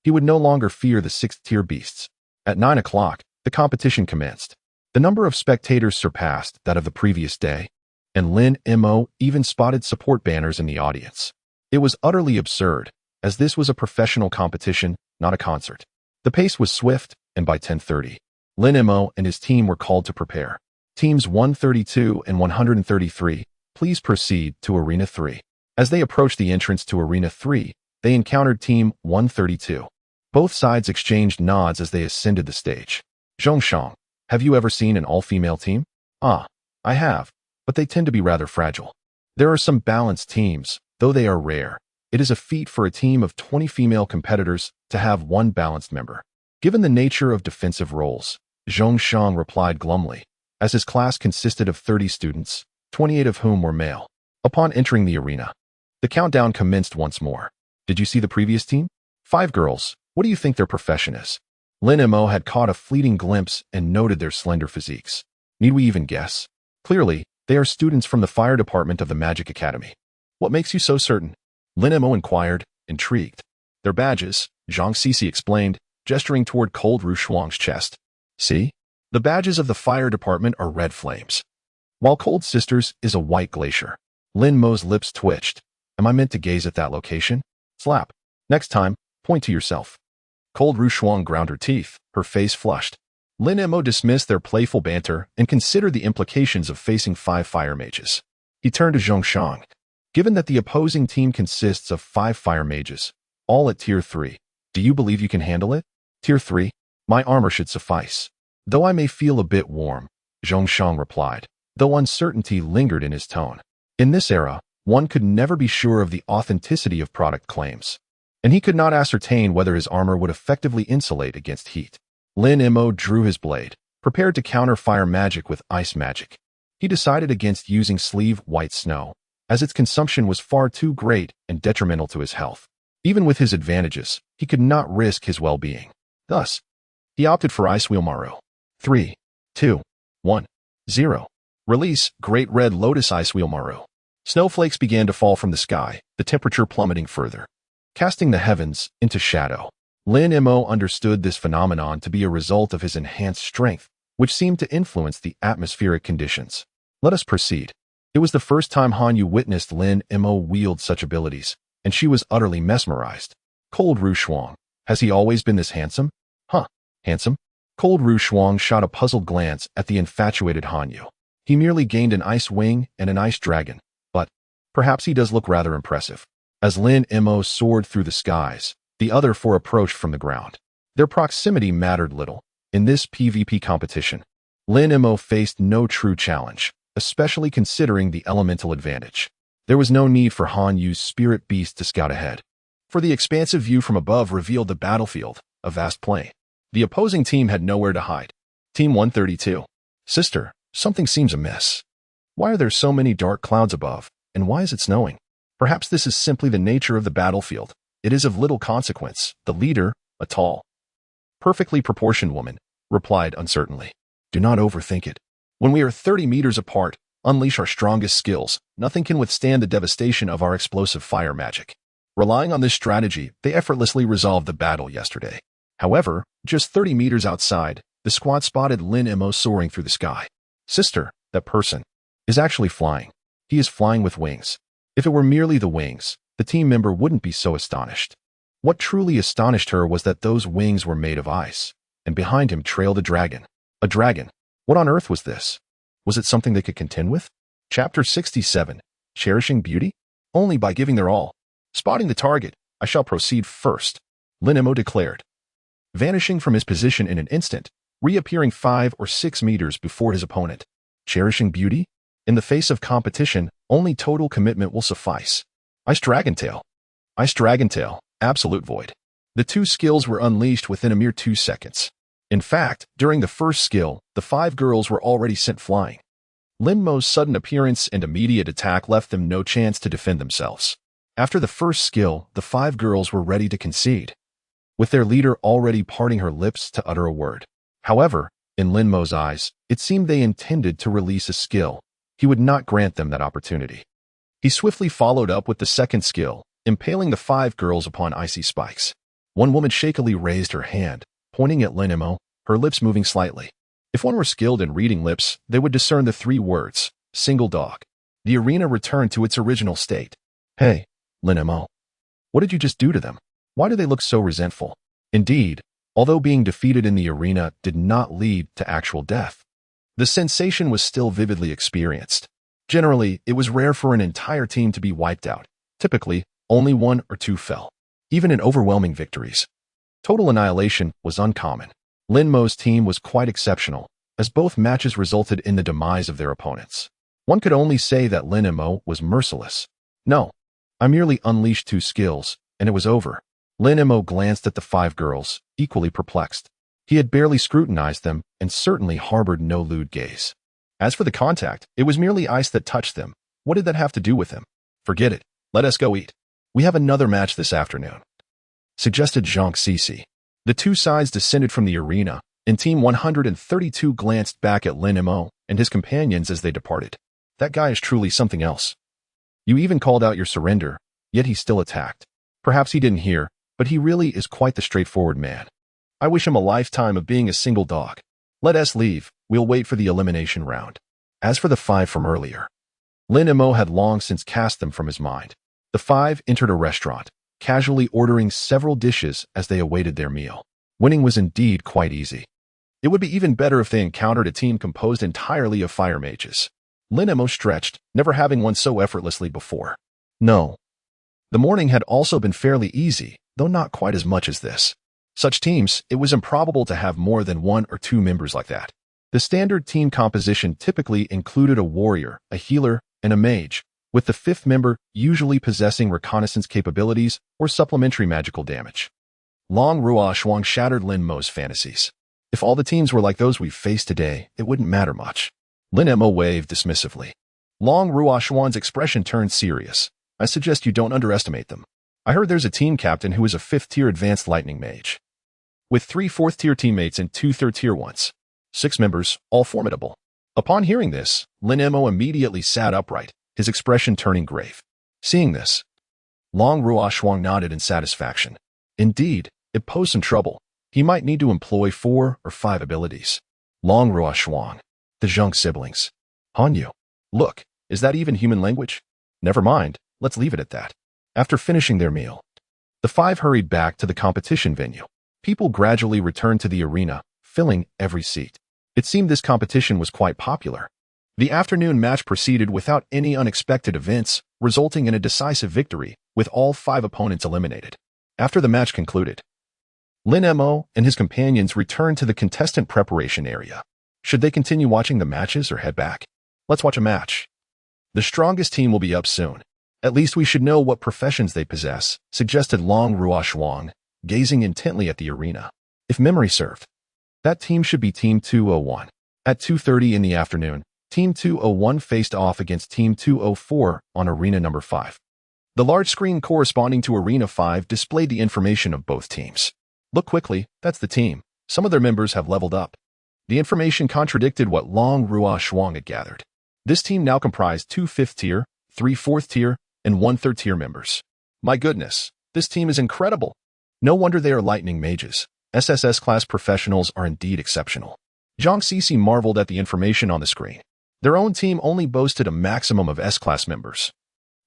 he would no longer fear the 6th tier beasts. At 9 o'clock, the competition commenced. The number of spectators surpassed that of the previous day, and Lin Mo even spotted support banners in the audience. It was utterly absurd, as this was a professional competition, not a concert. The pace was swift, and by 10:30, Lin Mo and his team were called to prepare. Teams 132 and 133, please proceed to Arena 3. As they approached the entrance to Arena 3, they encountered Team 132. Both sides exchanged nods as they ascended the stage. Zhongshang, have you ever seen an all-female team? Ah, I have, but they tend to be rather fragile. There are some balanced teams, though they are rare. It is a feat for a team of 20 female competitors to have one balanced member. Given the nature of defensive roles, Zhongshang replied glumly, as his class consisted of 30 students, 28 of whom were male. Upon entering the arena, the countdown commenced once more. Did you see the previous team? 5 girls. What do you think their profession is? Lin Mo had caught a fleeting glimpse and noted their slender physiques. Need we even guess? Clearly, they are students from the fire department of the Magic Academy. What makes you so certain? Lin Mo inquired, intrigued. Their badges, Zhang Sisi explained, gesturing toward Cold Ru Shuang's chest. See? The badges of the fire department are red flames, while Cold Sisters is a white glacier. Lin Mo's lips twitched. Am I meant to gaze at that location? Slap. Next time, point to yourself. Cold Ru Shuang ground her teeth, her face flushed. Lin Mo dismissed their playful banter and considered the implications of facing 5 fire mages. He turned to Zhongshang. Given that the opposing team consists of 5 fire mages, all at Tier 3, do you believe you can handle it? Tier 3? My armor should suffice. Though I may feel a bit warm, Zhongshang replied, though uncertainty lingered in his tone. In this era, one could never be sure of the authenticity of product claims, and he could not ascertain whether his armor would effectively insulate against heat. Lin Mo drew his blade, prepared to counter fire magic with ice magic. He decided against using sleeve white snow, as its consumption was far too great and detrimental to his health. Even with his advantages, he could not risk his well-being. Thus, he opted for Ice Wheel Maru. 3, 2, 1, 0. Release Great Red Lotus Ice Wheel Maru. Snowflakes began to fall from the sky, the temperature plummeting further, casting the heavens into shadow. Lin Mo understood this phenomenon to be a result of his enhanced strength, which seemed to influence the atmospheric conditions. Let us proceed. It was the first time Han Yu witnessed Lin Mo wield such abilities, and she was utterly mesmerized. Cold Ru Shuang, has he always been this handsome? Huh, handsome? Cold Ru Shuang shot a puzzled glance at the infatuated Han Yu. He merely gained an ice wing and an ice dragon, but perhaps he does look rather impressive. As Lin Mo soared through the skies, the other four approached from the ground. Their proximity mattered little. In this PvP competition, Lin Mo faced no true challenge, especially considering the elemental advantage. There was no need for Han Yu's spirit beast to scout ahead, for the expansive view from above revealed the battlefield, a vast plain. The opposing team had nowhere to hide. Team 132. Sister, something seems amiss. Why are there so many dark clouds above, and why is it snowing? Perhaps this is simply the nature of the battlefield. It is of little consequence. The leader, a tall, perfectly proportioned woman, replied uncertainly. Do not overthink it. When we are 30 meters apart, unleash our strongest skills. Nothing can withstand the devastation of our explosive fire magic. Relying on this strategy, they effortlessly resolved the battle yesterday. However, just 30 meters outside, the squad spotted Lin Mo soaring through the sky. Sister, that person, is actually flying. He is flying with wings. If it were merely the wings, the team member wouldn't be so astonished. What truly astonished her was that those wings were made of ice, and behind him trailed a dragon. A dragon? What on earth was this? Was it something they could contend with? Chapter 67. Cherishing Beauty? Only by giving their all. Spotting the target, I shall proceed first, Lin Mo declared, vanishing from his position in an instant, reappearing 5 or 6 meters before his opponent. Cherishing beauty? In the face of competition, only total commitment will suffice. Ice Dragon Tail. Ice Dragon Tail, Absolute Void. The two skills were unleashed within a mere 2 seconds. In fact, during the first skill, the 5 girls were already sent flying. Lin Mo's sudden appearance and immediate attack left them no chance to defend themselves. After the first skill, the 5 girls were ready to concede, with their leader already parting her lips to utter a word. However, in Lin Mo's eyes, it seemed they intended to release a skill. He would not grant them that opportunity. He swiftly followed up with the second skill, impaling the 5 girls upon icy spikes. One woman shakily raised her hand, pointing at Lin Mo, her lips moving slightly. If one were skilled in reading lips, they would discern the 3 words, single dog. The arena returned to its original state. Hey, Lin Mo, what did you just do to them? Why do they look so resentful? Indeed, although being defeated in the arena did not lead to actual death, the sensation was still vividly experienced. Generally, it was rare for an entire team to be wiped out. Typically, only 1 or 2 fell, even in overwhelming victories. Total annihilation was uncommon. Lin Mo's team was quite exceptional, as both matches resulted in the demise of their opponents. One could only say that Lin Mo was merciless. No, I merely unleashed 2 skills, and it was over. Lin Mo glanced at the 5 girls, equally perplexed. He had barely scrutinized them and certainly harbored no lewd gaze. As for the contact, it was merely ice that touched them. What did that have to do with him? Forget it. Let us go eat. We have another match this afternoon, suggested Zhang Cici. The 2 sides descended from the arena, and Team 132 glanced back at Lin Mo and his companions as they departed. That guy is truly something else. You even called out your surrender, yet he still attacked. Perhaps he didn't hear, but he really is quite the straightforward man. I wish him a lifetime of being a single dog. Let us leave. We'll wait for the elimination round. As for the 5 from earlier, Lin Mo had long since cast them from his mind. The 5 entered a restaurant, casually ordering several dishes as they awaited their meal. Winning was indeed quite easy. It would be even better if they encountered a team composed entirely of fire mages. Lin Mo stretched, never having won so effortlessly before. No. The morning had also been fairly easy, though not quite as much as this. Such teams, it was improbable to have more than 1 or 2 members like that. The standard team composition typically included a warrior, a healer, and a mage, with the 5th member usually possessing reconnaissance capabilities or supplementary magical damage. Long Rua Shuang shattered Lin Mo's fantasies. If all the teams were like those we faced today, it wouldn't matter much. Lin Mo waved dismissively. Long Rua Shuang's expression turned serious. I suggest you don't underestimate them. I heard there's a team captain who is a 5th-tier advanced lightning mage, with 3 4th-tier teammates and 2 3rd-tier ones. 6 members, all formidable. Upon hearing this, Lin Mo immediately sat upright, his expression turning grave. Seeing this, Long Rua Shuang nodded in satisfaction. Indeed, it posed some trouble. He might need to employ 4 or 5 abilities. Long Rua Shuang, the Zhang siblings. Han Yu, look, is that even human language? Never mind, let's leave it at that. After finishing their meal, the 5 hurried back to the competition venue. People gradually returned to the arena, filling every seat. It seemed this competition was quite popular. The afternoon match proceeded without any unexpected events, resulting in a decisive victory, with all 5 opponents eliminated. After the match concluded, Lin Mo and his companions returned to the contestant preparation area. Should they continue watching the matches or head back? Let's watch a match. The strongest team will be up soon. At least we should know what professions they possess, suggested Long Ruoxuang, gazing intently at the arena. If memory served, that team should be Team 201. At 2:30 in the afternoon, Team 201 faced off against Team 204 on Arena number 5. The large screen corresponding to Arena 5 displayed the information of both teams. Look quickly, that's the team. Some of their members have leveled up. The information contradicted what Long Ruoxuang had gathered. This team now comprised 2 5th tier, 3 4th tier, and 1 3rd tier members. My goodness, this team is incredible. No wonder they are lightning mages. SSS class professionals are indeed exceptional. Zhang Cixi marveled at the information on the screen. Their own team only boasted a maximum of S-class members,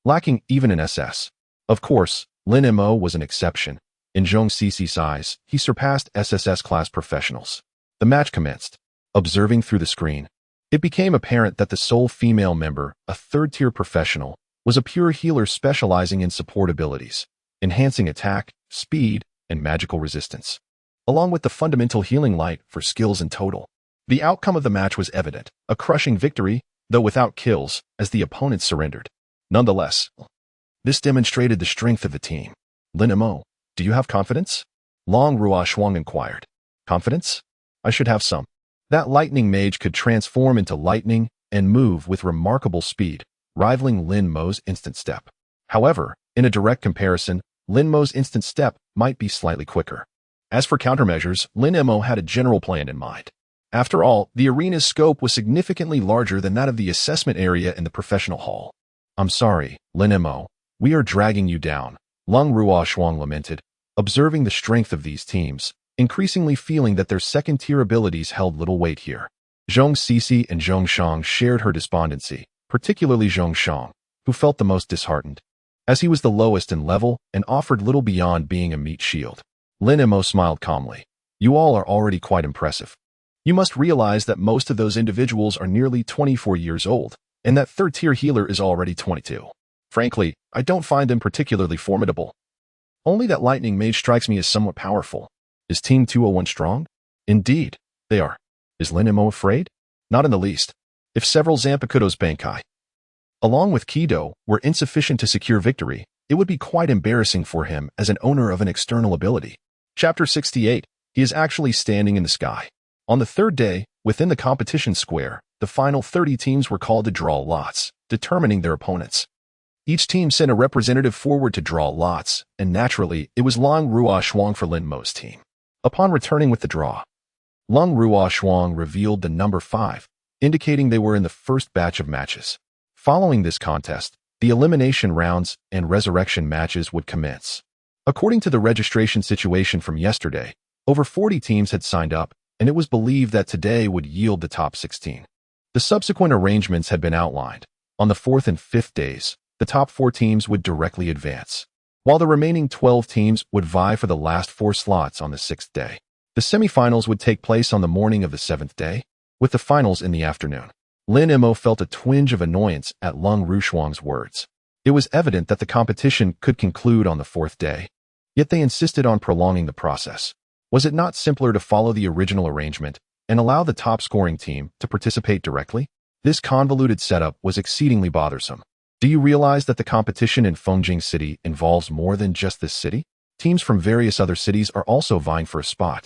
lacking even an SS. Of course, Lin Mo was an exception. In Zhang Cixi's eyes, he surpassed SSS class professionals. The match commenced. Observing through the screen, it became apparent that the sole female member, a 3rd-tier professional, was a pure healer specializing in support abilities, enhancing attack, speed, and magical resistance, along with the fundamental healing light for skills in total. The outcome of the match was evident, a crushing victory, though without kills, as the opponents surrendered. Nonetheless, this demonstrated the strength of the team. Lin Mo, do you have confidence? Long Ruoxuang inquired. Confidence? I should have some. That lightning mage could transform into lightning and move with remarkable speed, rivaling Lin Mo's instant step. However, in a direct comparison, Lin Mo's instant step might be slightly quicker. As for countermeasures, Lin Mo had a general plan in mind. After all, the arena's scope was significantly larger than that of the assessment area in the professional hall. I'm sorry, Lin Mo, we are dragging you down, Long Ruoxuang lamented, observing the strength of these teams, increasingly feeling that their second-tier abilities held little weight here. Zhang Cixi and Zhong Shang shared her despondency, particularly Zhong Shang, who felt the most disheartened, as he was the lowest in level and offered little beyond being a meat shield. Lin Mo smiled calmly. You all are already quite impressive. You must realize that most of those individuals are nearly 24 years old, and that 3rd-tier healer is already 22. Frankly, I don't find them particularly formidable. Only that lightning mage strikes me as somewhat powerful. Is Team 201 strong? Indeed, they are. Is Lin Mo afraid? Not in the least. If several Zanpakuto's Bankai, along with Kido, were insufficient to secure victory, it would be quite embarrassing for him as an owner of an external ability. Chapter 68. He is actually standing in the sky. On the 3rd day, within the competition square, the final 30 teams were called to draw lots, determining their opponents. Each team sent a representative forward to draw lots, and naturally, it was Long Ruoxuang for Lin Mo's team. Upon returning with the draw, Long Ruoxuang revealed the number 5, indicating they were in the first batch of matches. Following this contest, the elimination rounds and resurrection matches would commence. According to the registration situation from yesterday, over 40 teams had signed up, and it was believed that today would yield the top 16. The subsequent arrangements had been outlined. On the 4th and 5th days, the top 4 teams would directly advance, while the remaining 12 teams would vie for the last 4 slots on the 6th day. The semifinals would take place on the morning of the 7th day, with the finals in the afternoon. Lin Mo felt a twinge of annoyance at Long Ruoxuang's words. It was evident that the competition could conclude on the 4th day, yet they insisted on prolonging the process. Was it not simpler to follow the original arrangement and allow the top-scoring team to participate directly? This convoluted setup was exceedingly bothersome. Do you realize that the competition in Fengjing City involves more than just this city? Teams from various other cities are also vying for a spot.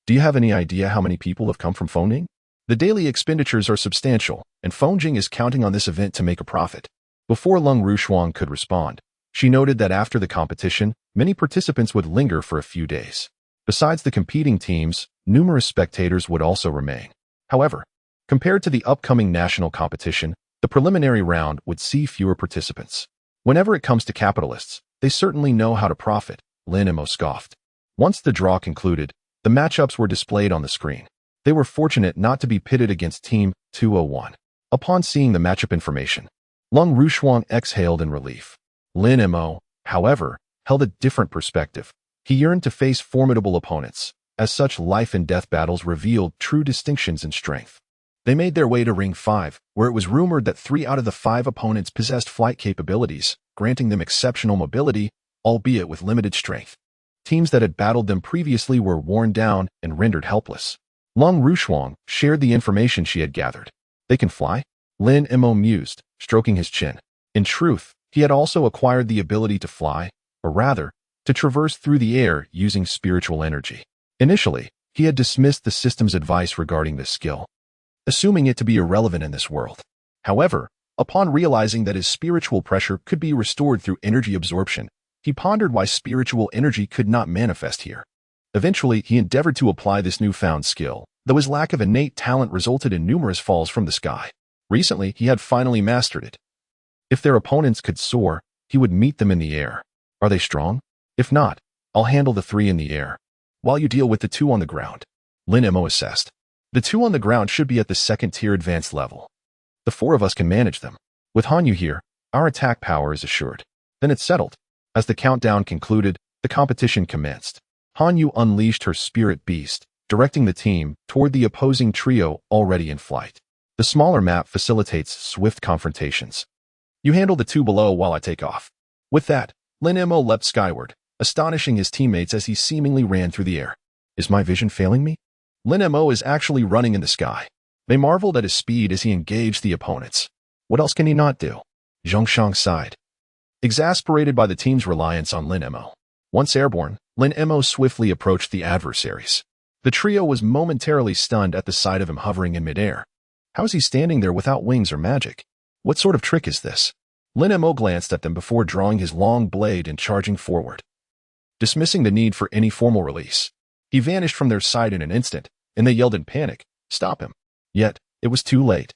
Do you have any idea how many people have come from Fengjing? The daily expenditures are substantial, and Fengjing is counting on this event to make a profit. Before Long Ruoxuang could respond, she noted that after the competition, many participants would linger for a few days. Besides the competing teams, numerous spectators would also remain. However, compared to the upcoming national competition, the preliminary round would see fewer participants. Whenever it comes to capitalists, they certainly know how to profit, Lin Mo scoffed. Once the draw concluded, the matchups were displayed on the screen. They were fortunate not to be pitted against Team 201. Upon seeing the matchup information, Long Ruoxuang exhaled in relief. Lin Mo, however, held a different perspective. He yearned to face formidable opponents, as such life and death battles revealed true distinctions in strength. They made their way to Ring 5, where it was rumored that 3 out of the 5 opponents possessed flight capabilities, granting them exceptional mobility, albeit with limited strength. Teams that had battled them previously were worn down and rendered helpless. Long Rushuang shared the information she had gathered. They can fly? Lin Mo mused, stroking his chin. In truth, he had also acquired the ability to fly, or rather, to traverse through the air using spiritual energy. Initially, he had dismissed the system's advice regarding this skill, assuming it to be irrelevant in this world. However, upon realizing that his spiritual pressure could be restored through energy absorption, he pondered why spiritual energy could not manifest here. Eventually, he endeavored to apply this newfound skill, though his lack of innate talent resulted in numerous falls from the sky. Recently, he had finally mastered it. If their opponents could soar, he would meet them in the air. Are they strong? If not, I'll handle the 3 in the air, while you deal with the 2 on the ground. Lin Mo assessed. The 2 on the ground should be at the 2nd-tier advanced level. The 4 of us can manage them. With Hanyu here, our attack power is assured. Then it's settled. As the countdown concluded, the competition commenced. Hanyu unleashed her spirit beast, directing the team toward the opposing trio already in flight. The smaller map facilitates swift confrontations. You handle the 2 below while I take off. With that, Lin Mo leapt skyward, astonishing his teammates as he seemingly ran through the air. Is my vision failing me? Lin Mo is actually running in the sky. They marveled at his speed as he engaged the opponents. What else can he not do? Zhongshang sighed, exasperated by the team's reliance on Lin Mo. Once airborne, Lin Mo swiftly approached the adversaries. The trio was momentarily stunned at the sight of him hovering in midair. How is he standing there without wings or magic? What sort of trick is this? Lin Mo glanced at them before drawing his long blade and charging forward. Dismissing the need for any formal release, he vanished from their sight in an instant, and they yelled in panic, "Stop him!" Yet, it was too late.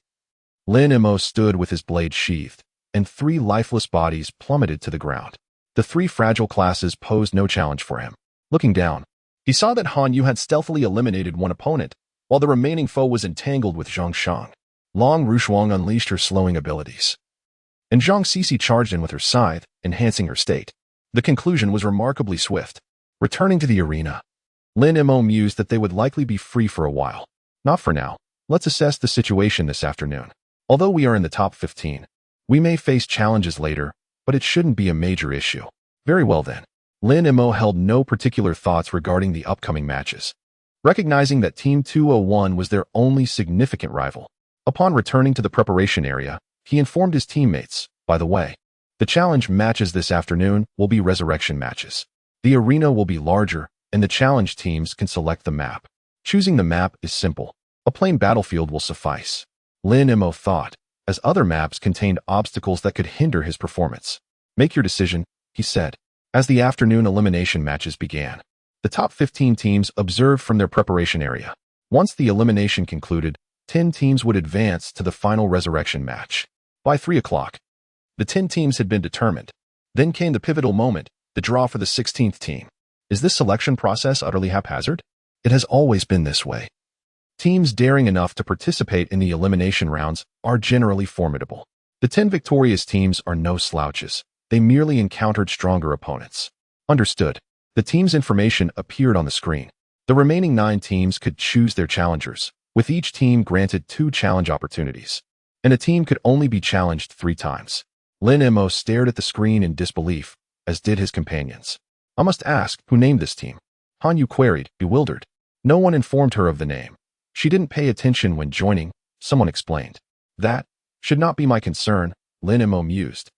Lin Mo stood with his blade sheathed, and 3 lifeless bodies plummeted to the ground. The 3 fragile classes posed no challenge for him. Looking down, he saw that Hanyu had stealthily eliminated 1 opponent, while the remaining foe was entangled with Zhongshang. Long Rushuang unleashed her slowing abilities, and Zhang Sisi charged in with her scythe, enhancing her state. The conclusion was remarkably swift. Returning to the arena, Lin Mo mused that they would likely be free for a while. Not for now. Let's assess the situation this afternoon. Although we are in the top 15, we may face challenges later, but it shouldn't be a major issue. Very well then. Lin Mo held no particular thoughts regarding the upcoming matches, recognizing that Team 201 was their only significant rival. Upon returning to the preparation area, he informed his teammates, by the way, the challenge matches this afternoon will be resurrection matches. The arena will be larger, and the challenge teams can select the map. Choosing the map is simple. A plain battlefield will suffice. Lin Mo thought, as other maps contained obstacles that could hinder his performance. Make your decision, he said, as the afternoon elimination matches began. The top 15 teams observed from their preparation area. Once the elimination concluded, 10 teams would advance to the final resurrection match. By 3 o'clock, the 10 teams had been determined. Then came the pivotal moment, the draw for the 16th team. Is this selection process utterly haphazard? It has always been this way. Teams daring enough to participate in the elimination rounds are generally formidable. The 10 victorious teams are no slouches. They merely encountered stronger opponents. Understood. The team's information appeared on the screen. The remaining 9 teams could choose their challengers, with each team granted 2 challenge opportunities. And a team could only be challenged 3 times. Lin Mo stared at the screen in disbelief, as did his companions. I must ask, who named this team? Hanyu queried, bewildered. No one informed her of the name. She didn't pay attention when joining, someone explained. That should not be my concern, Lin Mo mused,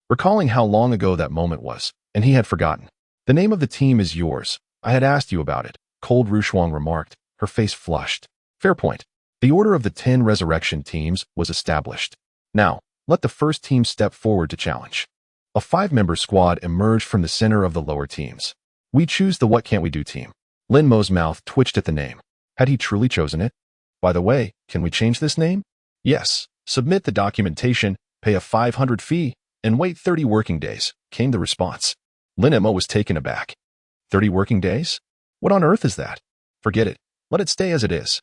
recalling how long ago that moment was, and he had forgotten. The name of the team is yours. I had asked you about it, Cold Rushuang remarked, her face flushed. Fair point. The order of the 10 resurrection teams was established. Now, let the first team step forward to challenge. A 5-member squad emerged from the center of the lower teams. We choose the What Can't We Do team. Lin Mo's mouth twitched at the name. Had he truly chosen it? By the way, can we change this name? Yes. Submit the documentation, pay a 500 fee, and wait 30 working days, came the response. Lin Mo was taken aback. 30 working days? What on earth is that? Forget it. Let it stay as it is.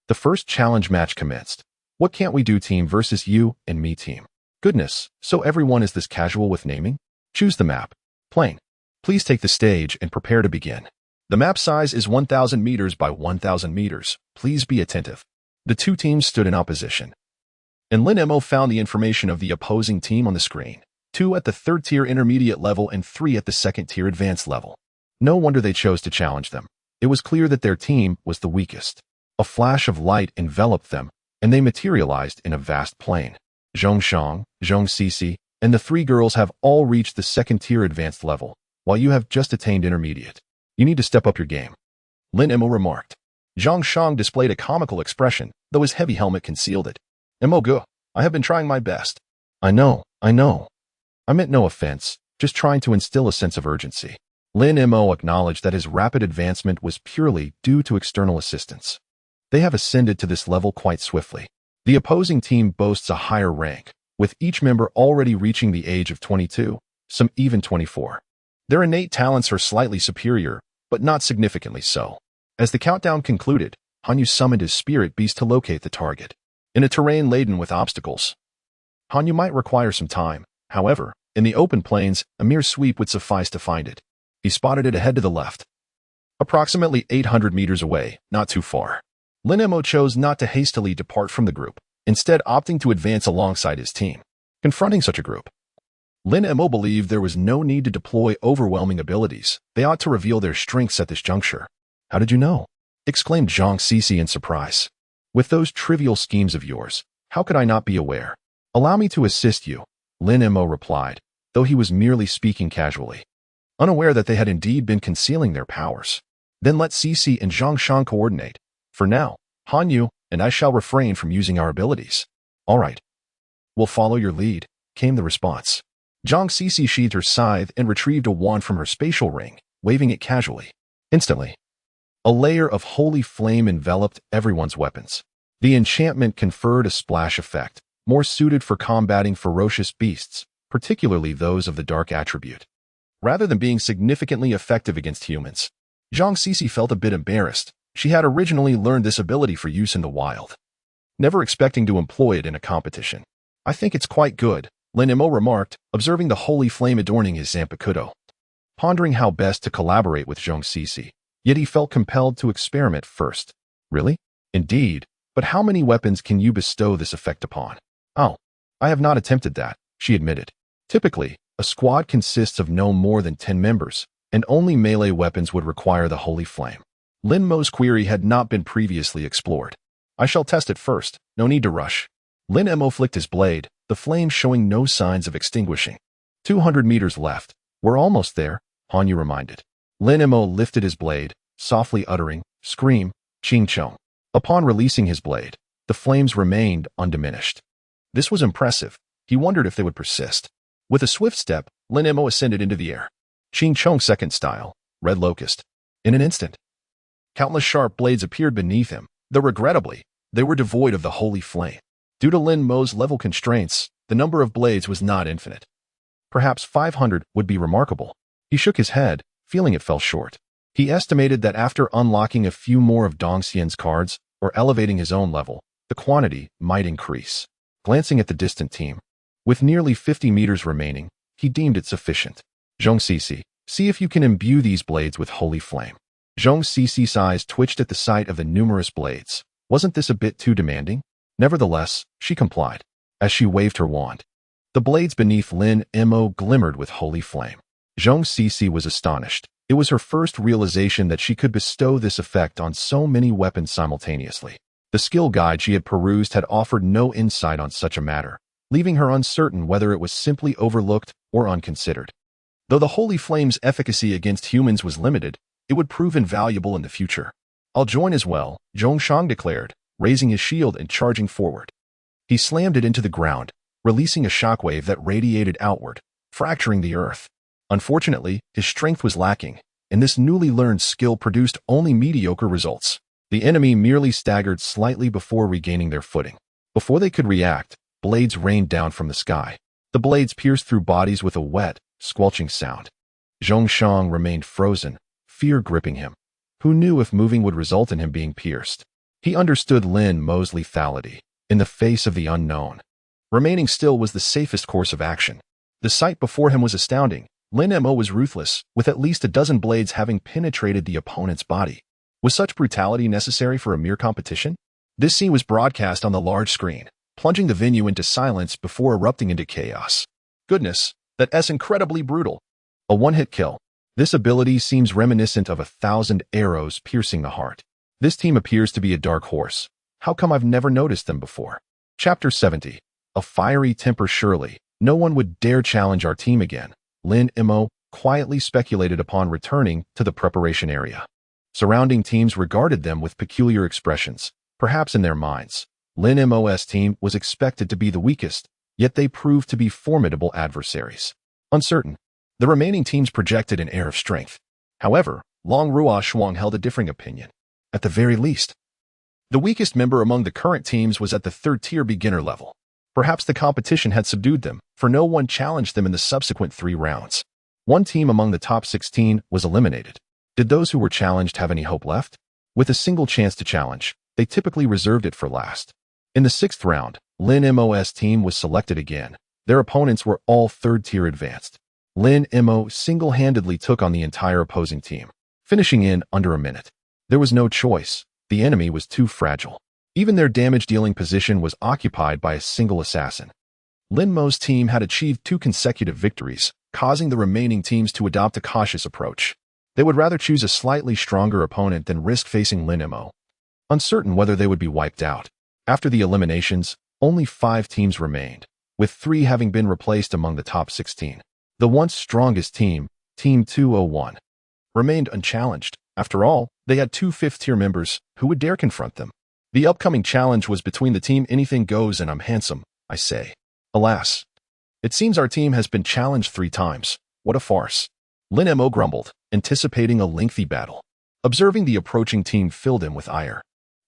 The first challenge match commenced. What Can't We Do team versus you and me team. Goodness, so everyone is this casual with naming? Choose the map. Plain. Please take the stage and prepare to begin. The map size is 1,000 meters by 1,000 meters. Please be attentive. The two teams stood in opposition, and Lin Mo found the information of the opposing team on the screen. 2 at the third-tier intermediate level and 3 at the second-tier advanced level. No wonder they chose to challenge them. It was clear that their team was the weakest. A flash of light enveloped them, and they materialized in a vast plain. Zhong Shang, Zhong Cici, and the 3 girls have all reached the second-tier advanced level, while you have just attained intermediate. You need to step up your game, Lin Mo remarked. Zhong Shang displayed a comical expression, though his heavy helmet concealed it. Mo go, I have been trying my best. I know. I meant no offense, just trying to instill a sense of urgency. Lin Mo acknowledged that his rapid advancement was purely due to external assistance. They have ascended to this level quite swiftly. The opposing team boasts a higher rank, with each member already reaching the age of 22, some even 24. Their innate talents are slightly superior, but not significantly so. As the countdown concluded, Hanyu summoned his spirit beast to locate the target. In a terrain laden with obstacles, Hanyu might require some time. However, in the open plains, a mere sweep would suffice to find it. He spotted it ahead to the left, approximately 800 meters away, not too far. Lin Mo chose not to hastily depart from the group, instead opting to advance alongside his team. Confronting such a group, Lin Mo believed there was no need to deploy overwhelming abilities. They ought to reveal their strengths at this juncture. How did you know? Exclaimed Zhang Cici in surprise. With those trivial schemes of yours, how could I not be aware? Allow me to assist you, Lin Mo replied, though he was merely speaking casually, unaware that they had indeed been concealing their powers. Then let Cici and Zhang Shang coordinate. For now, Hanyu and I shall refrain from using our abilities. All right. We'll follow your lead, came the response. Zhang Cici sheathed her scythe and retrieved a wand from her spatial ring, waving it casually. Instantly, a layer of holy flame enveloped everyone's weapons. The enchantment conferred a splash effect, more suited for combating ferocious beasts, particularly those of the dark attribute. Rather than being significantly effective against humans, Zhang Cici felt a bit embarrassed. She had originally learned this ability for use in the wild, never expecting to employ it in a competition. I think it's quite good, Lin Mo remarked, observing the holy flame adorning his Zanpakuto. Pondering how best to collaborate with Zhang Cici, yet he felt compelled to experiment first. Really? Indeed, but how many weapons can you bestow this effect upon? Oh, I have not attempted that, she admitted. Typically, a squad consists of no more than 10 members, and only melee weapons would require the holy flame. Lin Mo's query had not been previously explored. I shall test it first, no need to rush. Lin Mo flicked his blade, the flame showing no signs of extinguishing. 200 meters left. We're almost there, Hanyu reminded. Lin Mo lifted his blade, softly uttering, scream, ching chong. Upon releasing his blade, the flames remained undiminished. This was impressive. He wondered if they would persist. With a swift step, Lin Mo ascended into the air. Ching chong second style, red locust. In an instant, countless sharp blades appeared beneath him, though regrettably, they were devoid of the holy flame. Due to Lin Mo's level constraints, the number of blades was not infinite. Perhaps 500 would be remarkable. He shook his head, feeling it fell short. He estimated that after unlocking a few more of Dong Xian's cards, or elevating his own level, the quantity might increase. Glancing at the distant team, with nearly 50 meters remaining, he deemed it sufficient. Zhong Cici, see if you can imbue these blades with holy flame. Zhong Cici's eyes twitched at the sight of the numerous blades. Wasn't this a bit too demanding? Nevertheless, she complied, as she waved her wand. The blades beneath Lin Mo glimmered with holy flame. Zhong Cici was astonished. It was her first realization that she could bestow this effect on so many weapons simultaneously. The skill guide she had perused had offered no insight on such a matter, leaving her uncertain whether it was simply overlooked or unconsidered. Though the holy flame's efficacy against humans was limited, it would prove invaluable in the future. I'll join as well, Zhong Shang declared, raising his shield and charging forward. He slammed it into the ground, releasing a shockwave that radiated outward, fracturing the earth. Unfortunately, his strength was lacking, and this newly learned skill produced only mediocre results. The enemy merely staggered slightly before regaining their footing. Before they could react, blades rained down from the sky. The blades pierced through bodies with a wet, squelching sound. Zhong Shang remained frozen, fear gripping him. Who knew if moving would result in him being pierced? He understood Lin Mo's lethality. In the face of the unknown, remaining still was the safest course of action. The sight before him was astounding. Lin Mo was ruthless, with at least a dozen blades having penetrated the opponent's body. Was such brutality necessary for a mere competition? This scene was broadcast on the large screen, plunging the venue into silence before erupting into chaos. Goodness, that's incredibly brutal. A one-hit kill. This ability seems reminiscent of 1,000 arrows piercing the heart. This team appears to be a dark horse. How come I've never noticed them before? Chapter 70. A fiery temper surely. No one would dare challenge our team again. Lin Mo quietly speculated upon returning to the preparation area. Surrounding teams regarded them with peculiar expressions, perhaps in their minds. Lin Mo's team was expected to be the weakest, yet they proved to be formidable adversaries. Uncertain, the remaining teams projected an air of strength. However, Long Ruo Shuang held a differing opinion. At the very least, the weakest member among the current teams was at the third-tier beginner level. Perhaps the competition had subdued them, for no one challenged them in the subsequent 3 rounds. One team among the top 16 was eliminated. Did those who were challenged have any hope left? With a single chance to challenge, they typically reserved it for last. In the 6th round, Lin Mo's team was selected again. Their opponents were all third-tier advanced. Lin Mo single-handedly took on the entire opposing team, finishing in under a minute. There was no choice. The enemy was too fragile. Even their damage-dealing position was occupied by a single assassin. Lin Mo's team had achieved 2 consecutive victories, causing the remaining teams to adopt a cautious approach. They would rather choose a slightly stronger opponent than risk facing Lin Mo, uncertain whether they would be wiped out. After the eliminations, only 5 teams remained, with 3 having been replaced among the top 16. The once strongest team, Team 201, remained unchallenged. After all, they had 2 fifth-tier members who would dare confront them. The upcoming challenge was between the team Anything Goes and I'm Handsome, I Say. Alas, it seems our team has been challenged 3 times. What a farce. Lin Mo grumbled, anticipating a lengthy battle. Observing the approaching team filled him with ire.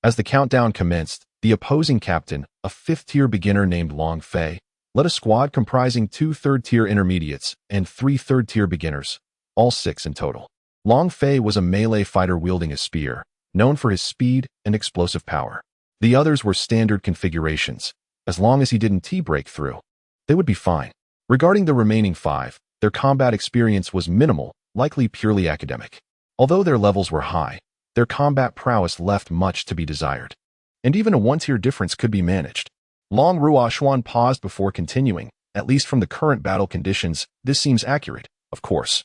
As the countdown commenced, the opposing captain, a 5th-tier beginner named Long Fei, led a squad comprising 2 third-tier intermediates and 3 third-tier beginners, all 6 in total. Long Fei was a melee fighter wielding a spear, known for his speed and explosive power. The others were standard configurations. As long as he didn't T-break through, they would be fine. Regarding the remaining 5, their combat experience was minimal, likely purely academic. Although their levels were high, their combat prowess left much to be desired. And even a 1-tier difference could be managed. Long Ruo Shuang paused before continuing. At least from the current battle conditions, this seems accurate, of course.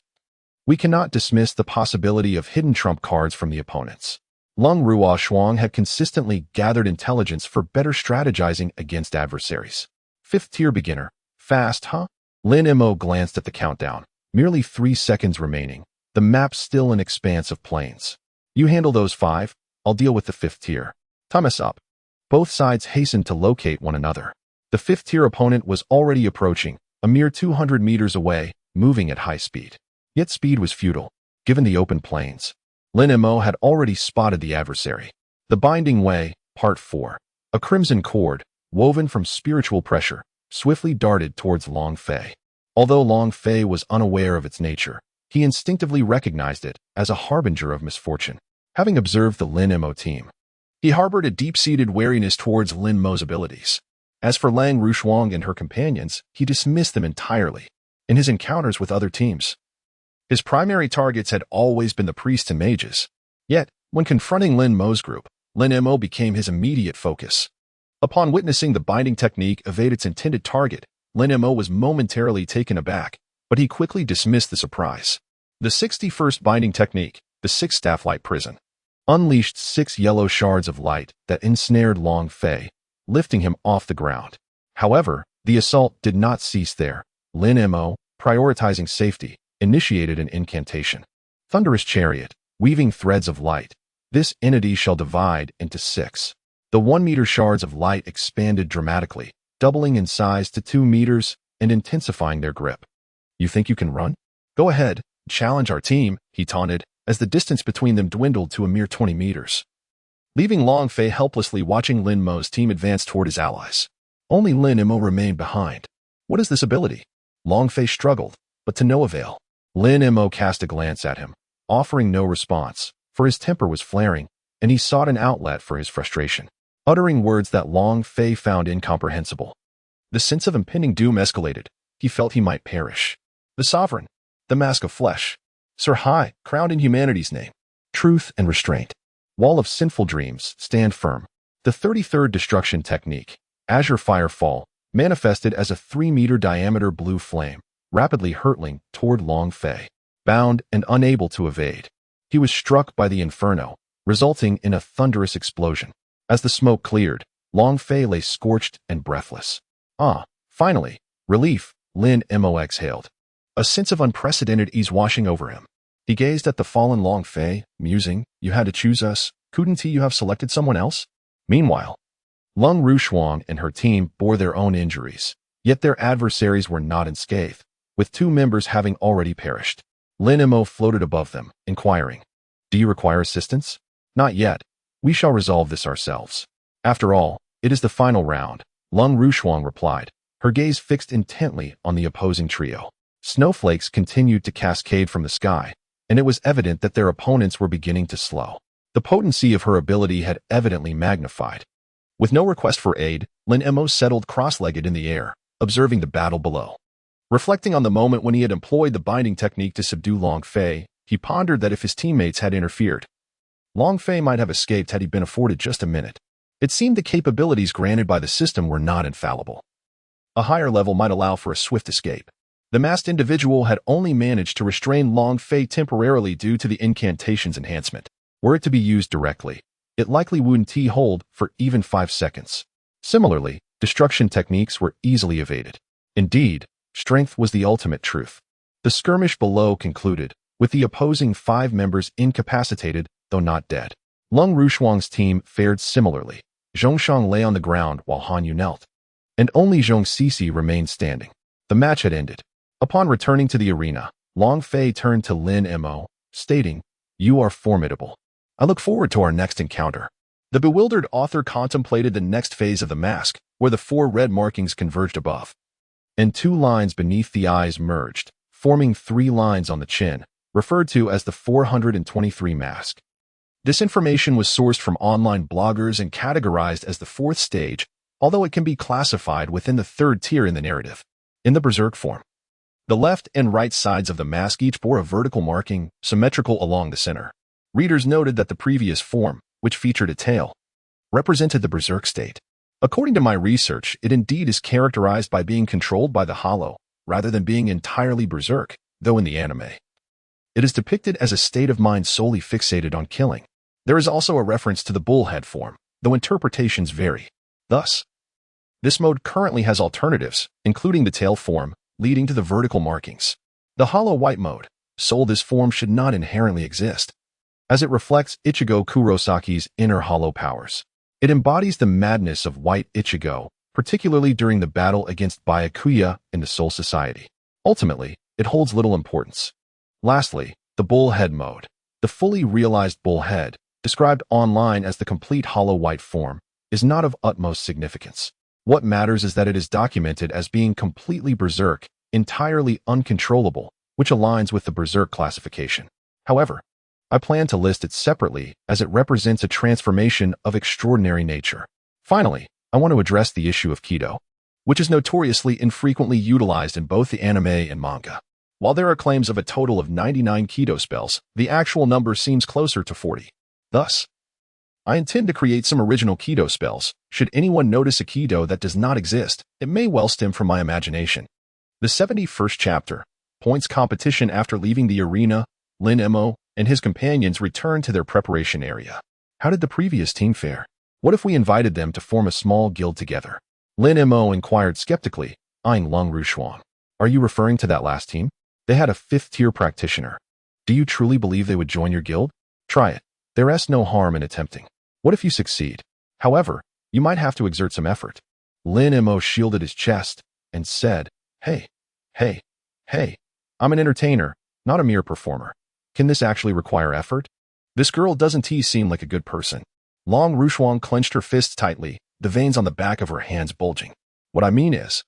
We cannot dismiss the possibility of hidden trump cards from the opponents. Long Ruo Shuang had consistently gathered intelligence for better strategizing against adversaries. 5th-tier beginner. Fast, huh? Lin Mo glanced at the countdown. Merely 3 seconds remaining. The map still an expanse of plains. You handle those 5, I'll deal with the 5th tier. Time us up. Both sides hastened to locate one another. The 5th-tier opponent was already approaching, a mere 200 meters away, moving at high speed. Yet speed was futile, given the open plains. Lin Mo had already spotted the adversary. The Binding Way, Part 4. A crimson cord, woven from spiritual pressure, swiftly darted towards Long Fei. Although Long Fei was unaware of its nature, he instinctively recognized it as a harbinger of misfortune. Having observed the Lin Mo team, he harbored a deep-seated wariness towards Lin Mo's abilities. As for Lang Rushuang and her companions, he dismissed them entirely. In his encounters with other teams, his primary targets had always been the priests and mages. Yet, when confronting Lin Mo's group, Lin Mo became his immediate focus. Upon witnessing the binding technique evade its intended target, Lin Mo was momentarily taken aback, but he quickly dismissed the surprise. The 61st binding technique, the 6 Stafflight Prison, unleashed 6 yellow shards of light that ensnared Long Fei, lifting him off the ground. However, the assault did not cease there. Lin Mo, prioritizing safety, initiated an incantation. Thunderous Chariot, weaving threads of light. This entity shall divide into 6. The 1-meter shards of light expanded dramatically, doubling in size to 2 meters and intensifying their grip. You think you can run? Go ahead, challenge our team, he taunted, as the distance between them dwindled to a mere 20 meters. Leaving Long Fei helplessly watching Lin Mo's team advance toward his allies. Only Lin Mo remained behind. What is this ability? Long Fei struggled, but to no avail. Lin Mo cast a glance at him, offering no response, for his temper was flaring, and he sought an outlet for his frustration, uttering words that Long Fei found incomprehensible. The sense of impending doom escalated. He felt he might perish. The sovereign, The mask of flesh. Sir High, crowned in humanity's name. Truth and restraint. Wall of sinful dreams, stand firm. The 33rd destruction technique. Azure Firefall, manifested as a 3-meter diameter blue flame, rapidly hurtling toward Long Fei. Bound and unable to evade, he was struck by the inferno, resulting in a thunderous explosion. As the smoke cleared, Long Fei lay scorched and breathless. Finally, relief, Lin Mo exhaled. A sense of unprecedented ease washing over him. He gazed at the fallen Long Fei, musing, "You had to choose us. Couldn't you have selected someone else?" Meanwhile, Lung Rushuang and her team bore their own injuries, yet their adversaries were not unscathed, with 2 members having already perished. Lin Mo floated above them, inquiring, "Do you require assistance?" "Not yet. We shall resolve this ourselves. After all, it is the final round," Lung Rushuang replied, her gaze fixed intently on the opposing trio. Snowflakes continued to cascade from the sky, and it was evident that their opponents were beginning to slow. The potency of her ability had evidently magnified. With no request for aid, Lin Mo settled cross-legged in the air, observing the battle below. Reflecting on the moment when he had employed the binding technique to subdue Long Fei, he pondered that if his teammates had interfered, Long Fei might have escaped had he been afforded just a minute. It seemed the capabilities granted by the system were not infallible. A higher level might allow for a swift escape. The masked individual had only managed to restrain Long Fei temporarily due to the incantation's enhancement. Were it to be used directly, it likely wouldn't hold for even 5 seconds. Similarly, destruction techniques were easily evaded. Indeed, strength was the ultimate truth. The skirmish below concluded, with the opposing 5 members incapacitated, though not dead. Lung Rushuang's team fared similarly. Zhongshang lay on the ground while Han Yu knelt, and only Zhong Sisi remained standing. The match had ended. Upon returning to the arena, Long Fei turned to Lin Mo, stating, "You are formidable. I look forward to our next encounter." The bewildered author contemplated the next phase of the mask, where the 4 red markings converged above, and 2 lines beneath the eyes merged, forming 3 lines on the chin, referred to as the 423 mask. This information was sourced from online bloggers and categorized as the 4th stage, although it can be classified within the 3rd tier in the narrative. In the berserk form, the left and right sides of the mask each bore a vertical marking, symmetrical along the center. Readers noted that the previous form, which featured a tail, represented the berserk state. According to my research, it indeed is characterized by being controlled by the hollow, rather than being entirely berserk, though in the anime, it is depicted as a state of mind solely fixated on killing. There is also a reference to the bullhead form, though interpretations vary. Thus, this mode currently has alternatives, including the tail form, leading to the vertical markings. The hollow white mode, soul this form should not inherently exist, as it reflects Ichigo Kurosaki's inner hollow powers. It embodies the madness of white Ichigo, particularly during the battle against Byakuya in the Soul Society. Ultimately, it holds little importance. Lastly, the bullhead mode. The fully realized bullhead, described online as the complete hollow white form, is not of utmost significance. What matters is that it is documented as being completely berserk, entirely uncontrollable, which aligns with the berserk classification. However, I plan to list it separately as it represents a transformation of extraordinary nature. Finally, I want to address the issue of Kido, which is notoriously infrequently utilized in both the anime and manga. While there are claims of a total of 99 Kido spells, the actual number seems closer to 40. Thus, I intend to create some original Kido spells. Should anyone notice a Kido that does not exist, it may well stem from my imagination. The 71st chapter, points competition. After leaving the arena, Lin Mo and his companions returned to their preparation area. How did the previous team fare? What if we invited them to form a small guild together? Lin Mo inquired skeptically, eyeing Lung Rushuang. Are you referring to that last team? They had a 5th-tier practitioner. Do you truly believe they would join your guild? Try it. There's no harm in attempting. What if you succeed? However, you might have to exert some effort. Lin Mo shielded his chest and said, Hey, I'm an entertainer, not a mere performer. Can this actually require effort? This girl doesn't seem like a good person. Lung Rushuang clenched her fists tightly, the veins on the back of her hands bulging. What I mean is,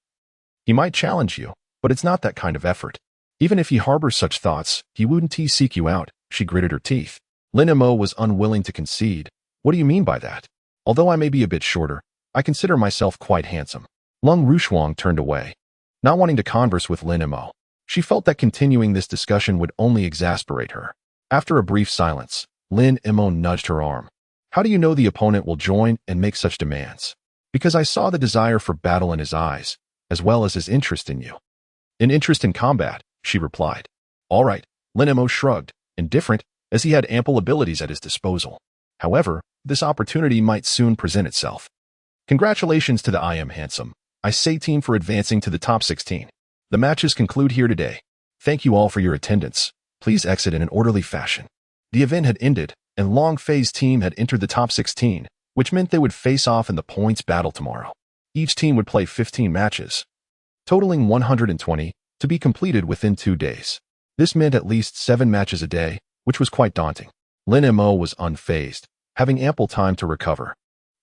he might challenge you, but it's not that kind of effort. Even if he harbors such thoughts, he wouldn't seek you out. She gritted her teeth. Lin Mo was unwilling to concede. What do you mean by that? Although I may be a bit shorter, I consider myself quite handsome. Lung Rushuang turned away, not wanting to converse with Lin Mo. She felt that continuing this discussion would only exasperate her. After a brief silence, Lin Mo nudged her arm. How do you know the opponent will join and make such demands? Because I saw the desire for battle in his eyes, as well as his interest in you. An interest in combat, she replied. All right, Lin Mo shrugged, indifferent, as he had ample abilities at his disposal. However, this opportunity might soon present itself. Congratulations to the I Am Handsome, I Say team for advancing to the top 16. The matches conclude here today. Thank you all for your attendance. Please exit in an orderly fashion. The event had ended, and Long Fei's team had entered the top 16, which meant they would face off in the points battle tomorrow. Each team would play 15 matches, totaling 120, to be completed within 2 days. This meant at least 7 matches a day, which was quite daunting. Lin Mo was unfazed, having ample time to recover.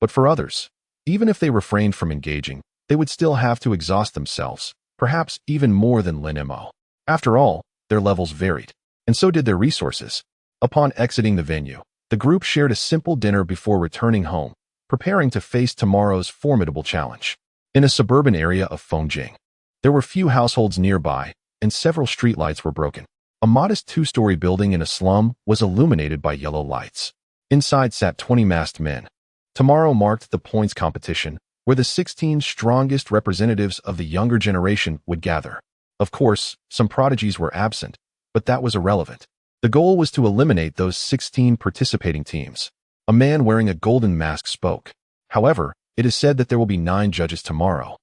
But for others, even if they refrained from engaging, they would still have to exhaust themselves, perhaps even more than Lin Mo. After all, their levels varied, and so did their resources. Upon exiting the venue, the group shared a simple dinner before returning home, preparing to face tomorrow's formidable challenge. In a suburban area of Fengjing, there were few households nearby, and several streetlights were broken. A modest 2-story building in a slum was illuminated by yellow lights. Inside sat 20 masked men. Tomorrow marked the points competition, where the 16 strongest representatives of the younger generation would gather. Of course, some prodigies were absent, but that was irrelevant. The goal was to eliminate those 16 participating teams. A man wearing a golden mask spoke. However, it is said that there will be 9 judges tomorrow,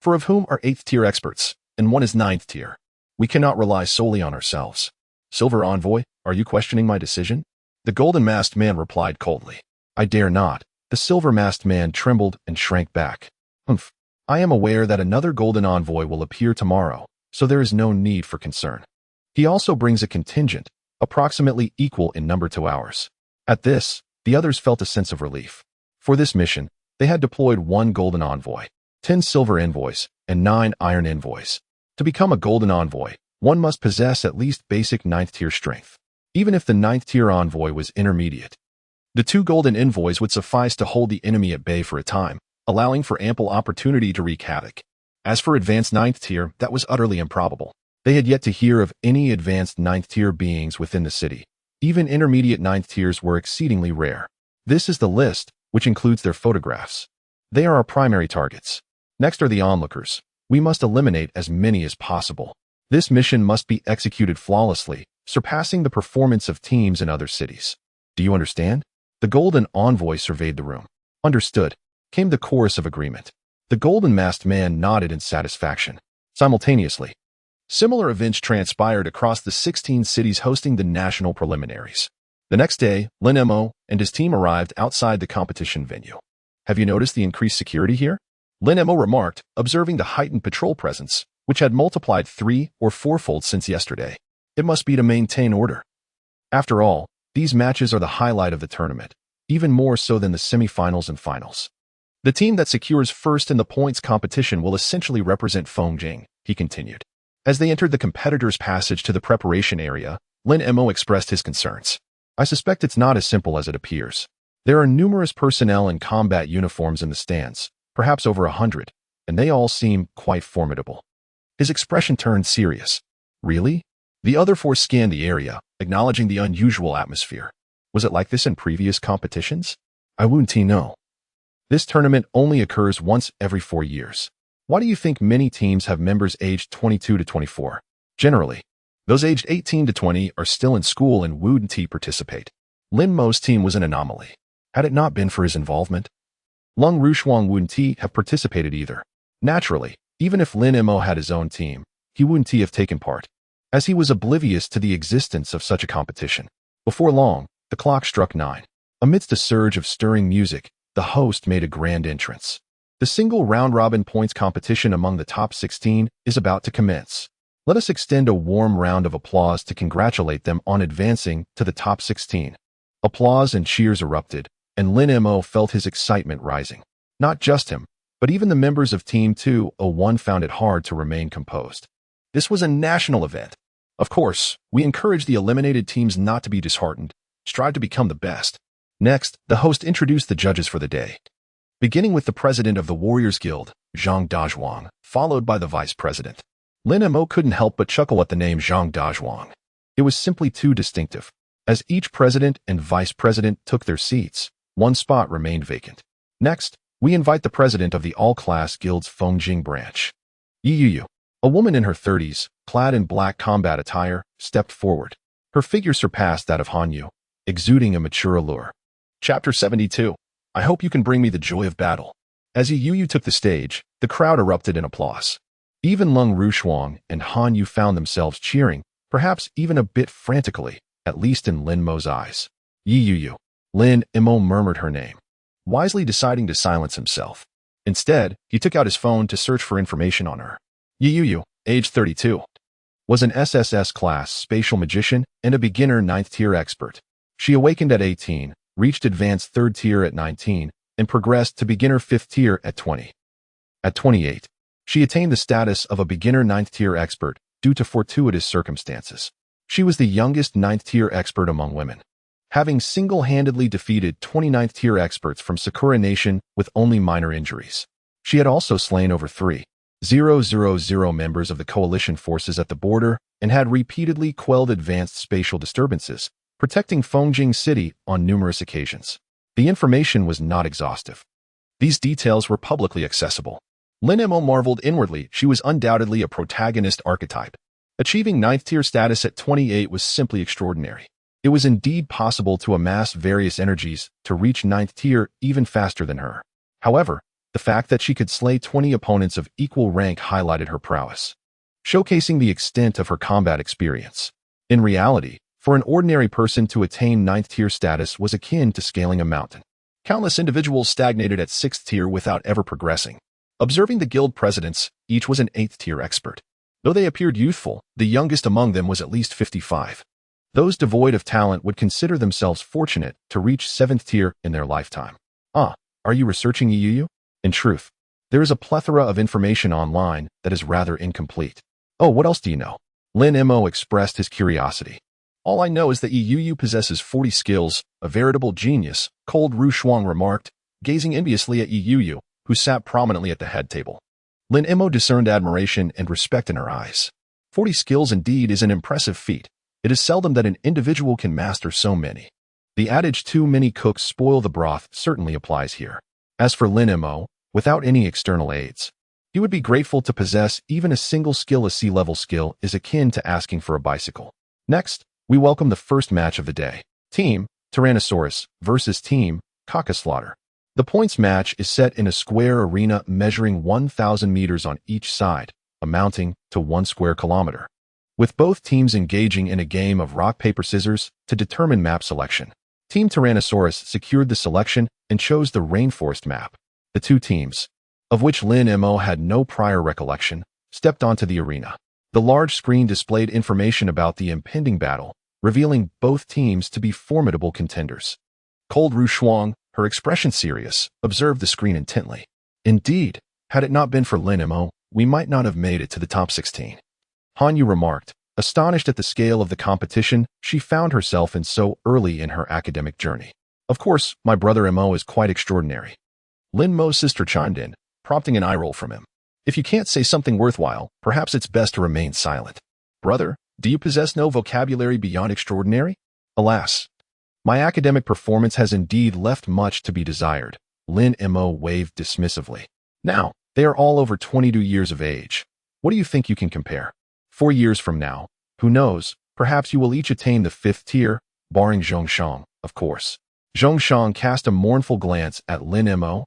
4 of whom are 8th-tier experts, and 1 is 9th tier. We cannot rely solely on ourselves. Silver Envoy, are you questioning my decision? The golden-masked man replied coldly. I dare not. The silver-masked man trembled and shrank back. Humph. I am aware that another golden envoy will appear tomorrow, so there is no need for concern. He also brings a contingent, approximately equal in number to ours. At this, the others felt a sense of relief. For this mission, they had deployed 1 golden envoy, 10 silver envoys, and 9 iron envoys. To become a golden envoy, one must possess at least basic 9th-tier strength, even if the 9th-tier envoy was intermediate. The 2 golden envoys would suffice to hold the enemy at bay for a time, allowing for ample opportunity to wreak havoc. As for advanced 9th tier, that was utterly improbable. They had yet to hear of any advanced 9th tier beings within the city. Even intermediate 9th tiers were exceedingly rare. This is the list, which includes their photographs. They are our primary targets. Next are the onlookers. We must eliminate as many as possible. This mission must be executed flawlessly, surpassing the performance of teams in other cities. Do you understand? The golden envoy surveyed the room. Understood, came the chorus of agreement. The golden-masked man nodded in satisfaction. Simultaneously, similar events transpired across the 16 cities hosting the national preliminaries. The next day, Lin Mo and his team arrived outside the competition venue. Have you noticed the increased security here? Lin Mo remarked, observing the heightened patrol presence, which had multiplied 3- or 4-fold since yesterday. It must be to maintain order. After all, these matches are the highlight of the tournament, even more so than the semifinals and finals. The team that secures first in the points competition will essentially represent Fengjing, he continued. As they entered the competitors' passage to the preparation area, Lin Mo expressed his concerns. I suspect it's not as simple as it appears. There are numerous personnel in combat uniforms in the stands, perhaps over 100, and they all seem quite formidable. His expression turned serious. Really? The other 4 scanned the area, acknowledging the unusual atmosphere. Was it like this in previous competitions? I wouldn't know. This tournament only occurs once every 4 years. Why do you think many teams have members aged 22 to 24? Generally, those aged 18 to 20 are still in school and wouldn't participate. Lin Mo's team was an anomaly. Had it not been for his involvement, Lung Rushuang wouldn't have participated either. Naturally, even if Lin Mo had his own team, he wouldn't have taken part, as he was oblivious to the existence of such a competition. Before long, the clock struck 9. Amidst a surge of stirring music, the host made a grand entrance. The single round-robin points competition among the top 16 is about to commence. Let us extend a warm round of applause to congratulate them on advancing to the top 16. Applause and cheers erupted, and Lin Mo felt his excitement rising. Not just him, but even the members of Team 201 found it hard to remain composed. This was a national event. Of course, we encourage the eliminated teams not to be disheartened. Strive to become the best. Next, the host introduced the judges for the day. Beginning with the president of the Warriors Guild, Zhang Dazhuang, followed by the vice president. Lin Mo couldn't help but chuckle at the name Zhang Dazhuang. It was simply too distinctive. As each president and vice president took their seats, one spot remained vacant. Next, we invite the president of the all-class guild's Fengjing branch. Yi Yu, a woman in her 30s, clad in black combat attire, stepped forward. Her figure surpassed that of Han Yu, exuding a mature allure. Chapter 72. I hope you can bring me the joy of battle. As Yi Yu took the stage, the crowd erupted in applause. Even Lung Rushuang and Han Yu found themselves cheering, perhaps even a bit frantically, at least in Lin Mo's eyes. Yi Yu. Lin Mo murmured her name, wisely deciding to silence himself. Instead, he took out his phone to search for information on her. Yi Yu, age 32, was an SSS-class spatial magician and a beginner 9th-tier expert. She awakened at 18, reached advanced 3rd tier at 19, and progressed to beginner 5th tier at 20. At 28, she attained the status of a beginner 9th tier expert due to fortuitous circumstances. She was the youngest 9th tier expert among women, having single-handedly defeated 29th tier experts from Sakura Nation with only minor injuries. She had also slain over 3,000 members of the coalition forces at the border and had repeatedly quelled advanced spatial disturbances, protecting Fengjing City on numerous occasions. The information was not exhaustive. These details were publicly accessible. Lin Mo marveled inwardly. She was undoubtedly a protagonist archetype. Achieving 9th tier status at 28 was simply extraordinary. It was indeed possible to amass various energies to reach 9th tier even faster than her. However, the fact that she could slay 20 opponents of equal rank highlighted her prowess, showcasing the extent of her combat experience. In reality, for an ordinary person to attain 9th tier status was akin to scaling a mountain. Countless individuals stagnated at 6th tier without ever progressing. Observing the guild presidents, each was an 8th tier expert. Though they appeared youthful, the youngest among them was at least 55. Those devoid of talent would consider themselves fortunate to reach 7th tier in their lifetime. Are you researching Yi Yu? In truth, there is a plethora of information online that is rather incomplete. Oh, what else do you know? Lin Mo expressed his curiosity. All I know is that Yi Yu possesses 40 skills, a veritable genius, Cold Rushuang remarked, gazing enviously at Yi Yu, who sat prominently at the head table. Lin Mo discerned admiration and respect in her eyes. 40 skills indeed is an impressive feat. It is seldom that an individual can master so many. The adage too many cooks spoil the broth certainly applies here. As for Lin Mo, without any external aids, he would be grateful to possess even a single skill. A sea-level skill is akin to asking for a bicycle. Next, we welcome the first match of the day. Team Tyrannosaurus versus Team Caucaslaughter. The points match is set in a square arena measuring 1,000 meters on each side, amounting to 1 square kilometer, with both teams engaging in a game of rock, paper, scissors to determine map selection. Team Tyrannosaurus secured the selection and chose the rainforest map. The two teams, of which Lin Mo had no prior recollection, stepped onto the arena. The large screen displayed information about the impending battle, revealing both teams to be formidable contenders. Cold Rushuang, her expression serious, observed the screen intently. Indeed, had it not been for Lin Mo, we might not have made it to the top 16. Han Yu remarked, astonished at the scale of the competition she found herself in so early in her academic journey. Of course, my brother Mo is quite extraordinary. Lin Mo's sister chimed in, prompting an eye roll from him. If you can't say something worthwhile, perhaps it's best to remain silent. Brother, do you possess no vocabulary beyond extraordinary? Alas, my academic performance has indeed left much to be desired. Lin Mo waved dismissively. Now, they are all over 22 years of age. What do you think you can compare? 4 years from now, who knows, perhaps you will each attain the 5th tier, barring Zhongshang, of course. Zhongshang cast a mournful glance at Lin Mo.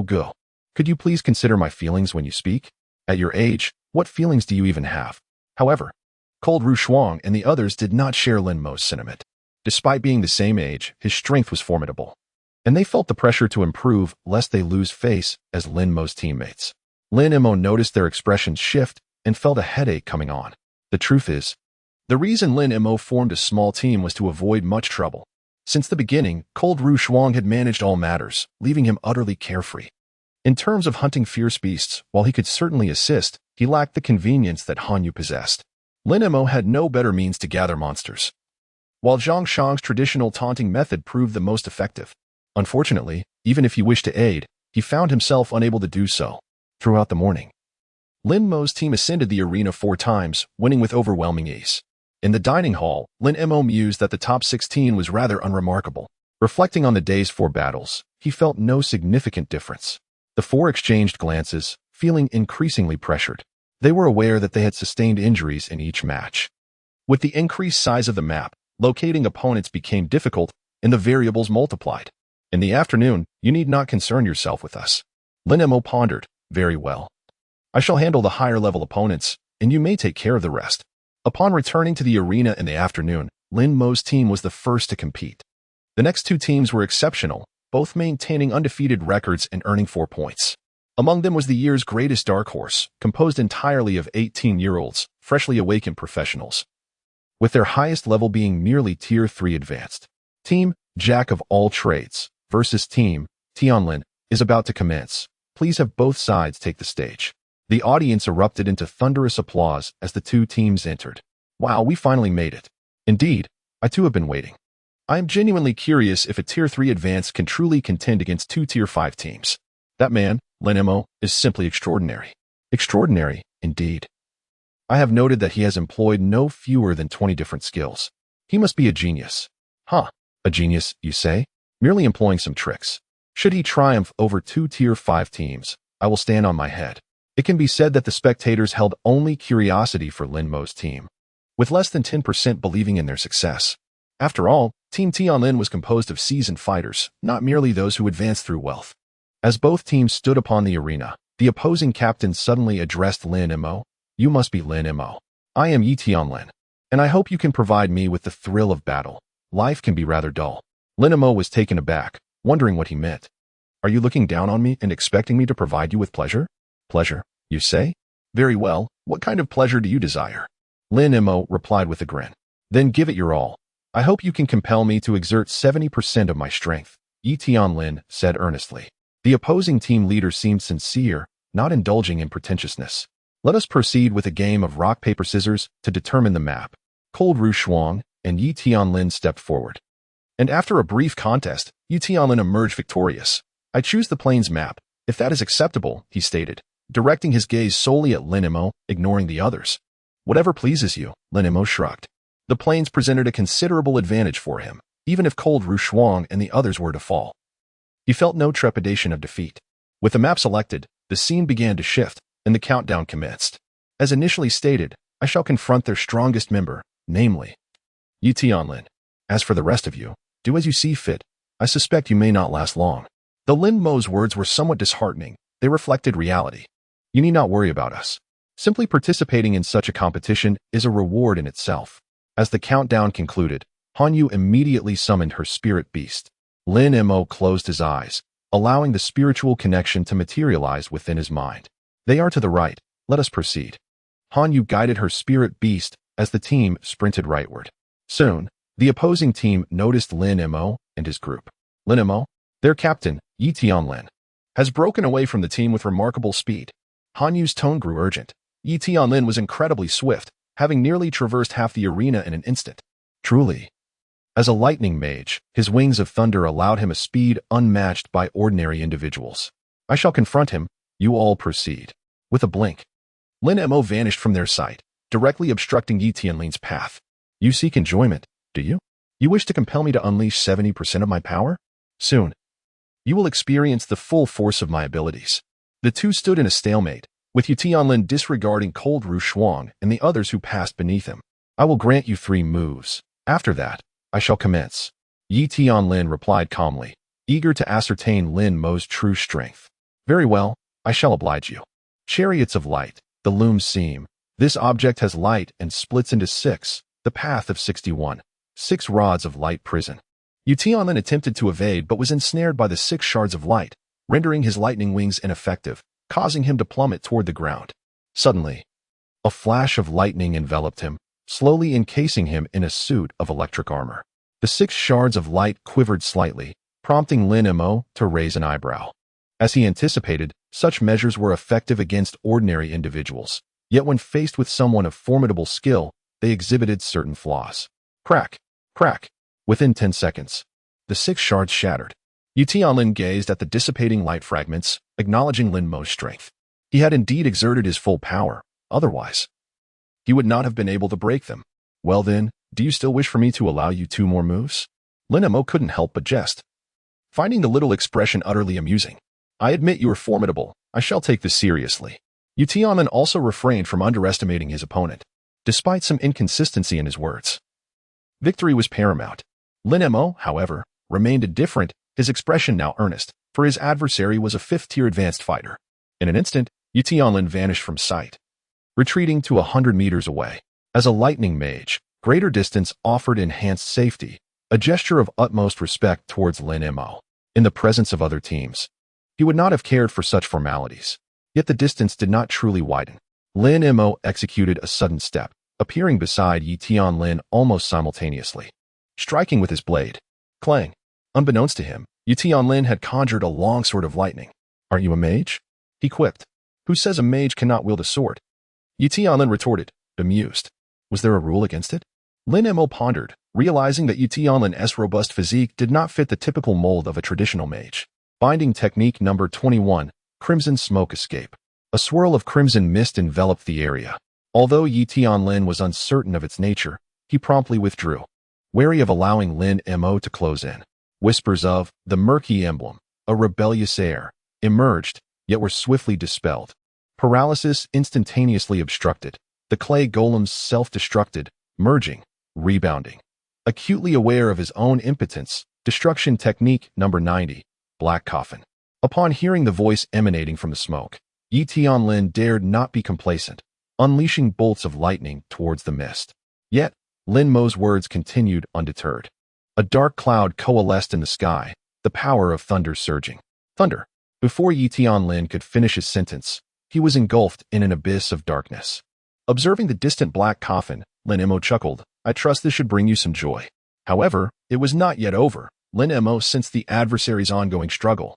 Go. Could you please consider my feelings when you speak? At your age, what feelings do you even have? However, Cold Rushuang and the others did not share Lin Mo's sentiment. Despite being the same age, his strength was formidable, and they felt the pressure to improve lest they lose face as Lin Mo's teammates. Lin Mo noticed their expressions shift and felt a headache coming on. The truth is, the reason Lin Mo formed a small team was to avoid much trouble. Since the beginning, Cold Rushuang had managed all matters, leaving him utterly carefree. In terms of hunting fierce beasts, while he could certainly assist, he lacked the convenience that Han Yu possessed. Lin Mo had no better means to gather monsters, while Zhang Shang's traditional taunting method proved the most effective. Unfortunately, even if he wished to aid, he found himself unable to do so. Throughout the morning, Lin Mo's team ascended the arena 4 times, winning with overwhelming ease. In the dining hall, Lin Mo mused that the top 16 was rather unremarkable. Reflecting on the day's 4 battles, he felt no significant difference. The 4 exchanged glances, feeling increasingly pressured. They were aware that they had sustained injuries in each match. With the increased size of the map, locating opponents became difficult, and the variables multiplied. In the afternoon, you need not concern yourself with us. Lin Mo pondered. Very well. I shall handle the higher-level opponents, and you may take care of the rest. Upon returning to the arena in the afternoon, Lin Mo's team was the first to compete. The next 2 teams were exceptional, both maintaining undefeated records and earning 4 points. Among them was the year's greatest dark horse, composed entirely of 18-year-olds, freshly awakened professionals, with their highest level being merely Tier 3 advanced. Team Jack of all trades versus Team Tianlin is about to commence. Please have both sides take the stage. The audience erupted into thunderous applause as the 2 teams entered. Wow, we finally made it. Indeed, I too have been waiting. I am genuinely curious if a Tier 3 advanced can truly contend against 2 Tier 5 teams. That man, Lin Mo, is simply extraordinary. Extraordinary, indeed. I have noted that he has employed no fewer than 20 different skills. He must be a genius. Huh, a genius, you say? Merely employing some tricks. Should he triumph over 2 Tier 5 teams, I will stand on my head. It can be said that the spectators held only curiosity for Lin Mo's team, with less than 10% believing in their success. After all, Team Tianlin was composed of seasoned fighters, not merely those who advanced through wealth. As both teams stood upon the arena, the opposing captain suddenly addressed Lin Mo. You must be Lin Mo. I am Yi Tianlin, and I hope you can provide me with the thrill of battle. Life can be rather dull. Lin Mo was taken aback, wondering what he meant. Are you looking down on me and expecting me to provide you with pleasure? Pleasure, you say? Very well, what kind of pleasure do you desire? Lin Mo replied with a grin. Then give it your all. I hope you can compel me to exert 70% of my strength, Yi Tianlin said earnestly. The opposing team leader seemed sincere, not indulging in pretentiousness. Let us proceed with a game of rock, paper, scissors to determine the map. Cold Ru Shuang and Yi Tianlin stepped forward. And after a brief contest, Yi Tianlin emerged victorious. I choose the plains map, if that is acceptable, he stated, directing his gaze solely at Lin Mo, ignoring the others. Whatever pleases you, Lin Mo shrugged. The plains presented a considerable advantage for him, even if Cold Ru Shuang and the others were to fall. He felt no trepidation of defeat. With the map selected, the scene began to shift, and the countdown commenced. As initially stated, I shall confront their strongest member, namely Yi Tianlin. As for the rest of you, do as you see fit. I suspect you may not last long. Though Lin Mo's words were somewhat disheartening, they reflected reality. You need not worry about us. Simply participating in such a competition is a reward in itself. As the countdown concluded, Han Yu immediately summoned her spirit beast. Lin Mo closed his eyes, allowing the spiritual connection to materialize within his mind. They are to the right. Let us proceed. Han Yu guided her spirit beast as the team sprinted rightward. Soon, the opposing team noticed Lin Mo and his group. Lin Mo, their captain, Yi Tianlin, has broken away from the team with remarkable speed. Han Yu's tone grew urgent. Yi Tianlin was incredibly swift, having nearly traversed half the arena in an instant. Truly. As a lightning mage, his wings of thunder allowed him a speed unmatched by ordinary individuals. I shall confront him. You all proceed. With a blink, Lin Mo vanished from their sight, directly obstructing Yi Tianlin's path. You seek enjoyment, do you? You wish to compel me to unleash 70% of my power? Soon, you will experience the full force of my abilities. The two stood in a stalemate, with Yi Tianlin disregarding Cold Ru Shuang and the others who passed beneath him. I will grant you 3 moves. After that, I shall commence. Yi Tianlin replied calmly, eager to ascertain Lin Mo's true strength. Very well, I shall oblige you. Chariots of light, the looms seem. This object has light and splits into 6, the path of 61. 6 rods of light prison. Yi Tianlin attempted to evade but was ensnared by the 6 shards of light, rendering his lightning wings ineffective, causing him to plummet toward the ground. Suddenly, a flash of lightning enveloped him, slowly encasing him in a suit of electric armor. The 6 shards of light quivered slightly, prompting Lin Mo to raise an eyebrow. As he anticipated, such measures were effective against ordinary individuals, yet when faced with someone of formidable skill, they exhibited certain flaws. Crack! Crack! Within 10 seconds, the 6 shards shattered. Yi Tianlin gazed at the dissipating light fragments, acknowledging Lin Mo's strength. He had indeed exerted his full power. Otherwise, he would not have been able to break them. Well then, do you still wish for me to allow you 2 more moves? Lin Mo couldn't help but jest, finding the little expression utterly amusing. I admit you are formidable. I shall take this seriously. Yu Tianlin also refrained from underestimating his opponent, despite some inconsistency in his words. Victory was paramount. Lin Mo, however, remained indifferent, his expression now earnest, for his adversary was a 5th-tier advanced fighter. In an instant, Yu Tianlin vanished from sight, retreating to 100 meters away. As a lightning mage, greater distance offered enhanced safety, a gesture of utmost respect towards Lin Mo. In the presence of other teams, he would not have cared for such formalities. Yet the distance did not truly widen. Lin Mo executed a sudden step, appearing beside Yi Tianlin almost simultaneously, striking with his blade. Clang! Unbeknownst to him, Yi Tianlin had conjured a long sword of lightning. Aren't you a mage? He quipped. Who says a mage cannot wield a sword? Yi Tianlin retorted, bemused. Was there a rule against it? Lin Mo pondered, realizing that Yi Tianlin's robust physique did not fit the typical mold of a traditional mage. Binding technique number 21, Crimson Smoke Escape. A swirl of crimson mist enveloped the area. Although Yi Tianlin was uncertain of its nature, he promptly withdrew, wary of allowing Lin Mo to close in. Whispers of the murky emblem, a rebellious air, emerged, yet were swiftly dispelled. Paralysis instantaneously obstructed. The clay golems self-destructed, merging, rebounding. Acutely aware of his own impotence, destruction technique number 90, Black Coffin. Upon hearing the voice emanating from the smoke, Yi Tianlin dared not be complacent, unleashing bolts of lightning towards the mist. Yet, Lin Mo's words continued undeterred. A dark cloud coalesced in the sky, the power of thunder surging. Thunder! Before Yi Tianlin could finish his sentence, he was engulfed in an abyss of darkness. Observing the distant black coffin, Lin Mo chuckled. I trust this should bring you some joy. However, it was not yet over. Lin Mo sensed the adversary's ongoing struggle,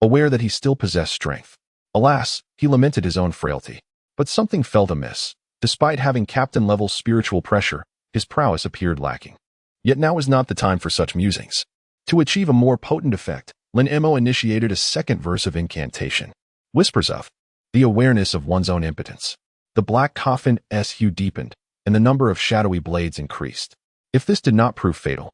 aware that he still possessed strength. Alas, he lamented his own frailty. But something felt amiss. Despite having captain-level spiritual pressure, his prowess appeared lacking. Yet now was not the time for such musings. To achieve a more potent effect, Lin Mo initiated a second verse of incantation. Whispers of the awareness of one's own impotence. The black coffin's hue deepened, and the number of shadowy blades increased. If this did not prove fatal,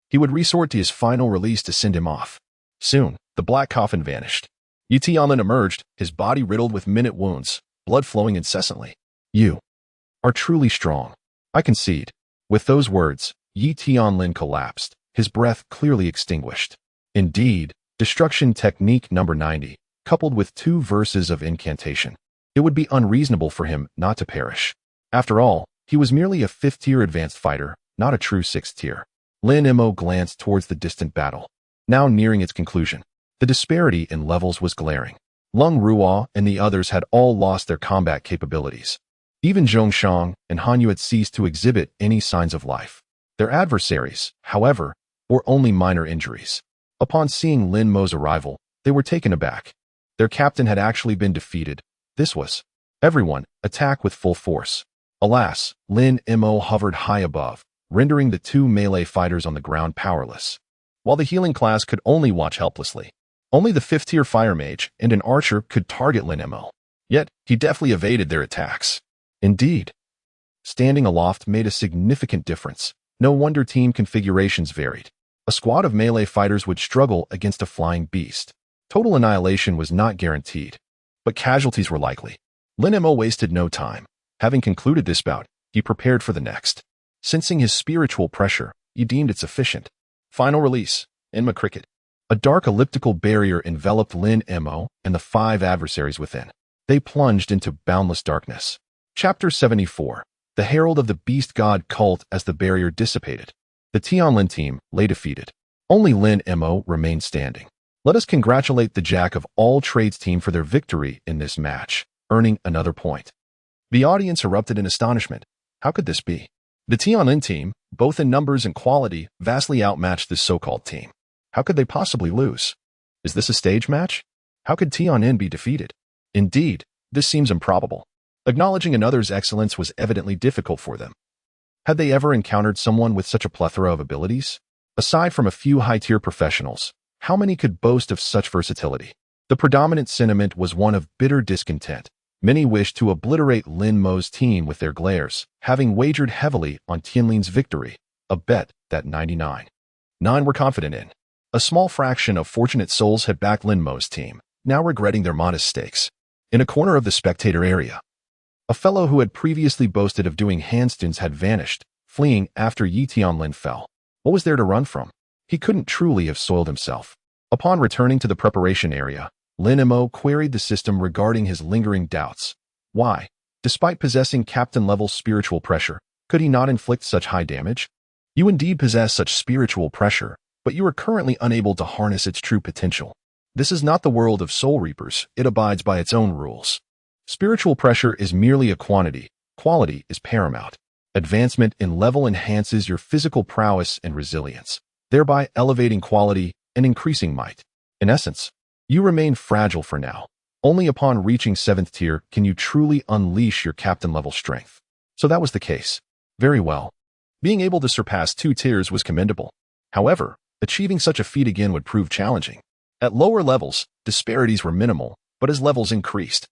he would resort to his final release to send him off. Soon, the black coffin vanished. Yi Tianlin emerged, his body riddled with minute wounds, blood flowing incessantly. You are truly strong. I concede. With those words, Yi Tianlin collapsed, his breath clearly extinguished. Indeed, destruction technique number 90, coupled with 2 verses of incantation. It would be unreasonable for him not to perish. After all, he was merely a 5th-tier advanced fighter, not a true 6th-tier. Lin Mo glanced towards the distant battle, now nearing its conclusion. The disparity in levels was glaring. Lung Ruo and the others had all lost their combat capabilities. Even Zhongshang and Han Yu had ceased to exhibit any signs of life. Their adversaries, however, bore only minor injuries. Upon seeing Lin Mo's arrival, they were taken aback. Their captain had actually been defeated. This was everyone, attack with full force. Alas, Lin Mo hovered high above, rendering the 2 melee fighters on the ground powerless. While the healing class could only watch helplessly. Only the 5th-tier fire mage and an archer could target Lin Mo. Yet, he deftly evaded their attacks. Indeed, standing aloft made a significant difference. No wonder team configurations varied. A squad of melee fighters would struggle against a flying beast. Total annihilation was not guaranteed, but casualties were likely. Lin Mo wasted no time. Having concluded this bout, he prepared for the next. Sensing his spiritual pressure, he deemed it sufficient. Final release, Enma Cricket. A dark elliptical barrier enveloped Lin Mo and the 5 adversaries within. They plunged into boundless darkness. Chapter 74. The Herald of the Beast God Cult. As the barrier dissipated, the Tianlin team lay defeated. Only Lin Mo remained standing. Let us congratulate the Jack of all trades team for their victory in this match, earning another point. The audience erupted in astonishment. How could this be? The Tianlin team, both in numbers and quality, vastly outmatched this so-called team. How could they possibly lose? Is this a stage match? How could Tianlin be defeated? Indeed, this seems improbable. Acknowledging another's excellence was evidently difficult for them. Had they ever encountered someone with such a plethora of abilities? Aside from a few high-tier professionals, how many could boast of such versatility? The predominant sentiment was one of bitter discontent. Many wished to obliterate Lin Mo's team with their glares, having wagered heavily on Tianlin's victory, a bet that 99.9 were confident in. A small fraction of fortunate souls had backed Lin Mo's team, now regretting their modest stakes. In a corner of the spectator area, a fellow who had previously boasted of doing handstands had vanished, fleeing after Yi Tianlin fell. What was there to run from? He couldn't truly have soiled himself. Upon returning to the preparation area, Lin Mo queried the system regarding his lingering doubts. Why, despite possessing captain-level spiritual pressure, could he not inflict such high damage? You indeed possess such spiritual pressure, but you are currently unable to harness its true potential. This is not the world of soul reapers, it abides by its own rules. Spiritual pressure is merely a quantity, quality is paramount. Advancement in level enhances your physical prowess and resilience, thereby elevating quality and increasing might. In essence, you remain fragile for now. Only upon reaching 7th tier can you truly unleash your captain-level strength. So that was the case. Very well. Being able to surpass 2 tiers was commendable. However, achieving such a feat again would prove challenging. At lower levels, disparities were minimal, but as levels increased,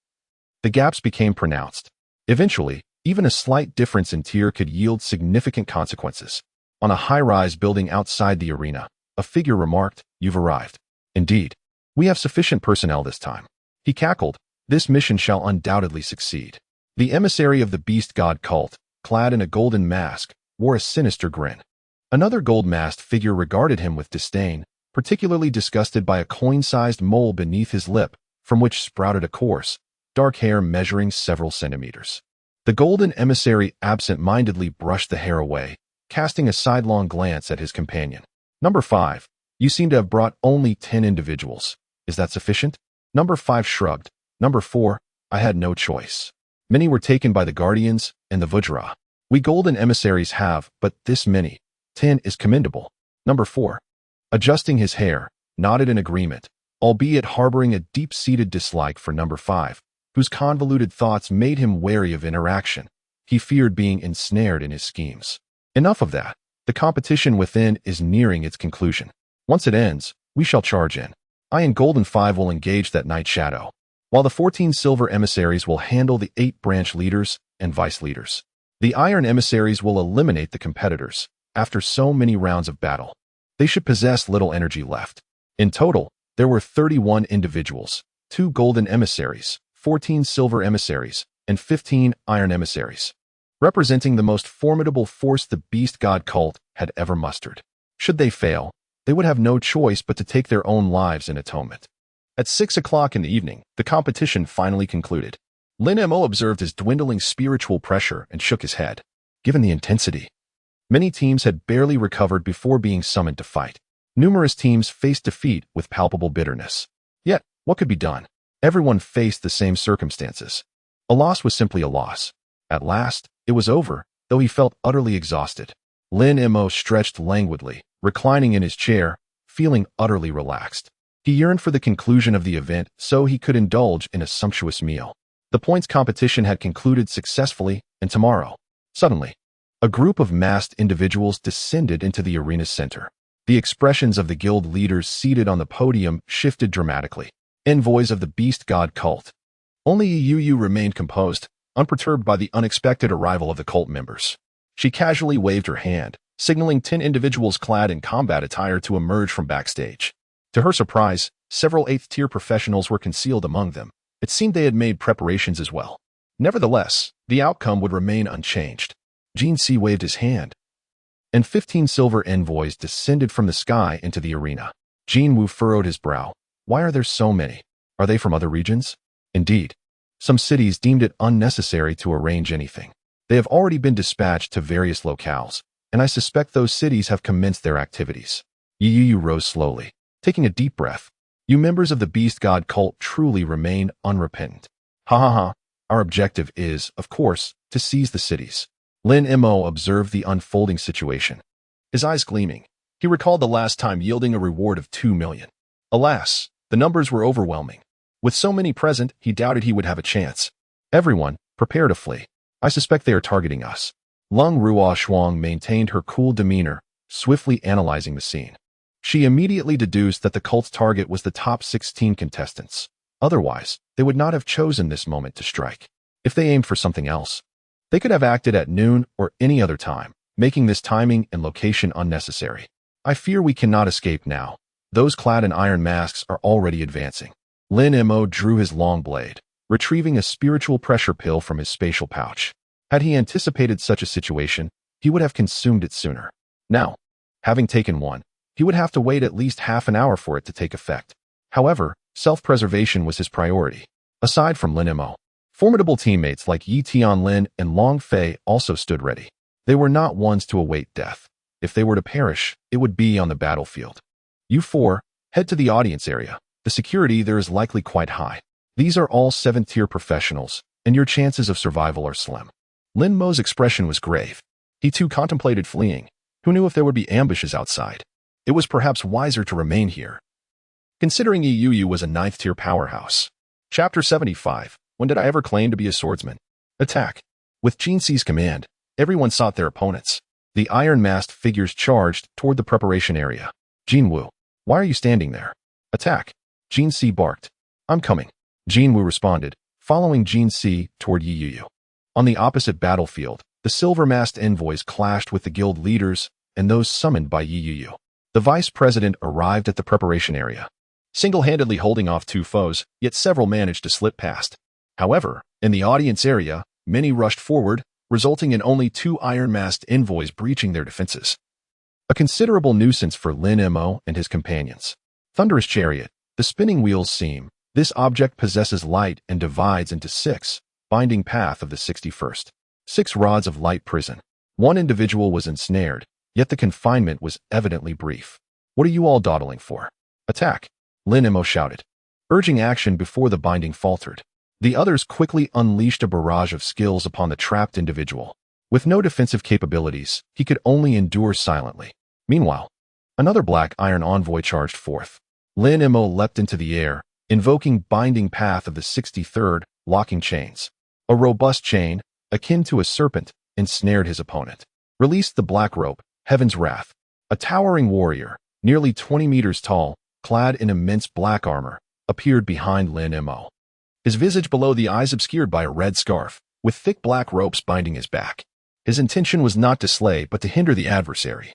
the gaps became pronounced. Eventually, even a slight difference in tier could yield significant consequences. On a high-rise building outside the arena, a figure remarked, "You've arrived. Indeed. We have sufficient personnel this time." He cackled, "This mission shall undoubtedly succeed." The emissary of the beast god cult, clad in a golden mask, wore a sinister grin. Another gold-masked figure regarded him with disdain, particularly disgusted by a coin-sized mole beneath his lip, from which sprouted a coarse, dark hair measuring several centimeters. The golden emissary absent-mindedly brushed the hair away, casting a sidelong glance at his companion. "Number 5, you seem to have brought only 10 individuals. Is that sufficient?" Number 5 shrugged. "Number 4, I had no choice. Many were taken by the Guardians and the Vajra. We golden emissaries have, but this many. 10 is commendable." Number 4, adjusting his hair, nodded in agreement, albeit harboring a deep-seated dislike for Number 5, whose convoluted thoughts made him wary of interaction. He feared being ensnared in his schemes. Enough of that. The competition within is nearing its conclusion. Once it ends, we shall charge in. I and Golden 5 will engage that night shadow, while the 14 silver emissaries will handle the 8 branch leaders and vice leaders. The iron emissaries will eliminate the competitors. After so many rounds of battle, they should possess little energy left. In total, there were 31 individuals, 2 golden emissaries, 14 silver emissaries, and 15 iron emissaries, representing the most formidable force the beast god cult had ever mustered. Should they fail, they would have no choice but to take their own lives in atonement. At 6 o'clock in the evening, the competition finally concluded. Lin Mo observed his dwindling spiritual pressure and shook his head. Given the intensity, many teams had barely recovered before being summoned to fight. Numerous teams faced defeat with palpable bitterness. Yet, what could be done? Everyone faced the same circumstances. A loss was simply a loss. At last, it was over, though he felt utterly exhausted. Lin Mo stretched languidly, reclining in his chair, feeling utterly relaxed. He yearned for the conclusion of the event so he could indulge in a sumptuous meal. The points competition had concluded successfully, and tomorrow, suddenly, a group of masked individuals descended into the arena's center. The expressions of the guild leaders seated on the podium shifted dramatically. Envoys of the beast god cult. Only Yu remained composed, unperturbed by the unexpected arrival of the cult members. She casually waved her hand, signaling 10 individuals clad in combat attire to emerge from backstage. To her surprise, several 8th-tier professionals were concealed among them. It seemed they had made preparations as well. Nevertheless, the outcome would remain unchanged. Jin Si waved his hand, and 15 silver envoys descended from the sky into the arena. Jin Wu furrowed his brow. Why are there so many? Are they from other regions? Indeed. Some cities deemed it unnecessary to arrange anything. They have already been dispatched to various locales, and I suspect those cities have commenced their activities. Yu rose slowly, taking a deep breath. You members of the beast god cult truly remain unrepentant. Ha ha ha. Our objective is, of course, to seize the cities. Lin Mo observed the unfolding situation. His eyes gleaming, he recalled the last time yielding a reward of 2 million. Alas, the numbers were overwhelming. With so many present, he doubted he would have a chance. Everyone, prepare to flee. I suspect they are targeting us. Lung Ruo Shuang maintained her cool demeanor, swiftly analyzing the scene. She immediately deduced that the cult's target was the top 16 contestants. Otherwise, they would not have chosen this moment to strike. If they aimed for something else, they could have acted at noon or any other time, making this timing and location unnecessary. I fear we cannot escape now. Those clad in iron masks are already advancing. Lin Mo drew his long blade, retrieving a spiritual pressure pill from his spatial pouch. Had he anticipated such a situation, he would have consumed it sooner. Now, having taken one, he would have to wait at least half an hour for it to take effect. However, self-preservation was his priority. Aside from Lin Mo, formidable teammates like Yi Tianlin and Long Fei also stood ready. They were not ones to await death. If they were to perish, it would be on the battlefield. You four, head to the audience area. The security there is likely quite high. These are all 7th-tier professionals, and your chances of survival are slim. Lin Mo's expression was grave. He too contemplated fleeing. Who knew if there would be ambushes outside? It was perhaps wiser to remain here, considering Yu was a 9th-tier powerhouse. Chapter 75. When did I ever claim to be a swordsman? Attack. With Jin Si's command, everyone sought their opponents. The iron-masked figures charged toward the preparation area. Jin Wu, why are you standing there? Attack. Jin Si barked. I'm coming. Jin Wu responded, following Jin Si toward Yu. On the opposite battlefield, the silver-masked envoys clashed with the guild leaders and those summoned by Yu. The vice president arrived at the preparation area, single-handedly holding off 2 foes, yet several managed to slip past. However, in the audience area, many rushed forward, resulting in only 2 iron-masked envoys breaching their defenses. A considerable nuisance for Lin Mo and his companions. Thunderous chariot, the spinning wheels seem. This object possesses light and divides into 6, binding path of the 61st. 6 rods of light prison. 1 individual was ensnared, yet the confinement was evidently brief. What are you all dawdling for? Attack. Lin Mo shouted, urging action before the binding faltered. The others quickly unleashed a barrage of skills upon the trapped individual. With no defensive capabilities, he could only endure silently. Meanwhile, another black iron envoy charged forth. Lin Mo leapt into the air, invoking binding path of the 63rd, locking chains. A robust chain, akin to a serpent, ensnared his opponent. Released the black rope, Heaven's Wrath. A towering warrior, nearly 20 meters tall, clad in immense black armor, appeared behind Lin Mo. His visage below the eyes obscured by a red scarf, with thick black ropes binding his back. His intention was not to slay, but to hinder the adversary.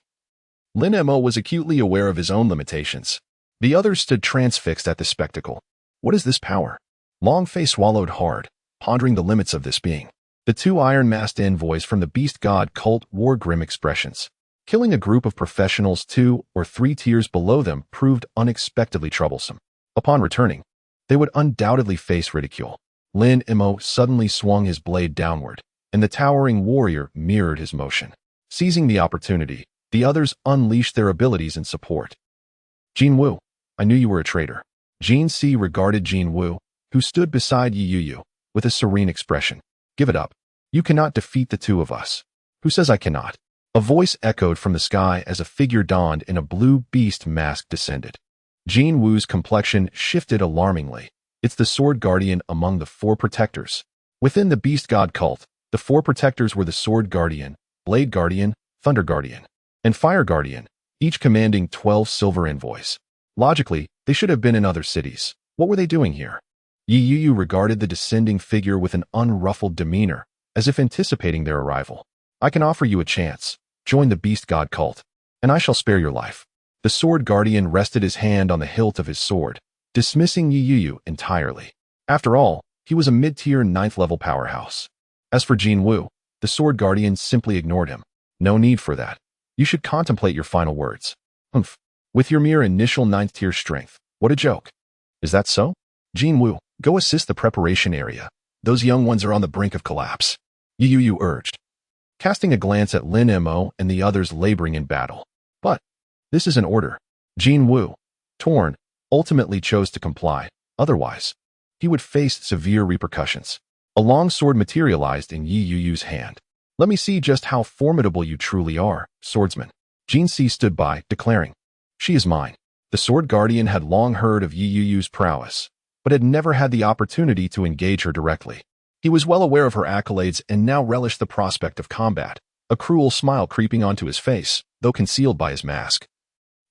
Lin Mo was acutely aware of his own limitations. The others stood transfixed at the spectacle. What is this power? Long Fei swallowed hard, pondering the limits of this being. The 2 iron-masked envoys from the beast god cult wore grim expressions. Killing a group of professionals 2 or 3 tiers below them proved unexpectedly troublesome. Upon returning, they would undoubtedly face ridicule. Lin Mo suddenly swung his blade downward, and the towering warrior mirrored his motion. Seizing the opportunity, the others unleashed their abilities in support. Jin Wu, I knew you were a traitor. Jin Si regarded Jin Wu, who stood beside Yu, with a serene expression. Give it up. You cannot defeat the 2 of us. Who says I cannot? A voice echoed from the sky as a figure dawned in a blue beast mask descended. Jin Wu's complexion shifted alarmingly. It's the Sword Guardian among the 4 protectors. Within the beast god cult, the 4 protectors were the Sword Guardian, Blade Guardian, Thunder Guardian, and Fire Guardian, each commanding 12 silver envoys. Logically, they should have been in other cities. What were they doing here? Yu regarded the descending figure with an unruffled demeanor, as if anticipating their arrival. I can offer you a chance. Join the beast god cult, and I shall spare your life. The Sword Guardian rested his hand on the hilt of his sword, dismissing Yu entirely. After all, he was a mid-tier 9th-level powerhouse. As for Jin Wu, the Sword Guardian simply ignored him. No need for that. You should contemplate your final words. Humph. With your mere initial 9th-tier strength, what a joke. Is that so? Jin Wu, go assist the preparation area. Those young ones are on the brink of collapse. Yu urged, casting a glance at Lin Mo and the others laboring in battle. But this is an order. Jin Wu, torn, ultimately chose to comply. Otherwise, he would face severe repercussions. A long sword materialized in Yuyu's hand. Let me see just how formidable you truly are, swordsman. Jin Si stood by, declaring, she is mine. The Sword Guardian had long heard of Yuyu's prowess, but had never had the opportunity to engage her directly. He was well aware of her accolades and now relished the prospect of combat, a cruel smile creeping onto his face, though concealed by his mask.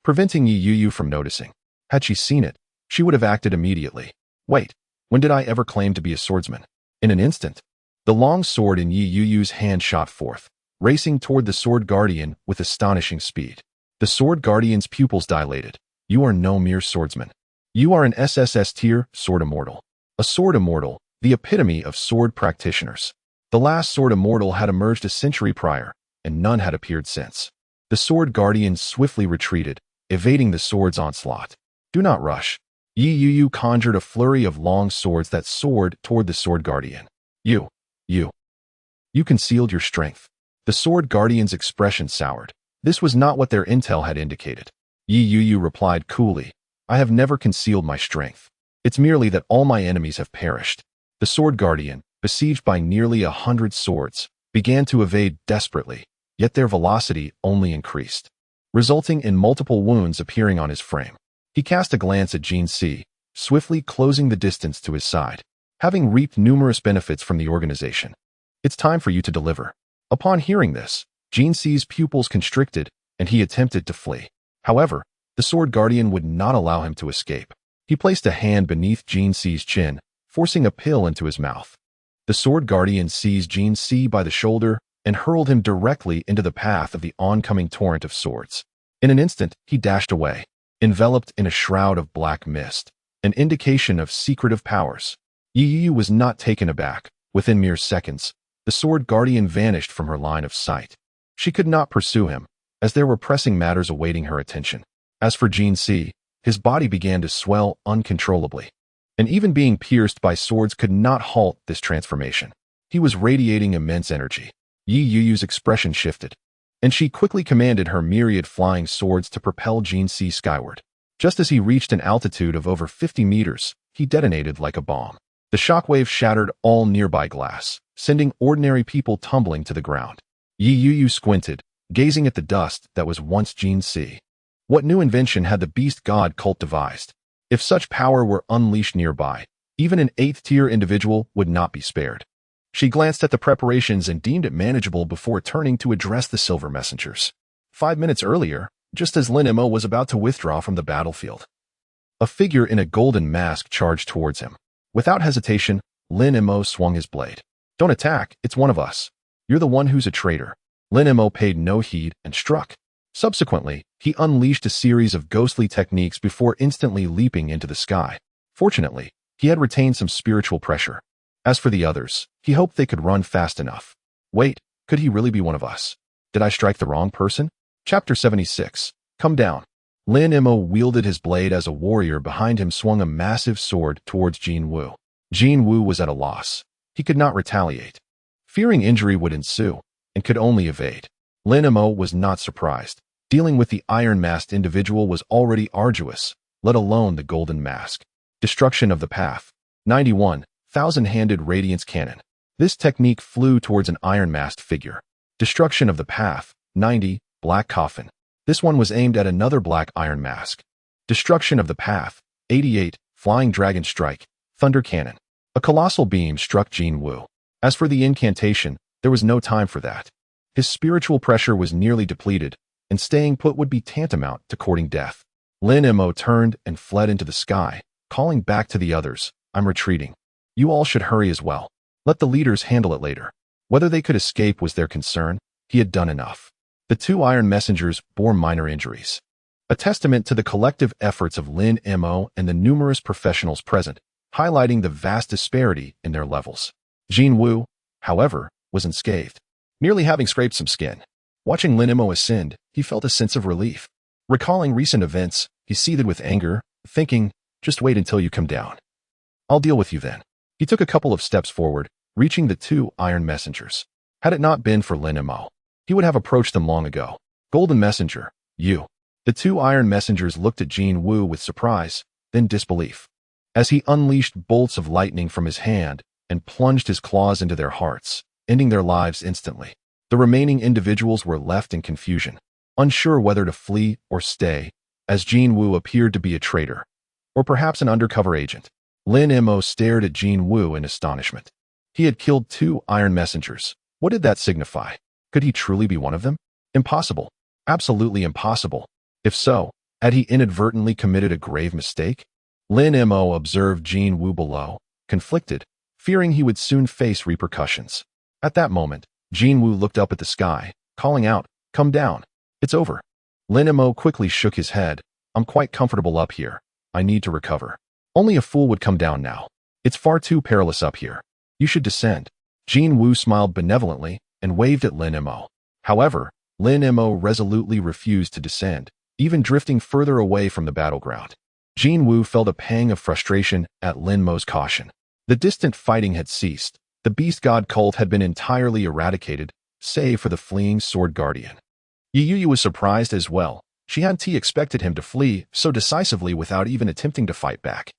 preventing Yi Yu from noticing. Had she seen it, she would have acted immediately. Wait, when did I ever claim to be a swordsman? In an instant, the long sword in Yi Yu's hand shot forth, racing toward the sword guardian with astonishing speed. The sword guardian's pupils dilated. You are no mere swordsman. You are an SSS tier sword immortal. A sword immortal, the epitome of sword practitioners. The last sword immortal had emerged a century prior, and none had appeared since. The sword guardian swiftly retreated, evading the sword's onslaught. Do not rush. Yi Yu conjured a flurry of long swords that soared toward the sword guardian. You concealed your strength. The sword guardian's expression soured. This was not what their intel had indicated. Yi Yu replied coolly, I have never concealed my strength. It's merely that all my enemies have perished. The sword guardian, besieged by nearly 100 swords, began to evade desperately, yet their velocity only increased, resulting in multiple wounds appearing on his frame. He cast a glance at Jin Si, swiftly closing the distance to his side, having reaped numerous benefits from the organization. It's time for you to deliver. Upon hearing this, Jin Si's pupils constricted, and he attempted to flee. However, the sword guardian would not allow him to escape. He placed a hand beneath Jin Si's chin, forcing a pill into his mouth. The sword guardian seized Jin Si by the shoulder and hurled him directly into the path of the oncoming torrent of swords. In an instant, he dashed away, enveloped in a shroud of black mist, an indication of secretive powers. Yi Yu was not taken aback. Within mere seconds, the sword guardian vanished from her line of sight. She could not pursue him, as there were pressing matters awaiting her attention. As for Jin Si, his body began to swell uncontrollably, and even being pierced by swords could not halt this transformation. He was radiating immense energy. Yi Yu's expression shifted, and she quickly commanded her myriad flying swords to propel Jin Si skyward. Just as he reached an altitude of over 50 meters, he detonated like a bomb. The shockwave shattered all nearby glass, sending ordinary people tumbling to the ground. Yi Yu squinted, gazing at the dust that was once Jin Si. What new invention had the beast god cult devised? If such power were unleashed nearby, even an 8th-tier individual would not be spared. She glanced at the preparations and deemed it manageable before turning to address the silver messengers. 5 minutes earlier, just as Lin Mo was about to withdraw from the battlefield, a figure in a golden mask charged towards him. Without hesitation, Lin Mo swung his blade. Don't attack, it's one of us. You're the one who's a traitor. Lin Mo paid no heed and struck. Subsequently, he unleashed a series of ghostly techniques before instantly leaping into the sky. Fortunately, he had retained some spiritual pressure. As for the others, he hoped they could run fast enough. Wait, could he really be one of us? Did I strike the wrong person? Chapter 76. Come down. Lin Mo wielded his blade as a warrior behind him swung a massive sword towards Jin Wu. Jin Wu was at a loss. He could not retaliate, fearing injury would ensue, and could only evade. Lin Mo was not surprised. Dealing with the iron-masked individual was already arduous, let alone the golden mask. Destruction of the path. 91. Thousand-handed radiance cannon. This technique flew towards an iron-masked figure. Destruction of the path. 90. Black coffin. This one was aimed at another black iron mask. Destruction of the path. 88. Flying dragon strike. Thunder cannon. A colossal beam struck Jin Wu. As for the incantation, there was no time for that. His spiritual pressure was nearly depleted, and staying put would be tantamount to courting death. Lin Mo turned and fled into the sky, calling back to the others, I'm retreating. You all should hurry as well. Let the leaders handle it later. Whether they could escape was their concern. He had done enough. The 2 iron messengers bore minor injuries, a testament to the collective efforts of Lin Mo and the numerous professionals present, highlighting the vast disparity in their levels. Jin Wu, however, was unscathed, merely having scraped some skin. Watching Lin Mo ascend, he felt a sense of relief. Recalling recent events, he seethed with anger, thinking, just wait until you come down. I'll deal with you then. He took a couple of steps forward, reaching the 2 iron messengers. Had it not been for Lin Mo, he would have approached them long ago. Golden Messenger, you. The 2 iron messengers looked at Jin Wu with surprise, then disbelief, as he unleashed bolts of lightning from his hand and plunged his claws into their hearts, ending their lives instantly. The remaining individuals were left in confusion, unsure whether to flee or stay, as Jin Wu appeared to be a traitor, or perhaps an undercover agent. Lin Mo stared at Jin Wu in astonishment. He had killed 2 iron messengers. What did that signify? Could he truly be one of them? Impossible. Absolutely impossible. If so, Had he inadvertently committed a grave mistake? Lin Mo observed Jin Wu below, conflicted, fearing he would soon face repercussions. At that moment, Jin Wu looked up at the sky, calling out, "Come down. It's over." Lin Mo quickly shook his head. "I'm quite comfortable up here. I need to recover. Only a fool would come down now. It's far too perilous up here. You should descend." Jin Wu smiled benevolently and waved at Lin Mo. However, Lin Mo resolutely refused to descend, even drifting further away from the battleground. Jin Wu felt a pang of frustration at Lin Mo's caution. The distant fighting had ceased. The beast god cult had been entirely eradicated, save for the fleeing sword guardian. Yu was surprised as well. She hadn't expected him to flee so decisively without even attempting to fight back.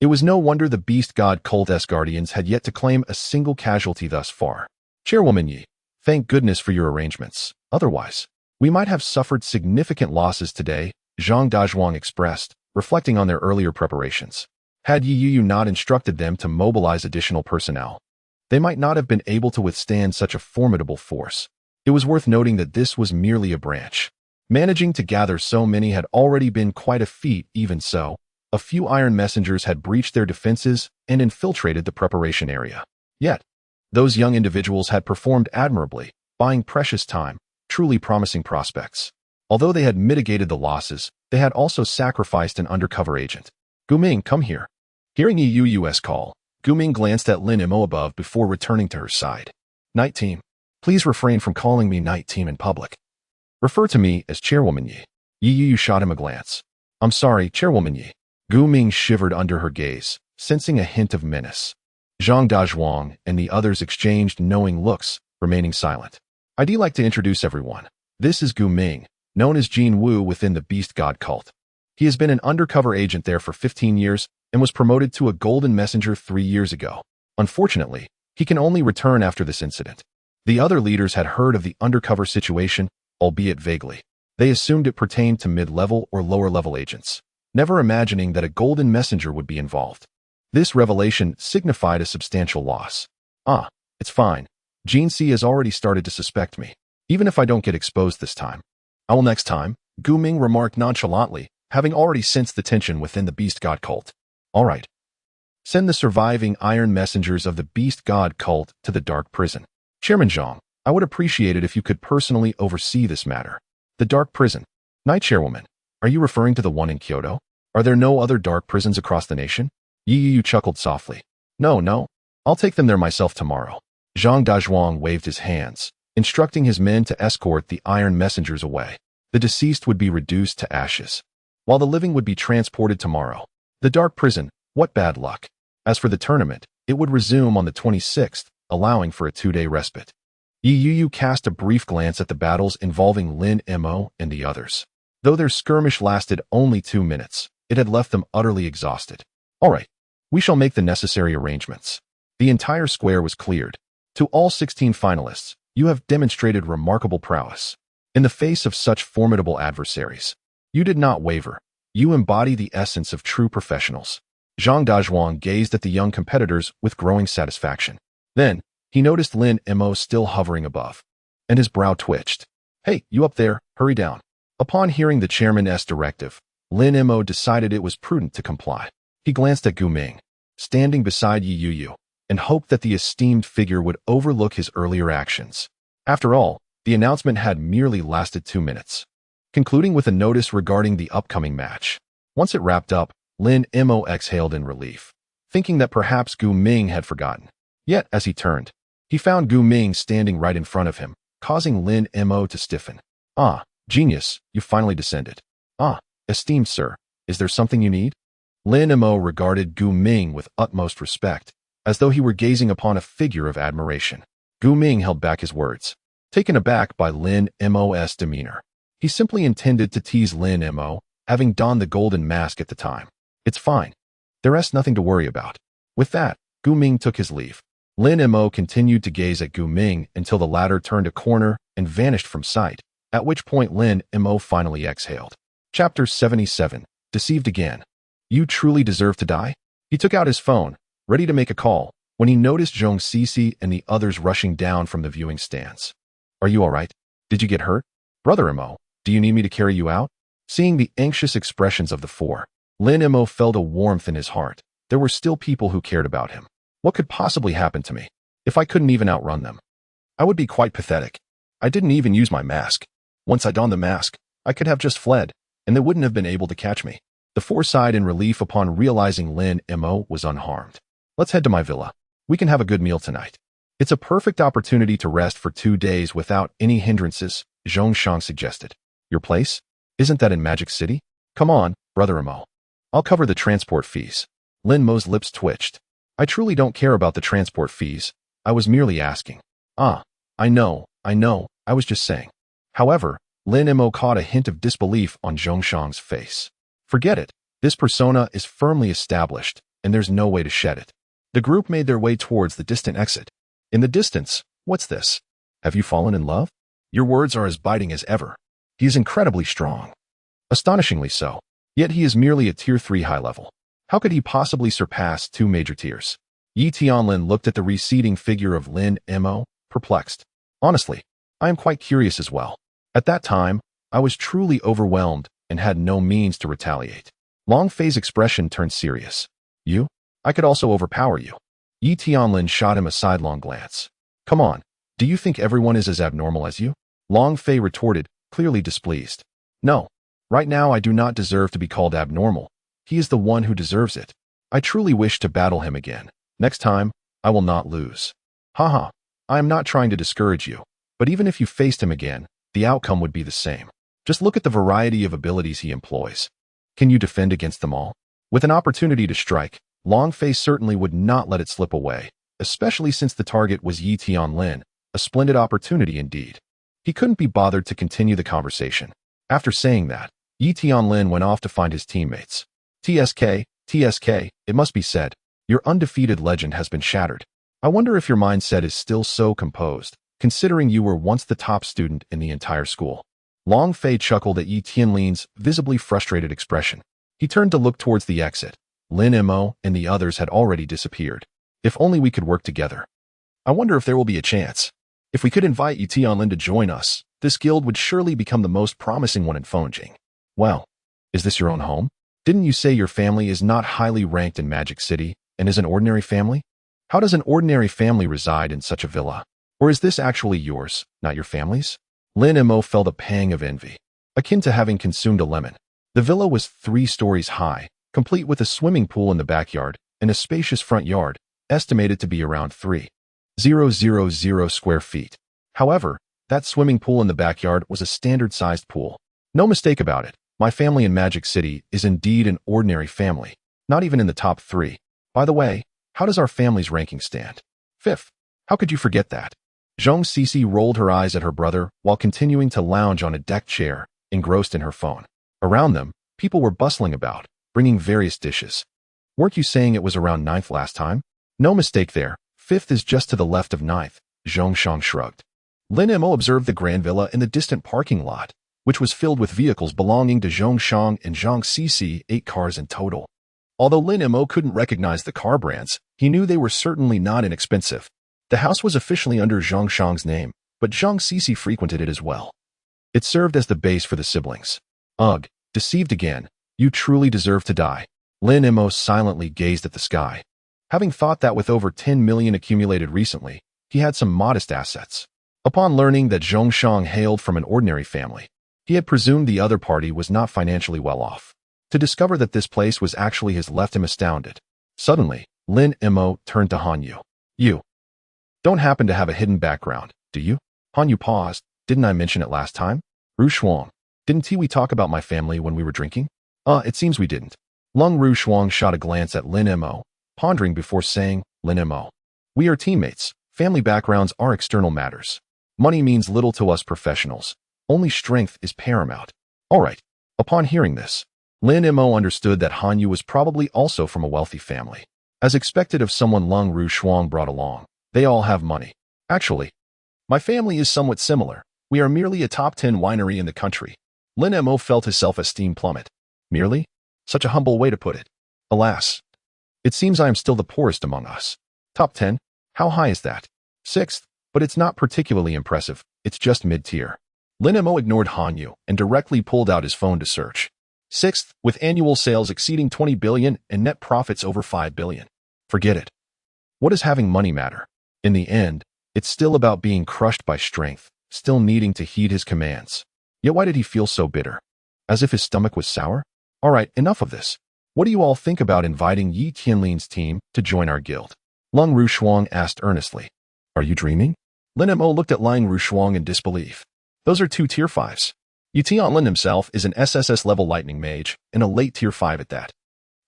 It was no wonder the beast god cult's guardians had yet to claim a single casualty thus far. Chairwoman Yi, thank goodness for your arrangements. Otherwise, we might have suffered significant losses today, Zhang Dazhuang expressed, reflecting on their earlier preparations. Had Yu not instructed them to mobilize additional personnel, they might not have been able to withstand such a formidable force. It was worth noting that this was merely a branch. Managing to gather so many had already been quite a feat. Even so, a few iron messengers had breached their defenses and infiltrated the preparation area. Yet, those young individuals had performed admirably, buying precious time, truly promising prospects. Although they had mitigated the losses, they had also sacrificed an undercover agent. "Guming, come here." Hearing Yu's call, Guming glanced at Lin Mo above before returning to her side. "Night team. Please refrain from calling me night team in public. Refer to me as Chairwoman Yi." Yu shot him a glance. "I'm sorry, Chairwoman Yi." Guming shivered under her gaze, sensing a hint of menace. Zhang Dazhuang and the others exchanged knowing looks, remaining silent. "I'd like to introduce everyone. This is Guming, known as Jin Wu within the Beast God cult. He has been an undercover agent there for 15 years and was promoted to a golden messenger 3 years ago. Unfortunately, he can only return after this incident." The other leaders had heard of the undercover situation, albeit vaguely. They assumed it pertained to mid-level or lower-level agents, never imagining that a golden messenger would be involved. This revelation signified a substantial loss. It's fine. Jin Si has already started to suspect me, even if I don't get exposed this time. I will next time, Guming remarked nonchalantly, having already sensed the tension within the Beast God cult. "All right. Send the surviving iron messengers of the Beast God cult to the dark prison. Chairman Zhang, I would appreciate it if you could personally oversee this matter." "The dark prison. Night Chairwoman, are you referring to the one in Kyoto? Are there no other dark prisons across the nation?" Yu chuckled softly. No. I'll take them there myself tomorrow." Zhang Dazhuang waved his hands, instructing his men to escort the iron messengers away. The deceased would be reduced to ashes, while the living would be transported tomorrow. The dark prison, what bad luck. As for the tournament, it would resume on the 26th, allowing for a 2-day respite. Yu cast a brief glance at the battles involving Lin Mo and the others. Though their skirmish lasted only 2 minutes, it had left them utterly exhausted. "All right, we shall make the necessary arrangements." The entire square was cleared. To all 16 finalists, you have demonstrated remarkable prowess. In the face of such formidable adversaries, you did not waver. You embody the essence of true professionals. Zhang Dazhuang gazed at the young competitors with growing satisfaction. Then, he noticed Lin Mo still hovering above, and his brow twitched. "Hey, you up there, hurry down." Upon hearing the chairman's directive, Lin Mo decided it was prudent to comply. He glanced at Guming, standing beside Yu, and hoped that the esteemed figure would overlook his earlier actions. After all, the announcement had merely lasted 2 minutes, concluding with a notice regarding the upcoming match. Once it wrapped up, Lin Mo exhaled in relief, thinking that perhaps Guming had forgotten. Yet, as he turned, he found Guming standing right in front of him, causing Lin Mo to stiffen. "Ah, genius, you finally descended." "Ah, esteemed sir, is there something you need?" Lin Mo regarded Guming with utmost respect, as though he were gazing upon a figure of admiration. Guming held back his words, taken aback by Lin Mo's demeanor. He simply intended to tease Lin Mo, having donned the golden mask at the time. "It's fine. There's nothing to worry about." With that, Guming took his leave. Lin Mo continued to gaze at Guming until the latter turned a corner and vanished from sight, at which point Lin Mo finally exhaled. Chapter 77, Deceived Again. "You truly deserve to die?" He took out his phone, ready to make a call, when he noticed Zhong Sisi and the others rushing down from the viewing stands. "Are you all right? Did you get hurt? Brother Mo, do you need me to carry you out?" Seeing the anxious expressions of the four, Lin Mo felt a warmth in his heart. There were still people who cared about him. What could possibly happen to me if I couldn't even outrun them? I would be quite pathetic. I didn't even use my mask. Once I donned the mask, I could have just fled, and they wouldn't have been able to catch me. The four sighed in relief upon realizing Lin Mo was unharmed. Let's head to my villa. We can have a good meal tonight. It's a perfect opportunity to rest for 2 days without any hindrances, Zhongshang suggested. Your place? Isn't that in Magic City? Come on, Brother Mo. I'll cover the transport fees. Lin Mo's lips twitched. I truly don't care about the transport fees. I was merely asking. Ah, I know, I was just saying. However, Lin Mo caught a hint of disbelief on Zhongshang's face. Forget it. This persona is firmly established, and there's no way to shed it. The group made their way towards the distant exit. In the distance, what's this? Have you fallen in love? Your words are as biting as ever. He is incredibly strong. Astonishingly so. Yet he is merely a tier 3 high level. How could he possibly surpass 2 major tiers? Yi Tianlin looked at the receding figure of Lin Mo, perplexed. Honestly, I am quite curious as well. At that time, I was truly overwhelmed and had no means to retaliate. Long Fei's expression turned serious. You? I could also overpower you. Yi Tianlin shot him a sidelong glance. Come on, do you think everyone is as abnormal as you? Long Fei retorted, clearly displeased. No, right now I do not deserve to be called abnormal. He is the one who deserves it. I truly wish to battle him again. Next time, I will not lose. Haha, I am not trying to discourage you, but even if you faced him again, the outcome would be the same. Just look at the variety of abilities he employs. Can you defend against them all? With an opportunity to strike, Long Fei certainly would not let it slip away, especially since the target was Yi Tianlin, a splendid opportunity indeed. He couldn't be bothered to continue the conversation. After saying that, Yi Tianlin went off to find his teammates. TSK, it must be said, your undefeated legend has been shattered. I wonder if your mindset is still so composed, considering you were once the top student in the entire school. Long Fei chuckled at Yi Tianlin's visibly frustrated expression. He turned to look towards the exit. Lin Mo and the others had already disappeared. If only we could work together. I wonder if there will be a chance. If we could invite Yi Tianlin to join us, this guild would surely become the most promising one in Fengjing. Well, is this your own home? Didn't you say your family is not highly ranked in Magic City and is an ordinary family? How does an ordinary family reside in such a villa? Or is this actually yours, not your family's? Lin Mo felt a pang of envy, akin to having consumed a lemon. The villa was 3 stories high, complete with a swimming pool in the backyard and a spacious front yard, estimated to be around 3,000 square feet. However, that swimming pool in the backyard was a standard-sized pool. No mistake about it, my family in Magic City is indeed an ordinary family, not even in the top 3. By the way, how does our family's ranking stand? 5th. How could you forget that? Zhong Sisi rolled her eyes at her brother while continuing to lounge on a deck chair, engrossed in her phone. Around them, people were bustling about, bringing various dishes. Weren't you saying it was around 9th last time? No mistake there, 5th is just to the left of 9th, Zhongshang shrugged. Lin Mo observed the grand villa in the distant parking lot, which was filled with vehicles belonging to Zhongshang and Zhong Sisi, 8 cars in total. Although Lin Mo couldn't recognize the car brands, he knew they were certainly not inexpensive. The house was officially under Zhongshang's name, but Zhong Sisi frequented it as well. It served as the base for the siblings. Ugh, deceived again. You truly deserve to die. Lin Mo silently gazed at the sky. Having thought that with over 10 million accumulated recently, he had some modest assets. Upon learning that Zhongshang hailed from an ordinary family, he had presumed the other party was not financially well off. To discover that this place was actually his left him astounded. Suddenly, Lin Mo turned to Han Yu. You don't happen to have a hidden background, do you? Han Yu paused. Didn't I mention it last time? Ru Shuang, didn't we talk about my family when we were drinking? It seems we didn't. Lung Ru Shuang shot a glance at Lin Mo, pondering before saying, Lin Mo, we are teammates. Family backgrounds are external matters. Money means little to us professionals. Only strength is paramount. All right. Upon hearing this, Lin Mo understood that Han Yu was probably also from a wealthy family. As expected of someone Lung Ru Shuang brought along, they all have money. Actually, my family is somewhat similar. We are merely a top 10 winery in the country. Lin Mo felt his self-esteem plummet. Merely? Such a humble way to put it. Alas. It seems I am still the poorest among us. Top 10? How high is that? 6th, but it's not particularly impressive. It's just mid-tier. Lin Mo ignored Han Yu and directly pulled out his phone to search. Sixth, with annual sales exceeding 20 billion and net profits over 5 billion. Forget it. What does having money matter? In the end, it's still about being crushed by strength, still needing to heed his commands. Yet why did he feel so bitter? As if his stomach was sour? All right, enough of this. What do you all think about inviting Yi Tianlin's team to join our guild? Lung Rushuang asked earnestly. Are you dreaming? Lin Mo looked at Lang Rushuang in disbelief. Those are 2 tier 5s. Yi Tianlin himself is an SSS-level lightning mage, and a late tier 5 at that.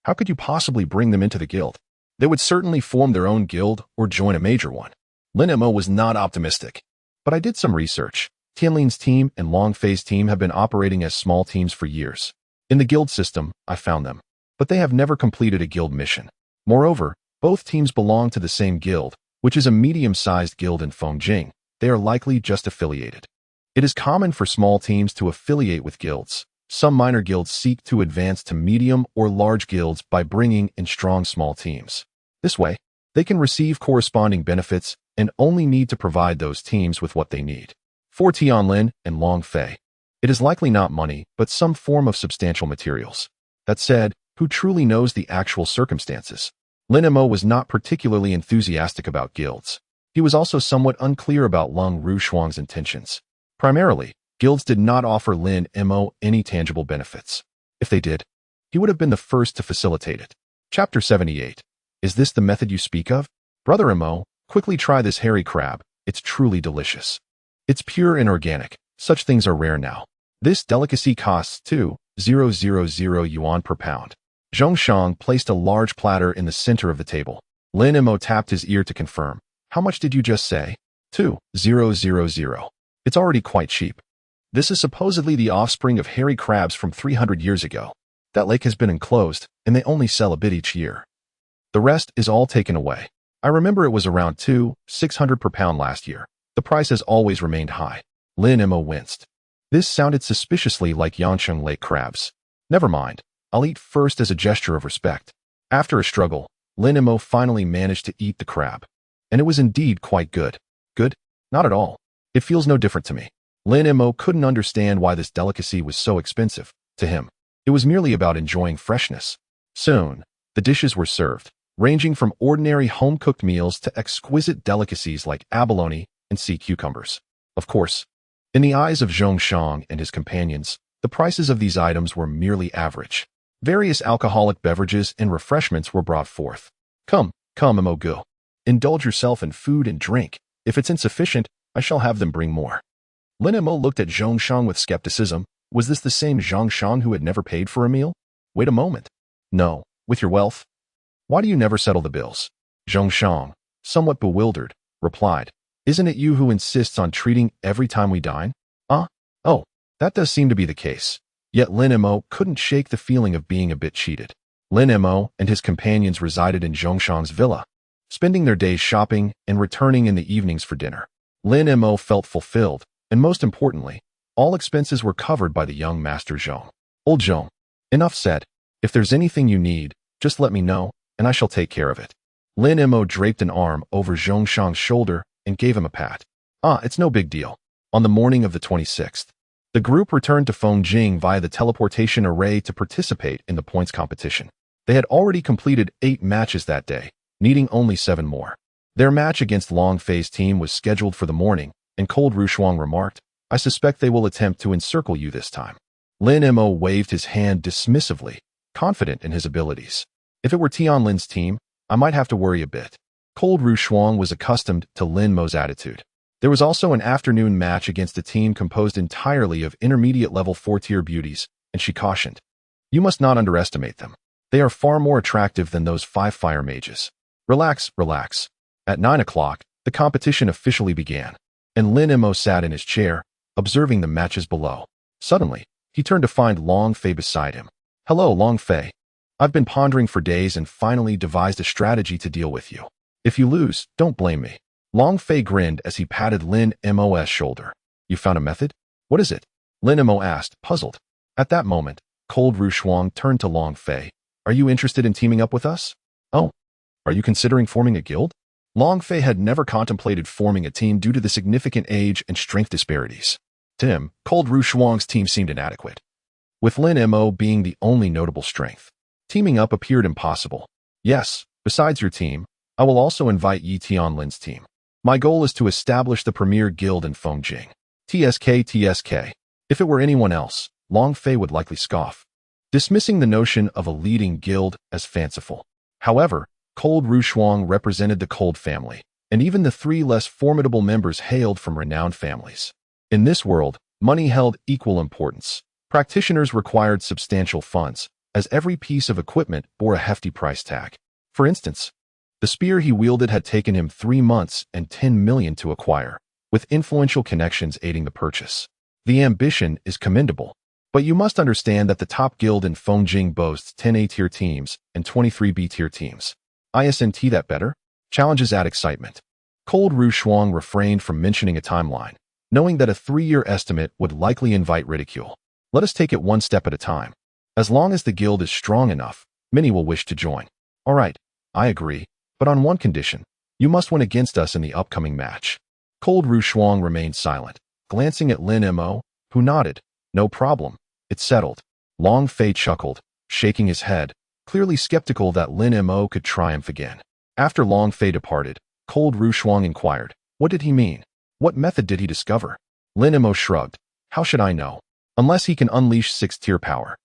How could you possibly bring them into the guild? They would certainly form their own guild or join a major one. Lin Mo was not optimistic. But I did some research. Tianlin's team and Long Fei's team have been operating as small teams for years. In the guild system, I found them. But they have never completed a guild mission. Moreover, both teams belong to the same guild, which is a medium-sized guild in Fengjing. They are likely just affiliated. It is common for small teams to affiliate with guilds. Some minor guilds seek to advance to medium or large guilds by bringing in strong small teams. This way, they can receive corresponding benefits and only need to provide those teams with what they need. For Tianlin and Long Fei, it is likely not money, but some form of substantial materials. That said, who truly knows the actual circumstances? Lin Mo was not particularly enthusiastic about guilds. He was also somewhat unclear about Lung Rushuang's intentions. Primarily, guilds did not offer Lin Mo any tangible benefits. If they did, he would have been the first to facilitate it. Chapter 78. Is this the method you speak of? Brother Mo, quickly try this hairy crab. It's truly delicious. It's pure and organic. Such things are rare now. This delicacy costs 2,000 yuan per pound. Zhongshang placed a large platter in the center of the table. Lin Mo tapped his ear to confirm. How much did you just say? 2,000. It's already quite cheap. This is supposedly the offspring of hairy crabs from 300 years ago. That lake has been enclosed, and they only sell a bit each year. The rest is all taken away. I remember it was around 2,600 per pound last year. The price has always remained high. Lin Mo winced. This sounded suspiciously like Yancheng lake crabs. Never mind. I'll eat first as a gesture of respect. After a struggle, Lin Mo finally managed to eat the crab. And it was indeed quite good. Good? Not at all. It feels no different to me. Lin Mo couldn't understand why this delicacy was so expensive. To him, it was merely about enjoying freshness. Soon, the dishes were served, ranging from ordinary home-cooked meals to exquisite delicacies like abalone and sea cucumbers. Of course, in the eyes of Zhongshang and his companions, the prices of these items were merely average. Various alcoholic beverages and refreshments were brought forth. Come, Mo-gu. Indulge yourself in food and drink. If it's insufficient, I shall have them bring more. Lin Mo looked at Zhongshang with skepticism. Was this the same Zhongshang who had never paid for a meal? Wait a moment. No, with your wealth. Why do you never settle the bills? Zhongshang, somewhat bewildered, replied. Isn't it you who insists on treating every time we dine? Oh, that does seem to be the case. Yet Lin Mo couldn't shake the feeling of being a bit cheated. Lin Mo and his companions resided in Zhongshang's villa, spending their days shopping and returning in the evenings for dinner. Lin Mo felt fulfilled, and most importantly, all expenses were covered by the young Master Zhong. Old Zhong, enough said. If there's anything you need, just let me know, and I shall take care of it. Lin Mo draped an arm over Zhongshang's shoulder and gave him a pat. It's no big deal. On the morning of the 26th, the group returned to Fengjing via the teleportation array to participate in the points competition. They had already completed 8 matches that day, needing only 7 more. Their match against Long Fei's team was scheduled for the morning, and Cold Rushuang remarked, I suspect they will attempt to encircle you this time. Lin Mo waved his hand dismissively, confident in his abilities. If it were Tianlin's team, I might have to worry a bit. Cold Rushuang was accustomed to Lin Mo's attitude. There was also an afternoon match against a team composed entirely of intermediate-level 4-tier beauties, and she cautioned, you must not underestimate them. They are far more attractive than those 5 fire mages. Relax. At 9 o'clock, the competition officially began, and Lin Mo sat in his chair, observing the matches below. Suddenly, he turned to find Long Fei beside him. Hello, Long Fei. I've been pondering for days and finally devised a strategy to deal with you. If you lose, don't blame me. Long Fei grinned as he patted Lin Mo's shoulder. You found a method? What is it? Lin Mo asked, puzzled. At that moment, Cold Rushuang turned to Long Fei. Are you interested in teaming up with us? Oh, are you considering forming a guild? Long Fei had never contemplated forming a team due to the significant age and strength disparities. To him, Cold Ru Shuang's team seemed inadequate, with Lin Mo being the only notable strength. Teaming up appeared impossible. Yes, besides your team, I will also invite Yi Tian Lin's team. My goal is to establish the premier guild in Fengjing. TSK. If it were anyone else, Long Fei would likely scoff, dismissing the notion of a leading guild as fanciful. However, Cold Ru Shuang represented the Cold family, and even the three less formidable members hailed from renowned families. In this world, money held equal importance. Practitioners required substantial funds, as every piece of equipment bore a hefty price tag. For instance, the spear he wielded had taken him 3 months and 10 million to acquire, with influential connections aiding the purchase. The ambition is commendable, but you must understand that the top guild in Fengjing boasts 10 A-tier teams and 23 B-tier teams. Isn't that better? Challenges add excitement. Cold Ru Shuang refrained from mentioning a timeline, knowing that a 3-year estimate would likely invite ridicule. Let us take it one step at a time. As long as the guild is strong enough, many will wish to join. All right, I agree, but on one condition. You must win against us in the upcoming match. Cold Ru Shuang remained silent, glancing at Lin Mo, who nodded. No problem. It's settled. Long Fei chuckled, shaking his head, clearly skeptical that Lin Mo could triumph again. After Long Fei departed, Cold Ru Shuang inquired, what did he mean? What method did he discover? Lin Mo shrugged. How should I know? Unless he can unleash 6th-tier power.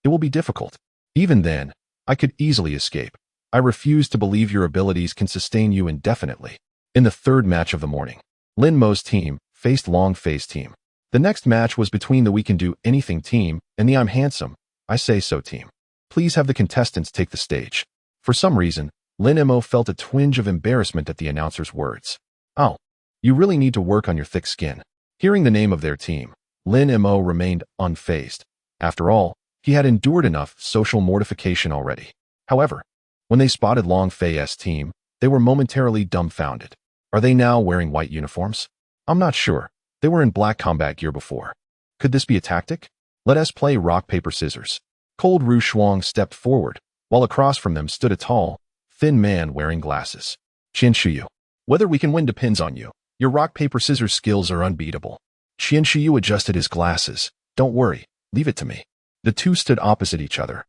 It will be difficult. Even then, I could easily escape. I refuse to believe your abilities can sustain you indefinitely. In the 3rd match of the morning, Lin Mo's team faced Long Fei's team. The next match was between the We Can Do Anything team and the I'm Handsome, I Say So team. Please have the contestants take the stage. For some reason, Lin Mo felt a twinge of embarrassment at the announcer's words. Oh, you really need to work on your thick skin. Hearing the name of their team, Lin Mo remained unfazed. After all, he had endured enough social mortification already. However, when they spotted Long Fei's team, they were momentarily dumbfounded. Are they now wearing white uniforms? I'm not sure. They were in black combat gear before. Could this be a tactic? Let us play rock, paper, scissors. Cold Ru Shuang stepped forward, while across from them stood a tall, thin man wearing glasses. Qian Shuyu. Whether we can win depends on you. Your rock, paper, scissors skills are unbeatable. Qian Shuyu adjusted his glasses. Don't worry, leave it to me. The two stood opposite each other,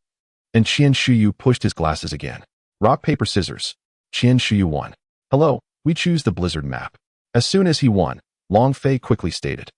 and Qian Shuyu pushed his glasses again. Rock, paper, scissors. Qian Shuyu won. Hello, we choose the blizzard map. As soon as he won, Long Fei quickly stated.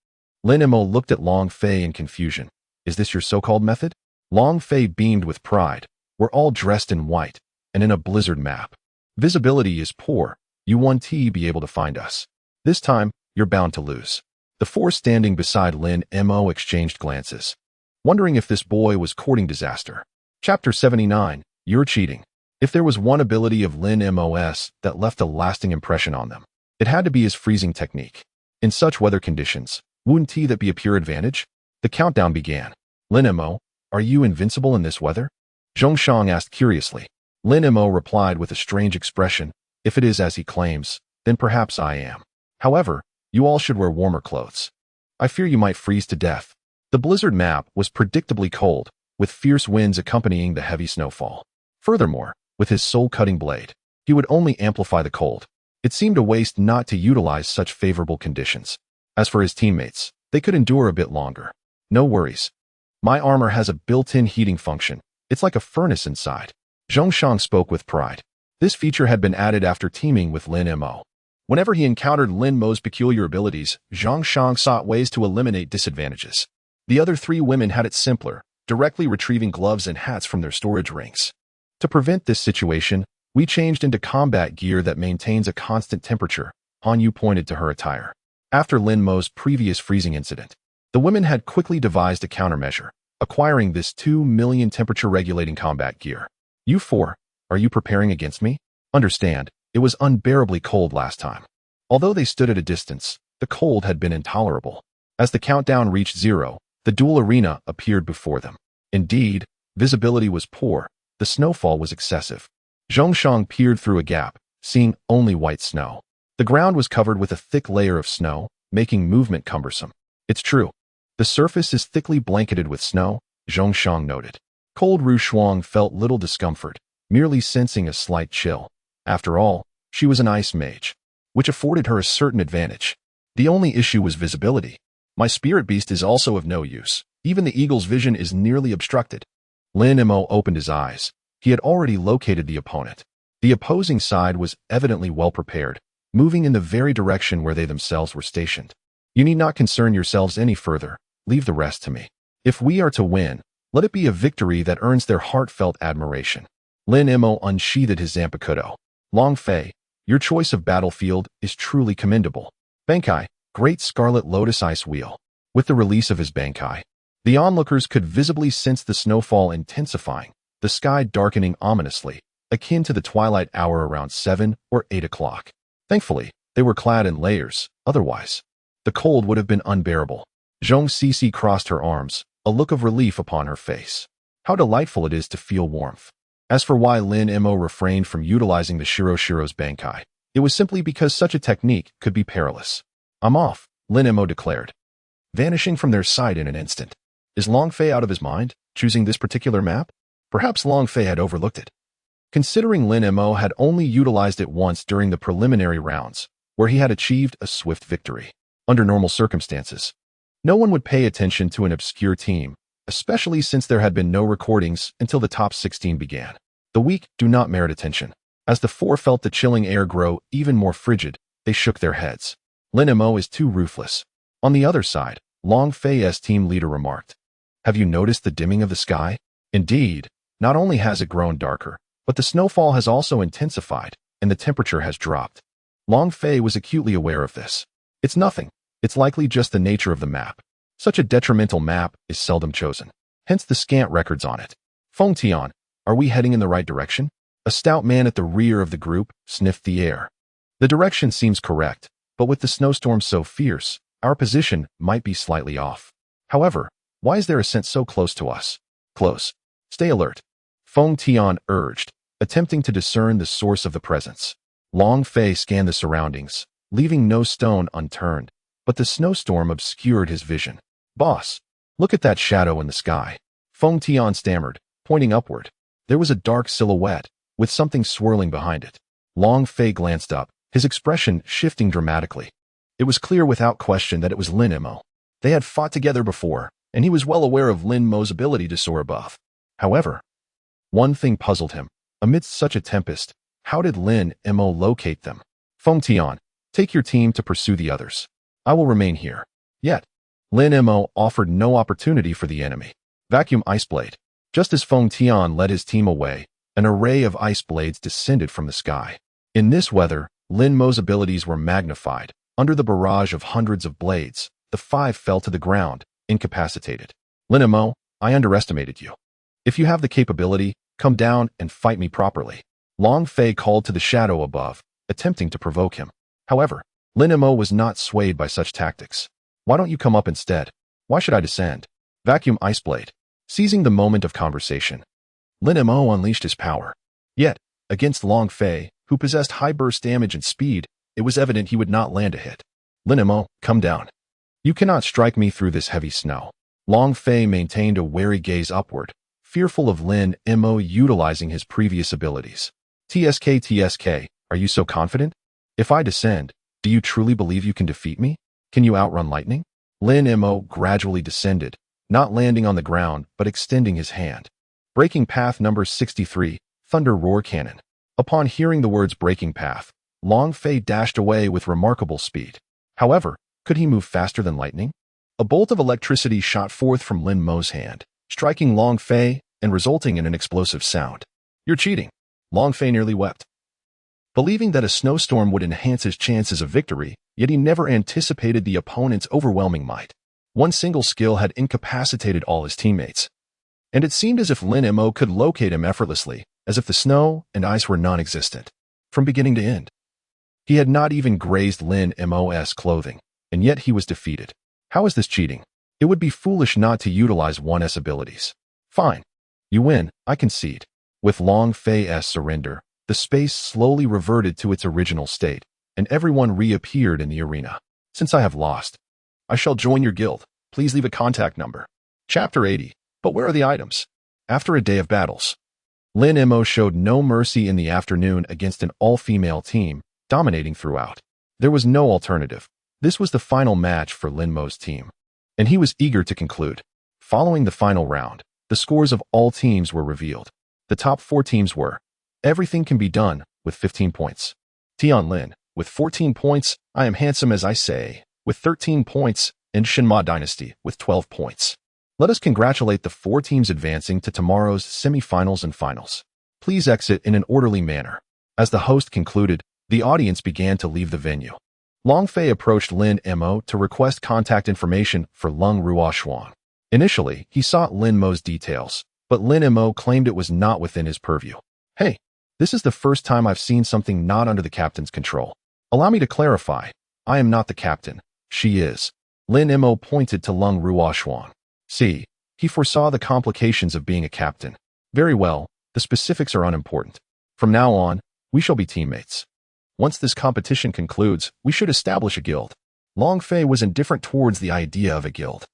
Lin Mo looked at Long Fei in confusion. Is this your so-called method? Long Fei beamed with pride. We're all dressed in white, and in a blizzard map. Visibility is poor. You won't be able to find us. This time, you're bound to lose. The 4 standing beside Lin Mo exchanged glances, wondering if this boy was courting disaster. Chapter 79, You're Cheating. If there was one ability of Lin Mo's that left a lasting impression on them, it had to be his freezing technique. In such weather conditions, wouldn't that be a pure advantage? The countdown began. Lin Mo, are you invincible in this weather? Zhongshang asked curiously. Lin Mo replied with a strange expression. If it is as he claims, then perhaps I am. However, you all should wear warmer clothes. I fear you might freeze to death. The blizzard map was predictably cold, with fierce winds accompanying the heavy snowfall. Furthermore, with his soul-cutting blade, he would only amplify the cold. It seemed a waste not to utilize such favorable conditions. As for his teammates, they could endure a bit longer. No worries. My armor has a built-in heating function. It's like a furnace inside. Zhongshang spoke with pride. This feature had been added after teaming with Lin Mo. Whenever he encountered Lin Mo's peculiar abilities, Zhongshang sought ways to eliminate disadvantages. The other 3 women had it simpler, directly retrieving gloves and hats from their storage rings. To prevent this situation, we changed into combat gear that maintains a constant temperature. Han Yu pointed to her attire. After Lin Mo's previous freezing incident, the women had quickly devised a countermeasure, acquiring this 2 million temperature-regulating combat gear. You 4, are you preparing against me? Understand, it was unbearably cold last time. Although they stood at a distance, the cold had been intolerable. As the countdown reached 0, the duel arena appeared before them. Indeed, visibility was poor. The snowfall was excessive. Zhongshang peered through a gap, seeing only white snow. The ground was covered with a thick layer of snow, making movement cumbersome. It's true. The surface is thickly blanketed with snow, Zhongshang noted. Cold Ru Shuang felt little discomfort, merely sensing a slight chill. After all, she was an ice mage, which afforded her a certain advantage. The only issue was visibility. My spirit beast is also of no use. Even the eagle's vision is nearly obstructed. Lin Mo opened his eyes. He had already located the opponent. The opposing side was evidently well prepared, moving in the very direction where they themselves were stationed. You need not concern yourselves any further. Leave the rest to me. If we are to win, let it be a victory that earns their heartfelt admiration. Lin Mo unsheathed his Zanpakuto. Long Fei, your choice of battlefield is truly commendable. Bankai, great scarlet lotus ice wheel. With the release of his Bankai, the onlookers could visibly sense the snowfall intensifying, the sky darkening ominously, akin to the twilight hour around 7 or 8 o'clock. Thankfully, they were clad in layers, otherwise, the cold would have been unbearable. Zhong Cixi crossed her arms, a look of relief upon her face. How delightful it is to feel warmth. As for why Lin Mo refrained from utilizing the Shiroshiro's Bankai, it was simply because such a technique could be perilous. I'm off, Lin Mo declared, vanishing from their sight in an instant. Is Long Fei out of his mind, choosing this particular map? Perhaps Long Fei had overlooked it. Considering Lin Mo had only utilized it once during the preliminary rounds, where he had achieved a swift victory. Under normal circumstances, no one would pay attention to an obscure team, especially since there had been no recordings until the top 16 began. The weak do not merit attention. As the four felt the chilling air grow even more frigid, they shook their heads. Lin Mo is too ruthless. On the other side, Long Fei's team leader remarked, have you noticed the dimming of the sky? Indeed, not only has it grown darker, but the snowfall has also intensified, and the temperature has dropped. Long Fei was acutely aware of this. It's nothing. It's likely just the nature of the map. Such a detrimental map is seldom chosen, hence the scant records on it. Feng Tian, are we heading in the right direction? A stout man at the rear of the group sniffed the air. The direction seems correct, but with the snowstorm so fierce, our position might be slightly off. However, why is there a scent so close to us? Close. Stay alert. Feng Tian urged, attempting to discern the source of the presence. Long Fei scanned the surroundings, leaving no stone unturned, but the snowstorm obscured his vision. Boss, look at that shadow in the sky. Feng Tian stammered, pointing upward. There was a dark silhouette, with something swirling behind it. Long Fei glanced up, his expression shifting dramatically. It was clear without question that it was Lin Mo. They had fought together before, and he was well aware of Lin Mo's ability to soar above. However, one thing puzzled him. Amidst such a tempest, how did Lin Mo locate them? Feng Tian, take your team to pursue the others. I will remain here. Yet, Lin Mo offered no opportunity for the enemy. Vacuum Ice Blade. Just as Feng Tian led his team away, an array of ice blades descended from the sky. In this weather, Lin Mo's abilities were magnified. Under the barrage of hundreds of blades, the five fell to the ground, incapacitated. Lin Mo, I underestimated you. If you have the capability, come down and fight me properly. Long Fei called to the shadow above, attempting to provoke him. However, Lin Mo was not swayed by such tactics. Why don't you come up instead? Why should I descend? Vacuum Ice Blade. Seizing the moment of conversation, Lin Mo unleashed his power. Yet, against Long Fei, who possessed high burst damage and speed, it was evident he would not land a hit. Lin Mo, come down. You cannot strike me through this heavy snow. Long Fei maintained a wary gaze upward, fearful of Lin Mo utilizing his previous abilities. TSK, are you so confident? If I descend, do you truly believe you can defeat me? Can you outrun lightning? Lin Mo gradually descended, not landing on the ground, but extending his hand. Breaking path number 63, Thunder Roar Cannon. Upon hearing the words breaking path, Long Fei dashed away with remarkable speed. However, could he move faster than lightning? A bolt of electricity shot forth from Lin Mo's hand, striking Long Fei and resulting in an explosive sound. You're cheating. Long Fei nearly wept. Believing that a snowstorm would enhance his chances of victory, yet he never anticipated the opponent's overwhelming might. One single skill had incapacitated all his teammates. And it seemed as if Lin Mo could locate him effortlessly, as if the snow and ice were non-existent. From beginning to end. He had not even grazed Lin Mo's clothing, and yet he was defeated. How is this cheating? It would be foolish not to utilize one's abilities. Fine. You win, I concede. With Long Fei's surrender, the space slowly reverted to its original state, and everyone reappeared in the arena. Since I have lost, I shall join your guild. Please leave a contact number. Chapter 80. But where are the items? After a day of battles, Lin Mo showed no mercy in the afternoon against an all-female team, dominating throughout. There was no alternative. This was the final match for Lin Mo's team. and he was eager to conclude. Following the final round, the scores of all teams were revealed. The top 4 teams were Everything Can Be Done with 15 points, Tianlin with 14 points, I Am Handsome As I Say with 13 points, and Shin Ma Dynasty with 12 points. Let us congratulate the 4 teams advancing to tomorrow's semifinals and finals. Please exit in an orderly manner. As the host concluded, the audience began to leave the venue. Long Fei approached Lin Mo to request contact information for Lung Ruoshuang. Initially, he sought Lin Mo's details, but Lin Mo claimed it was not within his purview. Hey, this is the first time I've seen something not under the captain's control. Allow me to clarify. I am not the captain. She is. Lin Mo pointed to Lung Ruoshuang. See, he foresaw the complications of being a captain. Very well, the specifics are unimportant. From now on, we shall be teammates. Once this competition concludes, we should establish a guild. Long Fei was indifferent towards the idea of a guild,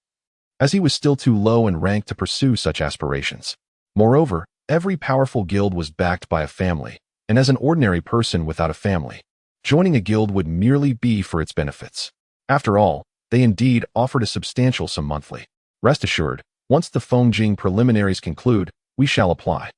as he was still too low in rank to pursue such aspirations. Moreover, every powerful guild was backed by a family, and as an ordinary person without a family, joining a guild would merely be for its benefits. After all, they indeed offered a substantial sum monthly. Rest assured, once the Fengjing preliminaries conclude, we shall apply.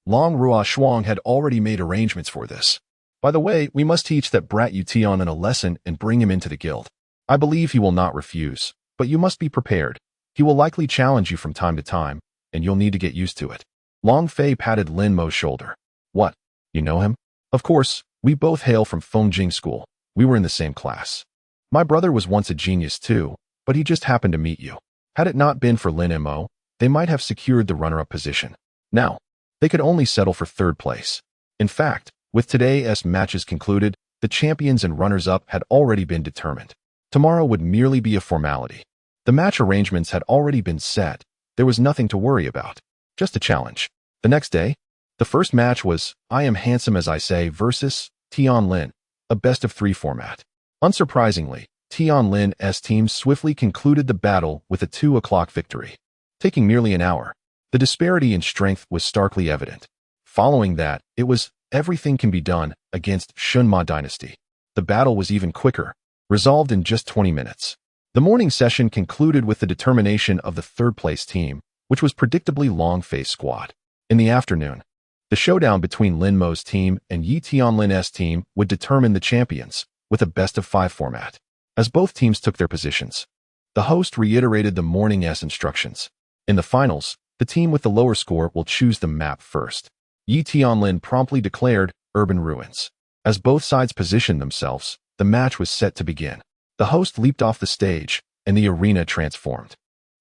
Long Ruoshuang had already made arrangements for this. By the way, we must teach that brat Yu Tian a lesson and bring him into the guild. I believe he will not refuse, but you must be prepared. He will likely challenge you from time to time, and you'll need to get used to it. Long Fei patted Lin Mo's shoulder. What? You know him? Of course, we both hail from Fengjing School. We were in the same class. My brother was once a genius too, but he just happened to meet you. Had it not been for Lin Mo, they might have secured the runner-up position. Now, they could only settle for 3rd place. In fact, with today's matches concluded, the champions and runners-up had already been determined. Tomorrow would merely be a formality. The match arrangements had already been set. There was nothing to worry about. Just a challenge. The next day, the first match was I Am Handsome As I Say versus Tianlin, a best-of-3 format. Unsurprisingly, Tianlin's team swiftly concluded the battle with a 2 o'clock victory. Taking merely an hour, the disparity in strength was starkly evident. Following that, it was Everything Can Be Done against Shin Ma Dynasty. The battle was even quicker, resolved in just 20 minutes. The morning session concluded with the determination of the 3rd-place team, which was predictably Long Fei's squad. In the afternoon, the showdown between Lin Mo's team and Yi Tianlin's team would determine the champions, with a best-of-5 format. As both teams took their positions, the host reiterated the morning's instructions. In the finals, the team with the lower score will choose the map first. Yi Tianlin promptly declared Urban Ruins. As both sides positioned themselves, the match was set to begin. The host leaped off the stage, and the arena transformed.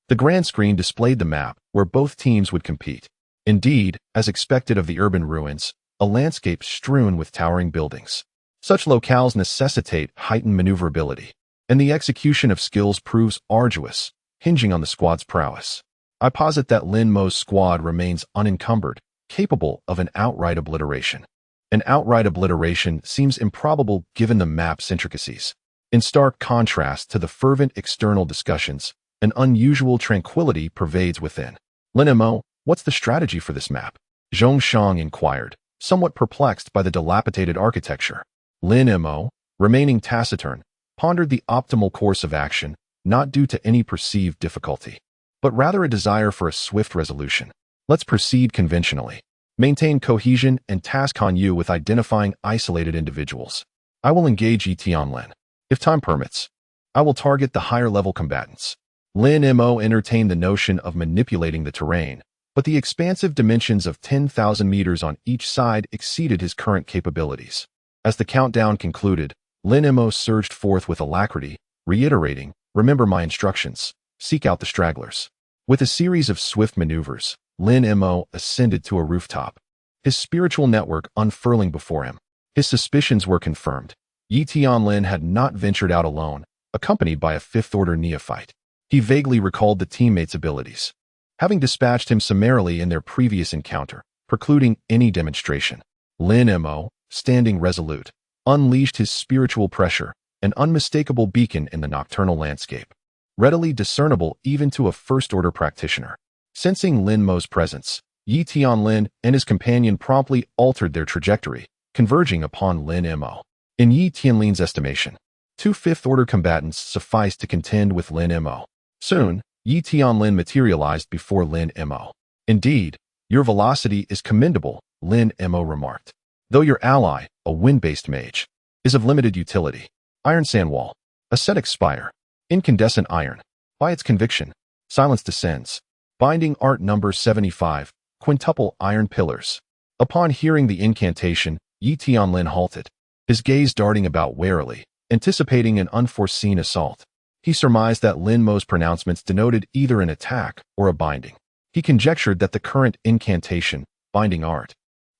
The grand screen displayed the map where both teams would compete. Indeed, as expected of the Urban Ruins, a landscape strewn with towering buildings. Such locales necessitate heightened maneuverability, and the execution of skills proves arduous, hinging on the squad's prowess. I posit that Lin Mo's squad remains unencumbered, capable of an outright obliteration. An outright obliteration seems improbable given the map's intricacies. In stark contrast to the fervent external discussions, an unusual tranquility pervades within. Lin Mo, what's the strategy for this map? Zhong Shang inquired, somewhat perplexed by the dilapidated architecture. Lin Mo, remaining taciturn, pondered the optimal course of action, not due to any perceived difficulty, but rather a desire for a swift resolution. Let's proceed conventionally. Maintain cohesion and task on you with identifying isolated individuals. I will engage Yi Tianlin. If time permits, I will target the higher-level combatants. Lin Mo entertained the notion of manipulating the terrain, but the expansive dimensions of 10,000 meters on each side exceeded his current capabilities. As the countdown concluded, Lin Mo surged forth with alacrity, reiterating, remember my instructions, seek out the stragglers. With a series of swift maneuvers, Lin Mo ascended to a rooftop, his spiritual network unfurling before him. His suspicions were confirmed. Yi Tianlin had not ventured out alone, accompanied by a 5th-order neophyte. He vaguely recalled the teammate's abilities, having dispatched him summarily in their previous encounter, precluding any demonstration. Lin Mo, standing resolute, unleashed his spiritual pressure, an unmistakable beacon in the nocturnal landscape, readily discernible even to a 1st-order practitioner. Sensing Lin Mo's presence, Yi Tianlin and his companion promptly altered their trajectory, converging upon Lin Mo. In Yi Tianlin's estimation, 2 5th-order combatants sufficed to contend with Lin Mo. Soon, Yi Tianlin materialized before Lin Mo. Indeed, your velocity is commendable, Lin Mo remarked. Though your ally, a wind-based mage, is of limited utility. Iron Sandwall, ascetic spire, incandescent iron. By its conviction, silence descends. Binding art number 75, quintuple iron pillars. Upon hearing the incantation, Yi Tianlin halted, his gaze darting about warily, anticipating an unforeseen assault. He surmised that Lin Mo's pronouncements denoted either an attack or a binding. He conjectured that the current incantation, binding art,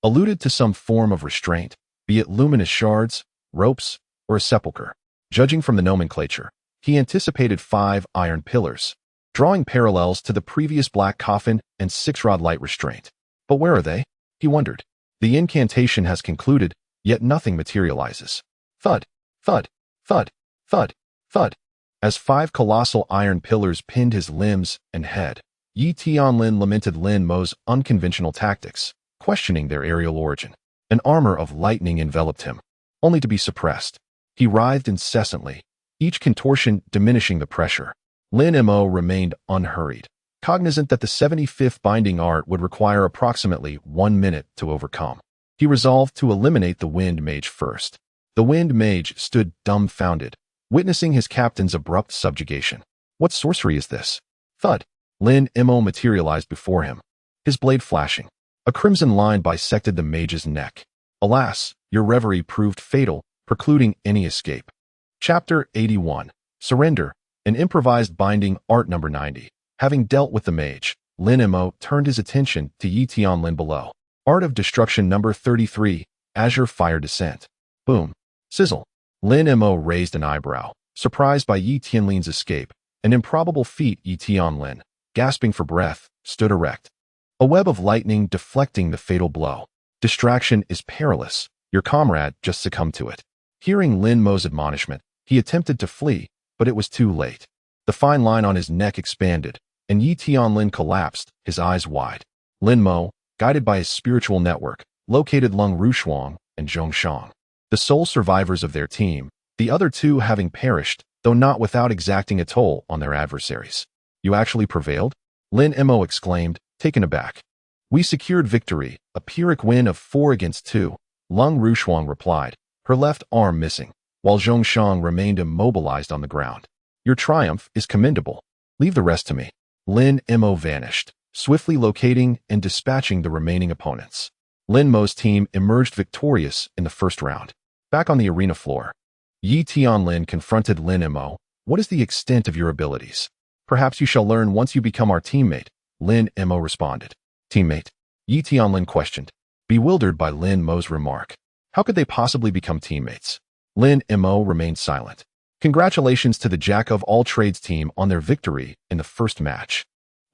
alluded to some form of restraint, be it luminous shards, ropes, or a sepulchre. Judging from the nomenclature, he anticipated 5 iron pillars, drawing parallels to the previous black coffin and 6-rod light restraint. But where are they? He wondered. The incantation has concluded, yet nothing materializes. Thud, thud, thud, thud, thud. As 5 colossal iron pillars pinned his limbs and head, Yi Tianlin lamented Lin Mo's unconventional tactics, questioning their aerial origin. An armor of lightning enveloped him, only to be suppressed. He writhed incessantly, each contortion diminishing the pressure. Lin Mo remained unhurried, cognizant that the 75th binding art would require approximately 1 minute to overcome. He resolved to eliminate the wind mage first. The wind mage stood dumbfounded, witnessing his captain's abrupt subjugation. What sorcery is this? Thud. Lin Mo materialized before him, his blade flashing. A crimson line bisected the mage's neck. Alas, your reverie proved fatal, precluding any escape. Chapter 81. Surrender. An improvised binding art number 90. Having dealt with the mage, Lin Mo turned his attention to Yi Tianlin below. Art of destruction number 33. Azure fire descent. Boom. Sizzle. Lin Mo raised an eyebrow, surprised by Yi Tianlin's escape. An improbable feat. Yi Tianlin, gasping for breath, stood erect. A web of lightning deflecting the fatal blow. Distraction is perilous. Your comrade just succumbed to it. Hearing Lin Mo's admonishment, he attempted to flee, but it was too late. The fine line on his neck expanded, and Yi Tianlin collapsed, his eyes wide. Lin Mo, guided by his spiritual network, located Lung Rushuang and Zhong Shang, the sole survivors of their team, the other 2 having perished, though not without exacting a toll on their adversaries. You actually prevailed? Lin Mo exclaimed, taken aback. We secured victory, a Pyrrhic win of 4 against 2, Lung Rushuang replied, her left arm missing, while Zhong Shang remained immobilized on the ground. Your triumph is commendable. Leave the rest to me. Lin Mo vanished, swiftly locating and dispatching the remaining opponents. Lin Mo's team emerged victorious in the first round. Back on the arena floor, Yi Tianlin confronted Lin Mo. What is the extent of your abilities? Perhaps you shall learn once you become our teammate, Lin Mo responded. Teammate? Yi Tianlin questioned, bewildered by Lin Mo's remark. How could they possibly become teammates? Lin Mo remained silent. Congratulations to the Jack-of-all-trades team on their victory in the first match.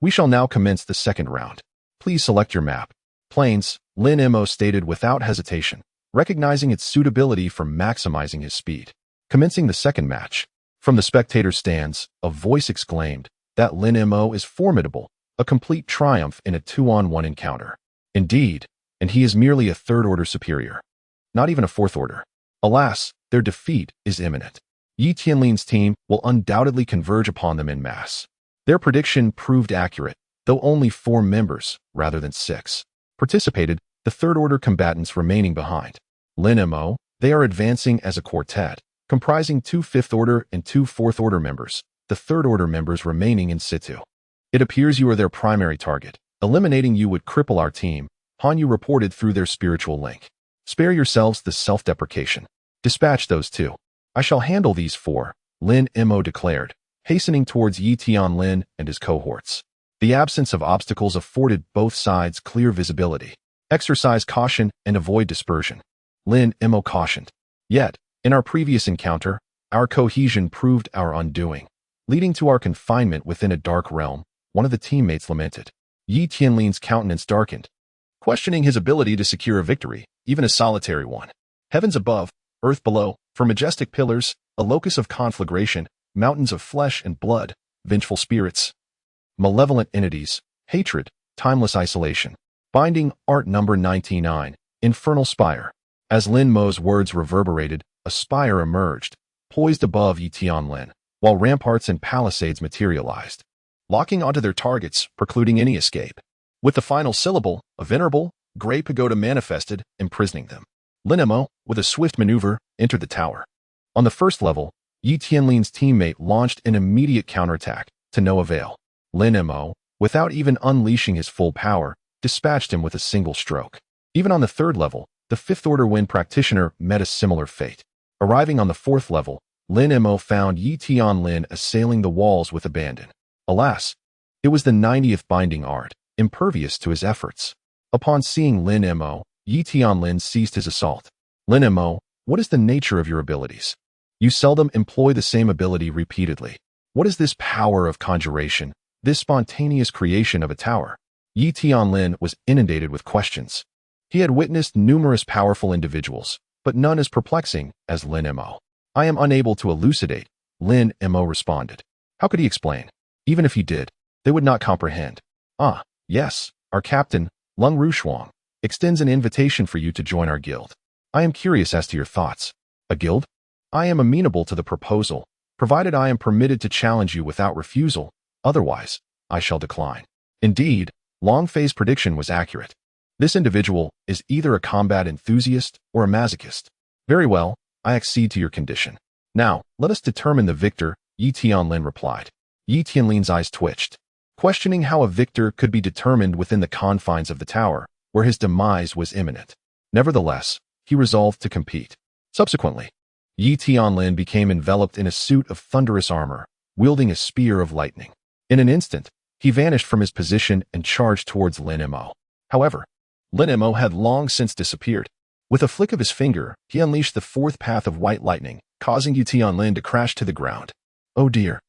We shall now commence the second round. Please select your map. Plains, Lin Mo stated without hesitation, recognizing its suitability for maximizing his speed. Commencing the second match. From the spectator stands, a voice exclaimed that Lin Mo is formidable, a complete triumph in a 2-on-1 encounter. Indeed, and he is merely a 3rd-order superior. Not even a 4th-order. Alas, their defeat is imminent. Yi Tianlin's team will undoubtedly converge upon them en masse. Their prediction proved accurate, though only 4 members, rather than 6, participated, the 3rd-order combatants remaining behind. Lin Mo, they are advancing as a quartet, comprising 2 5th-order and 2 4th-order members, the 3rd-order members remaining in situ. It appears you are their primary target. Eliminating you would cripple our team, Hanyu reported through their spiritual link. Spare yourselves the self-deprecation. Dispatch those 2. I shall handle these 4, Lin Mo declared, hastening towards Yi Tianlin and his cohorts. The absence of obstacles afforded both sides clear visibility. Exercise caution and avoid dispersion, Lin Mo cautioned. Yet, in our previous encounter, our cohesion proved our undoing, leading to our confinement within a dark realm, one of the teammates lamented. Yi Tianlin's countenance darkened, questioning his ability to secure a victory, even a solitary one. Heavens above, earth below, for majestic pillars, a locus of conflagration, mountains of flesh and blood, vengeful spirits, malevolent entities, hatred, timeless isolation. Binding art number 99, infernal spire. As Lin Mo's words reverberated, a spire emerged, poised above Yi Tianlin, while ramparts and palisades materialized, locking onto their targets, precluding any escape. With the final syllable, a venerable, gray pagoda manifested, imprisoning them. Lin Mo, with a swift maneuver, entered the tower. On the first level, Yi Tianlin's teammate launched an immediate counterattack, to no avail. Lin Mo, without even unleashing his full power, dispatched him with a single stroke. Even on the third level, the fifth-order wind practitioner met a similar fate. Arriving on the fourth level, Lin Mo found Yi Tianlin assailing the walls with abandon. Alas, it was the 90th binding art, impervious to his efforts. Upon seeing Lin Mo, Yi Tianlin ceased his assault. Lin Mo, what is the nature of your abilities? You seldom employ the same ability repeatedly. What is this power of conjuration, this spontaneous creation of a tower? Yi Tianlin was inundated with questions. He had witnessed numerous powerful individuals, but none as perplexing as Lin Mo. I am unable to elucidate, Lin Mo responded. How could he explain? Even if he did, they would not comprehend. Ah, yes, our captain, Lung Rushuang, extends an invitation for you to join our guild. I am curious as to your thoughts. A guild? I am amenable to the proposal, provided I am permitted to challenge you without refusal. Otherwise, I shall decline. Indeed, Longfei's prediction was accurate. This individual is either a combat enthusiast or a masochist. Very well, I accede to your condition. Now, let us determine the victor, Yi Tianlin replied. Yi Tianlin's eyes twitched, questioning how a victor could be determined within the confines of the tower, where his demise was imminent. Nevertheless, he resolved to compete. Subsequently, Yi Tianlin became enveloped in a suit of thunderous armor, wielding a spear of lightning. In an instant, he vanished from his position and charged towards Lin Mo. However, Lin Mo had long since disappeared. With a flick of his finger, he unleashed the fourth path of white lightning, causing Yi Tianlin to crash to the ground. Oh dear.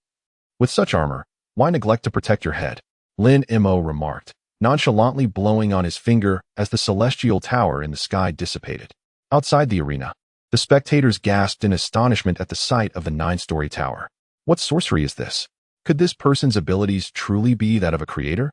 With such armor, why neglect to protect your head? Lin Mo remarked, nonchalantly blowing on his finger as the celestial tower in the sky dissipated. Outside the arena, the spectators gasped in astonishment at the sight of the 9-story tower. What sorcery is this? Could this person's abilities truly be that of a creator?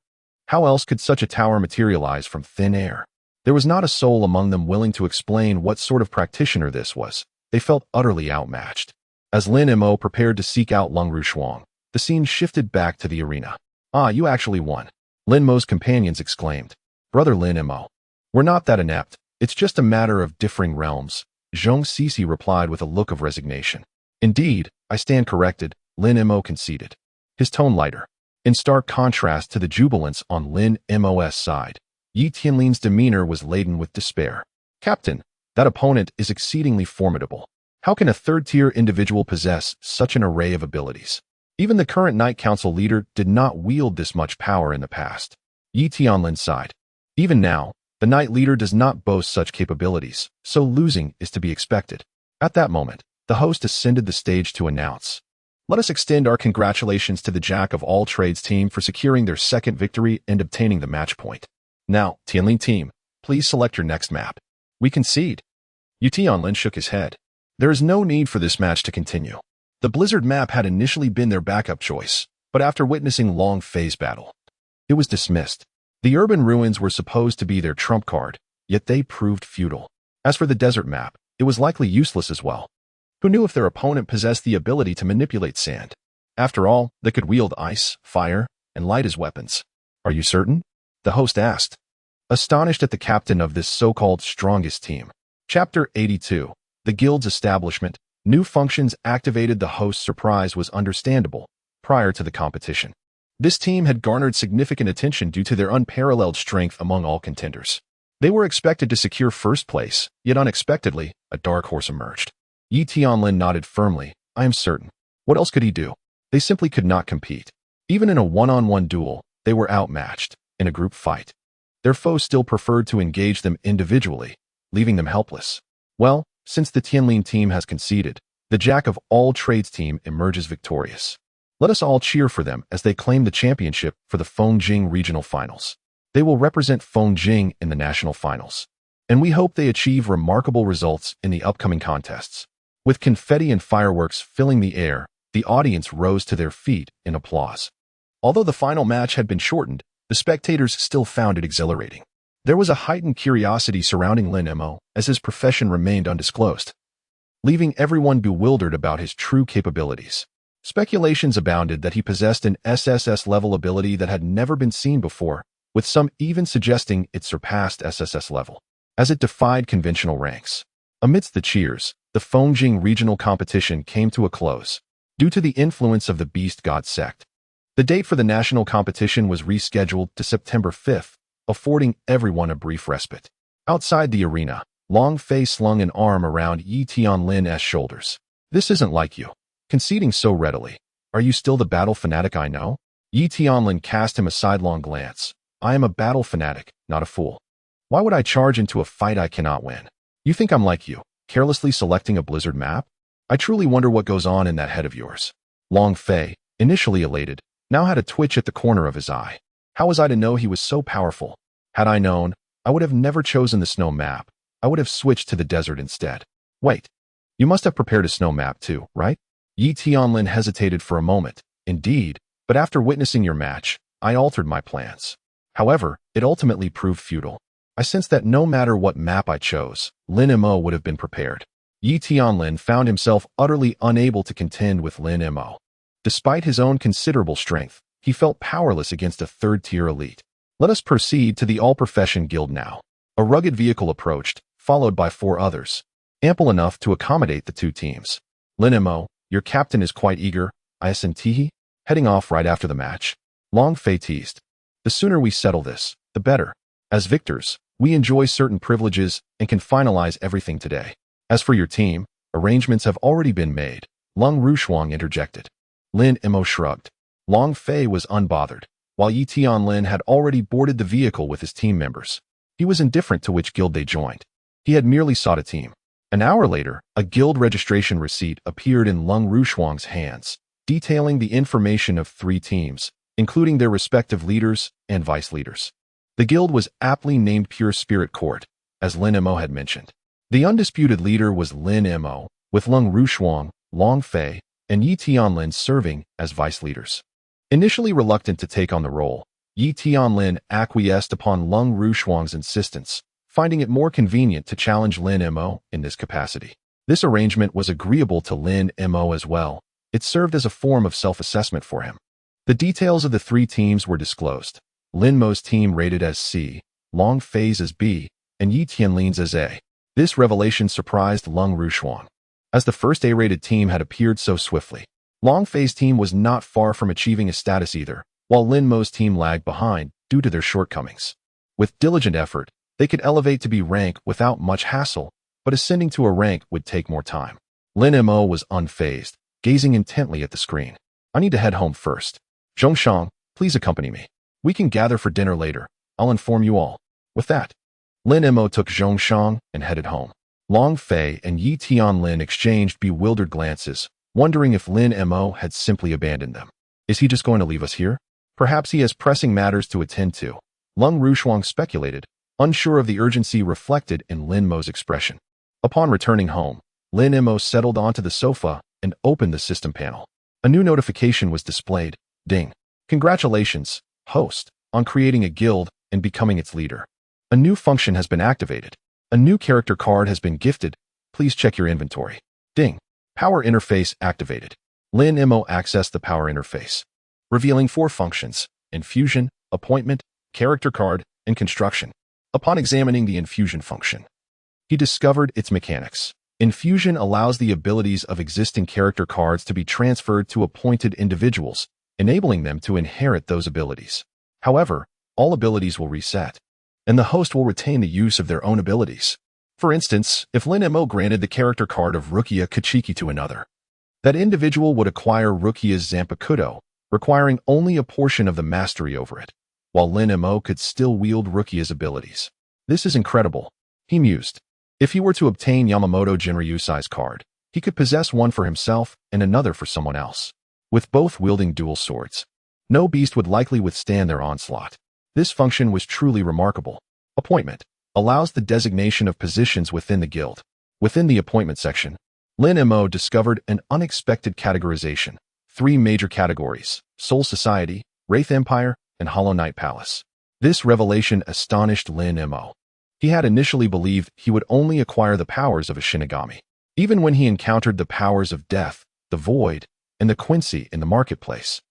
How else could such a tower materialize from thin air? There was not a soul among them willing to explain what sort of practitioner this was. They felt utterly outmatched. As Lin Mo prepared to seek out Lung Rushuang, the scene shifted back to the arena. Ah, you actually won. Lin Mo's companions exclaimed. Brother Lin Mo, we're not that inept. It's just a matter of differing realms. Zhong Sisi replied with a look of resignation. Indeed, I stand corrected, Lin Mo conceded, his tone lighter. In stark contrast to the jubilance on Lin Mo's side, Yi Tianlin's demeanor was laden with despair. Captain, that opponent is exceedingly formidable. How can a third-tier individual possess such an array of abilities? Even the current Night Council leader did not wield this much power in the past. Yi Tianlin sighed. Even now, the Night leader does not boast such capabilities, so losing is to be expected. At that moment, the host ascended the stage to announce. Let us extend our congratulations to the Jack of all Trades team for securing their second victory and obtaining the match point. Now, Tianlin team, please select your next map. We concede. Yi Tianlin shook his head. There is no need for this match to continue. The Blizzard map had initially been their backup choice, but after witnessing Longfei's battle, it was dismissed. The urban ruins were supposed to be their trump card, yet they proved futile. As for the desert map, it was likely useless as well. Who knew if their opponent possessed the ability to manipulate sand? After all, they could wield ice, fire, and light as weapons. Are you certain? The host asked, astonished at the captain of this so-called strongest team. Chapter 82. The Guild's Establishment. New functions activated. The host's surprise was understandable prior to the competition. This team had garnered significant attention due to their unparalleled strength among all contenders. They were expected to secure first place, yet unexpectedly, a dark horse emerged. Yi Tianlin nodded firmly. I am certain. What else could he do? They simply could not compete. Even in a one-on-one duel, they were outmatched. In a group fight, their foes still preferred to engage them individually, leaving them helpless. Well, since the Tianlin team has conceded, the Jack of all Trades team emerges victorious. Let us all cheer for them as they claim the championship for the Fengjing Regional Finals. They will represent Fengjing in the national finals, and we hope they achieve remarkable results in the upcoming contests. With confetti and fireworks filling the air, the audience rose to their feet in applause. Although the final match had been shortened, the spectators still found it exhilarating. There was a heightened curiosity surrounding Lin Mo as his profession remained undisclosed, leaving everyone bewildered about his true capabilities. Speculations abounded that he possessed an SSS-level ability that had never been seen before, with some even suggesting it surpassed SSS level, as it defied conventional ranks. Amidst the cheers, the Fengjing regional competition came to a close, due to the influence of the Beast God sect. The date for the national competition was rescheduled to September 5th, affording everyone a brief respite. Outside the arena, Long Fei slung an arm around Yi Tianlin's shoulders. "This isn't like you, conceding so readily. Are you still the battle fanatic I know?" Yi Tianlin cast him a sidelong glance. "I am a battle fanatic, not a fool. Why would I charge into a fight I cannot win? You think I'm like you, carelessly selecting a blizzard map? I truly wonder what goes on in that head of yours." Long Fei, initially elated, now had a twitch at the corner of his eye. How was I to know he was so powerful? Had I known, I would have never chosen the snow map. I would have switched to the desert instead. Wait, you must have prepared a snow map too, right? Yi Tianlin hesitated for a moment. Indeed, but after witnessing your match, I altered my plans. However, it ultimately proved futile. I sensed that no matter what map I chose, Lin Mo would have been prepared. Yi Tianlin found himself utterly unable to contend with Lin Mo. Despite his own considerable strength, he felt powerless against a third-tier elite. Let us proceed to the all-profession guild now. A rugged vehicle approached, followed by 4 others, ample enough to accommodate the 2 teams. Lin Mo, your captain is quite eager, isn't heading off right after the match. Long Fei teased. The sooner we settle this, the better. As victors, we enjoy certain privileges and can finalize everything today. As for your team, arrangements have already been made, Lung Rushuang interjected. Lin Mo shrugged. Long Fei was unbothered, while Yi Tianlin had already boarded the vehicle with his team members. He was indifferent to which guild they joined. He had merely sought a team. An hour later, a guild registration receipt appeared in Lung Rushuang's hands, detailing the information of 3 teams, including their respective leaders and vice leaders. The guild was aptly named Pure Spirit Court, as Lin Mo had mentioned. The undisputed leader was Lin Mo, with Lung Rushuang, Long Fei, and Yi Tianlin serving as vice leaders. Initially reluctant to take on the role, Yi Tianlin acquiesced upon Lung Rushuang's insistence, finding it more convenient to challenge Lin Mo in this capacity. This arrangement was agreeable to Lin Mo as well. It served as a form of self-assessment for him. The details of the 3 teams were disclosed. Lin Mo's team rated as C, Long Fei's as B, and Yi Tianlin's as A. This revelation surprised Lung Rushuang, as the first A-rated team had appeared so swiftly. Long Fei's team was not far from achieving a status either, while Lin Mo's team lagged behind due to their shortcomings. With diligent effort, they could elevate to be rank without much hassle, but ascending to a rank would take more time. Lin Mo was unfazed, gazing intently at the screen. "I need to head home first. Zhongshang, please accompany me. We can gather for dinner later. I'll inform you all." With that, Lin Mo took Zhongshang and headed home. Long Fei and Yi Tianlin exchanged bewildered glances, wondering if Lin Mo had simply abandoned them. Is he just going to leave us here? Perhaps he has pressing matters to attend to. Lung Rushuang speculated, unsure of the urgency reflected in Lin Mo's expression. Upon returning home, Lin Mo settled onto the sofa and opened the system panel. A new notification was displayed. Ding. Congratulations, host, on creating a guild and becoming its leader. A new function has been activated. A new character card has been gifted. Please check your inventory. Ding. Power interface activated. Lin Mo accessed the power interface, revealing 4 functions: infusion, appointment, character card, and construction. Upon examining the infusion function, he discovered its mechanics. Infusion allows the abilities of existing character cards to be transferred to appointed individuals, enabling them to inherit those abilities. However, all abilities will reset, and the host will retain the use of their own abilities. For instance, if Lin Mo granted the character card of Rukia Kachiki to another, that individual would acquire Rukia's Zanpakuto, requiring only a portion of the mastery over it, while Lin Mo could still wield Rukia's abilities. This is incredible, he mused. If he were to obtain Yamamoto Jinryusai's card, he could possess one for himself and another for someone else, with both wielding dual swords. No beast would likely withstand their onslaught. This function was truly remarkable. Appointment allows the designation of positions within the guild. Within the appointment section, Lin Mo discovered an unexpected categorization. 3 major categories: Soul Society, Wraith Empire, and Hollow Knight Palace. This revelation astonished Lin Mo. He had initially believed he would only acquire the powers of a Shinigami. Even when he encountered the powers of death, the void, and the quincy in the marketplace.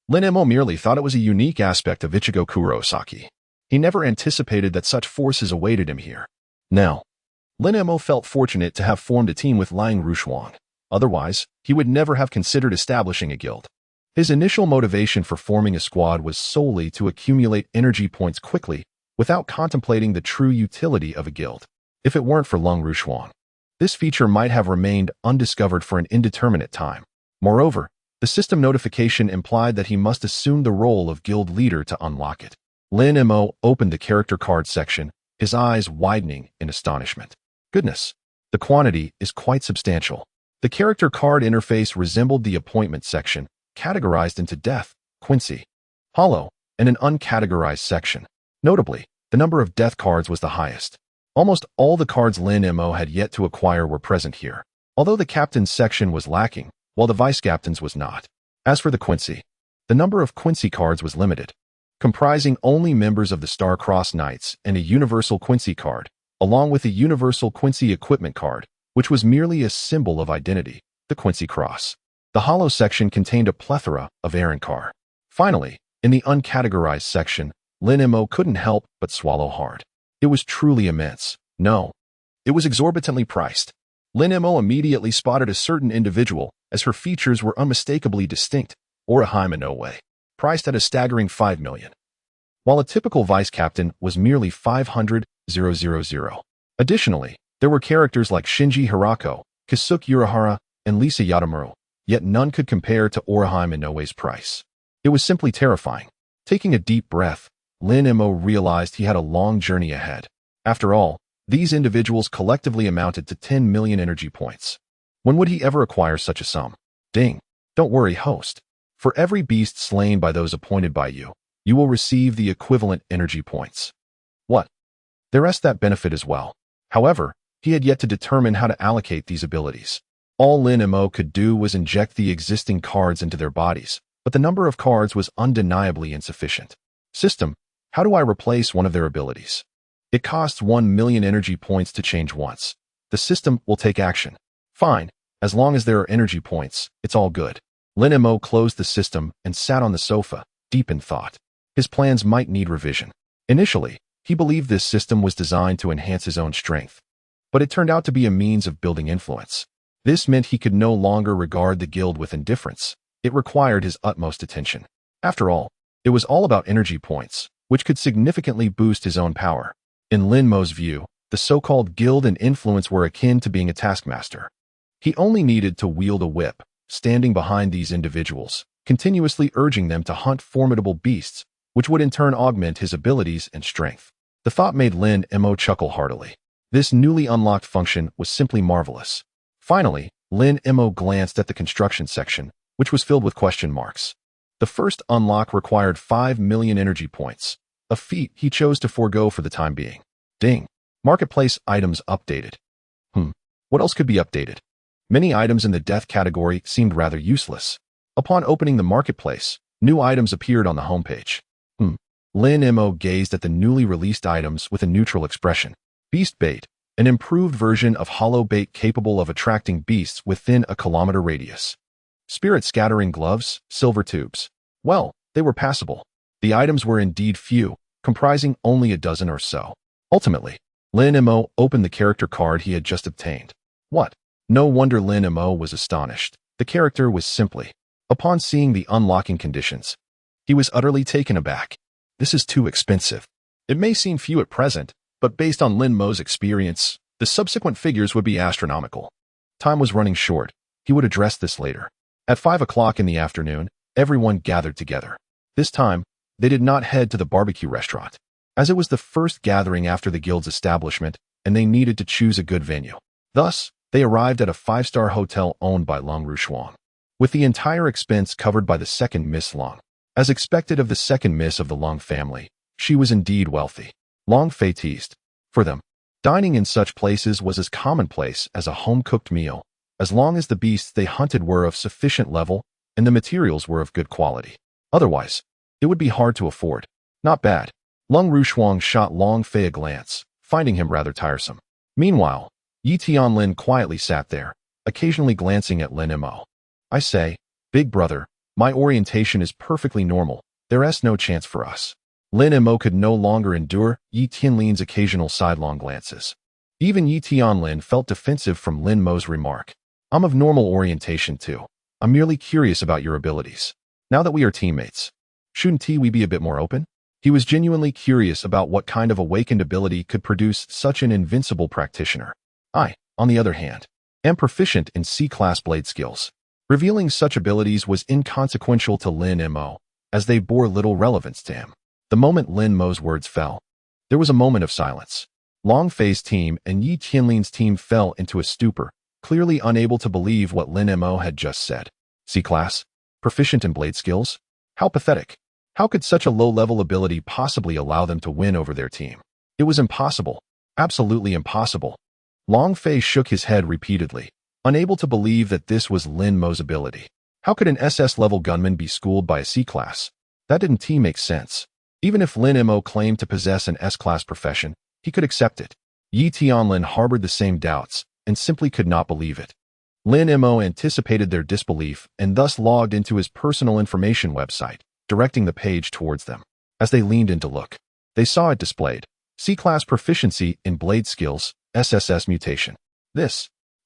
Lin Mo merely thought it was a unique aspect of Ichigo Kurosaki. He never anticipated that such forces awaited him here. Now, Lin Mo felt fortunate to have formed a team with Lang Rushuang. Otherwise, he would never have considered establishing a guild. His initial motivation for forming a squad was solely to accumulate energy points quickly without contemplating the true utility of a guild. If it weren't for Lang Rushuang, this feature might have remained undiscovered for an indeterminate time. Moreover, the system notification implied that he must assume the role of guild leader to unlock it. Lin Mo opened the character card section, his eyes widening in astonishment. Goodness, the quantity is quite substantial. The character card interface resembled the appointment section, categorized into death, quincy, hollow, and an uncategorized section. Notably, the number of death cards was the highest. Almost all the cards Lin Mo had yet to acquire were present here, although the captain's section was lacking, while the vice-captain's was not. As for the quincy, the number of quincy cards was limited, comprising only members of the Star-Crossed Knights and a universal quincy card, along with a universal quincy equipment card, which was merely a symbol of identity, the quincy cross. The hollow section contained a plethora of errand car. Finally, in the uncategorized section, Lin Mo couldn't help but swallow hard. It was truly immense. No, it was exorbitantly priced. Lin Mo immediately spotted a certain individual as her features were unmistakably distinct, Orihime Inoue, priced at a staggering 5 million, while a typical vice-captain was merely 500,000. Additionally, there were characters like Shinji Hirako, Kasuke Urahara, and Lisa Yatamuro, yet none could compare to Orihime Inoue's price. It was simply terrifying. Taking a deep breath, Lin Mo realized he had a long journey ahead. After all, these individuals collectively amounted to 10 million energy points. When would he ever acquire such a sum? Ding. Don't worry, host. For every beast slain by those appointed by you, you will receive the equivalent energy points. What? There is that benefit as well. However, he had yet to determine how to allocate these abilities. All Lin Mo could do was inject the existing cards into their bodies, but the number of cards was undeniably insufficient. System, how do I replace one of their abilities? It costs 1 million energy points to change once. The system will take action. Fine, as long as there are energy points, it's all good. Lin Mo closed the system and sat on the sofa, deep in thought. His plans might need revision. Initially, he believed this system was designed to enhance his own strength, but it turned out to be a means of building influence. This meant he could no longer regard the guild with indifference. It required his utmost attention. After all, it was all about energy points, which could significantly boost his own power. In Lin Mo's view, the so-called guild and influence were akin to being a taskmaster. He only needed to wield a whip, standing behind these individuals, continuously urging them to hunt formidable beasts, which would in turn augment his abilities and strength. The thought made Lin Mo chuckle heartily. This newly unlocked function was simply marvelous. Finally, Lin Mo glanced at the construction section, which was filled with question marks. The first unlock required 5 million energy points, a feat he chose to forego for the time being. Ding. Marketplace items updated. What else could be updated? Many items in the death category seemed rather useless. Upon opening the marketplace, new items appeared on the homepage. Lin Mo gazed at the newly released items with a neutral expression. Beast bait, an improved version of hollow bait capable of attracting beasts within a kilometer radius. Spirit scattering gloves, silver tubes. Well, they were passable. The items were indeed few, comprising only a dozen or so. Ultimately, Lin Mo opened the character card he had just obtained. What? No wonder Lin Mo was astonished. The character was simply. Upon seeing the unlocking conditions, he was utterly taken aback. This is too expensive. It may seem few at present, but based on Lin Mo's experience, the subsequent figures would be astronomical. Time was running short. He would address this later. At 5 o'clock in the afternoon, everyone gathered together. This time, they did not head to the barbecue restaurant, as it was the first gathering after the guild's establishment, and they needed to choose a good venue. Thus, they arrived at a 5-star hotel owned by Lang Rushuang, with the entire expense covered by the second Miss Lang. As expected of the second Miss of the Lang family, she was indeed wealthy. Lang Fei teased. For them, dining in such places was as commonplace as a home-cooked meal, as long as the beasts they hunted were of sufficient level and the materials were of good quality. Otherwise, it would be hard to afford. Not bad. Lang Rushuang shot Lang Fei a glance, finding him rather tiresome. Meanwhile, Yi Tianlin quietly sat there, occasionally glancing at Lin Mo. I say, Big brother, my orientation is perfectly normal. There's no chance for us. Lin Mo could no longer endure Yi Tianlin's occasional sidelong glances. Even Yi Tianlin felt defensive from Lin Mo's remark. I'm of normal orientation too. I'm merely curious about your abilities. Now that we are teammates, shouldn't we be a bit more open? He was genuinely curious about what kind of awakened ability could produce such an invincible practitioner. I, on the other hand, am proficient in C-class blade skills. Revealing such abilities was inconsequential to Lin Mo, as they bore little relevance to him. The moment Lin Mo's words fell, there was a moment of silence. Long Fei's team and Yi Tianlin's team fell into a stupor, clearly unable to believe what Lin Mo had just said. C-class? Proficient in blade skills? How pathetic. How could such a low-level ability possibly allow them to win over their team? It was impossible. Absolutely impossible. Long Fei shook his head repeatedly, unable to believe that this was Lin Mo's ability. How could an SS-level gunman be schooled by a C-class? That didn't make sense. Even if Lin Mo claimed to possess an S-class profession, he could accept it. Yi Tianlin harbored the same doubts and simply could not believe it. Lin Mo anticipated their disbelief and thus logged into his personal information website, directing the page towards them. As they leaned in to look, they saw it displayed. C-class proficiency in blade skills, SSS mutation.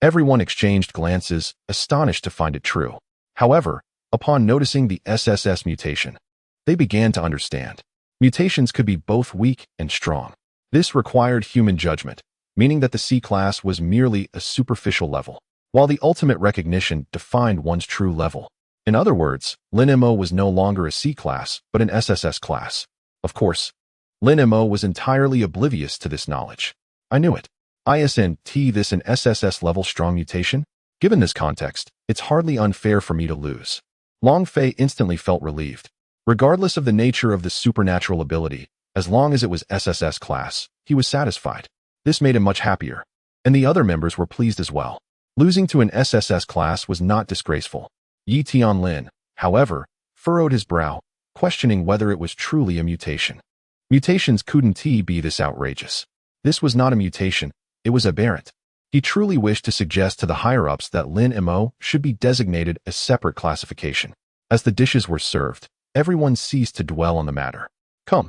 Everyone exchanged glances, astonished to find it true. However, upon noticing the SSS mutation, they began to understand. Mutations could be both weak and strong. This required human judgment, meaning that the C-class was merely a superficial level, while the ultimate recognition defined one's true level. In other words, Lin Mo was no longer a C-class, but an SSS class. Of course, Lin Mo was entirely oblivious to this knowledge. I knew it. Isn't this an SSS level strong mutation? Given this context, it's hardly unfair for me to lose. Long Fei instantly felt relieved. Regardless of the nature of the supernatural ability, as long as it was SSS class, he was satisfied. This made him much happier. And the other members were pleased as well. Losing to an SSS class was not disgraceful. Yi Tianlin, however, furrowed his brow, questioning whether it was truly a mutation. Mutations couldn't be this outrageous. This was not a mutation, it was aberrant. He truly wished to suggest to the higher-ups that Lin Mo should be designated a separate classification. As the dishes were served, everyone ceased to dwell on the matter. Come,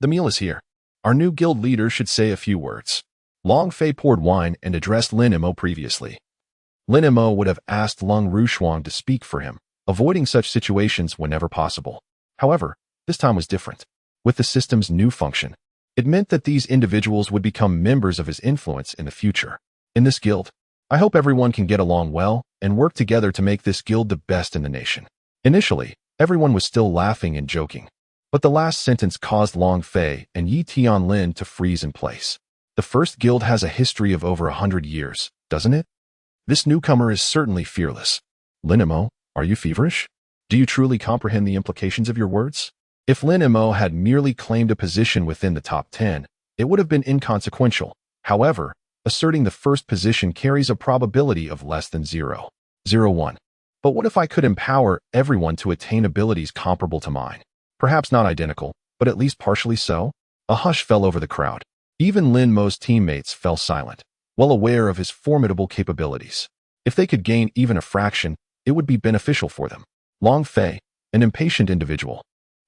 the meal is here. Our new guild leader should say a few words. Long Fei poured wine and addressed Lin Mo previously. Lin Mo would have asked Lung Rushuang to speak for him, avoiding such situations whenever possible. However, this time was different. With the system's new function, it meant that these individuals would become members of his influence in the future. In this guild, I hope everyone can get along well and work together to make this guild the best in the nation. Initially, everyone was still laughing and joking, but the last sentence caused Long Fei and Yi Tianlin to freeze in place. The first guild has a history of over 100 years, doesn't it? This newcomer is certainly fearless. Lin Mo, are you feverish? Do you truly comprehend the implications of your words? If Lin Mo had merely claimed a position within the top 10, it would have been inconsequential. However, asserting the first position carries a probability of less than 0.01. But what if I could empower everyone to attain abilities comparable to mine? Perhaps not identical, but at least partially so? A hush fell over the crowd. Even Lin Mo's teammates fell silent, well aware of his formidable capabilities. If they could gain even a fraction, it would be beneficial for them. Long Fei, an impatient individual,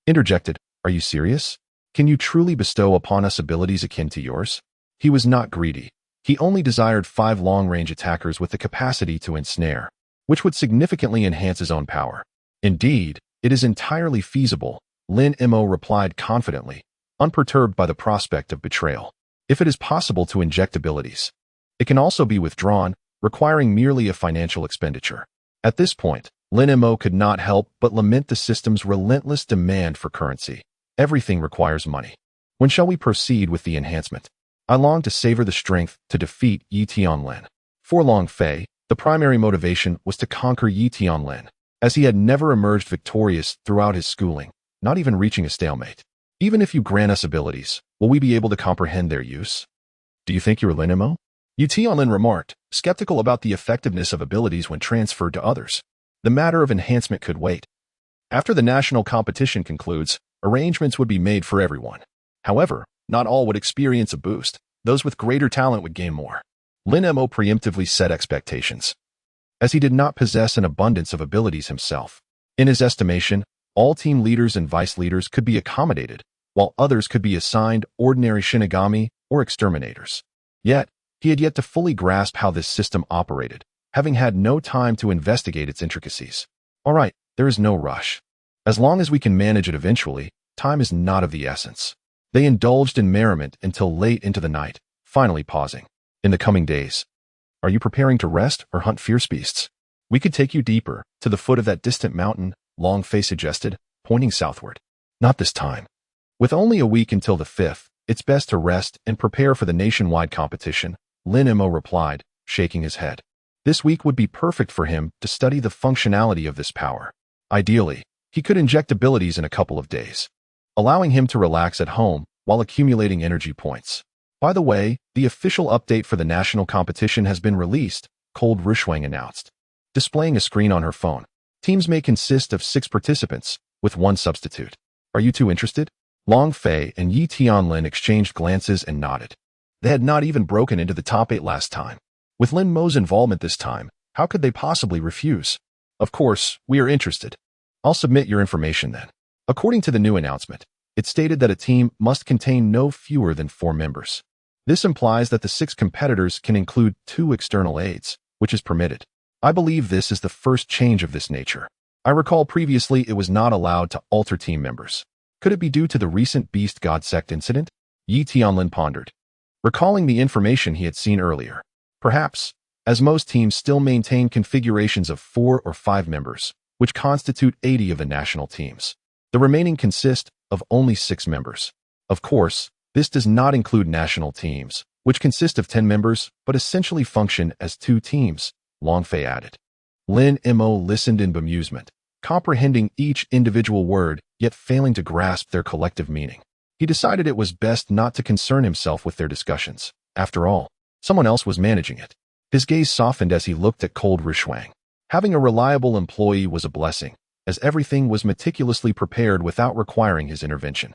interjected, "Are you serious? Can you truly bestow upon us abilities akin to yours?" He was not greedy. He only desired 5 long-range attackers with the capacity to ensnare, which would significantly enhance his own power. Indeed, it is entirely feasible, Lin Mo replied confidently, unperturbed by the prospect of betrayal. If it is possible to inject abilities, it can also be withdrawn, requiring merely a financial expenditure. At this point, Lin Mo could not help but lament the system's relentless demand for currency. Everything requires money. When shall we proceed with the enhancement? I long to savor the strength to defeat Yi Tianlin. For Long Fei, the primary motivation was to conquer Yi Tianlin, as he had never emerged victorious throughout his schooling, not even reaching a stalemate. Even if you grant us abilities, will we be able to comprehend their use? Do you think you're Lin Mo? Yi Tianlin remarked, skeptical about the effectiveness of abilities when transferred to others. The matter of enhancement could wait. After the national competition concludes, arrangements would be made for everyone. However, not all would experience a boost. Those with greater talent would gain more. Lin Mo preemptively set expectations. as he did not possess an abundance of abilities himself. In his estimation, all team leaders and vice leaders could be accommodated, while others could be assigned ordinary Shinigami or exterminators. Yet, he had yet to fully grasp how this system operated, having had no time to investigate its intricacies. All right, there is no rush. As long as we can manage it eventually, time is not of the essence. They indulged in merriment until late into the night, finally pausing. In the coming days, are you preparing to rest or hunt fierce beasts? We could take you deeper, to the foot of that distant mountain, Long Fei suggested, pointing southward. Not this time. With only a week until the 5th, it's best to rest and prepare for the nationwide competition, Lin Mo replied, shaking his head. This week would be perfect for him to study the functionality of this power. Ideally, he could inject abilities in a couple of days, allowing him to relax at home while accumulating energy points. By the way, the official update for the national competition has been released, Cold Rushwang announced, displaying a screen on her phone. Teams may consist of 6 participants, with 1 substitute. Are you two interested? Long Fei and Yi Tianlin exchanged glances and nodded. They had not even broken into the top 8 last time. With Lin Mo's involvement this time, how could they possibly refuse? Of course, we are interested. I'll submit your information then. According to the new announcement, it stated that a team must contain no fewer than 4 members. This implies that the 6 competitors can include 2 external aides, which is permitted. I believe this is the first change of this nature. I recall previously it was not allowed to alter team members. Could it be due to the recent Beast God Sect incident? Yi Tianlin pondered, recalling the information he had seen earlier. Perhaps, as most teams still maintain configurations of 4 or 5 members, which constitute 80 of the national teams. The remaining consist of only 6 members. Of course, this does not include national teams, which consist of 10 members but essentially function as 2 teams, Long Fei added. Lin Mo listened in bemusement, comprehending each individual word yet failing to grasp their collective meaning. He decided it was best not to concern himself with their discussions. After all, someone else was managing it. His gaze softened as he looked at Cold Rushwang. Having a reliable employee was a blessing, as everything was meticulously prepared without requiring his intervention.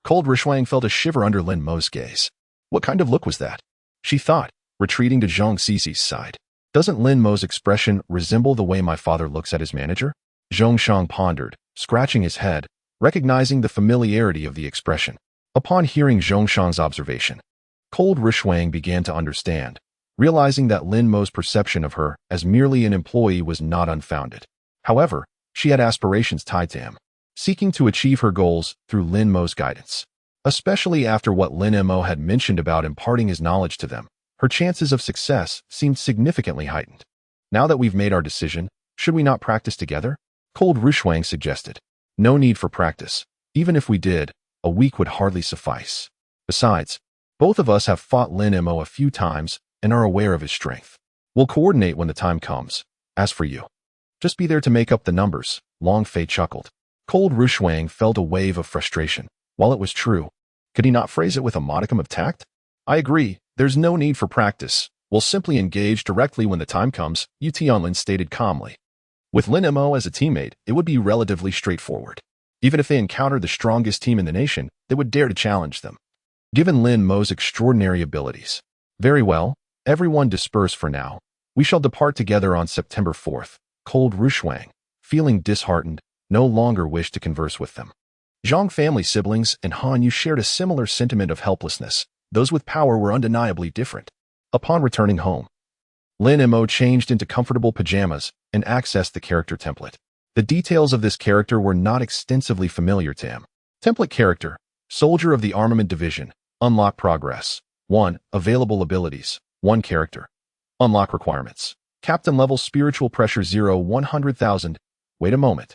Cold Rushwang felt a shiver under Lin Mo's gaze. What kind of look was that? She thought, retreating to Zhang Xixi's side. Doesn't Lin Mo's expression resemble the way my father looks at his manager? Zhong Shang pondered, scratching his head, recognizing the familiarity of the expression. Upon hearing Zhong Shang's observation, Cold Rushwang began to understand, realizing that Lin Mo's perception of her as merely an employee was not unfounded. However, she had aspirations tied to him, seeking to achieve her goals through Lin Mo's guidance. Especially after what Lin Mo had mentioned about imparting his knowledge to them, her chances of success seemed significantly heightened. Now that we've made our decision, should we not practice together? Cold Rushwang suggested. No need for practice. Even if we did, a week would hardly suffice. Besides, both of us have fought Lin Mo a few times and are aware of his strength. We'll coordinate when the time comes. As for you, just be there to make up the numbers, Long Fei chuckled. Cold Rushwang felt a wave of frustration. While it was true, could he not phrase it with a modicum of tact? I agree, there's no need for practice. We'll simply engage directly when the time comes, Yi Tianlin stated calmly. With Lin Mo as a teammate, it would be relatively straightforward. Even if they encountered the strongest team in the nation, they would dare to challenge them. Given Lin Mo's extraordinary abilities. Very well, everyone disperse for now. We shall depart together on September 4th. Cold Rushwang, feeling disheartened, no longer wished to converse with them. Zhang family siblings and Han Yu shared a similar sentiment of helplessness. Those with power were undeniably different. Upon returning home, Lin Mo changed into comfortable pajamas and accessed the character template. The details of this character were not extensively familiar to him. Template character, Soldier of the Armament Division, unlock progress. 1. Available abilities, 1 character. Unlock requirements. Captain level spiritual pressure 0 100,000. Wait a moment.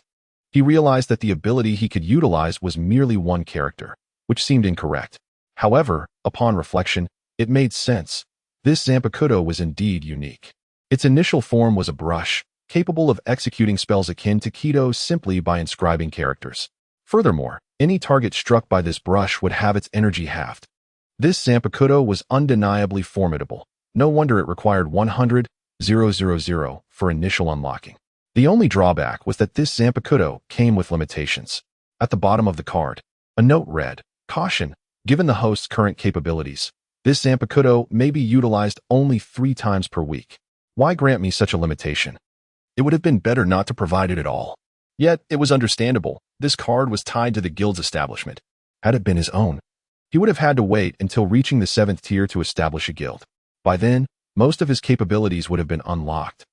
He realized that the ability he could utilize was merely 1 character, which seemed incorrect. However, upon reflection, it made sense. This Zanpakuto was indeed unique. Its initial form was a brush, capable of executing spells akin to Kido simply by inscribing characters. Furthermore, any target struck by this brush would have its energy halved. This Zanpakuto was undeniably formidable. No wonder it required 100,000 for initial unlocking. The only drawback was that this Zanpakuto came with limitations. At the bottom of the card, a note read, "Caution, given the host's current capabilities, this Zanpakuto may be utilized only 3 times per week. Why grant me such a limitation?" It would have been better not to provide it at all. Yet, it was understandable. This card was tied to the guild's establishment. Had it been his own, he would have had to wait until reaching the 7th tier to establish a guild. By then, most of his capabilities would have been unlocked,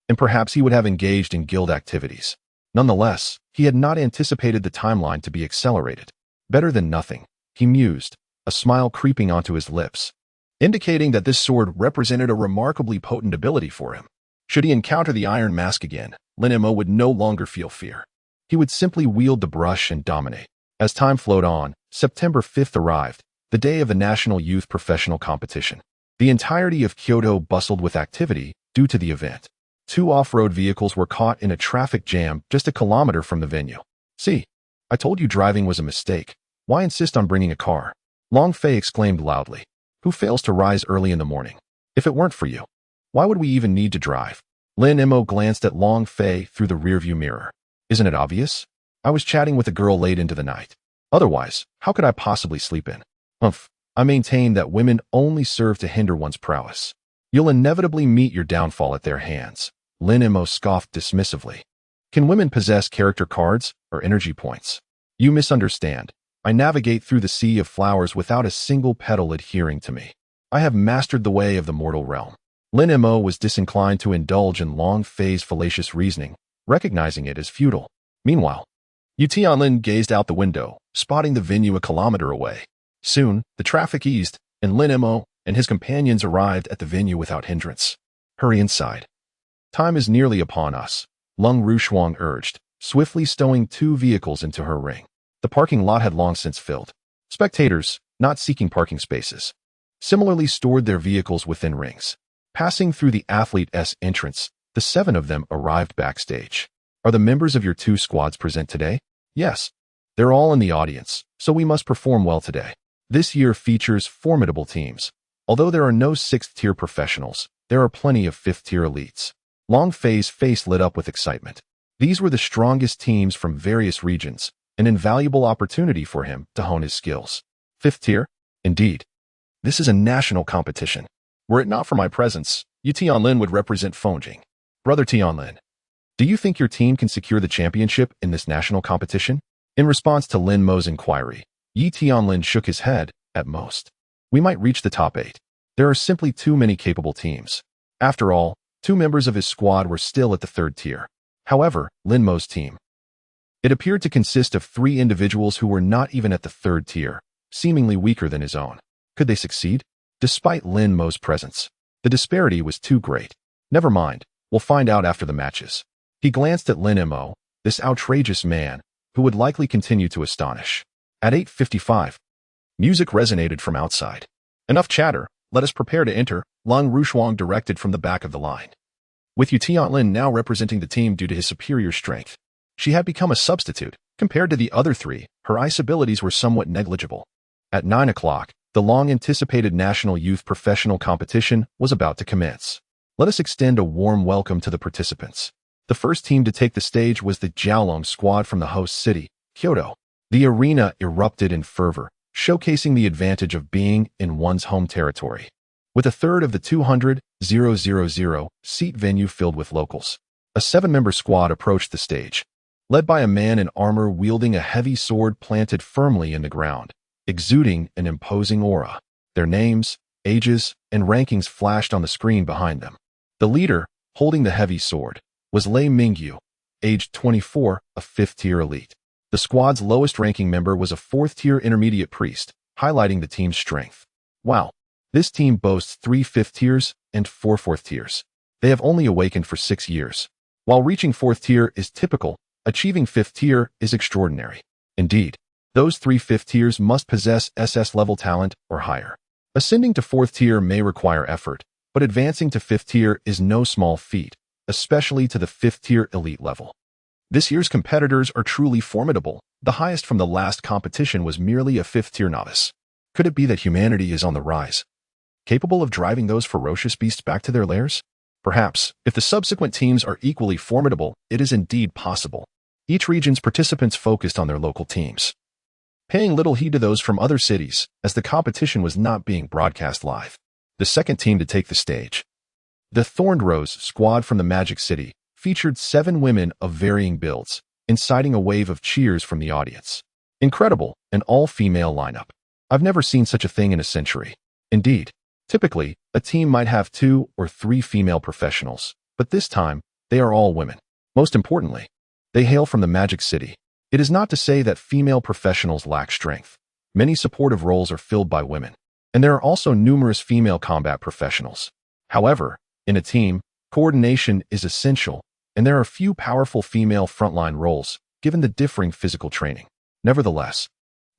and perhaps he would have engaged in guild activities. Nonetheless, he had not anticipated the timeline to be accelerated. Better than nothing, he mused, a smile creeping onto his lips, indicating that this sword represented a remarkably potent ability for him. Should he encounter the Iron Mask again, Lin Mo would no longer feel fear. He would simply wield the brush and dominate. As time flowed on, September 5th arrived, the day of the National Youth Professional Competition. The entirety of Kyoto bustled with activity due to the event. 2 off-road vehicles were caught in a traffic jam just a kilometer from the venue. See, I told you driving was a mistake. Why insist on bringing a car? Long Fei exclaimed loudly. Who fails to rise early in the morning? If it weren't for you, why would we even need to drive? Lin Mo glanced at Long Fei through the rearview mirror. Isn't it obvious? I was chatting with a girl late into the night. Otherwise, how could I possibly sleep in? I maintain that women only serve to hinder one's prowess. You'll inevitably meet your downfall at their hands. Lin Mo scoffed dismissively. Can women possess character cards or energy points? You misunderstand. I navigate through the sea of flowers without a single petal adhering to me. I have mastered the way of the mortal realm. Lin Mo was disinclined to indulge in Long Fei's fallacious reasoning, recognizing it as futile. Meanwhile, Yu Tianlin gazed out the window, spotting the venue a kilometer away. Soon, the traffic eased, and Lin Mo and his companions arrived at the venue without hindrance. Hurry inside. Time is nearly upon us, Lung Rushuang urged, swiftly stowing 2 vehicles into her ring. The parking lot had long since filled. Spectators, not seeking parking spaces, similarly stored their vehicles within rings. Passing through the athlete's entrance, the 7 of them arrived backstage. Are the members of your 2 squads present today? Yes. They're all in the audience, so we must perform well today. This year features formidable teams. Although there are no 6th-tier professionals, there are plenty of 5th-tier elites. Long Fei's face lit up with excitement. These were the strongest teams from various regions, an invaluable opportunity for him to hone his skills. 5th tier? Indeed. This is a national competition. Were it not for my presence, Yu Tianlin would represent Fongjing. Brother Tianlin, do you think your team can secure the championship in this national competition? In response to Lin Mo's inquiry, Yi Tianlin shook his head. At most, we might reach the top 8. There are simply too many capable teams. After all, 2 members of his squad were still at the 3rd tier. However, Lin Mo's team, it appeared to consist of 3 individuals who were not even at the 3rd tier, seemingly weaker than his own. Could they succeed? Despite Lin Mo's presence, the disparity was too great. Never mind, we'll find out after the matches. He glanced at Lin Mo, this outrageous man, who would likely continue to astonish. At 8:55, music resonated from outside. Enough chatter, let us prepare to enter, Lung Rushuang directed from the back of the line. With Yu Tianlin now representing the team due to his superior strength, she had become a substitute. Compared to the other 3, her ice abilities were somewhat negligible. At 9 o'clock, the long-anticipated National Youth Professional Competition was about to commence. Let us extend a warm welcome to the participants. The first team to take the stage was the Jiaolong squad from the host city, Kyoto. The arena erupted in fervor, showcasing the advantage of being in one's home territory. With a third of the 200,000 seat venue filled with locals, a 7-member squad approached the stage, led by a man in armor wielding a heavy sword planted firmly in the ground, exuding an imposing aura. Their names, ages, and rankings flashed on the screen behind them. The leader, holding the heavy sword, was Lei Mingyu, aged 24, a 5th-tier elite. The squad's lowest-ranking member was a 4th-tier intermediate priest, highlighting the team's strength. Wow, this team boasts 3 5th tiers and 4 4th tiers. They have only awakened for 6 years. While reaching 4th tier is typical, achieving 5th tier is extraordinary. Indeed, those 3 5th tiers must possess SS-level talent or higher. Ascending to 4th tier may require effort, but advancing to 5th tier is no small feat, especially to the 5th tier elite level. This year's competitors are truly formidable. The highest from the last competition was merely a 5th tier novice. Could it be that humanity is on the rise, capable of driving those ferocious beasts back to their lairs? Perhaps, if the subsequent teams are equally formidable, it is indeed possible. Each region's participants focused on their local teams, paying little heed to those from other cities, as the competition was not being broadcast live. The second team to take the stage, the Thorned Rose squad from the Magic City, featured 7 women of varying builds, inciting a wave of cheers from the audience. Incredible, an all-female lineup. I've never seen such a thing in a century. Indeed, typically, a team might have 2 or 3 female professionals, but this time, they are all women. Most importantly, they hail from the Magic City. It is not to say that female professionals lack strength. Many supportive roles are filled by women, and there are also numerous female combat professionals. However, in a team, coordination is essential, and there are few powerful female frontline roles, given the differing physical training. Nevertheless,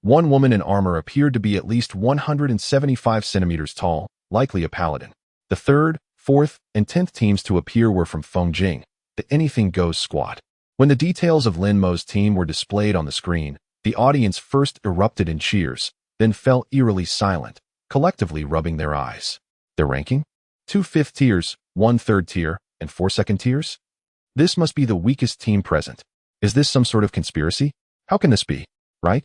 one woman in armor appeared to be at least 175 centimeters tall, likely a paladin. The 3rd, 4th, and 10th teams to appear were from Fongjing, the Anything Goes squad. When the details of Lin Mo's team were displayed on the screen, the audience first erupted in cheers, then fell eerily silent, collectively rubbing their eyes. Their ranking? 2 5th tiers, 1 3rd tier, and 4 2nd tiers? This must be the weakest team present. Is this some sort of conspiracy? How can this be, right?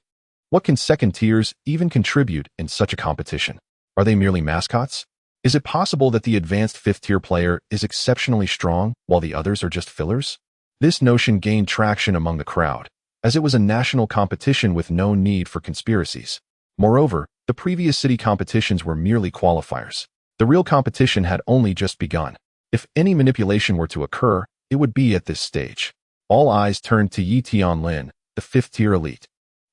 What can 2nd tiers even contribute in such a competition? Are they merely mascots? Is it possible that the advanced 5th tier player is exceptionally strong while the others are just fillers? This notion gained traction among the crowd, as it was a national competition with no need for conspiracies. Moreover, the previous city competitions were merely qualifiers. The real competition had only just begun. If any manipulation were to occur, it would be at this stage. All eyes turned to Yi Tianlin, the 5th tier elite,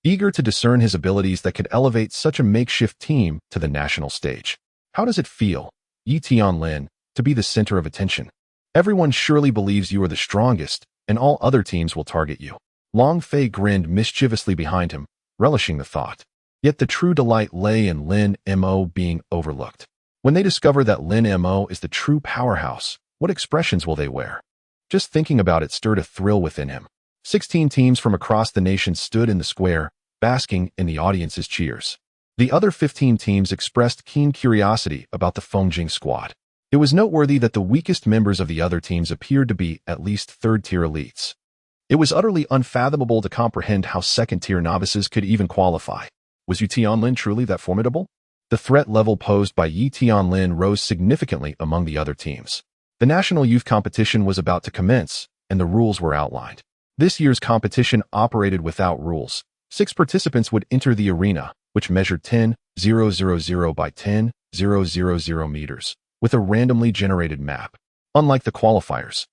eager to discern his abilities that could elevate such a makeshift team to the national stage. How does it feel, Yi Tianlin, to be the center of attention? Everyone surely believes you are the strongest, and all other teams will target you. Long Fei grinned mischievously behind him, relishing the thought. Yet the true delight lay in Lin Mo being overlooked. When they discover that Lin Mo is the true powerhouse, what expressions will they wear? Just thinking about it stirred a thrill within him. 16 teams from across the nation stood in the square, basking in the audience's cheers. The other 15 teams expressed keen curiosity about the Fongjing squad. It was noteworthy that the weakest members of the other teams appeared to be at least 3rd-tier elites. It was utterly unfathomable to comprehend how 2nd-tier novices could even qualify. Was Yi Tianlin truly that formidable? The threat level posed by Yi Tianlin rose significantly among the other teams. The national youth competition was about to commence, and the rules were outlined. This year's competition operated without rules. 6 participants would enter the arena, which measured 10,000 by 10,000 meters, with a randomly generated map. Unlike the qualifiers,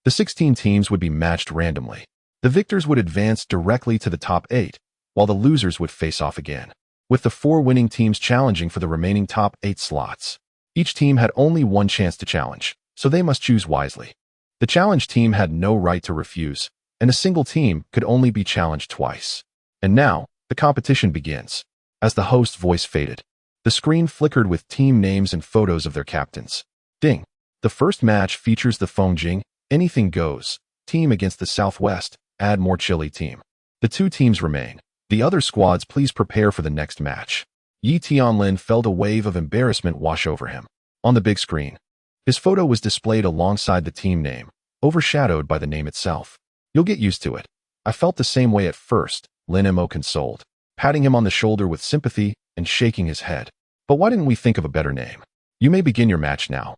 the 16 teams would be matched randomly. The victors would advance directly to the top 8, while the losers would face off again, with the 4 winning teams challenging for the remaining top 8 slots. Each team had only one chance to challenge, so they must choose wisely. The challenge team had no right to refuse, and a single team could only be challenged twice. And now, the competition begins. As the host's voice faded, the screen flickered with team names and photos of their captains. Ding! The first match features the Fongjing, Anything Goes, team against the Southwest, Add More Chili team. The 2 teams remain. The other squads please prepare for the next match. Yi Tianlin felt a wave of embarrassment wash over him. On the big screen, his photo was displayed alongside the team name, overshadowed by the name itself. You'll get used to it. I felt the same way at first, Lin Mo consoled, patting him on the shoulder with sympathy and shaking his head. But why didn't we think of a better name? You may begin your match now.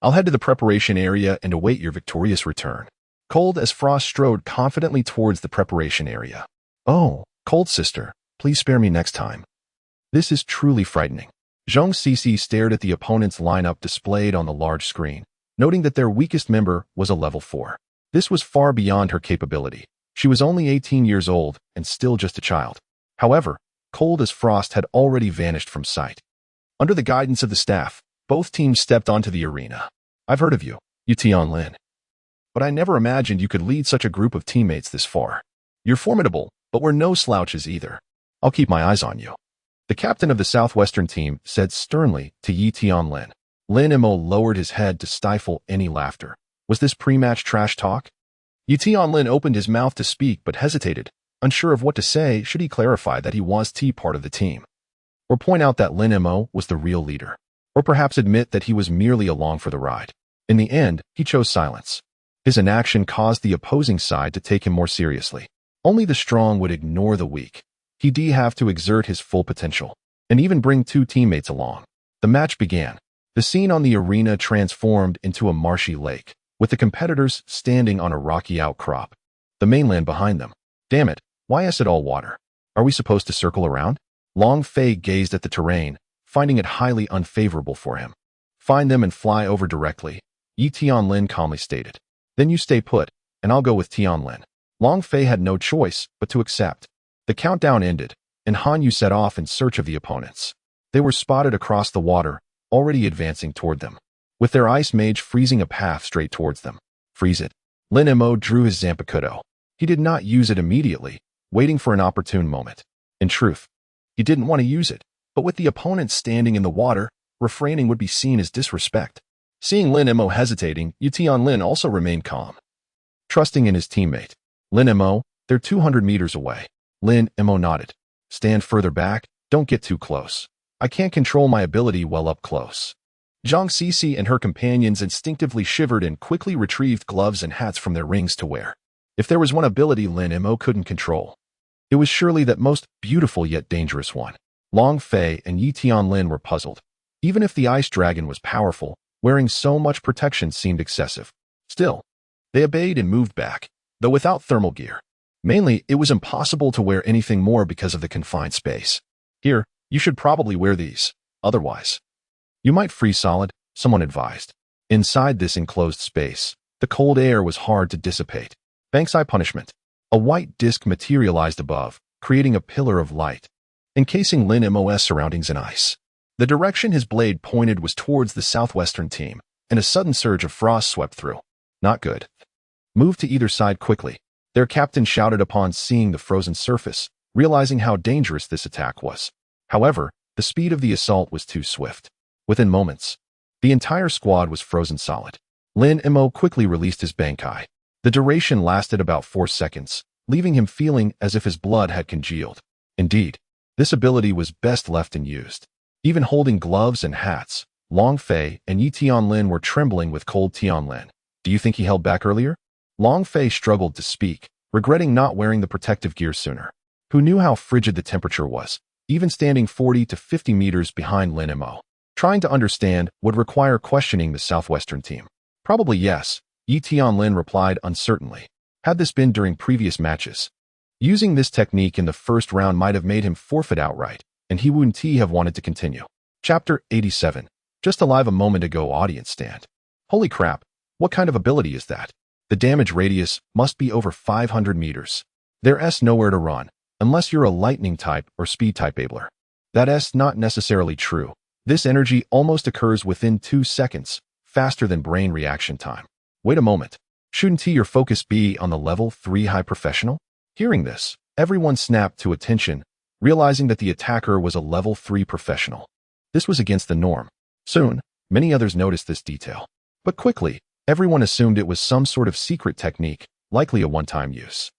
I'll head to the preparation area and await your victorious return. Cold as Frost strode confidently towards the preparation area. Oh, Cold sister, please spare me next time. This is truly frightening. Zhong Cici stared at the opponent's lineup displayed on the large screen, noting that their weakest member was a level 4. This was far beyond her capability. She was only 18 years old and still just a child. However, Cold as Frost had already vanished from sight. Under the guidance of the staff, both teams stepped onto the arena. I've heard of you, Yi Tianlin, but I never imagined you could lead such a group of teammates this far. You're formidable, but we're no slouches either. I'll keep my eyes on you. The captain of the Southwestern team said sternly to Yi Tianlin. Lin Mo lowered his head to stifle any laughter. Was this pre-match trash talk? Yi Tianlin opened his mouth to speak but hesitated, unsure of what to say should he clarify that he was part of the team, or point out that Lin Mo was the real leader, or perhaps admit that he was merely along for the ride. In the end, he chose silence. His inaction caused the opposing side to take him more seriously. Only the strong would ignore the weak. He'd have to exert his full potential, and even bring 2 teammates along. The match began. The scene on the arena transformed into a marshy lake. with the competitors standing on a rocky outcrop, the mainland behind them. Damn it, why is it all water? Are we supposed to circle around? Long Fei gazed at the terrain, finding it highly unfavorable for him. Find them and fly over directly, Yi Tianlin calmly stated. Then you stay put, and I'll go with Tianlin. Long Fei had no choice but to accept. The countdown ended, and Han Yu set off in search of the opponents. They were spotted across the water, already advancing toward them, with their ice mage freezing a path straight towards them. Freeze it. Lin Mo drew his Zanpakuto. He did not use it immediately, waiting for an opportune moment. In truth, he didn't want to use it, but with the opponents standing in the water, refraining would be seen as disrespect. Seeing Lin Mo hesitating, Yi Tianlin also remained calm, trusting in his teammate. Lin Mo, they're 200 meters away. Lin Mo nodded. Stand further back, don't get too close. I can't control my ability well up close. Zhang Sisi and her companions instinctively shivered and quickly retrieved gloves and hats from their rings to wear. If there was one ability Lin Mo couldn't control, it was surely that most beautiful yet dangerous one. Long Fei and Yi Tianlin were puzzled. Even if the ice dragon was powerful, wearing so much protection seemed excessive. Still, they obeyed and moved back, though without thermal gear. Mainly, it was impossible to wear anything more because of the confined space. Here, you should probably wear these. Otherwise, you might freeze solid, someone advised. Inside this enclosed space, the cold air was hard to dissipate. Banksai punishment. A white disk materialized above, creating a pillar of light, encasing Lin Mo's surroundings in ice. The direction his blade pointed was towards the southwestern team, and a sudden surge of frost swept through. Not good. Move to either side quickly, their captain shouted upon seeing the frozen surface, realizing how dangerous this attack was. However, the speed of the assault was too swift. Within moments, the entire squad was frozen solid. Lin Mo quickly released his Bankai. The duration lasted about 4 seconds, leaving him feeling as if his blood had congealed. Indeed, this ability was best left unused. Even holding gloves and hats, Long Fei and Yi Tianlin were trembling with cold. Tianlin, do you think he held back earlier? Long Fei struggled to speak, regretting not wearing the protective gear sooner. Who knew how frigid the temperature was, even standing 40 to 50 meters behind Lin Mo? Trying to understand would require questioning the southwestern team. Probably yes, Yi Tianlin replied uncertainly. Had this been during previous matches, using this technique in the first round might have made him forfeit outright, and he wouldn't have wanted to continue. Chapter 87. Just alive a moment ago. Audience stand. Holy crap, what kind of ability is that? The damage radius must be over 500 meters. There's nowhere to run, unless you're a lightning type or speed type abler. That's not necessarily true. This energy almost occurs within 2 seconds, faster than brain reaction time. Wait a moment. Shouldn't your focus be on the level 3 high professional? Hearing this, everyone snapped to attention, realizing that the attacker was a level 3 professional. This was against the norm. Soon, many others noticed this detail. But quickly, everyone assumed it was some sort of secret technique, likely a one-time use.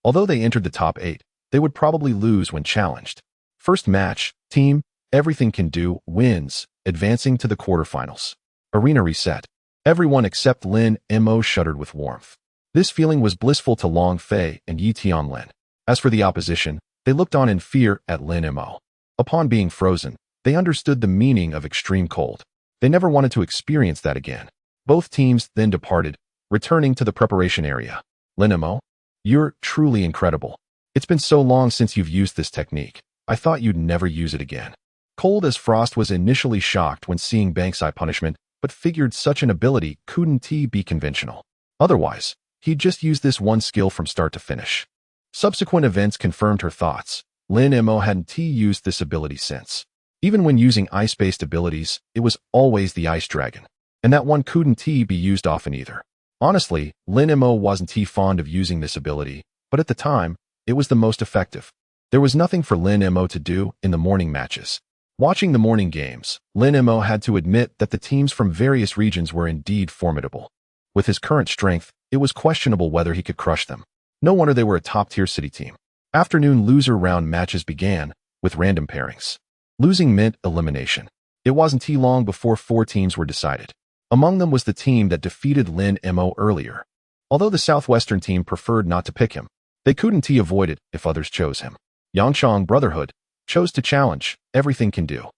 Although they entered the top 8, they would probably lose when challenged. First match, team, everything can do, wins, advancing to the quarterfinals. Arena reset. Everyone except Lin Mo shuddered with warmth. This feeling was blissful to Long Fei and Yi Tianlin. As for the opposition, they looked on in fear at Lin Mo. Upon being frozen, they understood the meaning of extreme cold. They never wanted to experience that again. Both teams then departed, returning to the preparation area. Lin Mo, you're truly incredible. It's been so long since you've used this technique. I thought you'd never use it again. Cold as Frost was initially shocked when seeing Banksai punishment, but figured such an ability couldn't be conventional. Otherwise, he'd just used this one skill from start to finish. Subsequent events confirmed her thoughts. Lin Mo hadn't used this ability since. Even when using ice-based abilities, it was always the ice dragon. And that one couldn't be used often either. Honestly, Lin Mo wasn't fond of using this ability, but at the time, it was the most effective. There was nothing for Lin Mo to do in the morning matches. Watching the morning games, Lin Mo had to admit that the teams from various regions were indeed formidable. With his current strength, it was questionable whether he could crush them. No wonder they were a top-tier city team. Afternoon loser round matches began, with random pairings. Losing meant elimination. It wasn't long before 4 teams were decided. Among them was the team that defeated Lin Mo earlier. Although the southwestern team preferred not to pick him, they couldn't avoid it if others chose him. Yangchang Brotherhood chose to challenge Everything Can Do.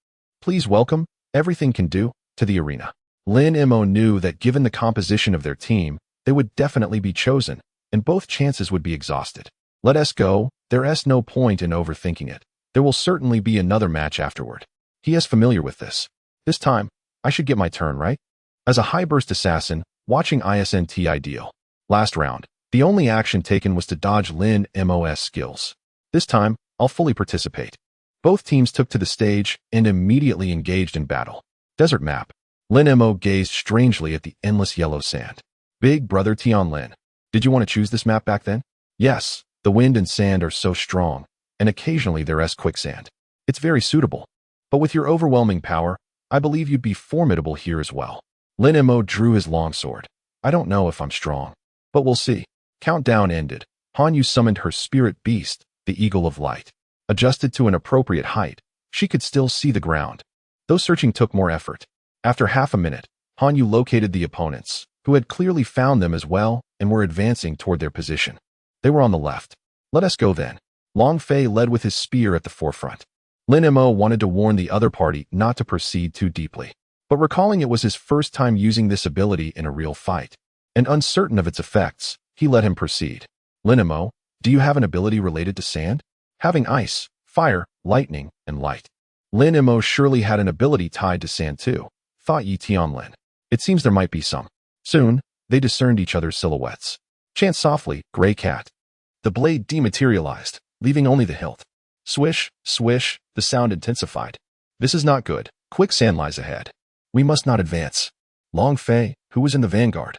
Please welcome Everything Can Do to the arena. Lin Mo knew that given the composition of their team, they would definitely be chosen, and both chances would be exhausted. Let us go, there's no point in overthinking it. There will certainly be another match afterward. He is familiar with this. This time, I should get my turn, right? As a high-burst assassin, watching isn't ideal. Last round, the only action taken was to dodge Lin Mo's skills. This time, I'll fully participate. Both teams took to the stage and immediately engaged in battle. Desert map. Lin Mo gazed strangely at the endless yellow sand. Big brother Tianlin, did you want to choose this map back then? Yes, the wind and sand are so strong, and occasionally there's quicksand. It's very suitable. But with your overwhelming power, I believe you'd be formidable here as well. Lin Mo drew his longsword. I don't know if I'm strong, but we'll see. Countdown ended. Han Yu summoned her spirit beast, the Eagle of Light. Adjusted to an appropriate height, she could still see the ground. Though searching took more effort. After half a minute, Han Yu located the opponents, who had clearly found them as well and were advancing toward their position. They were on the left. Let us go then. Long Fei led with his spear at the forefront. Lin Mo wanted to warn the other party not to proceed too deeply, but recalling it was his first time using this ability in a real fight, and uncertain of its effects, he let him proceed. Lin Mo, do you have an ability related to sand? Having ice, fire, lightning, and light. Lin Mo surely had an ability tied to sand too, thought Yi Tianlin. It seems there might be some. Soon, they discerned each other's silhouettes. Chant softly, gray cat. The blade dematerialized, leaving only the hilt. Swish, swish, the sound intensified. This is not good. Quicksand lies ahead. We must not advance. Long Fei, who was in the vanguard,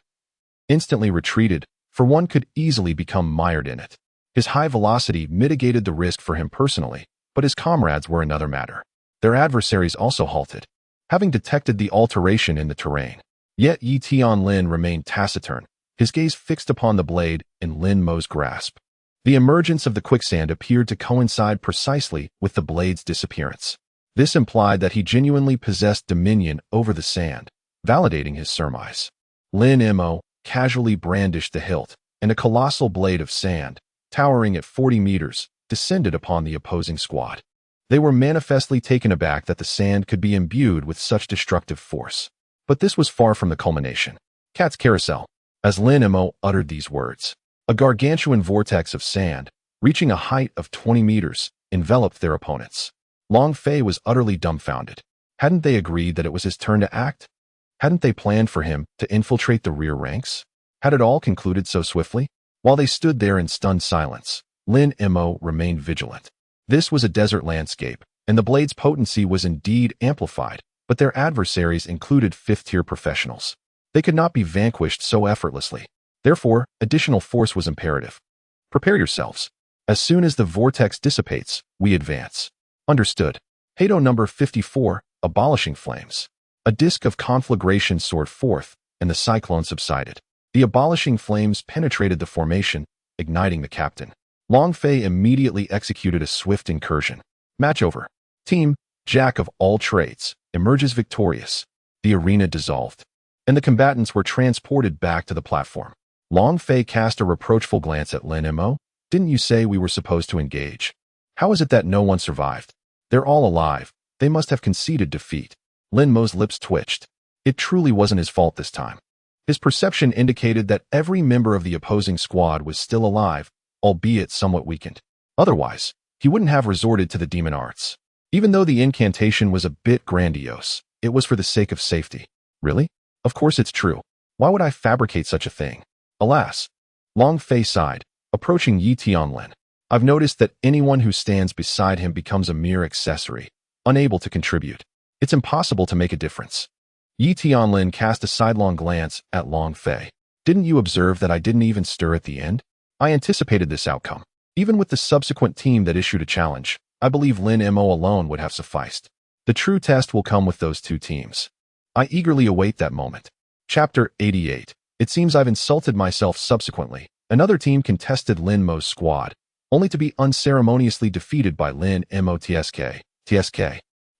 instantly retreated, for one could easily become mired in it. His high velocity mitigated the risk for him personally, but his comrades were another matter. Their adversaries also halted, having detected the alteration in the terrain. Yet Yi Tianlin remained taciturn, his gaze fixed upon the blade in Lin Mo's grasp. The emergence of the quicksand appeared to coincide precisely with the blade's disappearance. This implied that he genuinely possessed dominion over the sand, validating his surmise. Lin Mo casually brandished the hilt, and a colossal blade of sand, towering at 40 meters, descended upon the opposing squad. They were manifestly taken aback that the sand could be imbued with such destructive force. But this was far from the culmination. Cat's carousel. As Lin Mo uttered these words, a gargantuan vortex of sand, reaching a height of 20 meters, enveloped their opponents. Long Fei was utterly dumbfounded. Hadn't they agreed that it was his turn to act? Hadn't they planned for him to infiltrate the rear ranks? Had it all concluded so swiftly? While they stood there in stunned silence, Lin Mo remained vigilant. This was a desert landscape, and the blade's potency was indeed amplified, but their adversaries included fifth-tier professionals. They could not be vanquished so effortlessly. Therefore, additional force was imperative. Prepare yourselves. As soon as the vortex dissipates, we advance. Understood. Hado number 54, abolishing flames. A disk of conflagration soared forth, and the cyclone subsided. The abolishing flames penetrated the formation, igniting the captain. Long Fei immediately executed a swift incursion. Match over. Team, Jack of all trades, emerges victorious. The arena dissolved, and the combatants were transported back to the platform. Long Fei cast a reproachful glance at Lin Mo. Didn't you say we were supposed to engage? How is it that no one survived? They're all alive. They must have conceded defeat. Lin Mo's lips twitched. It truly wasn't his fault this time. His perception indicated that every member of the opposing squad was still alive, albeit somewhat weakened. Otherwise, he wouldn't have resorted to the demon arts. Even though the incantation was a bit grandiose, it was for the sake of safety. Really? Of course it's true. Why would I fabricate such a thing? Alas. Long Fei sighed, approaching Yi Tianlin. I've noticed that anyone who stands beside him becomes a mere accessory, unable to contribute. It's impossible to make a difference. Yi Tianlin cast a sidelong glance at Long Fei. Didn't you observe that I didn't even stir at the end? I anticipated this outcome. Even with the subsequent team that issued a challenge, I believe Lin Mo alone would have sufficed. The true test will come with those two teams. I eagerly await that moment. Chapter 88. It seems I've insulted myself subsequently. Another team contested Lin Mo's squad, only to be unceremoniously defeated by Lin Mo TSK.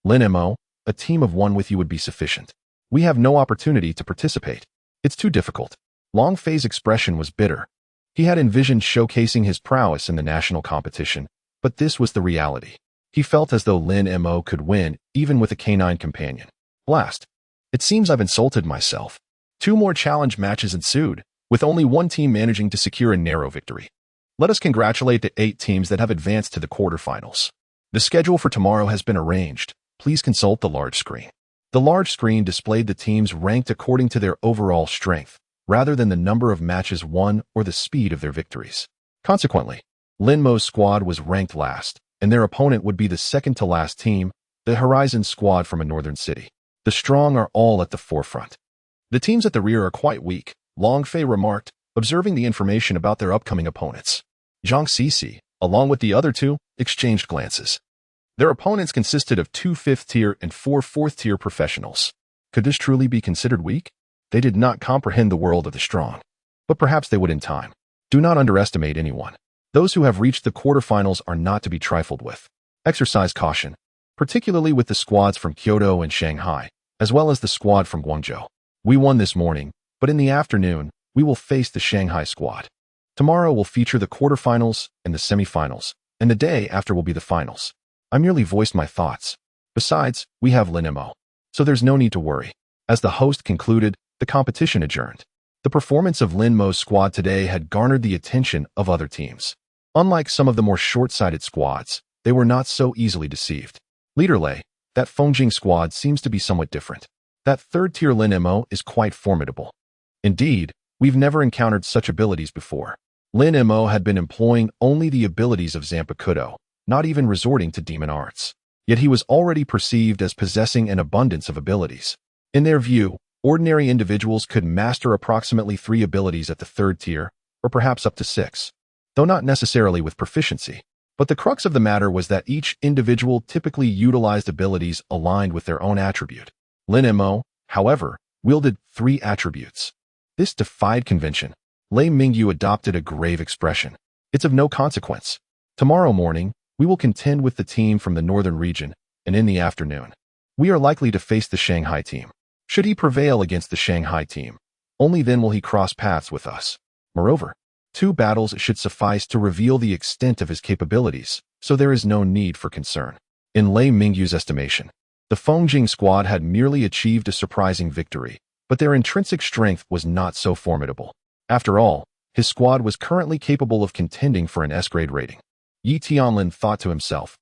Lin Mo, a team of one with you would be sufficient. We have no opportunity to participate. It's too difficult. Long Fei's expression was bitter. He had envisioned showcasing his prowess in the national competition, but this was the reality. He felt as though Lin Mo could win, even with a canine companion. Blast. It seems I've insulted myself. 2 more challenge matches ensued, with only one team managing to secure a narrow victory. Let us congratulate the 8 teams that have advanced to the quarterfinals. The schedule for tomorrow has been arranged. Please consult the large screen. The large screen displayed the teams ranked according to their overall strength, rather than the number of matches won or the speed of their victories. Consequently, Lin Mo's squad was ranked last, and their opponent would be the second-to-last team, the Horizon squad from a northern city. The strong are all at the forefront. The teams at the rear are quite weak, Long Fei remarked, observing the information about their upcoming opponents. Zhang Sisi, along with the other 2, exchanged glances. Their opponents consisted of 2 5th-tier and 4 4th-tier professionals. Could this truly be considered weak? They did not comprehend the world of the strong. But perhaps they would in time. Do not underestimate anyone. Those who have reached the quarterfinals are not to be trifled with. Exercise caution, particularly with the squads from Kyoto and Shanghai, as well as the squad from Guangzhou. We won this morning, but in the afternoon, we will face the Shanghai squad. Tomorrow will feature the quarterfinals and the semifinals, and the day after will be the finals. I merely voiced my thoughts. Besides, we have Lin Mo, so there's no need to worry. As the host concluded, the competition adjourned. The performance of Lin Mo's squad today had garnered the attention of other teams. Unlike some of the more short-sighted squads, they were not so easily deceived. Leader Lei, that Fengjing squad seems to be somewhat different. That 3rd-tier Lin Mo is quite formidable. Indeed, we've never encountered such abilities before. Lin Mo had been employing only the abilities of Zanpakuto, not even resorting to demon arts. Yet he was already perceived as possessing an abundance of abilities. In their view, ordinary individuals could master approximately 3 abilities at the 3rd tier, or perhaps up to 6, though not necessarily with proficiency. But the crux of the matter was that each individual typically utilized abilities aligned with their own attribute. Lin Mo, however, wielded 3 attributes. This defied convention. Lei Mingyu adopted a grave expression. It's of no consequence. Tomorrow morning, we will contend with the team from the northern region, and in the afternoon, we are likely to face the Shanghai team. Should he prevail against the Shanghai team, only then will he cross paths with us. Moreover, 2 battles should suffice to reveal the extent of his capabilities, so there is no need for concern. In Lei Mingyu's estimation, the Fengjing squad had merely achieved a surprising victory, but their intrinsic strength was not so formidable. After all, his squad was currently capable of contending for an S-grade rating. Yi Tianlin thought to himself,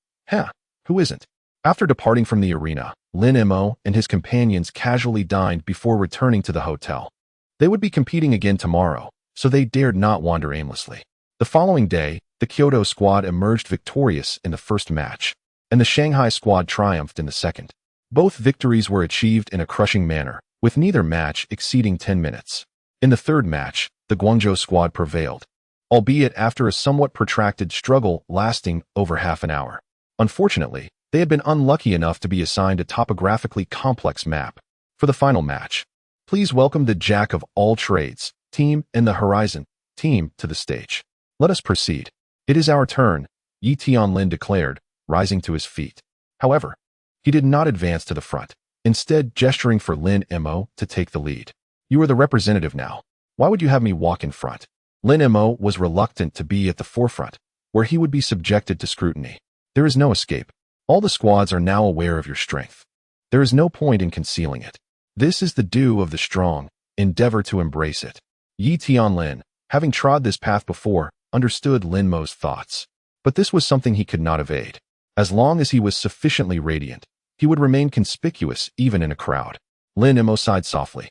who isn't? After departing from the arena, Lin Mo and his companions casually dined before returning to the hotel. They would be competing again tomorrow, so they dared not wander aimlessly. The following day, the Kyoto squad emerged victorious in the first match, and the Shanghai squad triumphed in the second. Both victories were achieved in a crushing manner, with neither match exceeding 10 minutes. In the third match, the Guangzhou squad prevailed, albeit after a somewhat protracted struggle lasting over half an hour. Unfortunately, they had been unlucky enough to be assigned a topographically complex map. For the final match, please welcome the Jack of all trades team and the Horizon team to the stage. Let us proceed. It is our turn, Yi Tianlin declared, rising to his feet. However, he did not advance to the front, instead gesturing for Lin Mo to take the lead. You are the representative now. Why would you have me walk in front? Lin Mo was reluctant to be at the forefront, where he would be subjected to scrutiny. There is no escape. All the squads are now aware of your strength. There is no point in concealing it. This is the due of the strong. Endeavor to embrace it. Yi Tianlin, having trod this path before, understood Lin Mo's thoughts. But this was something he could not evade. As long as he was sufficiently radiant, he would remain conspicuous even in a crowd. Lin Mo sighed softly.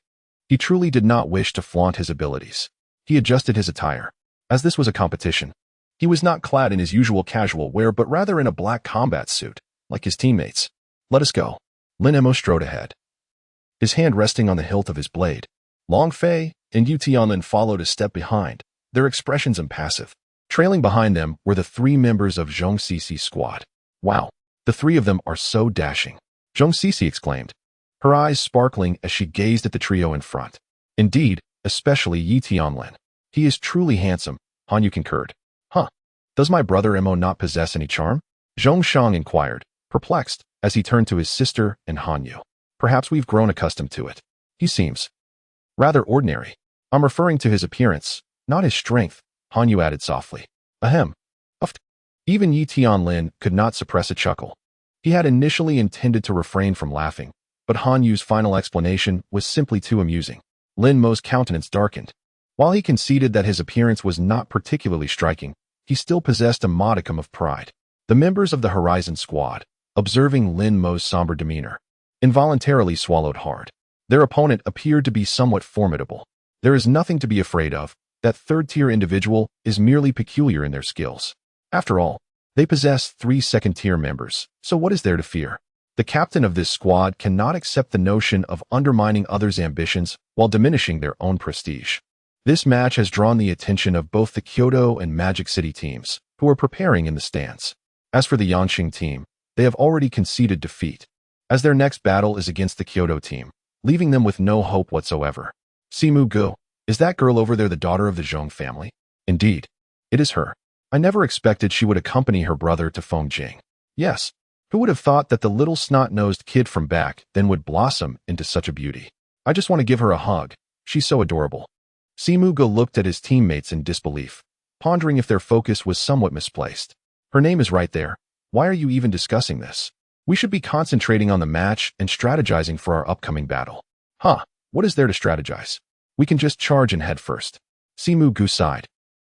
He truly did not wish to flaunt his abilities. He adjusted his attire. As this was a competition, he was not clad in his usual casual wear but rather in a black combat suit, like his teammates. Let us go. Lin Mo strode ahead, his hand resting on the hilt of his blade. Long Fei and Yu Tianlin followed a step behind, their expressions impassive. Trailing behind them were the 3 members of Zhang Sisi's squad. Wow, the 3 of them are so dashing, Zhang Sisi exclaimed, her eyes sparkling as she gazed at the trio in front. Indeed, especially Yi Tianlin. He is truly handsome, Han Yu concurred. Does my brother Mo not possess any charm? Zhong Shang inquired, perplexed, as he turned to his sister and Han Yu. Perhaps we've grown accustomed to it. He seems rather ordinary. I'm referring to his appearance, not his strength, Han Yu added softly. Ahem. Uft. Even Yi Tianlin could not suppress a chuckle. He had initially intended to refrain from laughing, but Han Yu's final explanation was simply too amusing. Lin Mo's countenance darkened. While he conceded that his appearance was not particularly striking, he still possessed a modicum of pride. The members of the Horizon Squad, observing Lin Mo's somber demeanor, involuntarily swallowed hard. Their opponent appeared to be somewhat formidable. There is nothing to be afraid of. That third-tier individual is merely peculiar in their skills. After all, they possess 3 second-tier members, so what is there to fear? The captain of this squad cannot accept the notion of undermining others' ambitions while diminishing their own prestige. This match has drawn the attention of both the Kyoto and Magic City teams, who are preparing in the stands. As for the Yanqing team, they have already conceded defeat, as their next battle is against the Kyoto team, leaving them with no hope whatsoever. Simu Gu, is that girl over there the daughter of the Zhong family? Indeed, it is her. I never expected she would accompany her brother to Fengjing. Yes, who would have thought that the little snot-nosed kid from back then would blossom into such a beauty? I just want to give her a hug. She's so adorable. Simu Gu looked at his teammates in disbelief, pondering if their focus was somewhat misplaced. Her name is right there. Why are you even discussing this? We should be concentrating on the match and strategizing for our upcoming battle. Huh, what is there to strategize? We can just charge and head first. Simu Gu sighed.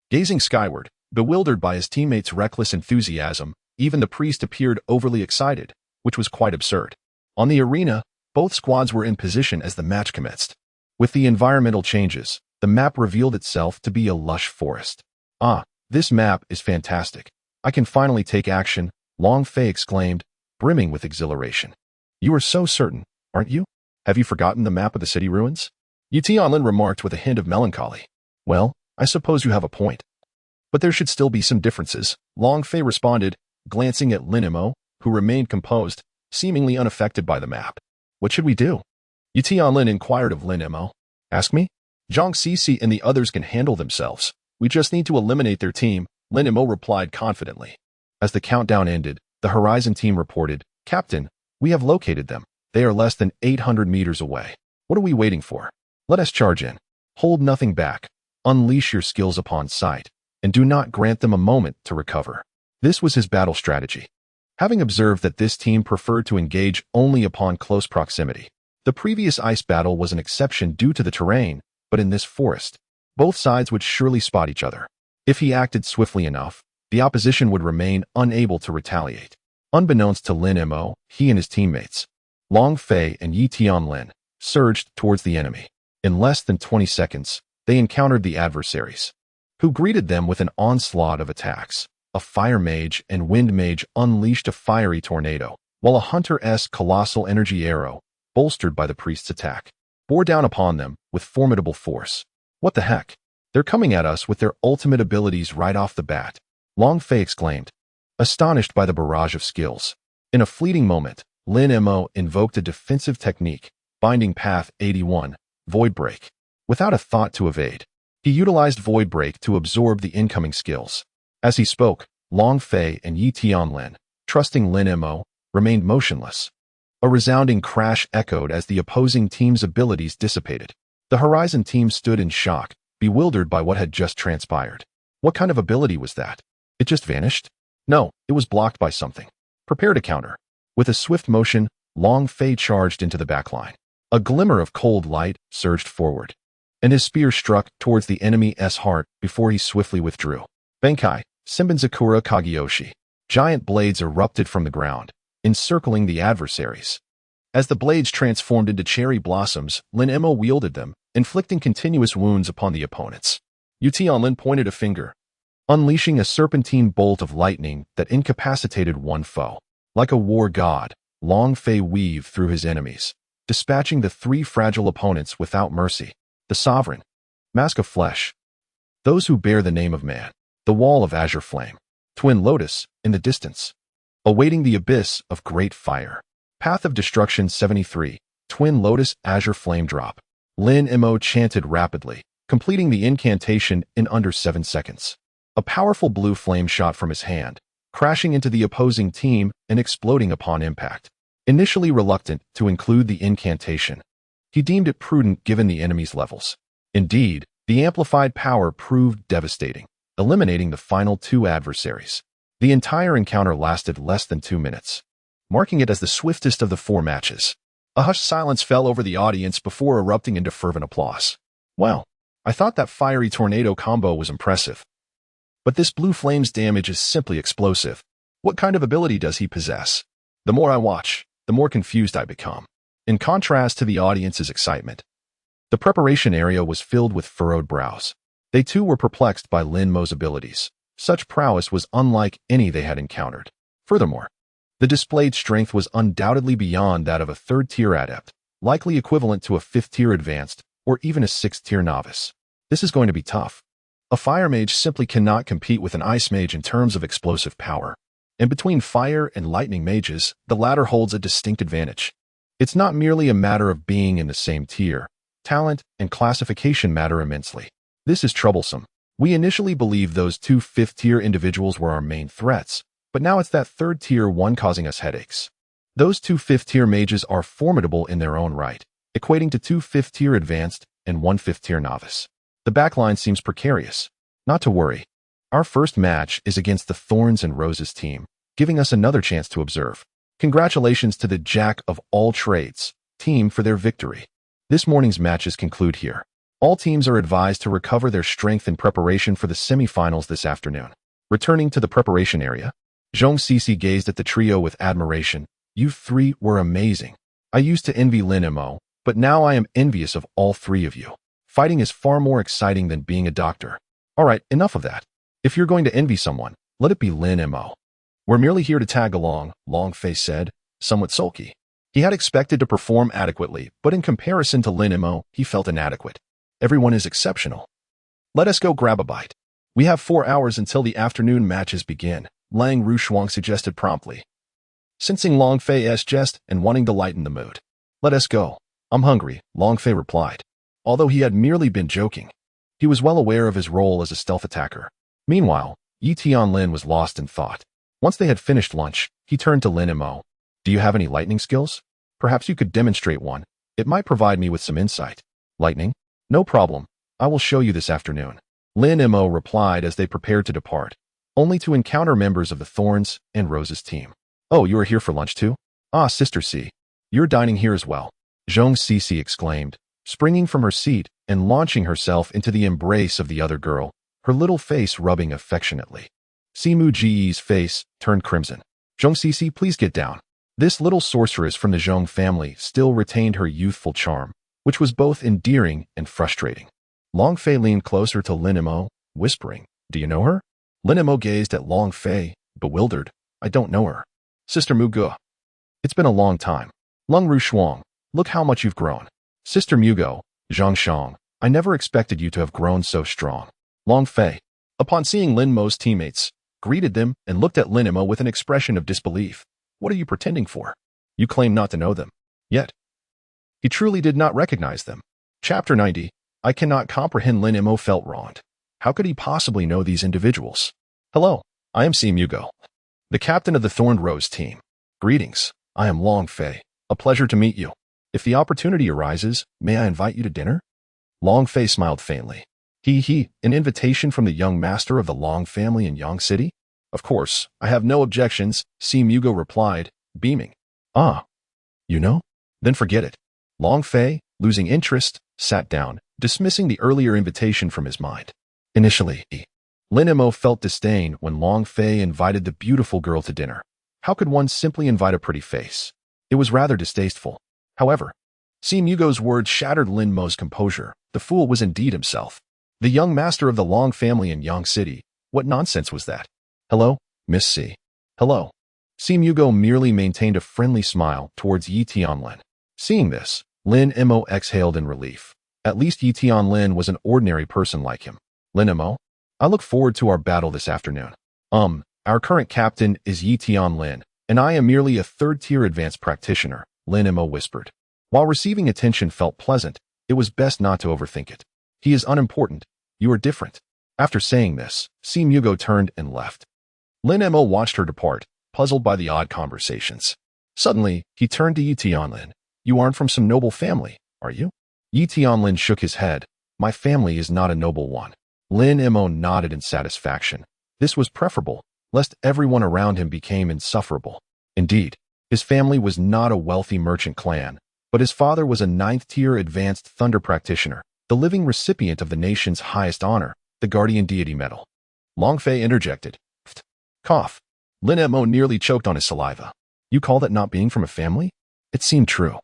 Gazing skyward, bewildered by his teammates' reckless enthusiasm, even the priest appeared overly excited, which was quite absurd. On the arena, both squads were in position as the match commenced. With the environmental changes, the map revealed itself to be a lush forest. Ah, this map is fantastic. I can finally take action, Long Fei exclaimed, brimming with exhilaration. You are so certain, aren't you? Have you forgotten the map of the city ruins? Yu Tianlin remarked with a hint of melancholy. Well, I suppose you have a point. But there should still be some differences, Long Fei responded, glancing at Lin Mo, who remained composed, seemingly unaffected by the map. What should we do? Yu Tianlin inquired of Lin Mo. Ask me? Zhang Cici and the others can handle themselves. We just need to eliminate their team, Lin Mo replied confidently. As the countdown ended, the Horizon team reported, Captain, we have located them. They are less than 800 meters away. What are we waiting for? Let us charge in. Hold nothing back. Unleash your skills upon sight, and do not grant them a moment to recover. This was his battle strategy. Having observed that this team preferred to engage only upon close proximity, the previous ice battle was an exception due to the terrain, but in this forest, both sides would surely spot each other. If he acted swiftly enough, the opposition would remain unable to retaliate. Unbeknownst to Lin Mo, he and his teammates, Long Fei and Yi Tianlin, surged towards the enemy. In less than 20 seconds, they encountered the adversaries, who greeted them with an onslaught of attacks. A fire mage and wind mage unleashed a fiery tornado, while a hunter-esque colossal energy arrow, bolstered by the priest's attack, bore down upon them with formidable force. What the heck? They're coming at us with their ultimate abilities right off the bat, Long Fei exclaimed, astonished by the barrage of skills. In a fleeting moment, Lin Mo invoked a defensive technique, Binding Path 81, Void Break. Without a thought to evade, he utilized Void Break to absorb the incoming skills. As he spoke, Long Fei and Yi Tianlin, trusting Lin Mo, remained motionless. A resounding crash echoed as the opposing team's abilities dissipated. The Horizon team stood in shock, bewildered by what had just transpired. What kind of ability was that? It just vanished? No, it was blocked by something. Prepare to counter. With a swift motion, Long Fei charged into the backline. A glimmer of cold light surged forward, and his spear struck towards the enemy's heart before he swiftly withdrew. Benkai, Senbenzakura Kageyoshi. Giant blades erupted from the ground, encircling the adversaries. As the blades transformed into cherry blossoms, Lin Mo wielded them, inflicting continuous wounds upon the opponents. Yu Tianlin pointed a finger, unleashing a serpentine bolt of lightning that incapacitated one foe. Like a war god, Long Fei weaved through his enemies, dispatching the 3 fragile opponents without mercy. The Sovereign, Mask of Flesh, those who bear the name of man, the Wall of Azure Flame, Twin Lotus, in the distance, awaiting the abyss of great fire. Path of Destruction 73, Twin Lotus Azure Flame Drop. Lin Mo chanted rapidly, completing the incantation in under 7 seconds. A powerful blue flame shot from his hand, crashing into the opposing team and exploding upon impact. Initially reluctant to include the incantation, he deemed it prudent given the enemy's levels. Indeed, the amplified power proved devastating, eliminating the final 2 adversaries. The entire encounter lasted less than 2 minutes, marking it as the swiftest of the 4 matches. A hushed silence fell over the audience before erupting into fervent applause. Well, I thought that fiery tornado combo was impressive. But this blue flame's damage is simply explosive. What kind of ability does he possess? The more I watch, the more confused I become. In contrast to the audience's excitement, the preparation area was filled with furrowed brows. They too were perplexed by Lin Mo's abilities. Such prowess was unlike any they had encountered. Furthermore, the displayed strength was undoubtedly beyond that of a third-tier adept, likely equivalent to a fifth-tier advanced or even a sixth-tier novice. This is going to be tough. A fire mage simply cannot compete with an ice mage in terms of explosive power. And between fire and lightning mages, the latter holds a distinct advantage. It's not merely a matter of being in the same tier. Talent and classification matter immensely. This is troublesome. We initially believed those two fifth-tier individuals were our main threats, but now it's that third-tier one causing us headaches. Those two fifth-tier mages are formidable in their own right, equating to two fifth-tier advanced and one fifth-tier novice. The backline seems precarious. Not to worry. Our first match is against the Thorns and Roses team, giving us another chance to observe. Congratulations to the Jack of all trades team for their victory. This morning's matches conclude here. All teams are advised to recover their strength in preparation for the semifinals this afternoon. Returning to the preparation area, Zhong Sisi gazed at the trio with admiration. You three were amazing. I used to envy Lin Mo, but now I am envious of all three of you. Fighting is far more exciting than being a doctor. All right, enough of that. If you're going to envy someone, let it be Lin Mo. We're merely here to tag along, Long Fei said, somewhat sulky. He had expected to perform adequately, but in comparison to Lin Mo, he felt inadequate. Everyone is exceptional. Let us go grab a bite. We have 4 hours until the afternoon matches begin, Lang Rushuang suggested promptly. Sensing Long Fei's jest and wanting to lighten the mood. Let us go. I'm hungry, Long Fei replied. Although he had merely been joking, he was well aware of his role as a stealth attacker. Meanwhile, Yi Tianlin was lost in thought. Once they had finished lunch, he turned to Lin Mo. Do you have any lightning skills? Perhaps you could demonstrate one. It might provide me with some insight. Lightning? No problem. I will show you this afternoon. Lin Mo replied as they prepared to depart, only to encounter members of the Thorns and Roses team. Oh, you are here for lunch too? Ah, Sister C. You're dining here as well. Zhong Sisi exclaimed, springing from her seat and launching herself into the embrace of the other girl, her little face rubbing affectionately. Simu Ji's face turned crimson. Zhong Sisi, please get down. This little sorceress from the Zhong family still retained her youthful charm, which was both endearing and frustrating. Long Fei leaned closer to Lin Mo, whispering, Do you know her? Lin Mo gazed at Long Fei, bewildered. I don't know her. Sister Mugo. It's been a long time. Lung Rushuang, look how much you've grown. Sister Mugo, Zhang Shang, I never expected you to have grown so strong. Long Fei, upon seeing Lin Mo's teammates, greeted them and looked at Lin Mo with an expression of disbelief. What are you pretending for? You claim not to know them. Yet, he truly did not recognize them. Chapter 90. I cannot comprehend. Lin Mo felt wronged. How could he possibly know these individuals? Hello, I am Si Mugo, the captain of the Thorned Rose team. Greetings, I am Long Fei. A pleasure to meet you. If the opportunity arises, may I invite you to dinner? Long Fei smiled faintly. An invitation from the young master of the Long family in Yang City? Of course, I have no objections, Si Mugo replied, beaming. Ah, you know? Then forget it. Long Fei, losing interest, sat down, dismissing the earlier invitation from his mind. Initially, Lin Mo felt disdain when Long Fei invited the beautiful girl to dinner. How could one simply invite a pretty face? It was rather distasteful. However, Si Mugo's words shattered Lin Mo's composure. The fool was indeed himself. The young master of the Long family in Yang City. What nonsense was that? Hello, Miss C. Hello. Si Mugo merely maintained a friendly smile towards Yi Tianlin. Seeing this, Lin Mo exhaled in relief. At least Yi Tianlin was an ordinary person like him. Lin Mo, I look forward to our battle this afternoon. Our current captain is Yi Tianlin, and I am merely a third-tier advanced practitioner, Lin Mo whispered. While receiving attention felt pleasant, it was best not to overthink it. He is unimportant. You are different. After saying this, Si Mugo turned and left. Lin Mo watched her depart, puzzled by the odd conversations. Suddenly, he turned to Yi Tianlin. You aren't from some noble family, are you? Yi Tianlin shook his head. My family is not a noble one. Lin Mo nodded in satisfaction. This was preferable, lest everyone around him became insufferable. Indeed, his family was not a wealthy merchant clan, But his father was a 9th-tier advanced thunder practitioner, the living recipient of the nation's highest honor, the Guardian Deity Medal. Long Fei interjected. Cough. Lin Mo nearly choked on his saliva. You call that not being from a family? It seemed true.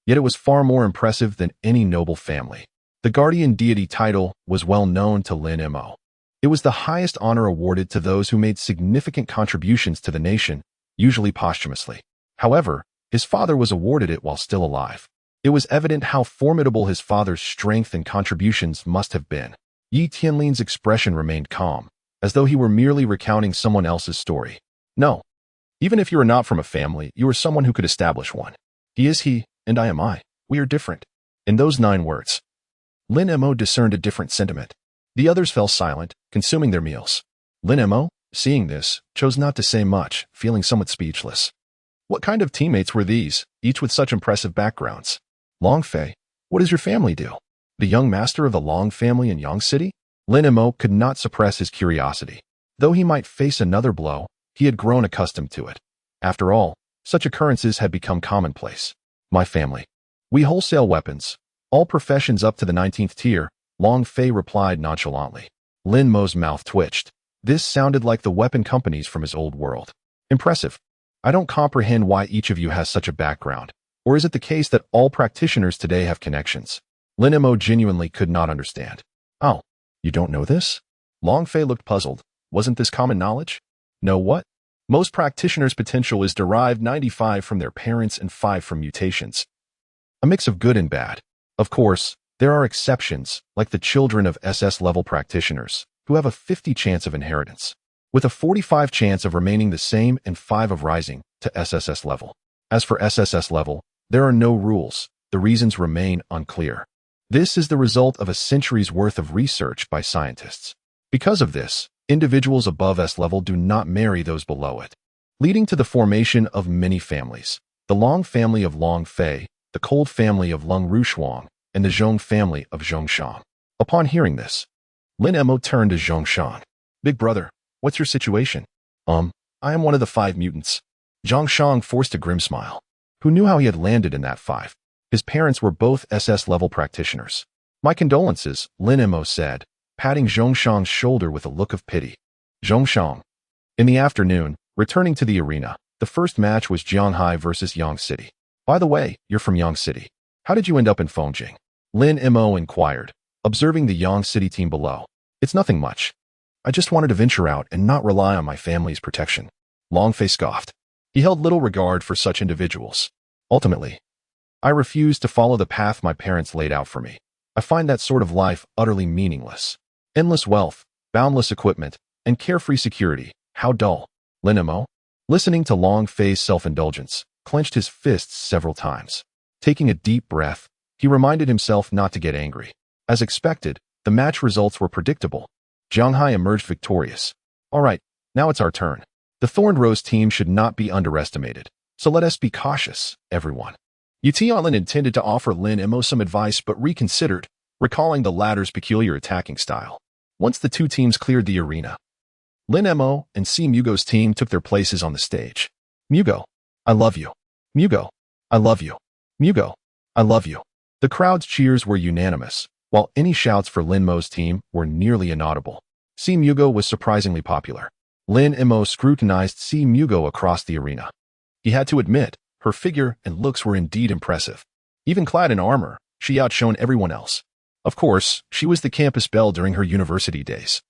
Yet it was far more impressive than any noble family. The Guardian Deity title was well known to Lin Mo. It was the highest honor awarded to those who made significant contributions to the nation, usually posthumously. However, his father was awarded it while still alive. It was evident how formidable his father's strength and contributions must have been. Yi Tianlin's expression remained calm, as though he were merely recounting someone else's story. No. Even if you are not from a family, you are someone who could establish one. He is he, and I am I. We are different. In those 9 words, Lin Mo discerned a different sentiment. The others fell silent, consuming their meals. Lin Mo, seeing this, chose not to say much, feeling somewhat speechless. What kind of teammates were these, each with such impressive backgrounds? Long Fei, what does your family do? The young master of the Long family in Yang City? Lin Mo could not suppress his curiosity. Though he might face another blow, he had grown accustomed to it. After all, such occurrences had become commonplace. My family. We wholesale weapons. All professions up to the 19th tier, Long Fei replied nonchalantly. Lin Mo's mouth twitched. This sounded like the weapon companies from his old world. Impressive. I don't comprehend why each of you has such a background. Or is it the case that all practitioners today have connections? Lin Mo genuinely could not understand. Oh, you don't know this? Long Fei looked puzzled. Wasn't this common knowledge? Know what? Most practitioners' potential is derived 95 from their parents and 5 from mutations. A mix of good and bad. Of course, there are exceptions, like the children of SS-level practitioners, who have a 50 chance of inheritance, with a 45 chance of remaining the same and 5 of rising to SSS level. As for SSS level, there are no rules. The reasons remain unclear. This is the result of a century's worth of research by scientists. Because of this, individuals above S level do not marry those below it, leading to the formation of many families. The Long family of Long Fei, the Cold family of Lung Rushuang, and the Zhong family of Zhongshan. Upon hearing this, Lin Mo turned to Zhongshan. Big brother, what's your situation? I am one of the 5 mutants. Zhongshan forced a grim smile. Who knew how he had landed in that 5? His parents were both SS-level practitioners. My condolences, Lin Mo said, patting Zhongshan's shoulder with a look of pity. Zhongshan. In the afternoon, returning to the arena, the first match was Jianghai versus Yang City. By the way, you're from Yang City. How did you end up in Fengjing? Lin Mo inquired, observing the Yang City team below. It's nothing much. I just wanted to venture out and not rely on my family's protection. Long Fei scoffed. He held little regard for such individuals. Ultimately, I refused to follow the path my parents laid out for me. I find that sort of life utterly meaningless. Endless wealth, boundless equipment, and carefree security. How dull. Lin Mo, listening to Long Fei's self-indulgence, clenched his fists several times. Taking a deep breath, he reminded himself not to get angry. As expected, the match results were predictable. Jianghai emerged victorious. All right, now it's our turn. The Thorned Rose team should not be underestimated, so let us be cautious, everyone. Yu Tianlin intended to offer Lin Mo some advice but reconsidered, recalling the latter's peculiar attacking style. Once the 2 teams cleared the arena, Lin Mo and Si Mugo's team took their places on the stage. Mugo, I love you. Mugo, I love you. Mugo, I love you. The crowd's cheers were unanimous, while any shouts for Lin Mo's team were nearly inaudible. Si Mugo was surprisingly popular. Lin Mo scrutinized Si Mugo across the arena. He had to admit, her figure and looks were indeed impressive. Even clad in armor, she outshone everyone else. Of course, she was the campus belle during her university days.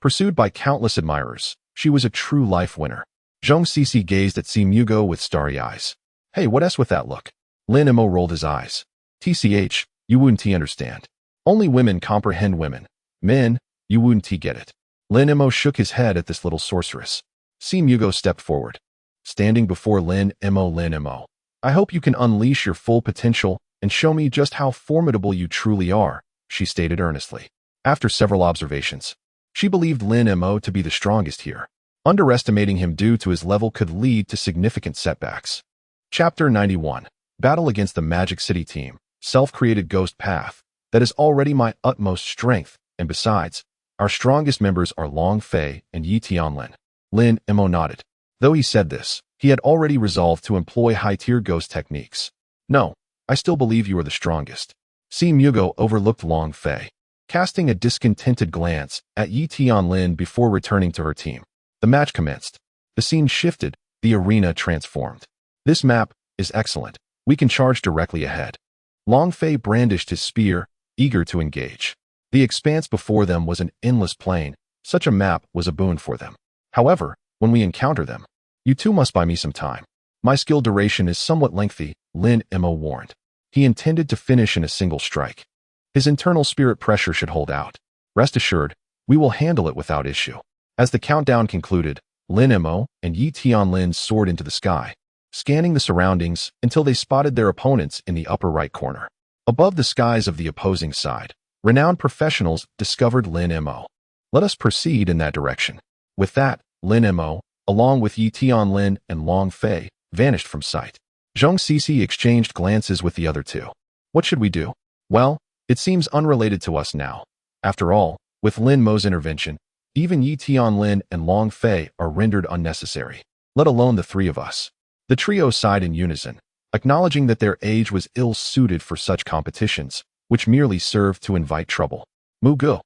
Pursued by countless admirers, she was a true life winner. Zhong Sisi gazed at Si Mugo with starry eyes. Hey, what's with that look? Lin Mo rolled his eyes. TCH, you wouldn't understand. Only women comprehend women. Men, you wouldn't get it. Lin Mo shook his head at this little sorceress. Si Mugo stepped forward. Standing before Lin Mo, I hope you can unleash your full potential and show me just how formidable you truly are, she stated earnestly. After several observations, she believed Lin Mo to be the strongest here. Underestimating him due to his level could lead to significant setbacks. Chapter 91. Battle against the Magic City team, self-created ghost path. That is already my utmost strength, and besides, our strongest members are Long Fei and Yi Tianlin. Lin Mo nodded. Though he said this, he had already resolved to employ high-tier ghost techniques. No, I still believe you are the strongest. Si Mugo overlooked Long Fei, casting a discontented glance at Yi Tianlin before returning to her team. The match commenced. The scene shifted, the arena transformed. This map is excellent. We can charge directly ahead. Long Fei brandished his spear, eager to engage. The expanse before them was an endless plain. Such a map was a boon for them. However, when we encounter them, you too must buy me some time. My skill duration is somewhat lengthy, Lin Mo warned. He intended to finish in a single strike. His internal spirit pressure should hold out. Rest assured, we will handle it without issue. As the countdown concluded, Lin Mo and Yi Tianlin soared into the sky, scanning the surroundings until they spotted their opponents in the upper right corner. Above the skies of the opposing side, renowned professionals discovered Lin Mo. Let us proceed in that direction. With that, Lin Mo, along with Yi Tianlin and Long Fei, vanished from sight. Zhong Sisi exchanged glances with the other two. What should we do? Well, it seems unrelated to us now. After all, with Lin Mo's intervention, even Yi Tianlin and Long Fei are rendered unnecessary, let alone the three of us. The trio sighed in unison, acknowledging that their age was ill-suited for such competitions, which merely served to invite trouble. Mugu.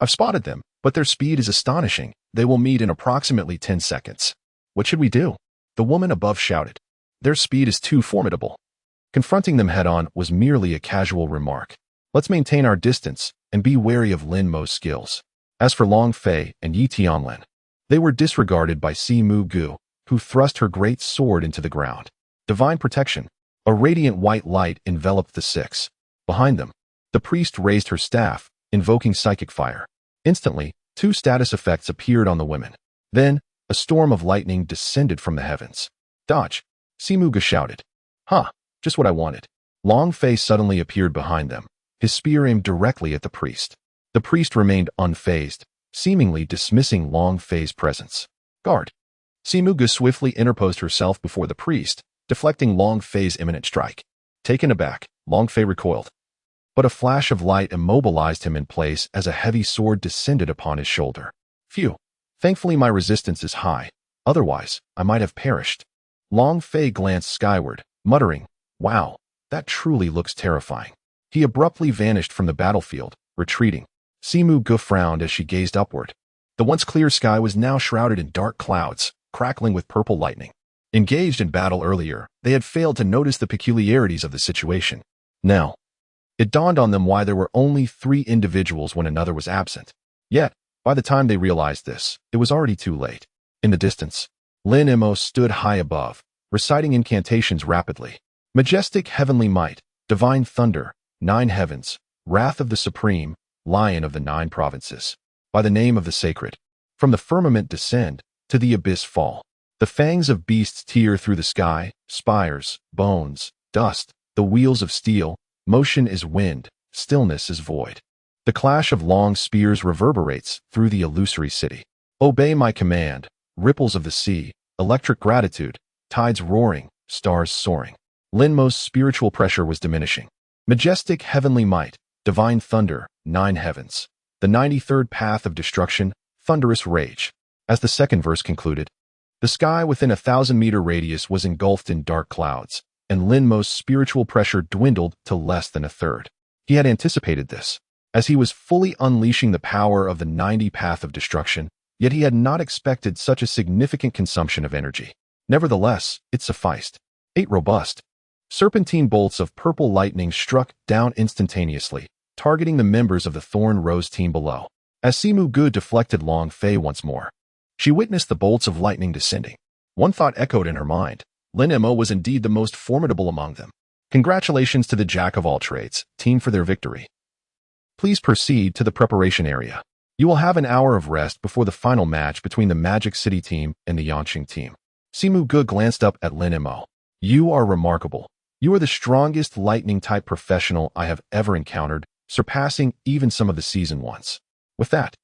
I've spotted them, but their speed is astonishing. They will meet in approximately 10 seconds. What should we do? The woman above shouted. Their speed is too formidable. Confronting them head-on was merely a casual remark. Let's maintain our distance and be wary of Lin Mo's skills. As for Long Fei and Yi Tianlin, they were disregarded by Si Mugu, who thrust her great sword into the ground. Divine protection. A radiant white light enveloped the six. Behind them, the priest raised her staff, invoking psychic fire. Instantly, two status effects appeared on the women. Then, a storm of lightning descended from the heavens. Dodge! Si Mugu shouted. Just what I wanted. Long Fei suddenly appeared behind them, his spear aimed directly at the priest. The priest remained unfazed, seemingly dismissing Long Fei's presence. Guard! Si Mugu swiftly interposed herself before the priest, deflecting Long Fei's imminent strike. Taken aback, Long Fei recoiled. But a flash of light immobilized him in place as a heavy sword descended upon his shoulder. Phew! Thankfully my resistance is high, otherwise I might have perished. Long Fei glanced skyward, muttering, Wow, that truly looks terrifying. He abruptly vanished from the battlefield, retreating. Si Mugu frowned as she gazed upward. The once clear sky was now shrouded in dark clouds, crackling with purple lightning. Engaged in battle earlier, they had failed to notice the peculiarities of the situation. Now, it dawned on them why there were only 3 individuals when another was absent. Yet, by the time they realized this, it was already too late. In the distance, Lin Mo stood high above, reciting incantations rapidly. Majestic heavenly might, divine thunder, 9 heavens, wrath of the supreme, lion of the 9 provinces. By the name of the sacred, from the firmament descend, to the abyss fall. The fangs of beasts tear through the sky, spires, bones, dust, the wheels of steel, motion is wind, stillness is void. The clash of long spears reverberates through the illusory city. Obey my command, ripples of the sea, electric gratitude, tides roaring, stars soaring. Lin Mo's spiritual pressure was diminishing. Majestic heavenly might, divine thunder, 9 heavens. The 93rd path of destruction, thunderous rage. As the second verse concluded, the sky within a 1,000-meter radius was engulfed in dark clouds, and Lin Mo's spiritual pressure dwindled to less than a third. He had anticipated this, as he was fully unleashing the power of the 90 path of destruction, yet he had not expected such a significant consumption of energy. Nevertheless, it sufficed. 8 robust, serpentine bolts of purple lightning struck down instantaneously, targeting the members of the Thorn Rose team below. As Si Mugu deflected Long Fei once more, she witnessed the bolts of lightning descending. One thought echoed in her mind. Lin Mo was indeed the most formidable among them. Congratulations to the jack-of-all-trades team for their victory. Please proceed to the preparation area. You will have an hour of rest before the final match between the Magic City team and the Yanqing team. Si Mugu glanced up at Lin Mo. You are remarkable. You are the strongest lightning-type professional I have ever encountered, surpassing even some of the seasoned ones. With that,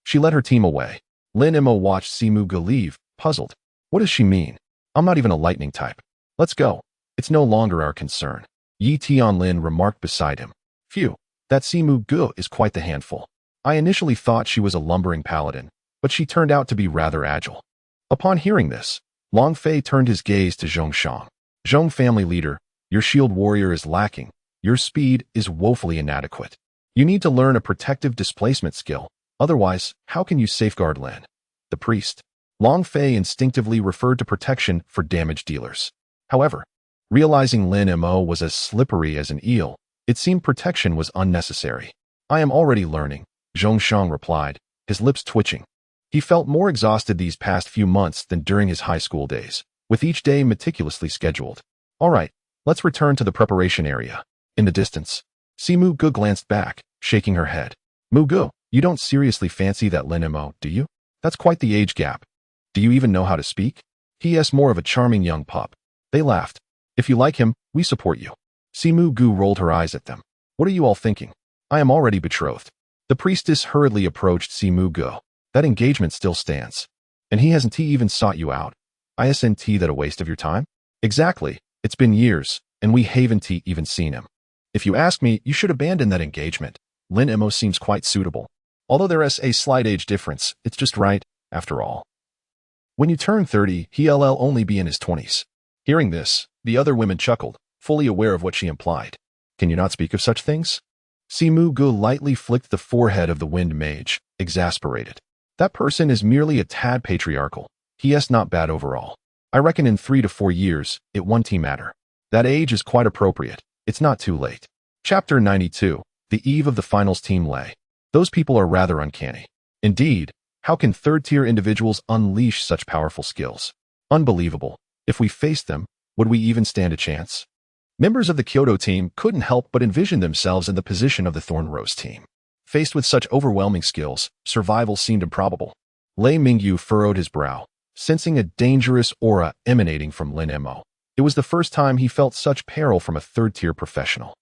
she led her team away. Lin Mo watched Si Mugu leave, puzzled. What does she mean? I'm not even a lightning type. Let's go. It's no longer our concern. Yi Tianlin remarked beside him. Phew, that Si Mugu is quite the handful. I initially thought she was a lumbering paladin, but she turned out to be rather agile. Upon hearing this, Long Fei turned his gaze to Zhong Shang. Zhong family leader, Your shield warrior is lacking. Your speed is woefully inadequate. You need to learn a protective displacement skill. Otherwise, how can you safeguard Lin? The priest. Long Fei instinctively referred to protection for damage dealers. However, realizing Lin Mo was as slippery as an eel, it seemed protection was unnecessary. I am already learning, Zhongshang replied, his lips twitching. He felt more exhausted these past few months than during his high school days, with each day meticulously scheduled. All right, let's return to the preparation area. In the distance, Si Mu-gu glanced back, shaking her head. Mu-gu, you don't seriously fancy that Lin Mo, do you? That's quite the age gap. Do you even know how to speak? He is more of a charming young pup. They laughed. If you like him, we support you. Si Mu-gu rolled her eyes at them. What are you all thinking? I am already betrothed. The priestess hurriedly approached Si Mu-gu. That engagement still stands. And he hasn't even sought you out. Isn't that a waste of your time? Exactly. It's been years, and we haven't even seen him. If you ask me, you should abandon that engagement. Lin Mo seems quite suitable. Although there is a slight age difference, it's just right, after all. When you turn 30, he'll only be in his 20s. Hearing this, the other women chuckled, fully aware of what she implied. Can you not speak of such things? Si Mu-gu lightly flicked the forehead of the wind mage, exasperated. That person is merely a tad patriarchal. He is not bad overall. I reckon in 3 to 4 years, it won't matter. That age is quite appropriate. It's not too late. Chapter 92. The eve of the finals team lay. Those people are rather uncanny. Indeed, how can third-tier individuals unleash such powerful skills? Unbelievable. If we faced them, would we even stand a chance? Members of the Kyoto team couldn't help but envision themselves in the position of the Thorn Rose team. Faced with such overwhelming skills, survival seemed improbable. Lei Mingyu furrowed his brow, sensing a dangerous aura emanating from Lin Mo. It was the first time he felt such peril from a third-tier professional.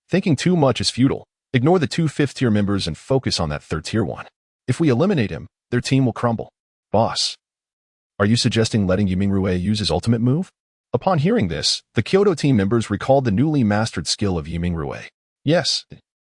Thinking too much is futile. Ignore the 2 fifth-tier members and focus on that third-tier one. If we eliminate him, their team will crumble. Boss, are you suggesting letting Yimingruei use his ultimate move? Upon hearing this, the Kyoto team members recalled the newly mastered skill of Yimingruei. Yes,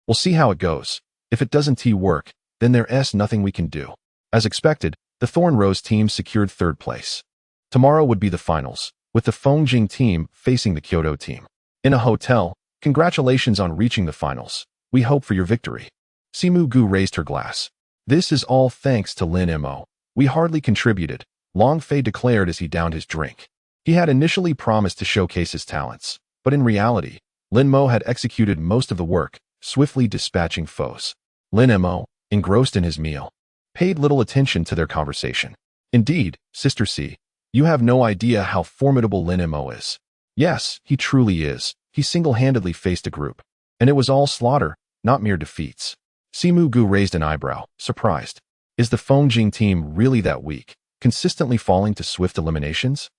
we'll see how it goes. If it doesn't work, then there's nothing we can do. As expected, the Thorn Rose team secured 3rd place. Tomorrow would be the finals, with the Fongjing team facing the Kyoto team. In a hotel, congratulations on reaching the finals. We hope for your victory. Si Mu-gu raised her glass. This is all thanks to Lin Mo. We hardly contributed, Long Fei declared as he downed his drink. He had initially promised to showcase his talents, but in reality, Lin Mo had executed most of the work, swiftly dispatching foes. Lin Mo, engrossed in his meal, paid little attention to their conversation. Indeed, Sister C, you have no idea how formidable Lin Mo is. Yes, he truly is. He single-handedly faced a group. And it was all slaughter, not mere defeats. Si Mu-gu raised an eyebrow, surprised. Is the Fongjing team really that weak, consistently falling to swift eliminations?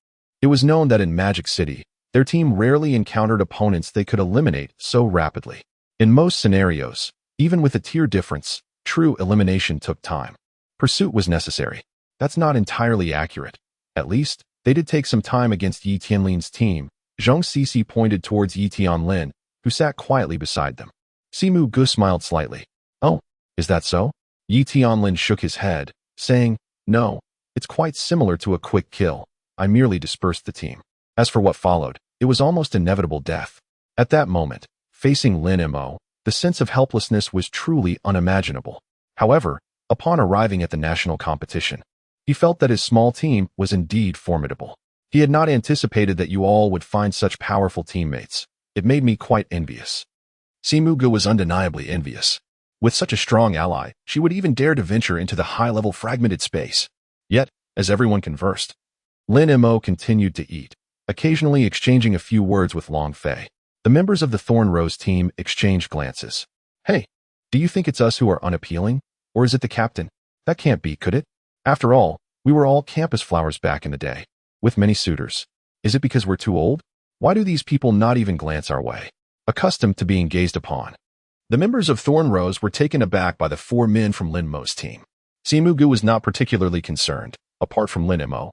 It was known that in Magic City, their team rarely encountered opponents they could eliminate so rapidly. In most scenarios, even with a tier difference, true elimination took time. Pursuit was necessary. That's not entirely accurate. At least, they did take some time against Yi Tianlin's team. Zhang Sisi pointed towards Yi Tianlin, who sat quietly beside them. Si Mu-gu smiled slightly. Oh, is that so? Yi Tianlin shook his head, saying, no, it's quite similar to a quick kill. I merely dispersed the team. As for what followed, it was almost inevitable death. At that moment, facing Lin Mo, the sense of helplessness was truly unimaginable. However, upon arriving at the national competition, he felt that his small team was indeed formidable. He had not anticipated that you all would find such powerful teammates. It made me quite envious. Si Mu-gu was undeniably envious. With such a strong ally, she would even dare to venture into the high-level fragmented space. Yet, as everyone conversed, Lin Mo continued to eat, occasionally exchanging a few words with Long Fei. The members of the Thorn Rose team exchanged glances. Hey, do you think it's us who are unappealing? Or is it the captain? That can't be, could it? After all, we were all campus flowers back in the day, with many suitors. Is it because we're too old? Why do these people not even glance our way? Accustomed to being gazed upon. The members of Thorn Rose were taken aback by the 4 men from Lin Mo's team. Si Mu-gu was not particularly concerned, apart from Lin Mo.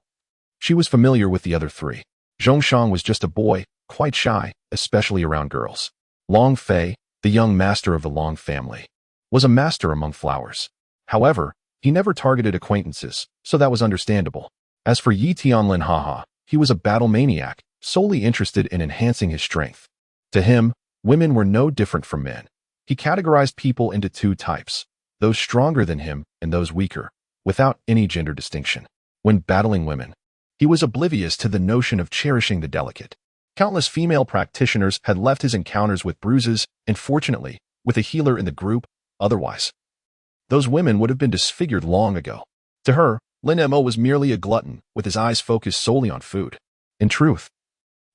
She was familiar with the other 3. Zhongshang was just a boy, quite shy, especially around girls. Long Fei, the young master of the Long family, was a master among flowers. However, he never targeted acquaintances, so that was understandable. As for Yi Tianlin, he was a battle maniac, solely interested in enhancing his strength. To him, women were no different from men. He categorized people into two types, those stronger than him and those weaker, without any gender distinction. When battling women, he was oblivious to the notion of cherishing the delicate. Countless female practitioners had left his encounters with bruises, and fortunately, with a healer in the group, otherwise, those women would have been disfigured long ago. To her, Lin Mo was merely a glutton, with his eyes focused solely on food. In truth,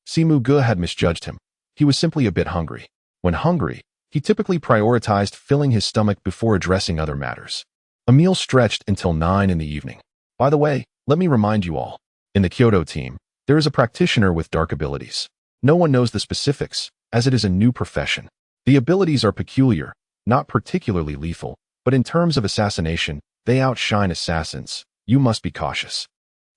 Simu Ge had misjudged him. He was simply a bit hungry. When hungry, he typically prioritized filling his stomach before addressing other matters. A meal stretched until 9 in the evening. By the way, let me remind you all, in the Kyoto team, there is a practitioner with dark abilities. No one knows the specifics, as it is a new profession. The abilities are peculiar, not particularly lethal, but in terms of assassination, they outshine assassins. You must be cautious.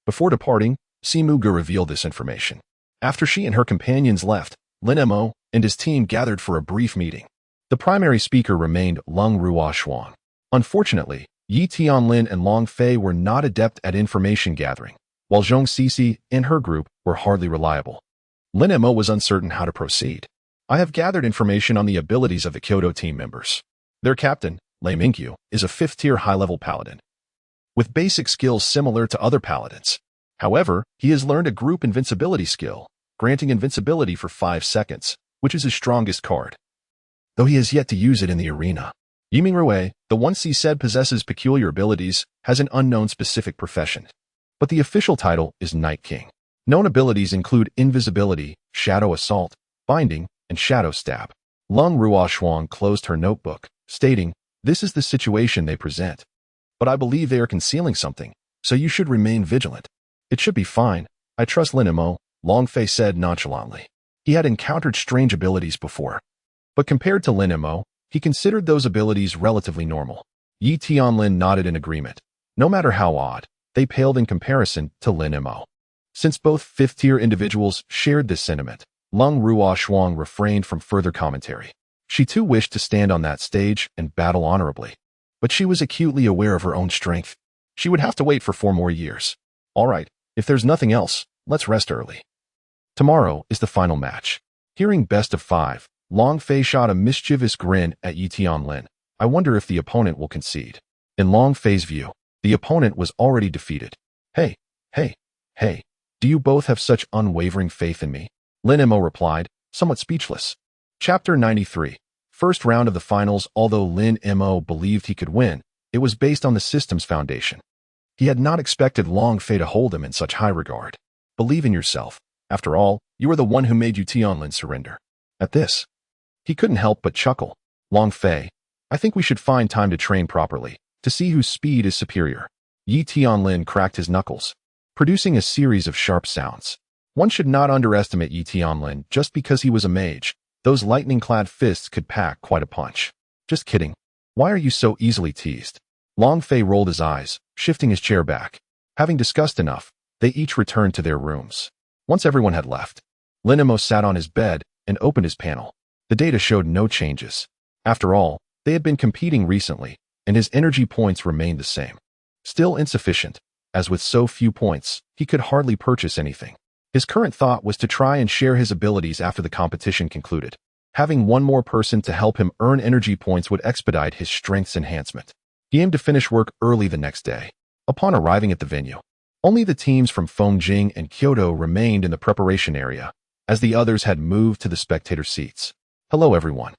Before departing, Simu Ge revealed this information. After she and her companions left, Lin Mo and his team gathered for a brief meeting. The primary speaker remained Lung Ruo Shuang. Unfortunately, Yi Tianlin and Long Fei were not adept at information gathering, while Zhong Sisi and her group were hardly reliable. Lin Mo was uncertain how to proceed. I have gathered information on the abilities of the Kyoto team members. Their captain, Lei Mingqiu, is a 5th-tier high-level paladin, with basic skills similar to other paladins. However, he has learned a group invincibility skill, granting invincibility for 5 seconds, which is his strongest card, though he has yet to use it in the arena. Yiming Rui, the one he said possesses peculiar abilities, has an unknown specific profession, but the official title is Night King. Known abilities include invisibility, shadow assault, binding, and shadow stab. Lung Ruo Shuang closed her notebook, stating, "This is the situation they present. But I believe they are concealing something, so you should remain vigilant." "It should be fine. I trust Lin Mo," Long Fei said nonchalantly. He had encountered strange abilities before, but compared to Lin Mo, he considered those abilities relatively normal. Yi Tianlin nodded in agreement. No matter how odd, they paled in comparison to Lin Mo. Since both 5th-tier individuals shared this sentiment, Lung Ruo Shuang refrained from further commentary. She too wished to stand on that stage and battle honorably, but she was acutely aware of her own strength. She would have to wait for 4 more years. All right, if there's nothing else, let's rest early. Tomorrow is the final match. Hearing best of 5, Long Fei shot a mischievous grin at Yi Tianlin. I wonder if the opponent will concede. In Long Fei's view, the opponent was already defeated. Hey, do you both have such unwavering faith in me? Lin Mo replied, somewhat speechless. Chapter 93. First round of the finals. Although Lin Mo believed he could win, it was based on the system's foundation. He had not expected Long Fei to hold him in such high regard. Believe in yourself. After all, you are the one who made Yi Tianlin surrender. At this, he couldn't help but chuckle. Long Fei, I think we should find time to train properly, to see whose speed is superior. Yi Tianlin cracked his knuckles, producing a series of sharp sounds. One should not underestimate Yi Tianlin just because he was a mage. Those lightning-clad fists could pack quite a punch. Just kidding. Why are you so easily teased? Long Fei rolled his eyes, shifting his chair back. Having discussed enough, they each returned to their rooms. Once everyone had left, Lin Mo sat on his bed and opened his panel. The data showed no changes. After all, they had been competing recently, and his energy points remained the same. Still insufficient, as with so few points, he could hardly purchase anything. His current thought was to try and share his abilities after the competition concluded. Having one more person to help him earn energy points would expedite his strength's enhancement. He aimed to finish work early the next day. Upon arriving at the venue, only the teams from Fengjing and Kyoto remained in the preparation area, as the others had moved to the spectator seats. Hello everyone.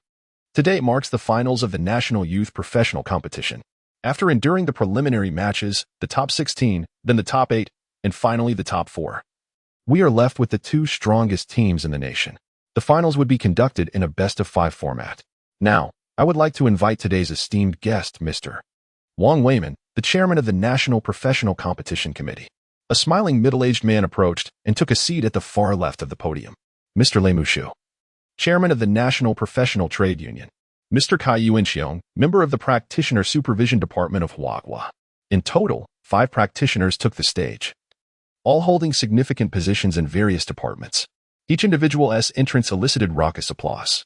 Today marks the finals of the National Youth Professional Competition. After enduring the preliminary matches, the top 16, then the top 8, and finally the top 4. We are left with the 2 strongest teams in the nation. The finals would be conducted in a best-of-5 format. Now, I would like to invite today's esteemed guest, Mr. Wang Weiman, the chairman of the National Professional Competition Committee. A smiling middle-aged man approached and took a seat at the far left of the podium. Mr. Lei Mushu, chairman of the National Professional Trade Union. Mr. Kai Yuanxiong, member of the Practitioner Supervision Department of Huahua. In total, 5 practitioners took the stage, all holding significant positions in various departments. Each individual's entrance elicited raucous applause.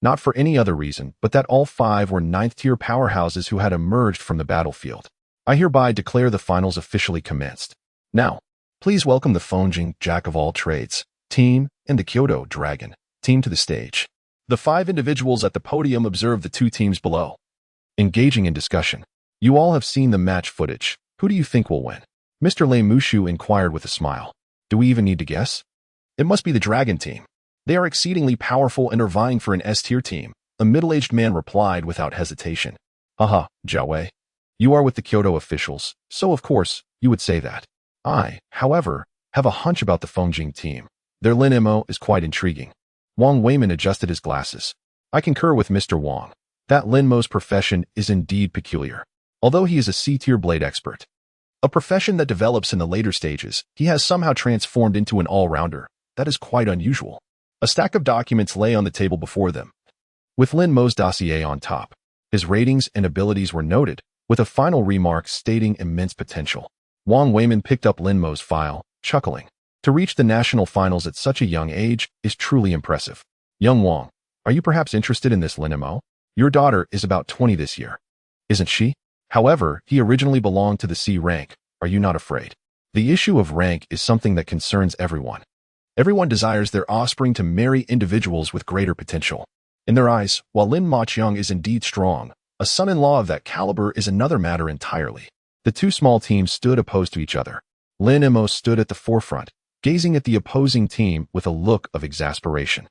Not for any other reason, but that all 5 were 9th-tier powerhouses who had emerged from the battlefield. I hereby declare the finals officially commenced. Now, please welcome the Fengjing Jack of all trades team and the Kyoto Dragon Team to the stage. The 5 individuals at the podium observe the 2 teams below, engaging in discussion. You all have seen the match footage. Who do you think will win? Mr. Lin Mo inquired with a smile. Do we even need to guess? It must be the dragon team. They are exceedingly powerful and are vying for an S-tier team, a middle-aged man replied without hesitation. Haha, Jiao Wei. You are with the Kyoto officials, so of course, you would say that. I, however, have a hunch about the Fengjing team. Their Lin Mo is quite intriguing. Wang Weiman adjusted his glasses. I concur with Mr. Wang. That Lin Mo's profession is indeed peculiar. Although he is a C-tier blade expert, a profession that develops in the later stages, he has somehow transformed into an all-rounder. That is quite unusual. A stack of documents lay on the table before them, with Lin Mo's dossier on top. His ratings and abilities were noted, with a final remark stating immense potential. Wang Weiman picked up Lin Mo's file, chuckling. To reach the national finals at such a young age is truly impressive. Young Wang, are you perhaps interested in this Lin Mo? Your daughter is about 20 this year, isn't she? However, he originally belonged to the C rank. Are you not afraid? The issue of rank is something that concerns everyone. Everyone desires their offspring to marry individuals with greater potential. In their eyes, while Lin Moqiang is indeed strong, a son-in-law of that caliber is another matter entirely. The 2 small teams stood opposed to each other. Lin Mo stood at the forefront, gazing at the opposing team with a look of exasperation.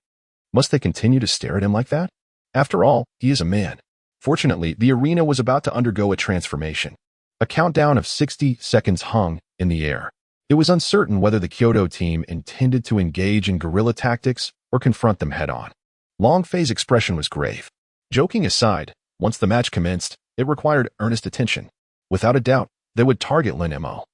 Must they continue to stare at him like that? After all, he is a man. Fortunately, the arena was about to undergo a transformation. A countdown of 60 seconds hung in the air. It was uncertain whether the Kyoto team intended to engage in guerrilla tactics or confront them head-on. Long Fei's expression was grave. Joking aside, once the match commenced, it required earnest attention. Without a doubt, they would target Lin Mo,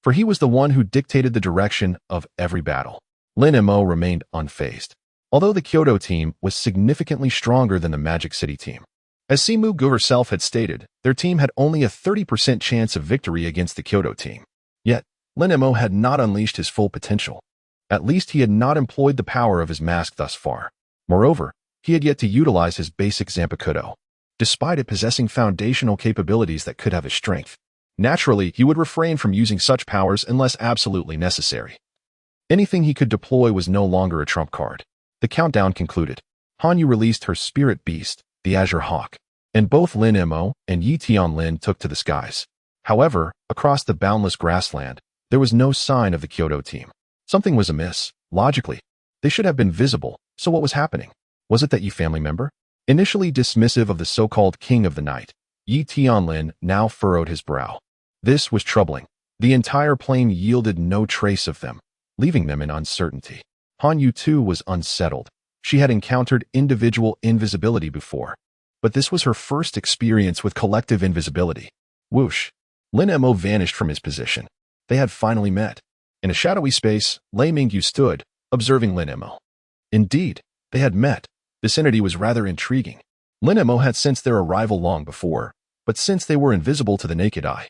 for he was the one who dictated the direction of every battle. Lin Mo remained unfazed, although the Kyoto team was significantly stronger than the Magic City team. As Simu Gu herself had stated, their team had only a 30% chance of victory against the Kyoto team. Yet, Lin Mo had not unleashed his full potential. At least he had not employed the power of his mask thus far. Moreover, he had yet to utilize his basic Zanpakuto, despite it possessing foundational capabilities that could have his strength. Naturally, he would refrain from using such powers unless absolutely necessary. Anything he could deploy was no longer a trump card. The countdown concluded. Hanyu released her spirit beast, the Azure Hawk, and both Lin Mo and Yi Tianlin took to the skies. However, across the boundless grassland, there was no sign of the Kyoto team. Something was amiss. Logically, they should have been visible, so what was happening? Was it that Yi family member? Initially dismissive of the so-called king of the night, Yi Tianlin now furrowed his brow. This was troubling. The entire plain yielded no trace of them, leaving them in uncertainty. Hanyu too was unsettled. She had encountered individual invisibility before, but this was her first experience with collective invisibility. Whoosh! Lin Mo vanished from his position. They had finally met. In a shadowy space, Lei Mingyu stood, observing Lin Mo. Indeed, they had met. Vicinity was rather intriguing. Lin Mo had sensed their arrival long before, but since they were invisible to the naked eye,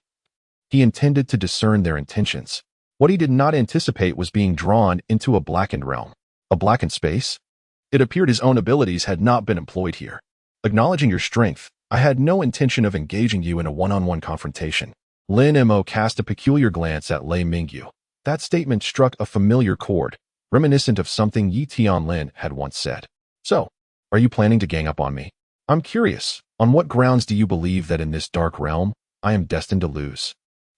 he intended to discern their intentions. What he did not anticipate was being drawn into a blackened realm. A blackened space? It appeared his own abilities had not been employed here. Acknowledging your strength, I had no intention of engaging you in a one-on-one confrontation. Lin Mo cast a peculiar glance at Lei Mingyu. That statement struck a familiar chord, reminiscent of something Yi Tianlin had once said. So, are you planning to gang up on me? I'm curious, on what grounds do you believe that in this dark realm, I am destined to lose?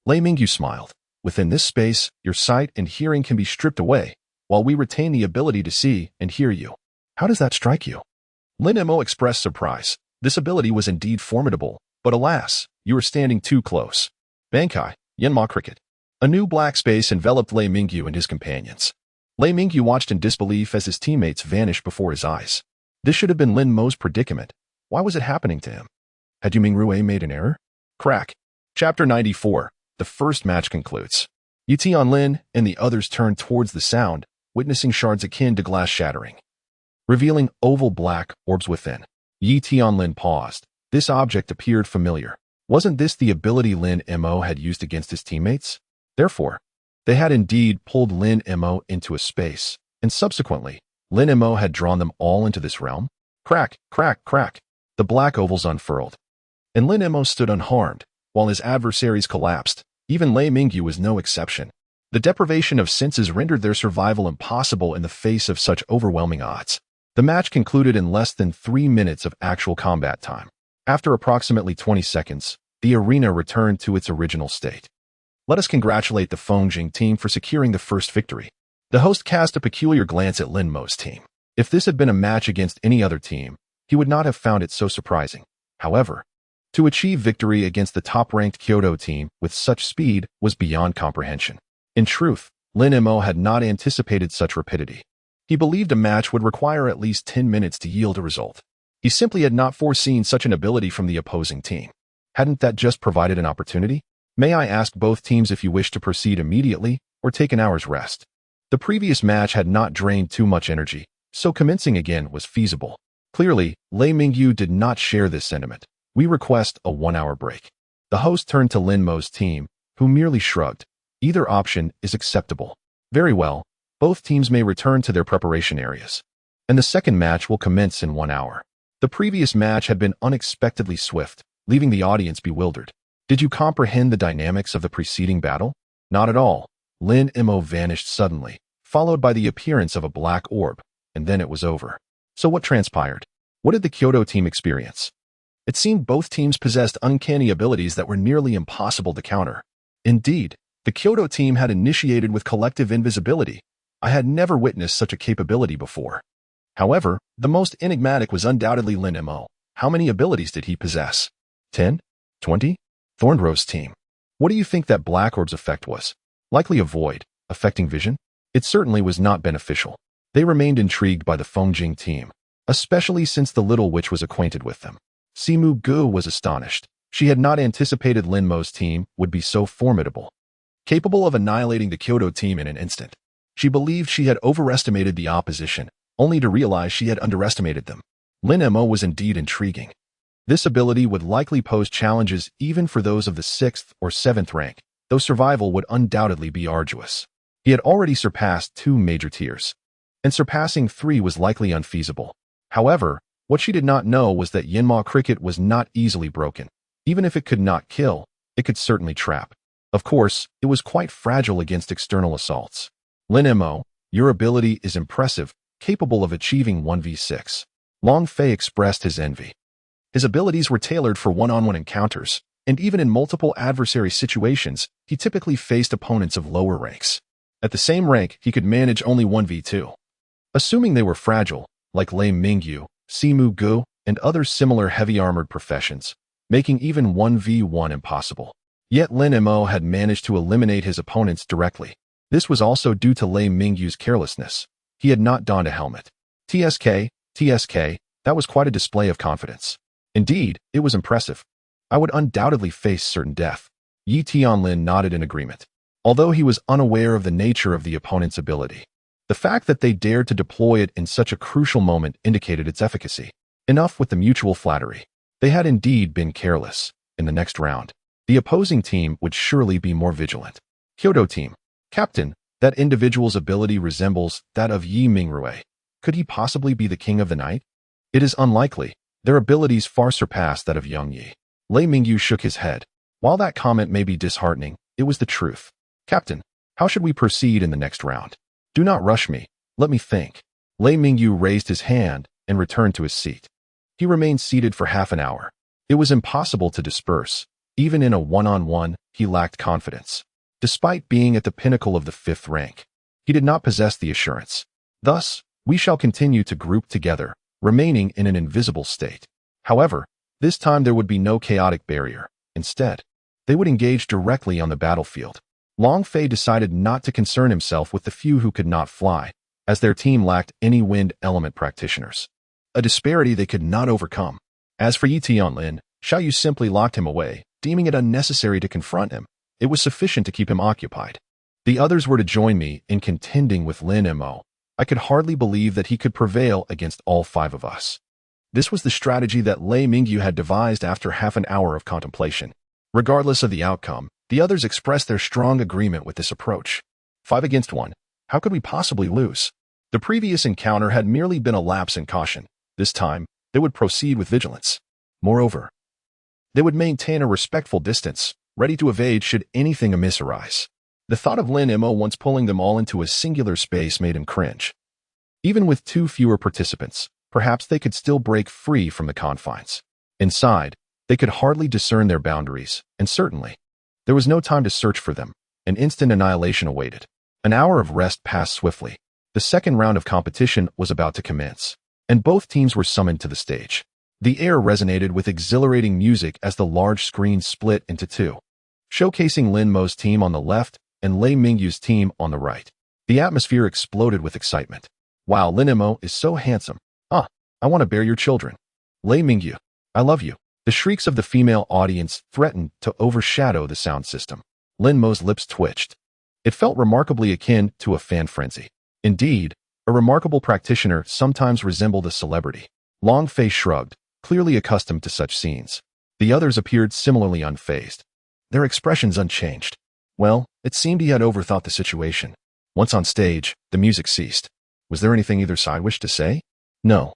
Lei Mingyu smiled. Within this space, your sight and hearing can be stripped away, while we retain the ability to see and hear you. How does that strike you? Lin Mo expressed surprise. This ability was indeed formidable, but alas, you are standing too close. Bankai, Yanma cricket. A new black space enveloped Lei Mingyu and his companions. Lei Mingyu watched in disbelief as his teammates vanished before his eyes. This should have been Lin Mo's predicament. Why was it happening to him? Had Yu Mingrue made an error? Crack. Chapter 94. The first match concludes. Yi Tianlin and the others turned towards the sound, witnessing shards akin to glass shattering, revealing oval black orbs within. Yi Tianlin paused. This object appeared familiar. Wasn't this the ability Lin Mo had used against his teammates? Therefore, they had indeed pulled Lin Mo into a space, and subsequently, Lin Mo had drawn them all into this realm. Crack, crack, crack. The black ovals unfurled, and Lin Mo stood unharmed, while his adversaries collapsed. Even Lei Mingyu was no exception. The deprivation of senses rendered their survival impossible in the face of such overwhelming odds. The match concluded in less than 3 minutes of actual combat time. After approximately 20 seconds, the arena returned to its original state. Let us congratulate the Fongjing team for securing the first victory. The host cast a peculiar glance at Lin Mo's team. If this had been a match against any other team, he would not have found it so surprising. However, to achieve victory against the top-ranked Kyoto team with such speed was beyond comprehension. In truth, Lin Mo had not anticipated such rapidity. He believed a match would require at least 10 minutes to yield a result. He simply had not foreseen such an ability from the opposing team. Hadn't that just provided an opportunity? May I ask both teams if you wish to proceed immediately or take an hour's rest? The previous match had not drained too much energy, so commencing again was feasible. Clearly, Lei Mingyu did not share this sentiment. We request a 1-hour break. The host turned to Lin Mo's team, who merely shrugged. Either option is acceptable. Very well, both teams may return to their preparation areas. And the second match will commence in 1 hour. The previous match had been unexpectedly swift, leaving the audience bewildered. Did you comprehend the dynamics of the preceding battle? Not at all. Lin Mo vanished suddenly, followed by the appearance of a black orb, and then it was over. So what transpired? What did the Kyoto team experience? It seemed both teams possessed uncanny abilities that were nearly impossible to counter. Indeed, the Kyoto team had initiated with collective invisibility. I had never witnessed such a capability before. However, the most enigmatic was undoubtedly Lin Mo. How many abilities did he possess? 10? 20? Thornrose team. What do you think that Black Orb's effect was? Likely a void, affecting vision? It certainly was not beneficial. They remained intrigued by the Fongjing team, especially since the little witch was acquainted with them. Simu Gu was astonished. She had not anticipated Lin Mo's team would be so formidable, capable of annihilating the Kyoto team in an instant. She believed she had overestimated the opposition, only to realize she had underestimated them. Lin Mo was indeed intriguing. This ability would likely pose challenges even for those of the 6th or 7th rank, though survival would undoubtedly be arduous. He had already surpassed 2 major tiers, and surpassing 3 was likely unfeasible. However, what she did not know was that Yinma cricket was not easily broken. Even if it could not kill, it could certainly trap. Of course, it was quite fragile against external assaults. Lin Mo, your ability is impressive, capable of achieving 1v6. Long Fei expressed his envy. His abilities were tailored for one-on-one encounters, and even in multiple adversary situations, he typically faced opponents of lower ranks. At the same rank, he could manage only 1v2. Assuming they were fragile, like Lei Mingyu, Simu Gu, and other similar heavy-armored professions, making even 1v1 impossible. Yet Lin Mo had managed to eliminate his opponents directly. This was also due to Lei Mingyu's carelessness. He had not donned a helmet. TSK, that was quite a display of confidence. Indeed, it was impressive. I would undoubtedly face certain death. Yi Tianlin nodded in agreement, although he was unaware of the nature of the opponent's ability. The fact that they dared to deploy it in such a crucial moment indicated its efficacy. Enough with the mutual flattery. They had indeed been careless. In the next round, the opposing team would surely be more vigilant. Kyoto team. Captain, that individual's ability resembles that of Yi Mingrue. Could he possibly be the king of the night? It is unlikely. Their abilities far surpass that of Yang Yi. Lei Mingyu shook his head. While that comment may be disheartening, it was the truth. Captain, how should we proceed in the next round? Do not rush me. Let me think. Lei Mingyu raised his hand and returned to his seat. He remained seated for half an hour. It was impossible to disperse. Even in a one-on-one, he lacked confidence. Despite being at the pinnacle of the 5th rank, he did not possess the assurance. Thus, we shall continue to group together, remaining in an invisible state. However, this time there would be no chaotic barrier. Instead, they would engage directly on the battlefield. Long Fei decided not to concern himself with the few who could not fly, as their team lacked any wind element practitioners. A disparity they could not overcome. As for Yi Tianlin, Xiaoyu simply locked him away, deeming it unnecessary to confront him. It was sufficient to keep him occupied. The others were to join me in contending with Lin Mo. I could hardly believe that he could prevail against all 5 of us. This was the strategy that Lei Mingyu had devised after half an hour of contemplation. Regardless of the outcome, the others expressed their strong agreement with this approach. 5 against 1. How could we possibly lose? The previous encounter had merely been a lapse in caution. This time, they would proceed with vigilance. Moreover, they would maintain a respectful distance, ready to evade should anything amiss arise. The thought of Lin Mo once pulling them all into a singular space made him cringe. Even with two fewer participants, perhaps they could still break free from the confines. Inside, they could hardly discern their boundaries, and certainly, there was no time to search for them. An instant annihilation awaited. An hour of rest passed swiftly. The second round of competition was about to commence, and both teams were summoned to the stage. The air resonated with exhilarating music as the large screen split into two, showcasing Lin Mo's team on the left and Lei Mingyu's team on the right. The atmosphere exploded with excitement. Wow, Lin Mo is so handsome. Ah, I want to bear your children. Lei Mingyu, I love you. The shrieks of the female audience threatened to overshadow the sound system. Lin Mo's lips twitched. It felt remarkably akin to a fan frenzy. Indeed, a remarkable practitioner sometimes resembled a celebrity. Long Fei shrugged, clearly accustomed to such scenes. The others appeared similarly unfazed, their expressions unchanged. Well, it seemed he had overthought the situation. Once on stage, the music ceased. Was there anything either side wished to say? No.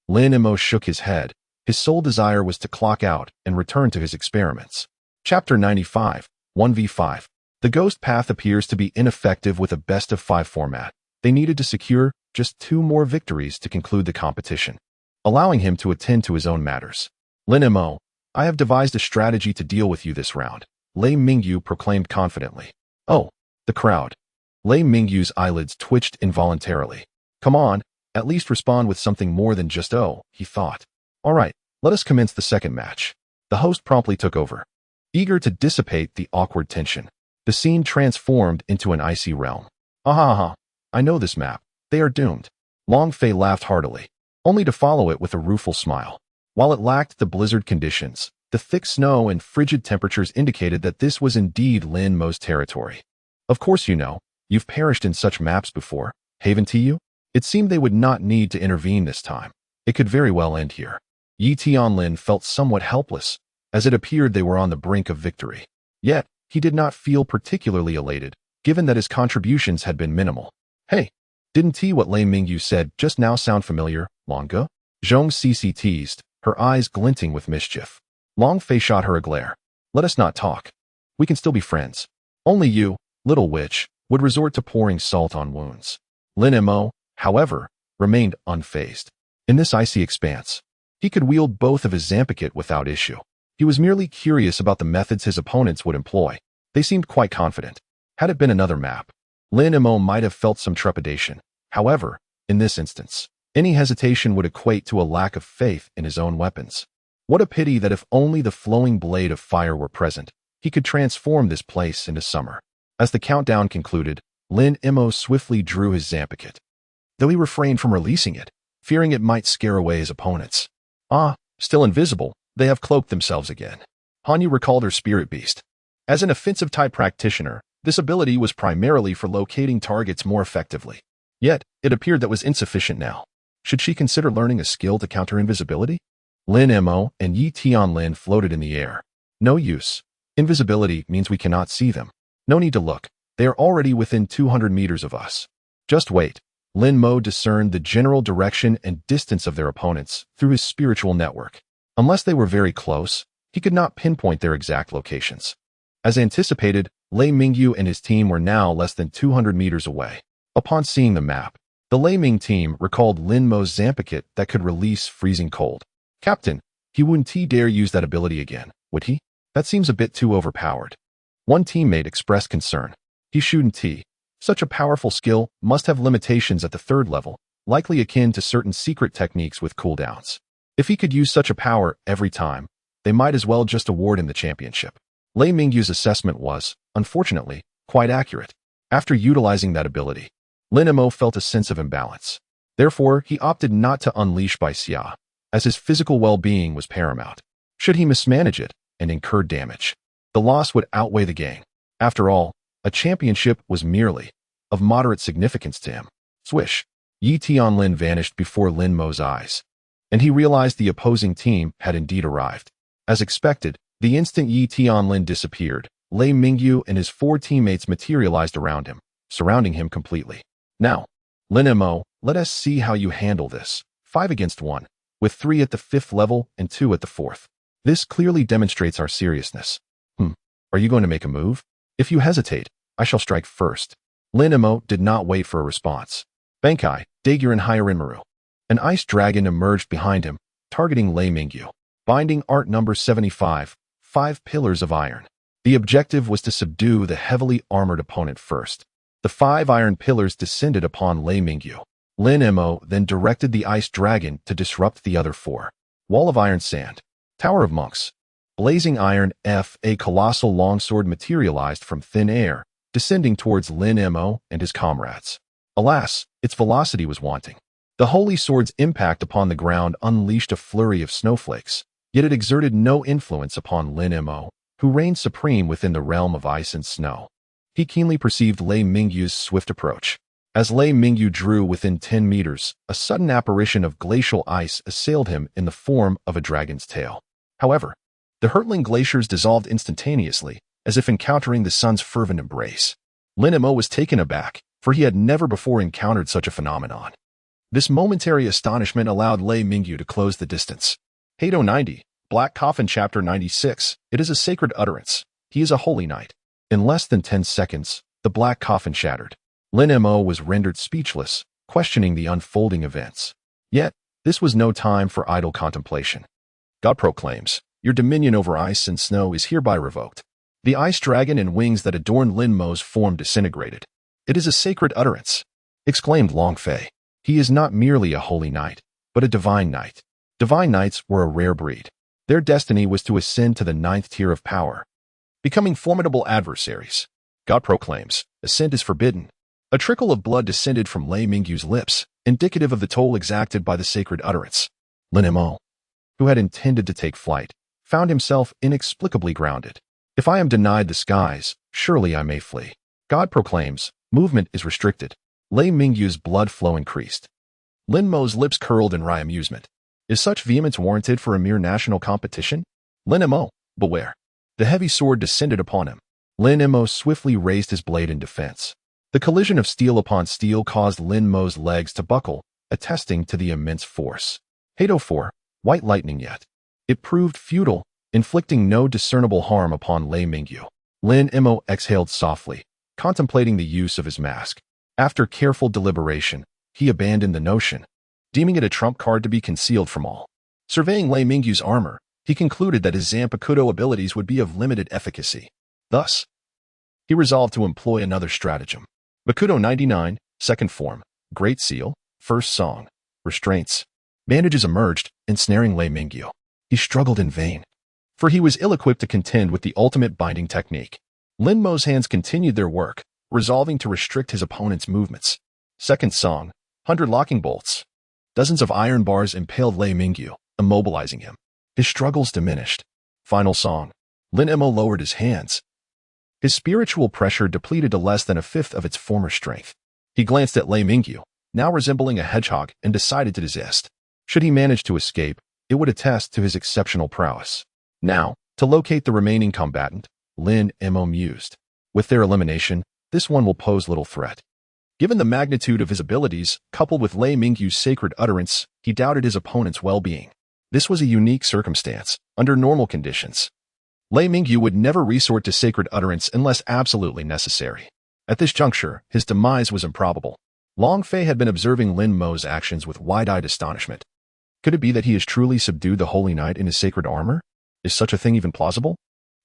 Lin Mo shook his head. His sole desire was to clock out and return to his experiments. Chapter 95, 1v5. The Ghost Path appears to be ineffective with a best-of-5 format. They needed to secure just 2 more victories to conclude the competition, allowing him to attend to his own matters. Lin Mo, I have devised a strategy to deal with you this round, Lei Mingyu proclaimed confidently. Oh, the crowd. Lei Mingyu's eyelids twitched involuntarily. Come on, at least respond with something more than just oh, he thought. All right, let us commence the second match. The host promptly took over. Eager to dissipate the awkward tension, the scene transformed into an icy realm. Ah, I know this map. They are doomed. Long Fei laughed heartily, only to follow it with a rueful smile. While it lacked the blizzard conditions, the thick snow and frigid temperatures indicated that this was indeed Lin Mo's territory. Of course you know, you've perished in such maps before, haven't you? It seemed they would not need to intervene this time. It could very well end here. Yi Tianlin felt somewhat helpless, as it appeared they were on the brink of victory. Yet, he did not feel particularly elated, given that his contributions had been minimal. Hey, didn't what Lei Mingyu said just now sound familiar, Longa? Zhong Cici teased, her eyes glinting with mischief. Long Fei shot her a glare. Let us not talk. We can still be friends. Only you, little witch, would resort to pouring salt on wounds. Lin Mo, however, remained unfazed. In this icy expanse, he could wield both of his Zampicut without issue. He was merely curious about the methods his opponents would employ. They seemed quite confident. Had it been another map, Lin Mo might have felt some trepidation. However, in this instance, any hesitation would equate to a lack of faith in his own weapons. What a pity that if only the flowing blade of fire were present, he could transform this place into summer. As the countdown concluded, Lin Mo swiftly drew his Zampicut, though he refrained from releasing it, fearing it might scare away his opponents. Ah, still invisible, they have cloaked themselves again. Hanyu recalled her spirit beast. As an offensive-type practitioner, this ability was primarily for locating targets more effectively. Yet, it appeared that was insufficient now. Should she consider learning a skill to counter invisibility? Lin Mo and Yi Tianlin floated in the air. No use. Invisibility means we cannot see them. No need to look. They are already within 200 meters of us. Just wait. Lin Mo discerned the general direction and distance of their opponents through his spiritual network. Unless they were very close, he could not pinpoint their exact locations. As anticipated, Lei Mingyu and his team were now less than 200 meters away. Upon seeing the map, the Lei Ming team recalled Lin Mo's Zampicut that could release freezing cold. Captain, he wouldn't dare use that ability again, would he? That seems a bit too overpowered. One teammate expressed concern. He shouldn't. Such a powerful skill must have limitations at the 3rd level, likely akin to certain secret techniques with cooldowns. If he could use such a power every time, they might as well just award him the championship. Lei Mingyu's assessment was, unfortunately, quite accurate. After utilizing that ability, Lin Mo felt a sense of imbalance. Therefore, he opted not to unleash Bai Xia, as his physical well-being was paramount. Should he mismanage it and incur damage, the loss would outweigh the gain. After all, a championship was merely of moderate significance to him. Swish! Yi Tianlin vanished before Lin Mo's eyes, and he realized the opposing team had indeed arrived. As expected, the instant Yi Tianlin disappeared, Lei Mingyu and his 4 teammates materialized around him, surrounding him completely. Now, Lin Mo, let us see how you handle this. 5 against 1, with 3 at the 5th level and 2 at the 4th. This clearly demonstrates our seriousness. Are you going to make a move? If you hesitate, I shall strike first. Lin Mo did not wait for a response. Bankai, Daegyur and Hyarinmaru. An ice dragon emerged behind him, targeting Lei Mingyu. Binding Art Number 75, 5 Pillars of Iron. The objective was to subdue the heavily armored opponent first. The 5 iron pillars descended upon Lei Mingyu. Lin Mo then directed the ice dragon to disrupt the other 4. Wall of Iron Sand. Tower of Monks. Blazing Iron F. A colossal longsword materialized from thin air, descending towards Lin Mo and his comrades. Alas, its velocity was wanting. The holy sword's impact upon the ground unleashed a flurry of snowflakes, yet it exerted no influence upon Lin Mo, who reigned supreme within the realm of ice and snow. He keenly perceived Lei Mingyu's swift approach. As Lei Mingyu drew within 10 meters, a sudden apparition of glacial ice assailed him in the form of a dragon's tail. However, the hurtling glaciers dissolved instantaneously, as if encountering the sun's fervent embrace. Lin Mo was taken aback, for he had never before encountered such a phenomenon. This momentary astonishment allowed Lei Mingyu to close the distance. Hado 90, Black Coffin Chapter 96. It is a sacred utterance. He is a holy knight. In less than 10 seconds, the black coffin shattered. Lin Mo was rendered speechless, questioning the unfolding events. Yet, this was no time for idle contemplation. God proclaims, "Your dominion over ice and snow is hereby revoked." The ice dragon and wings that adorned Lin Mo's form disintegrated. "It is a sacred utterance," exclaimed Long Fei. "He is not merely a holy knight, but a divine knight." Divine knights were a rare breed. Their destiny was to ascend to the 9th tier of power, becoming formidable adversaries. God proclaims, "Ascent is forbidden." A trickle of blood descended from Lei Mingyu's lips, indicative of the toll exacted by the sacred utterance. Lin Mo, who had intended to take flight, found himself inexplicably grounded. "If I am denied the skies, surely I may flee." God proclaims, "Movement is restricted." Lei Mingyu's blood flow increased. Lin Mo's lips curled in wry amusement. Is such vehemence warranted for a mere national competition? Lin Mo, beware. The heavy sword descended upon him. Lin Mo swiftly raised his blade in defense. The collision of steel upon steel caused Lin Mo's legs to buckle, attesting to the immense force. Hado 4, White Lightning Yet. It proved futile, inflicting no discernible harm upon Lei Mingyu. Lin Mo exhaled softly, contemplating the use of his mask. After careful deliberation, he abandoned the notion, deeming it a trump card to be concealed from all. Surveying Lei Mingyu's armor, he concluded that his Zanpakuto abilities would be of limited efficacy. Thus, he resolved to employ another stratagem. Bakudo 99, Second Form, Great Seal, First Song, Restraints. Bandages emerged, ensnaring Lei Mingyu. He struggled in vain, for he was ill-equipped to contend with the ultimate binding technique. Lin Mo's hands continued their work, resolving to restrict his opponent's movements. Second Song, 100 Locking Bolts. Dozens of iron bars impaled Lei Mingyu, immobilizing him. His struggles diminished. Final Song. Lin Mo lowered his hands. His spiritual pressure depleted to less than a fifth of its former strength. He glanced at Lei Mingyu, now resembling a hedgehog, and decided to desist. Should he manage to escape, it would attest to his exceptional prowess. Now, to locate the remaining combatant, Lin Mo mused. With their elimination, this one will pose little threat. Given the magnitude of his abilities, coupled with Lei Mingyu's sacred utterance, he doubted his opponent's well-being. This was a unique circumstance. Under normal conditions, Lei Mingyu would never resort to sacred utterance unless absolutely necessary. At this juncture, his demise was improbable. Long Fei had been observing Lin Mo's actions with wide-eyed astonishment. Could it be that he has truly subdued the Holy Knight in his sacred armor? Is such a thing even plausible?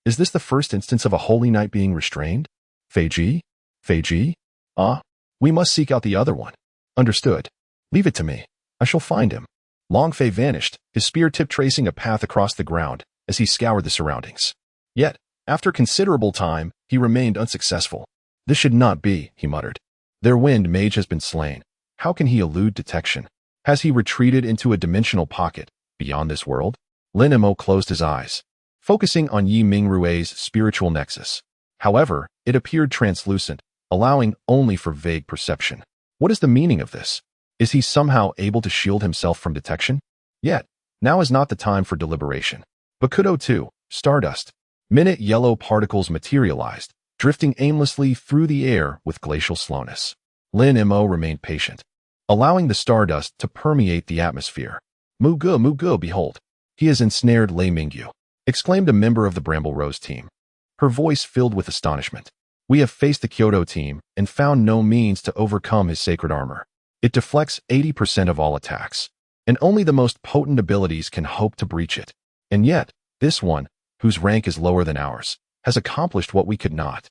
Is this the first instance of a Holy Knight being restrained? Fei Ji? Fei Ji? Ah, we must seek out the other one. Understood. Leave it to me. I shall find him. Long Fei vanished, his spear tip tracing a path across the ground as he scoured the surroundings. Yet, after considerable time, he remained unsuccessful. This should not be, he muttered. Their wind mage has been slain. How can he elude detection? Has he retreated into a dimensional pocket, beyond this world? Lin Mo closed his eyes, focusing on Yi Mingrue's spiritual nexus. However, it appeared translucent, allowing only for vague perception. What is the meaning of this? Is he somehow able to shield himself from detection? Yet, now is not the time for deliberation. Bakudo 2, Stardust. Minute yellow particles materialized, drifting aimlessly through the air with glacial slowness. Lin Mo remained patient, allowing the stardust to permeate the atmosphere. Mugu, behold. He has ensnared Lei Mingyu, exclaimed a member of the Bramble Rose team, her voice filled with astonishment. We have faced the Kyoto team and found no means to overcome his sacred armor. It deflects 80% of all attacks, and only the most potent abilities can hope to breach it. And yet, this one, whose rank is lower than ours, has accomplished what we could not.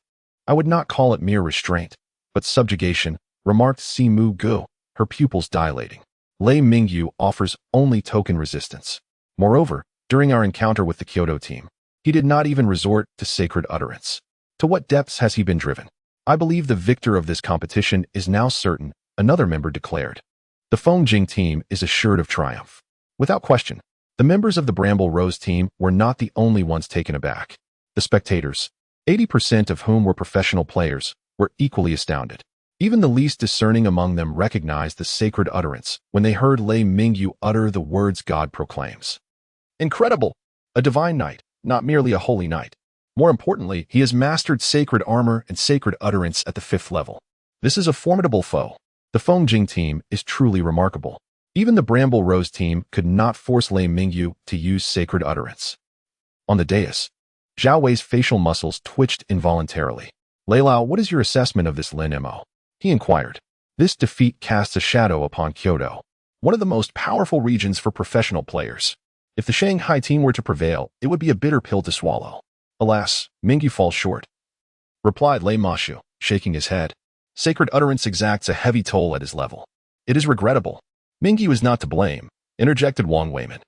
I would not call it mere restraint, but subjugation, remarked Simu Gu, her pupils dilating. Lei Mingyu offers only token resistance. Moreover, during our encounter with the Kyoto team, he did not even resort to sacred utterance. To what depths has he been driven? I believe the victor of this competition is now certain, another member declared. The Fengjing team is assured of triumph. Without question, the members of the Bramble Rose team were not the only ones taken aback. The spectators, 80% of whom were professional players, were equally astounded. Even the least discerning among them recognized the sacred utterance when they heard Lei Mingyu utter the words God proclaims. Incredible! A divine knight, not merely a holy knight. More importantly, he has mastered sacred armor and sacred utterance at the 5th level. This is a formidable foe. The Fengjing team is truly remarkable. Even the Bramble Rose team could not force Lei Mingyu to use sacred utterance. On the dais, Zhao Wei's facial muscles twitched involuntarily. Lei Lao, what is your assessment of this Lin Mo? He inquired. This defeat casts a shadow upon Kyoto, one of the most powerful regions for professional players. If the Shanghai team were to prevail, it would be a bitter pill to swallow. Alas, Mingyu falls short, replied Lei Mashu, shaking his head. Sacred utterance exacts a heavy toll at his level. It is regrettable. Mingyu is not to blame, interjected Wang Weiman.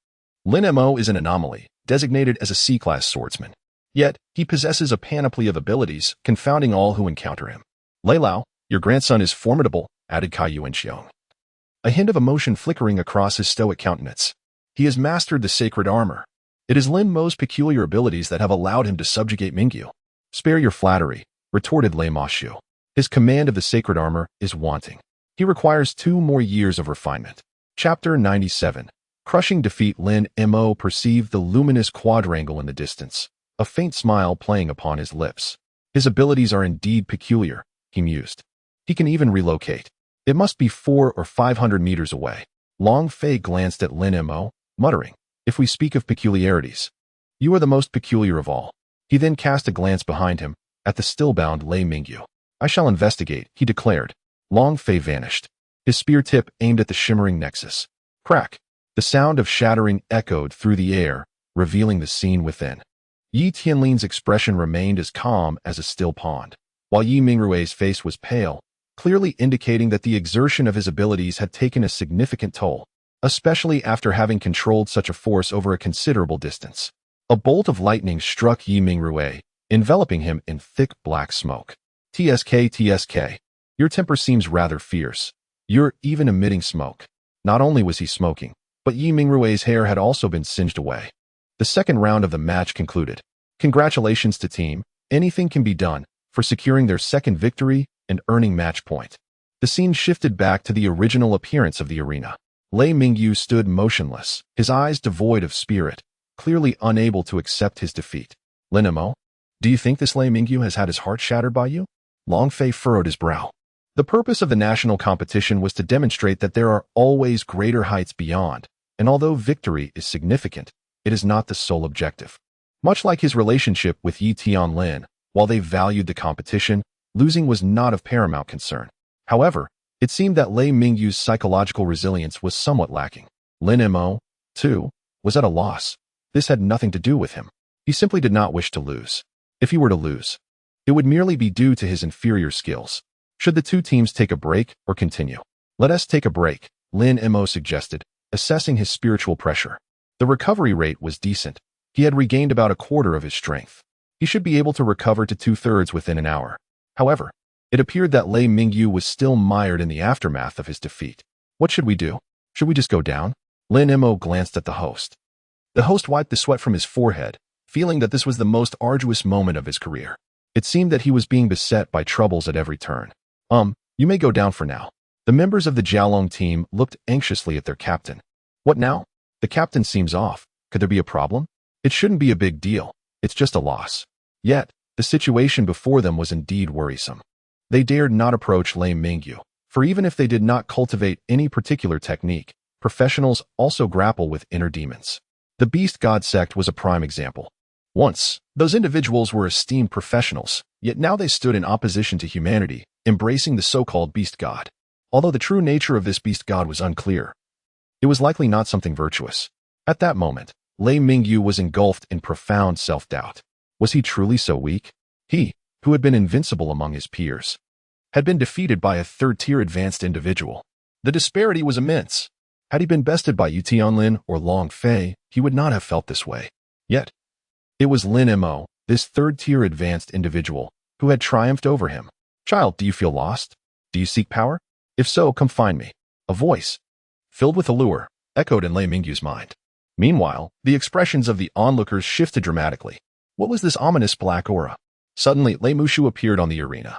Lin Mo is an anomaly, designated as a C-class swordsman. Yet, he possesses a panoply of abilities, confounding all who encounter him. Lei Lao, your grandson is formidable, added Kai Yuanxiong, a hint of emotion flickering across his stoic countenance. He has mastered the sacred armor. It is Lin Mo's peculiar abilities that have allowed him to subjugate Mingyu. Spare your flattery, retorted Lei Mashu. His command of the sacred armor is wanting. He requires 2 more years of refinement. Chapter 97. Crushing defeat. Lin Mo perceived the luminous quadrangle in the distance, a faint smile playing upon his lips. His abilities are indeed peculiar, he mused. He can even relocate. It must be 400 or 500 meters away. Long Fei glanced at Lin Mo, muttering, if we speak of peculiarities, you are the most peculiar of all. He then cast a glance behind him, at the still-bound Lei Mingyu. I shall investigate, he declared. Long Fei vanished, his spear tip aimed at the shimmering nexus. Crack! The sound of shattering echoed through the air, revealing the scene within. Yi Tianlin's expression remained as calm as a still pond, while Yi Mingrui's face was pale, clearly indicating that the exertion of his abilities had taken a significant toll, especially after having controlled such a force over a considerable distance. A bolt of lightning struck Yi Mingrui, enveloping him in thick black smoke. TSK, your temper seems rather fierce. You're even emitting smoke. Not only was he smoking, but Yi Mingrui's hair had also been singed away. The second round of the match concluded. Congratulations to team, anything can be done, for securing their second victory and earning match point. The scene shifted back to the original appearance of the arena. Lei Mingyu stood motionless, his eyes devoid of spirit, clearly unable to accept his defeat. Lin Mo, do you think this Lei Mingyu has had his heart shattered by you? Long Fei furrowed his brow. The purpose of the national competition was to demonstrate that there are always greater heights beyond, and although victory is significant, it is not the sole objective. Much like his relationship with Yi Tianlin, while they valued the competition, losing was not of paramount concern. However, it seemed that Lei Mingyu's psychological resilience was somewhat lacking. Lin Mo, too, was at a loss. This had nothing to do with him. He simply did not wish to lose. If he were to lose, it would merely be due to his inferior skills. Should the two teams take a break or continue? Let us take a break, Lin Mo suggested, assessing his spiritual pressure. The recovery rate was decent. He had regained about a quarter of his strength. He should be able to recover to 2/3 within an hour. However, it appeared that Lei Mingyu was still mired in the aftermath of his defeat. What should we do? Should we just go down? Lin Mo glanced at the host. The host wiped the sweat from his forehead, feeling that this was the most arduous moment of his career. It seemed that he was being beset by troubles at every turn. You may go down for now. The members of the Jiaolong team looked anxiously at their captain. What now? The captain seems off. Could there be a problem? It shouldn't be a big deal. It's just a loss. Yet, the situation before them was indeed worrisome. They dared not approach Lei Mingyu, for even if they did not cultivate any particular technique, professionals also grapple with inner demons. The Beast God sect was a prime example. Once, those individuals were esteemed professionals, yet now they stood in opposition to humanity, embracing the so-called Beast God. Although the true nature of this beast god was unclear, it was likely not something virtuous. At that moment, Lei Mingyu was engulfed in profound self-doubt. Was he truly so weak? He, who had been invincible among his peers, had been defeated by a third-tier advanced individual. The disparity was immense. Had he been bested by Yu Tianlin or Long Fei, he would not have felt this way. Yet, it was Lin Mo, this third-tier advanced individual, who had triumphed over him. Child, do you feel lost? Do you seek power? If so, come find me. A voice, filled with allure, echoed in Lei Mingyu's mind. Meanwhile, the expressions of the onlookers shifted dramatically. What was this ominous black aura? Suddenly, Lei Mushu appeared on the arena,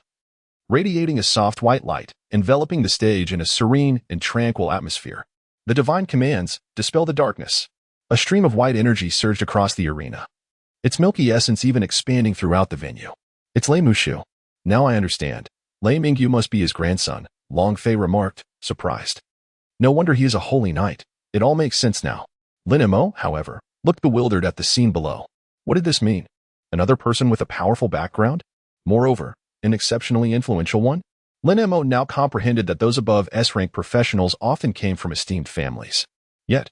radiating a soft white light, enveloping the stage in a serene and tranquil atmosphere. The divine commands, dispel the darkness. A stream of white energy surged across the arena, its milky essence even expanding throughout the venue. It's Lei Mushu. Now I understand. Lei Mingyu must be his grandson, Long Fei remarked, surprised. No wonder he is a holy knight. It all makes sense now. Lin Mo, however, looked bewildered at the scene below. What did this mean? Another person with a powerful background? Moreover, an exceptionally influential one? Lin Mo now comprehended that those above S-rank professionals often came from esteemed families. Yet,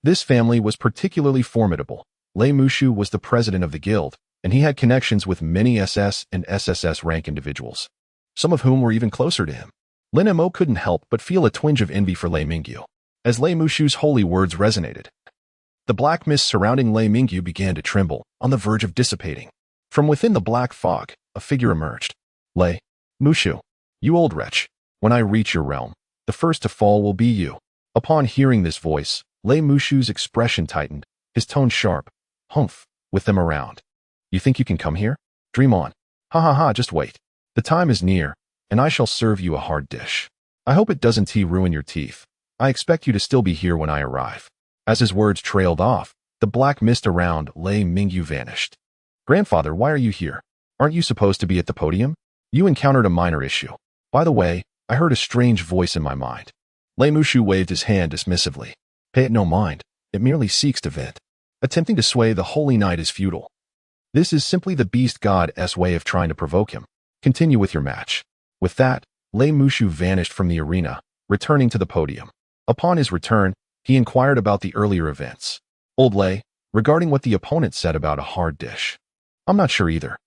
this family was particularly formidable. Lei Mushu was the president of the guild, and he had connections with many SS and SSS rank individuals, some of whom were even closer to him. Lin Mo couldn't help but feel a twinge of envy for Lei Mingyu. As Lei Mushu's holy words resonated, the black mist surrounding Lei Mingyu began to tremble, on the verge of dissipating. From within the black fog, a figure emerged. Lei Mushu, you old wretch. When I reach your realm, the first to fall will be you. Upon hearing this voice, Lei Mushu's expression tightened, his tone sharp. Humph, with them around. You think you can come here? Dream on. Ha ha ha, just wait. The time is near, and I shall serve you a hard dish. I hope it doesn't ruin your teeth. I expect you to still be here when I arrive. As his words trailed off, the black mist around Lei Mingyu vanished. Grandfather, why are you here? Aren't you supposed to be at the podium? You encountered a minor issue. By the way, I heard a strange voice in my mind. Lei Mushu waved his hand dismissively. Pay it no mind. It merely seeks to vent. Attempting to sway the holy knight is futile. This is simply the beast god's way of trying to provoke him. Continue with your match. With that, Lei Mushu vanished from the arena, returning to the podium. Upon his return, he inquired about the earlier events. Old Lei, regarding what the opponent said about a hard dish. I'm not sure either.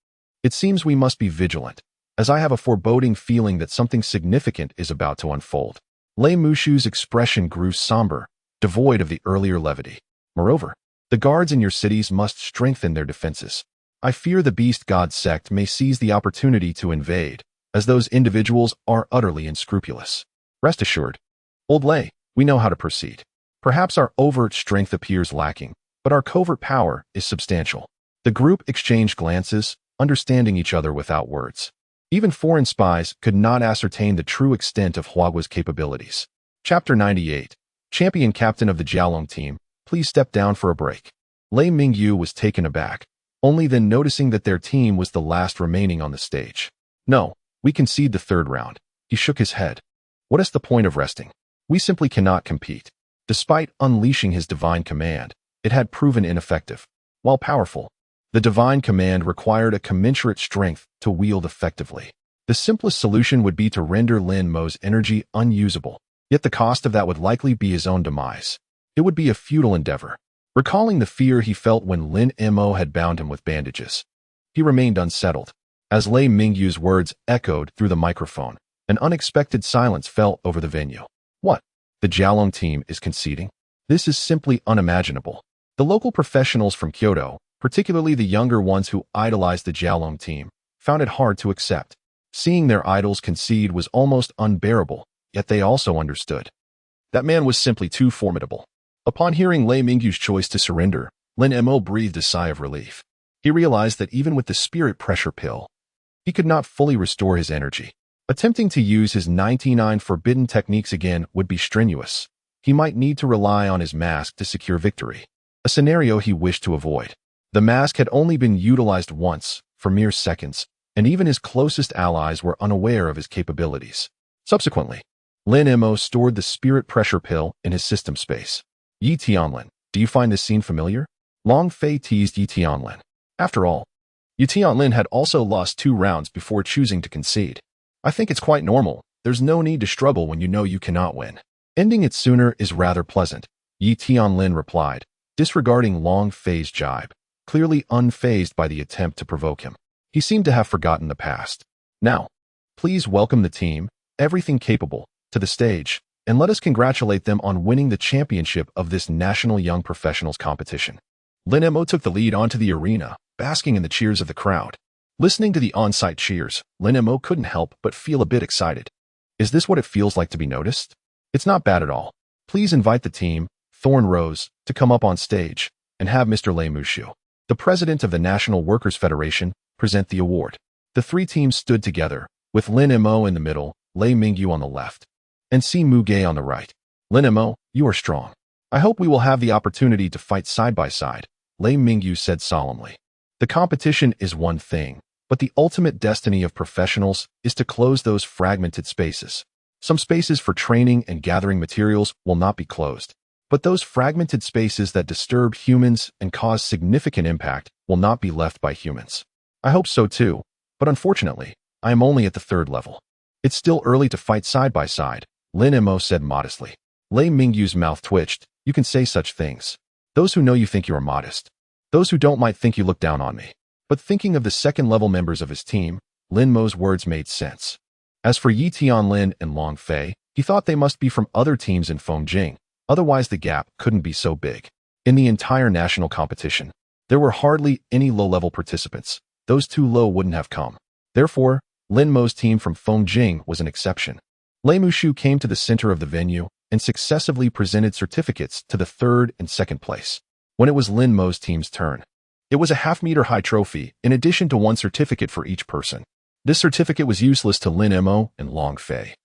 It seems we must be vigilant, as I have a foreboding feeling that something significant is about to unfold. Lei Mushu's expression grew somber, devoid of the earlier levity. Moreover, the guards in your cities must strengthen their defenses. I fear the beast god sect may seize the opportunity to invade, as those individuals are utterly unscrupulous. Rest assured, Old Lei, we know how to proceed. Perhaps our overt strength appears lacking, but our covert power is substantial. The group exchanged glances, understanding each other without words. Even foreign spies could not ascertain the true extent of Huagua's capabilities. Chapter 98. Champion Captain of the Jialong team, please step down for a break. Lei Mingyu was taken aback, only then noticing that their team was the last remaining on the stage. No, we concede the third round. He shook his head. What is the point of resting? We simply cannot compete. Despite unleashing his divine command, it had proven ineffective. While powerful, the divine command required a commensurate strength to wield effectively. The simplest solution would be to render Lin Mo's energy unusable, yet the cost of that would likely be his own demise. It would be a futile endeavor. Recalling the fear he felt when Lin Mo had bound him with bandages, he remained unsettled. As Lei Mingyu's words echoed through the microphone, an unexpected silence fell over the venue. What? The Jialong team is conceding? This is simply unimaginable. The local professionals from Kyoto, particularly the younger ones who idolized the Jialong team, found it hard to accept. Seeing their idols concede was almost unbearable, yet they also understood. That man was simply too formidable. Upon hearing Lei Mingyu's choice to surrender, Lin Mo breathed a sigh of relief. He realized that even with the spirit pressure pill, he could not fully restore his energy. Attempting to use his 99 forbidden techniques again would be strenuous. He might need to rely on his mask to secure victory, a scenario he wished to avoid. The mask had only been utilized once, for mere seconds, and even his closest allies were unaware of his capabilities. Subsequently, Lin Mo stored the spirit pressure pill in his system space. Yi Tianlin, do you find this scene familiar? Long Fei teased Yi Tianlin. After all, Yi Tianlin had also lost 2 rounds before choosing to concede. I think it's quite normal, There's no need to struggle when you know you cannot win. Ending it sooner is rather pleasant, Yi Tianlin replied, disregarding Long Fei's jibe, clearly unfazed by the attempt to provoke him. He seemed to have forgotten the past. Now, please welcome the team, everything capable, to the stage, and let us congratulate them on winning the championship of this National Young Professionals competition. Lin Mo took the lead onto the arena, basking in the cheers of the crowd. Listening to the on-site cheers, Lin Mo couldn't help but feel a bit excited. Is this what it feels like to be noticed? It's not bad at all. Please invite the team, Thorn Rose, to come up on stage and have Mr. Lei Mushu, the president of the National Workers' Federation, present the award. The three teams stood together, with Lin Mo in the middle, Lei Mingyu on the left, and Si Muge on the right. Lin Mo, you are strong. I hope we will have the opportunity to fight side by side, Lei Mingyu said solemnly. The competition is one thing, but the ultimate destiny of professionals is to close those fragmented spaces. Some spaces for training and gathering materials will not be closed, but those fragmented spaces that disturb humans and cause significant impact will not be left by humans. I hope so too, but unfortunately, I am only at the third level. It's still early to fight side by side, Lin Mo said modestly. Lei Mingyu's mouth twitched. You can say such things. Those who know you think you are modest. Those who don't might think you look down on me. But thinking of the second-level members of his team, Lin Mo's words made sense. As for Yi Tianlin and Long Fei, he thought they must be from other teams in Fengjing, otherwise the gap couldn't be so big. In the entire national competition, there were hardly any low-level participants. Those too low wouldn't have come. Therefore, Lin Mo's team from Fengjing was an exception. Lei Mushu came to the center of the venue and successively presented certificates to the third and second place. When it was Lin Mo's team's turn, it was a half-meter-high trophy in addition to one certificate for each person. This certificate was useless to Lin Mo and Long Fei,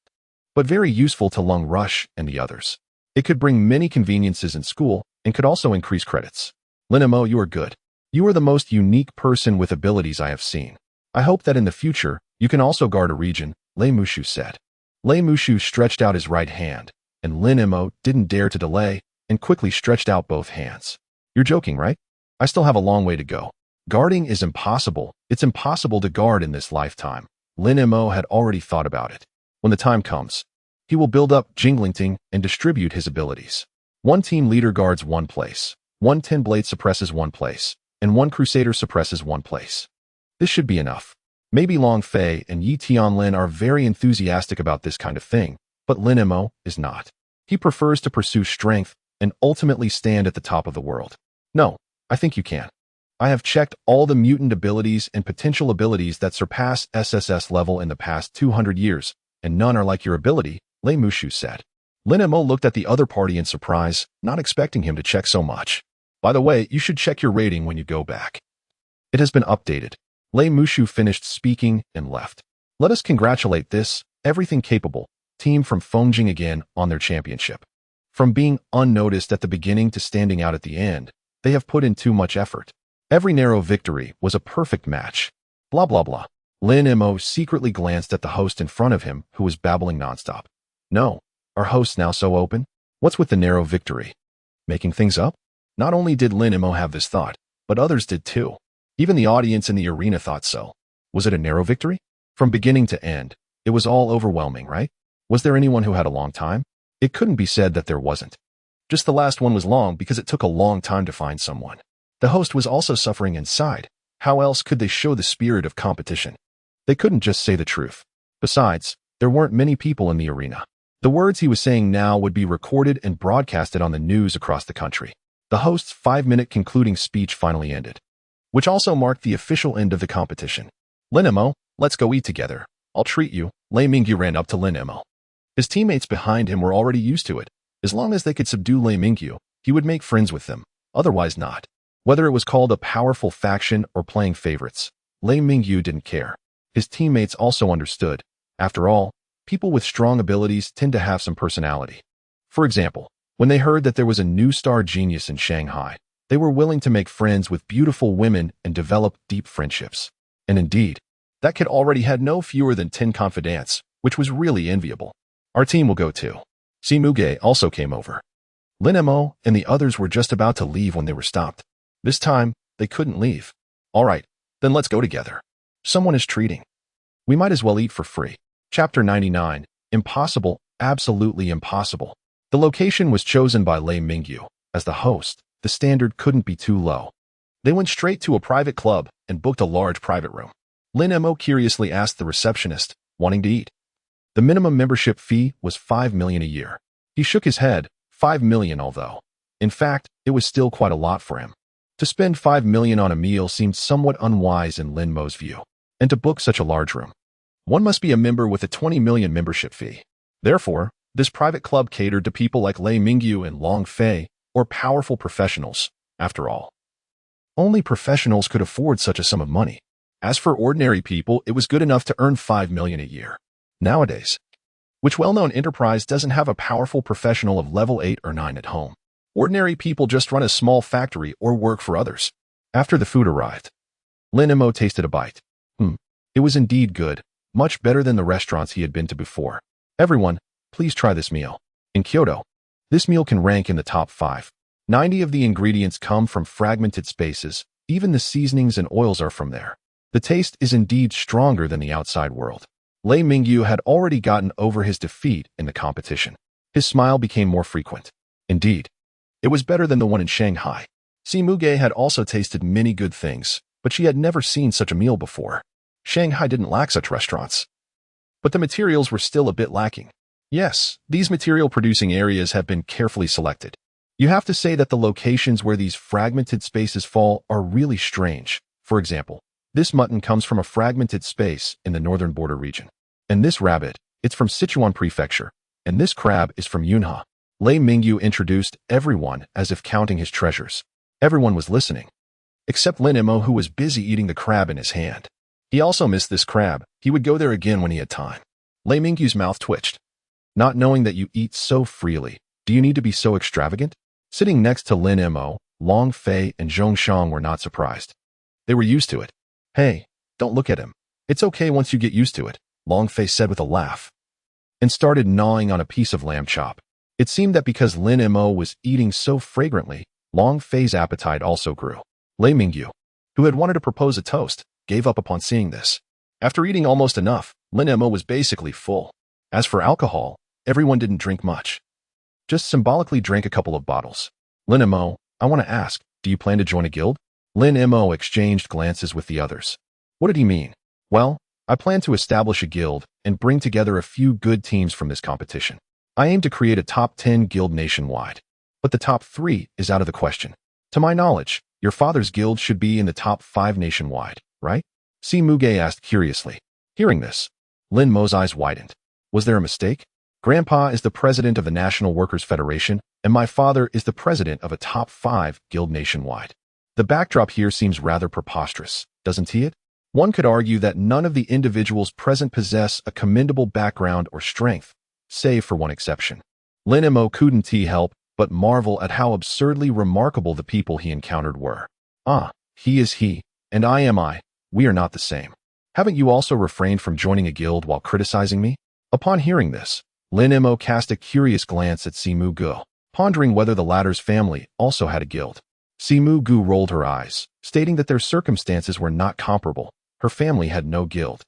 but very useful to Lung Rush and the others. It could bring many conveniences in school and could also increase credits. Lin Mo, you are good. You are the most unique person with abilities I have seen. I hope that in the future, you can also guard a region, Lei Mushu said. Lei Mushu stretched out his right hand, and Lin Mo didn't dare to delay and quickly stretched out both hands. You're joking, right? I still have a long way to go. Guarding is impossible. It's impossible to guard in this lifetime. Lin Mo had already thought about it. When the time comes, he will build up Jinglingting and distribute his abilities. One team leader guards one place, one 10-blade suppresses one place, and one crusader suppresses one place. This should be enough. Maybe Long Fei and Yi Tianlin are very enthusiastic about this kind of thing, but Lin Mo is not. He prefers to pursue strength and ultimately stand at the top of the world. No, I think you can. I have checked all the mutant abilities and potential abilities that surpass SSS level in the past 200 years, and none are like your ability, Lei Mushu said. Lin Mo looked at the other party in surprise, not expecting him to check so much. By the way, you should check your rating when you go back. It has been updated. Lei Mushu finished speaking and left. Let us congratulate this, everything capable, team from Fengjing again on their championship. From being unnoticed at the beginning to standing out at the end, they have put in too much effort. Every narrow victory was a perfect match. Blah blah blah. Lin Mo secretly glanced at the host in front of him who was babbling nonstop. No, are hosts now so open? What's with the narrow victory? Making things up? Not only did Lin Mo have this thought, but others did too. Even the audience in the arena thought so. Was it a narrow victory? From beginning to end, it was all overwhelming, right? Was there anyone who had a long time? It couldn't be said that there wasn't. Just the last one was long because it took a long time to find someone. The host was also suffering inside. How else could they show the spirit of competition? They couldn't just say the truth. Besides, there weren't many people in the arena. The words he was saying now would be recorded and broadcasted on the news across the country. The host's 5-minute concluding speech finally ended, which also marked the official end of the competition. Lin Mo, let's go eat together. I'll treat you. Lei Mingyu ran up to Lin Mo. His teammates behind him were already used to it. As long as they could subdue Lei Mingyu, he would make friends with them. Otherwise not. Whether it was called a powerful faction or playing favorites, Lei Mingyu didn't care. His teammates also understood. After all, people with strong abilities tend to have some personality. For example, when they heard that there was a new star genius in Shanghai, they were willing to make friends with beautiful women and develop deep friendships. And indeed, that kid already had no fewer than 10 confidants, which was really enviable. Our team will go too. Si Muge also came over. Lin Mo and the others were just about to leave when they were stopped. This time, they couldn't leave. All right, then let's go together. Someone is treating. We might as well eat for free. Chapter 99, Impossible, absolutely impossible. The location was chosen by Lei Mingyu. As the host, the standard couldn't be too low. They went straight to a private club and booked a large private room. Lin Mo curiously asked the receptionist, wanting to eat. The minimum membership fee was 5 million a year. He shook his head, 5 million although. In fact, it was still quite a lot for him. To spend 5 million on a meal seemed somewhat unwise in Lin Mo's view. And to book such a large room, one must be a member with a 20 million membership fee. Therefore, this private club catered to people like Lei Mingyu and Long Fei, or powerful professionals, after all. Only professionals could afford such a sum of money. As for ordinary people, it was good enough to earn 5 million a year. Nowadays, which well-known enterprise doesn't have a powerful professional of level 8 or 9 at home? Ordinary people just run a small factory or work for others. After the food arrived, Lin Mo tasted a bite. It was indeed good, much better than the restaurants he had been to before. Everyone, please try this meal. In Kyoto, this meal can rank in the top 5. 90 of the ingredients come from fragmented spaces, even the seasonings and oils are from there. The taste is indeed stronger than the outside world. Lei Mingyu had already gotten over his defeat in the competition. His smile became more frequent. Indeed, it was better than the one in Shanghai. Si Muge had also tasted many good things, but she had never seen such a meal before. Shanghai didn't lack such restaurants. But the materials were still a bit lacking. Yes, these material-producing areas have been carefully selected. You have to say that the locations where these fragmented spaces fall are really strange. For example, this mutton comes from a fragmented space in the northern border region. And this rabbit, it's from Sichuan Prefecture. And this crab is from Yunhe. Lei Mingyu introduced everyone as if counting his treasures. Everyone was listening, except Lin Mo, who was busy eating the crab in his hand. He also missed this crab. He would go there again when he had time. Lei Mingyu's mouth twitched. Not knowing that you eat so freely, do you need to be so extravagant? Sitting next to Lin Mo, Long Fei and Zhongshang were not surprised. They were used to it. Hey, don't look at him. It's okay once you get used to it, Long Fei said with a laugh, and started gnawing on a piece of lamb chop. It seemed that because Lin Mo was eating so fragrantly, Long Fei's appetite also grew. Lei Mingyu, who had wanted to propose a toast, gave up upon seeing this. After eating almost enough, Lin Mo was basically full. As for alcohol, everyone didn't drink much. Just symbolically drank a couple of bottles. Lin Mo, I want to ask, do you plan to join a guild? Lin Mo exchanged glances with the others. What did he mean? Well, I plan to establish a guild and bring together a few good teams from this competition. I aim to create a top 10 guild nationwide. But the top 3 is out of the question. To my knowledge, your father's guild should be in the top 5 nationwide, right? Si Muge asked curiously. Hearing this, Lin Mo's eyes widened. Was there a mistake? Grandpa is the president of the National Workers' Federation, and my father is the president of a top 5 guild nationwide. The backdrop here seems rather preposterous, doesn't it? One could argue that none of the individuals present possess a commendable background or strength, save for one exception. Lin Mo couldn't help but marvel at how absurdly remarkable the people he encountered were. Ah, he is he, and I am I. We are not the same. Haven't you also refrained from joining a guild while criticizing me? Upon hearing this, Lin Mo cast a curious glance at Si Muge, pondering whether the latter's family also had a guild. Si Muge rolled her eyes, stating that their circumstances were not comparable. Her family had no guild.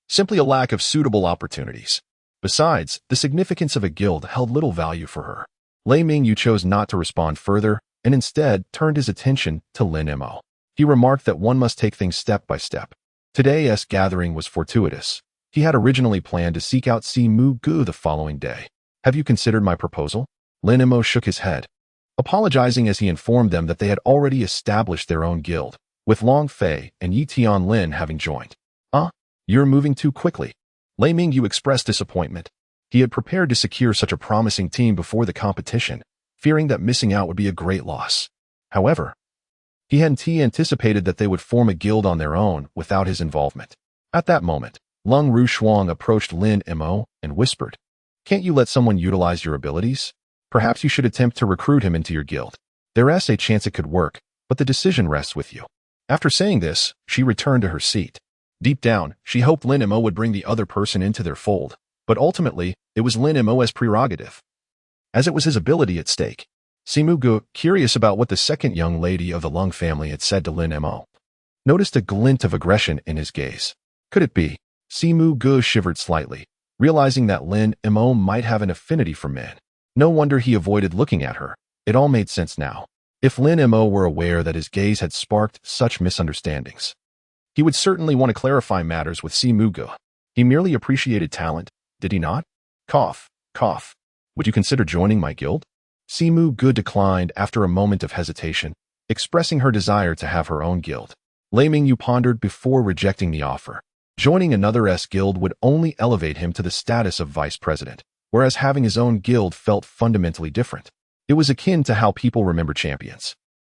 Simply a lack of suitable opportunities. Besides, the significance of a guild held little value for her. Lei Mingyu chose not to respond further and instead turned his attention to Lin Mo. He remarked that one must take things step by step. Today's gathering was fortuitous. He had originally planned to seek out Si Muge the following day. Have you considered my proposal? Lin Mo shook his head, apologizing as he informed them that they had already established their own guild, with Long Fei and Yi Tianlin having joined. You're moving too quickly. Lei Mingyu expressed disappointment. He had prepared to secure such a promising team before the competition, fearing that missing out would be a great loss. However, he hadn't anticipated that they would form a guild on their own without his involvement. At that moment, Lung Rushuang approached Lin Mo and whispered, Can't you let someone utilize your abilities? Perhaps you should attempt to recruit him into your guild. There's a chance it could work, but the decision rests with you. After saying this, she returned to her seat. Deep down, she hoped Lin Mo would bring the other person into their fold, but ultimately, it was Lin Mo's prerogative, as it was his ability at stake. Si Muge, curious about what the second young lady of the Lung family had said to Lin Mo, noticed a glint of aggression in his gaze. Could it be? Si Muge shivered slightly. realizing that Lin Mo might have an affinity for men. No wonder he avoided looking at her. It all made sense now. If Lin Mo were aware that his gaze had sparked such misunderstandings, he would certainly want to clarify matters with Simuga. He merely appreciated talent, did he not? Cough, cough. Would you consider joining my guild? Simuga declined after a moment of hesitation, expressing her desire to have her own guild. Lei Mingyu pondered before rejecting the offer. Joining another guild would only elevate him to the status of vice president, whereas having his own guild felt fundamentally different. It was akin to how people remember champions,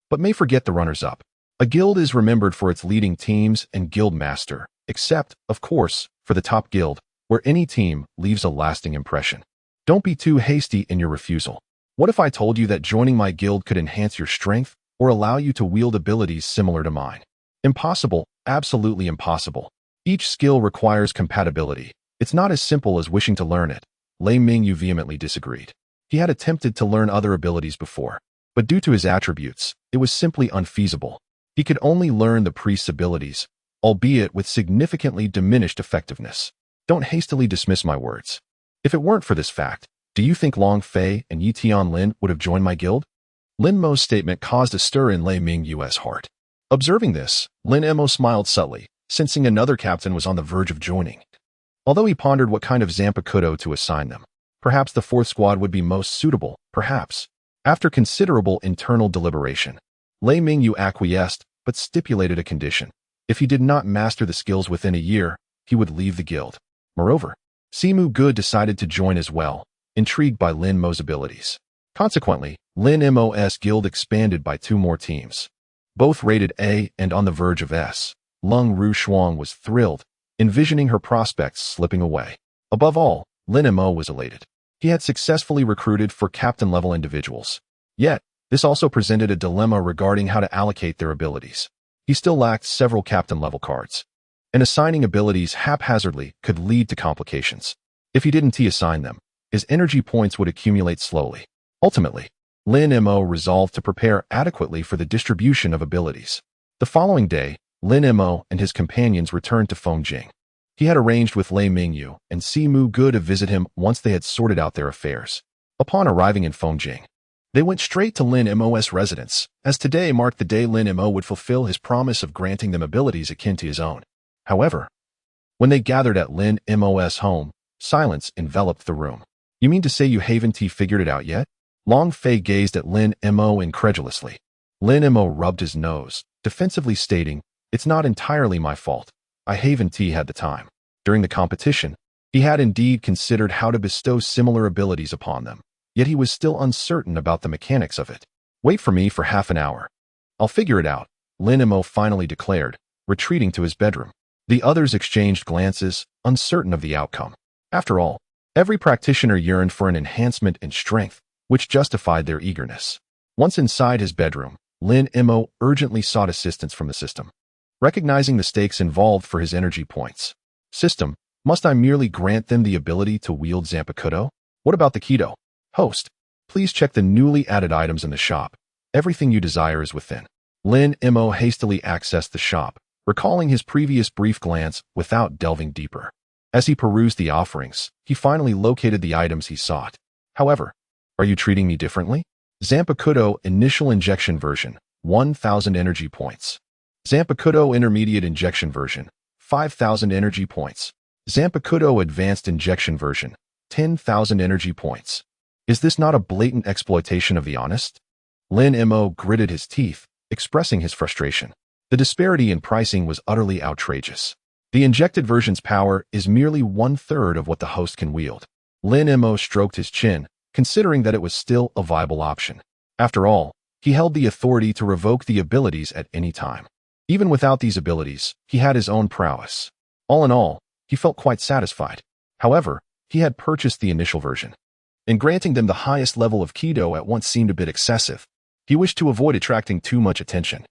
but may forget the runners-up. A guild is remembered for its leading teams and guild master, except, of course, for the top guild, where any team leaves a lasting impression. Don't be too hasty in your refusal. What if I told you that joining my guild could enhance your strength or allow you to wield abilities similar to mine? Impossible, absolutely impossible. Each skill requires compatibility. It's not as simple as wishing to learn it. Lei Mingyu vehemently disagreed. He had attempted to learn other abilities before, but due to his attributes, it was simply unfeasible. He could only learn the priest's abilities, albeit with significantly diminished effectiveness. Don't hastily dismiss my words. If it weren't for this fact, do you think Long Fei and Yi Tianlin would have joined my guild? Lin Mo's statement caused a stir in Lei Mingyu's heart. Observing this, Lin Mo smiled subtly, sensing another captain was on the verge of joining. Although he pondered what kind of Zanpakuto to assign them, perhaps the fourth squad would be most suitable, perhaps. After considerable internal deliberation, Lei Mingyu acquiesced, but stipulated a condition. If he did not master the skills within a year, he would leave the guild. Moreover, Simuga decided to join as well, intrigued by Lin Mo's abilities. Consequently, Lin Mo's guild expanded by 2 more teams, both rated A and on the verge of S. Lung Ru Shuang was thrilled, envisioning her prospects slipping away. Above all, Lin Mo was elated. He had successfully recruited for captain-level individuals. Yet, this also presented a dilemma regarding how to allocate their abilities. He still lacked several captain-level cards, and assigning abilities haphazardly could lead to complications. If he didn't assign them, his energy points would accumulate slowly. Ultimately, Lin Mo resolved to prepare adequately for the distribution of abilities. The following day, Lin Mo and his companions returned to Fengjing. He had arranged with Lei Mingyu and Simuga to visit him once they had sorted out their affairs. Upon arriving in Fengjing, they went straight to Lin Mo's residence, as today marked the day Lin Mo would fulfill his promise of granting them abilities akin to his own. However, when they gathered at Lin Mo's home, silence enveloped the room. You mean to say you haven't figured it out yet? Long Fei gazed at Lin Mo incredulously. Lin Mo rubbed his nose, defensively stating, "It's not entirely my fault. I haven't had the time." During the competition, he had indeed considered how to bestow similar abilities upon them, yet he was still uncertain about the mechanics of it. "Wait for me for half an hour. I'll figure it out," Lin Mo finally declared, retreating to his bedroom. The others exchanged glances, uncertain of the outcome. After all, every practitioner yearned for an enhancement in strength, which justified their eagerness. Once inside his bedroom, Lin Mo urgently sought assistance from the system. Recognizing the stakes involved for his energy points. "System, must I merely grant them the ability to wield Zanpakuto? What about the Kido? Host, please check the newly added items in the shop. Everything you desire is within." Lin Mo hastily accessed the shop, recalling his previous brief glance without delving deeper. As he perused the offerings, he finally located the items he sought. However, "Are you treating me differently?" Zanpakuto Initial Injection Version, 1,000 energy points. Zanpakuto Intermediate Injection Version, 5,000 energy points. Zanpakuto Advanced Injection Version, 10,000 energy points. Is this not a blatant exploitation of the honest? Lin Mo gritted his teeth, expressing his frustration. The disparity in pricing was utterly outrageous. The injected version's power is merely 1/3 of what the host can wield. Lin Mo stroked his chin, considering that it was still a viable option. After all, he held the authority to revoke the abilities at any time. Even without these abilities, he had his own prowess. All in all, he felt quite satisfied. However, he had purchased the initial version, and granting them the highest level of Kido at once seemed a bit excessive. He wished to avoid attracting too much attention.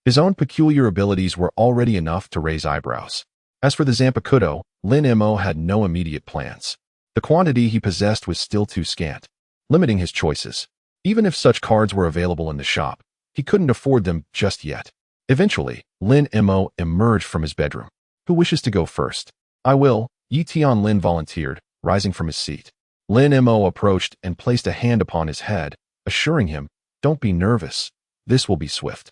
His own peculiar abilities were already enough to raise eyebrows. As for the Zanpakuto, Lin Mo had no immediate plans. The quantity he possessed was still too scant, limiting his choices. Even if such cards were available in the shop, he couldn't afford them just yet. Eventually, Lin Mo emerged from his bedroom. "Who wishes to go first?" "I will," Yi Tianlin volunteered, rising from his seat. Lin Mo approached and placed a hand upon his head, assuring him, "Don't be nervous. This will be swift."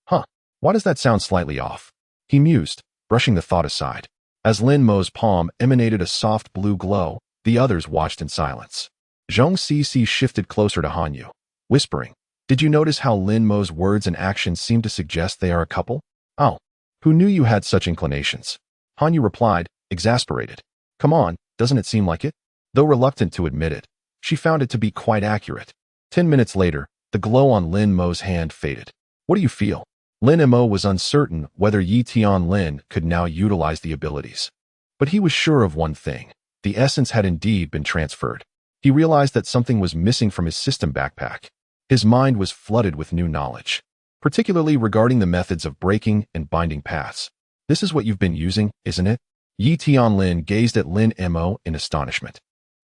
Huh, why does that sound slightly off? He mused, brushing the thought aside. As Lin Mo's palm emanated a soft blue glow, the others watched in silence. Zhong Cici shifted closer to Hanyu, whispering, "Did you notice how Lin Mo's words and actions seem to suggest they are a couple?" "Oh, who knew you had such inclinations?" Hanyu replied, exasperated. "Come on, doesn't it seem like it?" Though reluctant to admit it, she found it to be quite accurate. 10 minutes later, the glow on Lin Mo's hand faded. "What do you feel?" Lin Mo was uncertain whether Yi Tianlin could now utilize the abilities. But he was sure of one thing. The essence had indeed been transferred. He realized that something was missing from his system backpack. His mind was flooded with new knowledge, particularly regarding the methods of breaking and binding paths. "This is what you've been using, isn't it?" Yi Tianlin gazed at Lin Mo in astonishment.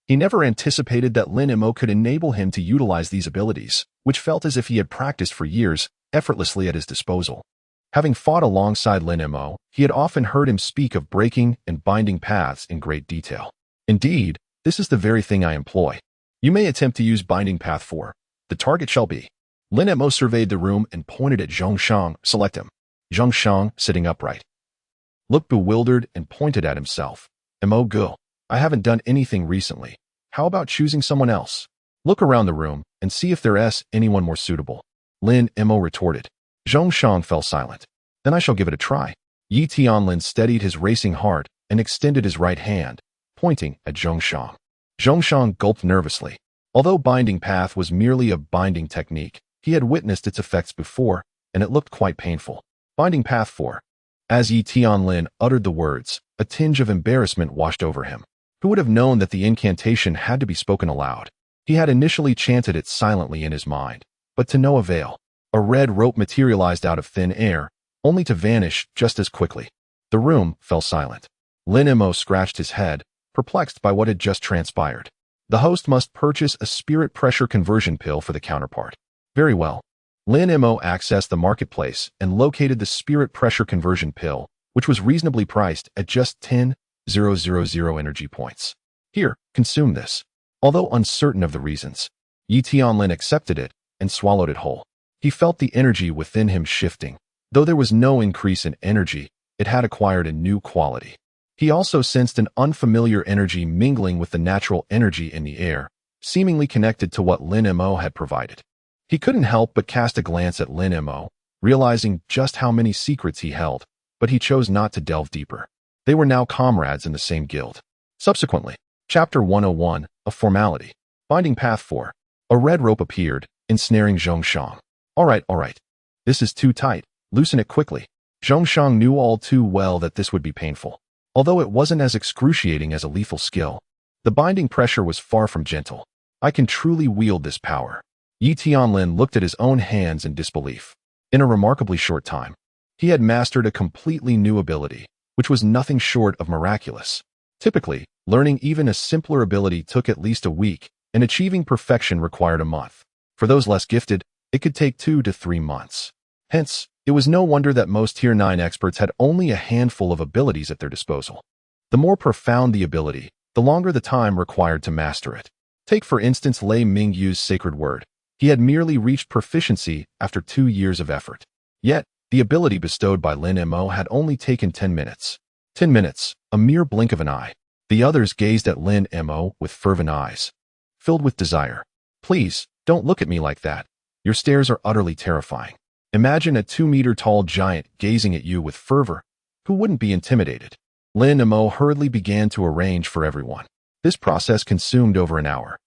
He never anticipated that Lin Mo could enable him to utilize these abilities, which felt as if he had practiced for years, effortlessly at his disposal. Having fought alongside Lin Mo, he had often heard him speak of breaking and binding paths in great detail. "Indeed, this is the very thing I employ. You may attempt to use binding path 4. The target shall be." Lin Mo surveyed the room and pointed at Zhongshang. "Select him." Zhongshang, sitting upright, looked bewildered and pointed at himself. "Mo go. I haven't done anything recently. How about choosing someone else? Look around the room and see if there's anyone more suitable." Lin Mo retorted. Zhongshang fell silent. "Then I shall give it a try." Yi Tianlin steadied his racing heart and extended his right hand, pointing at Zhongshang. Zhongshang gulped nervously. Although binding path was merely a binding technique, he had witnessed its effects before, and it looked quite painful. "Binding path 4. As Yi Tianlin uttered the words, a tinge of embarrassment washed over him. Who would have known that the incantation had to be spoken aloud? He had initially chanted it silently in his mind, but to no avail. A red rope materialized out of thin air, only to vanish just as quickly. The room fell silent. Lin Mo scratched his head, perplexed by what had just transpired. The host must purchase a spirit pressure conversion pill for the counterpart. Very well. Lin Mo accessed the marketplace and located the spirit pressure conversion pill, which was reasonably priced at just 10,000 energy points. "Here, consume this." Although uncertain of the reasons, Yi Tianlin accepted it and swallowed it whole. He felt the energy within him shifting. Though there was no increase in energy, it had acquired a new quality. He also sensed an unfamiliar energy mingling with the natural energy in the air, seemingly connected to what Lin Mo had provided. He couldn't help but cast a glance at Lin Mo, realizing just how many secrets he held, but he chose not to delve deeper. They were now comrades in the same guild. Subsequently, Chapter 101, A Formality. Binding Path 4. A red rope appeared, ensnaring Zhongshang. All right. This is too tight. Loosen it quickly." Zhongshang knew all too well that this would be painful. Although it wasn't as excruciating as a lethal skill, the binding pressure was far from gentle. "I can truly wield this power." Yi Tianlin looked at his own hands in disbelief. In a remarkably short time, he had mastered a completely new ability, which was nothing short of miraculous. Typically, learning even a simpler ability took at least a week, and achieving perfection required a month. For those less gifted, it could take 2 to 3 months. Hence, it was no wonder that most Tier 9 experts had only a handful of abilities at their disposal. The more profound the ability, the longer the time required to master it. Take for instance Lei Mingyu's sacred word. He had merely reached proficiency after 2 years of effort. Yet, the ability bestowed by Lin Mo had only taken 10 minutes. 10 minutes, a mere blink of an eye. The others gazed at Lin Mo with fervent eyes, filled with desire. "Please, don't look at me like that. Your stares are utterly terrifying. Imagine a 2-meter-tall giant gazing at you with fervor. Who wouldn't be intimidated?" Lin Mo hurriedly began to arrange for everyone. This process consumed over an hour.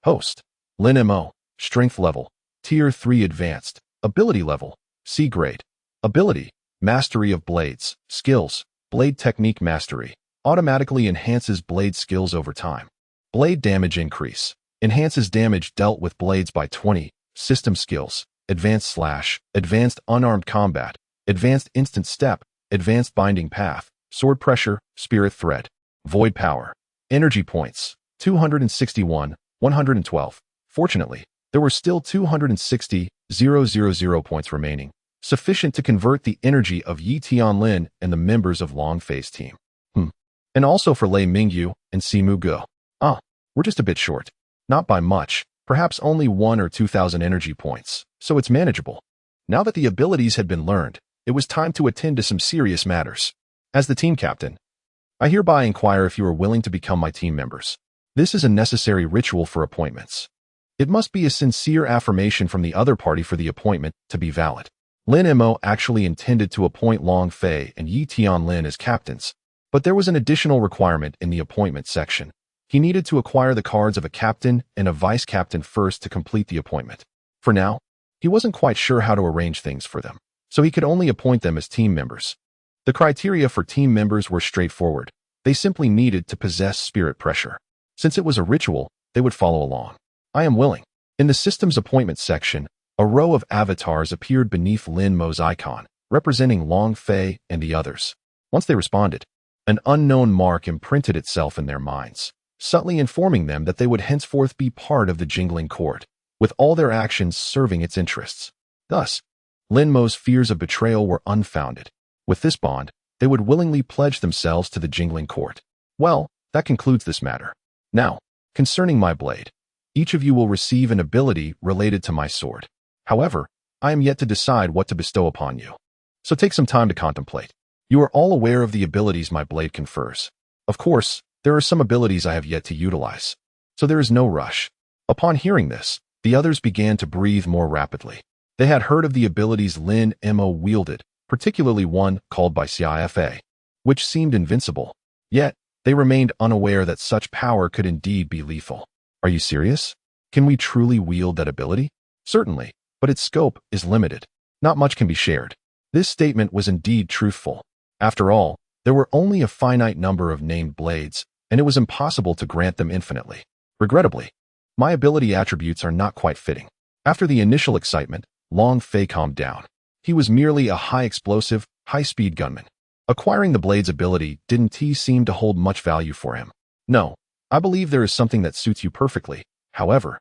Host: Lin Mo. Strength level: Tier 3 Advanced. Ability level: C grade. Ability: Mastery of Blades. Skills: Blade Technique Mastery. Automatically enhances blade skills over time. Blade Damage Increase. Enhances damage dealt with blades by 20. System Skills: Advanced Slash, Advanced Unarmed Combat, Advanced Instant Step, Advanced Binding Path, Sword Pressure, Spirit Thread. Void Power. Energy Points: 261, 112. Fortunately, there were still 260,000 points remaining, sufficient to convert the energy of Yi Tianlin and the members of Long Face Team. And also for Lei Mingyu and Simu Ge. We're just a bit short. Not by much, perhaps only 1 or 2,000 energy points, so it's manageable. Now that the abilities had been learned, it was time to attend to some serious matters. As the team captain, I hereby inquire if you are willing to become my team members. This is a necessary ritual for appointments. It must be a sincere affirmation from the other party for the appointment to be valid. Lin Mo actually intended to appoint Long Fei and Yi Tianlin as captains, but there was an additional requirement in the appointment section. He needed to acquire the cards of a captain and a vice-captain first to complete the appointment. For now, he wasn't quite sure how to arrange things for them, so he could only appoint them as team members. The criteria for team members were straightforward. They simply needed to possess spirit pressure. Since it was a ritual, they would follow along. I am willing. In the system's appointment section, a row of avatars appeared beneath Lin Mo's icon, representing Long Fei and the others. Once they responded, an unknown mark imprinted itself in their minds, subtly informing them that they would henceforth be part of the jingling court, with all their actions serving its interests. Thus, Lin Mo's fears of betrayal were unfounded. With this bond, they would willingly pledge themselves to the jingling court. Well, that concludes this matter. Now, concerning my blade, each of you will receive an ability related to my sword. However, I am yet to decide what to bestow upon you. So take some time to contemplate. You are all aware of the abilities my blade confers. Of course, there are some abilities I have yet to utilize, so there is no rush. Upon hearing this, the others began to breathe more rapidly. They had heard of the abilities Lin Mo wielded, particularly one called by CIFA, which seemed invincible. Yet, they remained unaware that such power could indeed be lethal. Are you serious? Can we truly wield that ability? Certainly, but its scope is limited. Not much can be shared. This statement was indeed truthful. After all, there were only a finite number of named blades, and it was impossible to grant them infinitely. Regrettably, my ability attributes are not quite fitting. After the initial excitement, Long Fei calmed down. He was merely a high-explosive, high-speed gunman. Acquiring the blade's ability didn't seem to hold much value for him. No, I believe there is something that suits you perfectly. However,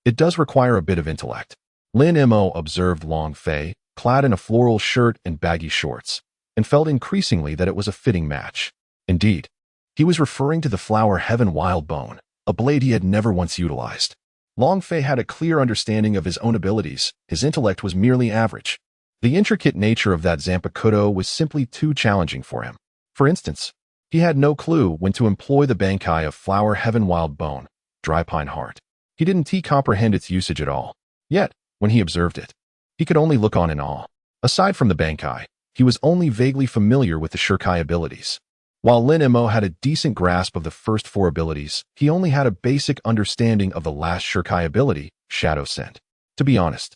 it does require a bit of intellect. Lin Mo observed Long Fei, clad in a floral shirt and baggy shorts, and felt increasingly that it was a fitting match. Indeed, he was referring to the flower Heaven Wild Bone, a blade he had never once utilized. Long Fei had a clear understanding of his own abilities. His intellect was merely average. The intricate nature of that Zanpakuto was simply too challenging for him. For instance, he had no clue when to employ the Bankai of flower Heaven Wild Bone, Dry Pine Heart. He didn't comprehend its usage at all. Yet, when he observed it, he could only look on in awe. Aside from the Bankai, he was only vaguely familiar with the Shirkai abilities. While Lin Mo had a decent grasp of the first 4 abilities, he only had a basic understanding of the last Shirkai ability, Shadow Scent. To be honest,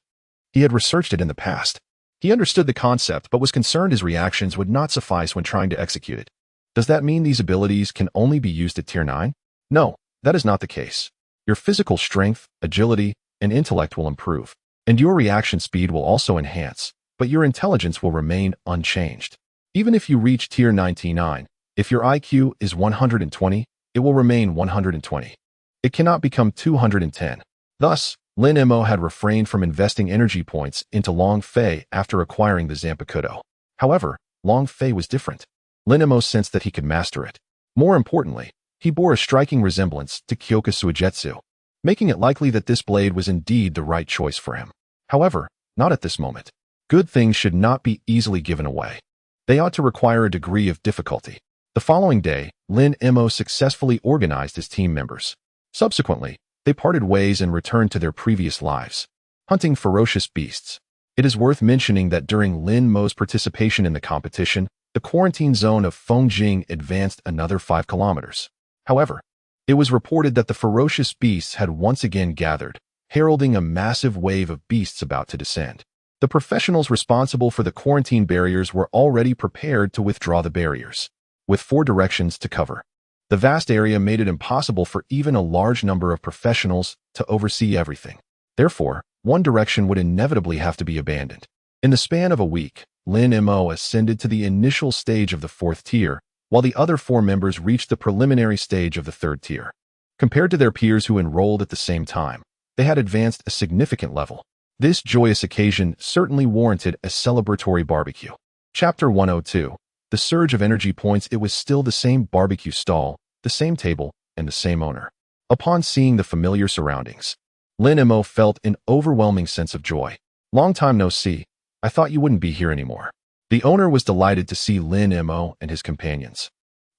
he had researched it in the past. He understood the concept but was concerned his reactions would not suffice when trying to execute it. Does that mean these abilities can only be used at Tier 9? No, that is not the case. Your physical strength, agility, and intellect will improve, and your reaction speed will also enhance, but your intelligence will remain unchanged. Even if you reach Tier 99, if your IQ is 120, it will remain 120. It cannot become 210. Thus, Lin Mo had refrained from investing energy points into Long Fei after acquiring the Zanpakuto. However, Long Fei was different. Lin Mo sensed that he could master it. More importantly, he bore a striking resemblance to Kyoka Suigetsu, making it likely that this blade was indeed the right choice for him. However, not at this moment. Good things should not be easily given away. They ought to require a degree of difficulty. The following day, Lin Mo successfully organized his team members. Subsequently, they parted ways and returned to their previous lives, hunting ferocious beasts. It is worth mentioning that during Lin Mo's participation in the competition, the quarantine zone of Fengjing advanced another 5 kilometers. However, it was reported that the ferocious beasts had once again gathered, heralding a massive wave of beasts about to descend. The professionals responsible for the quarantine barriers were already prepared to withdraw the barriers. With 4 directions to cover, the vast area made it impossible for even a large number of professionals to oversee everything. Therefore, one direction would inevitably have to be abandoned. In the span of a week, Lin Mo ascended to the initial stage of the 4th tier, while the other 4 members reached the preliminary stage of the 3rd tier. Compared to their peers who enrolled at the same time, they had advanced a significant level. This joyous occasion certainly warranted a celebratory barbecue. Chapter 102. The surge of energy points, it was still the same barbecue stall, the same table, and the same owner. Upon seeing the familiar surroundings, Lin Mo felt an overwhelming sense of joy. Long time no see. I thought you wouldn't be here anymore. The owner was delighted to see Lin Mo and his companions,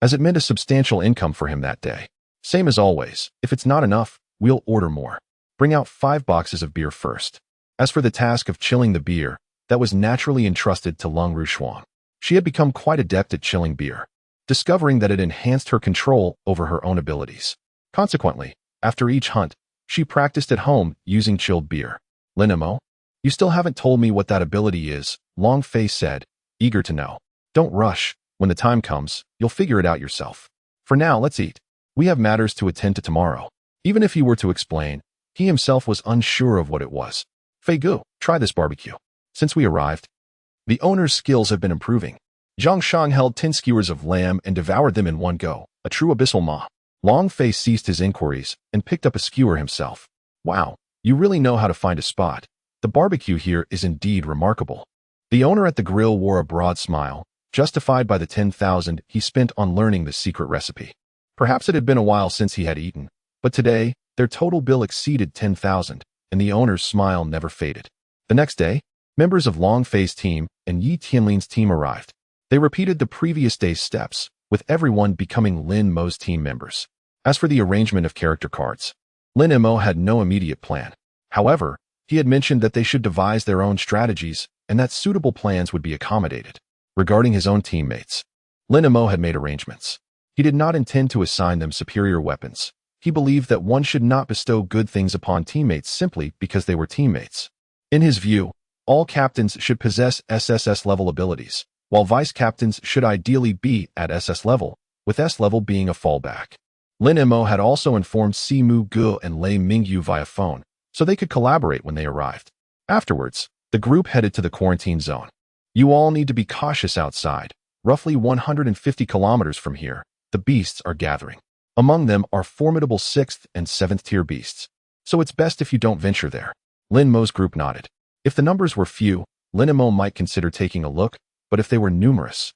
as it meant a substantial income for him that day. Same as always, if it's not enough, we'll order more. Bring out 5 boxes of beer first. As for the task of chilling the beer, that was naturally entrusted to Lung Rushuang. She had become quite adept at chilling beer, discovering that it enhanced her control over her own abilities. Consequently, after each hunt, she practiced at home using chilled beer. Lin Mo, you still haven't told me what that ability is, Long Fei said, eager to know. Don't rush. When the time comes, you'll figure it out yourself. For now, let's eat. We have matters to attend to tomorrow. Even if he were to explain, he himself was unsure of what it was. Fei Gu, try this barbecue. Since we arrived, the owner's skills have been improving. Zhang Shang held 10 skewers of lamb and devoured them in one go, a true abyssal ma. Long Fei ceased his inquiries and picked up a skewer himself. Wow, you really know how to find a spot. The barbecue here is indeed remarkable. The owner at the grill wore a broad smile, justified by the 10,000 he spent on learning the secret recipe. Perhaps it had been a while since he had eaten, but today, their total bill exceeded 10,000, and the owner's smile never faded. The next day, members of Long Fei's team and Yi Tianlin's team arrived. They repeated the previous day's steps, with everyone becoming Lin Mo's team members. As for the arrangement of character cards, Lin Mo had no immediate plan. However, he had mentioned that they should devise their own strategies and that suitable plans would be accommodated. Regarding his own teammates, Lin Mo had made arrangements. He did not intend to assign them superior weapons. He believed that one should not bestow good things upon teammates simply because they were teammates. In his view, all captains should possess SSS-level abilities, while vice-captains should ideally be at SS level, with S level being a fallback. Lin Mo had also informed Simu Gu and Lei Mingyu via phone, so they could collaborate when they arrived. Afterwards, the group headed to the quarantine zone. You all need to be cautious outside. Roughly 150 kilometers from here, the beasts are gathering. Among them are formidable 6th and 7th tier beasts, so it's best if you don't venture there. Lin Mo's group nodded. If the numbers were few, Lin Mo might consider taking a look, but if they were numerous,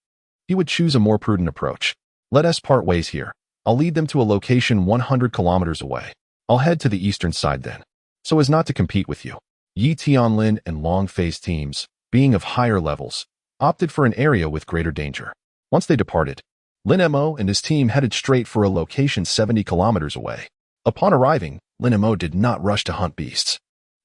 he would choose a more prudent approach. Let us part ways here. I'll lead them to a location 100 kilometers away. I'll head to the eastern side then, so as not to compete with you. Yi Tianlin and Long Fei's teams, being of higher levels, opted for an area with greater danger. Once they departed, Lin Mo and his team headed straight for a location 70 kilometers away. Upon arriving, Lin Mo did not rush to hunt beasts.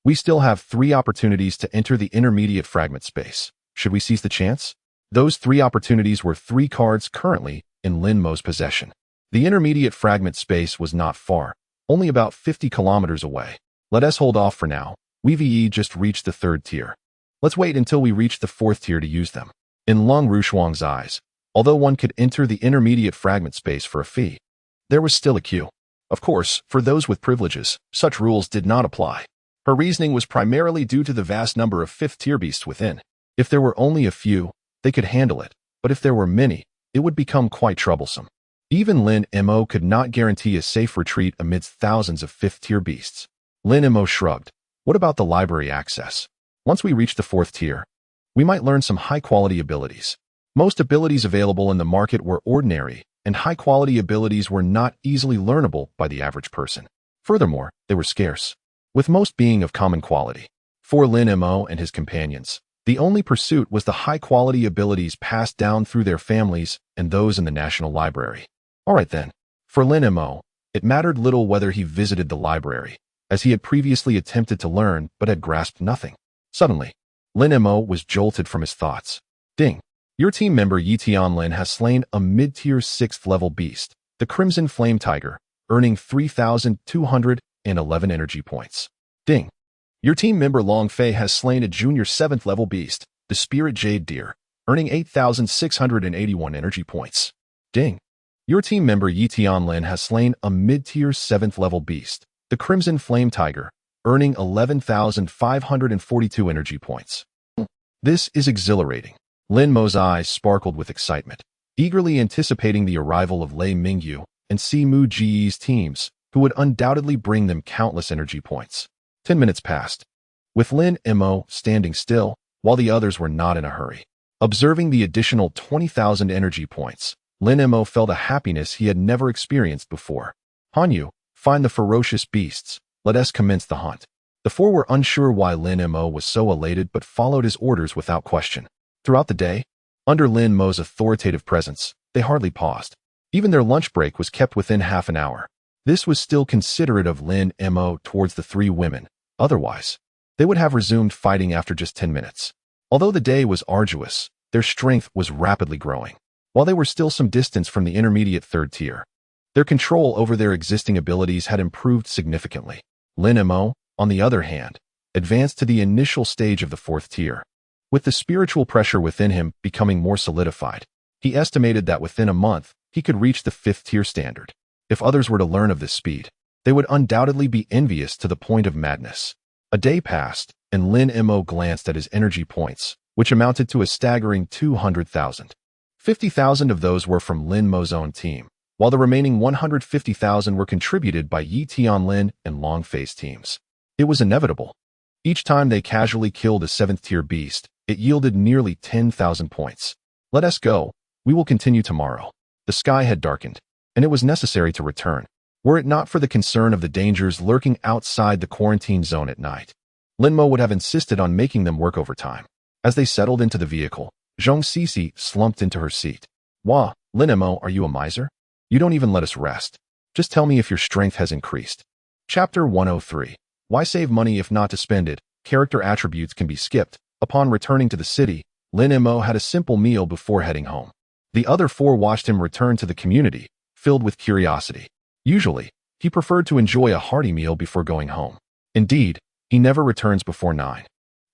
We still have 3 opportunities to enter the intermediate fragment space. Should we seize the chance? Those 3 opportunities were 3 cards currently in Lin Mo's possession. The intermediate fragment space was not far, only about 50 kilometers away. Let us hold off for now. We just reached the 3rd tier. Let's wait until we reach the 4th tier to use them. In Lung Rushuang's eyes, although one could enter the intermediate fragment space for a fee, there was still a queue. Of course, for those with privileges, such rules did not apply. Her reasoning was primarily due to the vast number of 5th tier beasts within. If there were only a few, they could handle it, but if there were many, it would become quite troublesome. Even Lin Mo could not guarantee a safe retreat amidst thousands of 5th tier beasts. Lin Mo shrugged. What about the library access? Once we reach the 4th tier, we might learn some high-quality abilities. Most abilities available in the market were ordinary, and high-quality abilities were not easily learnable by the average person. Furthermore, they were scarce, with most being of common quality. For Lin Mo and his companions, the only pursuit was the high-quality abilities passed down through their families and those in the National Library. All right then. For Lin Mo, it mattered little whether he visited the library, as he had previously attempted to learn but had grasped nothing. Suddenly, Lin Mo was jolted from his thoughts. Ding! Your team member Yi Tianlin has slain a mid-tier 6th level beast, the Crimson Flame Tiger, earning 3,211 energy points. Ding! Your team member Long Fei has slain a junior 7th level beast, the Spirit Jade Deer, earning 8,681 energy points. Ding! Your team member Yi Tianlin has slain a mid-tier 7th level beast, the Crimson Flame Tiger, earning 11,542 energy points. This is exhilarating. Lin Mo's eyes sparkled with excitement, eagerly anticipating the arrival of Lei Mingyu and Simu Ji's teams, who would undoubtedly bring them countless energy points. 10 minutes passed, with Lin Mo standing still, while the others were not in a hurry. Observing the additional 20,000 energy points, Lin Mo felt a happiness he had never experienced before. Hanyu, find the ferocious beasts. Let us commence the hunt. The four were unsure why Lin Mo was so elated but followed his orders without question. Throughout the day, under Lin Mo's authoritative presence, they hardly paused. Even their lunch break was kept within half an hour. This was still considerate of Lin Mo towards the three women. Otherwise, they would have resumed fighting after just 10 minutes. Although the day was arduous, their strength was rapidly growing. While they were still some distance from the intermediate third tier, their control over their existing abilities had improved significantly. Lin Mo, on the other hand, advanced to the initial stage of the fourth tier. With the spiritual pressure within him becoming more solidified, he estimated that within a month, he could reach the fifth tier standard. If others were to learn of this speed, they would undoubtedly be envious to the point of madness. A day passed, and Lin Mo glanced at his energy points, which amounted to a staggering 200,000. 50,000 of those were from Lin Mo's own team, while the remaining 150,000 were contributed by Yi Tianlin and Long Face teams. It was inevitable. Each time they casually killed a 7th-tier beast, it yielded nearly 10,000 points. Let us go. We will continue tomorrow. The sky had darkened, and it was necessary to return, were it not for the concern of the dangers lurking outside the quarantine zone at night. Lin Mo would have insisted on making them work overtime. As they settled into the vehicle, Zhang Sisi slumped into her seat. Wah, Lin Mo, are you a miser? You don't even let us rest. Just tell me if your strength has increased. Chapter 103. Why save money if not to spend it? Character attributes can be skipped. Upon returning to the city, Lin Mo had a simple meal before heading home. The other four watched him return to the community, filled with curiosity. Usually, he preferred to enjoy a hearty meal before going home. Indeed, he never returns before 9.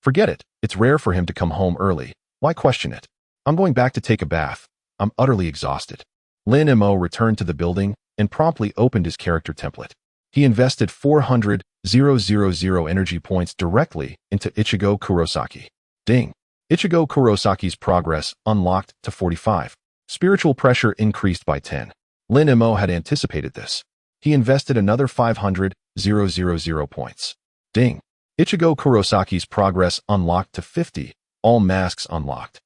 Forget it. It's rare for him to come home early. Why question it? I'm going back to take a bath. I'm utterly exhausted. Lin Mo returned to the building and promptly opened his character template. He invested 400,000 energy points directly into Ichigo Kurosaki. Ding. Ichigo Kurosaki's progress unlocked to 45. Spiritual pressure increased by 10. Lin Mo had anticipated this. He invested another 500,000 points. Ding. Ichigo Kurosaki's progress unlocked to 50. All masks unlocked.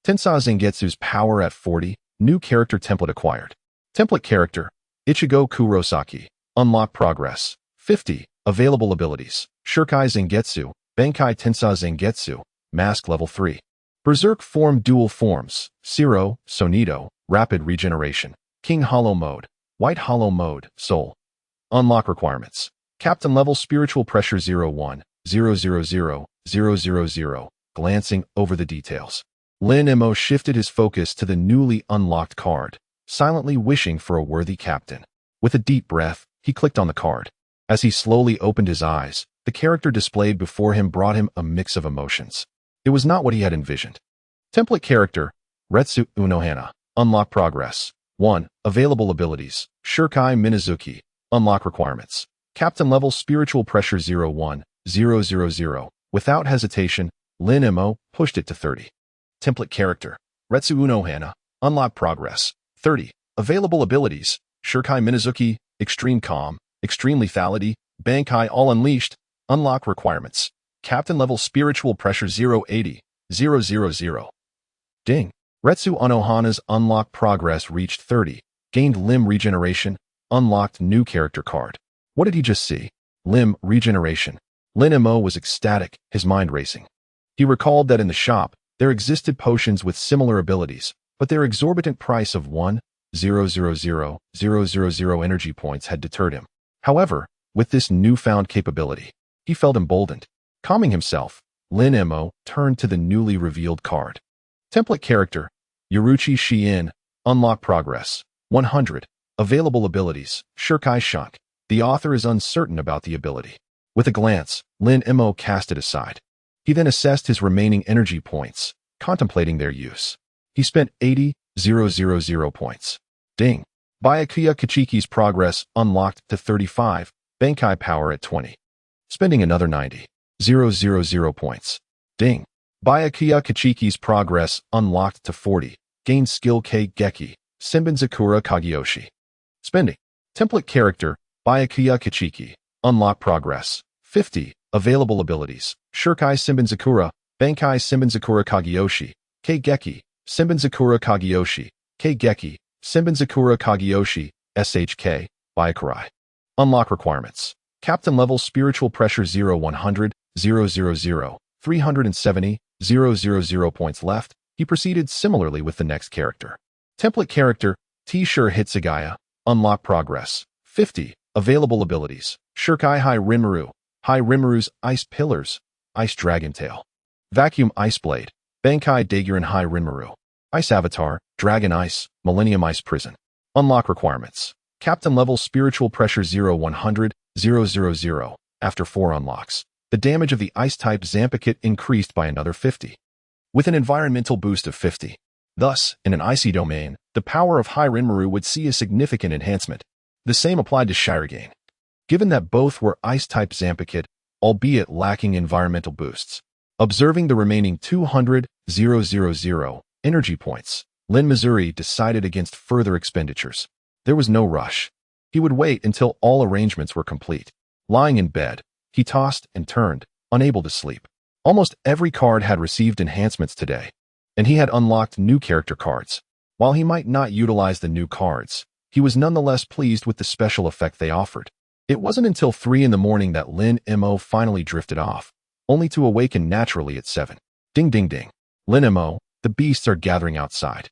Tensai Zangetsu's power at 40. New character template acquired. Template character, Ichigo Kurosaki. Unlock progress, 50. Available abilities, Shurikai Zangetsu, Benkai Tensai Zangetsu, Mask level 3. Berserk form dual forms, Siro, Sonido, Rapid Regeneration, King Hollow Mode, White Hollow Mode, Soul. Unlock requirements. Captain level spiritual pressure 01, 000. Glancing over the details, Lin Mo shifted his focus to the newly unlocked card, silently wishing for a worthy captain. With a deep breath, he clicked on the card. As he slowly opened his eyes, the character displayed before him brought him a mix of emotions. It was not what he had envisioned. Template character, Retsu Unohana. Unlock progress. 1. Available abilities, Shurikai Minazuki. Unlock requirements. Captain level spiritual pressure 01, 000. Without hesitation, Lin Mo pushed it to 30. Template character, Retsu Unohana. Unlock progress. 30. Available abilities, Shurikai Minazuki, Extreme Calm, Extreme Lethality, Bankai All Unleashed. Unlock requirements. Captain level spiritual pressure 080, 000. Ding. Retsu Unohana's unlock progress reached 30. Gained limb regeneration. Unlocked new character card. What did he just see? Limb regeneration. Lin Mo was ecstatic, his mind racing. He recalled that in the shop, there existed potions with similar abilities, but their exorbitant price of 1,000,000 energy points had deterred him. However, with this newfound capability, he felt emboldened. Calming himself, Lin Mo turned to the newly revealed card. Template character, Yoruchi Shiin. Unlock progress, 100. Available abilities, Shurikai Shunk. The author is uncertain about the ability. With a glance, Lin Mo cast it aside. He then assessed his remaining energy points, contemplating their use. He spent 80,000 points. Ding. Byakuya Kachiki's progress unlocked to 35, Bankai power at 20. Spending another 90,000 points. Ding. Byakuya Kachiki's progress unlocked to 40, gained skill K Geki, Senbenzakura Kageyoshi. Spending. Template character, Byakuya Kachiki. Unlock progress, 50. Available abilities, Shurikai Senbenzakura, Bankai Senbenzakura Kageyoshi, Keigeki, Senbonzakura Kageyoshi, Keigeki, Senbonzakura Kageyoshi, SHK, Byakurai. Unlock requirements. Captain level spiritual pressure 0-100, 000, 370, 000 points left. He proceeded similarly with the next character. Template character, T-Shur Hitsugaya. Unlock progress. 50. Available abilities. Shurkai High Rinmaru. High Rinmaru's Ice Pillars. Ice Dragon Tail. Vacuum Ice Blade. Bankai Daiguren High Rinmaru. Ice Avatar. Dragon Ice. Millennium Ice Prison. Unlock requirements. Captain level spiritual pressure 0-100, 000. After 4 unlocks, the damage of the Ice-type Zampicut increased by another 50. With an environmental boost of 50. Thus, in an icy domain, the power of High Rinmaru would see a significant enhancement. The same applied to Shirogane. Given that both were Ice-type Zampicut, albeit lacking environmental boosts. Observing the remaining 200, 000 energy points, Lin Missouri decided against further expenditures. There was no rush. He would wait until all arrangements were complete. Lying in bed, he tossed and turned, unable to sleep. Almost every card had received enhancements today, and he had unlocked new character cards. While he might not utilize the new cards, he was nonetheless pleased with the special effect they offered. It wasn't until 3 in the morning that Lin Mo finally drifted off, only to awaken naturally at 7. Ding ding ding. Lin Mo, the beasts are gathering outside.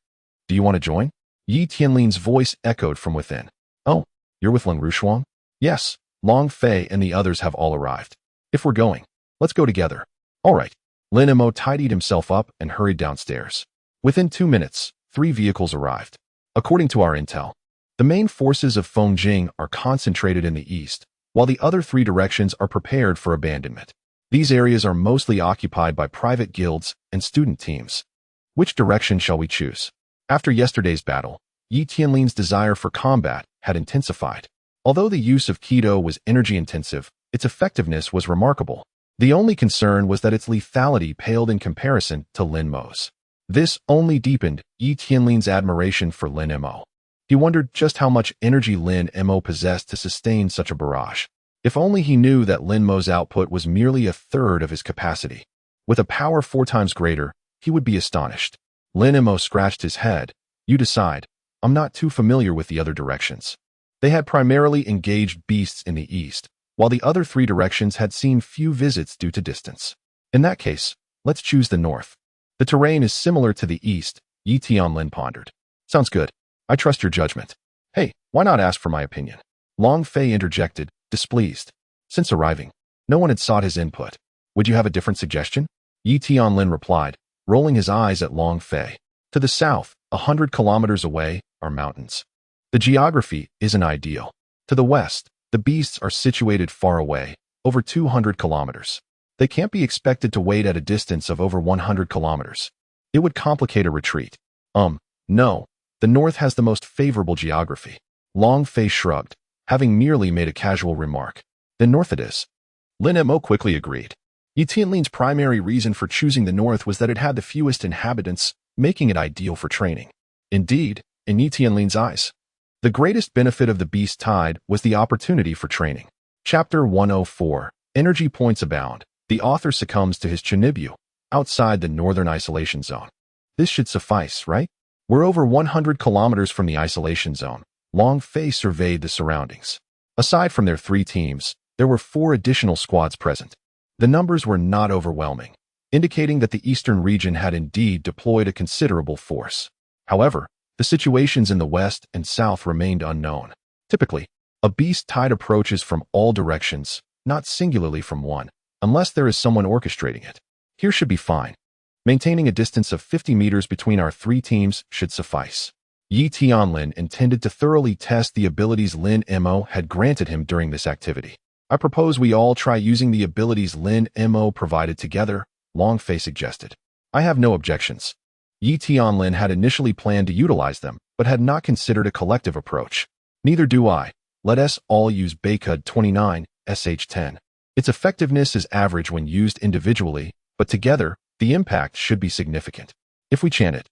Do you want to join? Yi Tianlin's voice echoed from within. Oh, you're with Leng Rushuang? Yes, Long Fei and the others have all arrived. If we're going, let's go together. All right. Lin Mo tidied himself up and hurried downstairs. Within 2 minutes, 3 vehicles arrived. According to our intel, the main forces of Fengjing are concentrated in the east, while the other 3 directions are prepared for abandonment. These areas are mostly occupied by private guilds and student teams. Which direction shall we choose? After yesterday's battle, Yi Tianlin's desire for combat had intensified. Although the use of Kido was energy-intensive, its effectiveness was remarkable. The only concern was that its lethality paled in comparison to Lin Mo's. This only deepened Yi Tianlin's admiration for Lin Mo. He wondered just how much energy Lin Mo possessed to sustain such a barrage. If only he knew that Lin Mo's output was merely a third of his capacity. With a power 4 times greater, he would be astonished. Lin Mo scratched his head. You decide. I'm not too familiar with the other directions. They had primarily engaged beasts in the east, while the other 3 directions had seen few visits due to distance. In that case, let's choose the north. The terrain is similar to the east, Yi Tianlin pondered. Sounds good. I trust your judgment. Hey, why not ask for my opinion? Long Fei interjected, displeased. Since arriving, no one had sought his input. Would you have a different suggestion? Yi Tianlin replied, rolling his eyes at Long Fei. To the south, 100 kilometers away, are mountains. The geography isn't ideal. To the west, the beasts are situated far away, over 200 kilometers. They can't be expected to wait at a distance of over 100 kilometers. It would complicate a retreat. No. The north has the most favorable geography. Long Fei shrugged, having merely made a casual remark. Then north it is. Lin Mo quickly agreed. Yi Tianlin's primary reason for choosing the north was that it had the fewest inhabitants, making it ideal for training. Indeed, in Yi Tianlin's eyes, the greatest benefit of the Beast Tide was the opportunity for training. Chapter 104. Energy Points Abound. The author succumbs to his Chunibyu, outside the northern isolation zone. This should suffice, right? We're over 100 kilometers from the isolation zone. Long Fei surveyed the surroundings. Aside from their 3 teams, there were 4 additional squads present. The numbers were not overwhelming, indicating that the eastern region had indeed deployed a considerable force. However, the situations in the west and south remained unknown. Typically, a beast tide approaches from all directions, not singularly from one, unless there is someone orchestrating it. Here should be fine. Maintaining a distance of 50 meters between our 3 teams should suffice. Yi Tianlin intended to thoroughly test the abilities Lin Mo had granted him during this activity. I propose we all try using the abilities Lin Mo provided together, Long Fei suggested. I have no objections. Yi Tianlin had initially planned to utilize them, but had not considered a collective approach. Neither do I. Let us all use Beicud 29, SH10. Its effectiveness is average when used individually, but together, the impact should be significant. If we chant it,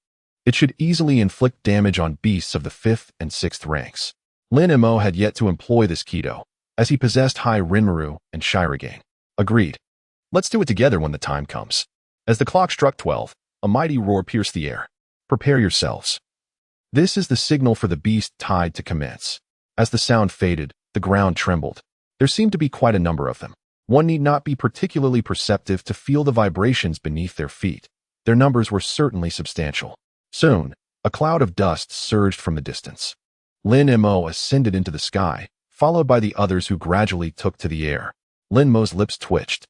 it should easily inflict damage on beasts of the 5th and 6th ranks. Lin Mo had yet to employ this Kido, as he possessed High Rinmaru and Shirogane. Agreed. Let's do it together when the time comes. As the clock struck 12, a mighty roar pierced the air. Prepare yourselves. This is the signal for the beast tide to commence. As the sound faded, the ground trembled. There seemed to be quite a number of them. One need not be particularly perceptive to feel the vibrations beneath their feet. Their numbers were certainly substantial. Soon, a cloud of dust surged from the distance. Lin Mo ascended into the sky, followed by the others who gradually took to the air. Lin Mo's lips twitched.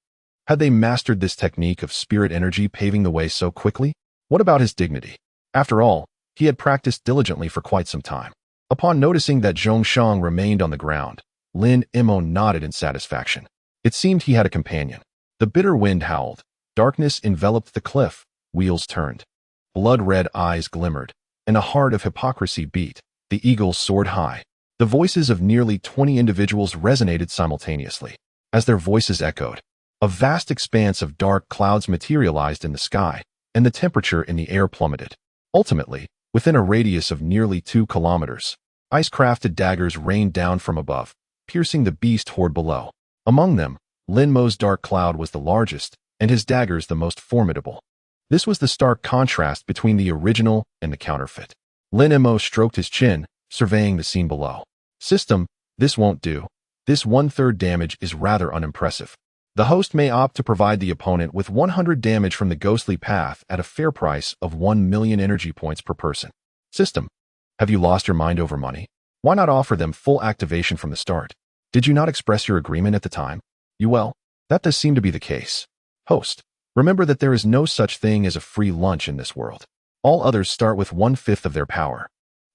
Had they mastered this technique of spirit energy paving the way so quickly? What about his dignity? After all, he had practiced diligently for quite some time. Upon noticing that Zhongshang remained on the ground, Lin Mo nodded in satisfaction. It seemed he had a companion. The bitter wind howled. Darkness enveloped the cliff. Wheels turned. Blood-red eyes glimmered, and a heart of hypocrisy beat. The eagle soared high. The voices of nearly 20 individuals resonated simultaneously. As their voices echoed, a vast expanse of dark clouds materialized in the sky, and the temperature in the air plummeted. Ultimately, within a radius of nearly 2 kilometers, ice-crafted daggers rained down from above, piercing the beast horde below. Among them, Lin Mo's dark cloud was the largest, and his daggers the most formidable. This was the stark contrast between the original and the counterfeit. Lin Mo stroked his chin, surveying the scene below. System, this won't do. This 1/3 damage is rather unimpressive. The host may opt to provide the opponent with 100 damage from the ghostly path at a fair price of 1 million energy points per person. System, have you lost your mind over money? Why not offer them full activation from the start? Did you not express your agreement at the time? Well, that does seem to be the case. Host, remember that there is no such thing as a free lunch in this world. All others start with 1/5 of their power,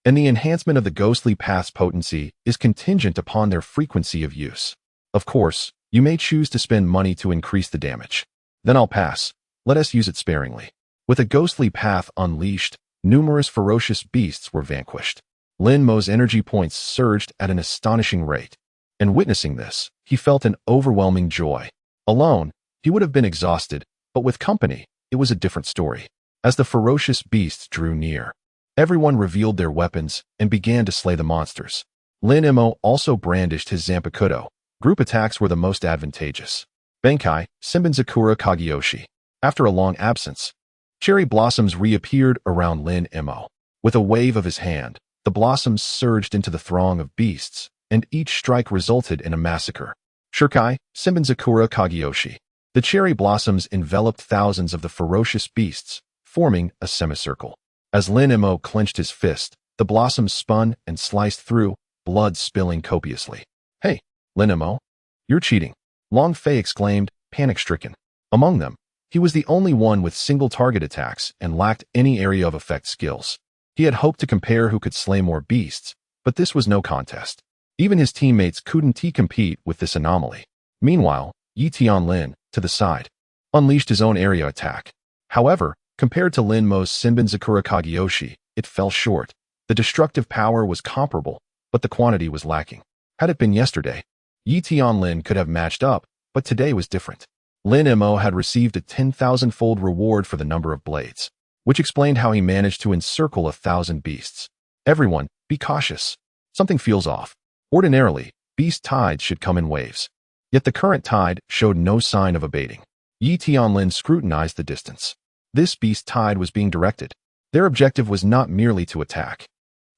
and the enhancement of the ghostly path's potency is contingent upon their frequency of use. Of course, you may choose to spend money to increase the damage. Then I'll pass. Let us use it sparingly. With a ghostly path unleashed, numerous ferocious beasts were vanquished. Lin Mo's energy points surged at an astonishing rate, and witnessing this, he felt an overwhelming joy. Alone, he would have been exhausted, but with company, it was a different story. As the ferocious beasts drew near, everyone revealed their weapons and began to slay the monsters. Lin Mo also brandished his Zanpakuto. Group attacks were the most advantageous. Benkai, Senbenzakura Kagyoshi. After a long absence, cherry blossoms reappeared around Lin Mo. With a wave of his hand, the blossoms surged into the throng of beasts, and each strike resulted in a massacre. Shurkai, Senbenzakura Kagyoshi. The cherry blossoms enveloped thousands of the ferocious beasts, forming a semicircle. As Lin Mo clenched his fist, the blossoms spun and sliced through, blood spilling copiously. Hey, Lin Mo, you're cheating, Long Fei exclaimed, panic-stricken. Among them, he was the only one with single target attacks and lacked any area of effect skills. He had hoped to compare who could slay more beasts, but this was no contest. Even his teammates couldn't compete with this anomaly. Meanwhile, Yi Tianlin, to the side, unleashed his own area attack. However, compared to Lin Mo's Senbenzakura Kagyoshi, it fell short. The destructive power was comparable, but the quantity was lacking. Had it been yesterday, Yi Tianlin could have matched up, but today was different. Lin Mo had received a 10,000-fold reward for the number of blades, which explained how he managed to encircle 1,000 beasts. Everyone, be cautious. Something feels off. Ordinarily, beast tides should come in waves. Yet the current tide showed no sign of abating. Yi Tianlin scrutinized the distance. This beast tide was being directed. Their objective was not merely to attack,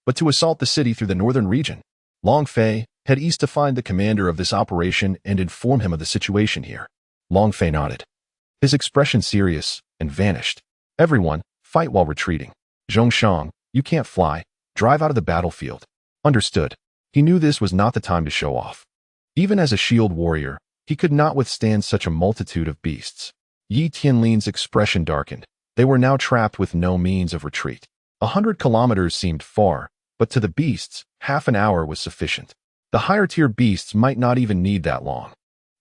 but to assault the city through the northern region. Long Fei head east to find the commander of this operation and inform him of the situation here. Long Fei nodded, his expression serious, and vanished. Everyone, fight while retreating. Zhongshang, you can't fly. Drive out of the battlefield. Understood. He knew this was not the time to show off. Even as a shield warrior, he could not withstand such a multitude of beasts. Yi Tianlin's expression darkened. They were now trapped with no means of retreat. 100 kilometers seemed far, but to the beasts, half an hour was sufficient. The higher-tier beasts might not even need that long.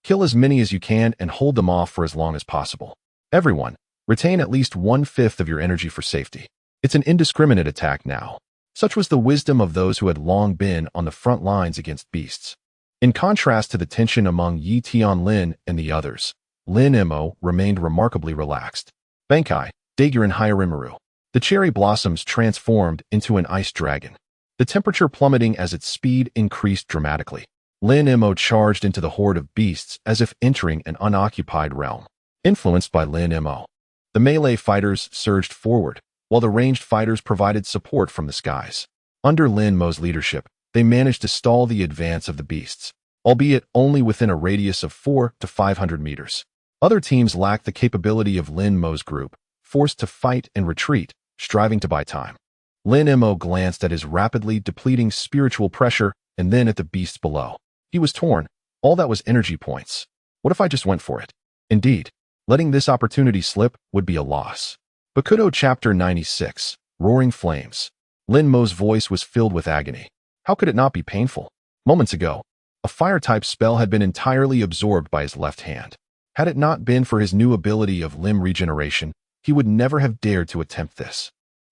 Kill as many as you can and hold them off for as long as possible. Everyone, retain at least 1/5 of your energy for safety. It's an indiscriminate attack now. Such was the wisdom of those who had long been on the front lines against beasts. In contrast to the tension among Yi Tianlin and the others, Lin Mo remained remarkably relaxed. Benkai, Daiguren Hyorimaru. The cherry blossoms transformed into an ice dragon, the temperature plummeting as its speed increased dramatically. Lin Mo charged into the horde of beasts as if entering an unoccupied realm. Influenced by Lin Mo, the The melee fighters surged forward, while the ranged fighters provided support from the skies. Under Lin Mo's leadership, they managed to stall the advance of the beasts, albeit only within a radius of 400 to 500 meters. Other teams lacked the capability of Lin Mo's group, forced to fight and retreat, striving to buy time. Lin Mo glanced at his rapidly depleting spiritual pressure and then at the beasts below. He was torn. All that was energy points. What if I just went for it? Indeed, letting this opportunity slip would be a loss. Bakudo Chapter 96, Roaring Flames. Lin Mo's voice was filled with agony. How could it not be painful? Moments ago, a fire-type spell had been entirely absorbed by his left hand. Had it not been for his new ability of limb regeneration, he would never have dared to attempt this.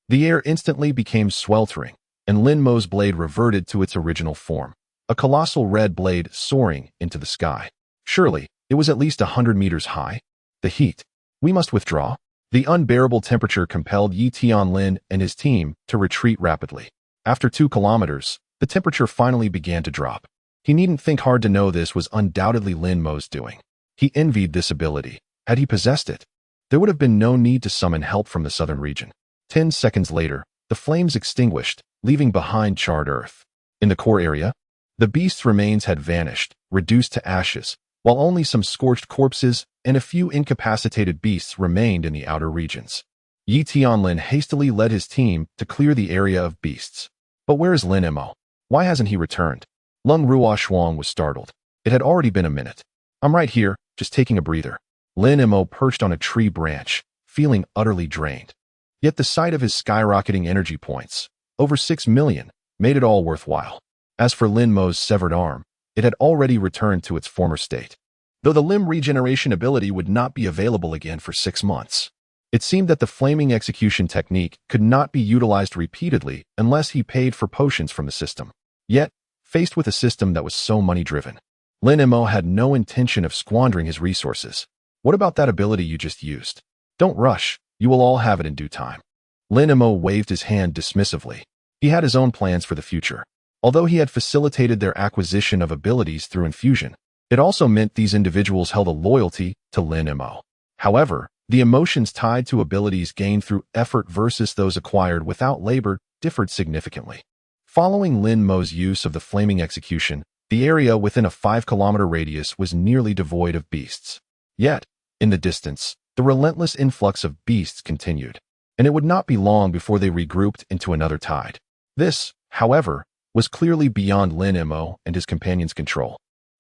The air instantly became sweltering, and Lin Mo's blade reverted to its original form, a colossal red blade soaring into the sky. Surely, it was at least 100 meters high. The heat. We must withdraw. The unbearable temperature compelled Yi Tianlin and his team to retreat rapidly. After 2 kilometers, the temperature finally began to drop. He needn't think hard to know this was undoubtedly Lin Mo's doing. He envied this ability. Had he possessed it, there would have been no need to summon help from the southern region. 10 seconds later, the flames extinguished, leaving behind charred earth. In the core area, the beast's remains had vanished, reduced to ashes, while only some scorched corpses and a few incapacitated beasts remained in the outer regions. Yi Tianlin hastily led his team to clear the area of beasts. But where is Lin Mo? Why hasn't he returned? Lung Ruoshuang was startled. It had already been a minute. I'm right here, just taking a breather. Lin Mo perched on a tree branch, feeling utterly drained. Yet the sight of his skyrocketing energy points, over 6 million, made it all worthwhile. As for Lin Mo's severed arm, it had already returned to its former state, though the limb regeneration ability would not be available again for 6 months. It seemed that the flaming execution technique could not be utilized repeatedly unless he paid for potions from the system. Yet, faced with a system that was so money-driven, Lin Mo had no intention of squandering his resources. What about that ability you just used? Don't rush. You will all have it in due time. Lin Mo waved his hand dismissively. He had his own plans for the future. Although he had facilitated their acquisition of abilities through infusion, it also meant these individuals held a loyalty to Lin Mo. However, the emotions tied to abilities gained through effort versus those acquired without labor differed significantly. Following Lin Mo's use of the flaming execution, the area within a 5-kilometer radius was nearly devoid of beasts. Yet, in the distance, the relentless influx of beasts continued, and it would not be long before they regrouped into another tide. This, however, was clearly beyond Lin Mo and his companions' control.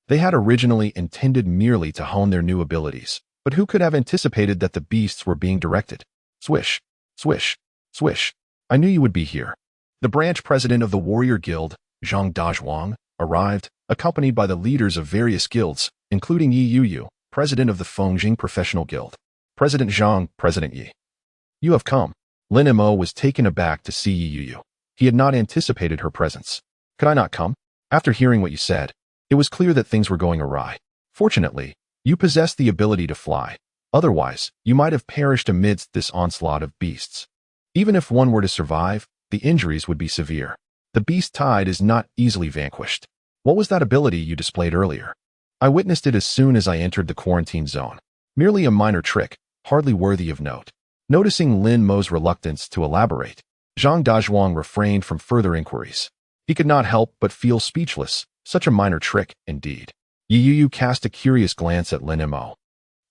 They had originally intended merely to hone their new abilities, but who could have anticipated that the beasts were being directed? Swish, swish, swish. I knew you would be here. The branch president of the warrior guild, Zhang Dazhuang, arrived, accompanied by the leaders of various guilds, including Yi Yuyu, president of the Fengjing Professional Guild. President Zhang, President Yi. You have come. Lin Mo was taken aback to see Yi Yuyu. He had not anticipated her presence. Could I not come? After hearing what you said, it was clear that things were going awry. Fortunately, you possessed the ability to fly. Otherwise, you might have perished amidst this onslaught of beasts. Even if one were to survive, the injuries would be severe. The beast tide is not easily vanquished. What was that ability you displayed earlier? I witnessed it as soon as I entered the quarantine zone. Merely a minor trick, hardly worthy of note. Noticing Lin Mo's reluctance to elaborate, Zhang Dazhuang refrained from further inquiries. He could not help but feel speechless. Such a minor trick, indeed. Yi Yuyu cast a curious glance at Lin Mo.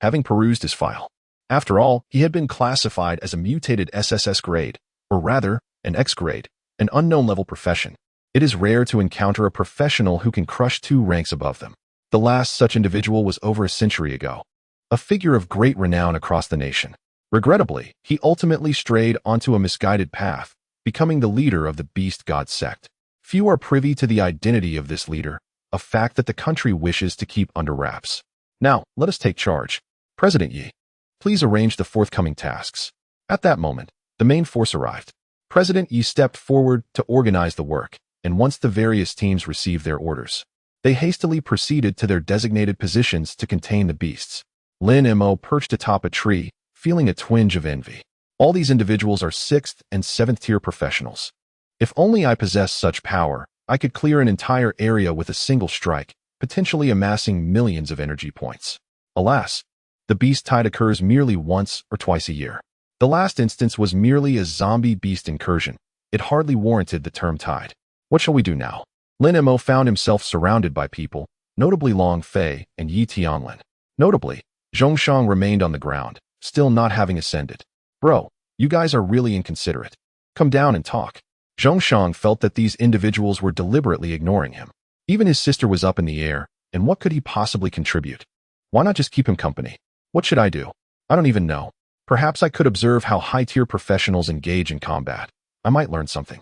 Having perused his file, after all, he had been classified as a mutated SSS grade, or rather, an X grade, an unknown level profession. It is rare to encounter a professional who can crush 2 ranks above them. The last such individual was over a century ago, a figure of great renown across the nation. Regrettably, he ultimately strayed onto a misguided path, becoming the leader of the Beast God sect. Few are privy to the identity of this leader, a fact that the country wishes to keep under wraps. Now, let us take charge. President Yi, please arrange the forthcoming tasks. At that moment, the main force arrived. President Yi stepped forward to organize the work, and once the various teams received their orders, they hastily proceeded to their designated positions to contain the beasts. Lin Mo perched atop a tree, feeling a twinge of envy. All these individuals are 6th and 7th tier professionals. If only I possessed such power, I could clear an entire area with a single strike, potentially amassing millions of energy points. Alas, The beast tide occurs merely once or twice a year. The last instance was merely a zombie beast incursion. It hardly warranted the term tide. What shall we do now? Lin Mo found himself surrounded by people, notably Long Fei and Yi Tianlin. Notably, Zhongshang remained on the ground, still not having ascended. Bro, you guys are really inconsiderate. Come down and talk. Zhongshang felt that these individuals were deliberately ignoring him. Even his sister was up in the air, and what could he possibly contribute? Why not just keep him company? What should I do? I don't even know. Perhaps I could observe how high-tier professionals engage in combat. I might learn something.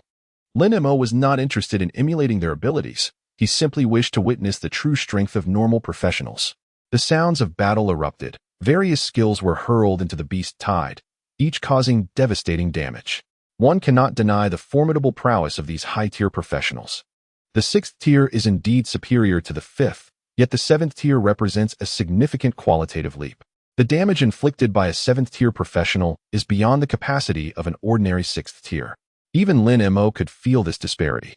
Lin Mo was not interested in emulating their abilities. He simply wished to witness the true strength of normal professionals. The sounds of battle erupted. Various skills were hurled into the beast tide, each causing devastating damage. One cannot deny the formidable prowess of these high-tier professionals. The 6th tier is indeed superior to the 5th, yet the 7th tier represents a significant qualitative leap. The damage inflicted by a 7th tier professional is beyond the capacity of an ordinary 6th tier. Even Lin Mo could feel this disparity.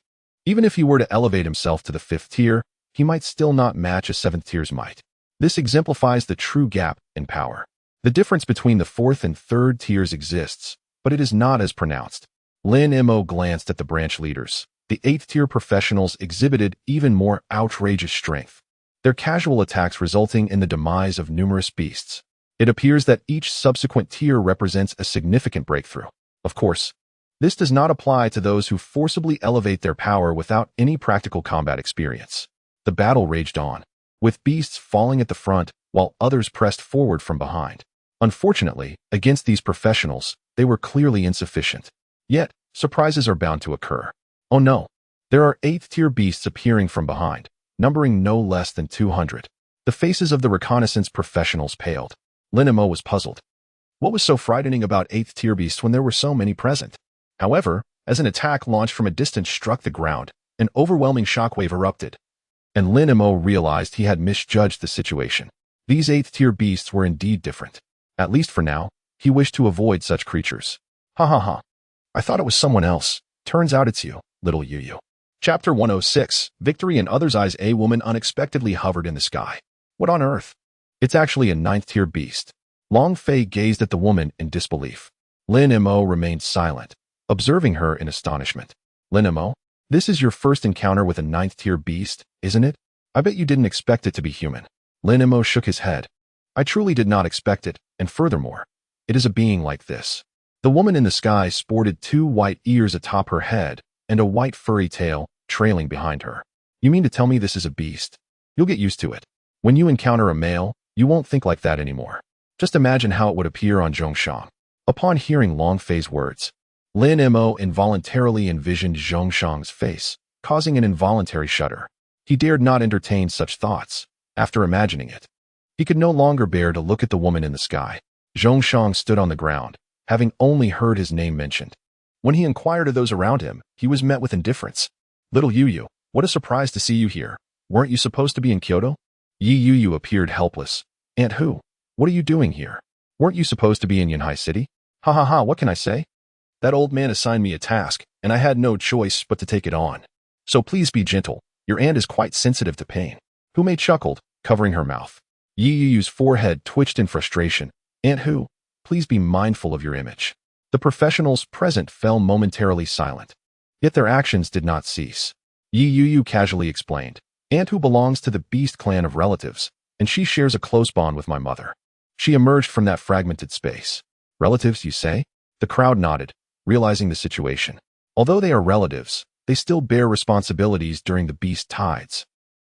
Even if he were to elevate himself to the 5th tier, he might still not match a 7th tier's might. This exemplifies the true gap in power. The difference between the 4th and 3rd tiers exists, but it is not as pronounced. Lin Mo glanced at the branch leaders. The 8th tier professionals exhibited even more outrageous strength, their casual attacks resulting in the demise of numerous beasts. It appears that each subsequent tier represents a significant breakthrough. Of course, this does not apply to those who forcibly elevate their power without any practical combat experience. The battle raged on, with beasts falling at the front while others pressed forward from behind. Unfortunately, against these professionals, they were clearly insufficient. Yet, surprises are bound to occur. Oh no, there are 8th tier beasts appearing from behind, numbering no less than 200. The faces of the reconnaissance professionals paled. Lin Mo was puzzled. What was so frightening about 8th tier beasts when there were so many present? However, as an attack launched from a distance struck the ground, an overwhelming shockwave erupted, and Lin Mo realized he had misjudged the situation. These 8th tier beasts were indeed different. At least for now, he wished to avoid such creatures. Ha ha ha. I thought it was someone else. Turns out it's you, little Yu. Chapter 106, Victory in Others' Eyes. A woman unexpectedly hovered in the sky. What on earth? It's actually a 9th tier beast. Long Fei gazed at the woman in disbelief. Lin Mo remained silent, observing her in astonishment. Lin Mo, this is your first encounter with a 9th tier beast, isn't it? I bet you didn't expect it to be human. Lin Mo shook his head. I truly did not expect it, and furthermore, it is a being like this. The woman in the sky sported 2 white ears atop her head and a white furry tail trailing behind her. You mean to tell me this is a beast? You'll get used to it. When you encounter a male, you won't think like that anymore. Just imagine how it would appear on Zhongshang. Upon hearing Long Fei's words, Lin Mo involuntarily envisioned Zhongshang's face, causing an involuntary shudder. He dared not entertain such thoughts. After imagining it, he could no longer bear to look at the woman in the sky. Zhongshang stood on the ground, having only heard his name mentioned. When he inquired of those around him, he was met with indifference. Little Yu, what a surprise to see you here. Weren't you supposed to be in Kyoto? Yi Yu appeared helpless. Aunt Hu, what are you doing here? Weren't you supposed to be in Yanhai City? Ha ha ha, what can I say? That old man assigned me a task, and I had no choice but to take it on. So please be gentle. Your aunt is quite sensitive to pain. Hu Mei chuckled, covering her mouth. Yi Yu's forehead twitched in frustration. Aunt Hu, please be mindful of your image. The professionals present fell momentarily silent. Yet their actions did not cease. Yi Yu casually explained. Aunt Hu belongs to the beast clan of relatives, and she shares a close bond with my mother. She emerged from that fragmented space. Relatives, you say? The crowd nodded, realizing the situation. Although they are relatives, they still bear responsibilities during the beast tides,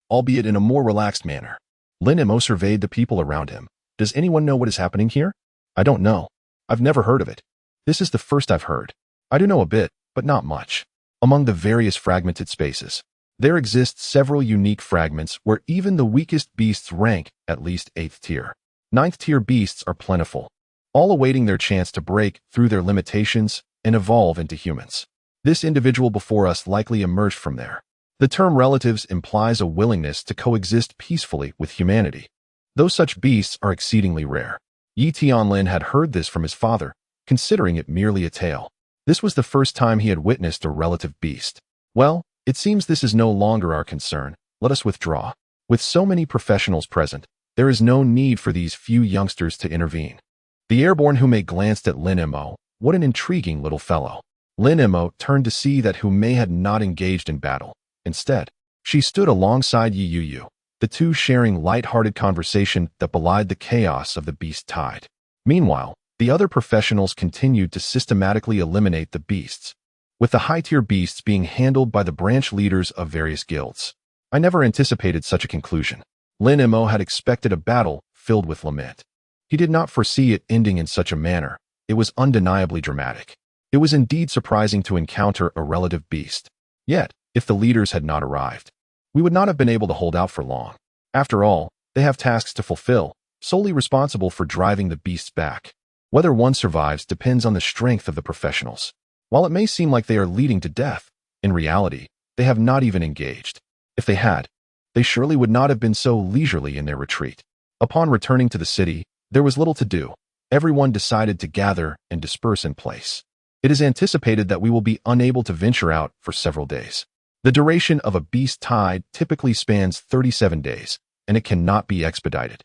albeit in a more relaxed manner. Lin Mo surveyed the people around him. Does anyone know what is happening here? I don't know. I've never heard of it. This is the first I've heard. I do know a bit, but not much. Among the various fragmented spaces, there exist several unique fragments where even the weakest beasts rank at least 8th tier. 9th tier beasts are plentiful, all awaiting their chance to break through their limitations and evolve into humans. This individual before us likely emerged from there. The term relatives implies a willingness to coexist peacefully with humanity, though such beasts are exceedingly rare. Yi Tianlin had heard this from his father, considering it merely a tale. This was the first time he had witnessed a relative beast. Well, it seems this is no longer our concern. Let us withdraw. With so many professionals present, there There is no need for these few youngsters to intervene. The airborne Hume glanced at Lin Mo. What an intriguing little fellow. Lin Mo turned to see that Hume had not engaged in battle. Instead, she stood alongside Yi Yu, the two sharing light-hearted conversation that belied the chaos of the beast tide. Meanwhile, the other professionals continued to systematically eliminate the beasts, with the high-tier beasts being handled by the branch leaders of various guilds. I never anticipated such a conclusion. Lin Mo had expected a battle filled with lament. He did not foresee it ending in such a manner. It was undeniably dramatic. It was indeed surprising to encounter a relative beast. Yet, if the leaders had not arrived, we would not have been able to hold out for long. After all, they have tasks to fulfill, solely responsible for driving the beasts back. Whether one survives depends on the strength of the professionals. While it may seem like they are leading to death, in reality, they have not even engaged. If they had, they surely would not have been so leisurely in their retreat. Upon returning to the city, there was little to do. Everyone decided to gather and disperse in place. It is anticipated that we will be unable to venture out for several days. The duration of a beast tide typically spans 37 days, and it cannot be expedited.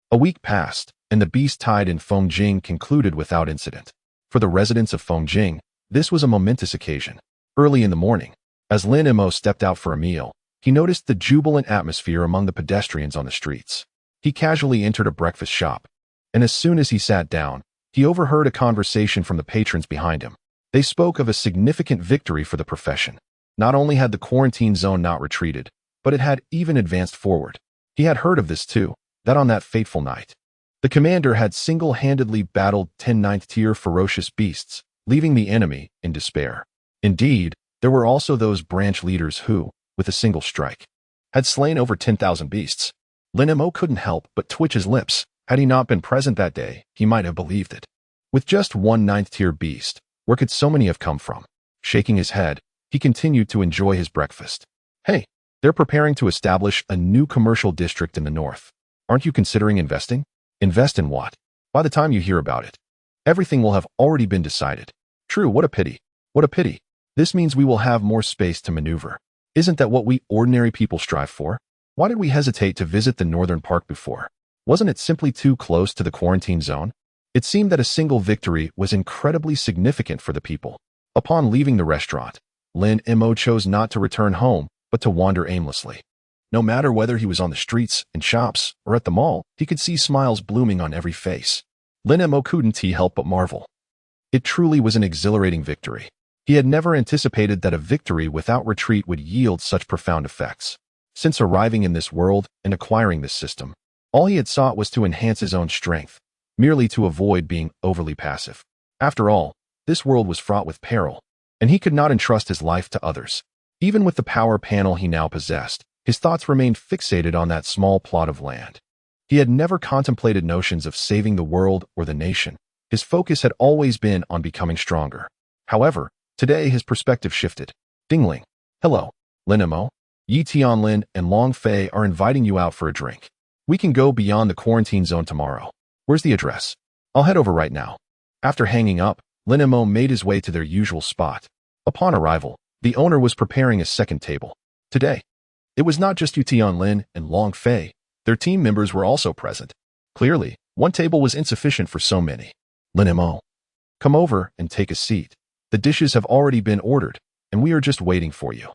A week passed, and the beast tide in Fengjing concluded without incident. For the residents of Fengjing, this was a momentous occasion. Early in the morning, as Lin Mo stepped out for a meal, he noticed the jubilant atmosphere among the pedestrians on the streets. He casually entered a breakfast shop, and as soon as he sat down, he overheard a conversation from the patrons behind him. They spoke of a significant victory for the profession. Not only had the quarantine zone not retreated, but it had even advanced forward. He had heard of this too, that on that fateful night, the commander had single-handedly battled 10 ninth-tier ferocious beasts, leaving the enemy in despair. Indeed, there were also those branch leaders who, with a single strike, had slain over 10,000 beasts. Lin Mo couldn't help but twitch his lips. Had he not been present that day, he might have believed it. With just one ninth-tier beast, where could so many have come from? Shaking his head, he continued to enjoy his breakfast. Hey, they're preparing to establish a new commercial district in the north. Aren't you considering investing? Invest in what? By the time you hear about it, everything will have already been decided. True, what a pity. What a pity. This means we will have more space to maneuver. Isn't that what we ordinary people strive for? Why did we hesitate to visit the northern park before? Wasn't it simply too close to the quarantine zone? It seemed that a single victory was incredibly significant for the people. Upon leaving the restaurant, Lin Mo chose not to return home, but to wander aimlessly. No matter whether he was on the streets, in shops, or at the mall, he could see smiles blooming on every face. Lin Mo couldn't help but marvel. It truly was an exhilarating victory. He had never anticipated that a victory without retreat would yield such profound effects. Since arriving in this world and acquiring this system, all he had sought was to enhance his own strength, merely to avoid being overly passive. After all, this world was fraught with peril, and he could not entrust his life to others. Even with the power panel he now possessed, his thoughts remained fixated on that small plot of land. He had never contemplated notions of saving the world or the nation. His focus had always been on becoming stronger. However, today his perspective shifted. Dingling. Hello, Lin Mo. Yi Tianlin and Long Fei are inviting you out for a drink. We can go beyond the quarantine zone tomorrow. Where's the address? I'll head over right now. After hanging up, Lin Mo made his way to their usual spot. Upon arrival, the owner was preparing a second table. Today, it was not just Yu Tianlin and Long Fei. Their team members were also present. Clearly, one table was insufficient for so many. Lin Mo, come over and take a seat. The dishes have already been ordered, and we are just waiting for you.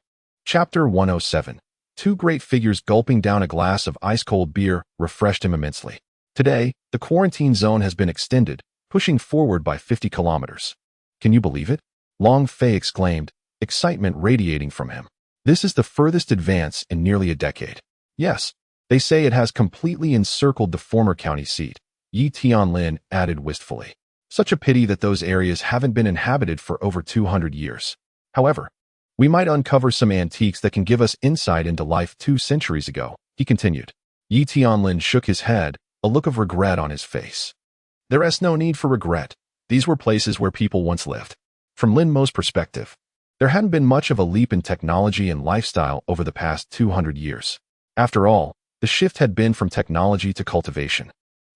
Chapter 107. Two great figures gulping down a glass of ice-cold beer refreshed him immensely. Today, the quarantine zone has been extended, pushing forward by 50 kilometers. Can you believe it? Long Fei exclaimed, excitement radiating from him. This is the furthest advance in nearly a decade. Yes, they say it has completely encircled the former county seat, Yi Tianlin added wistfully. Such a pity that those areas haven't been inhabited for over 200 years. However, we might uncover some antiques that can give us insight into life 2 centuries ago, he continued. Yi Tianlin shook his head, a look of regret on his face. There is no need for regret. These were places where people once lived. From Lin Mo's perspective, there hadn't been much of a leap in technology and lifestyle over the past 200 years. After all, the shift had been from technology to cultivation,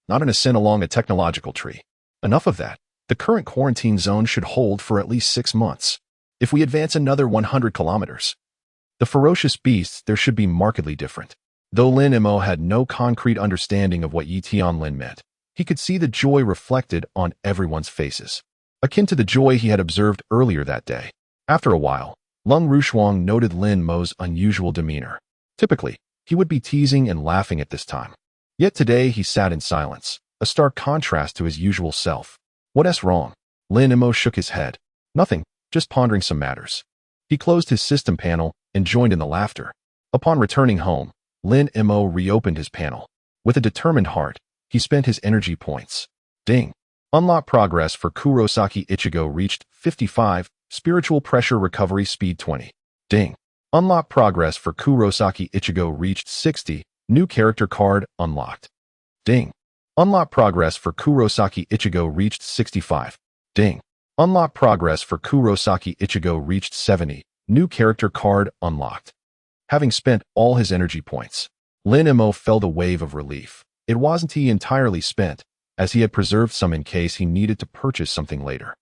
not an ascent along a technological tree. Enough of that. The current quarantine zone should hold for at least 6 months. If we advance another 100 kilometers, the ferocious beasts there should be markedly different. Though Lin Mo had no concrete understanding of what Yi Tianlin meant, he could see the joy reflected on everyone's faces, akin to the joy he had observed earlier that day. After a while, Lung Rushuang noted Lin Mo's unusual demeanor. Typically, he would be teasing and laughing at this time. Yet today he sat in silence, a stark contrast to his usual self. What's wrong? Lin Mo shook his head. Nothing, just pondering some matters. He closed his system panel and joined in the laughter. Upon returning home, Lin Mo reopened his panel. With a determined heart, he spent his energy points. Ding. Unlock progress for Kurosaki Ichigo reached 55, spiritual pressure recovery speed 20. Ding. Unlock progress for Kurosaki Ichigo reached 60, new character card unlocked. Ding. Unlock progress for Kurosaki Ichigo reached 65. Ding. Unlock progress for Kurosaki Ichigo reached 70, new character card unlocked. Having spent all his energy points, Lin Mo felt a wave of relief. It wasn't he entirely spent, as he had preserved some in case he needed to purchase something later.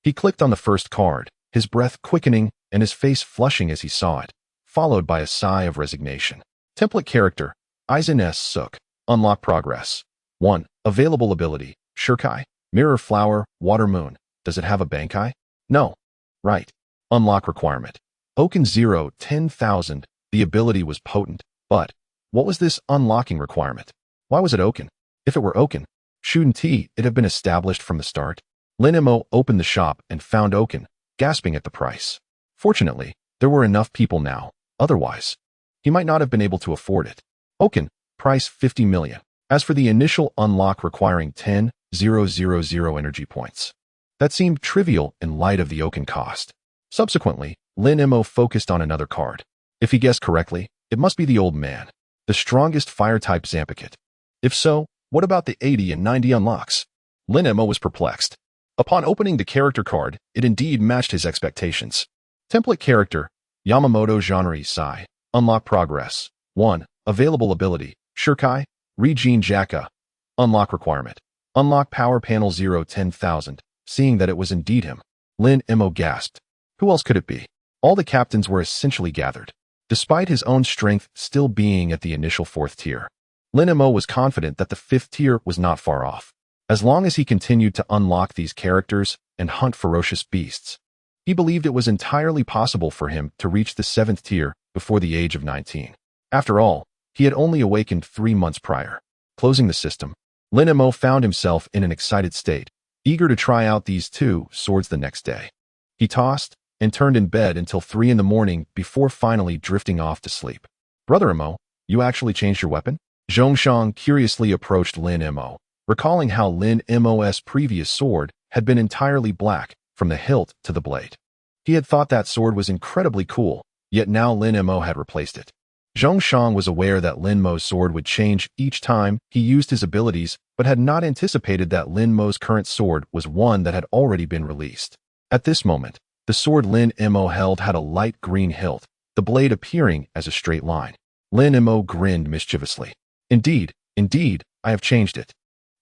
He clicked on the first card, his breath quickening and his face flushing as he saw it, followed by a sigh of resignation. Template character, Aizen S. Suk. Unlock progress. 1. Available ability, Shurkai, Mirror Flower, Water Moon. Does it have a Bankai? No. Right. Unlock requirement. Oaken 0, 10,000. The ability was potent, but what was this unlocking requirement? Why was it Oaken? If it were Oaken, shouldn't it have been established from the start? Lin Mo opened the shop and found Oaken, gasping at the price. Fortunately, there were enough people now. Otherwise, he might not have been able to afford it. Oaken, price 50 million. As for the initial unlock requiring 10,000 energy points, that seemed trivial in light of the Oaken cost. Subsequently, Lin Mo focused on another card. If he guessed correctly, it must be the old man, the strongest fire-type Zampicat. If so, what about the 80 and 90 unlocks? Lin Mo was perplexed. Upon opening the character card, it indeed matched his expectations. Template character, Yamamoto Genre Sai. Unlock progress. 1. Available ability, Shurkai, Regine Jaka. Unlock requirement. Unlock power panel 0, 10,000. Seeing that it was indeed him, Lin Mo gasped. Who else could it be? All the captains were essentially gathered. Despite his own strength still being at the initial 4th tier, Lin Mo was confident that the 5th tier was not far off. As long as he continued to unlock these characters and hunt ferocious beasts, he believed it was entirely possible for him to reach the 7th tier before the age of 19. After all, he had only awakened 3 months prior. Closing the system, Lin Mo found himself in an excited state, eager to try out these 2 swords the next day. He tossed and turned in bed until 3 in the morning before finally drifting off to sleep. Brother Mo, you actually changed your weapon? Zhongshang curiously approached Lin Mo, recalling how Lin Mo's previous sword had been entirely black from the hilt to the blade. He had thought that sword was incredibly cool, yet now Lin Mo had replaced it. Zhongshang was aware that Lin Mo's sword would change each time he used his abilities, but had not anticipated that Lin Mo's current sword was one that had already been released. At this moment, the sword Lin Mo held had a light green hilt, the blade appearing as a straight line. Lin Mo grinned mischievously. Indeed, I have changed it.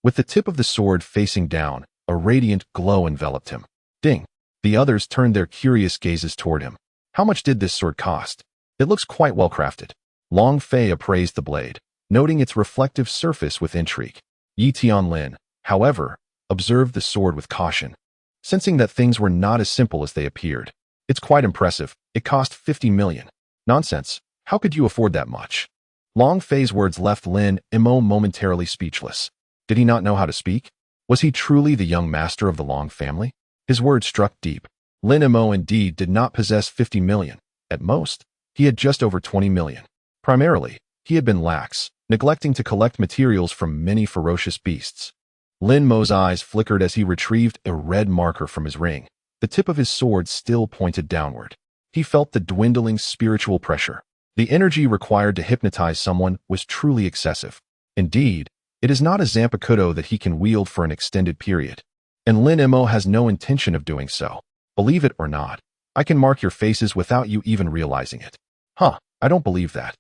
With the tip of the sword facing down, a radiant glow enveloped him. Ding. The others turned their curious gazes toward him. How much did this sword cost? It looks quite well crafted. Long Fei appraised the blade, noting its reflective surface with intrigue. Yi Tianlin, however, observed the sword with caution, sensing that things were not as simple as they appeared. It's quite impressive. It cost 50 million. Nonsense. How could you afford that much? Long Fei's words left Lin Mo momentarily speechless. Did he not know how to speak? Was he truly the young master of the Long family? His words struck deep. Lin Mo indeed did not possess 50 million. At most, he had just over 20 million. Primarily, he had been lax, neglecting to collect materials from many ferocious beasts. Lin Mo's eyes flickered as he retrieved a red marker from his ring. The tip of his sword still pointed downward. He felt the dwindling spiritual pressure. The energy required to hypnotize someone was truly excessive. Indeed, it is not a Zampicudo that he can wield for an extended period. And Lin Mo has no intention of doing so. Believe it or not, I can mark your faces without you even realizing it. Huh, I don't believe that.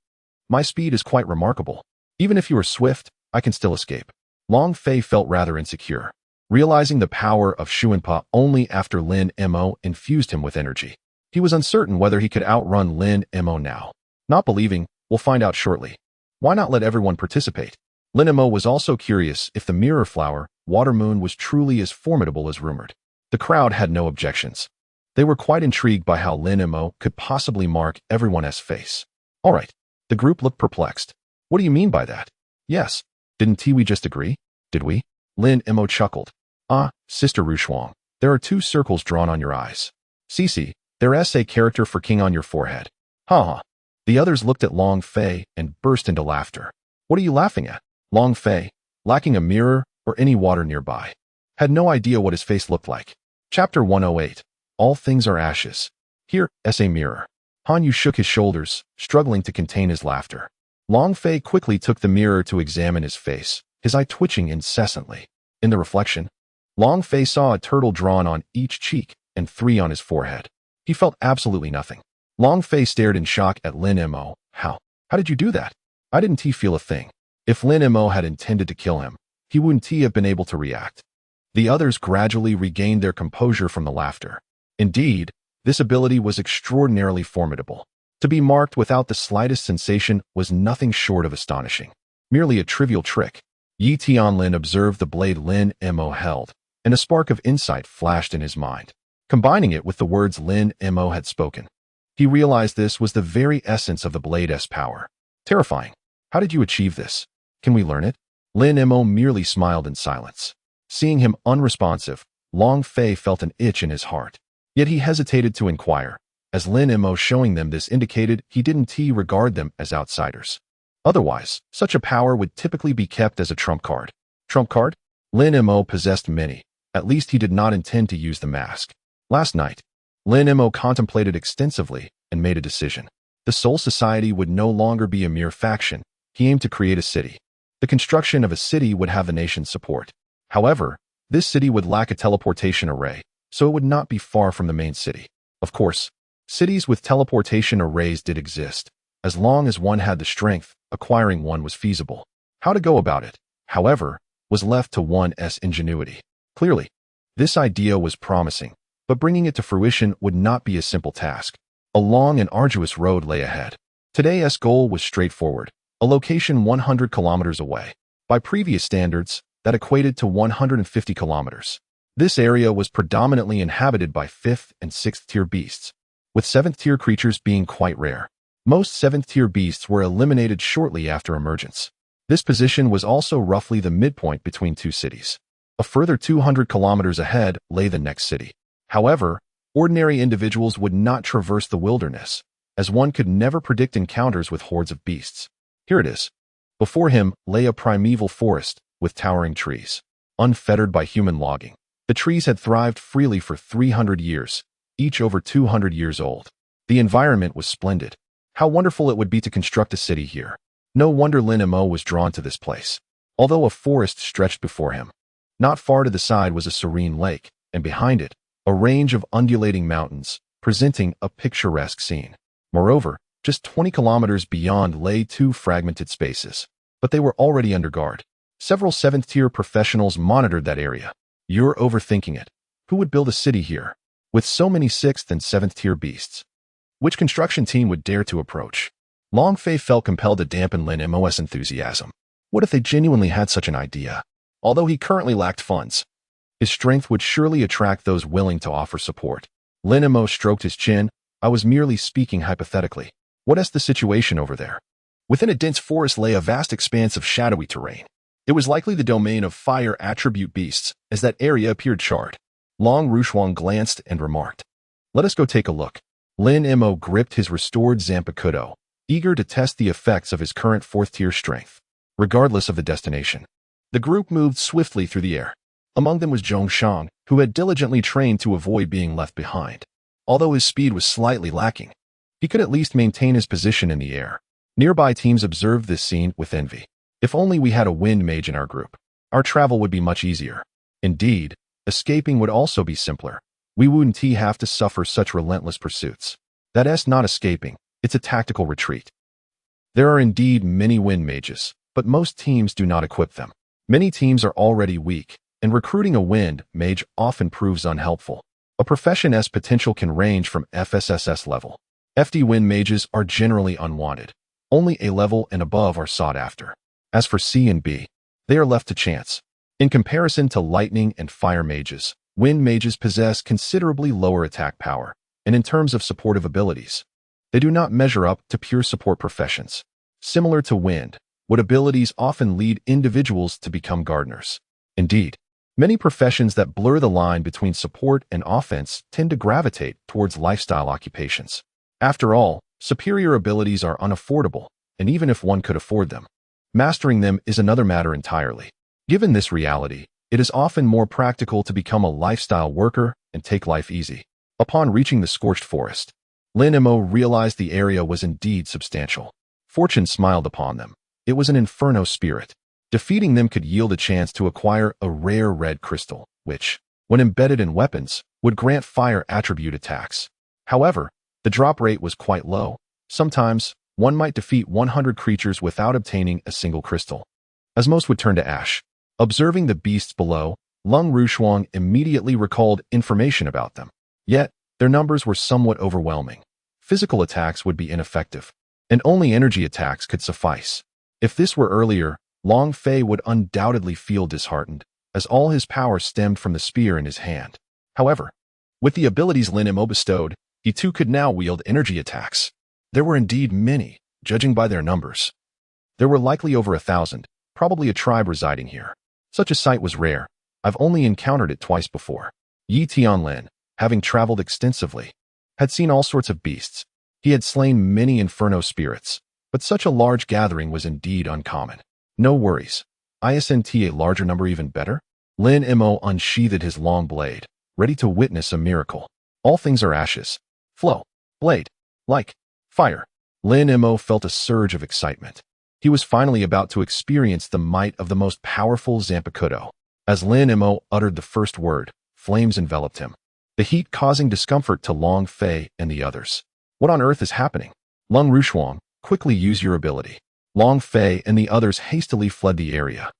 My speed is quite remarkable. Even if you are swift, I can still escape. Long Fei felt rather insecure, realizing the power of Shuanpa only after Lin Mo infused him with energy. He was uncertain whether he could outrun Lin Mo now. Not believing, we'll find out shortly. Why not let everyone participate? Lin Mo was also curious if the mirror flower, water moon, was truly as formidable as rumored. The crowd had no objections. They were quite intrigued by how Lin Mo could possibly mark everyone's face. All right. The group looked perplexed. What do you mean by that? Yes. Didn't we just agree? Did we? Lin Mo chuckled. Ah, Sister Rushuang, there are 2 circles drawn on your eyes. Cici, there's a character for king on your forehead. Ha ha. The others looked at Long Fei and burst into laughter. What are you laughing at? Long Fei, lacking a mirror or any water nearby, had no idea what his face looked like. Chapter 108. All things are ashes. Here, as a mirror. Han Yu shook his shoulders, struggling to contain his laughter. Long Fei quickly took the mirror to examine his face, his eye twitching incessantly. In the reflection, Long Fei saw a turtle drawn on each cheek and 3 on his forehead. He felt absolutely nothing. Long Fei stared in shock at Lin Mo. How did you do that? I didn't feel a thing. If Lin Mo had intended to kill him, he wouldn't have been able to react. The others gradually regained their composure from the laughter. Indeed, this ability was extraordinarily formidable. To be marked without the slightest sensation was nothing short of astonishing. Merely a trivial trick. Yi Tianlin observed the blade Lin Mo held, and a spark of insight flashed in his mind. Combining it with the words Lin Mo had spoken, he realized this was the very essence of the blade's power. Terrifying. How did you achieve this? Can we learn it? Lin Mo merely smiled in silence. Seeing him unresponsive, Long Fei felt an itch in his heart. Yet he hesitated to inquire, as Lin Mo showing them this indicated he didn't regard them as outsiders. Otherwise, such a power would typically be kept as a trump card. Trump card? Lin Mo possessed many. At least he did not intend to use the mask. Last night, Lin Mo contemplated extensively and made a decision. The Soul Society would no longer be a mere faction. He aimed to create a city. The construction of a city would have the nation's support. However, this city would lack a teleportation array, so it would not be far from the main city. Of course, cities with teleportation arrays did exist. As long as one had the strength, acquiring one was feasible. How to go about it, however, was left to one's ingenuity. Clearly, this idea was promising, but bringing it to fruition would not be a simple task. A long and arduous road lay ahead. Today's goal was straightforward, a location 100 kilometers away. By previous standards, that equated to 150 kilometers. This area was predominantly inhabited by 5th and 6th tier beasts, with 7th tier creatures being quite rare. Most 7th tier beasts were eliminated shortly after emergence. This position was also roughly the midpoint between 2 cities. A further 200 kilometers ahead lay the next city. However, ordinary individuals would not traverse the wilderness, as one could never predict encounters with hordes of beasts. Here it is. Before him lay a primeval forest with towering trees, unfettered by human logging. The trees had thrived freely for 300 years, each over 200 years old. The environment was splendid. How wonderful it would be to construct a city here. No wonder Lin Mo was drawn to this place. Although a forest stretched before him, not far to the side was a serene lake, and behind it, a range of undulating mountains, presenting a picturesque scene. Moreover, just 20 kilometers beyond lay 2 fragmented spaces, but they were already under guard. Several 7th tier professionals monitored that area. You're overthinking it. Who would build a city here? With so many 6th and 7th tier beasts, which construction team would dare to approach? Long Fei felt compelled to dampen Lin Mo's enthusiasm. What if they genuinely had such an idea? Although he currently lacked funds, his strength would surely attract those willing to offer support. Lin Mo stroked his chin. I was merely speaking hypothetically. What is the situation over there? Within a dense forest lay a vast expanse of shadowy terrain. It was likely the domain of fire attribute beasts, as that area appeared charred. Long Rushuang glanced and remarked, "Let us go take a look." Lin Mo gripped his restored Zanpakuto, eager to test the effects of his current 4th tier strength. Regardless of the destination, the group moved swiftly through the air. Among them was Zhongshang, who had diligently trained to avoid being left behind. Although his speed was slightly lacking, he could at least maintain his position in the air. Nearby teams observed this scene with envy. If only we had a wind mage in our group, our travel would be much easier. Indeed, escaping would also be simpler. We wouldn't have to suffer such relentless pursuits. That's not escaping, it's a tactical retreat. There are indeed many wind mages, but most teams do not equip them. Many teams are already weak, and recruiting a wind mage often proves unhelpful. A profession's potential can range from FSSS level. FD wind mages are generally unwanted. Only A level and above are sought after. As for C and B, they are left to chance. In comparison to lightning and fire mages, wind mages possess considerably lower attack power, and in terms of supportive abilities, they do not measure up to pure support professions. Similar to wind, what abilities often lead individuals to become gardeners. Indeed, many professions that blur the line between support and offense tend to gravitate towards lifestyle occupations. After all, superior abilities are unaffordable, and even if one could afford them, mastering them is another matter entirely. Given this reality, it is often more practical to become a lifestyle worker and take life easy. Upon reaching the scorched forest, Lin Mo realized the area was indeed substantial. Fortune smiled upon them. It was an inferno spirit. Defeating them could yield a chance to acquire a rare red crystal, which, when embedded in weapons, would grant fire attribute attacks. However, the drop rate was quite low. Sometimes, one might defeat 100 creatures without obtaining a single crystal, as most would turn to ash. Observing the beasts below, Lung Rushuang immediately recalled information about them. Yet, their numbers were somewhat overwhelming. Physical attacks would be ineffective, and only energy attacks could suffice. If this were earlier, Long Fei would undoubtedly feel disheartened, as all his power stemmed from the spear in his hand. However, with the abilities Lin Mo bestowed, he too could now wield energy attacks. There were indeed many, judging by their numbers. There were likely over 1,000, probably a tribe residing here. Such a sight was rare. I've only encountered it twice before. Yi Tianlin, having traveled extensively, had seen all sorts of beasts. He had slain many inferno spirits, but such a large gathering was indeed uncommon. No worries. Isn't a larger number even better? Lin Mo unsheathed his long blade, ready to witness a miracle. All things are ashes. Flow. Blade. Like. Fire. Lin Mo felt a surge of excitement. He was finally about to experience the might of the most powerful Zanpakuto. As Lin Mo uttered the first word, flames enveloped him, the heat causing discomfort to Long Fei and the others. What on earth is happening? Lung Rushuang, quickly use your ability. Long Fei and the others hastily fled the area.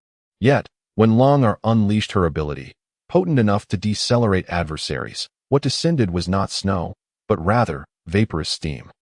Yet, when Long Er unleashed her ability, potent enough to decelerate adversaries, what descended was not snow, but rather vaporous steam.